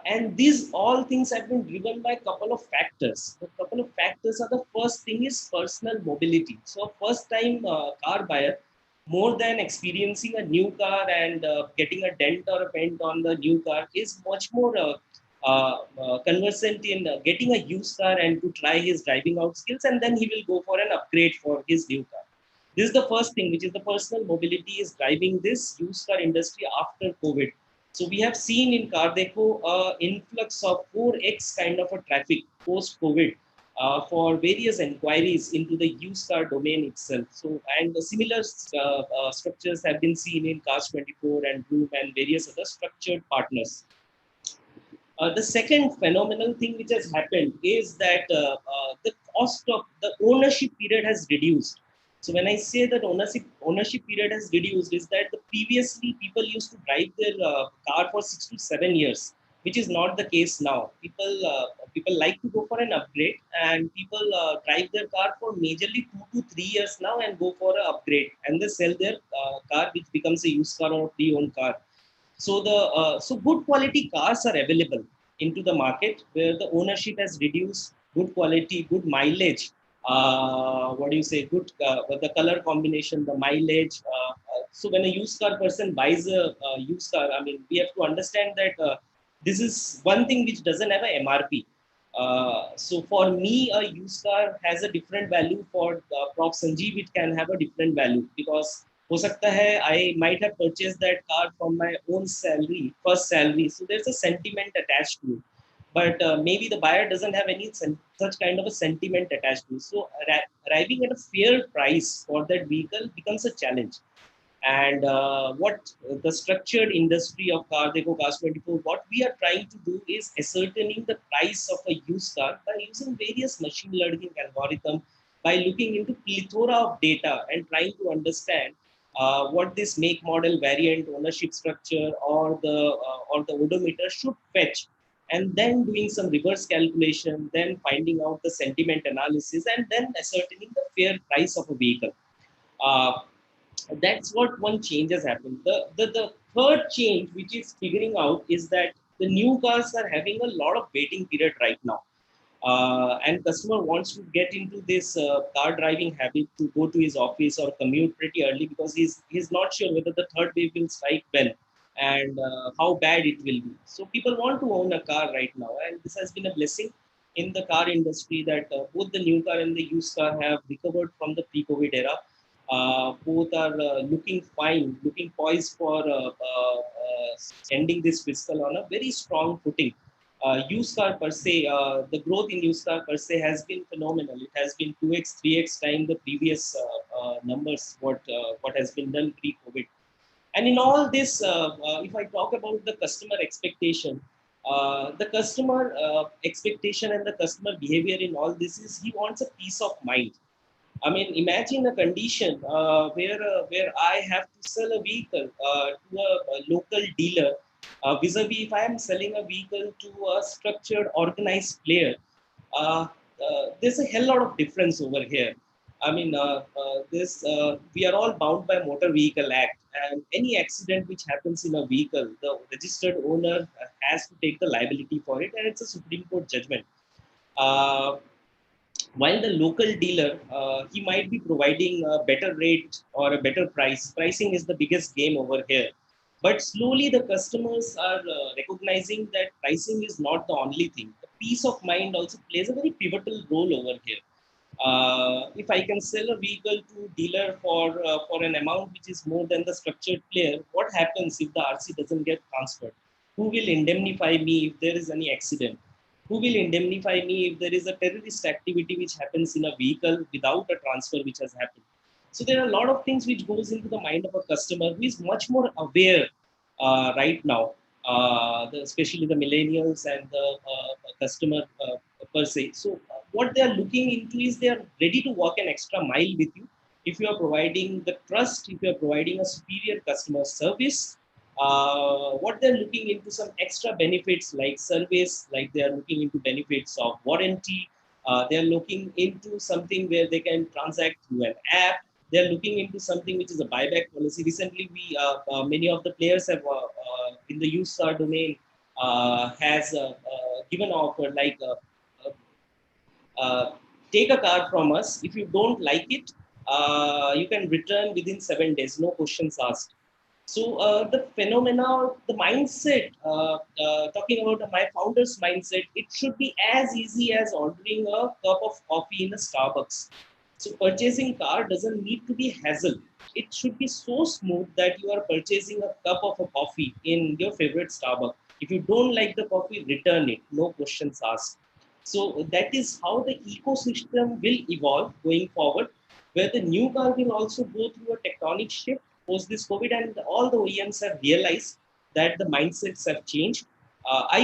And these all things have been driven by a couple of factors. The couple of factors are, the first thing is personal mobility. So a first time car buyer, more than experiencing a new car and getting a dent or a paint on the new car, is much more conversant in getting a used car and to try his driving out skills, and then he will go for an upgrade for his new car. This is the first thing, which is the personal mobility is driving this used car industry after COVID. So we have seen in Cardeco influx of 4x kind of a traffic post-COVID. for various inquiries into the used car domain itself. So, and similar structures have been seen in Cars24 and Bloom and various other structured partners. The second phenomenal thing which has happened is that the cost of the ownership period has reduced. So when I say that ownership period has reduced, is that previously people used to drive their car for 6 to 7 years, which is not the case now. People like to go for an upgrade, and people drive their car for majorly 2 to 3 years now and go for an upgrade, and they sell their car, which becomes a used car or a pre-owned car. So so good quality cars are available into the market where the ownership has reduced, good quality, good mileage. What do you say? Good the color combination, the mileage. So when a used car person buys a used car, I mean, we have to understand that this is one thing which doesn't have a MRP. So for me, a used car has a different value. For Prof. Sanjeev, it can have a different value, because हो सकता है I might have purchased that car from my own salary, first salary. So there's a sentiment attached to it. But maybe the buyer doesn't have any such kind of a sentiment attached to it. So arriving at a fair price for that vehicle becomes a challenge. And what the structured industry of Cars24, what we are trying to do is ascertaining the price of a used car by using various machine learning algorithms, by looking into plethora of data and trying to understand what this make, model, variant, ownership structure, or the odometer should fetch, and then doing some reverse calculation, then finding out the sentiment analysis, and then ascertaining the fair price of a vehicle. That's what one change has happened. The third change, which is figuring out, is that the new cars are having a lot of waiting period right now. And customer wants to get into this car driving habit to go to his office or commute pretty early, because he's not sure whether the third wave will strike when, and how bad it will be. So people want to own a car right now, and this has been a blessing in the car industry that both the new car and the used car have recovered from the pre-COVID era. Both are looking fine, looking poised for ending this fiscal on a very strong footing. Used car per se, the growth in used car per se has been phenomenal. It has been 2x, 3x time the previous numbers, what has been done pre-COVID. And in all this, if I talk about the customer expectation, the customer expectation and the customer behavior in all this is he wants a peace of mind. I mean, imagine a condition where I have to sell a vehicle to a local dealer, vis-a-vis if I am selling a vehicle to a structured, organized player. There's a hell lot of difference over here. I mean, we are all bound by Motor Vehicle Act, and any accident which happens in a vehicle, the registered owner has to take the liability for it, and it's a Supreme Court judgment. While the local dealer, he might be providing a better rate or a better price. Pricing is the biggest game over here. But slowly the customers are recognizing that pricing is not the only thing. The peace of mind also plays a very pivotal role over here. If I can sell a vehicle to dealer for an amount which is more than the structured player, what happens if the RC doesn't get transferred? Who will indemnify me if there is any accident? Who will indemnify me if there is a terrorist activity which happens in a vehicle without a transfer which has happened? So there are a lot of things which goes into the mind of a customer who is much more aware right now, especially the millennials and the customer per se. So what they are looking into is they are ready to walk an extra mile with you. If you are providing the trust, if you are providing a superior customer service, what they're looking into some extra benefits like service, like they are looking into benefits of warranty. They're looking into something where they can transact through an app. They're looking into something which is a buyback policy. Recently, many of the players have in the used car domain has given offer like take a car from us. If you don't like it, you can return within 7 days, no questions asked. So the phenomena, the mindset, talking about my founder's mindset, it should be as easy as ordering a cup of coffee in a Starbucks. So purchasing car doesn't need to be hassle. It should be so smooth that you are purchasing a cup of a coffee in your favorite Starbucks. If you don't like the coffee, return it, no questions asked. So that is how the ecosystem will evolve going forward, where the new car will also go through a tectonic shift post this COVID, and all the OEMs have realized that the mindsets have changed.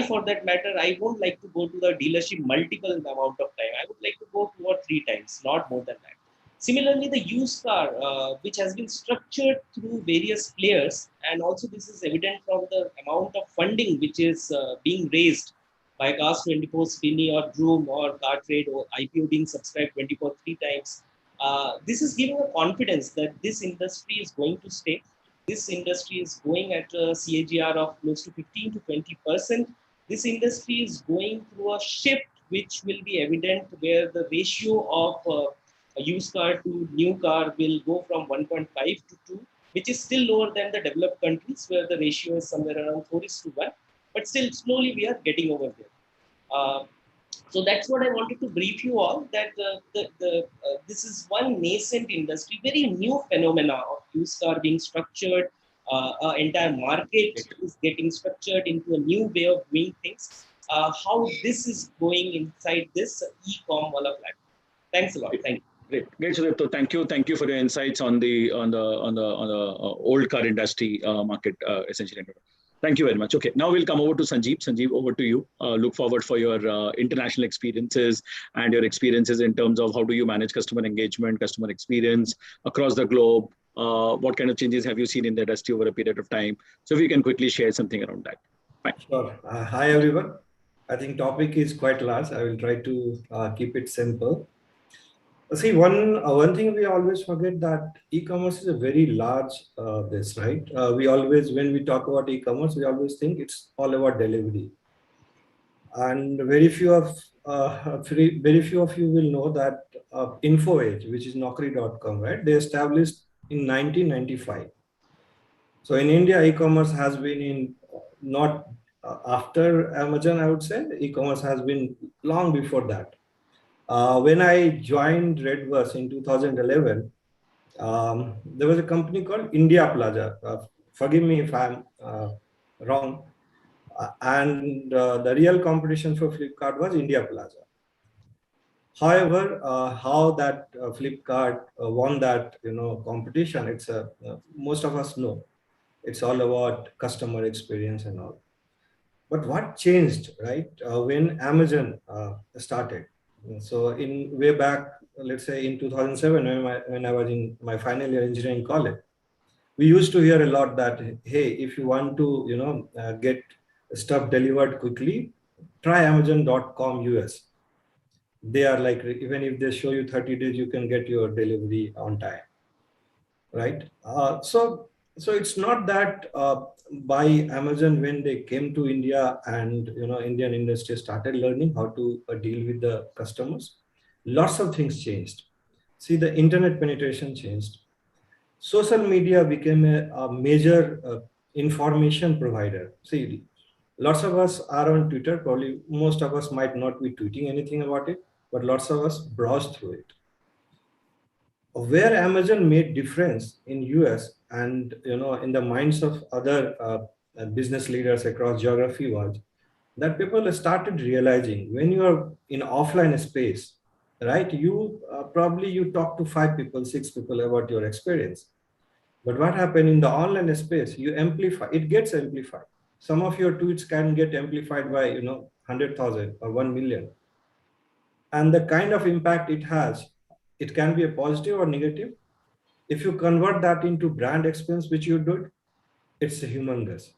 For that matter, I won't like to go to the dealership multiple amount of time. I would like to go 2 or 3 times, not more than that. Similarly, the used car, which has been structured through various players, and also this is evident from the amount of funding which is being raised by Cars24, Spinny or Droom or Car Trade or IPO being subscribed 24 3 times. This is giving a confidence that this industry is going to stay. This industry is going at a CAGR of close to 15 to 20%. This industry is going through a shift which will be evident, where the ratio of a used car to new car will go from 1.5 to 2, which is still lower than the developed countries where the ratio is somewhere around 4:1. But still, slowly we are getting over there. So that's what I wanted to brief you all, that this is one nascent industry, very new phenomena of used car being structured. Entire market is getting structured into a new way of doing things. How this is going inside this e-com wala platform. Thanks a lot. Thank you. Great, Sudipto. Thank you for your insights on the old car industry market essentially. Thank you very much. Okay, now we'll come over to Sanjeev. Sanjeev, over to you. Look forward for your international experiences and your experiences in terms of how do you manage customer engagement, customer experience across the globe. What kind of changes have you seen in the industry over a period of time? So if you can quickly share something around that. Fine. Sure. Hi, everyone. I think topic is quite large. I will try to keep it simple. See, one thing we always forget, that e-commerce is a very large this, right? We always, when we talk about e-commerce, we always think it's all about delivery. And very few of you will know that InfoEdge, which is Naukri.com, right? They established in 1995. So in India, e-commerce has been in not after Amazon, I would say. E-commerce has been long before that. When I joined Redbus in 2011, there was a company called India Plaza. Forgive me if I'm wrong. And the real competition for Flipkart was India Plaza. However, how that Flipkart won that competition, it's most of us know. It's all about customer experience and all. But what changed, right? When Amazon started. So in way back, let's say in 2007, when I was in my final year engineering college, we used to hear a lot that, hey, if you want to, get stuff delivered quickly, try Amazon.com US. They are like, even if they show you 30 days, you can get your delivery on time, right? So it's not that by Amazon, when they came to India and Indian industry started learning how to deal with the customers, lots of things changed. See, the internet penetration changed. Social media became a major information provider. See, lots of us are on Twitter. Probably most of us might not be tweeting anything about it, but lots of us browse through it. Where Amazon made difference in US and in the minds of other business leaders across geography was that people started realizing, when you are in offline space, right, you probably you talk to 5 people, 6 people about your experience. But what happened in the online space, you amplify, it gets amplified. Some of your tweets can get amplified by 100,000 or 1 million. And the kind of impact it has, it can be a positive or negative. If you convert that into brand experience, which you did, it's humongous.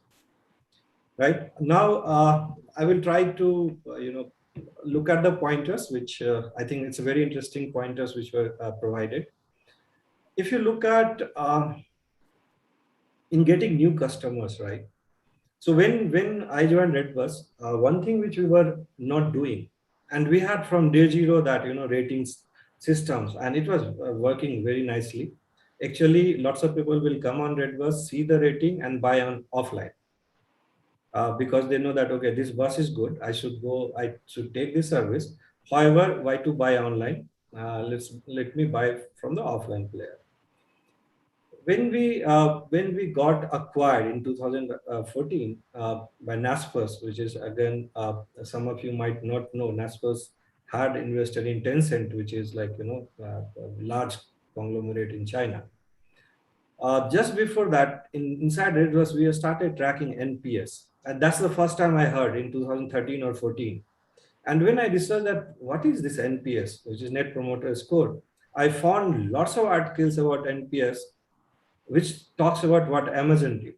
Right now, I will try to look at the pointers, which I think it's a very interesting pointers which were provided. If you look at in getting new customers, right? So when I joined Redbus, one thing which we were not doing, and we had from day zero that ratings systems, and it was working very nicely. Actually, lots of people will come on Redbus, see the rating, and buy on offline. Because they know that, okay, this bus is good, I should take this service. However, why to buy online? Let me buy from the offline player. when we got acquired in 2014 by Naspers, which is again some of you might not know, Naspers had invested in Tencent, which is like a large conglomerate in China. Just before that, inside Redbus, we started tracking NPS, and that's the first time I heard in 2013 or 14. And when I researched that, what is this NPS, which is Net Promoter Score, I found lots of articles about NPS, which talks about what Amazon did.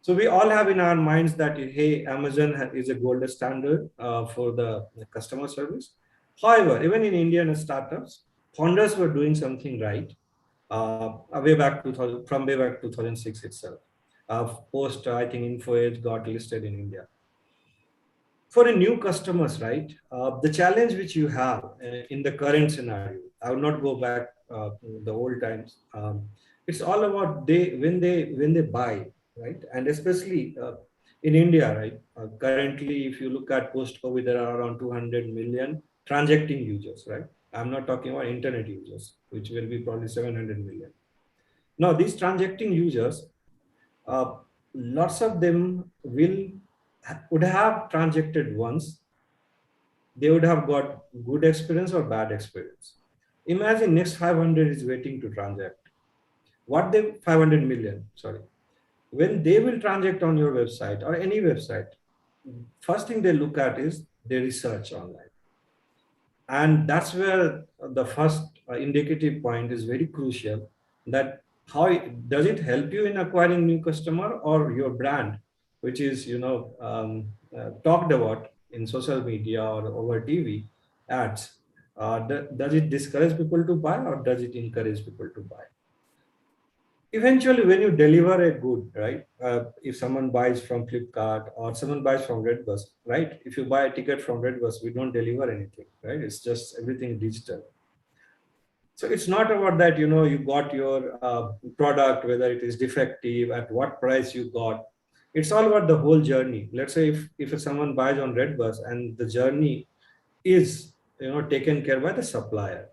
So we all have in our minds that, hey, Amazon is a gold standard for the customer service. However, even in Indian startups, founders were doing something right way back 2000, from way back 2006 itself. Post, I think InfoEdge got listed in India. For a new customers, right? The challenge which you have in the current scenario, I will not go back the old times. It's all about when they buy, right? And especially in India, right? Currently, if you look at post-COVID, there are around 200 million transacting users, right? I'm not talking about internet users, which will be probably 700 million. Now, these transacting users, lots of them would have transacted once. They would have got good experience or bad experience. Imagine next 500 is waiting to transact. 500 million, sorry. When they will transact on your website or any website, first thing they look at is their research online. And that's where the first indicative point is very crucial, that does it help you in acquiring new customer, or your brand, which is talked about in social media or over TV ads, does it discourage people to buy, or does it encourage people to buy? Eventually, when you deliver a good, right? If someone buys from Flipkart or someone buys from Redbus, right? If you buy a ticket from Redbus, we don't deliver anything, right? It's just everything digital. So it's not about that, you got your product, whether it is defective, at what price you got. It's all about the whole journey. Let's say if someone buys on Redbus and the journey is, taken care by the supplier.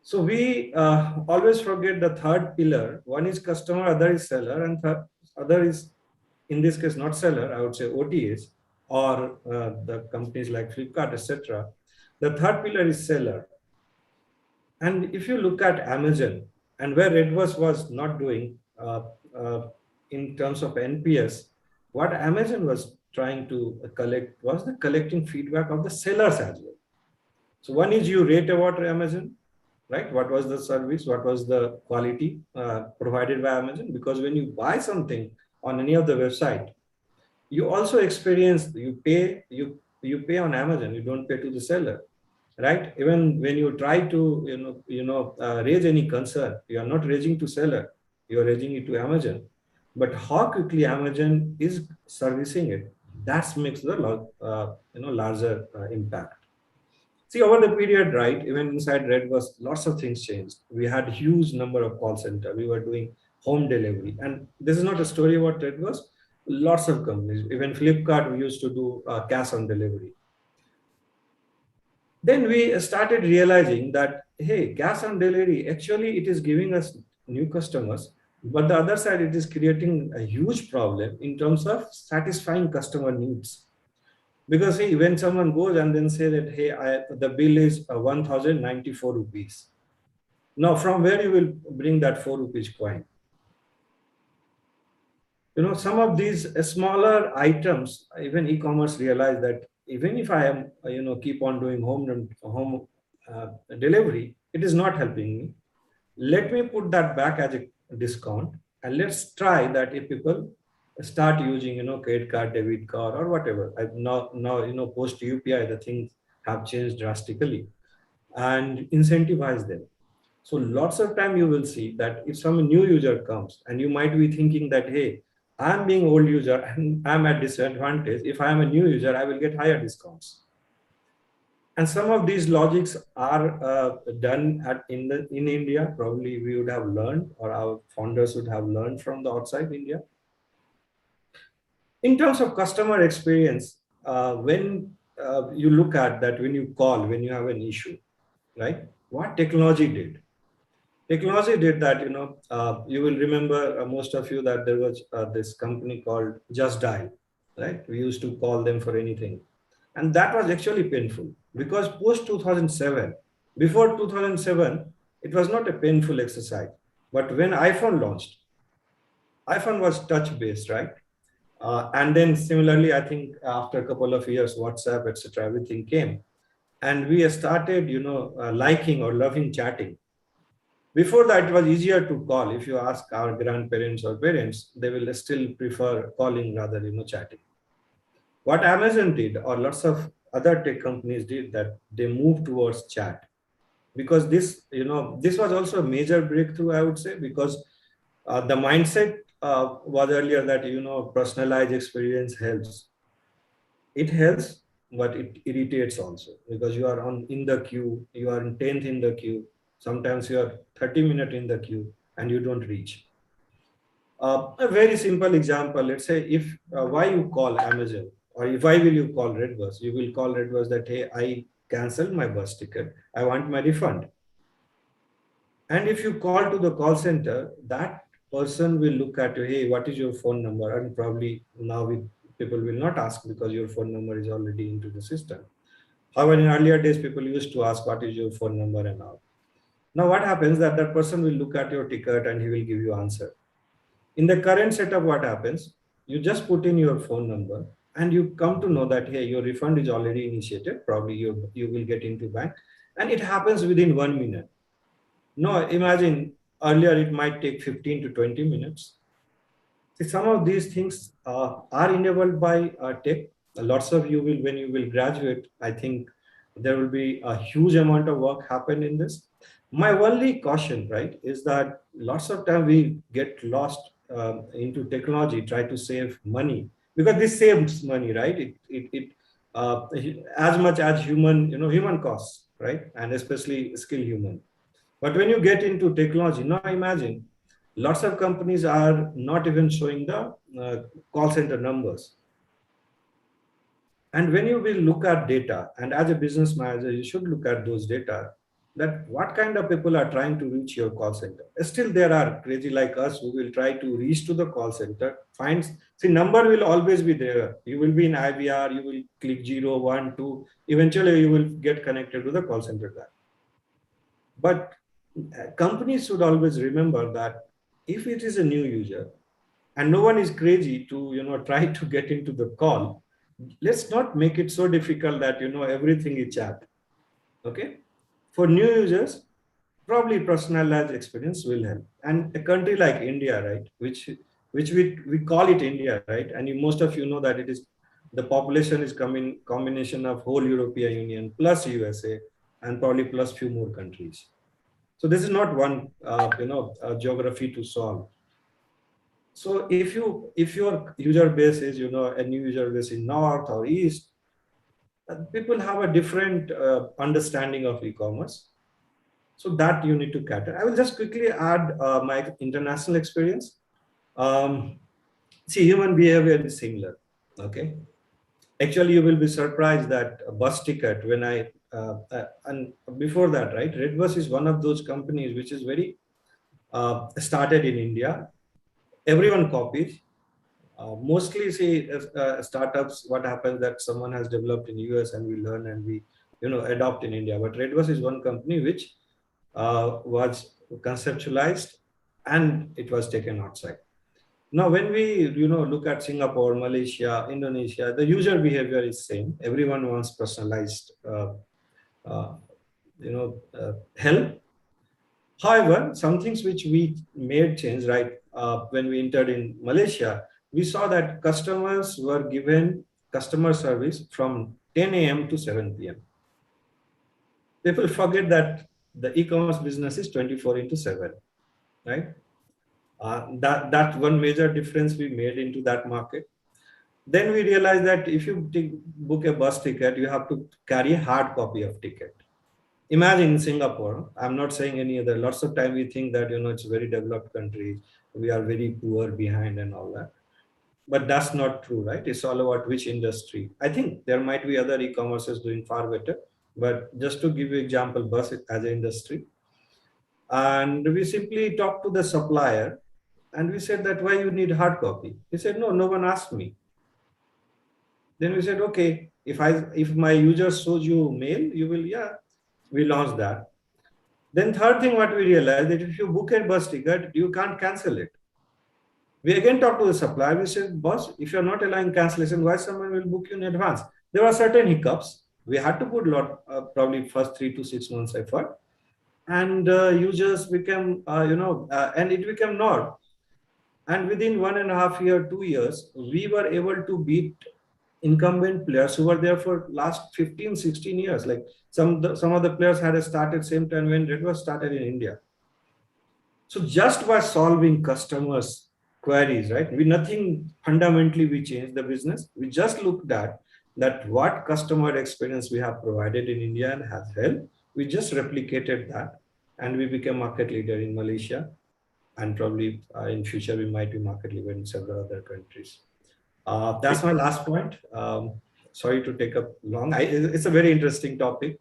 So we always forget the third pillar. One is customer, other is seller, and other is, in this case, not seller, I would say OTAs, or the companies like Flipkart, etc. The third pillar is seller. And if you look at Amazon and where Redbus was not doing in terms of NPS, what Amazon was trying to collect was the collecting feedback of the sellers as well. So one is you rate about Amazon, right? What was the service? What was the quality provided by Amazon? Because when you buy something on any of the website, you also experience, you pay on Amazon. You don't pay to the seller, right? Even when you try to raise any concern, you are not raising to seller. You are raising it to Amazon. But how quickly Amazon is servicing it, that makes the larger impact. See, over the period, right, even inside Redbus, lots of things changed. We had huge number of call center. We were doing home delivery. And this is not a story about Redbus. Lots of companies, even Flipkart, we used to do cash on delivery. Then we started realizing that, hey, cash on delivery, actually it is giving us new customers, but the other side, it is creating a huge problem in terms of satisfying customer needs. Because see, when someone goes and then say that, hey, the bill is 1,094 rupees. Now, from where you will bring that 4 rupees coin? Some of these smaller items, even e-commerce realize that even if I am, keep on doing home delivery, it is not helping me. Let me put that back as a discount, and let's try that if people start using, credit card, debit card, or whatever. Now, post UPI, the things have changed drastically, and incentivize them. So lots of time you will see that if some new user comes, and you might be thinking that, hey, I'm being old user and I'm at disadvantage. If I am a new user, I will get higher discounts. And some of these logics are done in India. Probably we would have learned, or our founders would have learned from the outside India. In terms of customer experience, when you look at that, when you call, when you have an issue, right? What technology did? Technology did that, you will remember, most of you, that there was this company called Just Dial, right? We used to call them for anything. And that was actually painful because post 2007, before 2007, it was not a painful exercise. But when iPhone launched, iPhone was touch based, right? And then similarly, I think after a couple of years, WhatsApp, etc., everything came. And we started, liking or loving chatting. Before that, it was easier to call. If you ask our grandparents or parents, they will still prefer calling rather than chatting. What Amazon did, or lots of other tech companies did, that they moved towards chat, because this was also a major breakthrough, I would say, because the mindset was earlier that personalized experience helps. It helps, but it irritates also, because you are in the queue, you are in 10th in the queue, sometimes you are 30 minutes in the queue and you don't reach. A very simple example, let's say, if why you call Amazon, or why will you call Redbus? You will call Redbus that, hey, I canceled my bus ticket, I want my refund. And if you call to the call center, that person will look at you, hey, what is your phone number? And probably now people will not ask, because your phone number is already into the system. However, in earlier days, people used to ask, what is your phone number and all. Now what happens, that person will look at your ticket and he will give you answer. In the current setup, what happens? You just put in your phone number and you come to know that, hey, your refund is already initiated. Probably you will get into bank, and it happens within 1 minute. No, imagine earlier it might take 15 to 20 minutes. See, some of these things are enabled by tech. Lots of you will, when you will graduate, I think there will be a huge amount of work happen in this. My only caution, right, is that lots of time we get lost into technology, try to save money, because this saves money, right? As much as human costs, right, and especially skilled human. But when you get into technology, now imagine lots of companies are not even showing the call center numbers. And when you will look at data, and as a business manager, you should look at those data, that what kind of people are trying to reach your call center. Still, there are crazy like us who will try to reach to the call center, see, number will always be there. You will be in IVR, you will click 0, 1, 2, eventually you will get connected to the call center guy. But companies should always remember that if it is a new user and no one is crazy to try to get into the call, let's not make it so difficult that everything is chat. Okay, for new users, probably personalized experience will help. And a country like India, right, which we call it India, right, and most of you know that it is, the population is coming combination of whole European Union plus USA and probably plus few more countries. So this is not one geography to solve. So if your user base is a new user base in north or east, people have a different understanding of e-commerce. So that you need to cater. I will just quickly add my international experience. See, human behavior is similar. Okay, actually, you will be surprised that a bus ticket, when and before that, right, Redbus is one of those companies which is very started in India. Everyone copies. Mostly, see, startups, what happens that someone has developed in US and we learn and we adopt in India. But Redbus is one company which was conceptualized and it was taken outside. Now, when we look at Singapore, Malaysia, Indonesia, the user behavior is same. Everyone wants personalized help. However, some things which we made change, right? When we entered in Malaysia, we saw that customers were given customer service from 10 a.m. to 7 p.m. People forget that the e-commerce business is 24/7, right? That's one major difference we made into that market. Then we realized that if you book a bus ticket, you have to carry a hard copy of ticket. Imagine in Singapore, I'm not saying any other, lots of time we think that, it's a very developed country, we are very poor behind and all that. But that's not true, right? It's all about which industry. I think there might be other e-commerces doing far better, but just to give you example, bus as an industry, And we simply talked to the supplier and we said that why you need hard copy? He said, no, no one asked me. Then we said, okay, if my user shows you mail, you will, yeah, we launched that. Then third thing what we realized that if you book a bus ticket, you can't cancel it. We again talked to the supplier. We said, boss, if you're not allowing cancellation, why someone will book you in advance? There were certain hiccups. We had to put a lot, probably first 3 to 6 months effort. And users became, and it became not. And within 1.5 years, 2 years, we were able to beat incumbent players who were there for last 15, 16 years. Like some of the players had started same time when Red was started in India. So just by solving customers' queries, right? Nothing fundamentally we changed the business. We just looked at that what customer experience we have provided in India and has helped. We just replicated that and we became market leader in Malaysia. And probably in future, we might be market leader in several other countries. That's my last point. Sorry to take up long. It's a very interesting topic.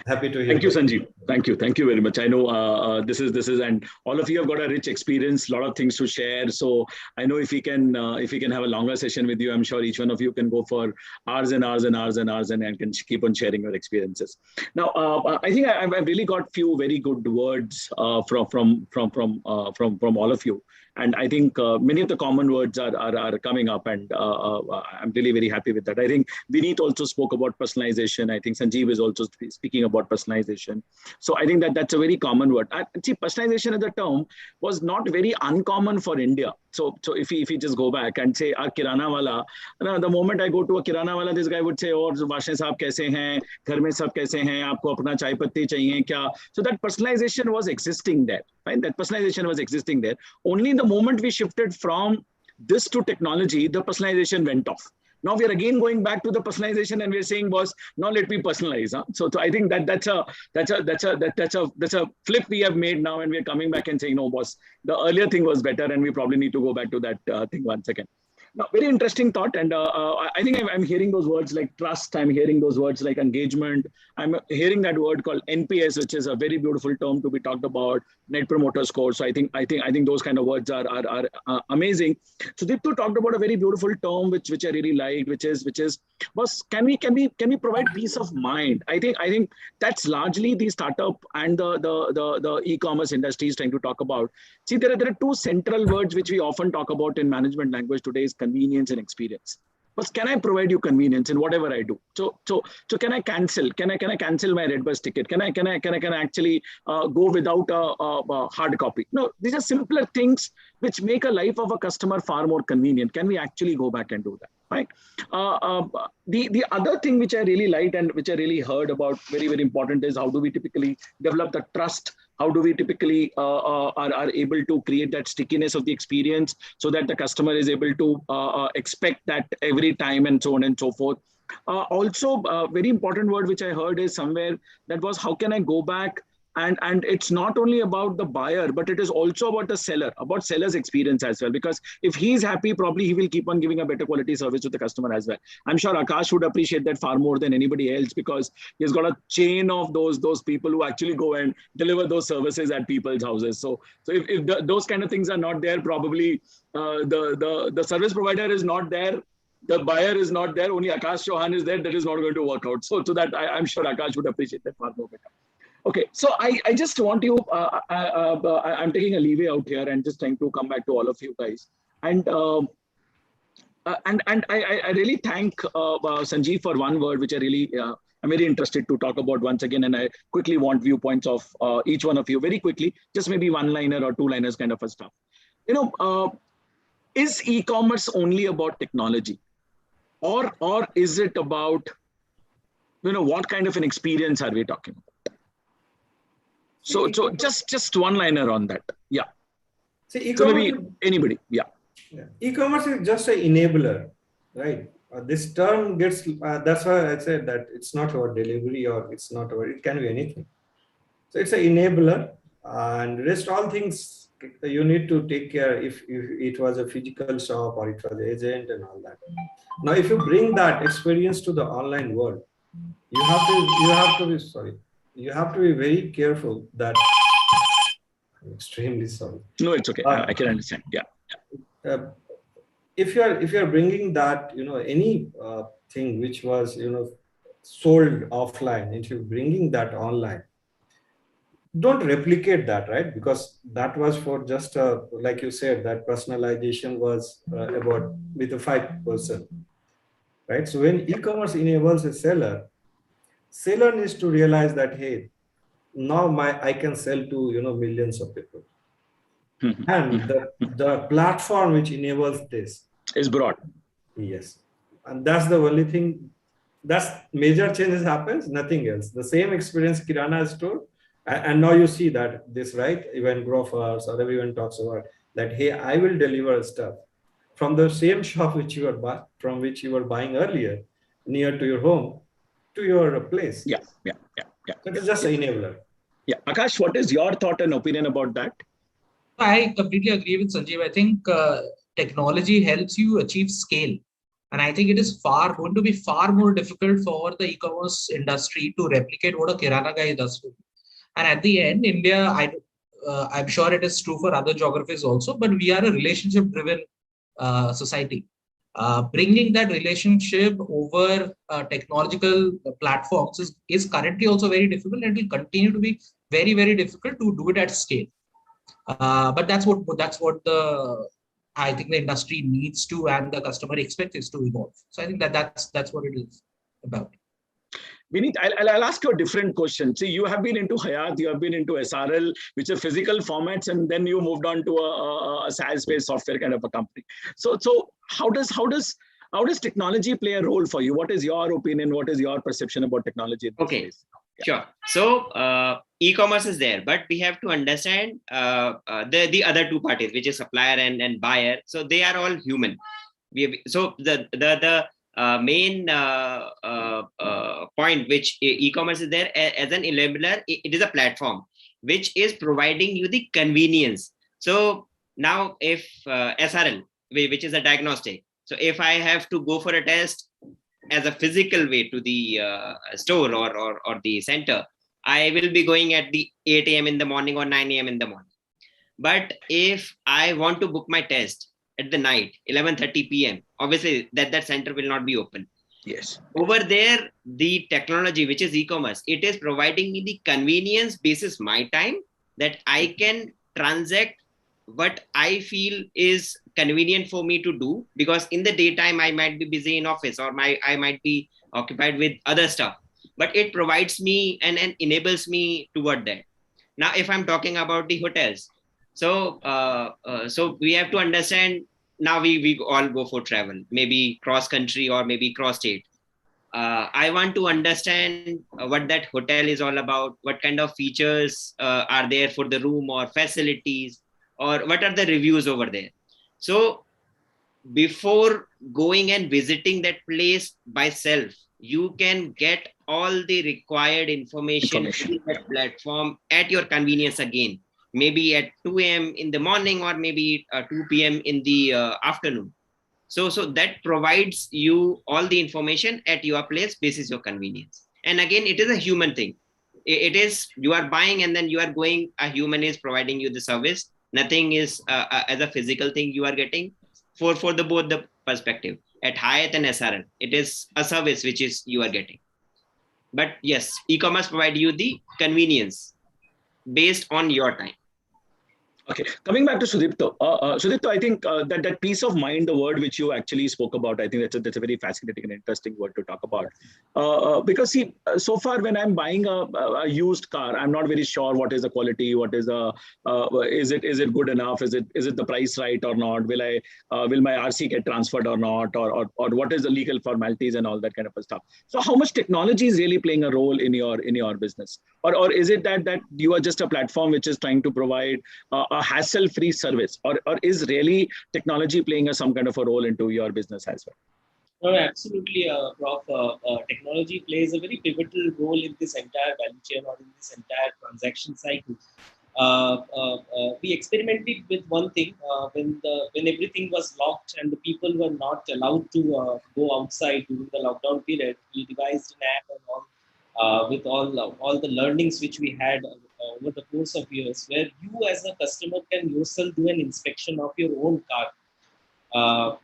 Happy to hear. Thank you, Sanjeev. Thank you very much. I know this is, and all of you have got a rich experience, a lot of things to share. So I know if we can have a longer session with you, I'm sure each one of you can go for hours and hours and hours and hours and can keep on sharing your experiences. Now, I think I've really got few very good words from all of you. And I think many of the common words are coming up, and I'm really very happy with that. I think Vineet also spoke about personalization. I think Sanjeev is also speaking about personalization. So I think that's a very common word. See, personalization as a term was not very uncommon for India. So if we just go back and say, a kirana wala, the moment I go to a kirana wala, this guy would say, "Oh, Varshney saab kaise hain? Ghar mein sab kaise hain? Aapko apna chai patti chahiye kya?" So that personalization was existing there, right? That personalization was existing there. Only the moment we shifted from this to technology, the personalization went off. Now we are again going back to the personalization, and we're saying, "Boss, now let me personalize." Huh? So I think that's a flip we have made now, and we're coming back and saying, "No, boss, the earlier thing was better, and we probably need to go back to that thing once again." Now, very interesting thought, and I think I'm hearing those words like trust. I'm hearing those words like engagement. I'm hearing that word called NPS, which is a very beautiful term to be talked about. Net Promoter Score. So I think those kind of words are amazing. So Diptu talked about a very beautiful term which I really liked, which is was can we provide peace of mind? I think that's largely the startup and the e-commerce industry is trying to talk about. See, there are two central words which we often talk about in management language today: is convenience and experience. But can I provide you convenience in whatever I do? So can I cancel? Can I cancel my red bus ticket? Can I actually go without a hard copy? No, these are simpler things which make a life of a customer far more convenient. Can we actually go back and do that? Right. The other thing which I really liked and which I really heard about, very, very important, is how do we typically develop the trust? How do we typically are able to create that stickiness of the experience so that the customer is able to expect that every time, and so on and so forth. Also, a very important word which I heard is somewhere that was, how can I go back? And it's not only about the buyer, but it is also about the seller, about seller's experience as well. Because if he's happy, probably he will keep on giving a better quality service to the customer as well. I'm sure Akash would appreciate that far more than anybody else, because he's got a chain of those people who actually go and deliver those services at people's houses. So if those kind of things are not there, probably the service provider is not there, the buyer is not there, only Akash Chauhan is there, that is not going to work out. So that I'm sure Akash would appreciate that far more better. Okay, so I just want you, I'm taking a leeway out here and just trying to come back to all of you guys. And I really thank Sanjeev for one word, which I really, I'm very interested to talk about once again. And I quickly want viewpoints of each one of you very quickly, just maybe one-liner or two-liners kind of a stuff. Is e-commerce only about technology? Or is it about, what kind of an experience are we talking about? So just one liner on that. Yeah. See, so maybe anybody. Yeah. E-commerce is just an enabler, right? This term gets, that's why I said that it's not about delivery, or it's not about, it can be anything. So it's an enabler, and rest all things you need to take care if it was a physical shop or it was an agent and all that. Now, if you bring that experience to the online world, you have to be very careful that I'm extremely sorry. No, it's okay. I can understand. Yeah. If you're bringing that, any thing which was, sold offline, if you're bringing that online, don't replicate that, right? Because that was for just, like you said, that personalization was about with a 5%, right? So when e-commerce enables a seller needs to realize that, hey, now I can sell to, millions of people. And the platform which enables this is broad. Yes. And that's the only thing, that's major changes happens, nothing else. The same experience Kirana store. And now you see that this, right? Even grofers or everyone talks about that, hey, I will deliver stuff from the same shop which you were from which you were buying earlier, near to your home, to your place. Yeah. So it's just an enabler. Yeah. Akash, what is your thought and opinion about that? I completely agree with Sanjeev. I think technology helps you achieve scale. And I think it is going to be far more difficult for the e-commerce industry to replicate what a Kirana guy does. And at the end, India, I'm sure it is true for other geographies also, but we are a relationship-driven society. Bringing that relationship over technological platforms is currently also very difficult, and it will continue to be very, very difficult to do it at scale. But that's what I think the industry needs to, and the customer expects is to evolve. So I think that's what it is about. Vineet, I'll ask you a different question. See, you have been into Hayat, you have been into SRL, which are physical formats, and then you moved on to a SaaS-based software kind of a company. So how does technology play a role for you? What is your opinion? What is your perception about technology in this space? Sure. So e-commerce is there, but we have to understand the other two parties, which is supplier and buyer. So they are all human. So the main point which e-commerce is there as an enabler, it is a platform which is providing you the convenience. So now if SRL, which is a diagnostic, so if I have to go for a test as a physical way to the store or the center, I will be going at the 8 a.m. in the morning or 9 a.m. in the morning. But if I want to book my test at the night, 11:30 p.m., obviously that center will not be open. Yes. Over there, the technology, which is e-commerce, it is providing me the convenience basis my time, that I can transact what I feel is convenient for me to do, because in the daytime I might be busy in office, or I might be occupied with other stuff, but it provides me and enables me toward that. Now, if I'm talking about the hotels, so we have to understand, now we all go for travel, maybe cross country or maybe cross state. I want to understand what that hotel is all about, what kind of features are there for the room or facilities, or what are the reviews over there. So before going and visiting that place by self, you can get all the required information in that platform at your convenience again, maybe at 2 a.m. in the morning, or maybe 2 p.m. in the afternoon. So that provides you all the information at your place, basis your convenience. And again, it is a human thing. It is, you are buying and then you are going, a human is providing you the service. Nothing is as a physical thing you are getting for both the perspective. At Hyatt and SRL, it is a service which is you are getting. But yes, e-commerce provide you the convenience based on your time. Okay, coming back to Sudipto. Sudipto, I think that peace of mind, the word which you actually spoke about, I think that's a very fascinating and interesting word to talk about. Because see, so far when I'm buying a used car, I'm not very sure what is the quality, what is is it good enough, is it the price right or not? Will my RC get transferred or not, or what is the legal formalities and all that kind of stuff. So how much technology is really playing a role in your business, or is it that you are just a platform which is trying to provide a hassle-free service, or is really technology playing some kind of a role into your business as well? No, absolutely, Prof. Technology plays a very pivotal role in this entire value chain or in this entire transaction cycle. We experimented with one thing when everything was locked and the people were not allowed to go outside during the lockdown period. We devised an app and all with all the learnings which we had over the course of years, where you as a customer can yourself do an inspection of your own car.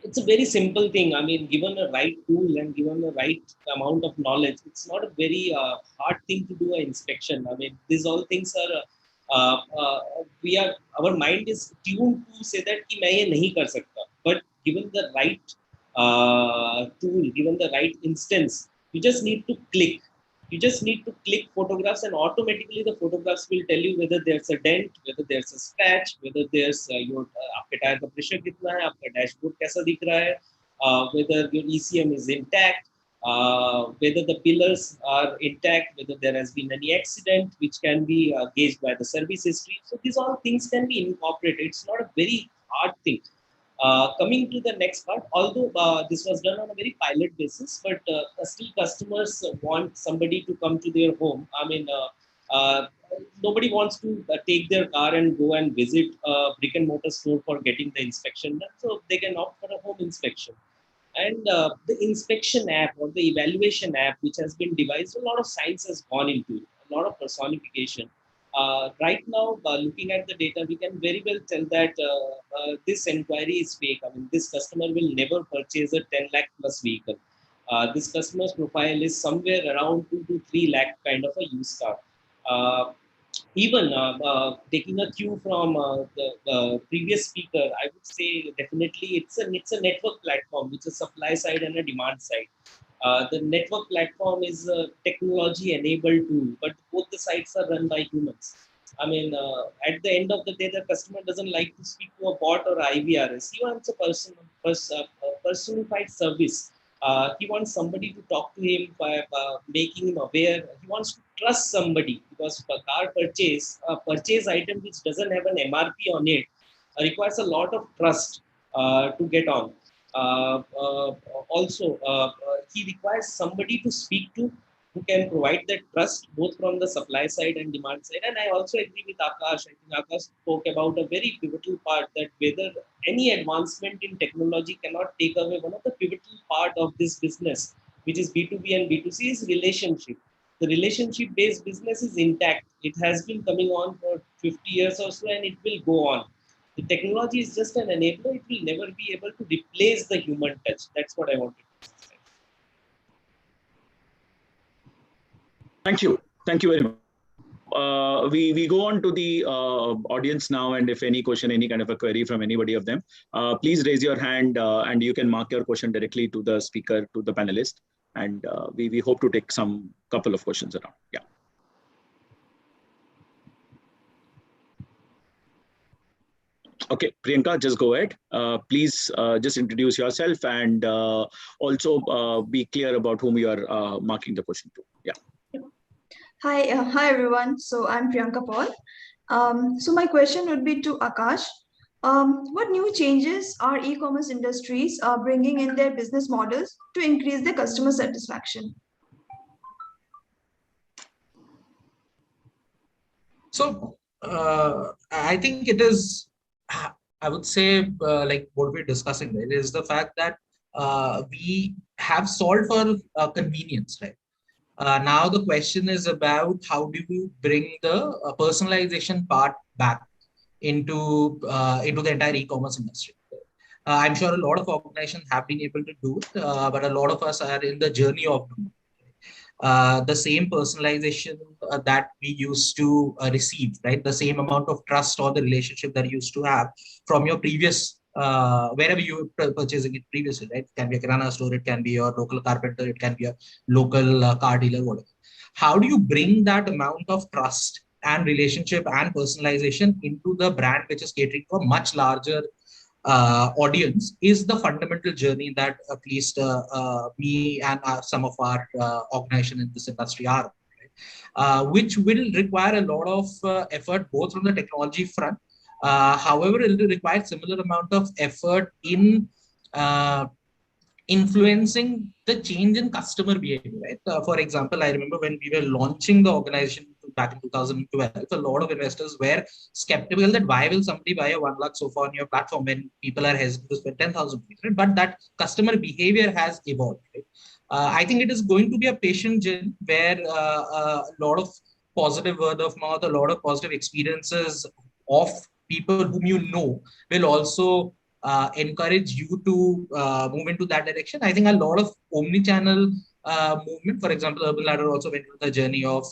It's a very simple thing. I mean, given the right tool and given the right amount of knowledge, it's not a very hard thing to do an inspection. I mean, these all things are, our mind is tuned to say that कि मैं ये नहीं कर सकता. But given the right tool, given the right instance, you just need to click. You just need to click photographs, and automatically the photographs will tell you whether there's a dent, whether there's a scratch, whether there's आपके tyre का pressure कितना है, आपका dashboard कैसा दिख रहा है, whether your ECM is intact, whether the pillars are intact, whether there has been any accident, which can be gauged by the service history. So these all things can be incorporated. It's not a very hard thing. Coming to the next part, although this was done on a very pilot basis, but still customers want somebody to come to their home. I mean, nobody wants to take their car and go and visit a brick and mortar store for getting the inspection done, so they can opt for a home inspection. And the inspection app or the evaluation app, which has been devised, a lot of science has gone into it, a lot of personification. Right now, looking at the data, we can very well tell that this inquiry is fake. I mean, this customer will never purchase a 10 lakh plus vehicle. This customer's profile is somewhere around 2 to 3 lakh kind of a used car. Even taking a cue from the previous speaker, I would say definitely it's a network platform, which is supply side and a demand side. The network platform is a technology-enabled tool, but both the sites are run by humans. I mean, at the end of the day, the customer doesn't like to speak to a bot or IVRS. He wants a personified service. He wants somebody to talk to him by making him aware. He wants to trust somebody, because for car purchase, a purchase item which doesn't have an MRP on it requires a lot of trust to get on. Also, he requires somebody to speak to who can provide that trust both from the supply side and demand side. And I also agree with Akash. I think Akash spoke about a very pivotal part, that whether any advancement in technology cannot take away one of the pivotal part of this business, which is B2B and B2C, is relationship. The relationship-based business is intact. It has been coming on for 50 years or so, and it will go on. The technology is just an enabler. It will never be able to replace the human touch. That's what I wanted to say. Thank you. Thank you very much. We go on to the audience now, and if any question, any kind of a query from anybody of them, please raise your hand and you can mark your question directly to the speaker, to the panelist, and we hope to take some couple of questions around. Yeah. Okay, Priyanka, just go ahead. Please just introduce yourself and also be clear about whom you are marking the question to. Yeah. Hi everyone. So I'm Priyanka Paul. So my question would be to Akash. What new changes are e-commerce industries bringing in their business models to increase their customer satisfaction? So I think it is, I would say, like what we're discussing, right, is the fact that we have solved for convenience, right? Now the question is about how do you bring the personalization part back into the entire e-commerce industry. I'm sure a lot of organizations have been able to do it, but a lot of us are in the journey of doing it. The same personalization that we used to receive, right? The same amount of trust or the relationship that you used to have from your previous wherever you were purchasing it previously, right? It can be a kirana store, it can be your local carpenter, it can be a local car dealer, whatever. How do you bring that amount of trust and relationship and personalization into the brand which is catering to a much larger audience is the fundamental journey that at least me and some of our organization in this industry are, right? Which will require a lot of effort both from the technology front. However, it will require similar amount of effort in influencing the change in customer behavior, right? For example, I remember when we were launching the organization back in 2012, a lot of investors were skeptical that why will somebody buy a 1 lakh sofa on your platform when people are hesitant to spend 10,000, right? But that customer behavior has evolved, right? I think it is going to be a patient journey where a lot of positive word of mouth, a lot of positive experiences of people whom you know will also encourage you to move into that direction. I think a lot of omni-channel movement, for example, Urban Ladder also went through the journey of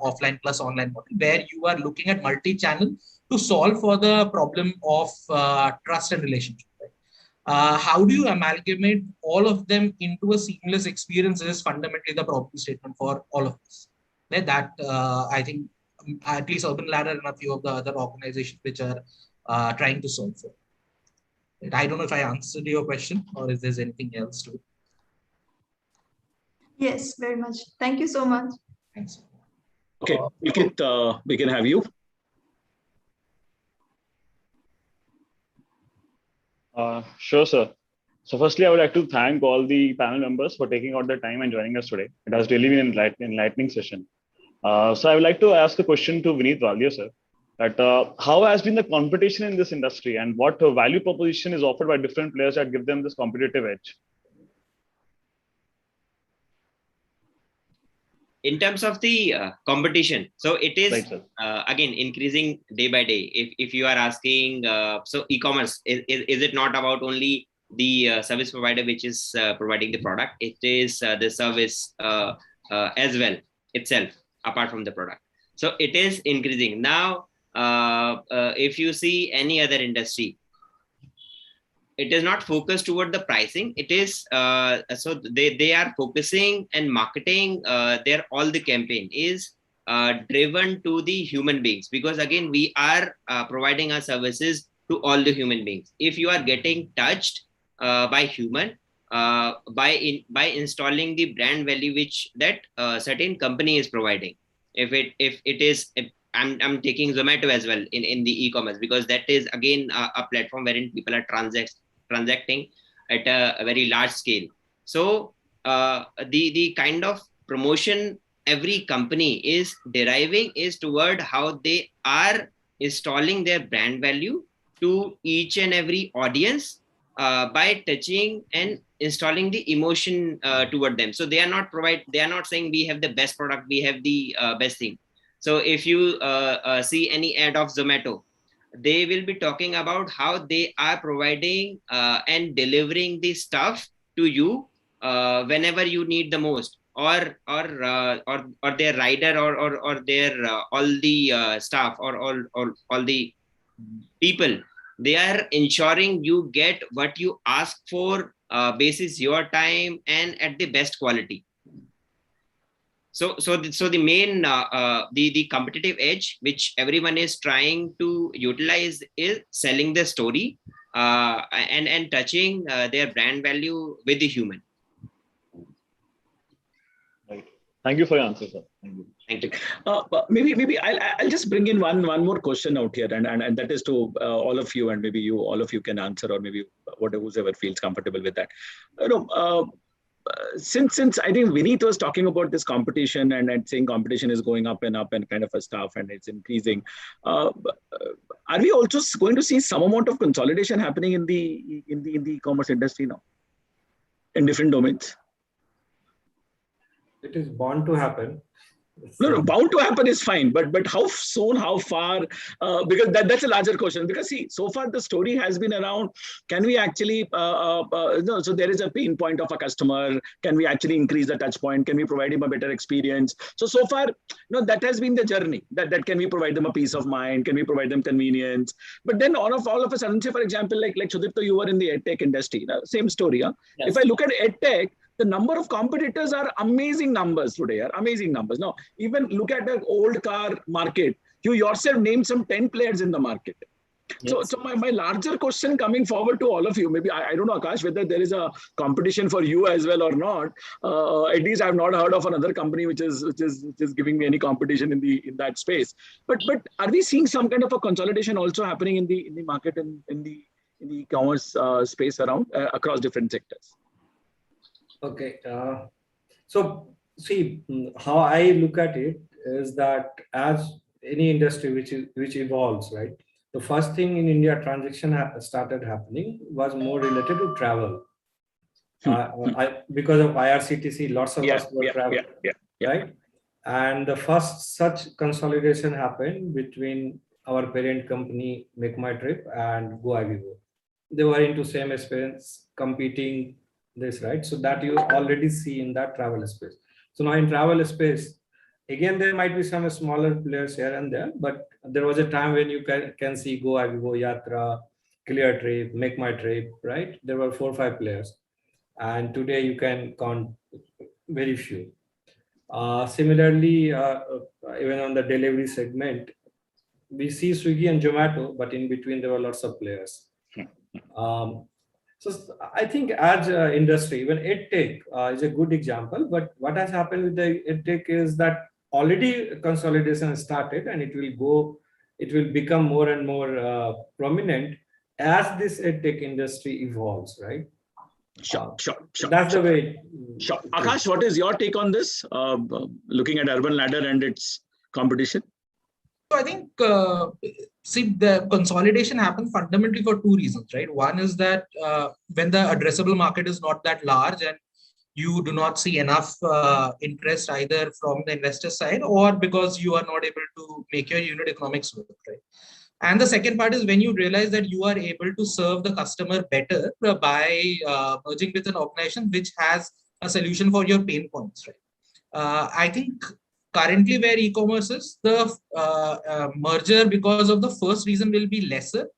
offline plus online model, where you are looking at multi-channel to solve for the problem of trust and relationship. How do you amalgamate all of them into a seamless experience is fundamentally the problem statement for all of us. That I think at least Urban Ladder and a few of the other organizations which are trying to solve for. I don't know if I answered your question or if there's anything else to it. Yes, very much. Thank you so much. Thanks. Okay, Nikit, we can have you. Sure, sir. So firstly, I would like to thank all the panel members for taking out the time and joining us today. It has really been an enlightening session. So I would like to ask a question to Vineet Walia, sir, that how has been the competition in this industry and what value proposition is offered by different players that give them this competitive edge? In terms of the competition, so it is right, again increasing day by day. If you are asking, so e-commerce is it not about only the service provider which is providing the product? It is the service as well itself apart from the product. So it is increasing now. If you see any other industry, it is not focused toward the pricing. It is so they are focusing and marketing their all the campaign is driven to the human beings, because again we are providing our services to all the human beings. If you are getting touched by human by installing the brand value which that certain company is providing, if it is I'm taking Zomato as well in the e-commerce, because that is again a platform wherein people are transacting at a very large scale. So the kind of promotion every company is deriving is toward how they are installing their brand value to each and every audience by touching and installing the emotion toward them. So they are not saying we have the best product, we have the best thing. So if you see any ad of Zomato, they will be talking about how they are providing and delivering the stuff to you whenever you need the most, or their rider or their all the staff or all the people. They are ensuring you get what you ask for basis your time and at the best quality. So the main the competitive edge which everyone is trying to utilize is selling the story and touching their brand value with the human. Right. Thank you for your answer, sir. Thank you. Thank you. Maybe I'll just bring in one more question out here, and that is to all of you, and maybe all of you can answer, or maybe whoever feels comfortable with that. Since I think Vineet was talking about this competition and saying competition is going up and kind of a stuff, and it's increasing. Are we also going to see some amount of consolidation happening in the e-commerce industry now in different domains? It is bound to happen. No, bound to happen is fine, but how soon, how far? Because that's a larger question. Because see, so far the story has been around, can we actually, so there is a pain point of a customer, can we actually increase the touch point, can we provide him a better experience? So far, that has been the journey, that can we provide them a peace of mind, can we provide them convenience? But then all of a sudden, say for example, like Sudipta, you were in the edtech industry, same story. Huh? Yes. If I look at edtech, the number of competitors are amazing numbers today, amazing numbers. Now, even look at the old car market. You yourself named some 10 players in the market. Yes. So my larger question coming forward to all of you, maybe I don't know, Akash, whether there is a competition for you as well or not. At least I've not heard of another company which is giving me any competition in that space. But are we seeing some kind of a consolidation also happening in the market in the e-commerce space around across different sectors? Okay, so see, how I look at it is that as any industry which evolves, right? The first thing in India transaction started happening was more related to travel. Because of IRCTC, lots of us were traveling, right? And the first such consolidation happened between our parent company, Make My Trip, and Go Avivo. They were into same space, competing this, right? So that you already see in that travel space. So now in travel space, again, there might be some smaller players here and there, but there was a time when you can see Go Avivo, Yatra, Clear Trip, Make My Trip, right? There were 4 or 5 players. And today you can count very few. Similarly, even on the delivery segment, we see Swiggy and Zomato, but in between there were lots of players. So I think as an industry, even EdTech is a good example, but what has happened with the EdTech is that already consolidation started and it will become more and more prominent as this EdTech industry evolves, right? Sure. That's the way. Sure. Akash, what is your take on this? Looking at Urban Ladder and its competition? So I think, see, the consolidation happens fundamentally for 2 reasons, right? One is that when the addressable market is not that large and you do not see enough interest either from the investor side or because you are not able to make your unit economics work, right? And the second part is when you realize that you are able to serve the customer better by merging with an organization which has a solution for your pain points, right? I think currently where e-commerce is, the merger because of the first reason will be lesser.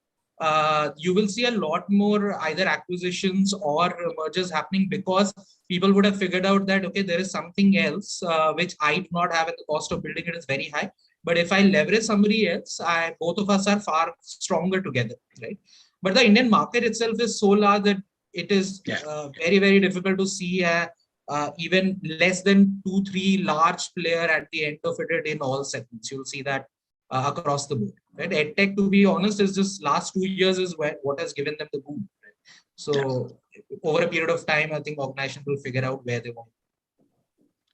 You will see a lot more either acquisitions or mergers happening because people would have figured out that, okay, there is something else which I do not have and the cost of building it is very high. But if I leverage somebody else, both of us are far stronger together, right? But the Indian market itself is so large that it is very, very difficult to see even less than 2-3 large player at the end of it in all segments. You'll see that across the board, right? EdTech, to be honest, is just last 2 years is what has given them the boom, right? So over a period of time, I think organizations will figure out where they want.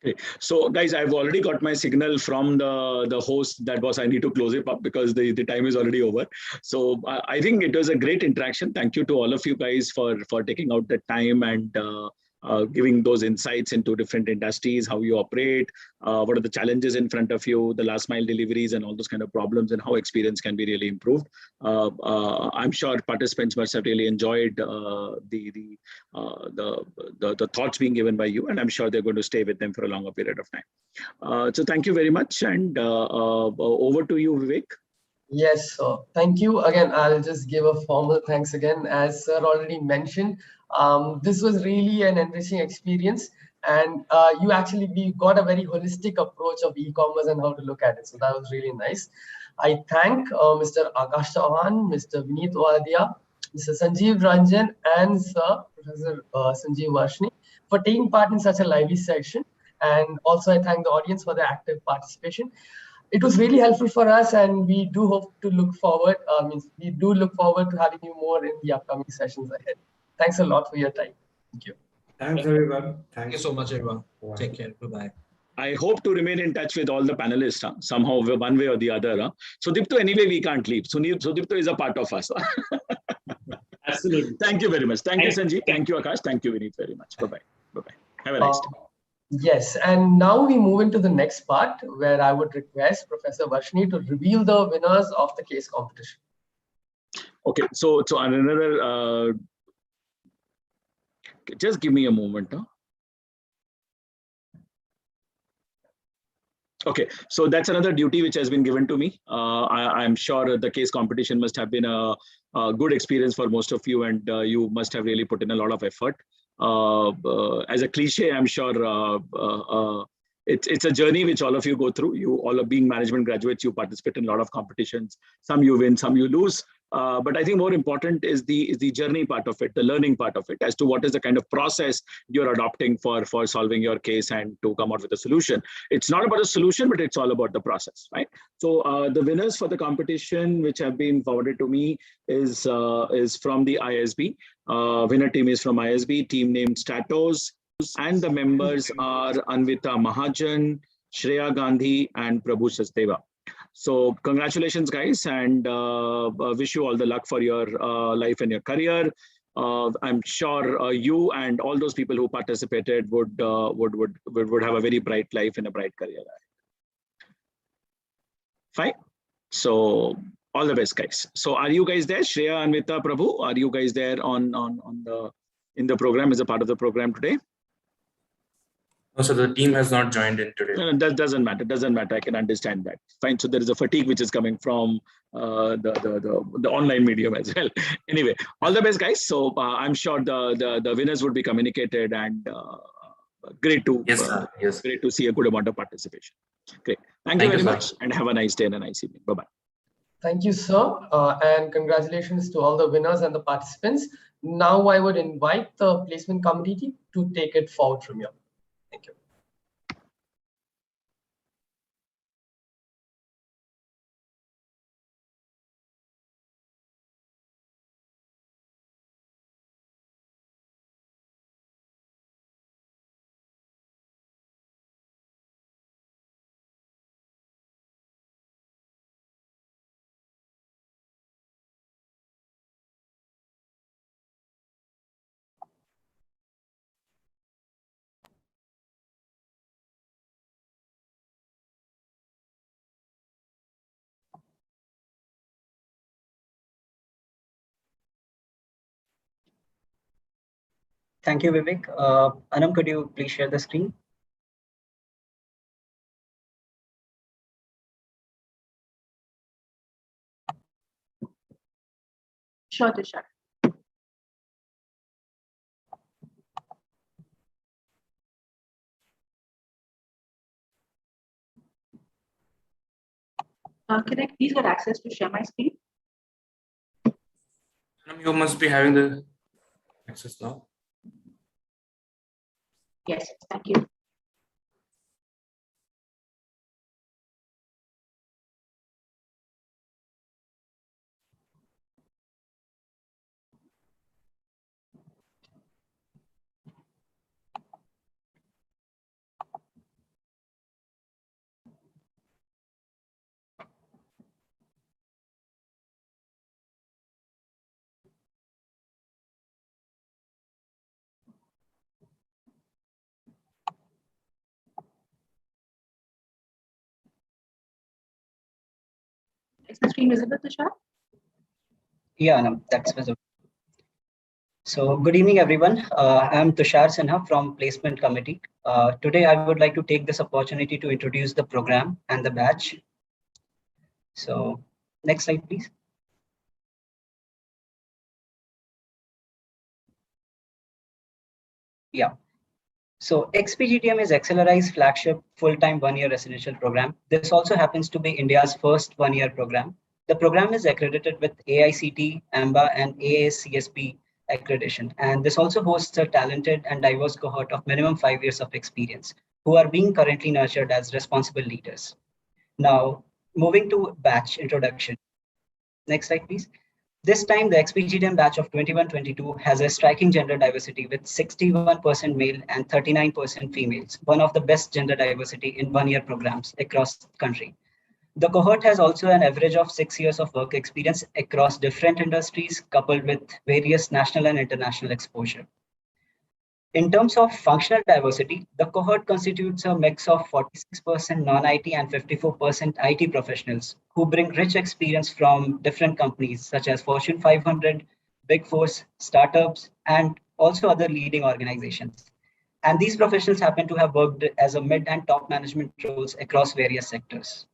Okay. So guys, I've already got my signal from the host that was I need to close it up because the time is already over. So I think it was a great interaction. Thank you to all of you guys for taking out the time and giving those insights into different industries, how you operate, what are the challenges in front of you, the last mile deliveries and all those kind of problems and how experience can be really improved. I'm sure participants must have really enjoyed the thoughts being given by you, and I'm sure they're going to stay with them for a longer period of time. So thank you very much, and over to you, Vivek. Yes, thank you. Again, I'll just give a formal thanks again. As sir already mentioned, this was really an enriching experience, and we got a very holistic approach of e-commerce and how to look at it. So that was really nice. I thank Mr. Akash Chauhan, Mr. Vineet Wadia, Mr. Sanjeev Ranjan, and Sir Professor Sanjeev Varshni for taking part in such a lively session. And also I thank the audience for their active participation. It was really helpful for us, and we do hope to look forward. We do look forward to having you more in the upcoming sessions ahead. Thanks a lot for your time. Thank you. Thanks, everyone. Thank you so much, everyone. Take care. Bye-bye. I hope to remain in touch with all the panelists somehow, one way or the other. Sudipto, anyway, we can't leave. Sudipto is a part of us. Absolutely. Thank you very much. Thank you, Sanjeev. Thank you, Akash. Thank you, Vineet, very much. Bye-bye. Bye-bye. Have a nice day. Yes, and now we move into the next part where I would request Professor Varshni to reveal the winners of the case competition. Okay, so another, just give me a moment. Okay, so that's another duty which has been given to me. I'm sure the case competition must have been a good experience for most of you, and you must have really put in a lot of effort. As a cliche, I'm sure it's a journey which all of you go through. You all of being management graduates, you participate in a lot of competitions. Some you win, some you lose. But I think more important is the journey part of it, the learning part of it, as to what is the kind of process you're adopting for solving your case and to come out with a solution. It's not about a solution, but it's all about the process, right? So the winners for the competition, which have been forwarded to me, is from the ISB. Winner team is from ISB, team named Statos, and the members are Anvita Mahajan, Shreya Gandhi, and Prabhu Sachdeva. So congratulations, guys, and wish you all the luck for your life and your career. I'm sure you and all those people who participated would have a very bright life and a bright career. Fine. So all the best, guys. So are you guys there? Shreya, Anvita, Prabhu, are you guys there in the program, as a part of the program today? No, so the team has not joined in today. No, that doesn't matter. Doesn't matter. I can understand that. Fine. So there is a fatigue which is coming from the online medium as well. Anyway, all the best, guys. So I'm sure the winners would be communicated, and great to great to see a good amount of participation. Great. Thank you very much, and have a nice day and a nice evening. Bye bye. Thank you, sir, and congratulations to all the winners and the participants. Now I would invite the placement committee to take it forward from here. Thank you. Thank you, Vivek. Anam, could you please share the screen? Sure, Tushar. Can I please get access to share my screen? You must be having the access now. Yes, thank you. Is the screen visible, Tushar? Yeah, Anam, that's visible. So good evening, everyone. I'm Tushar Sinha from Placement Committee. Today, I would like to take this opportunity to introduce the program and the batch. So next slide, please. Yeah. So ExPGDM is XLRI's flagship full-time one-year residential program. This also happens to be India's first one-year program. The program is accredited with AICTE, AMBA, and AACSB accreditation. And this also hosts a talented and diverse cohort of minimum 5 years of experience who are being currently nurtured as responsible leaders. Now, moving to batch introduction. Next slide, please. This time, the XPGDM batch of 21-22 has a striking gender diversity with 61% male and 39% females, one of the best gender diversity in one-year programs across the country. The cohort has also an average of 6 years of work experience across different industries, coupled with various national and international exposure. In terms of functional diversity, the cohort constitutes a mix of 46% non-IT and 54% IT professionals who bring rich experience from different companies such as Fortune 500, Big Fours, startups, and also other leading organizations. And these professionals happen to have worked as a mid and top management roles across various sectors.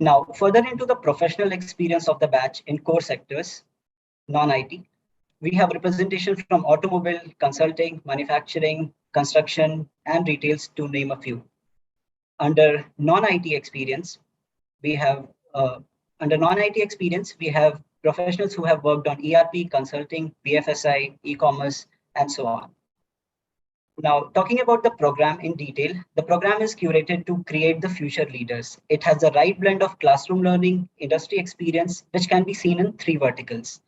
Now, further into the professional experience of the batch in core sectors, non-IT, we have representation from automobile, consulting, manufacturing, construction, and retails, to name a few. Under non-IT experience, we have professionals who have worked on ERP, consulting, BFSI, e-commerce, and so on. Now, talking about the program in detail, the program is curated to create the future leaders. It has the right blend of classroom learning, industry experience, which can be seen in 3 verticals.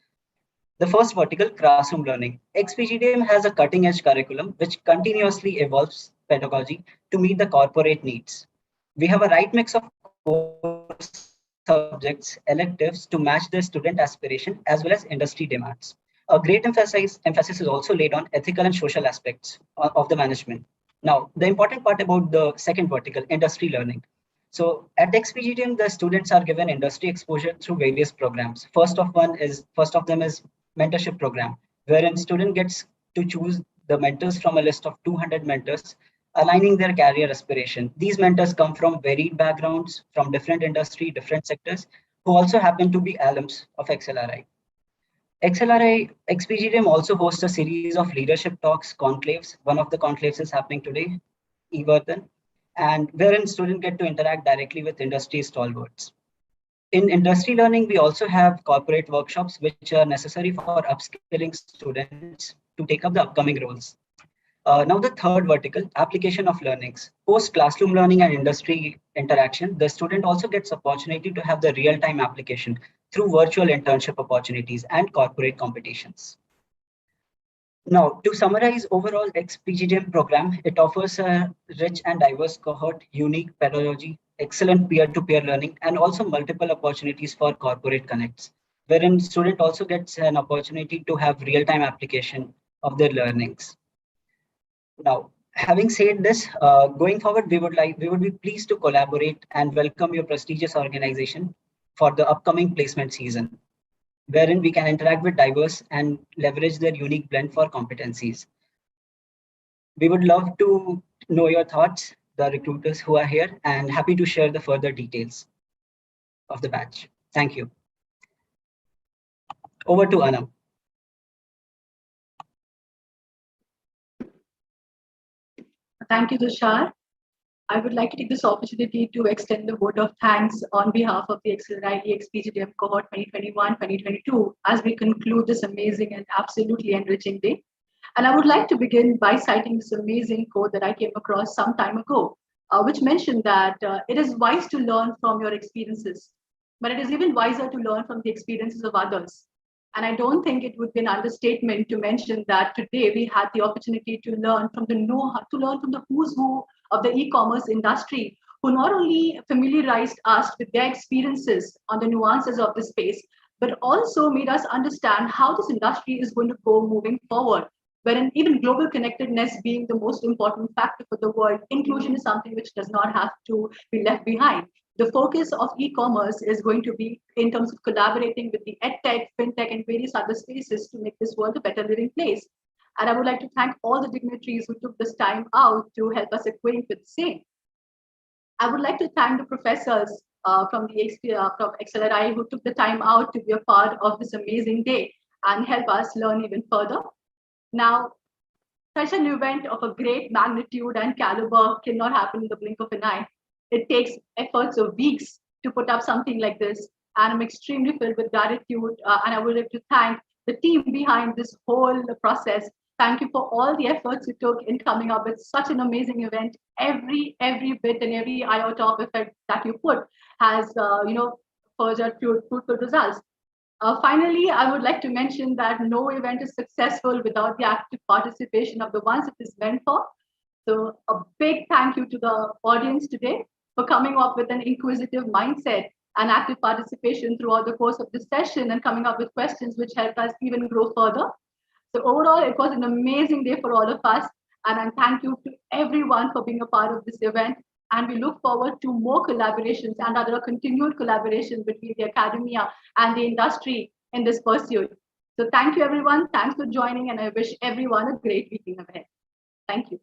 The first vertical, classroom learning. XPGDM has a cutting-edge curriculum which continuously evolves pedagogy to meet the corporate needs. We have a right mix of core subjects, electives to match the student aspiration as well as industry demands. A great emphasis is also laid on ethical and social aspects of the management. Now, the important part about the second vertical, industry learning. So at XPGDM, the students are given industry exposure through various programs. First of them is mentorship program, wherein student gets to choose the mentors from a list of 200 mentors, aligning their career aspiration. These mentors come from varied backgrounds, from different industry, different sectors, who also happen to be alums of XLRI. XLRI XPGDM also hosts a series of leadership talks, conclaves. One of the conclaves is happening today, e-Vartan, and wherein students get to interact directly with industry stalwarts. In industry learning, we also have corporate workshops, which are necessary for upskilling students to take up the upcoming roles. Now the third vertical, application of learnings. Post classroom learning and industry interaction, the student also gets opportunity to have the real-time application through virtual internship opportunities and corporate competitions. Now, to summarize overall XPGDM program, it offers a rich and diverse cohort, unique pedagogy, excellent peer-to-peer learning, and also multiple opportunities for corporate connects, wherein student also gets an opportunity to have real-time application of their learnings. Now, having said this, going forward, we would be pleased to collaborate and welcome your prestigious organization for the upcoming placement season, wherein we can interact with diverse and leverage their unique blend for competencies. We would love to know your thoughts, the recruiters who are here, and happy to share the further details of the batch. Thank you. Over to Anam. Thank you, Tushar. I would like to take this opportunity to extend the vote of thanks on behalf of the XLRI ExPGDM cohort 2021-2022 as we conclude this amazing and absolutely enriching day. And I would like to begin by citing this amazing quote that I came across some time ago, which mentioned that it is wise to learn from your experiences, but it is even wiser to learn from the experiences of others. And I don't think it would be an understatement to mention that today we had the opportunity to learn from the who's who of the e-commerce industry, who not only familiarized us with their experiences on the nuances of the space, but also made us understand how this industry is going to go moving forward, wherein even global connectedness being the most important factor for the world, inclusion is something which does not have to be left behind. The focus of e-commerce is going to be in terms of collaborating with the edtech, fintech, and various other spaces to make this world a better living place. And I would like to thank all the dignitaries who took this time out to help us acquaint with the same. I would like to thank the professors from XLRI who took the time out to be a part of this amazing day and help us learn even further. Now, such an event of a great magnitude and caliber cannot happen in the blink of an eye. It takes efforts of weeks to put up something like this. And I'm extremely filled with gratitude. And I would like to thank the team behind this whole process. Thank you for all the efforts you took in coming up with such an amazing event. Every bit and every iota of effort that you put has, furthered fruitful results. Finally, I would like to mention that no event is successful without the active participation of the ones it is meant for. So a big thank you to the audience today for coming up with an inquisitive mindset and active participation throughout the course of this session and coming up with questions which helped us even grow further. So overall, it was an amazing day for all of us. And thank you to everyone for being a part of this event. And we look forward to more collaborations and other continued collaboration between the academia and the industry in this pursuit. So thank you, everyone. Thanks for joining. And I wish everyone a great weekend ahead. Thank you.